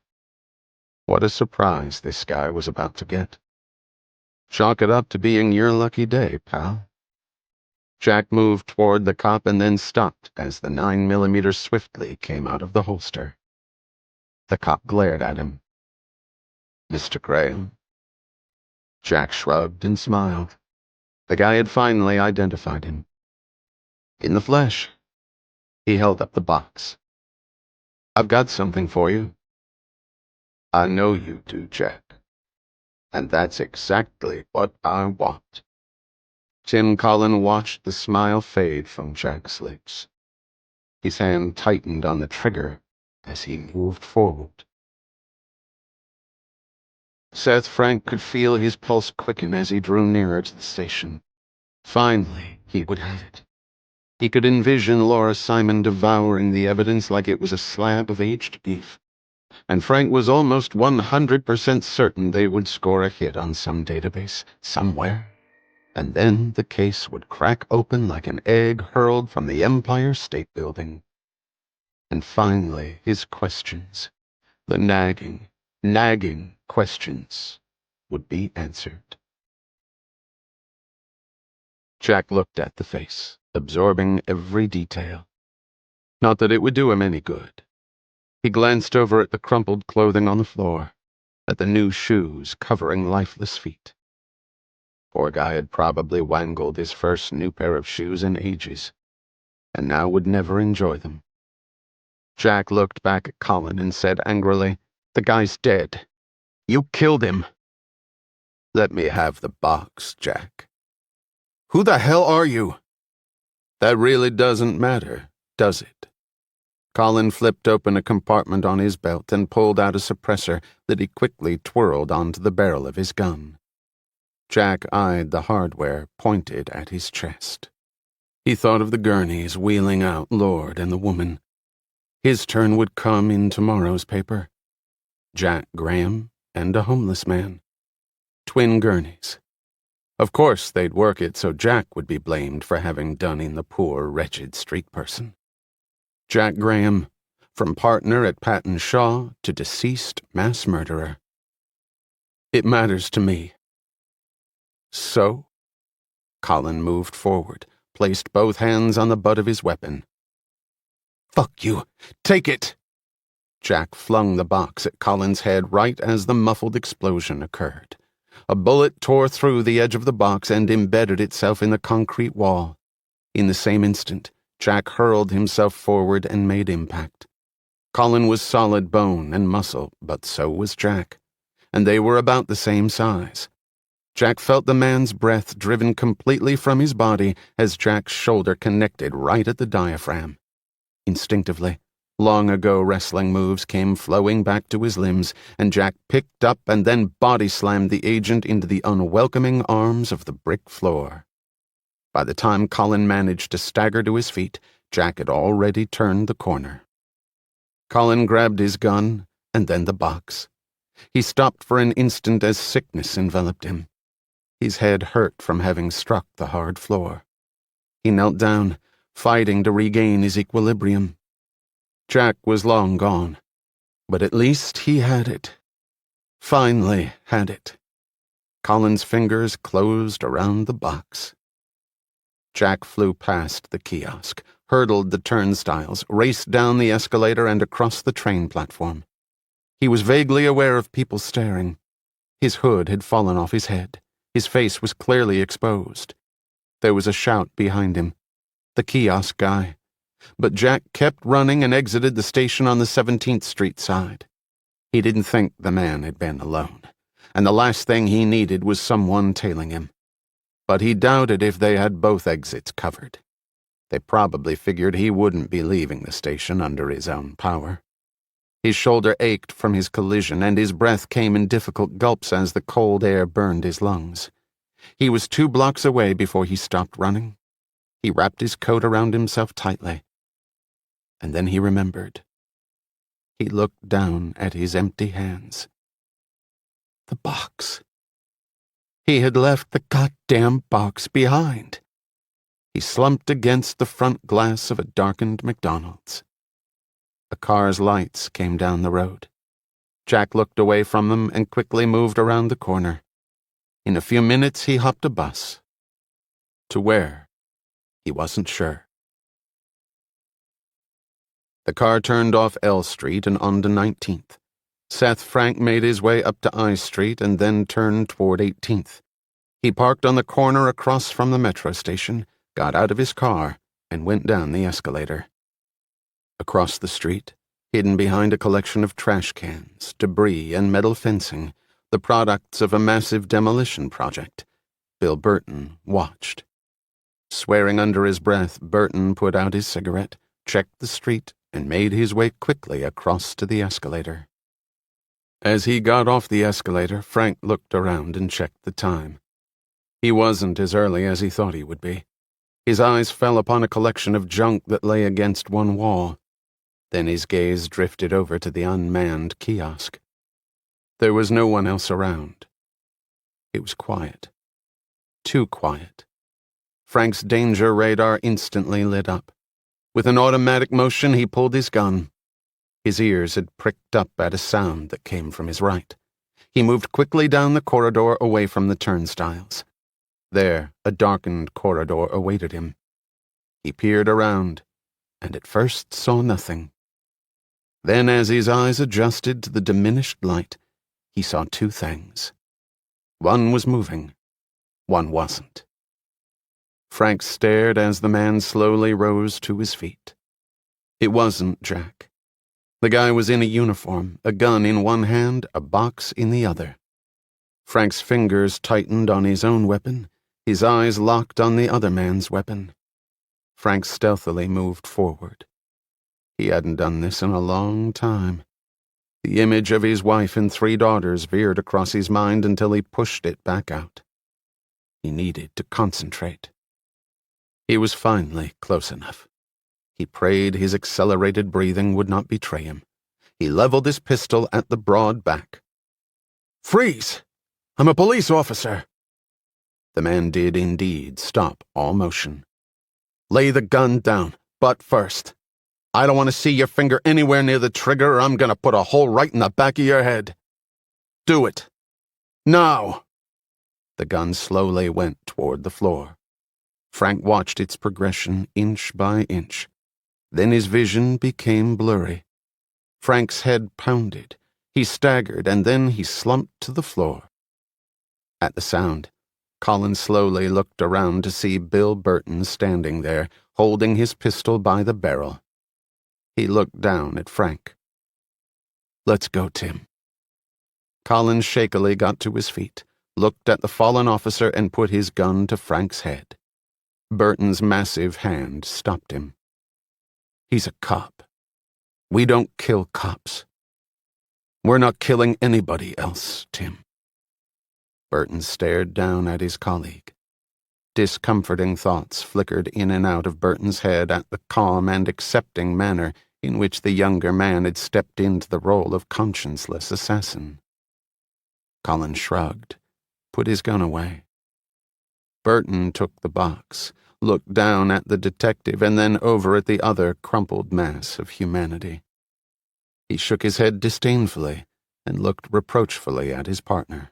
What a surprise this guy was about to get. Chalk it up to being your lucky day, pal. Jack moved toward the cop and then stopped as the 9mm swiftly came out of the holster. The cop glared at him. Mr. Graham. Jack shrugged and smiled. The guy had finally identified him. In the flesh. He held up the box. I've got something for you. I know you do, Jack. And that's exactly what I want. Tim Cullen watched the smile fade from Jack's lips. His hand tightened on the trigger as he moved forward. Seth Frank could feel his pulse quicken as he drew nearer to the station. Finally, he would have it. He could envision Laura Simon devouring the evidence like it was a slab of aged beef. And Frank was almost 100% certain they would score a hit on some database, somewhere. And then the case would crack open like an egg hurled from the Empire State Building. And finally, his questions, the nagging questions, would be answered. Jack looked at the face, absorbing every detail. Not that it would do him any good. He glanced over at the crumpled clothing on the floor, at the new shoes covering lifeless feet. Poor guy had probably wangled his first new pair of shoes in ages, and now would never enjoy them. Jack looked back at Cullen and said angrily, "The guy's dead. You killed him." "Let me have the box, Jack." "Who the hell are you?" "That really doesn't matter, does it?" Cullen flipped open a compartment on his belt and pulled out a suppressor that he quickly twirled onto the barrel of his gun. Jack eyed the hardware pointed at his chest. He thought of the gurneys wheeling out Lord and the woman. His turn would come in tomorrow's paper. Jack Graham and a homeless man. Twin gurneys. Of course they'd work it so Jack would be blamed for having done in the poor, wretched street person. Jack Graham, from partner at Patton Shaw to deceased mass murderer. It matters to me. So? Cullen moved forward, placed both hands on the butt of his weapon. "Fuck you! Take it!" Jack flung the box at Cullen's head right as the muffled explosion occurred. A bullet tore through the edge of the box and embedded itself in the concrete wall. In the same instant, Jack hurled himself forward and made impact. Cullen was solid bone and muscle, but so was Jack, and they were about the same size. Jack felt the man's breath driven completely from his body as Jack's shoulder connected right at the diaphragm. Instinctively, long-ago wrestling moves came flowing back to his limbs, and Jack picked up and then body-slammed the agent into the unwelcoming arms of the brick floor. By the time Cullen managed to stagger to his feet, Jack had already turned the corner. Cullen grabbed his gun and then the box. He stopped for an instant as sickness enveloped him. His head hurt from having struck the hard floor. He knelt down, fighting to regain his equilibrium. Jack was long gone, but at least he had it. Finally had it. Colin's fingers closed around the box. Jack flew past the kiosk, hurdled the turnstiles, raced down the escalator and across the train platform. He was vaguely aware of people staring. His hood had fallen off his head. His face was clearly exposed. There was a shout behind him. The kiosk guy. But Jack kept running and exited the station on the 17th Street side. He didn't think the man had been alone, and the last thing he needed was someone tailing him. But he doubted if they had both exits covered. They probably figured he wouldn't be leaving the station under his own power. His shoulder ached from his collision, and his breath came in difficult gulps as the cold air burned his lungs. He was 2 blocks away before he stopped running. He wrapped his coat around himself tightly. And then he remembered. He looked down at his empty hands. The box. He had left the goddamn box behind. He slumped against the front glass of a darkened McDonald's. A car's lights came down the road. Jack looked away from them and quickly moved around the corner. In a few minutes, he hopped a bus. To where? He wasn't sure. The car turned off L Street and onto 19th. Seth Frank made his way up to I Street and then turned toward 18th. He parked on the corner across from the metro station, got out of his car, and went down the escalator. Across the street, hidden behind a collection of trash cans, debris, and metal fencing, the products of a massive demolition project, Bill Burton watched. Swearing under his breath, Burton put out his cigarette, checked the street, and made his way quickly across to the escalator. As he got off the escalator, Frank looked around and checked the time. He wasn't as early as he thought he would be. His eyes fell upon a collection of junk that lay against one wall. Then his gaze drifted over to the unmanned kiosk. There was no one else around. It was quiet. Too quiet. Frank's danger radar instantly lit up. With an automatic motion, he pulled his gun. His ears had pricked up at a sound that came from his right. He moved quickly down the corridor away from the turnstiles. There, a darkened corridor awaited him. He peered around, and at first saw nothing. Then, as his eyes adjusted to the diminished light, he saw 2 things. One was moving. One wasn't. Frank stared as the man slowly rose to his feet. It wasn't Jack. The guy was in a uniform, a gun in one hand, a box in the other. Frank's fingers tightened on his own weapon, his eyes locked on the other man's weapon. Frank stealthily moved forward. He hadn't done this in a long time. The image of his wife and 3 daughters veered across his mind until he pushed it back out. He needed to concentrate. He was finally close enough. He prayed his accelerated breathing would not betray him. He leveled his pistol at the broad back. "Freeze! I'm a police officer!" The man did indeed stop all motion. "Lay the gun down, butt first. I don't want to see your finger anywhere near the trigger or I'm going to put a hole right in the back of your head. Do it. Now!" The gun slowly went toward the floor. Frank watched its progression inch by inch. Then his vision became blurry. Frank's head pounded. He staggered, and then he slumped to the floor. At the sound, Colin slowly looked around to see Bill Burton standing there, holding his pistol by the barrel. He looked down at Frank. "Let's go, Tim." Colin shakily got to his feet, looked at the fallen officer, and put his gun to Frank's head. Burton's massive hand stopped him. "He's a cop. We don't kill cops. We're not killing anybody else, Tim." Burton stared down at his colleague. Discomforting thoughts flickered in and out of Burton's head at the calm and accepting manner in which the younger man had stepped into the role of conscienceless assassin. Colin shrugged, put his gun away. Burton took the box, looked down at the detective, and then over at the other crumpled mass of humanity. He shook his head disdainfully and looked reproachfully at his partner.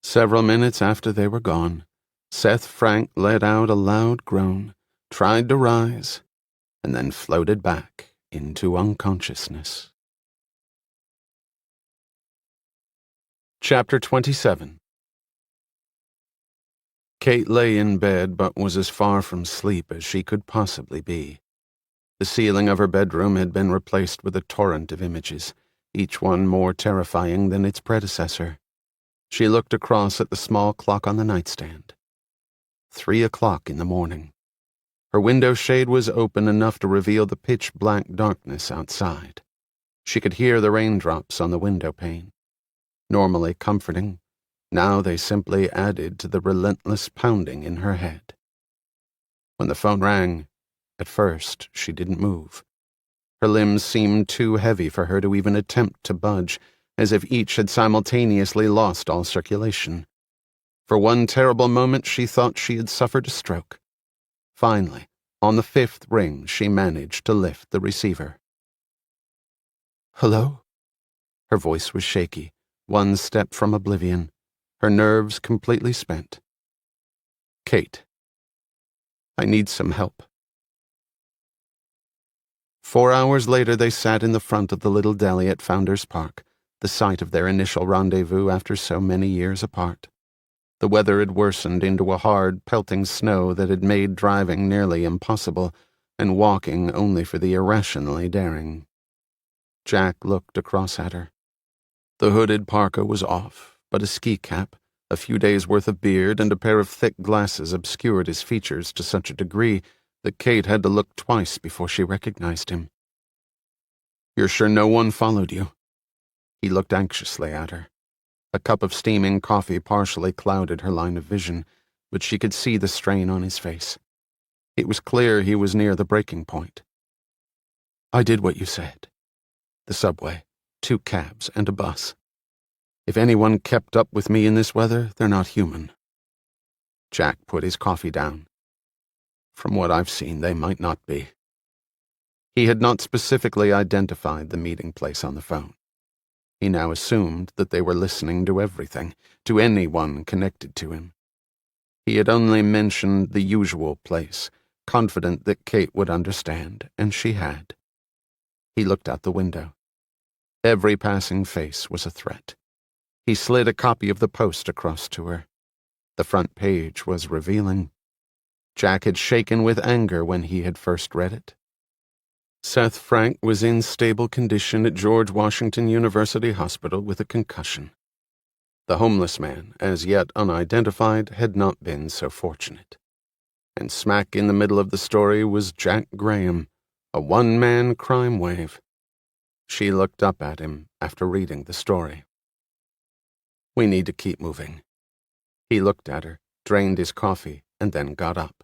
Several minutes after they were gone, Seth Frank let out a loud groan, tried to rise, and then floated back into unconsciousness. Chapter 27. Kate lay in bed but was as far from sleep as she could possibly be. The ceiling of her bedroom had been replaced with a torrent of images, each one more terrifying than its predecessor. She looked across at the small clock on the nightstand. 3 o'clock in the morning. Her window shade was open enough to reveal the pitch-black darkness outside. She could hear the raindrops on the window pane. Normally comforting, now they simply added to the relentless pounding in her head. When the phone rang, at first she didn't move. Her limbs seemed too heavy for her to even attempt to budge, as if each had simultaneously lost all circulation. For one terrible moment she thought she had suffered a stroke. Finally, on the 5th ring, she managed to lift the receiver. "Hello?" Her voice was shaky, one step from oblivion, her nerves completely spent. "Kate, I need some help." 4 hours later they sat in the front of the little deli at Founders Park, the site of their initial rendezvous after so many years apart. The weather had worsened into a hard, pelting snow that had made driving nearly impossible, and walking only for the irrationally daring. Jack looked across at her. The hooded parka was off, but a ski cap, a few days' worth of beard, and a pair of thick glasses obscured his features to such a degree that Kate had to look twice before she recognized him. "You're sure no one followed you?" He looked anxiously at her. A cup of steaming coffee partially clouded her line of vision, but she could see the strain on his face. It was clear he was near the breaking point. "I did what you said. The subway, 2 cabs, and a bus. If anyone kept up with me in this weather, they're not human." Jack put his coffee down. "From what I've seen, they might not be." He had not specifically identified the meeting place on the phone. He now assumed that they were listening to everything, to anyone connected to him. He had only mentioned the usual place, confident that Kate would understand, and she had. He looked out the window. Every passing face was a threat. He slid a copy of the Post across to her. The front page was revealing. Jack had shaken with anger when he had first read it. Seth Frank was in stable condition at George Washington University Hospital with a concussion. The homeless man, as yet unidentified, had not been so fortunate. And smack in the middle of the story was Jack Graham, a one-man crime wave. She looked up at him after reading the story. "We need to keep moving." He looked at her, drained his coffee, and then got up.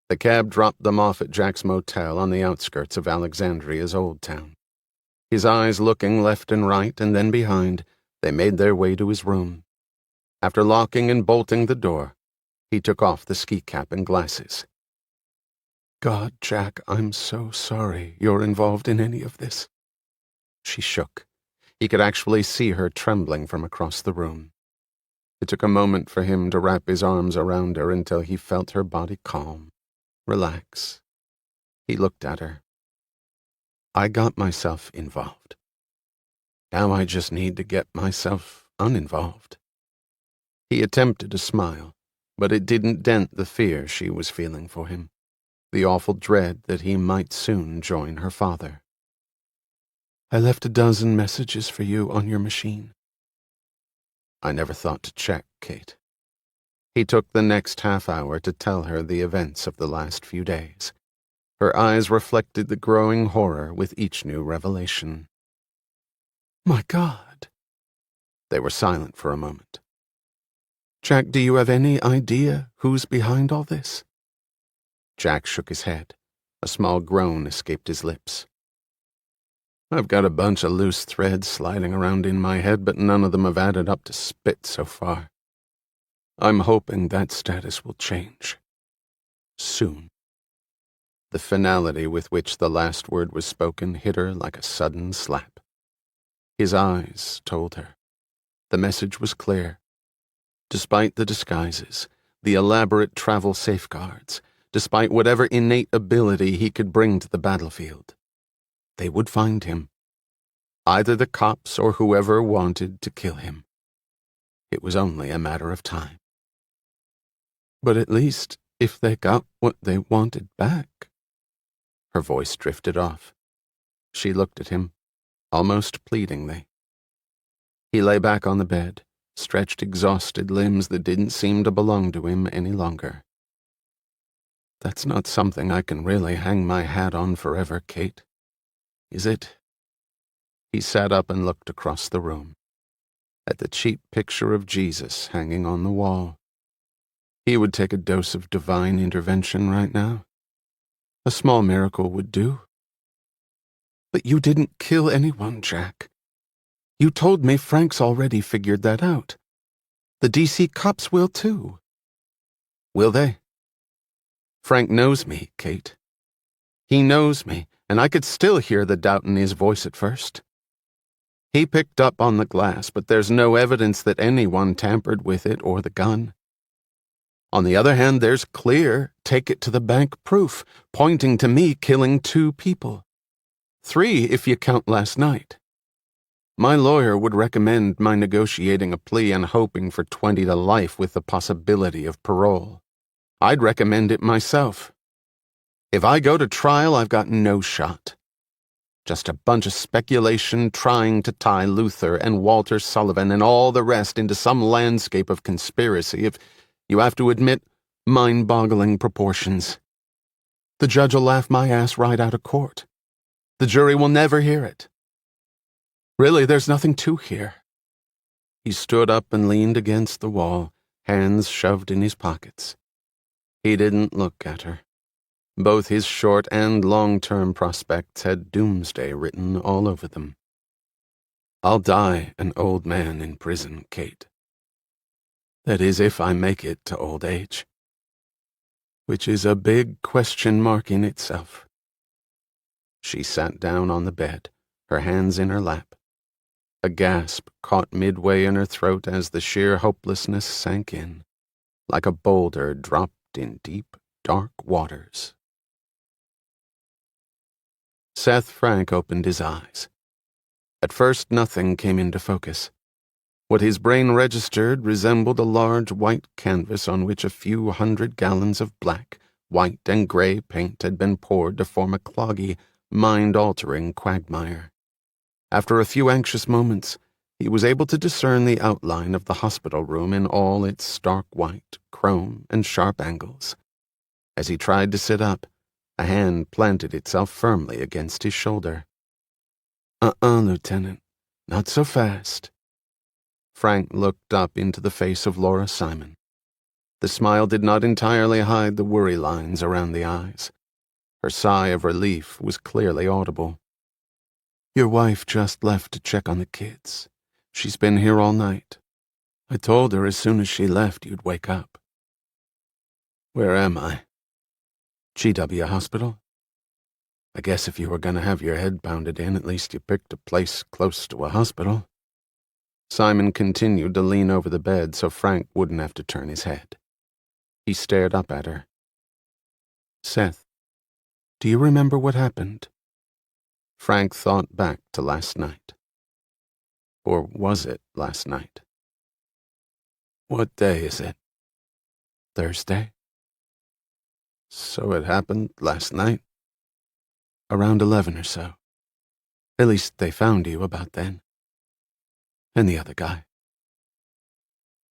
The cab dropped them off at Jack's motel on the outskirts of Alexandria's Old Town. His eyes looking left and right and then behind, they made their way to his room. After locking and bolting the door, he took off the ski cap and glasses. "God, Jack, I'm so sorry you're involved in any of this." She shook. He could actually see her trembling from across the room. It took a moment for him to wrap his arms around her until he felt her body calm. Relax. He looked at her. "I got myself involved. Now I just need to get myself uninvolved." He attempted a smile, but it didn't dent the fear she was feeling for him, the awful dread that he might soon join her father. "I left a dozen messages for you on your machine." "I never thought to check, Kate." He took the next half hour to tell her the events of the last few days. Her eyes reflected the growing horror with each new revelation. "My God!" They were silent for a moment. "Jack, do you have any idea who's behind all this?" Jack shook his head. A small groan escaped his lips. "I've got a bunch of loose threads sliding around in my head, but none of them have added up to spit so far. I'm hoping that status will change. Soon." The finality with which the last word was spoken hit her like a sudden slap. His eyes told her. The message was clear. Despite the disguises, the elaborate travel safeguards, despite whatever innate ability he could bring to the battlefield, they would find him. Either the cops or whoever wanted to kill him. It was only a matter of time. But at least, if they got what they wanted back... Her voice drifted off. She looked at him, almost pleadingly. He lay back on the bed, stretched exhausted limbs that didn't seem to belong to him any longer. That's not something I can really hang my hat on forever, Kate. Is it? He sat up and looked across the room, at the cheap picture of Jesus hanging on the wall. He would take a dose of divine intervention right now. A small miracle would do. But you didn't kill anyone, Jack. You told me Frank's already figured that out. The DC cops will too. Will they? Frank knows me, Kate. He knows me, and I could still hear the doubt in his voice at first. He picked up on the glass, but there's no evidence that anyone tampered with it or the gun. On the other hand, there's clear, take-it-to-the-bank proof, pointing to me killing 2 people. 3 if you count last night. My lawyer would recommend my negotiating a plea and hoping for 20 to life with the possibility of parole. I'd recommend it myself. If I go to trial, I've got no shot. Just a bunch of speculation trying to tie Luther and Walter Sullivan and all the rest into some landscape of conspiracy of, you have to admit, mind-boggling proportions. The judge will laugh my ass right out of court. The jury will never hear it. Really, there's nothing to hear. He stood up and leaned against the wall, hands shoved in his pockets. He didn't look at her. Both his short and long-term prospects had doomsday written all over them. I'll die an old man in prison, Kate. That is, if I make it to old age. Which is a big question mark in itself. She sat down on the bed, her hands in her lap. A gasp caught midway in her throat as the sheer hopelessness sank in, like a boulder dropped in deep, dark waters. Seth Frank opened his eyes. At first, nothing came into focus. What his brain registered resembled a large white canvas on which a few 100 gallons of black, white, and gray paint had been poured to form a cloggy, mind-altering quagmire. After a few anxious moments, he was able to discern the outline of the hospital room in all its stark white, chrome, and sharp angles. As he tried to sit up, a hand planted itself firmly against his shoulder. Lieutenant. Not so fast. Frank looked up into the face of Laura Simon. The smile did not entirely hide the worry lines around the eyes. Her sigh of relief was clearly audible. Your wife just left to check on the kids. She's been here all night. I told her as soon as she left you'd wake up. Where am I? GW Hospital? I guess if you were going to have your head pounded in, at least you picked a place close to a hospital. Simon continued to lean over the bed so Frank wouldn't have to turn his head. He stared up at her. Seth, do you remember what happened? Frank thought back to last night. Or was it last night? What day is it? Thursday? So it happened last night? Around 11 or so. At least they found you about then. And the other guy.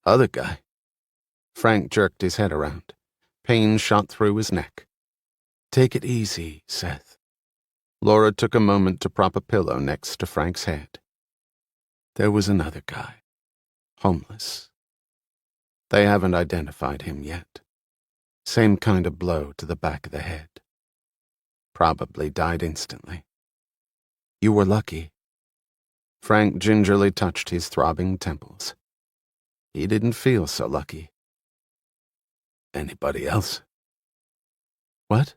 Other guy? Frank jerked his head around. Pain shot through his neck. Take it easy, Seth. Laura took a moment to prop a pillow next to Frank's head. There was another guy. Homeless. They haven't identified him yet. Same kind of blow to the back of the head. Probably died instantly. You were lucky. Frank gingerly touched his throbbing temples. He didn't feel so lucky. Anybody else? What?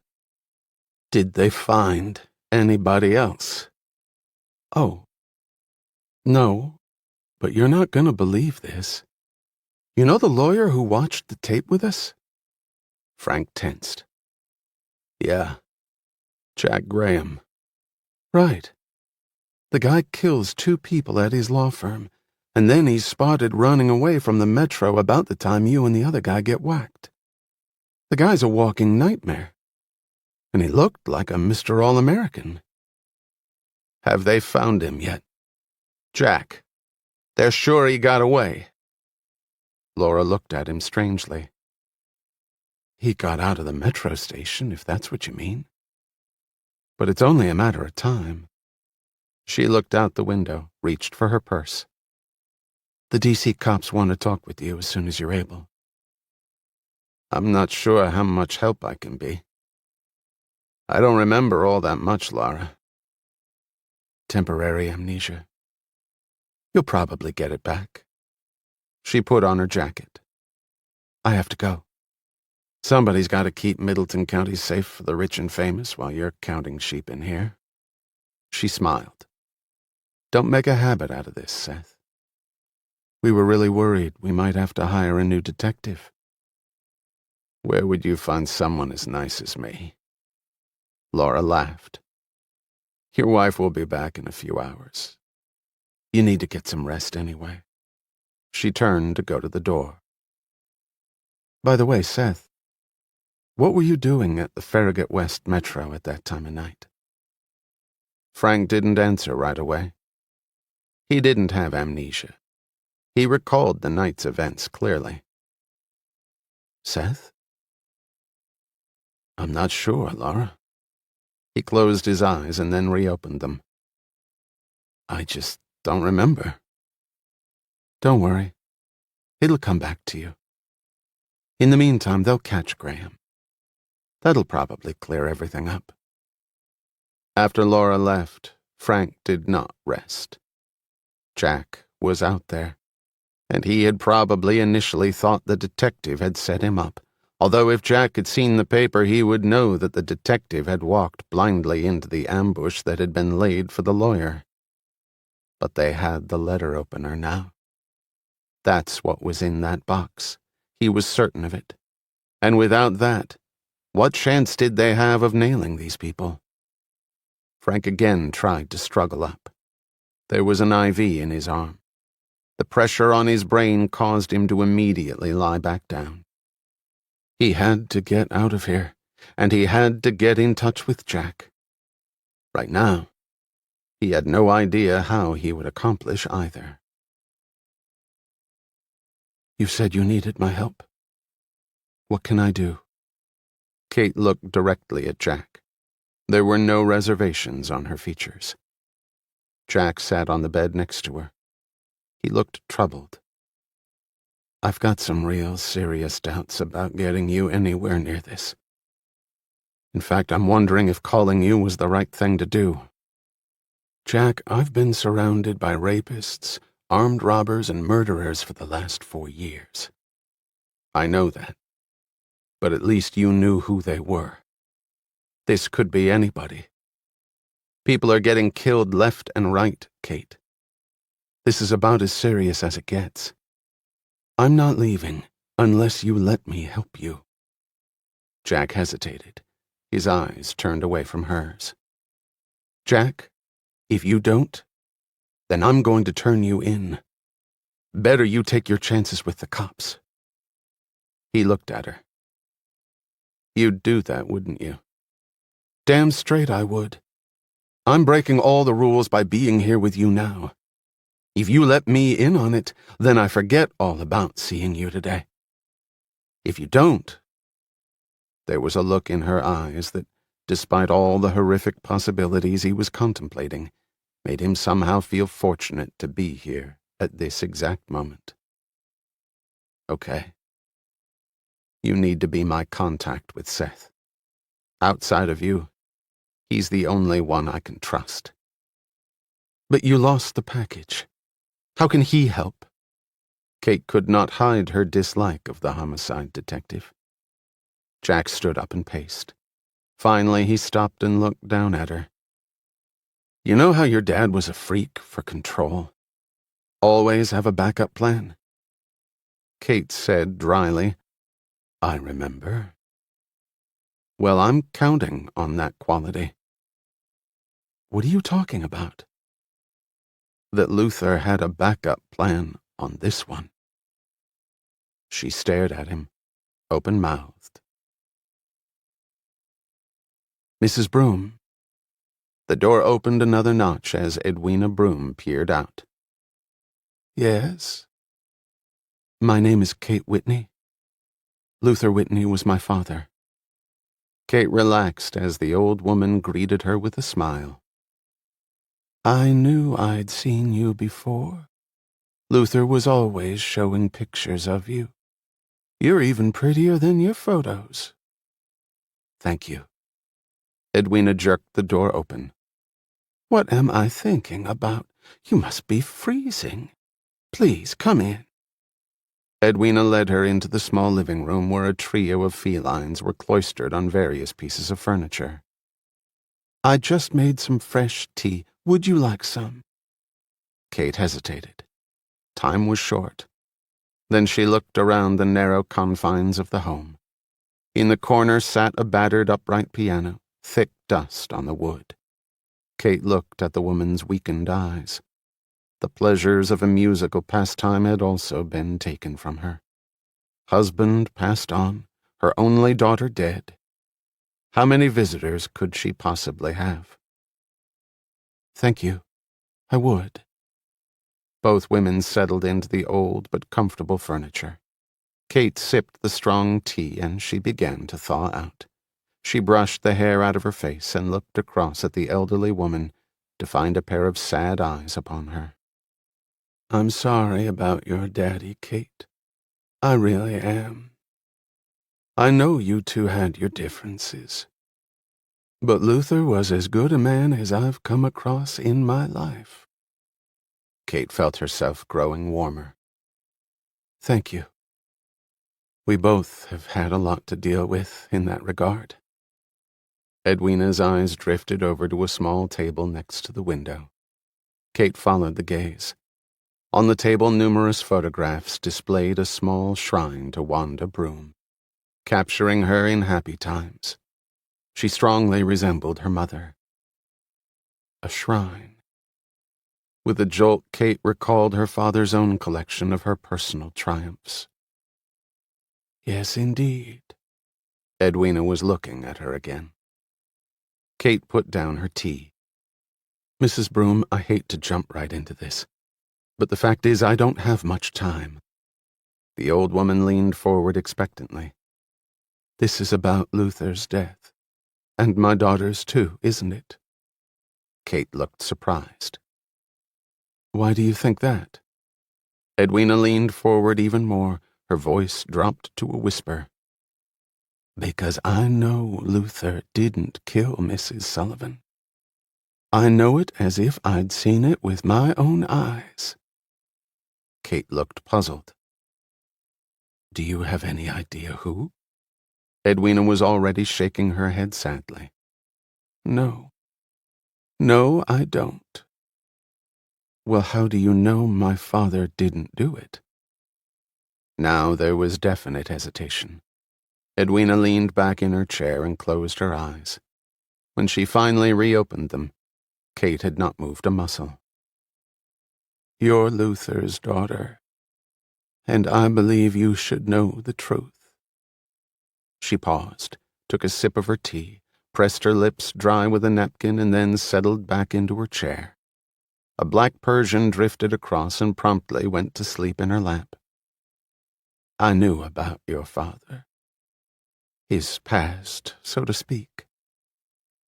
Did they find anybody else? Oh. No, but you're not gonna believe this. You know the lawyer who watched the tape with us? Frank tensed. Yeah. Jack Graham. Right. The guy kills 2 people at his law firm, and then he's spotted running away from the Metro about the time you and the other guy get whacked. The guy's a walking nightmare. And he looked like a Mr. All-American. Have they found him yet? Jack. They're sure he got away. Laura looked at him strangely. He got out of the metro station, if that's what you mean. But it's only a matter of time. She looked out the window, reached for her purse. The DC cops want to talk with you as soon as you're able. I'm not sure how much help I can be. I don't remember all that much, Lara. Temporary amnesia. You'll probably get it back. She put on her jacket. I have to go. Somebody's got to keep Middleton County safe for the rich and famous while you're counting sheep in here. She smiled. Don't make a habit out of this, Seth. We were really worried we might have to hire a new detective. Where would you find someone as nice as me? Laura laughed. Your wife will be back in a few hours. You need to get some rest anyway. She turned to go to the door. By the way, Seth, what were you doing at the Farragut West Metro at that time of night? Frank didn't answer right away. He didn't have amnesia. He recalled the night's events clearly. Seth? I'm not sure, Laura. He closed his eyes and then reopened them. I just don't remember. Don't worry. It'll come back to you. In the meantime, they'll catch Graham. That'll probably clear everything up. After Laura left, Frank did not rest. Jack was out there, and he had probably initially thought the detective had set him up, although if Jack had seen the paper he would know that the detective had walked blindly into the ambush that had been laid for the lawyer. But they had the letter opener now. That's what was in that box. He was certain of it. And without that, what chance did they have of nailing these people? Frank again tried to struggle up. There was an IV in his arm. The pressure on his brain caused him to immediately lie back down. He had to get out of here, and he had to get in touch with Jack. Right now, he had no idea how he would accomplish either. You said you needed my help. What can I do? Kate looked directly at Jack. There were no reservations on her features. Jack sat on the bed next to her. He looked troubled. I've got some real serious doubts about getting you anywhere near this. In fact, I'm wondering if calling you was the right thing to do. Jack, I've been surrounded by rapists, armed robbers, and murderers for the last 4 years. I know that. But at least you knew who they were. This could be anybody. People are getting killed left and right, Kate. This is about as serious as it gets. I'm not leaving unless you let me help you. Jack hesitated. His eyes turned away from hers. Jack, if you don't, then I'm going to turn you in. Better you take your chances with the cops. He looked at her. You'd do that, wouldn't you? Damn straight I would. I'm breaking all the rules by being here with you now. If you let me in on it, then I forget all about seeing you today. If you don't... There was a look in her eyes that, despite all the horrific possibilities he was contemplating, made him somehow feel fortunate to be here at this exact moment. Okay. You need to be my contact with Seth. Outside of you, he's the only one I can trust. But you lost the package. How can he help? Kate could not hide her dislike of the homicide detective. Jack stood up and paced. Finally, he stopped and looked down at her. You know how your dad was a freak for control? Always have a backup plan? Kate said dryly. I remember. Well, I'm counting on that quality. What are you talking about? That Luther had a backup plan on this one. She stared at him, open-mouthed. Mrs. Broom. The door opened another notch as Edwina Broom peered out. Yes? My name is Kate Whitney. Luther Whitney was my father. Kate relaxed as the old woman greeted her with a smile. I knew I'd seen you before. Luther was always showing pictures of you. You're even prettier than your photos. Thank you. Edwina jerked the door open. What am I thinking about? You must be freezing. Please, come in. Edwina led her into the small living room where a trio of felines were cloistered on various pieces of furniture. I just made some fresh tea. Would you like some? Kate hesitated. Time was short. Then she looked around the narrow confines of the home. In the corner sat a battered upright piano, thick dust on the wood. Kate looked at the woman's weakened eyes. The pleasures of a musical pastime had also been taken from her. Husband passed on, her only daughter dead. How many visitors could she possibly have? Thank you. I would. Both women settled into the old but comfortable furniture. Kate sipped the strong tea and she began to thaw out. She brushed the hair out of her face and looked across at the elderly woman to find a pair of sad eyes upon her. I'm sorry about your daddy, Kate. I really am. I know you two had your differences. But Luther was as good a man as I've come across in my life. Kate felt herself growing warmer. Thank you. We both have had a lot to deal with in that regard. Edwina's eyes drifted over to a small table next to the window. Kate followed the gaze. On the table, numerous photographs displayed a small shrine to Wanda Broom, capturing her in happy times. She strongly resembled her mother. A shrine. With a jolt, Kate recalled her father's own collection of her personal triumphs. Yes, indeed. Edwina was looking at her again. Kate put down her tea. Mrs. Broom, I hate to jump right into this, but the fact is I don't have much time. The old woman leaned forward expectantly. This is about Luther's death. And my daughter's too, isn't it? Kate looked surprised. Why do you think that? Edwina leaned forward even more, her voice dropped to a whisper. Because I know Luther didn't kill Mrs. Sullivan. I know it as if I'd seen it with my own eyes. Kate looked puzzled. Do you have any idea who? Edwina was already shaking her head sadly. No. No, I don't. Well, how do you know my father didn't do it? Now there was definite hesitation. Edwina leaned back in her chair and closed her eyes. When she finally reopened them, Kate had not moved a muscle. You're Luther's daughter, and I believe you should know the truth. She paused, took a sip of her tea, pressed her lips dry with a napkin, and then settled back into her chair. A black Persian drifted across and promptly went to sleep in her lap. I knew about your father. His past, so to speak.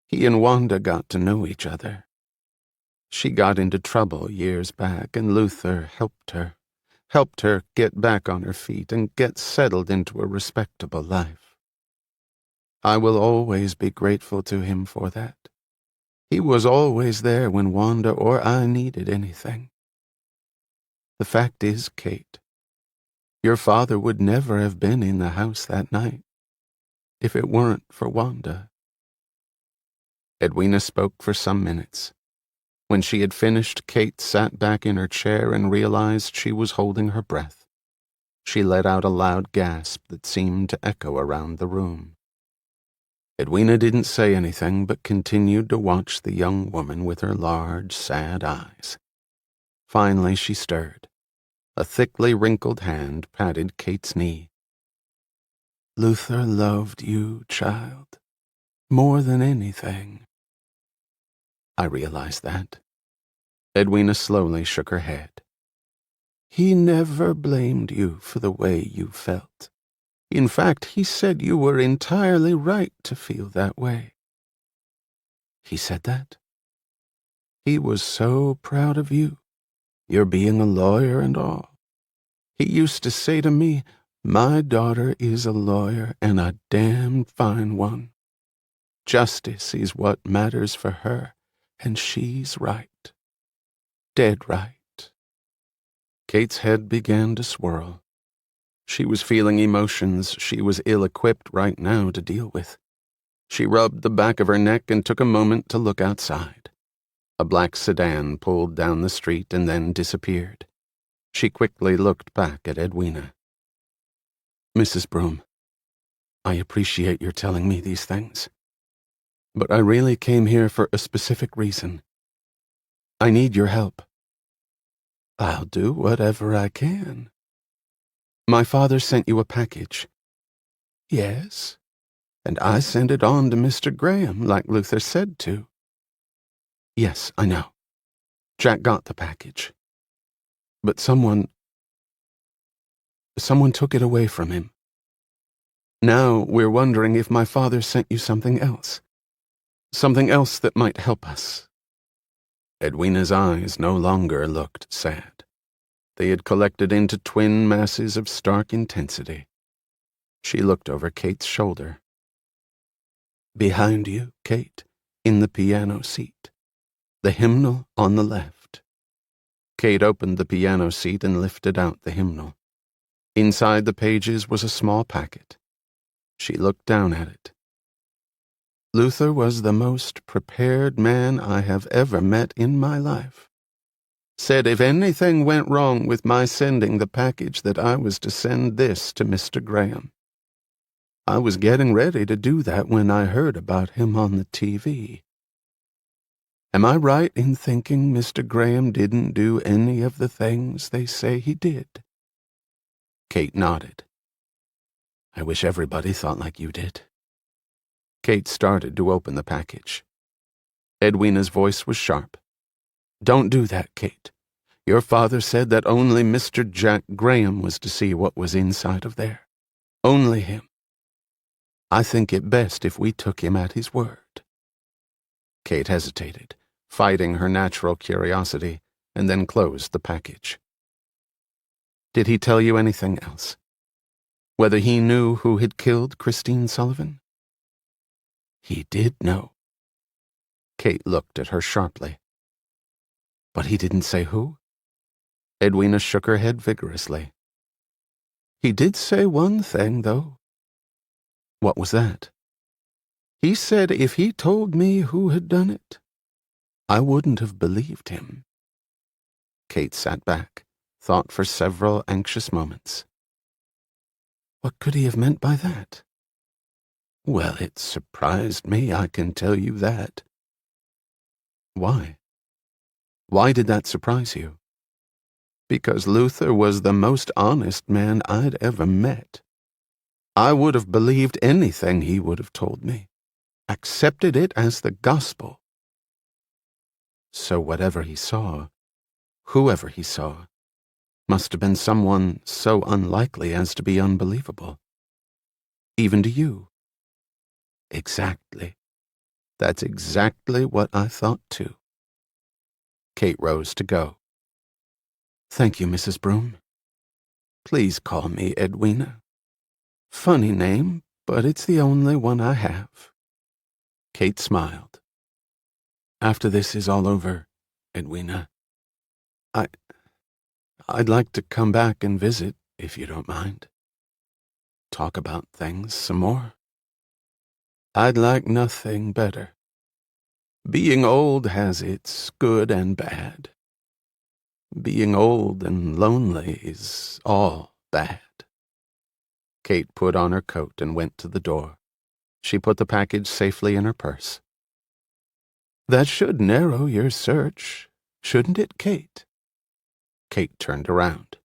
He and Wanda got to know each other. She got into trouble years back, and Luther helped her get back on her feet and get settled into a respectable life. I will always be grateful to him for that. He was always there when Wanda or I needed anything. The fact is, Kate, your father would never have been in the house that night if it weren't for Wanda. Edwina spoke for some minutes. When she had finished, Kate sat back in her chair and realized she was holding her breath. She let out a loud gasp that seemed to echo around the room. Edwina didn't say anything but continued to watch the young woman with her large, sad eyes. Finally, she stirred. A thickly wrinkled hand patted Kate's knee. Luther loved you, child, more than anything. I realized that. Edwina slowly shook her head. He never blamed you for the way you felt. In fact, he said you were entirely right to feel that way. He said that? He was so proud of you, your being a lawyer and all. He used to say to me, my daughter is a lawyer and a damn fine one. Justice is what matters for her, and she's right. Dead right. Kate's head began to swirl. She was feeling emotions she was ill-equipped right now to deal with. She rubbed the back of her neck and took a moment to look outside. A black sedan pulled down the street and then disappeared. She quickly looked back at Edwina. Mrs. Broom, I appreciate your telling me these things, but I really came here for a specific reason. I need your help. I'll do whatever I can. My father sent you a package. Yes, and I sent it on to Mr. Graham like Luther said to. Yes, I know. Jack got the package. But someone took it away from him. Now we're wondering if my father sent you something else. Something else that might help us. Edwina's eyes no longer looked sad. They had collected into twin masses of stark intensity. She looked over Kate's shoulder. Behind you, Kate, in the piano seat. The hymnal on the left. Kate opened the piano seat and lifted out the hymnal. Inside the pages was a small packet. She looked down at it. Luther was the most prepared man I have ever met in my life. Said if anything went wrong with my sending the package that I was to send this to Mr. Graham. I was getting ready to do that when I heard about him on the TV. Am I right in thinking Mr. Graham didn't do any of the things they say he did? Kate nodded. I wish everybody thought like you did. Kate started to open the package. Edwina's voice was sharp. Don't do that, Kate. Your father said that only Mr. Jack Graham was to see what was inside of there. Only him. I think it best if we took him at his word. Kate hesitated, fighting her natural curiosity, and then closed the package. Did he tell you anything else? Whether he knew who had killed Christine Sullivan? He did know. Kate looked at her sharply. But he didn't say who? Edwina shook her head vigorously. He did say one thing, though. What was that? He said if he told me who had done it, I wouldn't have believed him. Kate sat back, thought for several anxious moments. What could he have meant by that? Well, it surprised me, I can tell you that. Why? Why did that surprise you? Because Luther was the most honest man I'd ever met. I would have believed anything he would have told me, accepted it as the gospel. So whatever he saw, whoever he saw, must have been someone so unlikely as to be unbelievable. Even to you. Exactly. That's exactly what I thought too. Kate rose to go. Thank you, Mrs. Broom. Please call me Edwina. Funny name, but it's the only one I have. Kate smiled. After this is all over, Edwina, I'd like to come back and visit, if you don't mind. Talk about things some more. I'd like nothing better. Being old has its good and bad. Being old and lonely is all bad. Kate put on her coat and went to the door. She put the package safely in her purse. That should narrow your search, shouldn't it, Kate? Kate turned around.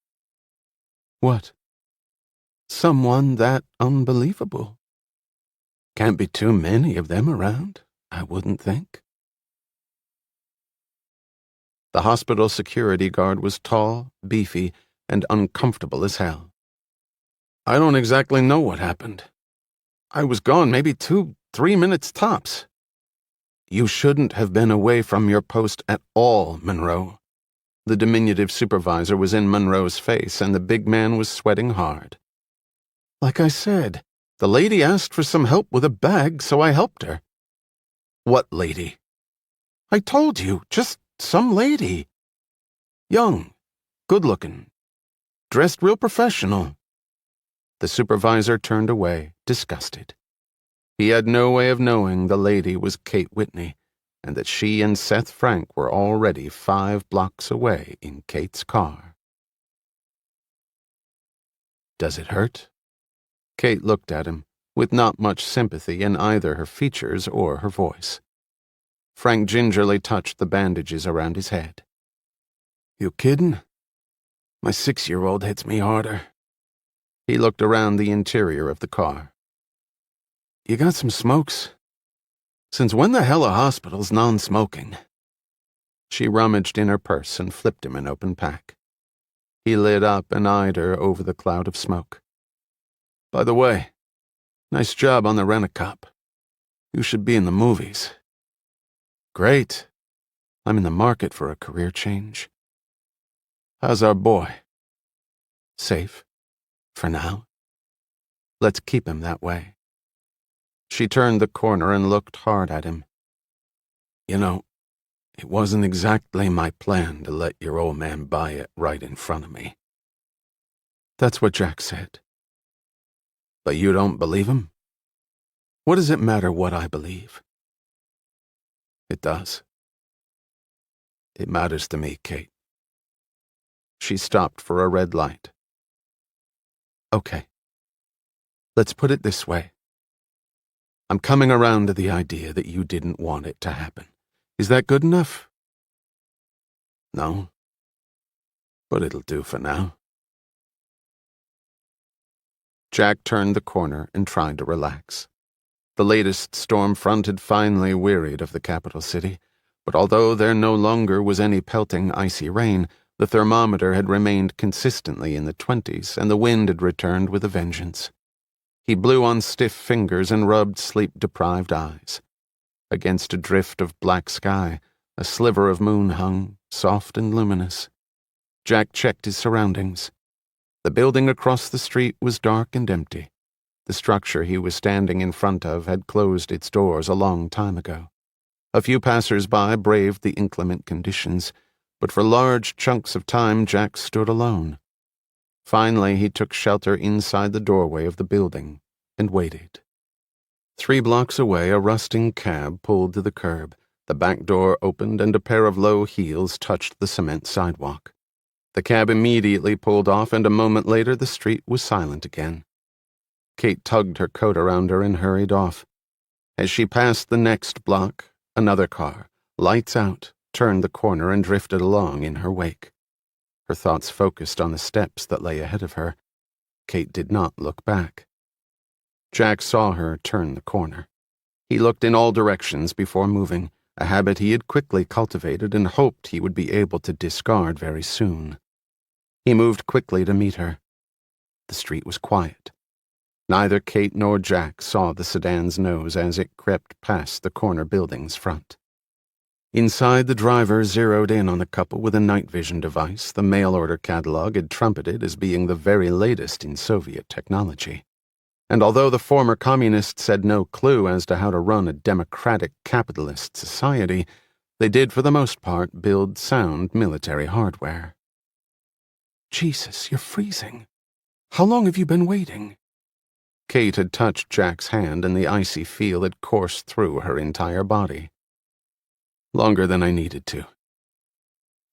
What? Someone that unbelievable. Can't be too many of them around, I wouldn't think. The hospital security guard was tall, beefy, and uncomfortable as hell. I don't exactly know what happened. I was gone maybe 2-3 minutes tops. You shouldn't have been away from your post at all, Monroe. The diminutive supervisor was in Monroe's face, and the big man was sweating hard. Like I said, the lady asked for some help with a bag, so I helped her. What lady? I told you, just some lady. Young, good-looking, dressed real professional. The supervisor turned away, disgusted. He had no way of knowing the lady was Kate Whitney, and that she and Seth Frank were already 5 blocks away in Kate's car. Does it hurt? Kate looked at him, with not much sympathy in either her features or her voice. Frank gingerly touched the bandages around his head. You kiddin'? My 6-year-old hits me harder. He looked around the interior of the car. You got some smokes? Since when the hell are hospitals non-smoking? She rummaged in her purse and flipped him an open pack. He lit up and eyed her over the cloud of smoke. By the way, nice job on the Rent-A-Cop. You should be in the movies. Great. I'm in the market for a career change. How's our boy? Safe. For now. Let's keep him that way. She turned the corner and looked hard at him. You know, it wasn't exactly my plan to let your old man buy it right in front of me. That's what Jack said. But you don't believe him? What does it matter what I believe? It does. It matters to me, Kate. She stopped for a red light. Okay. Let's put it this way. I'm coming around to the idea that you didn't want it to happen. Is that good enough? No. But it'll do for now. Jack turned the corner and tried to relax. The latest storm front had finally wearied of the capital city, but although there no longer was any pelting icy rain, the thermometer had remained consistently in the 20s, and the wind had returned with a vengeance. He blew on stiff fingers and rubbed sleep-deprived eyes. Against a drift of black sky, a sliver of moon hung, soft and luminous. Jack checked his surroundings. The building across the street was dark and empty. The structure he was standing in front of had closed its doors a long time ago. A few passers-by braved the inclement conditions, but for large chunks of time Jack stood alone. Finally, he took shelter inside the doorway of the building and waited. 3 blocks away, a rusting cab pulled to the curb. The back door opened and a pair of low heels touched the cement sidewalk. The cab immediately pulled off, and a moment later the street was silent again. Kate tugged her coat around her and hurried off. As she passed the next block, another car, lights out, turned the corner and drifted along in her wake. Her thoughts focused on the steps that lay ahead of her. Kate did not look back. Jack saw her turn the corner. He looked in all directions before moving, a habit he had quickly cultivated and hoped he would be able to discard very soon. He moved quickly to meet her. The street was quiet. Neither Kate nor Jack saw the sedan's nose as it crept past the corner building's front. Inside, the driver zeroed in on the couple with a night vision device the mail-order catalog had trumpeted as being the very latest in Soviet technology. And although the former communists had no clue as to how to run a democratic capitalist society, they did for the most part build sound military hardware. Jesus, you're freezing. How long have you been waiting? Kate had touched Jack's hand, and the icy feel had coursed through her entire body. Longer than I needed to.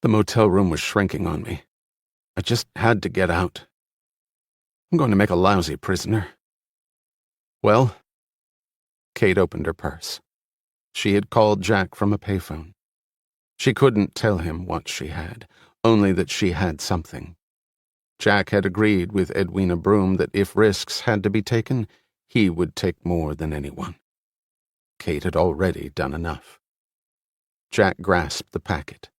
The motel room was shrinking on me. I just had to get out. I'm going to make a lousy prisoner. Well? Kate opened her purse. She had called Jack from a payphone. She couldn't tell him what she had, only that she had something. Jack had agreed with Edwina Broom that if risks had to be taken, he would take more than anyone. Kate had already done enough. Jack grasped the packet.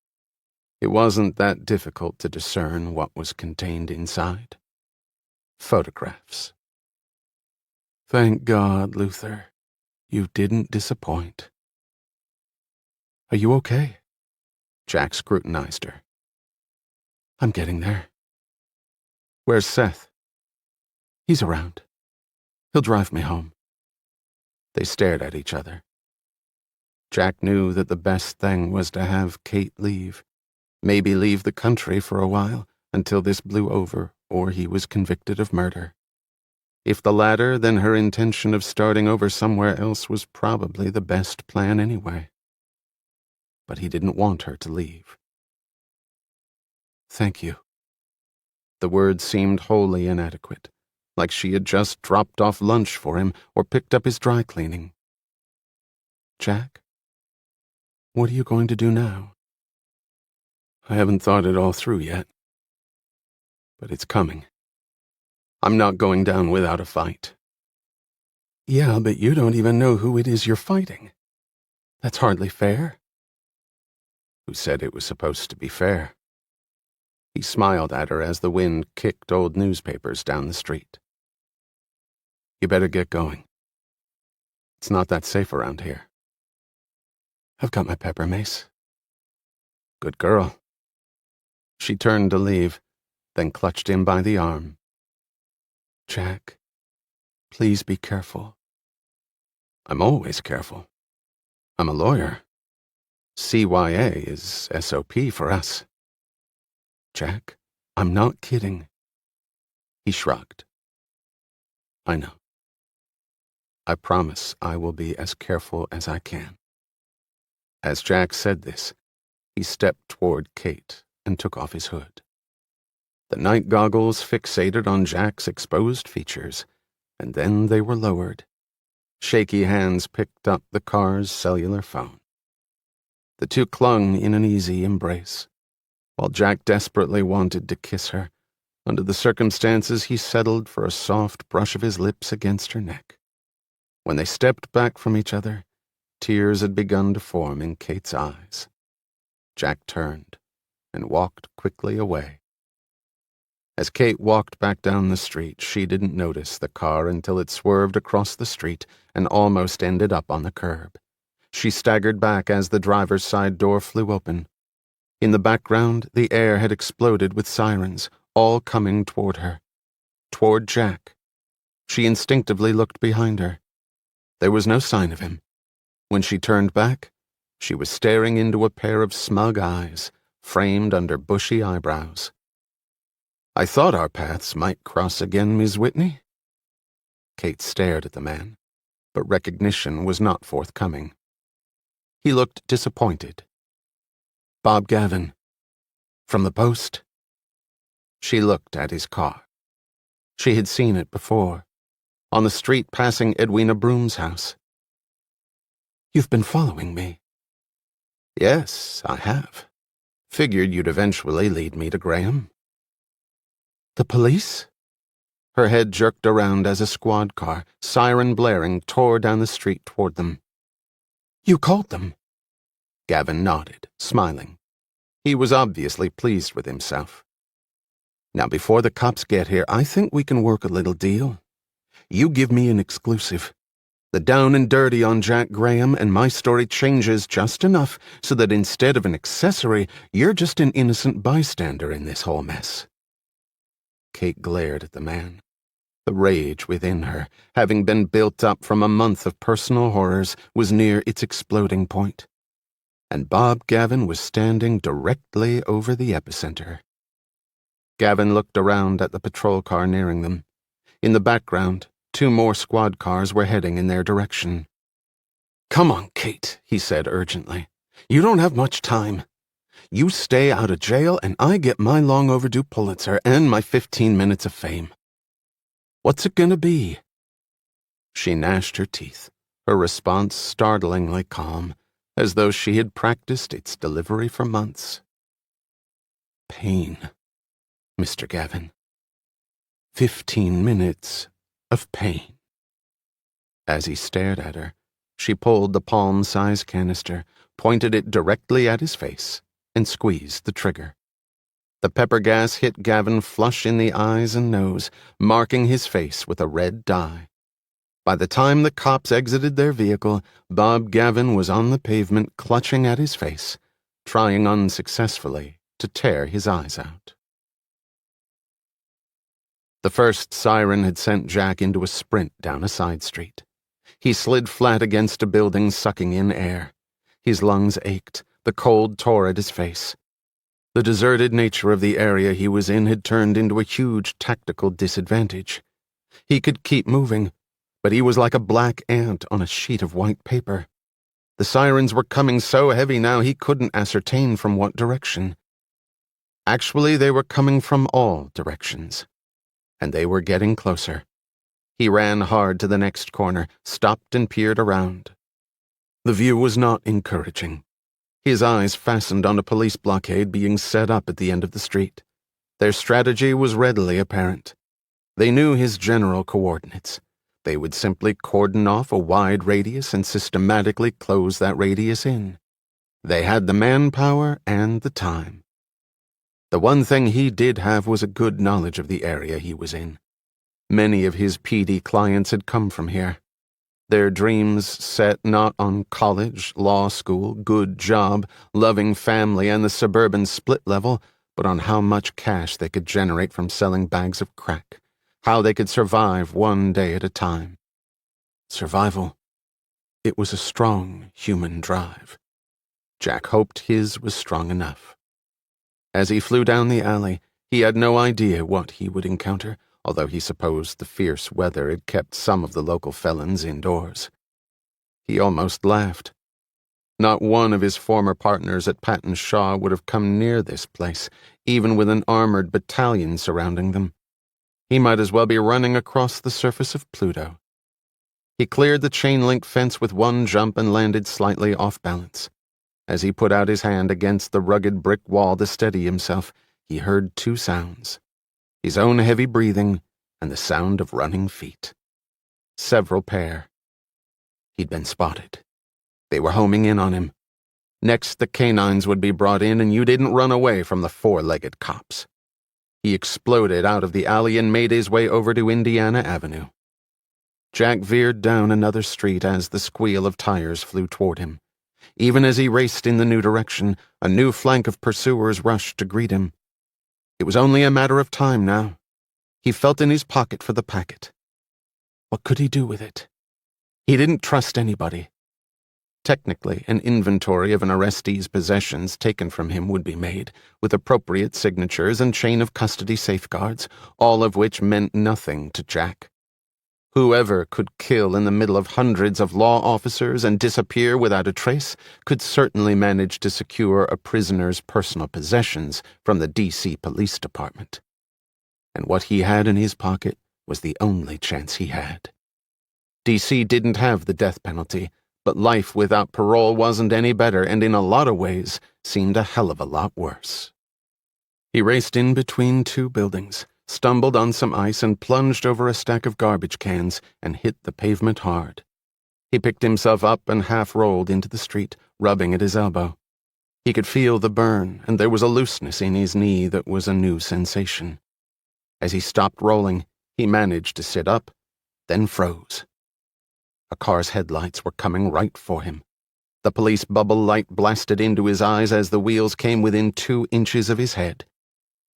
It wasn't that difficult to discern what was contained inside. Photographs. Thank God, Luther. You didn't disappoint. Are you okay? Jack scrutinized her. I'm getting there. Where's Seth? He's around. He'll drive me home. They stared at each other. Jack knew that the best thing was to have Kate leave. Maybe leave the country for a while until this blew over or he was convicted of murder. If the latter, then her intention of starting over somewhere else was probably the best plan anyway. But he didn't want her to leave. Thank you. The words seemed wholly inadequate, like she had just dropped off lunch for him or picked up his dry cleaning. Jack, what are you going to do now? I haven't thought it all through yet. But it's coming. I'm not going down without a fight. Yeah, but you don't even know who it is you're fighting. That's hardly fair. Who said it was supposed to be fair? He smiled at her as the wind kicked old newspapers down the street. You better get going. It's not that safe around here. I've got my pepper mace. Good girl. She turned to leave, then clutched him by the arm. Jack, please be careful. I'm always careful. I'm a lawyer. CYA is SOP for us. Jack, I'm not kidding. He shrugged. I know. I promise I will be as careful as I can. As Jack said this, he stepped toward Kate and took off his hood. The night goggles fixated on Jack's exposed features, and then they were lowered. Shaky hands picked up the car's cellular phone. The two clung in an easy embrace. While Jack desperately wanted to kiss her, under the circumstances he settled for a soft brush of his lips against her neck. When they stepped back from each other, tears had begun to form in Kate's eyes. Jack turned and walked quickly away. As Kate walked back down the street, she didn't notice the car until it swerved across the street and almost ended up on the curb. She staggered back as the driver's side door flew open. In the background, the air had exploded with sirens, all coming toward her. Toward Jack. She instinctively looked behind her. There was no sign of him. When she turned back, she was staring into a pair of smug eyes, framed under bushy eyebrows. I thought our paths might cross again, Miss Whitney. Kate stared at the man, but recognition was not forthcoming. He looked disappointed. Bob Gavin. From the Post? She looked at his car. She had seen it before, on the street passing Edwina Broom's house. You've been following me. Yes, I have. Figured you'd eventually lead me to Graham. The police? Her head jerked around as a squad car, siren blaring, tore down the street toward them. You called them? Gavin nodded, smiling. He was obviously pleased with himself. Now, before the cops get here, I think we can work a little deal. You give me an exclusive. The down and dirty on Jack Graham and my story changes just enough so that instead of an accessory, you're just an innocent bystander in this whole mess. Kate glared at the man. The rage within her, having been built up from a month of personal horrors, was near its exploding point. And Bob Gavin was standing directly over the epicenter. Gavin looked around at the patrol car nearing them. In the background, 2 more squad cars were heading in their direction. Come on, Kate, he said urgently. You don't have much time. You stay out of jail and I get my long overdue Pulitzer and my 15 minutes of fame. What's it gonna be?" She gnashed her teeth, her response startlingly calm, as though she had practiced its delivery for months. "Pain, Mr. Gavin. 15 minutes of pain." As he stared at her, she pulled the palm-sized canister, pointed it directly at his face, and squeezed the trigger. The pepper gas hit Gavin flush in the eyes and nose, marking his face with a red dye. By the time the cops exited their vehicle, Bob Gavin was on the pavement clutching at his face, trying unsuccessfully to tear his eyes out. The first siren had sent Jack into a sprint down a side street. He slid flat against a building, sucking in air. His lungs ached, the cold tore at his face. The deserted nature of the area he was in had turned into a huge tactical disadvantage. He could keep moving, but he was like a black ant on a sheet of white paper. The sirens were coming so heavy now he couldn't ascertain from what direction. Actually, they were coming from all directions, and they were getting closer. He ran hard to the next corner, stopped and peered around. The view was not encouraging. His eyes fastened on a police blockade being set up at the end of the street. Their strategy was readily apparent. They knew his general coordinates. They would simply cordon off a wide radius and systematically close that radius in. They had the manpower and the time. The one thing he did have was a good knowledge of the area he was in. Many of his PD clients had come from here. Their dreams set not on college, law school, good job, loving family, and the suburban split level, but on how much cash they could generate from selling bags of crack, how they could survive one day at a time. Survival. It was a strong human drive. Jack hoped his was strong enough. As he flew down the alley, he had no idea what he would encounter, although he supposed the fierce weather had kept some of the local felons indoors. He almost laughed. Not one of his former partners at Patton Shaw would have come near this place, even with an armored battalion surrounding them. He might as well be running across the surface of Pluto. He cleared the chain-link fence with one jump and landed slightly off balance. As he put out his hand against the rugged brick wall to steady himself, he heard two sounds: his own heavy breathing and the sound of running feet. Several pair. He'd been spotted. They were homing in on him. Next, the canines would be brought in, and you didn't run away from the four-legged cops. He exploded out of the alley and made his way over to Indiana Avenue. Jack veered down another street as the squeal of tires flew toward him. Even as he raced in the new direction, a new flank of pursuers rushed to greet him. It was only a matter of time now. He felt in his pocket for the packet. What could he do with it? He didn't trust anybody. Technically, an inventory of an arrestee's possessions taken from him would be made, with appropriate signatures and chain of custody safeguards, all of which meant nothing to Jack. Whoever could kill in the middle of hundreds of law officers and disappear without a trace could certainly manage to secure a prisoner's personal possessions from the D.C. Police Department. And what he had in his pocket was the only chance he had. D.C. didn't have the death penalty, but life without parole wasn't any better and in a lot of ways seemed a hell of a lot worse. He raced in between two buildings, stumbled on some ice and plunged over a stack of garbage cans and hit the pavement hard. He picked himself up and half-rolled into the street, rubbing at his elbow. He could feel the burn, and there was a looseness in his knee that was a new sensation. As he stopped rolling, he managed to sit up, then froze. A car's headlights were coming right for him. The police bubble light blasted into his eyes as the wheels came within 2 inches of his head.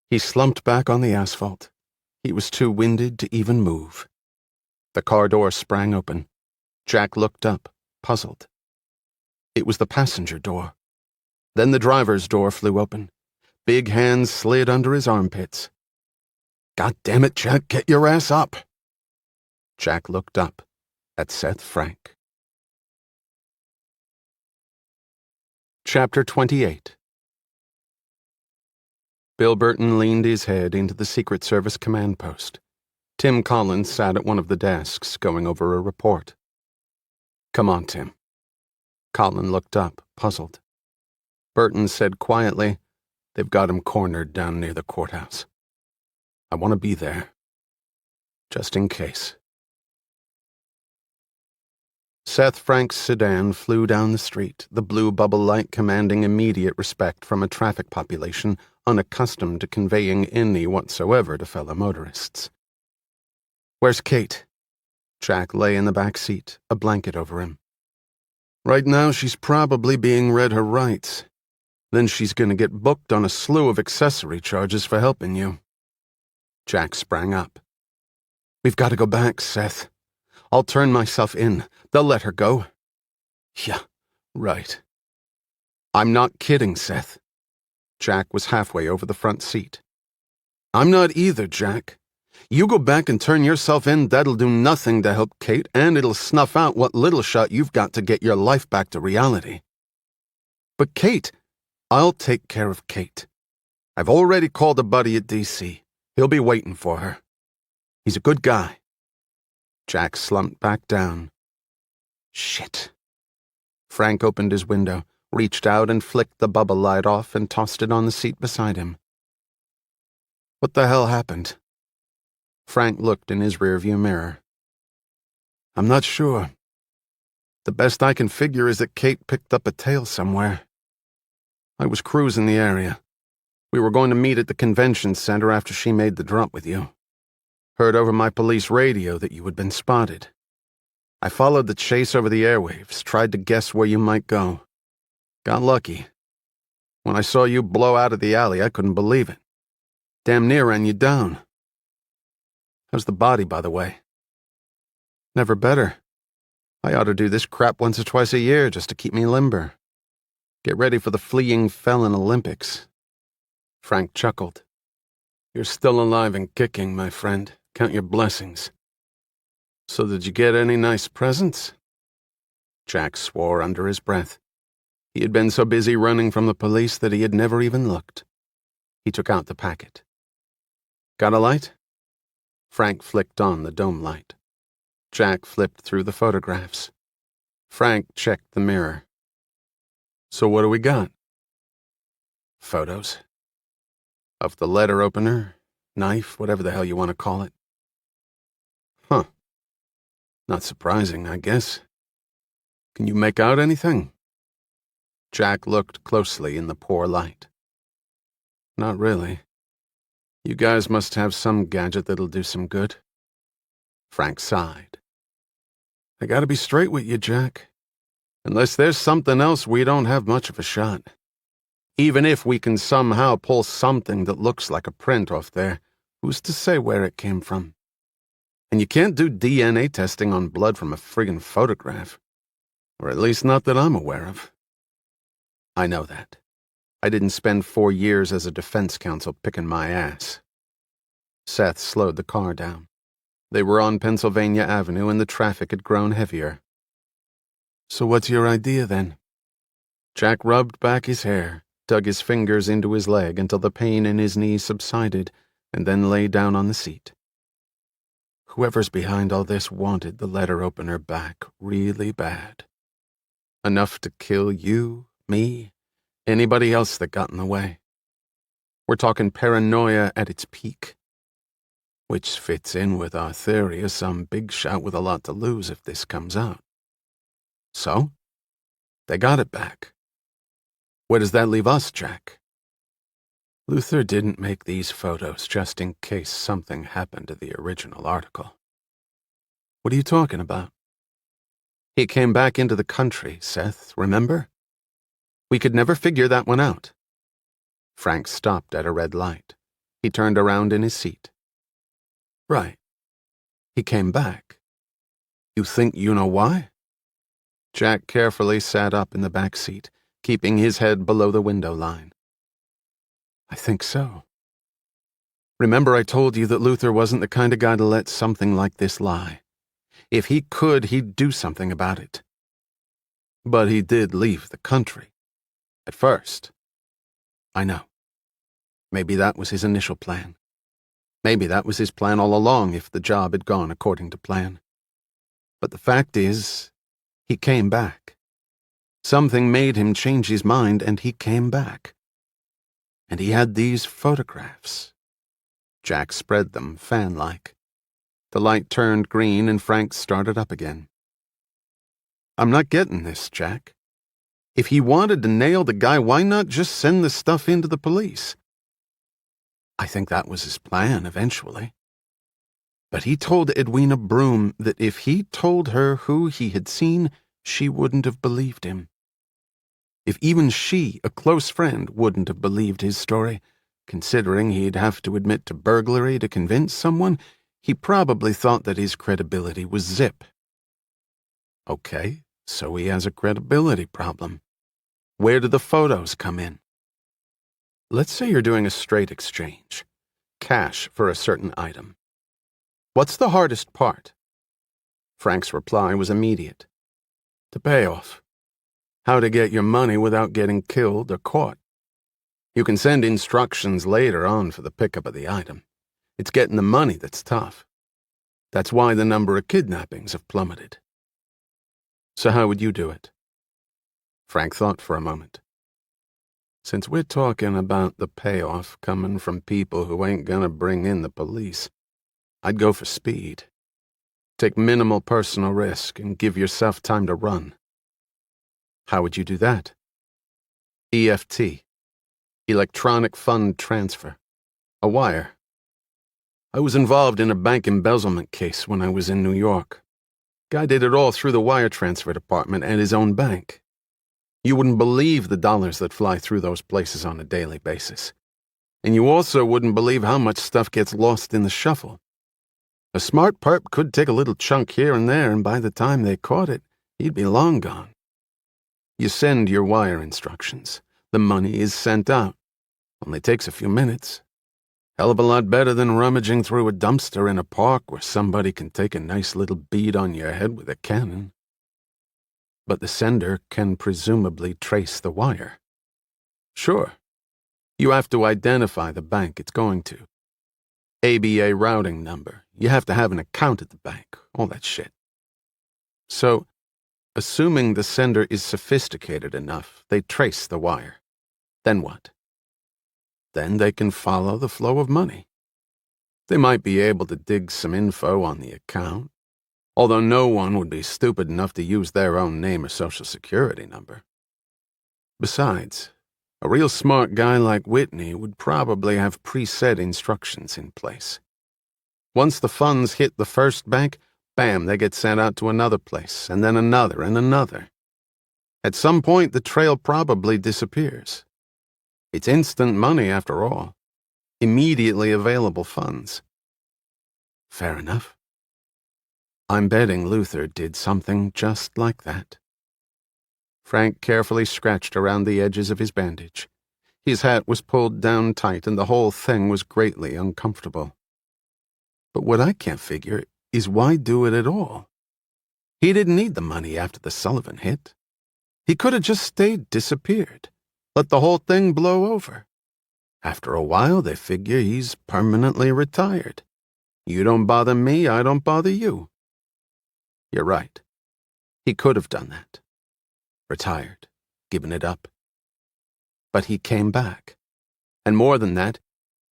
He slumped back on the asphalt. He was too winded to even move. The car door sprang open. Jack looked up, puzzled. It was the passenger door. Then the driver's door flew open. Big hands slid under his armpits. "God damn it, Jack, get your ass up!" Jack looked up at Seth Frank. Chapter 28. Bill Burton leaned his head into the Secret Service command post. Tim Collins sat at one of the desks, going over a report. "Come on, Tim." Colin looked up, puzzled. Burton said quietly, "They've got him cornered down near the courthouse. I want to be there. Just in case." Seth Frank's sedan flew down the street, the blue bubble light commanding immediate respect from a traffic population unaccustomed to conveying any whatsoever to fellow motorists. "Where's Kate?" Jack lay in the back seat, a blanket over him. "Right now she's probably being read her rights. Then she's gonna get booked on a slew of accessory charges for helping you." Jack sprang up. "We've got to go back, Seth. I'll turn myself in. They'll let her go." "Yeah, right." "I'm not kidding, Seth." Jack was halfway over the front seat. "I'm not either, Jack. You go back and turn yourself in, that'll do nothing to help Kate, and it'll snuff out what little shot you've got to get your life back to reality." "But Kate, I'll take care of Kate. I've already called a buddy at D.C. He'll be waiting for her. He's a good guy." Jack slumped back down. Shit. Frank opened his window, reached out and flicked the bubble light off and tossed it on the seat beside him. "What the hell happened?" Frank looked in his rearview mirror. "I'm not sure. The best I can figure is that Kate picked up a tail somewhere. I was cruising the area. We were going to meet at the convention center after she made the drop with you. Heard over my police radio that you had been spotted. I followed the chase over the airwaves, tried to guess where you might go. Got lucky. When I saw you blow out of the alley, I couldn't believe it. Damn near ran you down. How's the body, by the way?" "Never better. I ought to do this crap once or twice a year just to keep me limber. Get ready for the fleeing felon Olympics." Frank chuckled. "You're still alive and kicking, my friend. Count your blessings." "So did you get any nice presents?" Jack swore under his breath. He had been so busy running from the police that he had never even looked. He took out the packet. "Got a light?" Frank flicked on the dome light. Jack flipped through the photographs. Frank checked the mirror. "So what do we got?" "Photos. Of the letter opener, knife, whatever the hell you want to call it." "Huh. Not surprising, I guess. Can you make out anything?" Jack looked closely in the poor light. "Not really. You guys must have some gadget that'll do some good." Frank sighed. "I gotta be straight with you, Jack. Unless there's something else, we don't have much of a shot. Even if we can somehow pull something that looks like a print off there, who's to say where it came from? And you can't do DNA testing on blood from a friggin' photograph. Or at least not that I'm aware of." "I know that. I didn't spend 4 years as a defense counsel picking my ass." Seth slowed the car down. They were on Pennsylvania Avenue and the traffic had grown heavier. "So what's your idea then?" Jack rubbed back his hair, dug his fingers into his leg until the pain in his knee subsided, and then lay down on the seat. "Whoever's behind all this wanted the letter opener back really bad. Enough to kill you, me, anybody else that got in the way. We're talking paranoia at its peak. Which fits in with our theory of some big shot with a lot to lose if this comes out. So, they got it back. Where does that leave us, Jack?" "Luther didn't make these photos just in case something happened to the original article." "What are you talking about?" "He came back into the country, Seth, remember? We could never figure that one out." Frank stopped at a red light. He turned around in his seat. "Right. He came back. You think you know why?" Jack carefully sat up in the back seat, keeping his head below the window line. "I think so. Remember I told you that Luther wasn't the kind of guy to let something like this lie. If he could, he'd do something about it. But he did leave the country. At first. I know. Maybe that was his initial plan. Maybe that was his plan all along if the job had gone according to plan. But the fact is, he came back. Something made him change his mind, and he came back. And he had these photographs. Jack spread them, fan-like. The light turned green and Frank started up again. I'm not getting this, Jack. If he wanted to nail the guy, why not just send the stuff into the police? I think that was his plan eventually. But he told Edwina Broom that if he told her who he had seen, she wouldn't have believed him. If even she, a close friend, wouldn't have believed his story, considering he'd have to admit to burglary to convince someone, he probably thought that his credibility was zip. Okay, so he has a credibility problem. Where do the photos come in? Let's say you're doing a straight exchange. Cash for a certain item. What's the hardest part? Frank's reply was immediate. The payoff. How to get your money without getting killed or caught. You can send instructions later on for the pickup of the item. It's getting the money that's tough. That's why the number of kidnappings have plummeted. So how would you do it? Frank thought for a moment. Since we're talking about the payoff coming from people who ain't gonna bring in the police, I'd go for speed. Take minimal personal risk and give yourself time to run. How would you do that? EFT. Electronic Fund Transfer. A wire. I was involved in a bank embezzlement case when I was in New York. Guy did it all through the wire transfer department at his own bank. You wouldn't believe the dollars that fly through those places on a daily basis. And you also wouldn't believe how much stuff gets lost in the shuffle. A smart perp could take a little chunk here and there, and by the time they caught it, he'd be long gone. You send your wire instructions. The money is sent out. Only takes a few minutes. Hell of a lot better than rummaging through a dumpster in a park where somebody can take a nice little bead on your head with a cannon. But the sender can presumably trace the wire. Sure. You have to identify the bank it's going to. ABA routing number. You have to have an account at the bank. All that shit. So, assuming the sender is sophisticated enough, they trace the wire. Then what? Then they can follow the flow of money. They might be able to dig some info on the account, although no one would be stupid enough to use their own name or social security number. Besides, a real smart guy like Whitney would probably have preset instructions in place. Once the funds hit the first bank, bam, they get sent out to another place, and then another and another. At some point, the trail probably disappears. It's instant money, after all. Immediately available funds. Fair enough. I'm betting Luther did something just like that. Frank carefully scratched around the edges of his bandage. His hat was pulled down tight, and the whole thing was greatly uncomfortable. But what I can't figure is why do it at all? He didn't need the money after the Sullivan hit. He could have just stayed disappeared. Let the whole thing blow over. After a while, they figure he's permanently retired. You don't bother me, I don't bother you. You're right. He could have done that. Retired, given it up. But he came back. And more than that,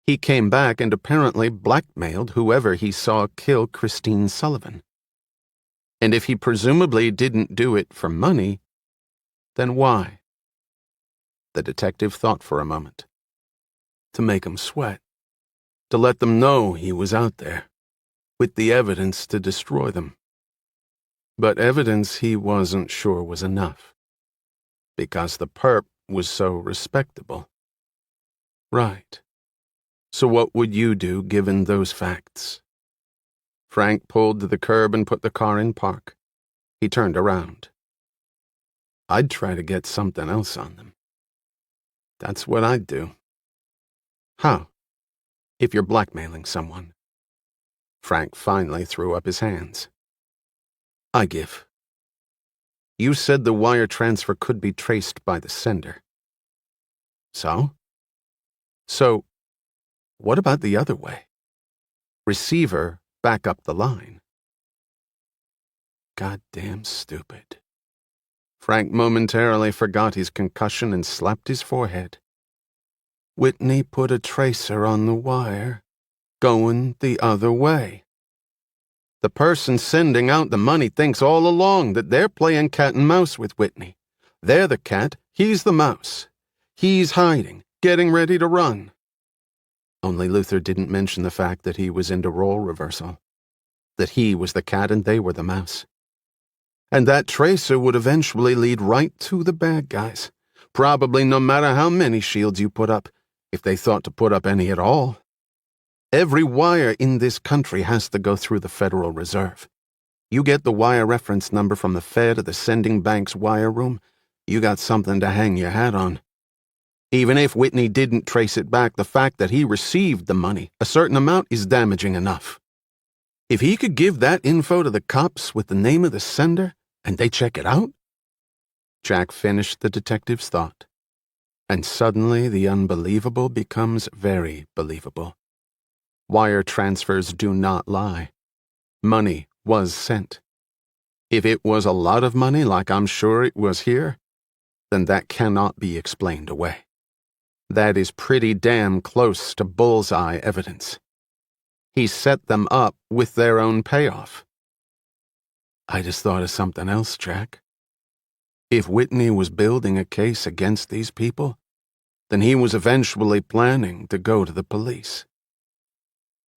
he came back and apparently blackmailed whoever he saw kill Christine Sullivan. And if he presumably didn't do it for money, then why? The detective thought for a moment. To make 'em sweat. To let them know he was out there, with the evidence to destroy them. But evidence he wasn't sure was enough. Because the perp was so respectable. Right. So what would you do given those facts? Frank pulled to the curb and put the car in park. He turned around. I'd try to get something else on them. That's what I'd do. How? If you're blackmailing someone. Frank finally threw up his hands. I give. You said the wire transfer could be traced by the sender. So? So, what about the other way? receiver back up the line. Goddamn stupid. Frank momentarily forgot his concussion and slapped his forehead. Whitney put a tracer on the wire, going the other way. The person sending out the money thinks all along that they're playing cat and mouse with Whitney. They're the cat, he's the mouse. He's hiding, getting ready to run. Only Luther didn't mention the fact that he was into role reversal. That he was the cat and they were the mouse. And that tracer would eventually lead right to the bad guys, probably no matter how many shields you put up, if they thought to put up any at all. Every wire in this country has to go through the Federal Reserve. You get the wire reference number from the Fed or the sending bank's wire room, you got something to hang your hat on. Even if Whitney didn't trace it back, the fact that he received the money, a certain amount, is damaging enough. If he could give that info to the cops with the name of the sender, and they check it out? Jack finished the detective's thought. And suddenly the unbelievable becomes very believable. Wire transfers do not lie. Money was sent. If it was a lot of money, like I'm sure it was here, then that cannot be explained away. That is pretty damn close to bullseye evidence. He set them up with their own payoff. I just thought of something else, Jack. If Whitney was building a case against these people, then he was eventually planning to go to the police.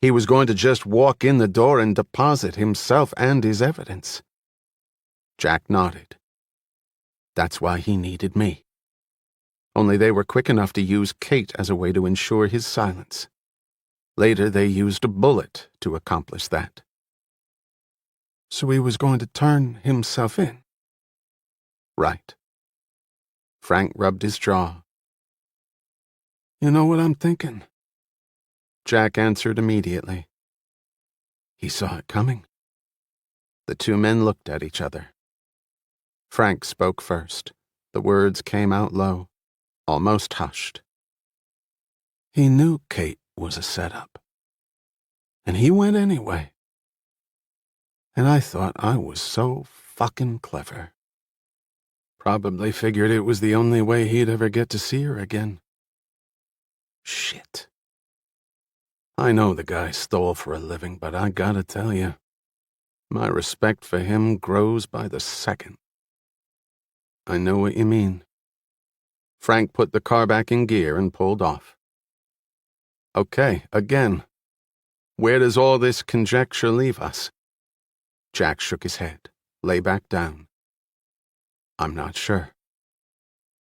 He was going to just walk in the door and deposit himself and his evidence. Jack nodded. That's why he needed me. Only they were quick enough to use Kate as a way to ensure his silence. Later, they used a bullet to accomplish that. So he was going to turn himself in? Right. Frank rubbed his jaw. You know what I'm thinking? Jack answered immediately. He saw it coming. The two men looked at each other. Frank spoke first. The words came out low, almost hushed. He knew Kate was a setup. And he went anyway. And I thought I was so fucking clever. Probably figured it was the only way he'd ever get to see her again. Shit. I know the guy stole for a living, but I gotta tell you, my respect for him grows by the second. I know what you mean. Frank put the car back in gear and pulled off. Okay, again. Where does all this conjecture leave us? Jack shook his head, lay back down. I'm not sure.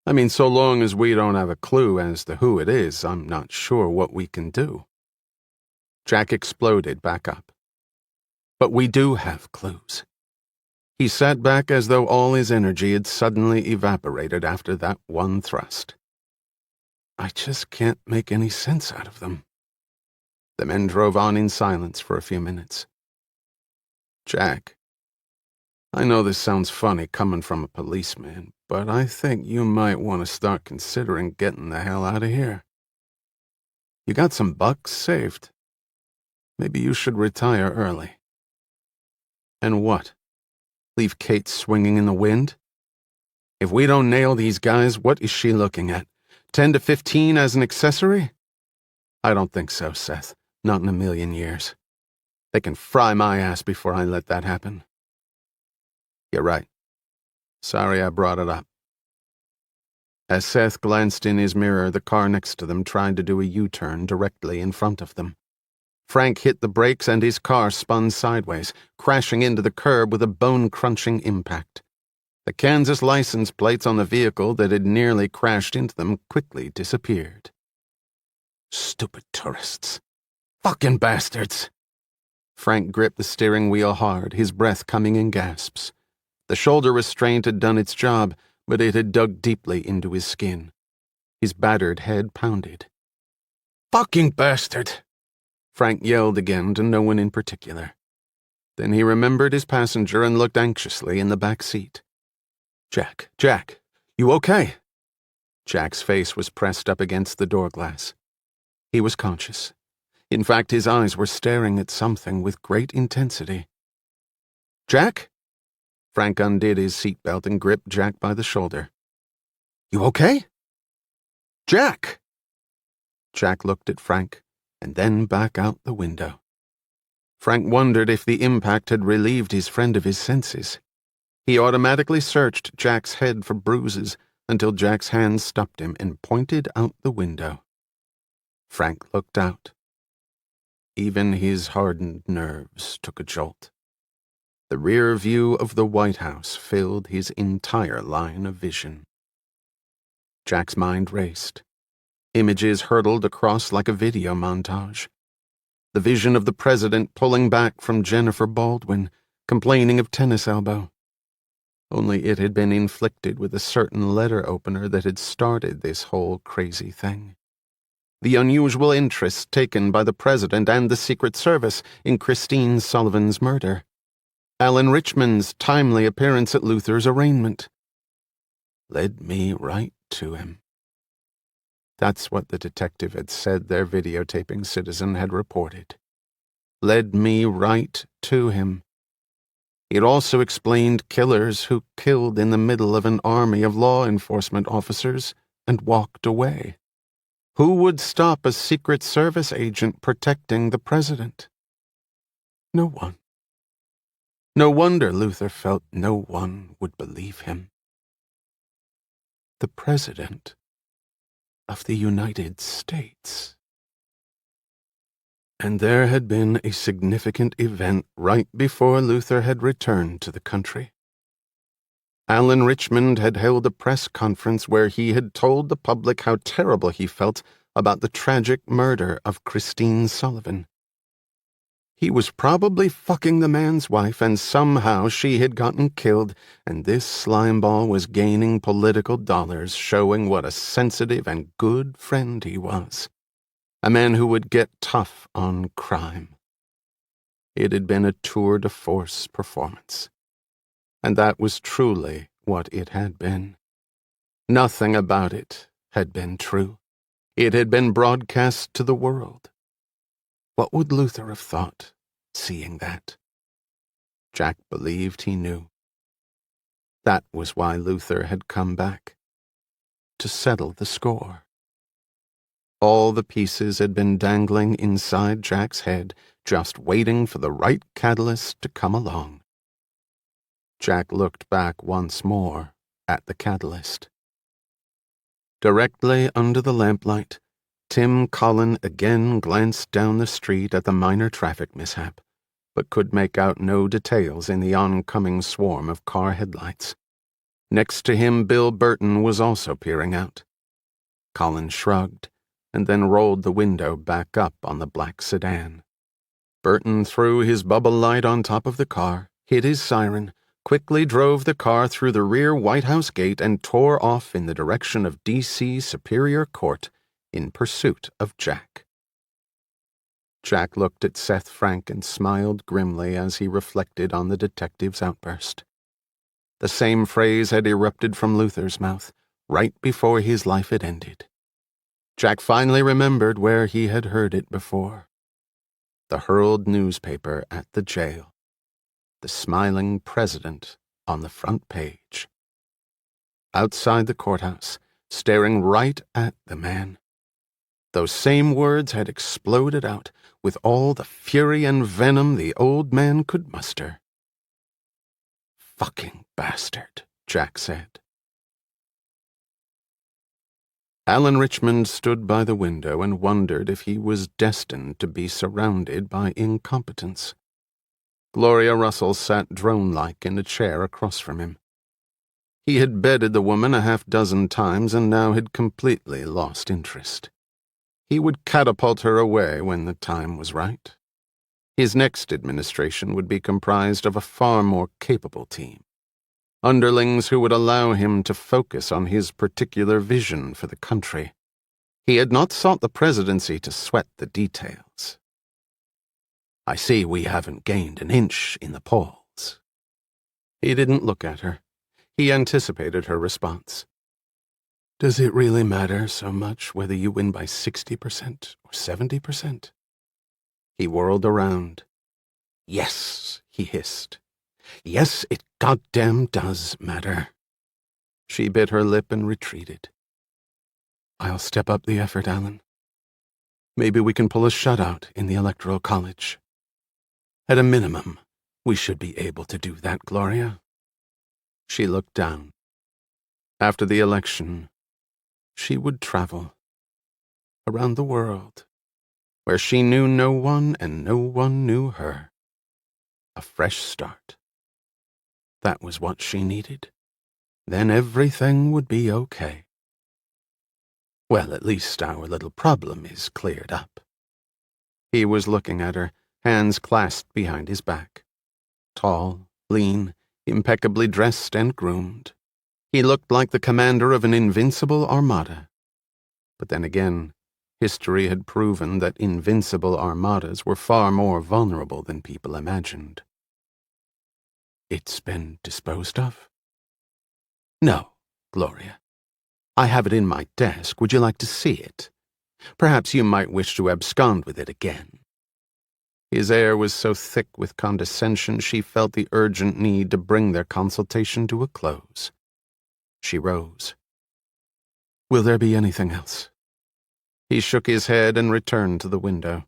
I mean, so long as we don't have a clue as to who it is, I'm not sure what we can do. Jack exploded back up. But we do have clues. He sat back as though all his energy had suddenly evaporated after that one thrust. I just can't make any sense out of them. The men drove on in silence for a few minutes. Jack, I know this sounds funny coming from a policeman, but I think you might want to start considering getting the hell out of here. You got some bucks saved. Maybe you should retire early. And what? Leave Kate swinging in the wind? If we don't nail these guys, what is she looking at? 10 to 15 as an accessory? I don't think so, Seth. Not in a million years. They can fry my ass before I let that happen. You're right. Sorry I brought it up. As Seth glanced in his mirror, the car next to them tried to do a U-turn directly in front of them. Frank hit the brakes and his car spun sideways, crashing into the curb with a bone-crunching impact. The Kansas license plates on the vehicle that had nearly crashed into them quickly disappeared. Stupid tourists. Fucking bastards. Frank gripped the steering wheel hard, his breath coming in gasps. The shoulder restraint had done its job, but it had dug deeply into his skin. His battered head pounded. Fucking bastard! Frank yelled again to no one in particular. Then he remembered his passenger and looked anxiously in the back seat. Jack, you okay? Jack's face was pressed up against the door glass. He was conscious. In fact, his eyes were staring at something with great intensity. "Jack?" Frank undid his seatbelt and gripped Jack by the shoulder. "You okay?" "Jack!" Jack looked at Frank, and then back out the window. Frank wondered if the impact had relieved his friend of his senses. He automatically searched Jack's head for bruises until Jack's hand stopped him and pointed out the window. Frank looked out. Even his hardened nerves took a jolt. The rear view of the White House filled his entire line of vision. Jack's mind raced. Images hurtled across like a video montage. The vision of the president pulling back from Jennifer Baldwin, complaining of tennis elbow. Only it had been inflicted with a certain letter opener that had started this whole crazy thing. The unusual interest taken by the president and the Secret Service in Christine Sullivan's murder. Alan Richmond's timely appearance at Luther's arraignment. Led me right to him. That's what the detective had said their videotaping citizen had reported. Led me right to him. It also explained killers who killed in the middle of an army of law enforcement officers and walked away. Who would stop a Secret Service agent protecting the president? No one. No wonder Luther felt no one would believe him. The President of the United States. And there had been a significant event right before Luther had returned to the country. Alan Richmond had held a press conference where he had told the public how terrible he felt about the tragic murder of Christine Sullivan. He was probably fucking the man's wife, and somehow she had gotten killed, and this slimeball was gaining political dollars, showing what a sensitive and good friend he was. A man who would get tough on crime. It had been a tour de force performance. And that was truly what it had been. Nothing about it had been true. It had been broadcast to the world. What would Luther have thought, seeing that? Jack believed he knew. That was why Luther had come back. To settle the score. All the pieces had been dangling inside Jack's head, just waiting for the right catalyst to come along. Jack looked back once more at the catalyst. Directly under the lamplight, Tim Cullen again glanced down the street at the minor traffic mishap, but could make out no details in the oncoming swarm of car headlights. Next to him, Bill Burton was also peering out. Cullen shrugged, and then rolled the window back up on the black sedan. Burton threw his bubble light on top of the car, hit his siren, quickly drove the car through the rear White House gate and tore off in the direction of D.C. Superior Court in pursuit of Jack. Jack looked at Seth Frank and smiled grimly as he reflected on the detective's outburst. The same phrase had erupted from Luther's mouth right before his life had ended. Jack finally remembered where he had heard it before. The Herald newspaper at the jail. The smiling president on the front page. Outside the courthouse, staring right at the man. Those same words had exploded out with all the fury and venom the old man could muster. "Fucking bastard," Jack said. Alan Richmond stood by the window and wondered if he was destined to be surrounded by incompetence. Gloria Russell sat drone-like in a chair across from him. He had bedded the woman a half-dozen times and now had completely lost interest. He would catapult her away when the time was right. His next administration would be comprised of a far more capable team. Underlings who would allow him to focus on his particular vision for the country. He had not sought the presidency to sweat the details. "I see we haven't gained an inch in the polls." He didn't look at her. He anticipated her response. "Does it really matter so much whether you win by 60% or 70%? He whirled around. Yes, he hissed. Yes, it goddamn does matter. She bit her lip and retreated. I'll step up the effort, Alan. Maybe we can pull a shutout in the Electoral College. At a minimum, we should be able to do that, Gloria. She looked down. After the election, she would travel around the world, where she knew no one and no one knew her. A fresh start. That was what she needed. Then everything would be okay. Well, at least our little problem is cleared up. He was looking at her, hands clasped behind his back. Tall, lean, impeccably dressed and groomed. He looked like the commander of an invincible armada. But then again, history had proven that invincible armadas were far more vulnerable than people imagined. It's been disposed of? No, Gloria. I have it in my desk. Would you like to see it? Perhaps you might wish to abscond with it again. His air was so thick with condescension she felt the urgent need to bring their consultation to a close. She rose. Will there be anything else? He shook his head and returned to the window.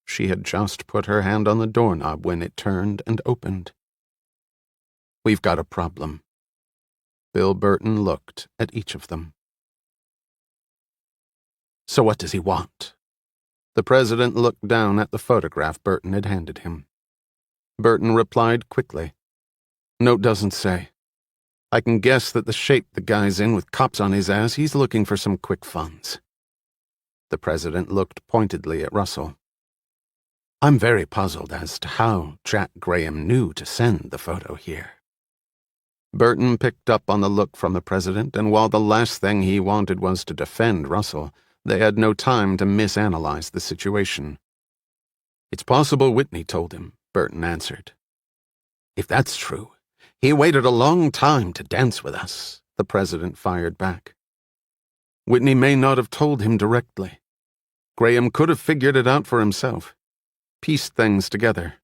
She had just put her hand on the doorknob when it turned and opened. We've got a problem. Bill Burton looked at each of them. So what does he want? The president looked down at the photograph Burton had handed him. Burton replied quickly. Note doesn't say. I can guess that the shape the guy's in with cops on his ass, he's looking for some quick funds. The president looked pointedly at Russell. I'm very puzzled as to how Jack Graham knew to send the photo here. Burton picked up on the look from the president, and while the last thing he wanted was to defend Russell, they had no time to misanalyze the situation. It's possible Whitney told him, Burton answered. If that's true, he waited a long time to dance with us, the president fired back. Whitney may not have told him directly. Graham could have figured it out for himself, pieced things together.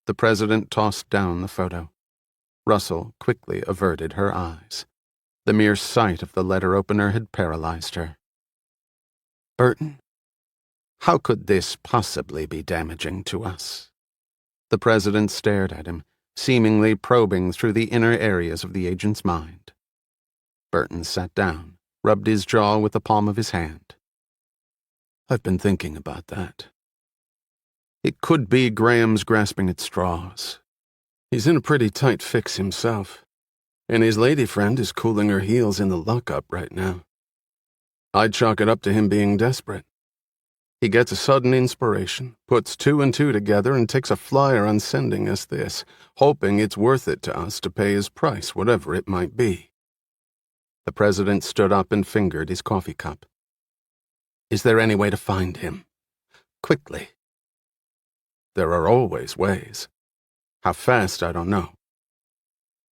The president tossed down the photo. Russell quickly averted her eyes. The mere sight of the letter opener had paralyzed her. Burton, how could this possibly be damaging to us? The president stared at him, seemingly probing through the inner areas of the agent's mind. Burton sat down, rubbed his jaw with the palm of his hand. I've been thinking about that. It could be Graham's grasping at straws. He's in a pretty tight fix himself, and his lady friend is cooling her heels in the lockup right now. I'd chalk it up to him being desperate. He gets a sudden inspiration, puts two and two together, and takes a flyer on sending us this, hoping it's worth it to us to pay his price, whatever it might be. The president stood up and fingered his coffee cup. Is there any way to find him? Quickly. There are always ways. How fast, I don't know.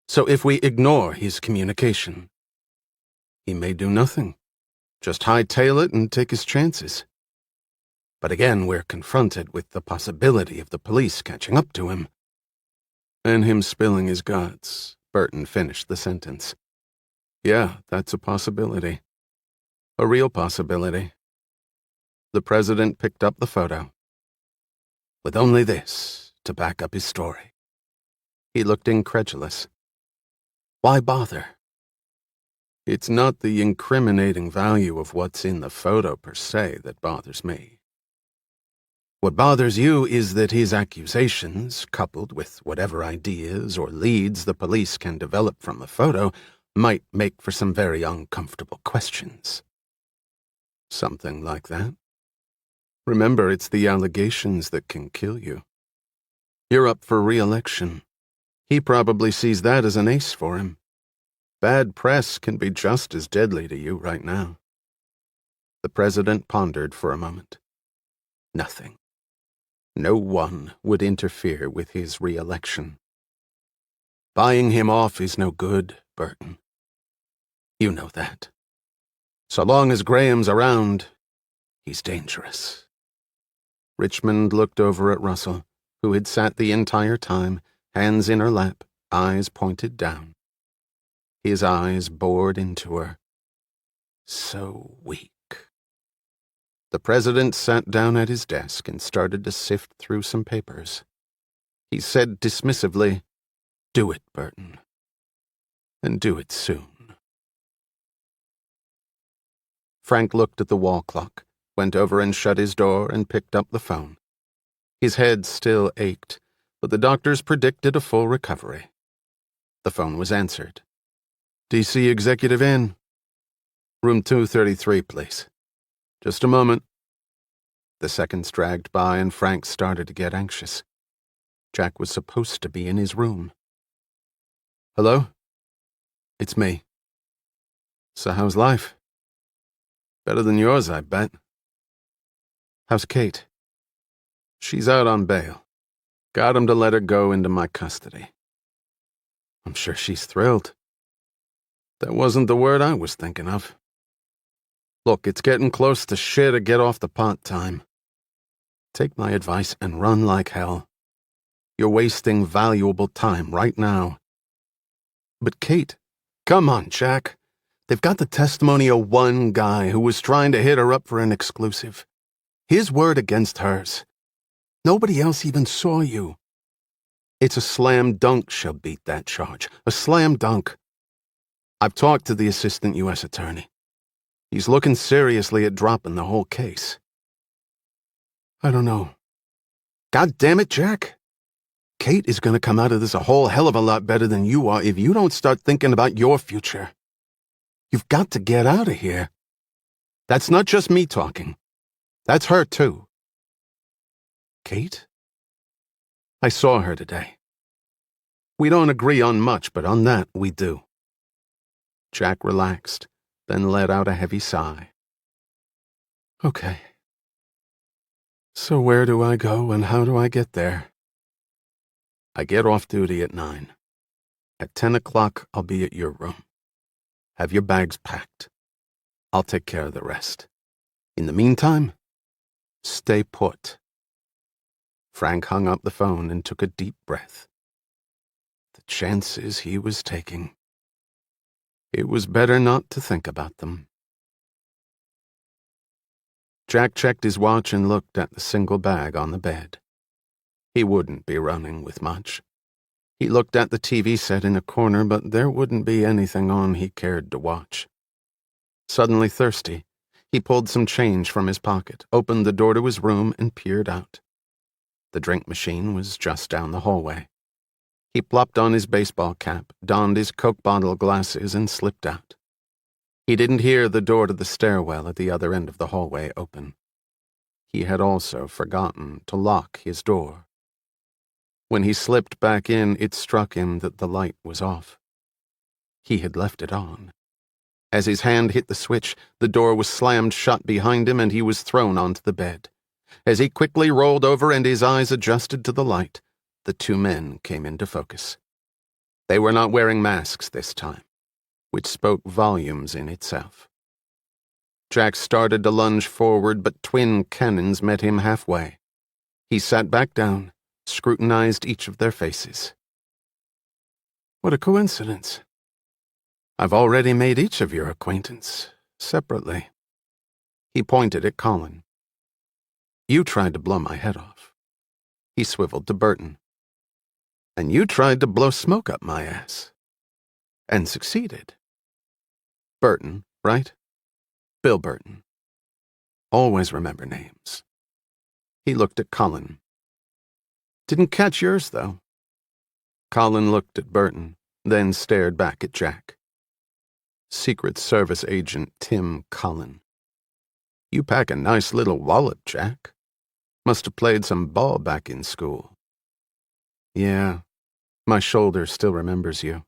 So if we ignore his communication, he may do nothing. Just hightail it and take his chances. But again, we're confronted with the possibility of the police catching up to him. And him spilling his guts, Burton finished the sentence. Yeah, that's a possibility. A real possibility. The president picked up the photo. With only this to back up his story. He looked incredulous. Why bother? It's not the incriminating value of what's in the photo per se that bothers me. What bothers you is that his accusations, coupled with whatever ideas or leads the police can develop from the photo, might make for some very uncomfortable questions. Something like that. Remember, it's the allegations that can kill you. You're up for re-election. He probably sees that as an ace for him. Bad press can be just as deadly to you right now. The president pondered for a moment. Nothing. No one would interfere with his re-election. Buying him off is no good, Burton. You know that. So long as Graham's around, he's dangerous. Richmond looked over at Russell, who had sat the entire time, hands in her lap, eyes pointed down. His eyes bored into her. So weak. The president sat down at his desk and started to sift through some papers. He said dismissively, "Do it, Burton. And do it soon." Frank looked at the wall clock, went over and shut his door and picked up the phone. His head still ached, but the doctors predicted a full recovery. The phone was answered. "DC Executive Inn. Room 233, please. Just a moment." The seconds dragged by and Frank started to get anxious. Jack was supposed to be in his room. "Hello? It's me. So how's life? Better than yours, I bet. How's Kate?" "She's out on bail. Got him to let her go into my custody." "I'm sure she's thrilled." "That wasn't the word I was thinking of. Look, it's getting close to shit or get off the pot time. Take my advice and run like hell. You're wasting valuable time right now." "But Kate, come on, Jack. They've got the testimony of one guy who was trying to hit her up for an exclusive. His word against hers. Nobody else even saw you. It's a slam dunk she'll beat that charge. A slam dunk. I've talked to the assistant U.S. attorney. He's looking seriously at dropping the whole case." "I don't know. God damn it, Jack. Kate is going to come out of this a whole hell of a lot better than you are if you don't start thinking about your future. You've got to get out of here. That's not just me talking. That's her, too." "Kate? I saw her today. We don't agree on much, but on that we do." Jack relaxed, then let out a heavy sigh. "Okay. So where do I go and how do I get there?" "I get off duty at 9. At 10 o'clock, I'll be at your room. Have your bags packed. I'll take care of the rest. In the meantime, stay put." Frank hung up the phone and took a deep breath. The chances he was taking. It was better not to think about them. Jack checked his watch and looked at the single bag on the bed. He wouldn't be running with much. He looked at the TV set in a corner, but there wouldn't be anything on he cared to watch. Suddenly thirsty, he pulled some change from his pocket, opened the door to his room, and peered out. The drink machine was just down the hallway. He plopped on his baseball cap, donned his Coke bottle glasses, and slipped out. He didn't hear the door to the stairwell at the other end of the hallway open. He had also forgotten to lock his door. When he slipped back in, it struck him that the light was off. He had left it on. As his hand hit the switch, the door was slammed shut behind him and he was thrown onto the bed. As he quickly rolled over and his eyes adjusted to the light, the two men came into focus. They were not wearing masks this time, which spoke volumes in itself. Jack started to lunge forward, but twin cannons met him halfway. He sat back down, scrutinized each of their faces. "What a coincidence. I've already made each of your acquaintance, separately." He pointed at Colin. "You tried to blow my head off." He swiveled to Burton. "And you tried to blow smoke up my ass. And succeeded. Burton, right? Bill Burton. Always remember names." He looked at Colin. "Didn't catch yours, though." Colin looked at Burton, then stared back at Jack. "Secret Service agent Tim Cullen. You pack a nice little wallop, Jack. Must have played some ball back in school." "Yeah, my shoulder still remembers you."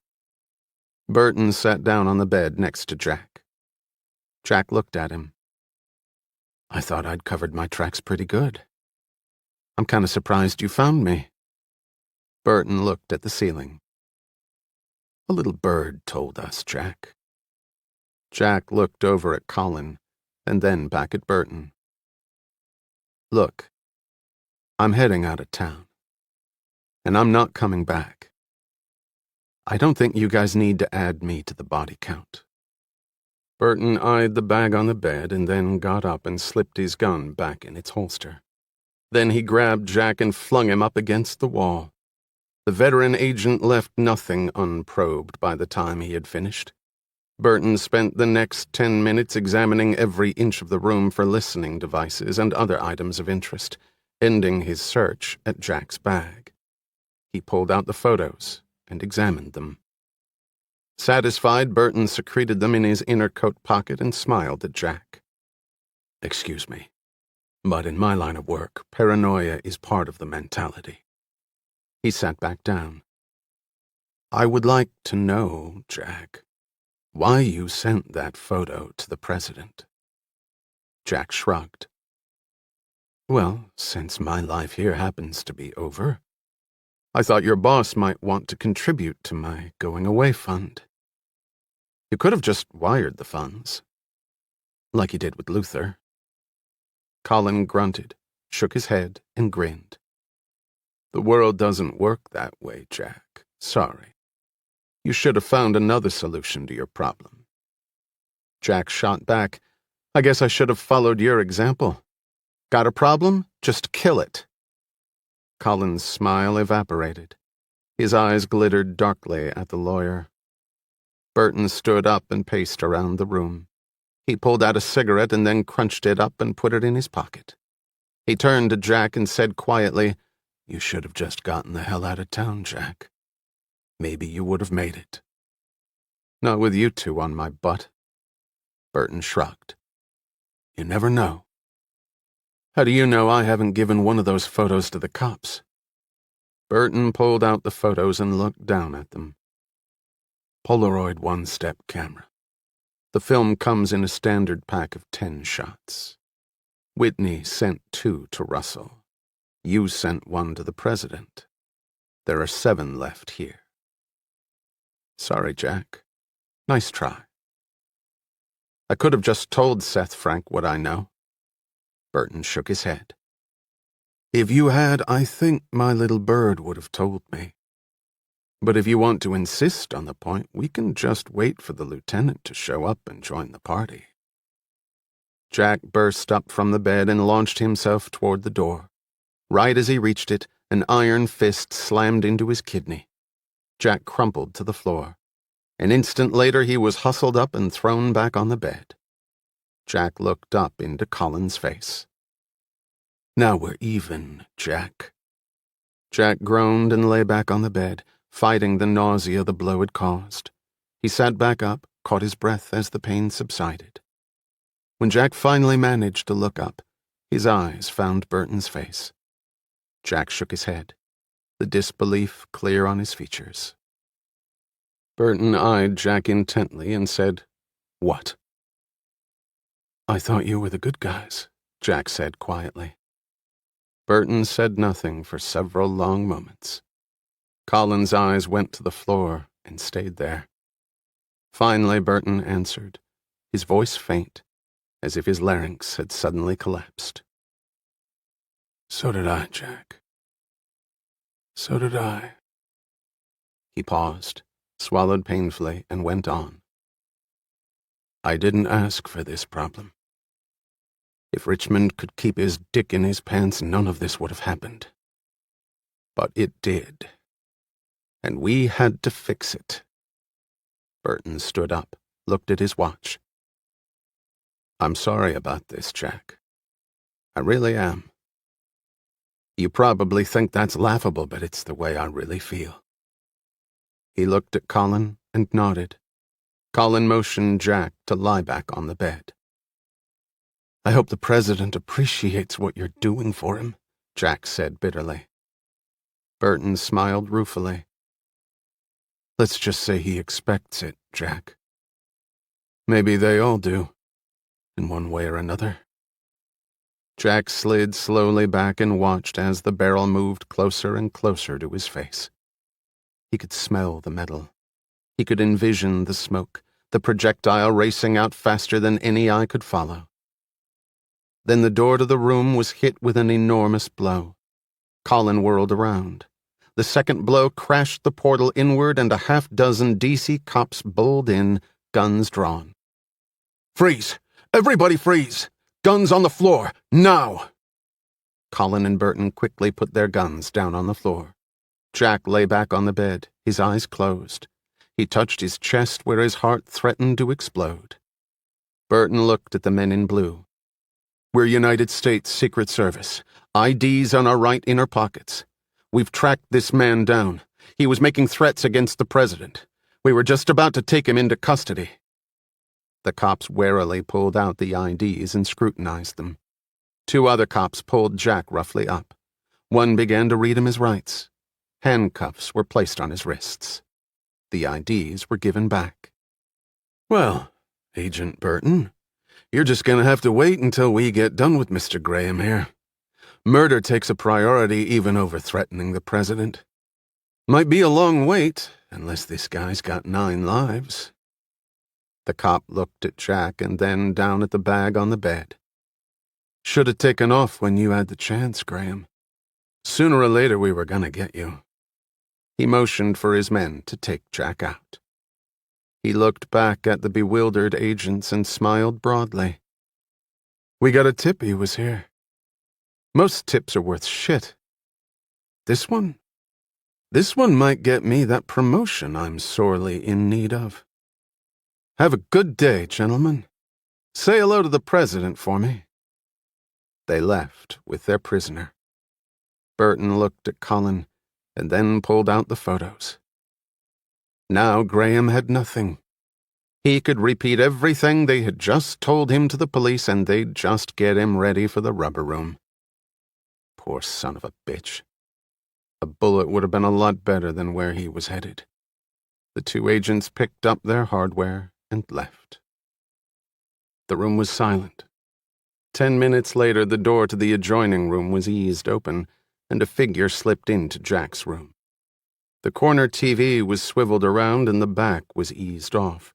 Burton sat down on the bed next to Jack. Jack looked at him. "I thought I'd covered my tracks pretty good. I'm kind of surprised you found me." Burton looked at the ceiling. "A little bird told us, Jack." Jack looked over at Colin, and then back at Burton. "Look, I'm heading out of town. And I'm not coming back. I don't think you guys need to add me to the body count." Burton eyed the bag on the bed and then got up and slipped his gun back in its holster. Then he grabbed Jack and flung him up against the wall. The veteran agent left nothing unprobed by the time he had finished. Burton spent the next 10 minutes examining every inch of the room for listening devices and other items of interest, ending his search at Jack's bag. He pulled out the photos and examined them. Satisfied, Burton secreted them in his inner coat pocket and smiled at Jack. "Excuse me, but in my line of work, paranoia is part of the mentality." He sat back down. "I would like to know, Jack, why you sent that photo to the president." Jack shrugged. "Well, since my life here happens to be over, I thought your boss might want to contribute to my going-away fund. You could have just wired the funds, like you did with Luther." Colin grunted, shook his head, and grinned. "The world doesn't work that way, Jack. Sorry. You should have found another solution to your problem." Jack shot back. "I guess I should have followed your example. Got a problem? Just kill it." Colin's smile evaporated. His eyes glittered darkly at the lawyer. Burton stood up and paced around the room. He pulled out a cigarette and then crunched it up and put it in his pocket. He turned to Jack and said quietly, "You should have just gotten the hell out of town, Jack. Maybe you would have made it." "Not with you two on my butt." Burton shrugged. "You never know. How do you know I haven't given one of those photos to the cops?" Burton pulled out the photos and looked down at them. "Polaroid one-step camera. The film comes in a standard pack of 10 shots. Whitney sent 2 to Russell. You sent 1 to the president. There are 7 left here." "Sorry, Jack. Nice try. I could have just told Seth Frank what I know." Burton shook his head. "If you had, I think my little bird would have told me. But if you want to insist on the point, we can just wait for the lieutenant to show up and join the party." Jack burst up from the bed and launched himself toward the door. Right as he reached it, an iron fist slammed into his kidney. Jack crumpled to the floor. An instant later, he was hustled up and thrown back on the bed. Jack looked up into Colin's face. "Now we're even, Jack." Jack groaned and lay back on the bed, fighting the nausea the blow had caused. He sat back up, caught his breath as the pain subsided. When Jack finally managed to look up, his eyes found Burton's face. Jack shook his head, the disbelief clear on his features. Burton eyed Jack intently and said, "What?" "I thought you were the good guys," Jack said quietly. Burton said nothing for several long moments. Colin's eyes went to the floor and stayed there. Finally, Burton answered, his voice faint, as if his larynx had suddenly collapsed. "So did I, Jack. So did I." He paused, swallowed painfully, and went on. "I didn't ask for this problem. If Richmond could keep his dick in his pants, none of this would have happened. But it did. And we had to fix it." Burton stood up, looked at his watch. "I'm sorry about this, Jack. I really am. You probably think that's laughable, but it's the way I really feel." He looked at Colin and nodded. Colin motioned Jack to lie back on the bed. "I hope the president appreciates what you're doing for him," Jack said bitterly. Burton smiled ruefully. "Let's just say he expects it, Jack. Maybe they all do, in one way or another." Jack slid slowly back and watched as the barrel moved closer and closer to his face. He could smell the metal. He could envision the smoke, the projectile racing out faster than any eye could follow. Then the door to the room was hit with an enormous blow. Colin whirled around. The second blow crashed the portal inward, and a half-dozen DC cops bowled in, guns drawn. "Freeze! Everybody freeze! Guns on the floor, now!" Colin and Burton quickly put their guns down on the floor. Jack lay back on the bed, his eyes closed. He touched his chest where his heart threatened to explode. Burton looked at the men in blue. "We're United States Secret Service. IDs on our right inner pockets. We've tracked this man down. He was making threats against the president. We were just about to take him into custody." The cops warily pulled out the IDs and scrutinized them. Two other cops pulled Jack roughly up. One began to read him his rights. Handcuffs were placed on his wrists. The IDs were given back. "Well, Agent Burton, you're just going to have to wait until we get done with Mr. Graham here. Murder takes a priority even over threatening the president. Might be a long wait, unless this guy's got 9 lives. The cop looked at Jack and then down at the bag on the bed. "Should have taken off when you had the chance, Graham. Sooner or later we were going to get you." He motioned for his men to take Jack out. He looked back at the bewildered agents and smiled broadly. "We got a tip he was here. Most tips are worth shit. This one might get me that promotion I'm sorely in need of. Have a good day, gentlemen. Say hello to the president for me." They left with their prisoner. Burton looked at Colin and then pulled out the photos. Now Graham had nothing. He could repeat everything they had just told him to the police, and they'd just get him ready for the rubber room. Poor son of a bitch. A bullet would have been a lot better than where he was headed. The two agents picked up their hardware and left. The room was silent. 10 minutes later, the door to the adjoining room was eased open, and a figure slipped into Jack's room. The corner TV was swiveled around and the back was eased off.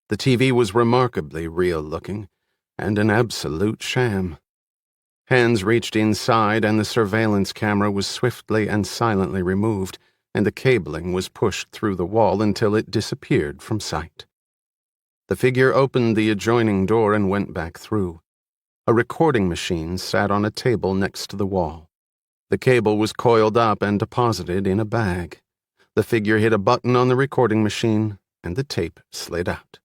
The TV was remarkably real-looking, and an absolute sham. Hands reached inside, and the surveillance camera was swiftly and silently removed, and the cabling was pushed through the wall until it disappeared from sight. The figure opened the adjoining door and went back through. A recording machine sat on a table next to the wall. The cable was coiled up and deposited in a bag. The figure hit a button on the recording machine, and the tape slid out.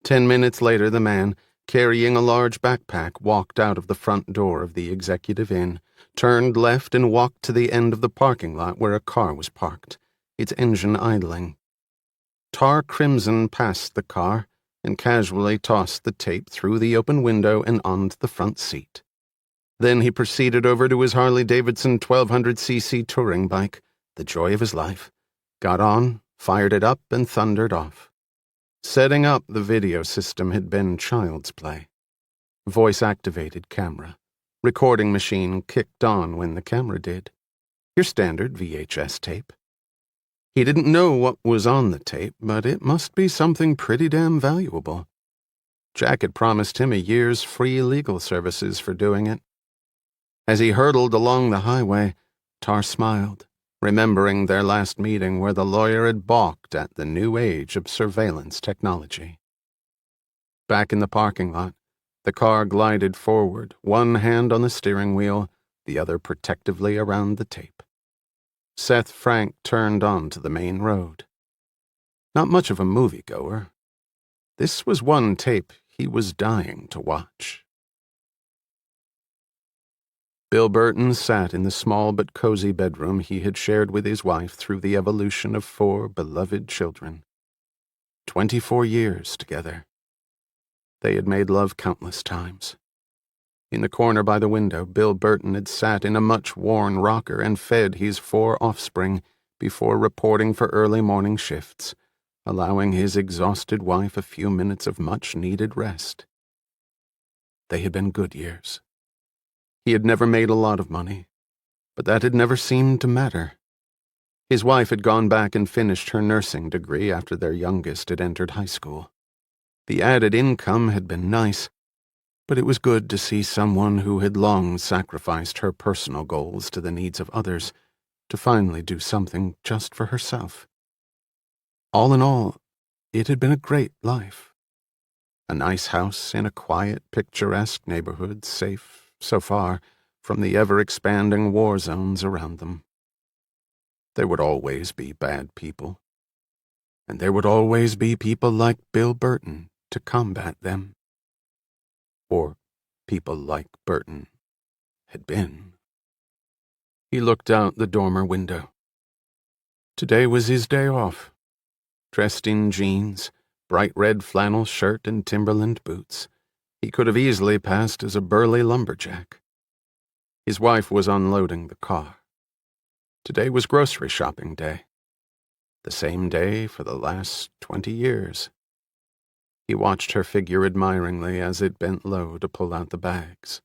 10 minutes later, the man, carrying a large backpack, walked out of the front door of the Executive Inn, turned left and walked to the end of the parking lot where a car was parked, its engine idling. Tar Crimson passed the car and casually tossed the tape through the open window and onto the front seat. Then he proceeded over to his Harley-Davidson 1200cc touring bike, the joy of his life, got on, fired it up, and thundered off. Setting up the video system had been child's play. Voice-activated camera. Recording machine kicked on when the camera did. Your standard VHS tape. He didn't know what was on the tape, but it must be something pretty damn valuable. Jack had promised him a year's free legal services for doing it. As he hurtled along the highway, Tar smiled, remembering their last meeting where the lawyer had balked at the new age of surveillance technology. Back in the parking lot, the car glided forward, one hand on the steering wheel, the other protectively around the tape. Seth Frank turned onto the main road. Not much of a moviegoer. This was one tape he was dying to watch. Bill Burton sat in the small but cozy bedroom he had shared with his wife through the evolution of 4 beloved children. 24 years together. They had made love countless times. In the corner by the window, Bill Burton had sat in a much-worn rocker and fed his 4 offspring before reporting for early morning shifts, allowing his exhausted wife a few minutes of much-needed rest. They had been good years. He had never made a lot of money, but that had never seemed to matter. His wife had gone back and finished her nursing degree after their youngest had entered high school. The added income had been nice, but it was good to see someone who had long sacrificed her personal goals to the needs of others to finally do something just for herself. All in all, it had been a great life. A nice house in a quiet, picturesque neighborhood, safe, so far, from the ever-expanding war zones around them. There would always be bad people, and there would always be people like Bill Burton to combat them. Or people like Burton had been. He looked out the dormer window. Today was his day off. Dressed in jeans, bright red flannel shirt and Timberland boots, he could have easily passed as a burly lumberjack. His wife was unloading the car. Today was grocery shopping day. The same day for the last 20 years. He watched her figure admiringly as it bent low to pull out the bags.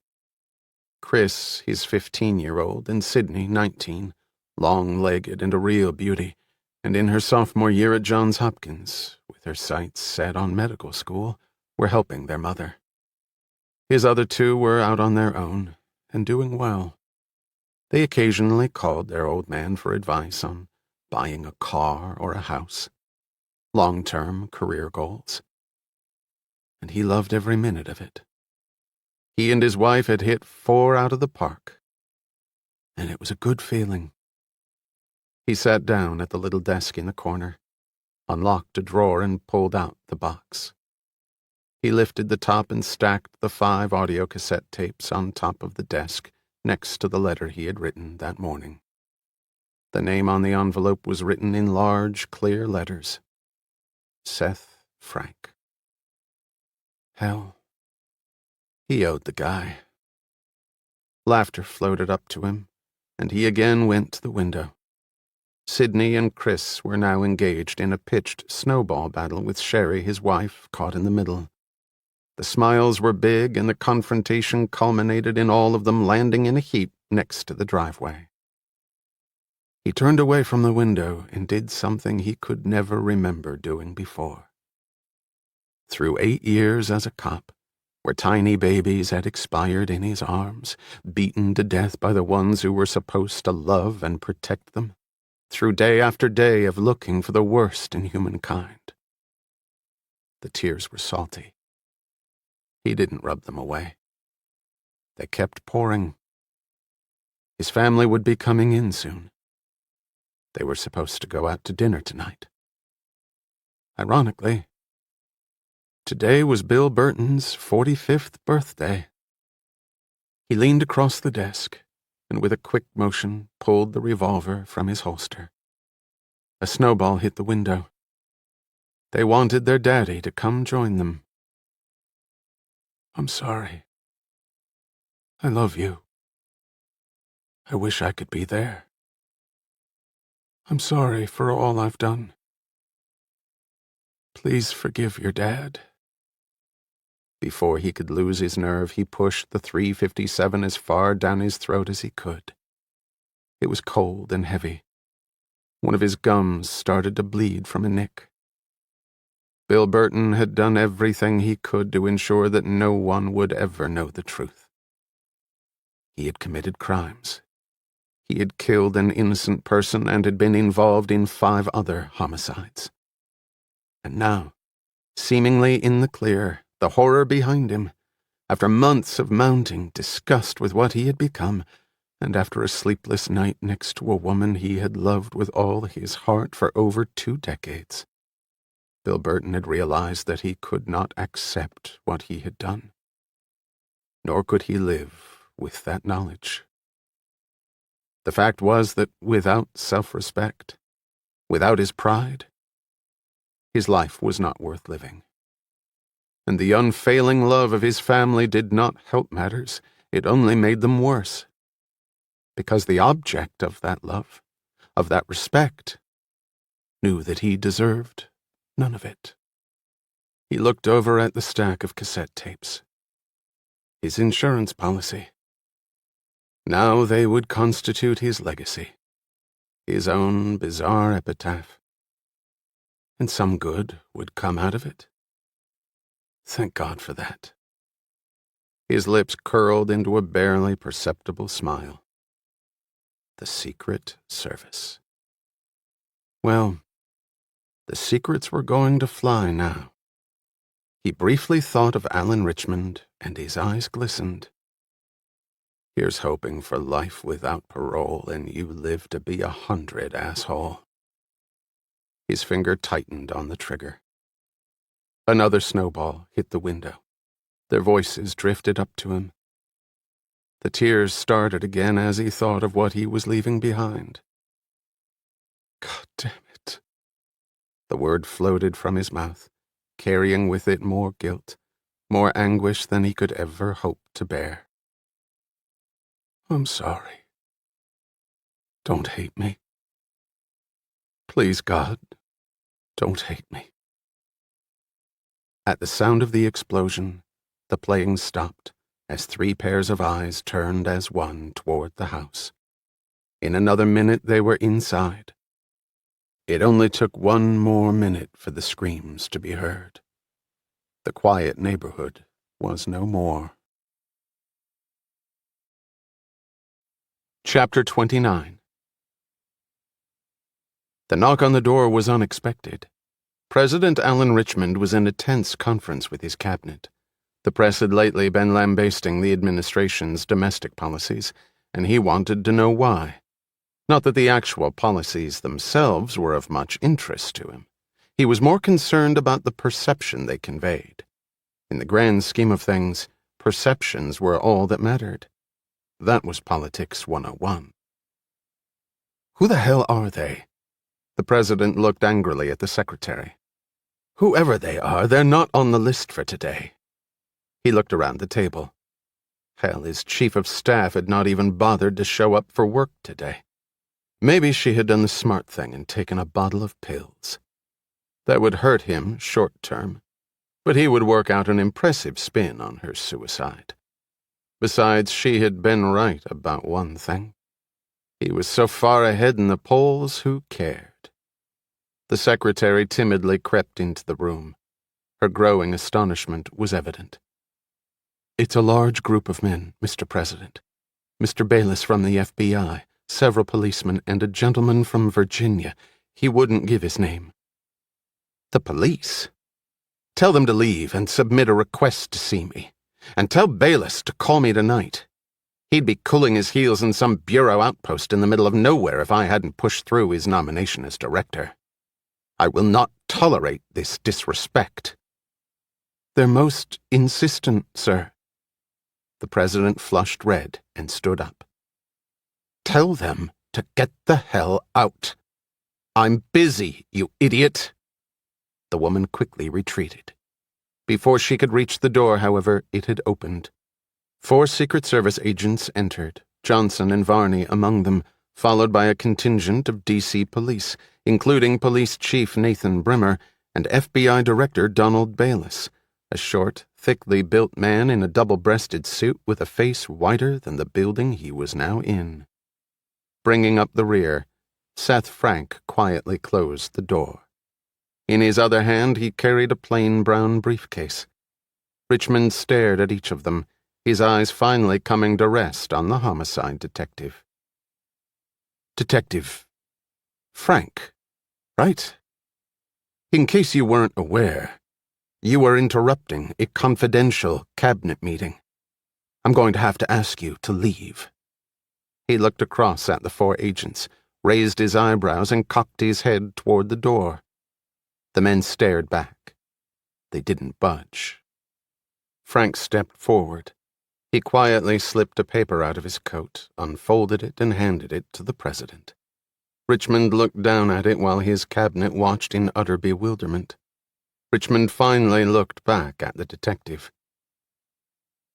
Chris, his 15-year-old, and Sydney, 19, long-legged and a real beauty, and in her sophomore year at Johns Hopkins, with her sights set on medical school, were helping their mother. His other two were out on their own, and doing well. They occasionally called their old man for advice on buying a car or a house, long-term career goals. And he loved every minute of it. He and his wife had hit 4 out of the park, and it was a good feeling. He sat down at the little desk in the corner, unlocked a drawer and pulled out the box. He lifted the top and stacked the 5 audio cassette tapes on top of the desk next to the letter he had written that morning. The name on the envelope was written in large, clear letters. Seth Frank. Hell, he owed the guy. Laughter floated up to him, and he again went to the window. Sydney and Chris were now engaged in a pitched snowball battle with Sherry, his wife, caught in the middle. The smiles were big, and the confrontation culminated in all of them landing in a heap next to the driveway. He turned away from the window and did something he could never remember doing before. Through 8 years as a cop, where tiny babies had expired in his arms, beaten to death by the ones who were supposed to love and protect them, through day after day of looking for the worst in humankind. The tears were salty. He didn't rub them away. They kept pouring. His family would be coming in soon. They were supposed to go out to dinner tonight. Ironically, today was Bill Burton's 45th birthday. He leaned across the desk and with a quick motion pulled the revolver from his holster. A snowball hit the window. They wanted their daddy to come join them. I'm sorry. I love you. I wish I could be there. I'm sorry for all I've done. Please forgive your dad. Before he could lose his nerve, he pushed the .357 as far down his throat as he could. It was cold and heavy. One of his gums started to bleed from a nick. Bill Burton had done everything he could to ensure that no one would ever know the truth. He had committed crimes. He had killed an innocent person and had been involved in 5 other homicides. And now, seemingly in the clear, the horror behind him, after months of mounting disgust with what he had become, and after a sleepless night next to a woman he had loved with all his heart for over 2 decades, Bill Burton had realized that he could not accept what he had done. Nor could he live with that knowledge. The fact was that without self-respect, without his pride, his life was not worth living. And the unfailing love of his family did not help matters, it only made them worse. Because the object of that love, of that respect, knew that he deserved none of it. He looked over at the stack of cassette tapes. His insurance policy. Now they would constitute his legacy, his own bizarre epitaph. And some good would come out of it. Thank God for that. His lips curled into a barely perceptible smile. The Secret Service. Well, the secrets were going to fly now. He briefly thought of Alan Richmond, and his eyes glistened. Here's hoping for life without parole, and you live to be 100, asshole. His finger tightened on the trigger. Another snowball hit the window. Their voices drifted up to him. The tears started again as he thought of what he was leaving behind. God damn it. The word floated from his mouth, carrying with it more guilt, more anguish than he could ever hope to bear. I'm sorry. Don't hate me. Please, God, don't hate me. At the sound of the explosion, the playing stopped as 3 pairs of eyes turned as one toward the house. In another minute they were inside. It only took 1 more minute for the screams to be heard. The quiet neighborhood was no more. Chapter 29. The knock on the door was unexpected. President Alan Richmond was in a tense conference with his cabinet. The press had lately been lambasting the administration's domestic policies, and he wanted to know why. Not that the actual policies themselves were of much interest to him. He was more concerned about the perception they conveyed. In the grand scheme of things, perceptions were all that mattered. That was Politics 101. Who the hell are they? The president looked angrily at the secretary. Whoever they are, they're not on the list for today. He looked around the table. Hell, his chief of staff had not even bothered to show up for work today. Maybe she had done the smart thing and taken a bottle of pills. That would hurt him short term, but he would work out an impressive spin on her suicide. Besides, she had been right about one thing. He was so far ahead in the polls, who cared? The secretary timidly crept into the room. Her growing astonishment was evident. It's a large group of men, Mr. President. Mr. Bayless from the FBI, several policemen, and a gentleman from Virginia. He wouldn't give his name. The police? Tell them to leave and submit a request to see me. And tell Bayless to call me tonight. He'd be cooling his heels in some bureau outpost in the middle of nowhere if I hadn't pushed through his nomination as director. I will not tolerate this disrespect. They're most insistent, sir. The president flushed red and stood up. Tell them to get the hell out. I'm busy, you idiot. The woman quickly retreated. Before she could reach the door, however, it had opened. 4 Secret Service agents entered, Johnson and Varney among them, followed by a contingent of D.C. police, including Police Chief Nathan Brimmer and FBI Director Donald Bayless, a short, thickly built man in a double-breasted suit with a face whiter than the building he was now in. Bringing up the rear, Seth Frank quietly closed the door. In his other hand he carried a plain brown briefcase. Richmond stared at each of them, his eyes finally coming to rest on the homicide detective. Detective Frank, right? In case you weren't aware, you were interrupting a confidential cabinet meeting. I'm going to have to ask you to leave. He looked across at the 4 agents, raised his eyebrows, and cocked his head toward the door. The men stared back. They didn't budge. Frank stepped forward. He quietly slipped a paper out of his coat, unfolded it, and handed it to the president. Richmond looked down at it while his cabinet watched in utter bewilderment. Richmond finally looked back at the detective.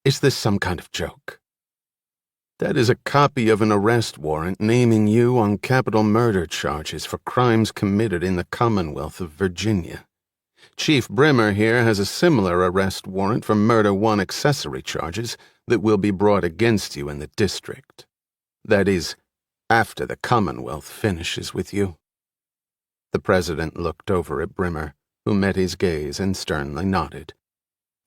Is this some kind of joke? That is a copy of an arrest warrant naming you on capital murder charges for crimes committed in the Commonwealth of Virginia. Chief Brimmer here has a similar arrest warrant for Murder 1 accessory charges that will be brought against you in the district. That is, after the Commonwealth finishes with you. The president looked over at Brimmer, who met his gaze and sternly nodded.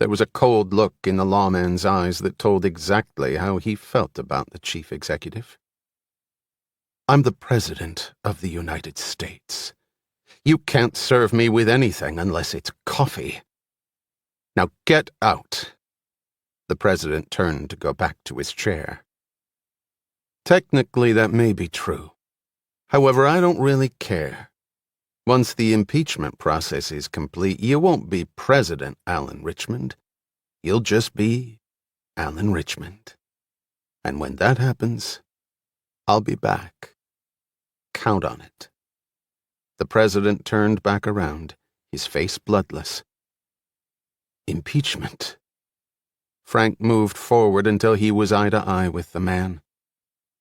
There was a cold look in the lawman's eyes that told exactly how he felt about the chief executive. I'm the President of the United States. You can't serve me with anything unless it's coffee. Now get out. The president turned to go back to his chair. Technically, that may be true. However, I don't really care. Once the impeachment process is complete, you won't be President Alan Richmond. You'll just be Alan Richmond. And when that happens, I'll be back. Count on it. The president turned back around, his face bloodless. Impeachment. Frank moved forward until he was eye to eye with the man.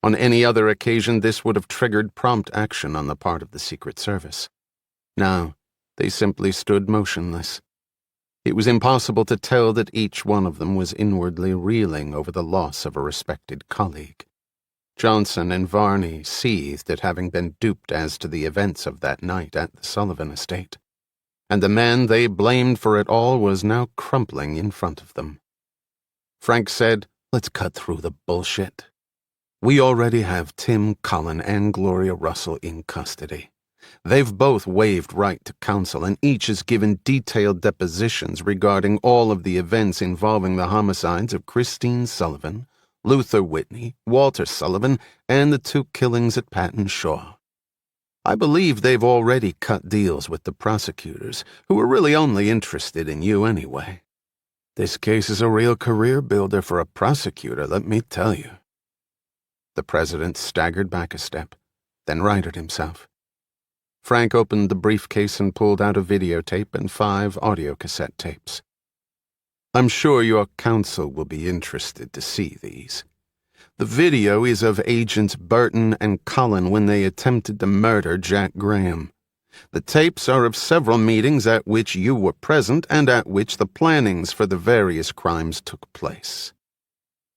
On any other occasion, this would have triggered prompt action on the part of the Secret Service. Now, they simply stood motionless. It was impossible to tell that each one of them was inwardly reeling over the loss of a respected colleague. Johnson and Varney seethed at having been duped as to the events of that night at the Sullivan estate, and the man they blamed for it all was now crumpling in front of them. Frank said, "Let's cut through the bullshit. We already have Tim Cullen and Gloria Russell in custody. They've both waived right to counsel, and each has given detailed depositions regarding all of the events involving the homicides of Christine Sullivan, Luther Whitney, Walter Sullivan, and the 2 killings at Patton Shaw. I believe they've already cut deals with the prosecutors, who are really only interested in you anyway. This case is a real career builder for a prosecutor, let me tell you." The president staggered back a step, then righted himself. Frank opened the briefcase and pulled out a videotape and 5 audiocassette tapes. I'm sure your counsel will be interested to see these. The video is of Agents Burton and Cullen when they attempted to murder Jack Graham. The tapes are of several meetings at which you were present and at which the plannings for the various crimes took place.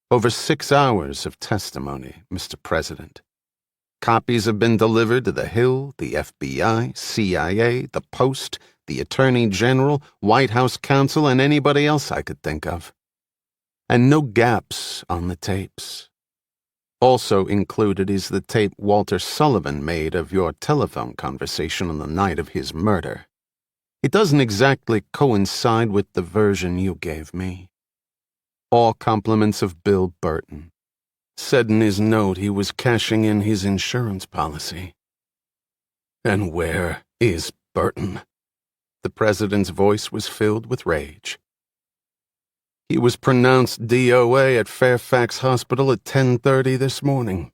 Over 6 hours of testimony, Mr. President. Copies have been delivered to the Hill, the FBI, CIA, the Post, the Attorney General, White House counsel, and anybody else I could think of. And no gaps on the tapes. Also included is the tape Walter Sullivan made of your telephone conversation on the night of his murder. It doesn't exactly coincide with the version you gave me. All compliments of Bill Burton. Said in his note he was cashing in his insurance policy. And where is Burton? The president's voice was filled with rage. He was pronounced DOA at Fairfax Hospital at 10:30 this morning.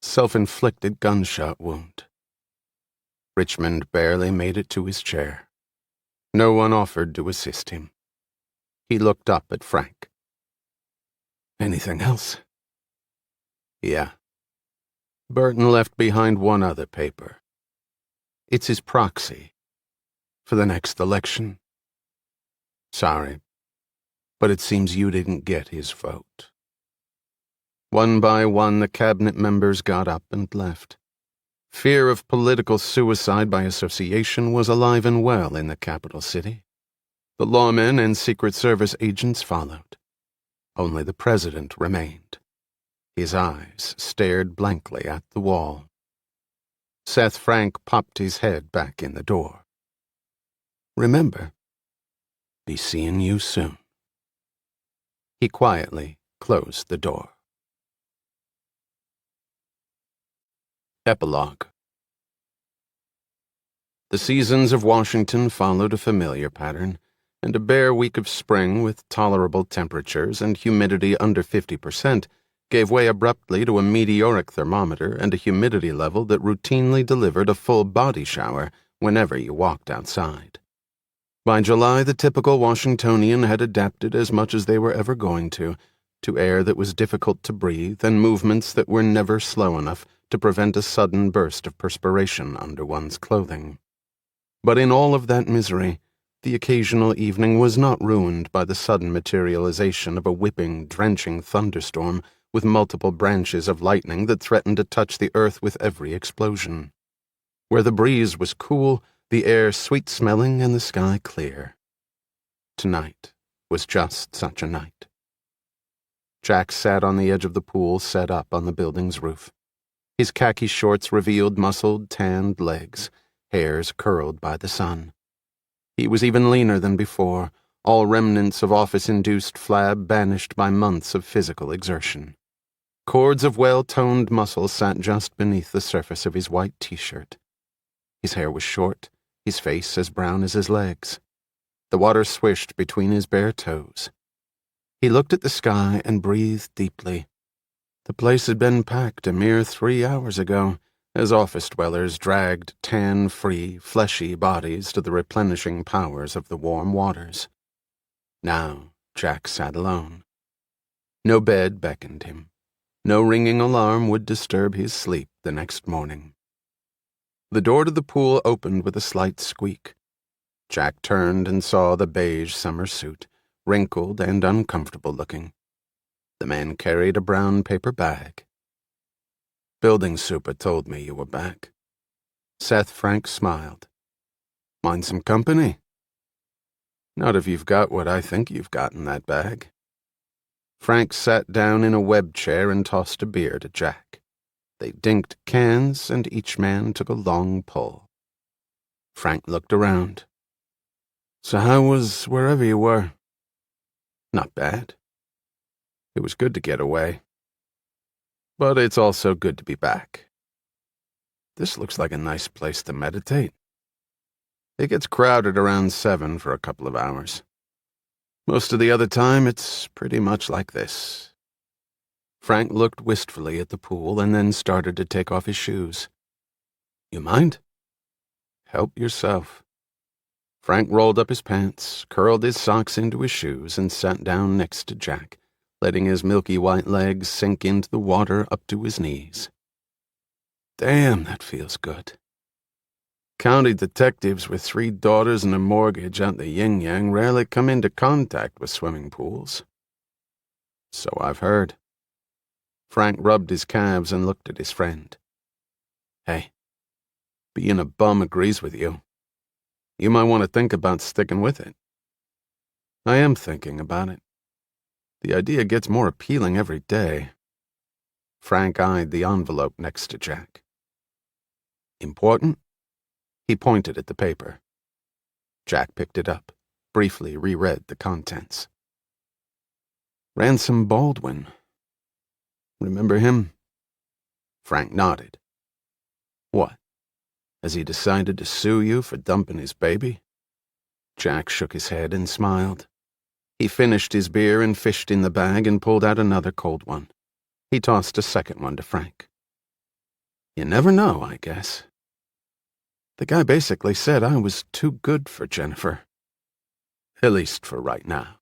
Self-inflicted gunshot wound. Richmond barely made it to his chair. No one offered to assist him. He looked up at Frank. Anything else? Yeah. Burton left behind one other paper. It's his proxy for the next election. Sorry, but it seems you didn't get his vote. One by one, the cabinet members got up and left. Fear of political suicide by association was alive and well in the capital city. The lawmen and Secret Service agents followed. Only the president remained. His eyes stared blankly at the wall. Seth Frank popped his head back in the door. Remember, be seeing you soon. He quietly closed the door. Epilogue. The seasons of Washington followed a familiar pattern, and a bare week of spring with tolerable temperatures and humidity under 50% gave way abruptly to a meteoric thermometer and a humidity level that routinely delivered a full body shower whenever you walked outside. By July, the typical Washingtonian had adapted as much as they were ever going to air that was difficult to breathe and movements that were never slow enough to prevent a sudden burst of perspiration under one's clothing. But in all of that misery, the occasional evening was not ruined by the sudden materialization of a whipping, drenching thunderstorm with multiple branches of lightning that threatened to touch the earth with every explosion. Where the breeze was cool, the air sweet-smelling and the sky clear. Tonight, was just such a night. Jack sat on the edge of the pool set up on the building's roof. His khaki shorts revealed muscled, tanned legs, hairs curled by the sun. He was even leaner than before, all remnants of office-induced flab banished by months of physical exertion. Cords of well-toned muscle sat just beneath the surface of his white t-shirt. His hair was short, his face as brown as his legs. The water swished between his bare toes. He looked at the sky and breathed deeply. The place had been packed a mere 3 hours ago, as office dwellers dragged tan-free, fleshy bodies to the replenishing powers of the warm waters. Now Jack sat alone. No bed beckoned him. No ringing alarm would disturb his sleep the next morning. The door to the pool opened with a slight squeak. Jack turned and saw the beige summer suit, wrinkled and uncomfortable-looking. The man carried a brown paper bag. "Building super told me you were back." Seth Frank smiled. "Mind some company?" "Not if you've got what I think you've got in that bag." Frank sat down in a web chair and tossed a beer to Jack. They dinked cans, and each man took a long pull. Frank looked around. "So how was wherever you were?" "Not bad. It was good to get away. But it's also good to be back. This looks like a nice place to meditate. It gets crowded around 7 for a couple of hours. Most of the other time, it's pretty much like this." Frank looked wistfully at the pool and then started to take off his shoes. "You mind?" "Help yourself." Frank rolled up his pants, curled his socks into his shoes, and sat down next to Jack, letting his milky white legs sink into the water up to his knees. "Damn, that feels good. County detectives with 3 daughters and a mortgage out the yin-yang rarely come into contact with swimming pools." "So I've heard." Frank rubbed his calves and looked at his friend. "Hey, being a bum agrees with you. You might want to think about sticking with it." "I am thinking about it. The idea gets more appealing every day." Frank eyed the envelope next to Jack. "Important?" He pointed at the paper. Jack picked it up, briefly reread the contents. "Ransom Baldwin. Remember him?" Frank nodded. "What? Has he decided to sue you for dumping his baby?" Jack shook his head and smiled. He finished his beer and fished in the bag and pulled out another cold one. He tossed a second one to Frank. "You never know, I guess. The guy basically said I was too good for Jennifer. At least for right now.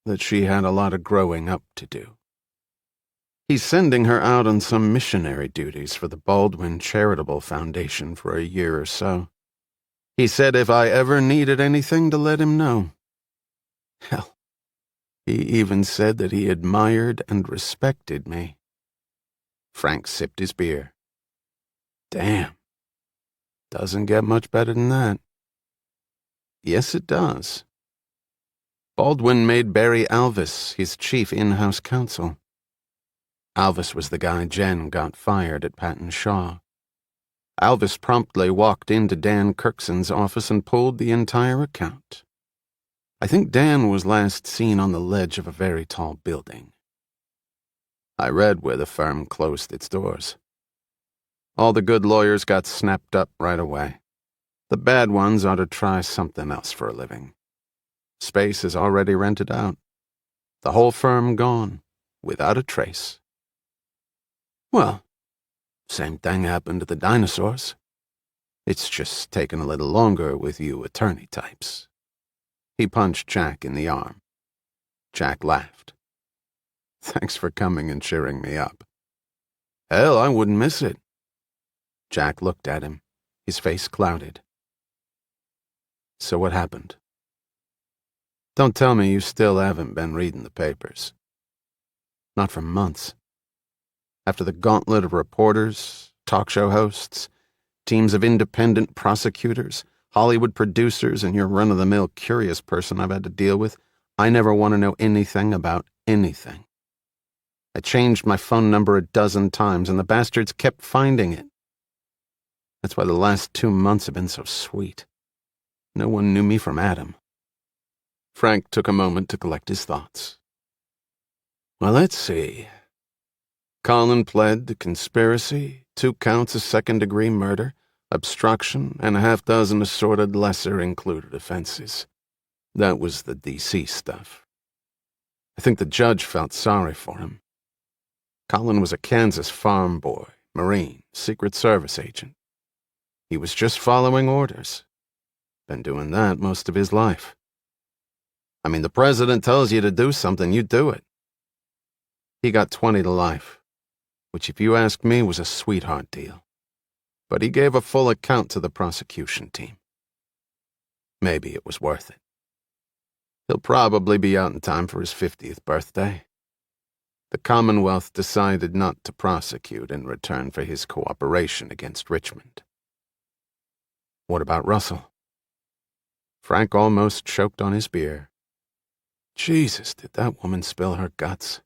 That she had a lot of growing up to do. He's sending her out on some missionary duties for the Baldwin Charitable Foundation for a year or so. He said if I ever needed anything to let him know. Hell, he even said that he admired and respected me." Frank sipped his beer. "Damn. Doesn't get much better than that." "Yes, it does. Baldwin made Barry Alvis his chief in-house counsel. Alvis was the guy Jen got fired at Patton Shaw. Alvis promptly walked into Dan Kirkson's office and pulled the entire account. I think Dan was last seen on the ledge of a very tall building. I read where the firm closed its doors. All the good lawyers got snapped up right away. The bad ones ought to try something else for a living. Space is already rented out. The whole firm gone, without a trace." "Well, same thing happened to the dinosaurs. It's just taken a little longer with you attorney types." He punched Jack in the arm. Jack laughed. "Thanks for coming and cheering me up." "Hell, I wouldn't miss it." Jack looked at him, his face clouded. "So what happened? Don't tell me you still haven't been reading the papers." "Not for months. After the gauntlet of reporters, talk show hosts, teams of independent prosecutors, Hollywood producers, and your run-of-the-mill curious person I've had to deal with, I never want to know anything about anything. I changed my phone number a dozen times, and the bastards kept finding it. That's why the last 2 months have been so sweet. No one knew me from Adam. Frank took a moment to collect his thoughts. Well, let's see. Colin pled to conspiracy, 2 counts of second-degree murder, obstruction, and a half-dozen assorted lesser-included offenses. That was the D.C. stuff. I think the judge felt sorry for him. Colin was a Kansas farm boy, Marine, Secret Service agent. He was just following orders. Been doing that most of his life. I mean, the president tells you to do something, you do it. He got 20 to life, which, if you ask me, was a sweetheart deal. But he gave a full account to the prosecution team. Maybe it was worth it. He'll probably be out in time for his 50th birthday. The Commonwealth decided not to prosecute in return for his cooperation against Richmond. What about Russell? Frank almost choked on his beer. Jesus, did that woman spill her guts?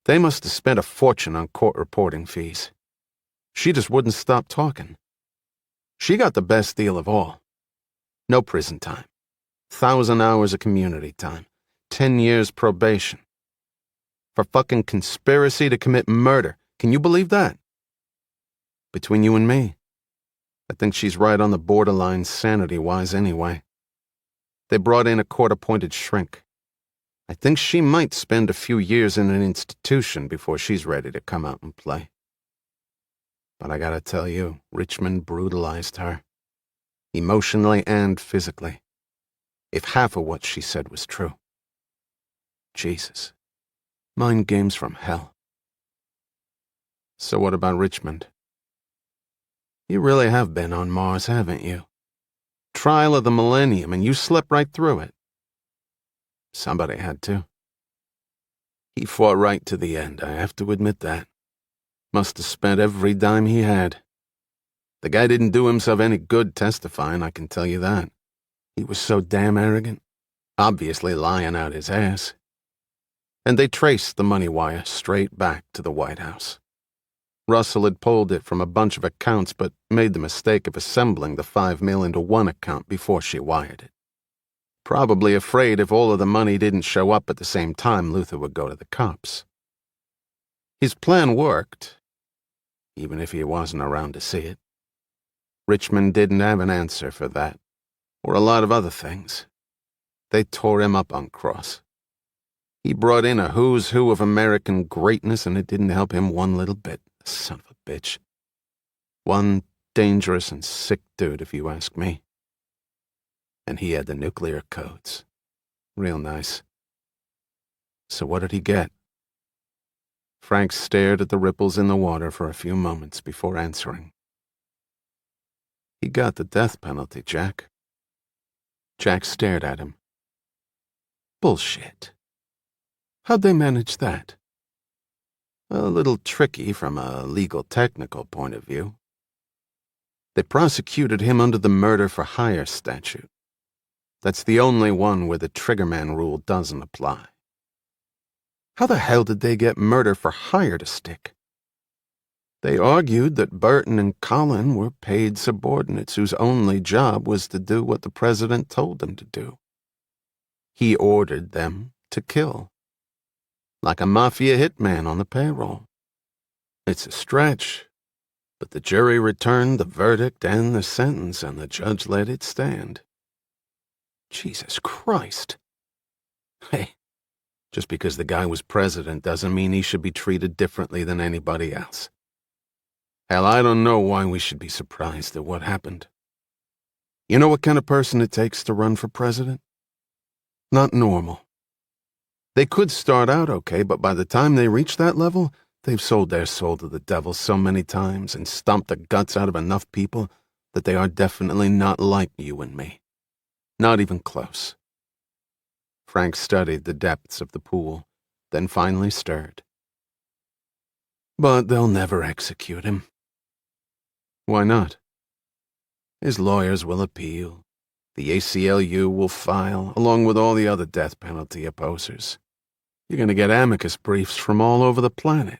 They must have spent a fortune on court reporting fees. She just wouldn't stop talking. She got the best deal of all. No prison time. 1,000 hours of community time. 10 years probation. For fucking conspiracy to commit murder. Can you believe that? Between you and me, I think she's right on the borderline sanity-wise anyway. They brought in a court-appointed shrink. I think she might spend a few years in an institution before she's ready to come out and play. But I gotta tell you, Richmond brutalized her. Emotionally and physically. If half of what she said was true. Jesus. Mind games from hell. So what about Richmond? You really have been on Mars, haven't you? Trial of the millennium, and you slept right through it. Somebody had to. He fought right to the end, I have to admit that. Must have spent every dime he had. The guy didn't do himself any good testifying, I can tell you that. He was so damn arrogant, obviously lying out his ass. And they traced the money wire straight back to the White House. Russell had pulled it from a bunch of accounts, but made the mistake of assembling the $5 million into one account before she wired it. Probably afraid if all of the money didn't show up at the same time, Luther would go to the cops. His plan worked, even if he wasn't around to see it. Richmond didn't have an answer for that, or a lot of other things. They tore him up on Cross. He brought in a who's who of American greatness, and it didn't help him one little bit, son of a bitch. One dangerous and sick dude, if you ask me. And he had the nuclear codes. Real nice. So what did he get? Frank stared at the ripples in the water for a few moments before answering. He got the death penalty, Jack. Jack stared at him. Bullshit. How'd they manage that? A little tricky from a legal technical point of view. They prosecuted him under the murder for hire statute. That's the only one where the triggerman rule doesn't apply. How the hell did they get murder for hire to stick? They argued that Burton and Colin were paid subordinates whose only job was to do what the president told them to do. He ordered them to kill. Like a mafia hitman on the payroll. It's a stretch, but the jury returned the verdict and the sentence, and the judge let it stand. Jesus Christ. Hey, just because the guy was president doesn't mean he should be treated differently than anybody else. Hell, I don't know why we should be surprised at what happened. You know what kind of person it takes to run for president? Not normal. They could start out okay, but by the time they reach that level, they've sold their soul to the devil so many times and stomped the guts out of enough people that they are definitely not like you and me. Not even close. Frank studied the depths of the pool, then finally stirred. But they'll never execute him. Why not? His lawyers will appeal. The ACLU will file, along with all the other death penalty opposers. You're going to get amicus briefs from all over the planet.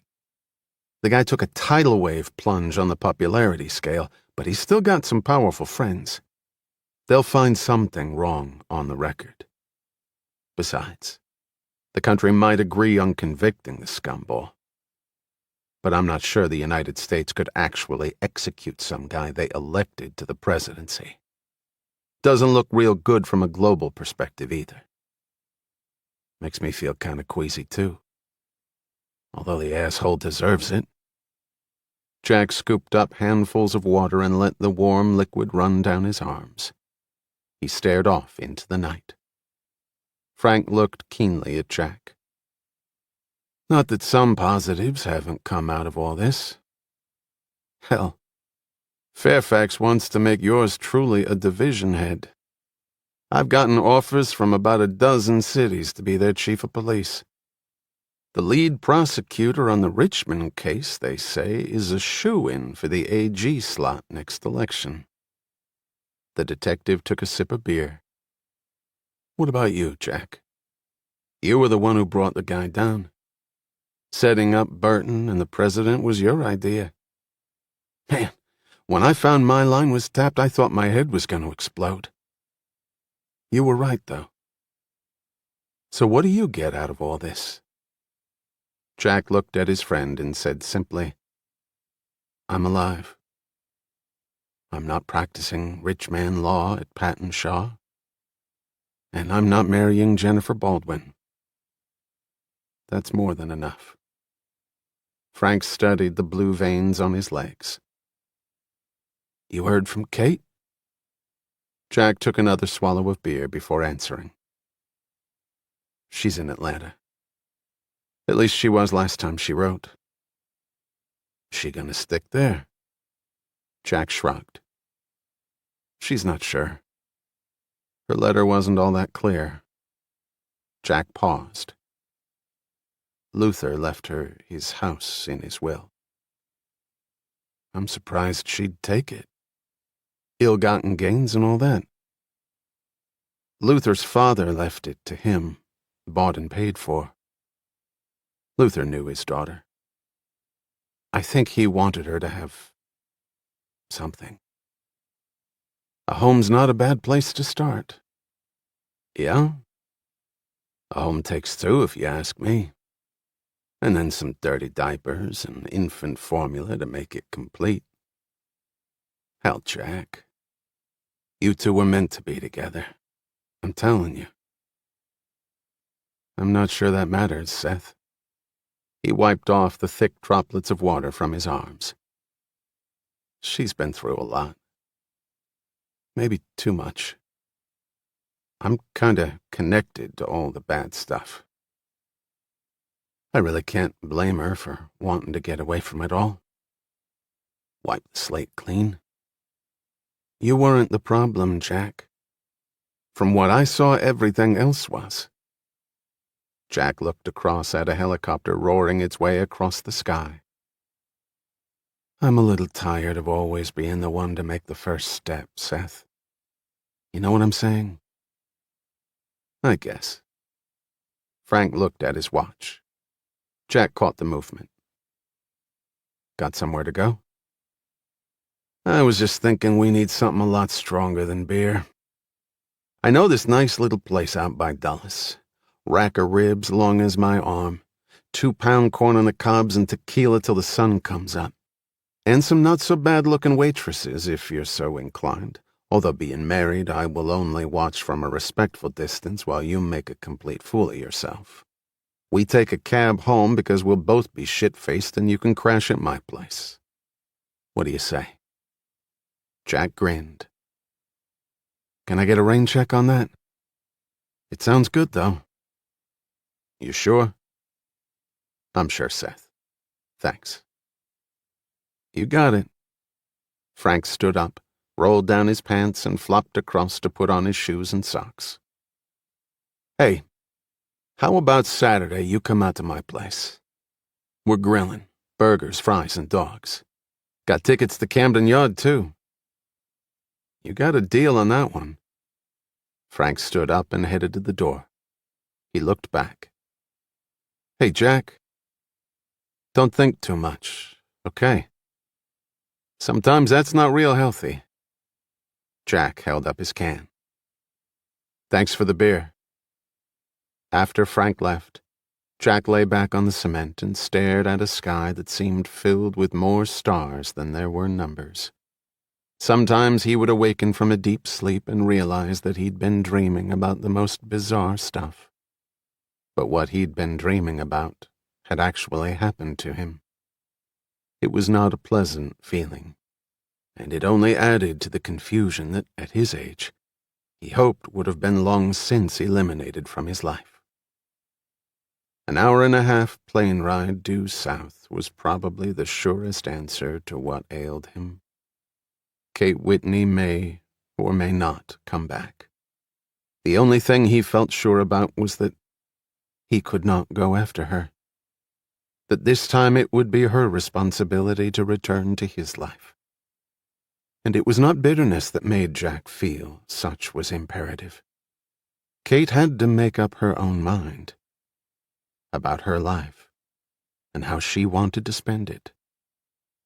The guy took a tidal wave plunge on the popularity scale, but he's still got some powerful friends. They'll find something wrong on the record. Besides, the country might agree on convicting the scumball. But I'm not sure the United States could actually execute some guy they elected to the presidency. Doesn't look real good from a global perspective either. Makes me feel kind of queasy too. Although the asshole deserves it. Jack scooped up handfuls of water and let the warm liquid run down his arms. He stared off into the night. Frank looked keenly at Jack. Not that some positives haven't come out of all this. Hell, Fairfax wants to make yours truly a division head. I've gotten offers from about a dozen cities to be their chief of police. The lead prosecutor on the Richmond case, they say, is a shoo-in for the AG slot next election. The detective took a sip of beer. What about you, Jack? You were the one who brought the guy down. Setting up Burton and the president was your idea. Man, when I found my line was tapped, I thought my head was going to explode. You were right, though. So what do you get out of all this? Jack looked at his friend and said simply, I'm alive. I'm not practicing rich man law at Patton Shaw. And I'm not marrying Jennifer Baldwin. That's more than enough. Frank studied the blue veins on his legs. You heard from Kate? Jack took another swallow of beer before answering. She's in Atlanta. At least she was last time she wrote. She gonna stick there? Jack shrugged. She's not sure. Her letter wasn't all that clear. Jack paused. Luther left her his house in his will. I'm surprised she'd take it. Ill-gotten gains and all that. Luther's father left it to him, bought and paid for. Luther knew his daughter. I think he wanted her to have something. A home's not a bad place to start. Yeah? A home takes two, if you ask me. And then some dirty diapers and infant formula to make it complete. Hell, Jack. You two were meant to be together. I'm telling you. I'm not sure that matters, Seth. He wiped off the thick droplets of water from his arms. She's been through a lot. Maybe too much. I'm kinda connected to all the bad stuff. I really can't blame her for wanting to get away from it all. Wipe the slate clean. You weren't the problem, Jack. From what I saw, everything else was. Jack looked across at a helicopter roaring its way across the sky. I'm a little tired of always being the one to make the first step, Seth. You know what I'm saying? I guess. Frank looked at his watch. Jack caught the movement. Got somewhere to go? I was just thinking we need something a lot stronger than beer. I know this nice little place out by Dulles. Rack of ribs long as my arm. 2-pound corn on the cobs and tequila till the sun comes up. And some not-so-bad-looking waitresses, if you're so inclined. Although being married, I will only watch from a respectful distance while you make a complete fool of yourself. We take a cab home because we'll both be shit-faced and you can crash at my place. What do you say? Jack grinned. Can I get a rain check on that? It sounds good, though. You sure? I'm sure, Seth. Thanks. You got it. Frank stood up, rolled down his pants, and flopped across to put on his shoes and socks. Hey, how about Saturday you come out to my place? We're grilling, burgers, fries, and dogs. Got tickets to Camden Yard, too. You got a deal on that one. Frank stood up and headed to the door. He looked back. "Hey, Jack. Don't think too much, okay? Sometimes that's not real healthy." Jack held up his can. "Thanks for the beer." After Frank left, Jack lay back on the cement and stared at a sky that seemed filled with more stars than there were numbers. Sometimes he would awaken from a deep sleep and realize that he'd been dreaming about the most bizarre stuff. But what he'd been dreaming about had actually happened to him. It was not a pleasant feeling, and it only added to the confusion that, at his age, he hoped would have been long since eliminated from his life. An hour-and-a-half plane ride due south was probably the surest answer to what ailed him. Kate Whitney may or may not come back. The only thing he felt sure about was that he could not go after her. That this time it would be her responsibility to return to his life. And it was not bitterness that made Jack feel such was imperative. Kate had to make up her own mind about her life and how she wanted to spend it.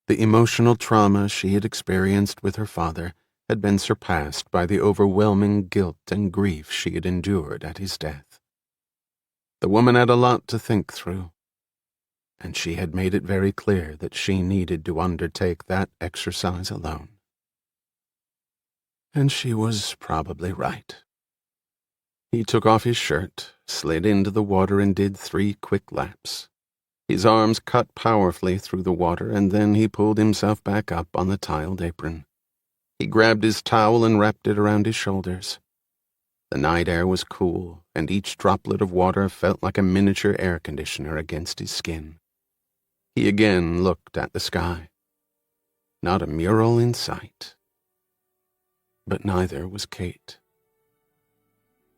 The emotional trauma she had experienced with her father had been surpassed by the overwhelming guilt and grief she had endured at his death. The woman had a lot to think through, and she had made it very clear that she needed to undertake that exercise alone. And she was probably right. He took off his shirt, slid into the water, and did 3 quick laps. His arms cut powerfully through the water, and then he pulled himself back up on the tiled apron. He grabbed his towel and wrapped it around his shoulders. The night air was cool, and each droplet of water felt like a miniature air conditioner against his skin. He again looked at the sky. Not a mural in sight. But neither was Kate.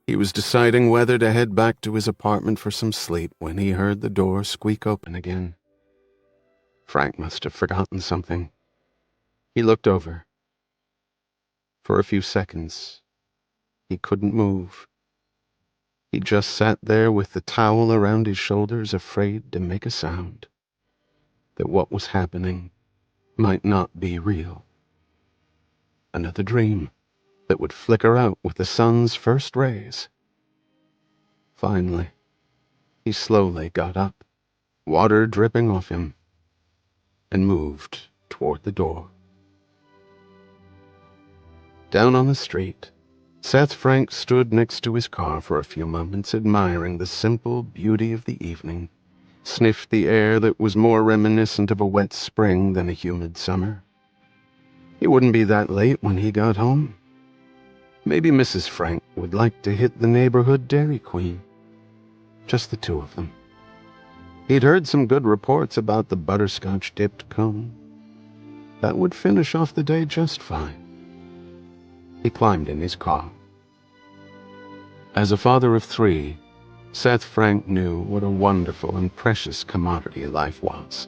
He was deciding whether to head back to his apartment for some sleep when he heard the door squeak open again. Frank must have forgotten something. He looked over. For a few seconds, he couldn't move. He just sat there with the towel around his shoulders, afraid to make a sound. That what was happening might not be real. Another dream that would flicker out with the sun's first rays. Finally, he slowly got up, water dripping off him, and moved toward the door. Down on the street, Seth Frank stood next to his car for a few moments, admiring the simple beauty of the evening, sniffed the air that was more reminiscent of a wet spring than a humid summer. It wouldn't be that late when he got home. Maybe Mrs. Frank would like to hit the neighborhood Dairy Queen. Just the two of them. He'd heard some good reports about the butterscotch-dipped cone. That would finish off the day just fine. He climbed in his car. As a father of 3, Seth Frank knew what a wonderful and precious commodity life was.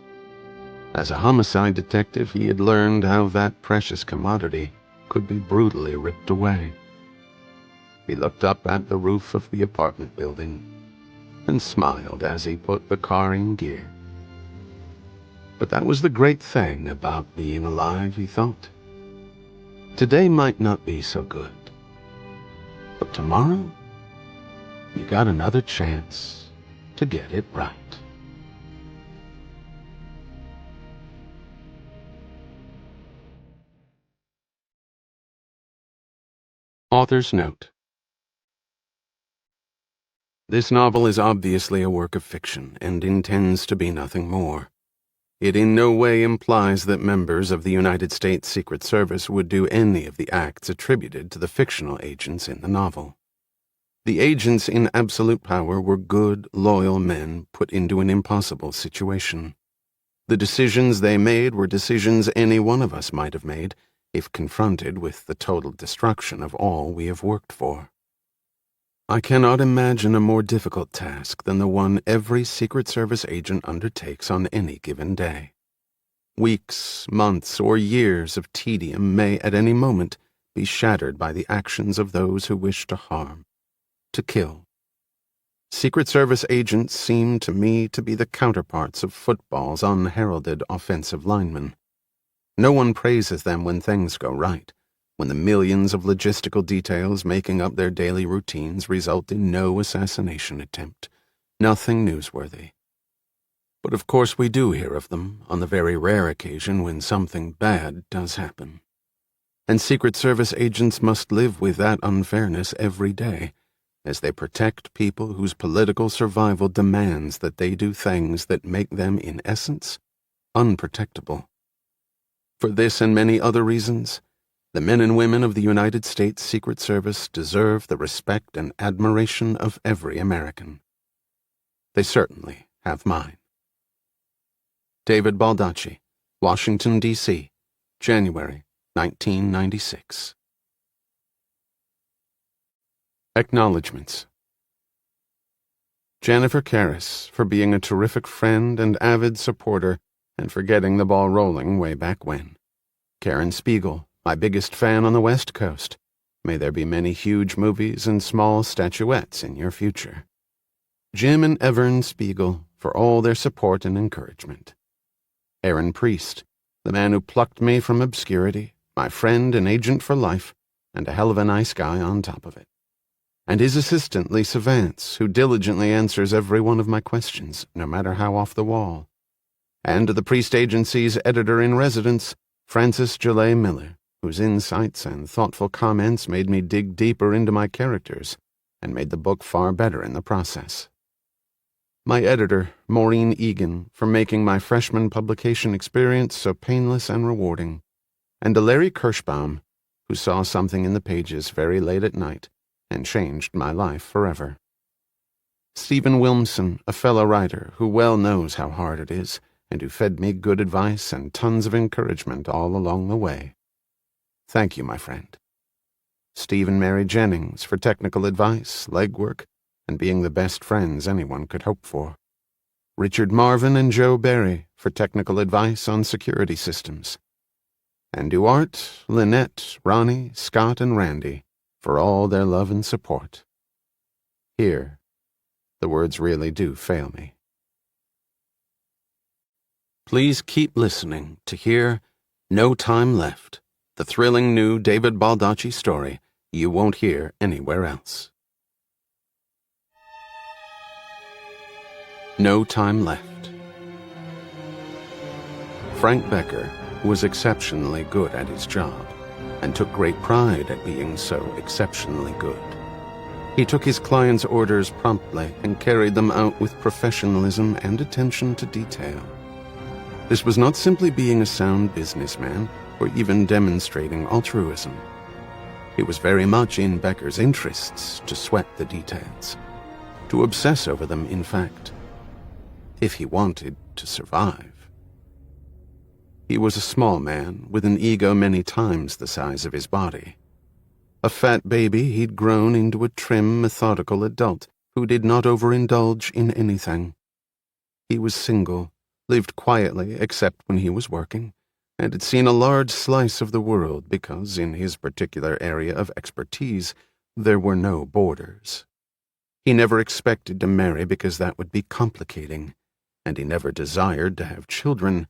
As a homicide detective, he had learned how that precious commodity could be brutally ripped away. He looked up at the roof of the apartment building and smiled as he put the car in gear. But that was the great thing about being alive, he thought. Today might not be so good, but tomorrow, you got another chance to get it right. Author's note. This novel is obviously a work of fiction and intends to be nothing more. It in no way implies that members of the United States Secret Service would do any of the acts attributed to the fictional agents in the novel. The agents in absolute power were good, loyal men put into an impossible situation. The decisions they made were decisions any one of us might have made if confronted with the total destruction of all we have worked for. I cannot imagine a more difficult task than the one every Secret Service agent undertakes on any given day. Weeks, months, or years of tedium may at any moment be shattered by the actions of those who wish to harm, to kill. Secret Service agents seem to me to be the counterparts of football's unheralded offensive linemen. No one praises them when things go right, when the millions of logistical details making up their daily routines result in no assassination attempt, nothing newsworthy. But of course we do hear of them on the very rare occasion when something bad does happen. And Secret Service agents must live with that unfairness every day, as they protect people whose political survival demands that they do things that make them, in essence, unprotectable. For this and many other reasons, the men and women of the United States Secret Service deserve the respect and admiration of every American. They certainly have mine. David Baldacci, Washington, D.C., January 1996. Acknowledgements. Jennifer Karras, for being a terrific friend and avid supporter and for getting the ball rolling way back when. Karen Spiegel, my biggest fan on the West Coast. May there be many huge movies and small statuettes in your future. Jim and Evern Spiegel, for all their support and encouragement. Aaron Priest, the man who plucked me from obscurity, my friend and agent for life, and a hell of a nice guy on top of it. And his assistant, Lisa Vance, who diligently answers every one of my questions, no matter how off the wall. And the Priest Agency's editor-in-residence, Francis Gillet Miller, whose insights and thoughtful comments made me dig deeper into my characters and made the book far better in the process. My editor, Maureen Egan, for making my freshman publication experience so painless and rewarding. And to Larry Kirschbaum, who saw something in the pages very late at night and changed my life forever. Stephen Wilmson, a fellow writer who well knows how hard it is, and who fed me good advice and tons of encouragement all along the way. Thank you, my friend. Steve and Mary Jennings for technical advice, legwork, and being the best friends anyone could hope for. Richard Marvin and Joe Berry for technical advice on security systems. And Duarte, Lynette, Ronnie, Scott, and Randy for all their love and support. Here, the words really do fail me. Please keep listening to hear No Time Left, the thrilling new David Baldacci story you won't hear anywhere else. No Time Left. Frank Becker was exceptionally good at his job, and took great pride at being so exceptionally good. He took his clients' orders promptly and carried them out with professionalism and attention to detail. This was not simply being a sound businessman or even demonstrating altruism. It was very much in Becker's interests to sweat the details, to obsess over them, in fact, if he wanted to survive. He was a small man with an ego many times the size of his body. A fat baby, he'd grown into a trim, methodical adult who did not overindulge in anything. He was single, lived quietly except when he was working, and had seen a large slice of the world because, in his particular area of expertise, there were no borders. He never expected to marry because that would be complicating, and he never desired to have children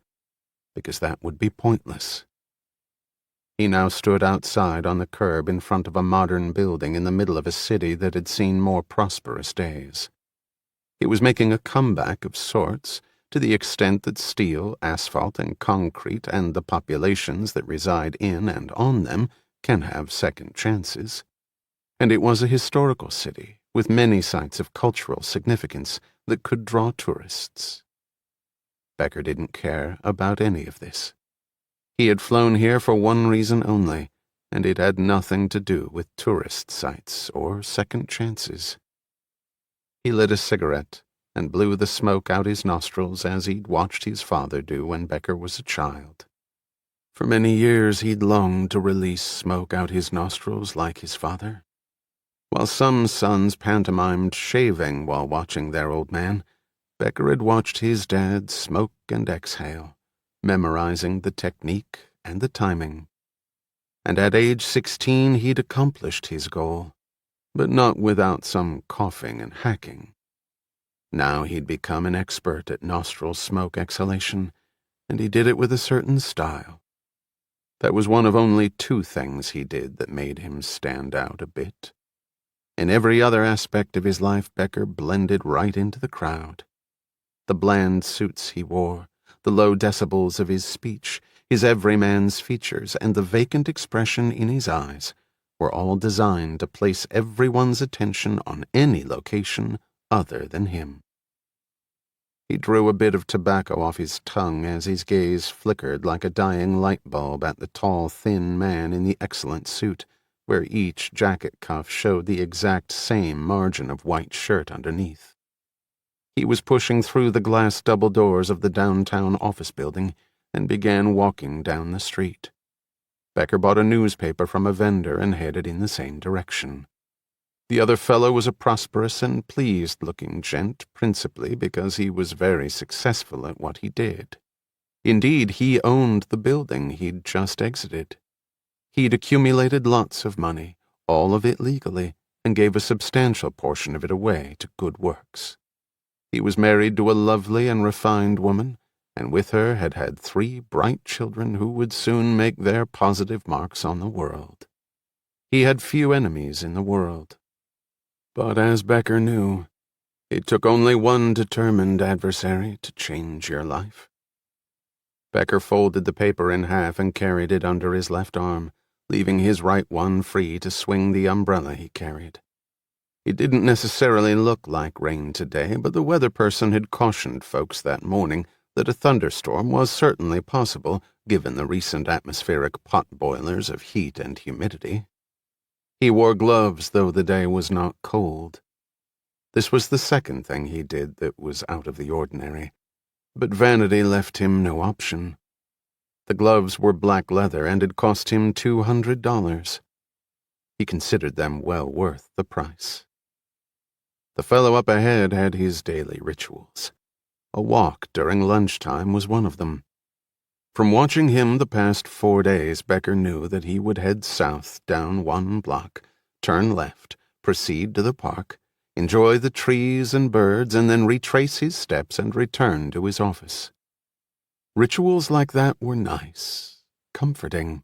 because that would be pointless. He now stood outside on the curb in front of a modern building in the middle of a city that had seen more prosperous days. He was making a comeback of sorts, to the extent that steel, asphalt, and concrete and the populations that reside in and on them can have second chances. And it was a historical city with many sites of cultural significance that could draw tourists. Becker didn't care about any of this. He had flown here for one reason only, and it had nothing to do with tourist sites or second chances. He lit a cigarette and blew the smoke out his nostrils as he'd watched his father do when Becker was a child. For many years he'd longed to release smoke out his nostrils like his father. While some sons pantomimed shaving while watching their old man, Becker had watched his dad smoke and exhale, memorizing the technique and the timing. and at age 16 he'd accomplished his goal, but not without some coughing and hacking. Now he'd become an expert at nostril smoke exhalation, and he did it with a certain style. That was one of only 2 things he did that made him stand out a bit. In every other aspect of his life, Becker blended right into the crowd. The bland suits he wore, the low decibels of his speech, his everyman's features, and the vacant expression in his eyes were all designed to place everyone's attention on any location other than him. He drew a bit of tobacco off his tongue as his gaze flickered like a dying light bulb at the tall, thin man in the excellent suit, where each jacket cuff showed the exact same margin of white shirt underneath. He was pushing through the glass double doors of the downtown office building and began walking down the street. Becker bought a newspaper from a vendor and headed in the same direction. The other fellow was a prosperous and pleased-looking gent, principally because he was very successful at what he did. Indeed, he owned the building he'd just exited. He'd accumulated lots of money, all of it legally, and gave a substantial portion of it away to good works. He was married to a lovely and refined woman, and with her had had 3 bright children who would soon make their positive marks on the world. He had few enemies in the world. But as Becker knew, it took only one determined adversary to change your life. Becker folded the paper in half and carried it under his left arm, leaving his right one free to swing the umbrella he carried. It didn't necessarily look like rain today, but the weather person had cautioned folks that morning that a thunderstorm was certainly possible given the recent atmospheric pot-boilers of heat and humidity. He wore gloves, though the day was not cold. This was the second thing he did that was out of the ordinary, but vanity left him no option. The gloves were black leather and had cost him $200. He considered them well worth the price. The fellow up ahead had his daily rituals. A walk during lunchtime was one of them. From watching him the past 4 days, Becker knew that he would head south down 1 block, turn left, proceed to the park, enjoy the trees and birds, and then retrace his steps and return to his office. Rituals like that were nice, comforting,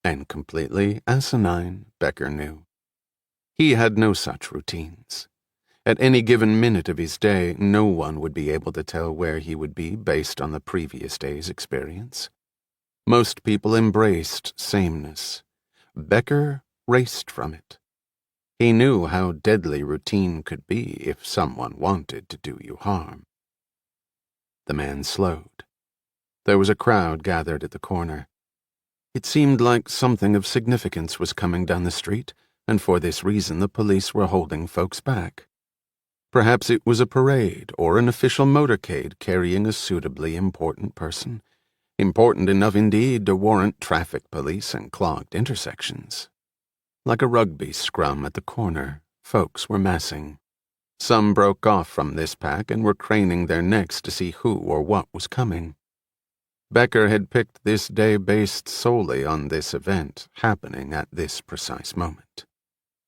and completely asinine, Becker knew. He had no such routines. At any given minute of his day, no one would be able to tell where he would be based on the previous day's experience. Most people embraced sameness. Becker raced from it. He knew how deadly routine could be if someone wanted to do you harm. The man slowed. There was a crowd gathered at the corner. It seemed like something of significance was coming down the street, and for this reason the police were holding folks back. Perhaps it was a parade or an official motorcade carrying a suitably important person, important enough indeed to warrant traffic police and clogged intersections. Like a rugby scrum at the corner, folks were massing. Some broke off from this pack and were craning their necks to see who or what was coming. Becker had picked this day based solely on this event happening at this precise moment.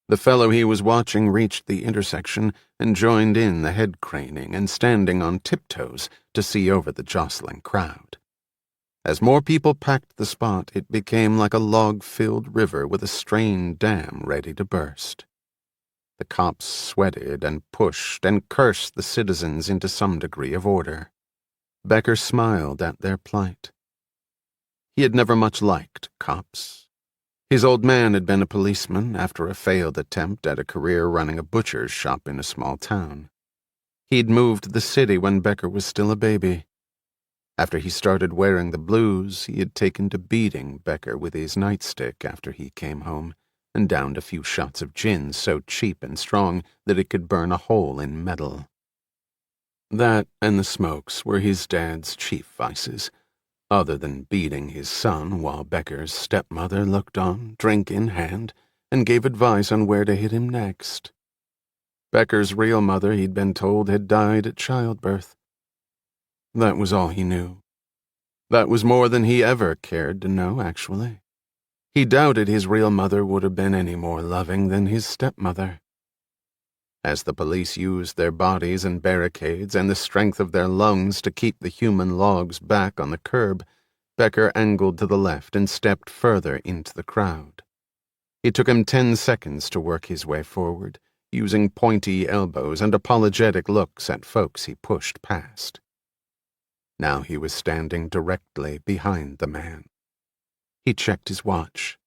The fellow he was watching reached the intersection and joined in the head craning and standing on tiptoes to see over the jostling crowd. As more people packed the spot, it became like a log-filled river with a strained dam ready to burst. The cops sweated and pushed and cursed the citizens into some degree of order. Becker smiled at their plight. He had never much liked cops. His old man had been a policeman after a failed attempt at a career running a butcher's shop in a small town. He'd moved to the city when Becker was still a baby. After he started wearing the blues, he had taken to beating Becker with his nightstick after he came home, and downed a few shots of gin so cheap and strong that it could burn a hole in metal. That and the smokes were his dad's chief vices, other than beating his son while Becker's stepmother looked on, drink in hand, and gave advice on where to hit him next. Becker's real mother, he'd been told, had died at childbirth. That was all he knew. That was more than he ever cared to know, actually. He doubted his real mother would have been any more loving than his stepmother. As the police used their bodies and barricades and the strength of their lungs to keep the human logs back on the curb, Becker angled to the left and stepped further into the crowd. It took him 10 seconds to work his way forward, using pointy elbows and apologetic looks at folks he pushed past. Now he was standing directly behind the man. He checked his watch.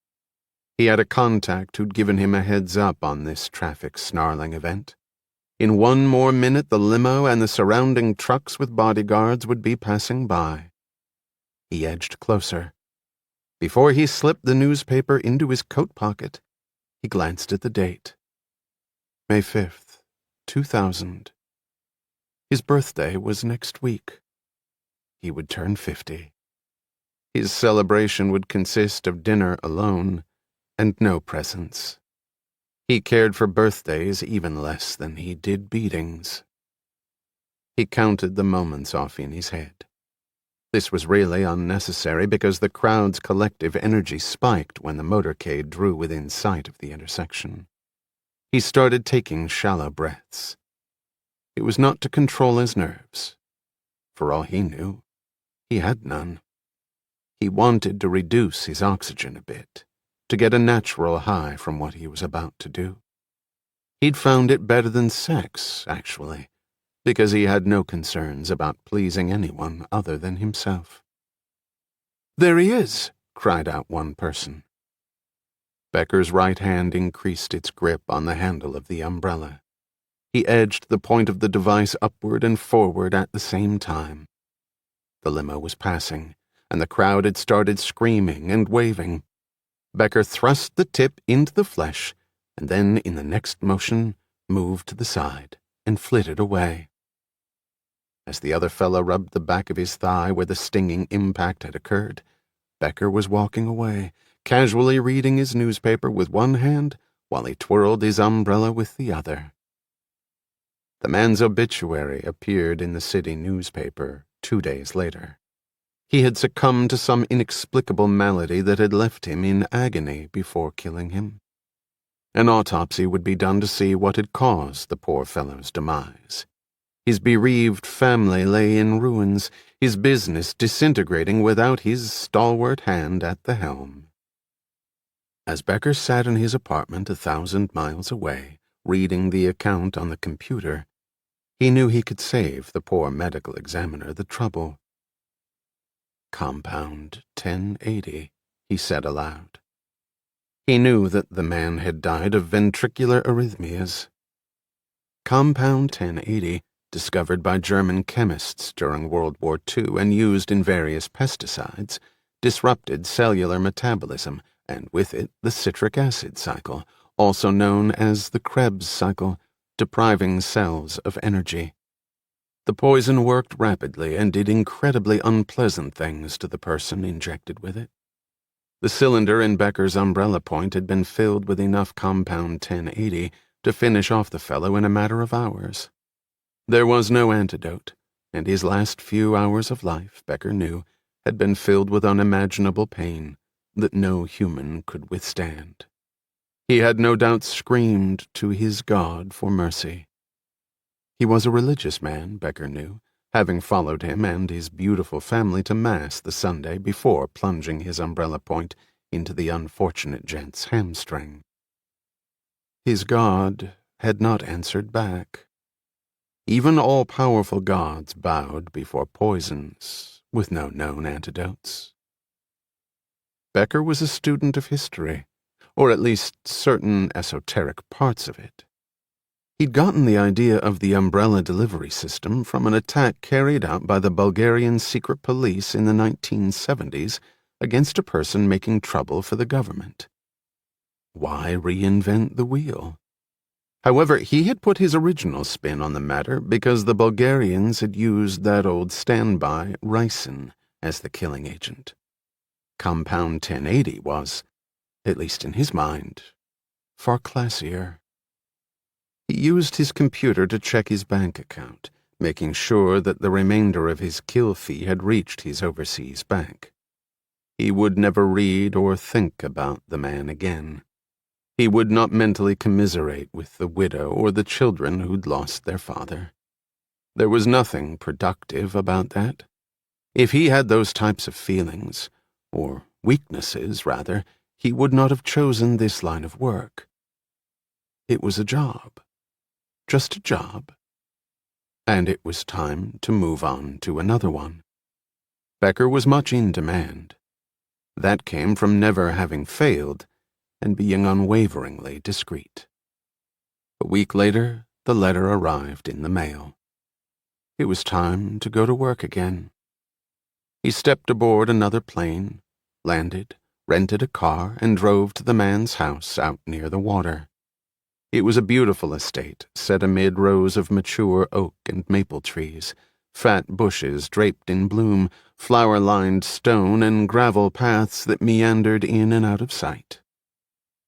He had a contact who'd given him a heads up on this traffic snarling event. In 1 more minute, the limo and the surrounding trucks with bodyguards would be passing by. He edged closer. Before he slipped the newspaper into his coat pocket, he glanced at the date. May 5th, 2000. His birthday was next week. He would turn 50. His celebration would consist of dinner alone and no presents. He cared for birthdays even less than he did beatings. He counted the moments off in his head. This was really unnecessary because the crowd's collective energy spiked when the motorcade drew within sight of the intersection. He started taking shallow breaths. It was not to control his nerves. For all he knew, he had none. He wanted to reduce his oxygen a bit, to get a natural high from what he was about to do. He'd found it better than sex, actually, because he had no concerns about pleasing anyone other than himself. "There he is!" cried out one person. Becker's right hand increased its grip on the handle of the umbrella. He edged the point of the device upward and forward at the same time. The limo was passing, and the crowd had started screaming and waving. Becker thrust the tip into the flesh, and then, in the next motion, moved to the side and flitted away. As the other fellow rubbed the back of his thigh where the stinging impact had occurred, Becker was walking away, casually reading his newspaper with one hand while he twirled his umbrella with the other. The man's obituary appeared in the city newspaper 2 days later. He had succumbed to some inexplicable malady that had left him in agony before killing him. An autopsy would be done to see what had caused the poor fellow's demise. His bereaved family lay in ruins, his business disintegrating without his stalwart hand at the helm. As Becker sat in his apartment 1,000 miles away, reading the account on the computer, he knew he could save the poor medical examiner the trouble. Compound 1080, he said aloud. He knew that the man had died of ventricular arrhythmias. Compound 1080, discovered by German chemists during World War II and used in various pesticides, disrupted cellular metabolism and with it the citric acid cycle, also known as the Krebs cycle, depriving cells of energy. The poison worked rapidly and did incredibly unpleasant things to the person injected with it. The cylinder in Becker's umbrella point had been filled with enough compound 1080 to finish off the fellow in a matter of hours. There was no antidote, and his last few hours of life, Becker knew, had been filled with unimaginable pain that no human could withstand. He had no doubt screamed to his God for mercy. He was a religious man, Becker knew, having followed him and his beautiful family to Mass the Sunday before plunging his umbrella point into the unfortunate gent's hamstring. His God had not answered back. Even all-powerful gods bowed before poisons with no known antidotes. Becker was a student of history, or at least certain esoteric parts of it. He'd gotten the idea of the umbrella delivery system from an attack carried out by the Bulgarian secret police in the 1970s against a person making trouble for the government. Why reinvent the wheel? However, he had put his original spin on the matter because the Bulgarians had used that old standby, ricin, as the killing agent. Compound 1080 was, at least in his mind, far classier. He used his computer to check his bank account, making sure that the remainder of his kill fee had reached his overseas bank. He would never read or think about the man again. He would not mentally commiserate with the widow or the children who'd lost their father. There was nothing productive about that. If he had those types of feelings, or weaknesses, rather, he would not have chosen this line of work. It was a job. Just a job. And it was time to move on to another one. Becker was much in demand. That came from never having failed and being unwaveringly discreet. A week later, the letter arrived in the mail. It was time to go to work again. He stepped aboard another plane, landed, rented a car, and drove to the man's house out near the water. It was a beautiful estate set amid rows of mature oak and maple trees, fat bushes draped in bloom, flower-lined stone, and gravel paths that meandered in and out of sight.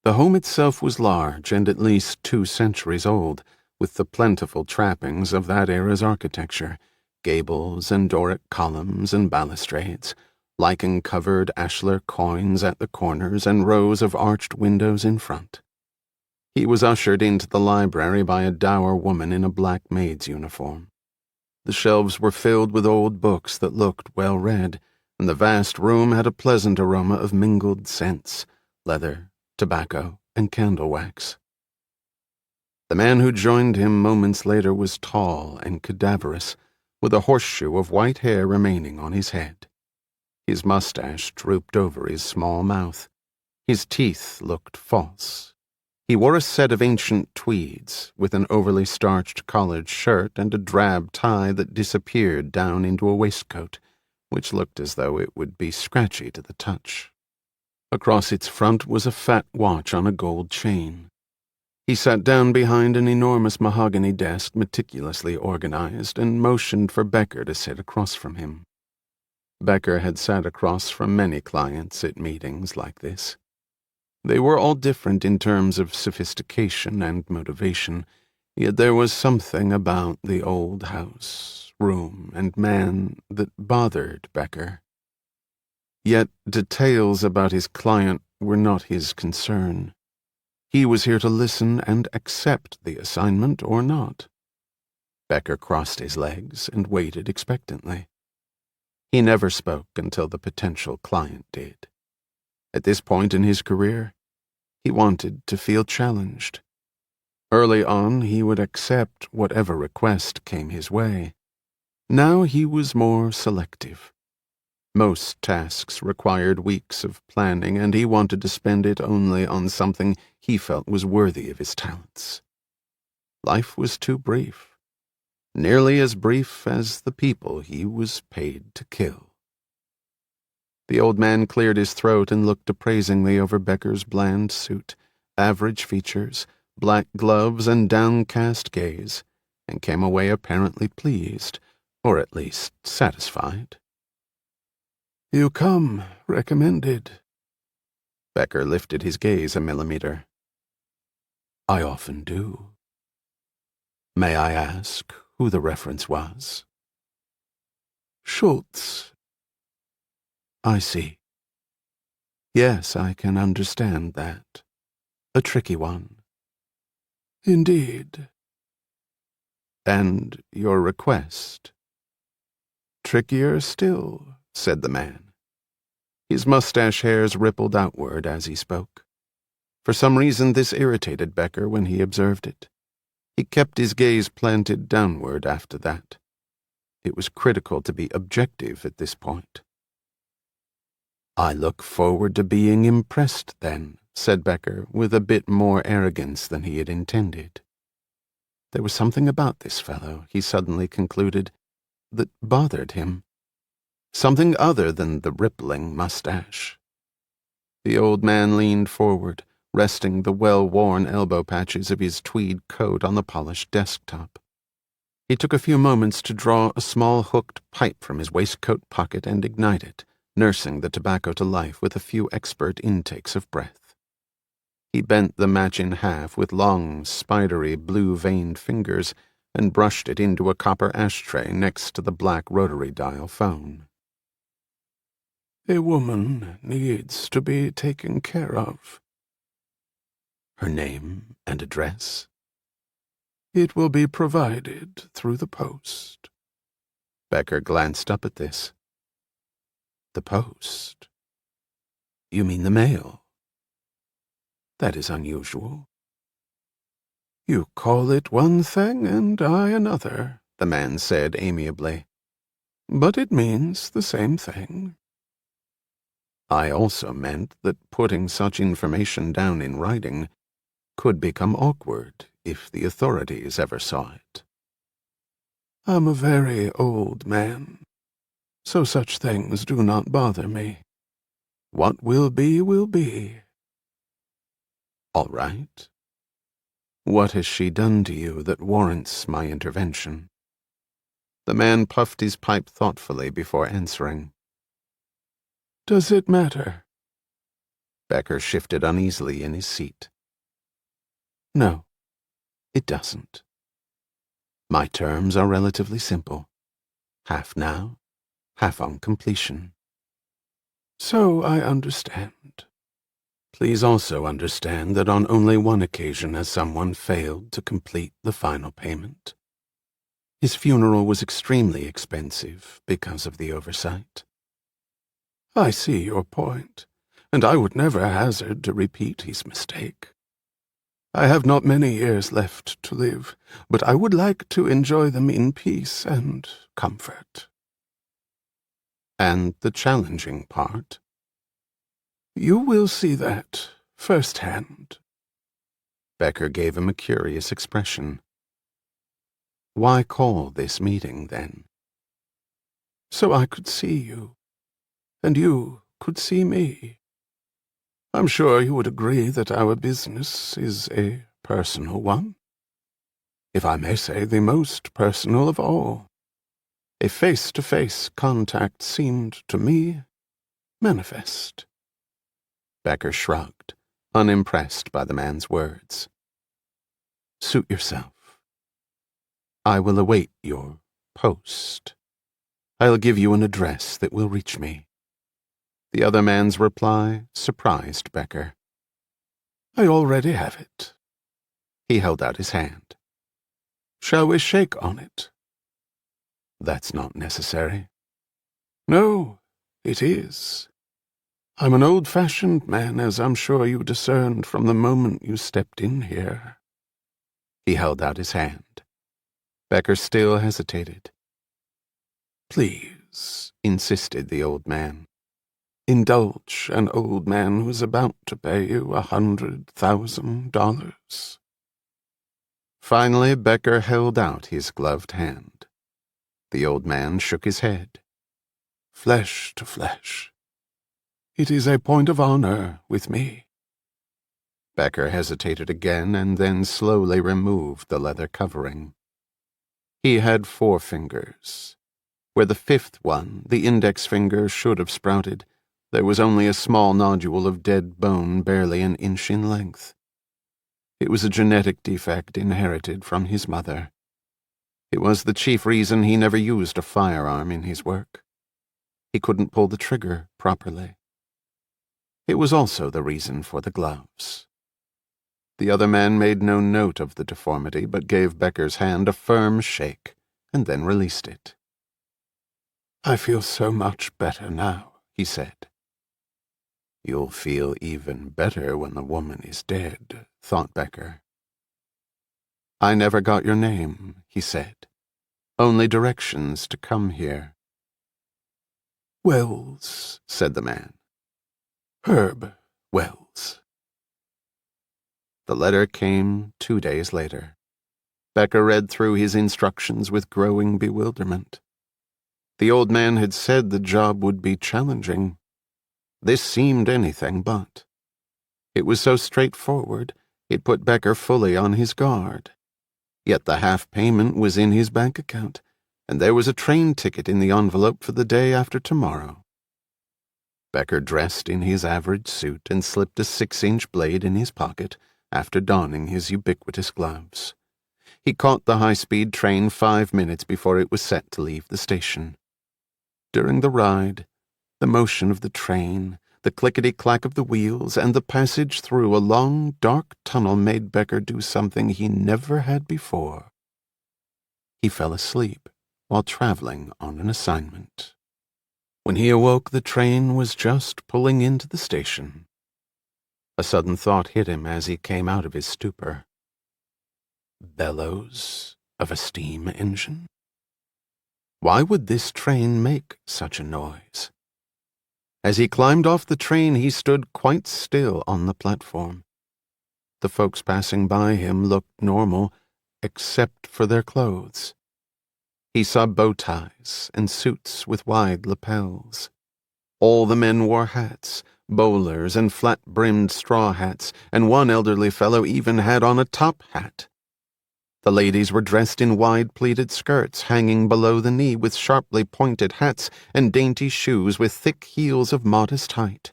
The home itself was large and at least 2 centuries old, with the plentiful trappings of that era's architecture, gables and Doric columns and balustrades, lichen-covered ashlar coins at the corners, and rows of arched windows in front. He was ushered into the library by a dour woman in a black maid's uniform. The shelves were filled with old books that looked well read, and the vast room had a pleasant aroma of mingled scents, leather, tobacco, and candle wax. The man who joined him moments later was tall and cadaverous, with a horseshoe of white hair remaining on his head. His mustache drooped over his small mouth. His teeth looked false. He wore a set of ancient tweeds, with an overly starched collared shirt and a drab tie that disappeared down into a waistcoat, which looked as though it would be scratchy to the touch. Across its front was a fat watch on a gold chain. He sat down behind an enormous mahogany desk meticulously organized and motioned for Becker to sit across from him. Becker had sat across from many clients at meetings like this. They were all different in terms of sophistication and motivation, yet there was something about the old house, room, and man that bothered Becker. Yet details about his client were not his concern. He was here to listen and accept the assignment or not. Becker crossed his legs and waited expectantly. He never spoke until the potential client did. At this point in his career, he wanted to feel challenged. Early on, he would accept whatever request came his way. Now he was more selective. Most tasks required weeks of planning, and he wanted to spend it only on something he felt was worthy of his talents. Life was too brief, nearly as brief as the people he was paid to kill. The old man cleared his throat and looked appraisingly over Becker's bland suit, average features, black gloves, and downcast gaze, and came away apparently pleased, or at least satisfied. "You come recommended." Becker lifted his gaze a millimeter. "I often do. May I ask who the reference was?" "Schultz." "I see. Yes, I can understand that. A tricky one." "Indeed." "And your request?" "Trickier still," said the man. His mustache hairs rippled outward as he spoke. For some reason this irritated Becker when he observed it. He kept his gaze planted downward after that. It was critical to be objective at this point. "I look forward to being impressed, then," said Becker, with a bit more arrogance than he had intended. There was something about this fellow, he suddenly concluded, that bothered him. Something other than the rippling mustache. The old man leaned forward, resting the well-worn elbow patches of his tweed coat on the polished desktop. He took a few moments to draw a small hooked pipe from his waistcoat pocket and ignite it, nursing the tobacco to life with a few expert intakes of breath. He bent the match in half with long, spidery, blue-veined fingers and brushed it into a copper ashtray next to the black rotary dial phone. A woman needs to be taken care of. Her name and address? It will be provided through the post. Becker glanced up at this. The post? You mean the mail? That is unusual. You call it one thing and I another, the man said amiably. But it means the same thing. I also meant that putting such information down in writing could become awkward if the authorities ever saw it. I'm a very old man, so such things do not bother me. What will be, will be. All right. What has she done to you that warrants my intervention? The man puffed his pipe thoughtfully before answering. Does it matter? Becker shifted uneasily in his seat. No, it doesn't. My terms are relatively simple. Half now, half on completion. So I understand. Please also understand that on only one occasion has someone failed to complete the final payment. His funeral was extremely expensive because of the oversight. I see your point, and I would never hazard to repeat his mistake. I have not many years left to live, but I would like to enjoy them in peace and comfort. And the challenging part? You will see that firsthand. Becker gave him a curious expression. Why call this meeting, then? So I could see you, and you could see me. I'm sure you would agree that our business is a personal one. If I may say, the most personal of all. A face-to-face contact seemed, to me, manifest. Becker shrugged, unimpressed by the man's words. Suit yourself. I will await your post. I'll give you an address that will reach me. The other man's reply surprised Becker. I already have it. He held out his hand. Shall we shake on it? That's not necessary. No, it is. I'm an old-fashioned man, as I'm sure you discerned from the moment you stepped in here. He held out his hand. Becker still hesitated. Please, insisted the old man. Indulge an old man who's about to pay you $100,000. Finally, Becker held out his gloved hand. The old man shook his head. Flesh to flesh. It is a point of honor with me. Becker hesitated again and then slowly removed the leather covering. He had 4 fingers. Where the 5th one, the index finger, should have sprouted, there was only a small nodule of dead bone barely an inch in length. It was a genetic defect inherited from his mother. It was the chief reason he never used a firearm in his work. He couldn't pull the trigger properly. It was also the reason for the gloves. The other man made no note of the deformity, but gave Becker's hand a firm shake, and then released it. I feel so much better now, he said. You'll feel even better when the woman is dead, thought Becker. I never got your name, he said. Only directions to come here. Wells, said the man. Herb Wells. The letter came 2 days later. Becker read through his instructions with growing bewilderment. The old man had said the job would be challenging. This seemed anything but. It was so straightforward, it put Becker fully on his guard. Yet the half payment was in his bank account, and there was a train ticket in the envelope for the day after tomorrow. Becker dressed in his average suit and slipped a 6-inch blade in his pocket after donning his ubiquitous gloves. He caught the high-speed train 5 minutes before it was set to leave the station. During the ride, The motion of the train, the clickety-clack of the wheels, and the passage through a long, dark tunnel made Becker do something he never had before. He fell asleep while traveling on an assignment. When he awoke, the train was just pulling into the station. A sudden thought hit him as he came out of his stupor. Bellows of a steam engine? Why would this train make such a noise? As he climbed off the train, he stood quite still on the platform. The folks passing by him looked normal, except for their clothes. He saw bow ties and suits with wide lapels. All the men wore hats, bowlers and flat-brimmed straw hats, and one elderly fellow even had on a top hat. The ladies were dressed in wide pleated skirts hanging below the knee with sharply pointed hats and dainty shoes with thick heels of modest height.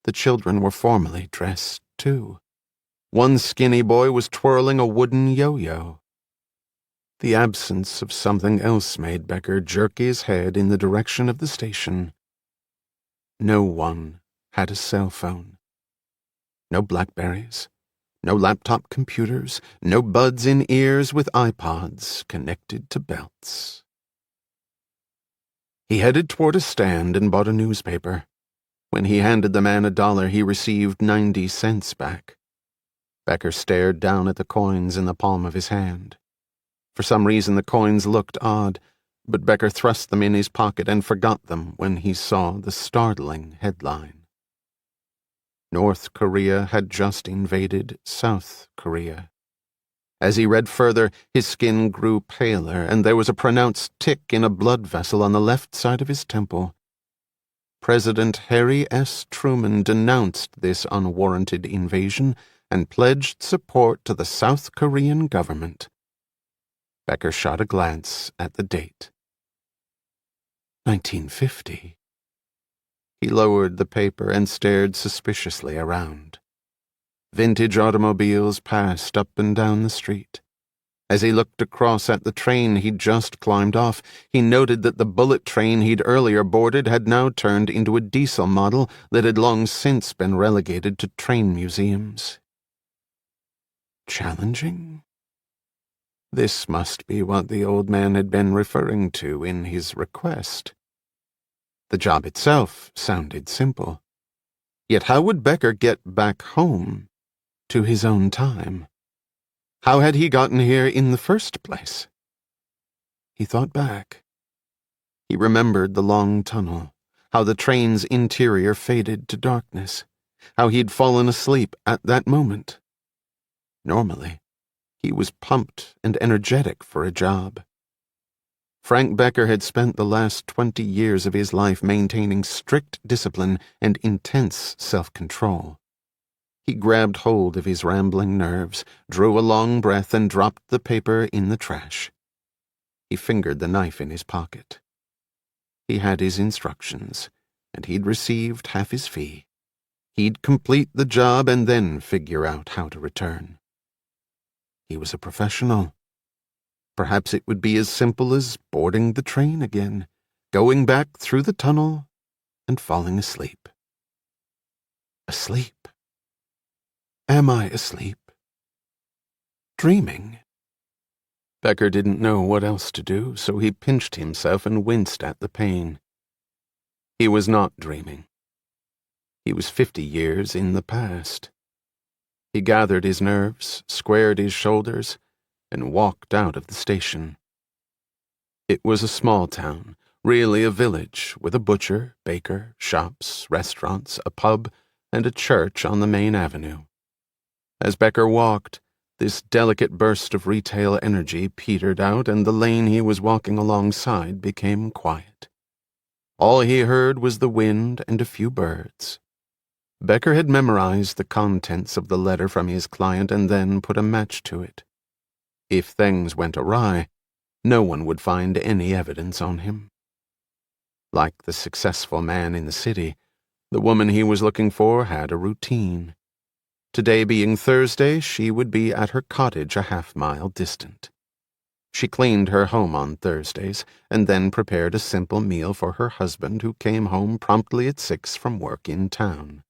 The children were formally dressed, too. One skinny boy was twirling a wooden yo-yo. The absence of something else made Becker jerk his head in the direction of the station. No one had a cell phone. No Blackberries. No laptop computers, no buds in ears with iPods connected to belts. He headed toward a stand and bought a newspaper. When he handed the man $1, he received 90 cents back. Becker stared down at the coins in the palm of his hand. For some reason the coins looked odd, but Becker thrust them in his pocket and forgot them when he saw the startling headline. North Korea had just invaded South Korea. As he read further, his skin grew paler, and there was a pronounced tick in a blood vessel on the left side of his temple. President Harry S. Truman denounced this unwarranted invasion and pledged support to the South Korean government. Becker shot a glance at the date. 1950. He lowered the paper and stared suspiciously around. Vintage automobiles passed up and down the street. As he looked across at the train he'd just climbed off, he noted that the bullet train he'd earlier boarded had now turned into a diesel model that had long since been relegated to train museums. Challenging? This must be what the old man had been referring to in his request. The job itself sounded simple. Yet how would Becker get back home, to his own time? How had he gotten here in the first place? He thought back. He remembered the long tunnel, how the train's interior faded to darkness, how he'd fallen asleep at that moment. Normally, he was pumped and energetic for a job. Frank Becker had spent the last 20 years of his life maintaining strict discipline and intense self-control. He grabbed hold of his rambling nerves, drew a long breath, and dropped the paper in the trash. He fingered the knife in his pocket. He had his instructions, and he'd received half his fee. He'd complete the job and then figure out how to return. He was a professional. Perhaps it would be as simple as boarding the train again, going back through the tunnel, and falling asleep. Asleep? Am I asleep? Dreaming? Becker didn't know what else to do, so he pinched himself and winced at the pain. He was not dreaming. He was 50 years in the past. He gathered his nerves, squared his shoulders, and walked out of the station. It was a small town, really a village, with a butcher, baker, shops, restaurants, a pub, and a church on the main avenue. As Becker walked, this delicate burst of retail energy petered out, and the lane he was walking alongside became quiet. All he heard was the wind and a few birds. Becker had memorized the contents of the letter from his client and then put a match to it. If things went awry, no one would find any evidence on him. Like the successful man in the city, the woman he was looking for had a routine. Today being Thursday, she would be at her cottage a half-mile distant. She cleaned her home on Thursdays and then prepared a simple meal for her husband, who came home promptly at 6 from work in town.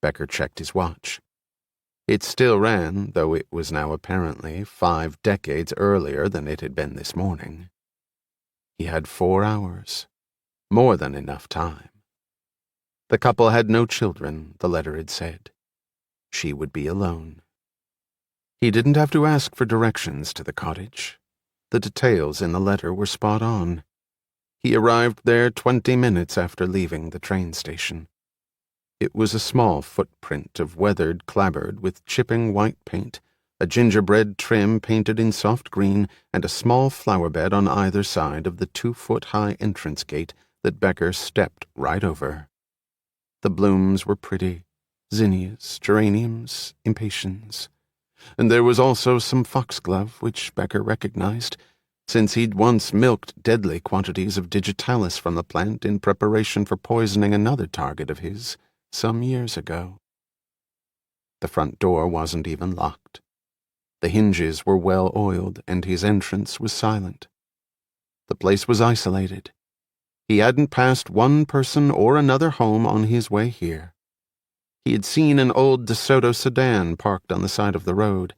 Becker checked his watch. It still ran, though it was now apparently 5 decades earlier than it had been this morning. He had 4 hours, more than enough time. The couple had no children, the letter had said. She would be alone. He didn't have to ask for directions to the cottage. The details in the letter were spot on. He arrived there 20 minutes after leaving the train station. It was a small footprint of weathered clapboard with chipping white paint, a gingerbread trim painted in soft green, and a small flower bed on either side of the 2-foot-high entrance gate that Becker stepped right over. The blooms were pretty, zinnias, geraniums, impatiens. And there was also some foxglove, which Becker recognized, since he'd once milked deadly quantities of digitalis from the plant in preparation for poisoning another target of his some years ago. The front door wasn't even locked. The hinges were well oiled, and his entrance was silent. The place was isolated. He hadn't passed one person or another home on his way here. He had seen an old DeSoto sedan parked on the side of the road,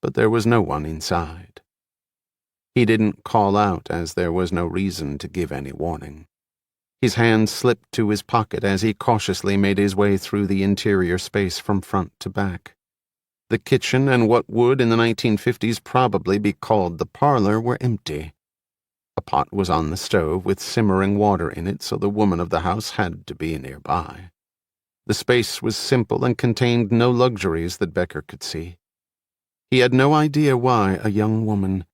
but there was no one inside. He didn't call out, as there was no reason to give any warning. His hand slipped to his pocket as he cautiously made his way through the interior space from front to back. The kitchen and what would in the 1950s probably be called the parlor were empty. A pot was on the stove with simmering water in it, so the woman of the house had to be nearby. The space was simple and contained no luxuries that Becker could see. He had no idea why a young woman,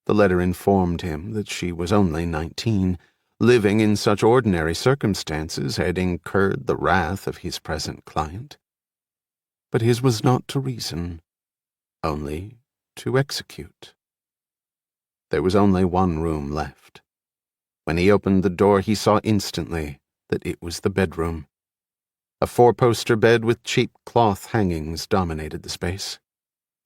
the letter informed him that she was only 19, living in such ordinary circumstances, had incurred the wrath of his present client. But his was not to reason, only to execute. There was only one room left. When he opened the door, he saw instantly that it was the bedroom. A 4-poster bed with cheap cloth hangings dominated the space.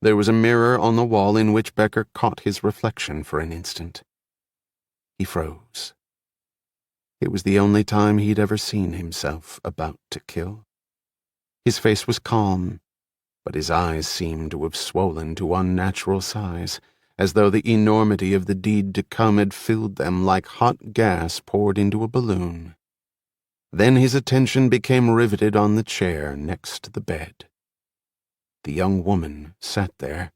There was a mirror on the wall in which Becker caught his reflection for an instant. He froze. It was the only time he'd ever seen himself about to kill. His face was calm, but his eyes seemed to have swollen to unnatural size, as though the enormity of the deed to come had filled them like hot gas poured into a balloon. Then his attention became riveted on the chair next to the bed. The young woman sat there,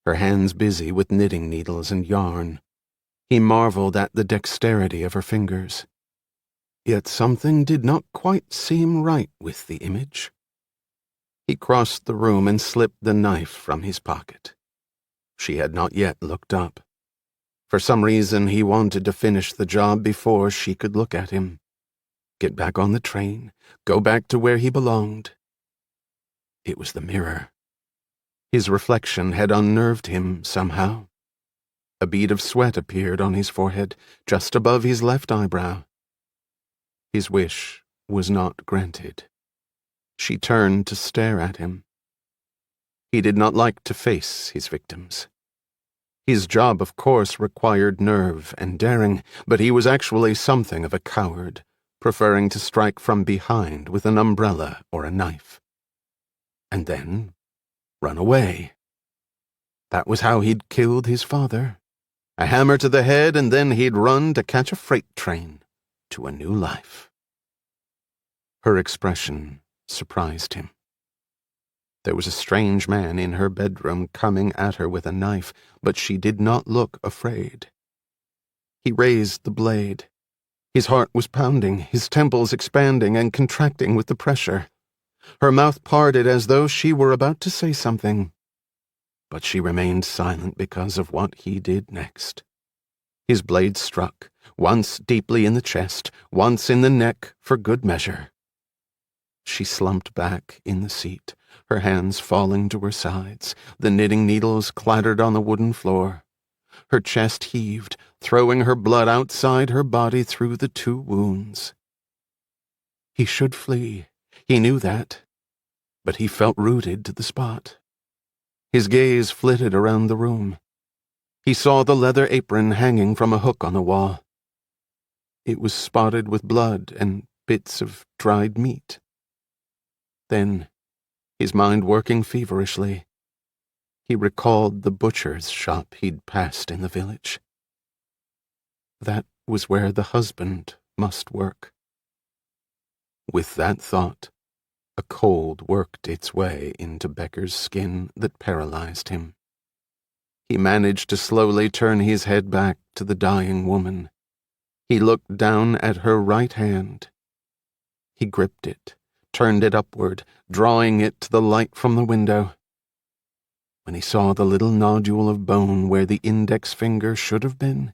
her hands busy with knitting needles and yarn. He marveled at the dexterity of her fingers. Yet something did not quite seem right with the image. He crossed the room and slipped the knife from his pocket. She had not yet looked up. For some reason, he wanted to finish the job before she could look at him. Get back on the train, go back to where he belonged. It was the mirror. His reflection had unnerved him somehow. A bead of sweat appeared on his forehead, just above his left eyebrow. His wish was not granted. She turned to stare at him. He did not like to face his victims. His job, of course, required nerve and daring, but he was actually something of a coward, preferring to strike from behind with an umbrella or a knife. And then run away. That was how he'd killed his father. A hammer to the head, and then he'd run to catch a freight train to a new life. Her expression surprised him. There was a strange man in her bedroom coming at her with a knife, but she did not look afraid. He raised the blade. His heart was pounding, his temples expanding and contracting with the pressure. Her mouth parted as though she were about to say something, but she remained silent because of what he did next. His blade struck, once deeply in the chest, once in the neck for good measure. She slumped back in the seat, her hands falling to her sides. The knitting needles clattered on the wooden floor. Her chest heaved, throwing her blood outside her body through the 2 wounds. He should flee. He knew that. But he felt rooted to the spot. His gaze flitted around the room. He saw the leather apron hanging from a hook on the wall. It was spotted with blood and bits of dried meat. Then, his mind working feverishly, he recalled the butcher's shop he'd passed in the village. That was where the husband must work. With that thought, a cold worked its way into Becker's skin that paralyzed him. He managed to slowly turn his head back to the dying woman. He looked down at her right hand. He gripped it, turned it upward, drawing it to the light from the window. When he saw the little nodule of bone where the index finger should have been,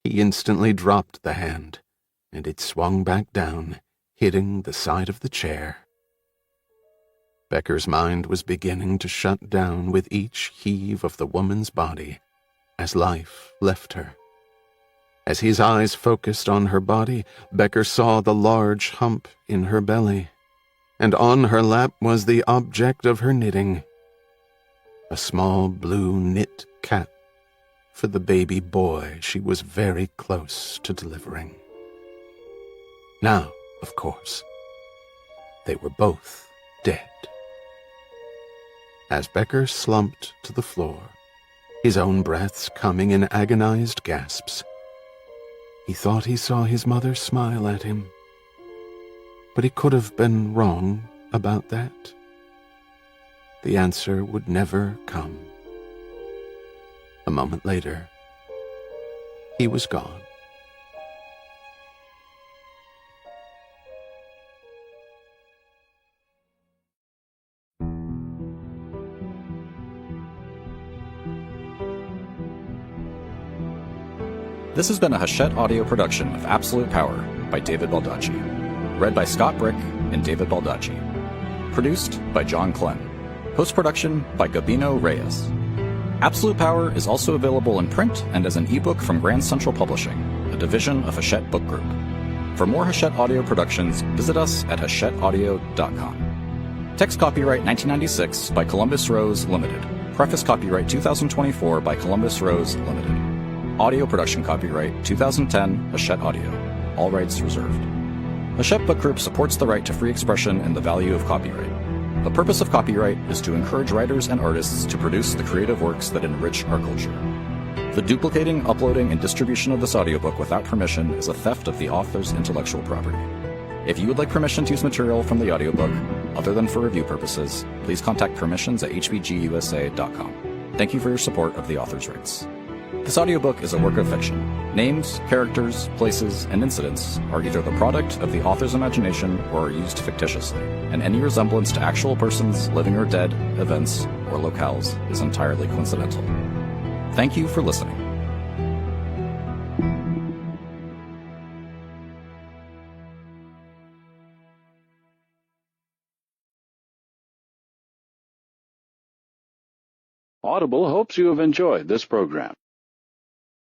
he instantly dropped the hand, and it swung back down, hitting the side of the chair. Becker's mind was beginning to shut down with each heave of the woman's body as life left her. As his eyes focused on her body, Becker saw the large hump in her belly, and on her lap was the object of her knitting, a small blue knit cap for the baby boy she was very close to delivering. Now, of course, they were both dead. As Becker slumped to the floor, his own breaths coming in agonized gasps, he thought he saw his mother smile at him. But he could have been wrong about that. The answer would never come. A moment later, he was gone. This has been a Hachette audio production of Absolute Power by David Baldacci. Read by Scott Brick and David Baldacci. Produced by John Clem. Post-production by Gabino Reyes. Absolute Power is also available in print and as an ebook from Grand Central Publishing, a division of Hachette Book Group. For more Hachette audio productions, visit us at hachetteaudio.com. Text copyright 1996 by Columbus Rose Limited. Preface copyright 2024 by Columbus Rose Limited. Audio production copyright 2010 Hachette Audio. All rights reserved. Hachette Book Group supports the right to free expression and the value of copyright. The purpose of copyright is to encourage writers and artists to produce the creative works that enrich our culture. The duplicating, uploading, and distribution of this audiobook without permission is a theft of the author's intellectual property. If you would like permission to use material from the audiobook, other than for review purposes, please contact permissions@hbgusa.com. Thank you for your support of the author's rights. This audiobook is a work of fiction. Names, characters, places, and incidents are either the product of the author's imagination or are used fictitiously, and any resemblance to actual persons, living or dead, events, or locales is entirely coincidental. Thank you for listening. Audible hopes you have enjoyed this program.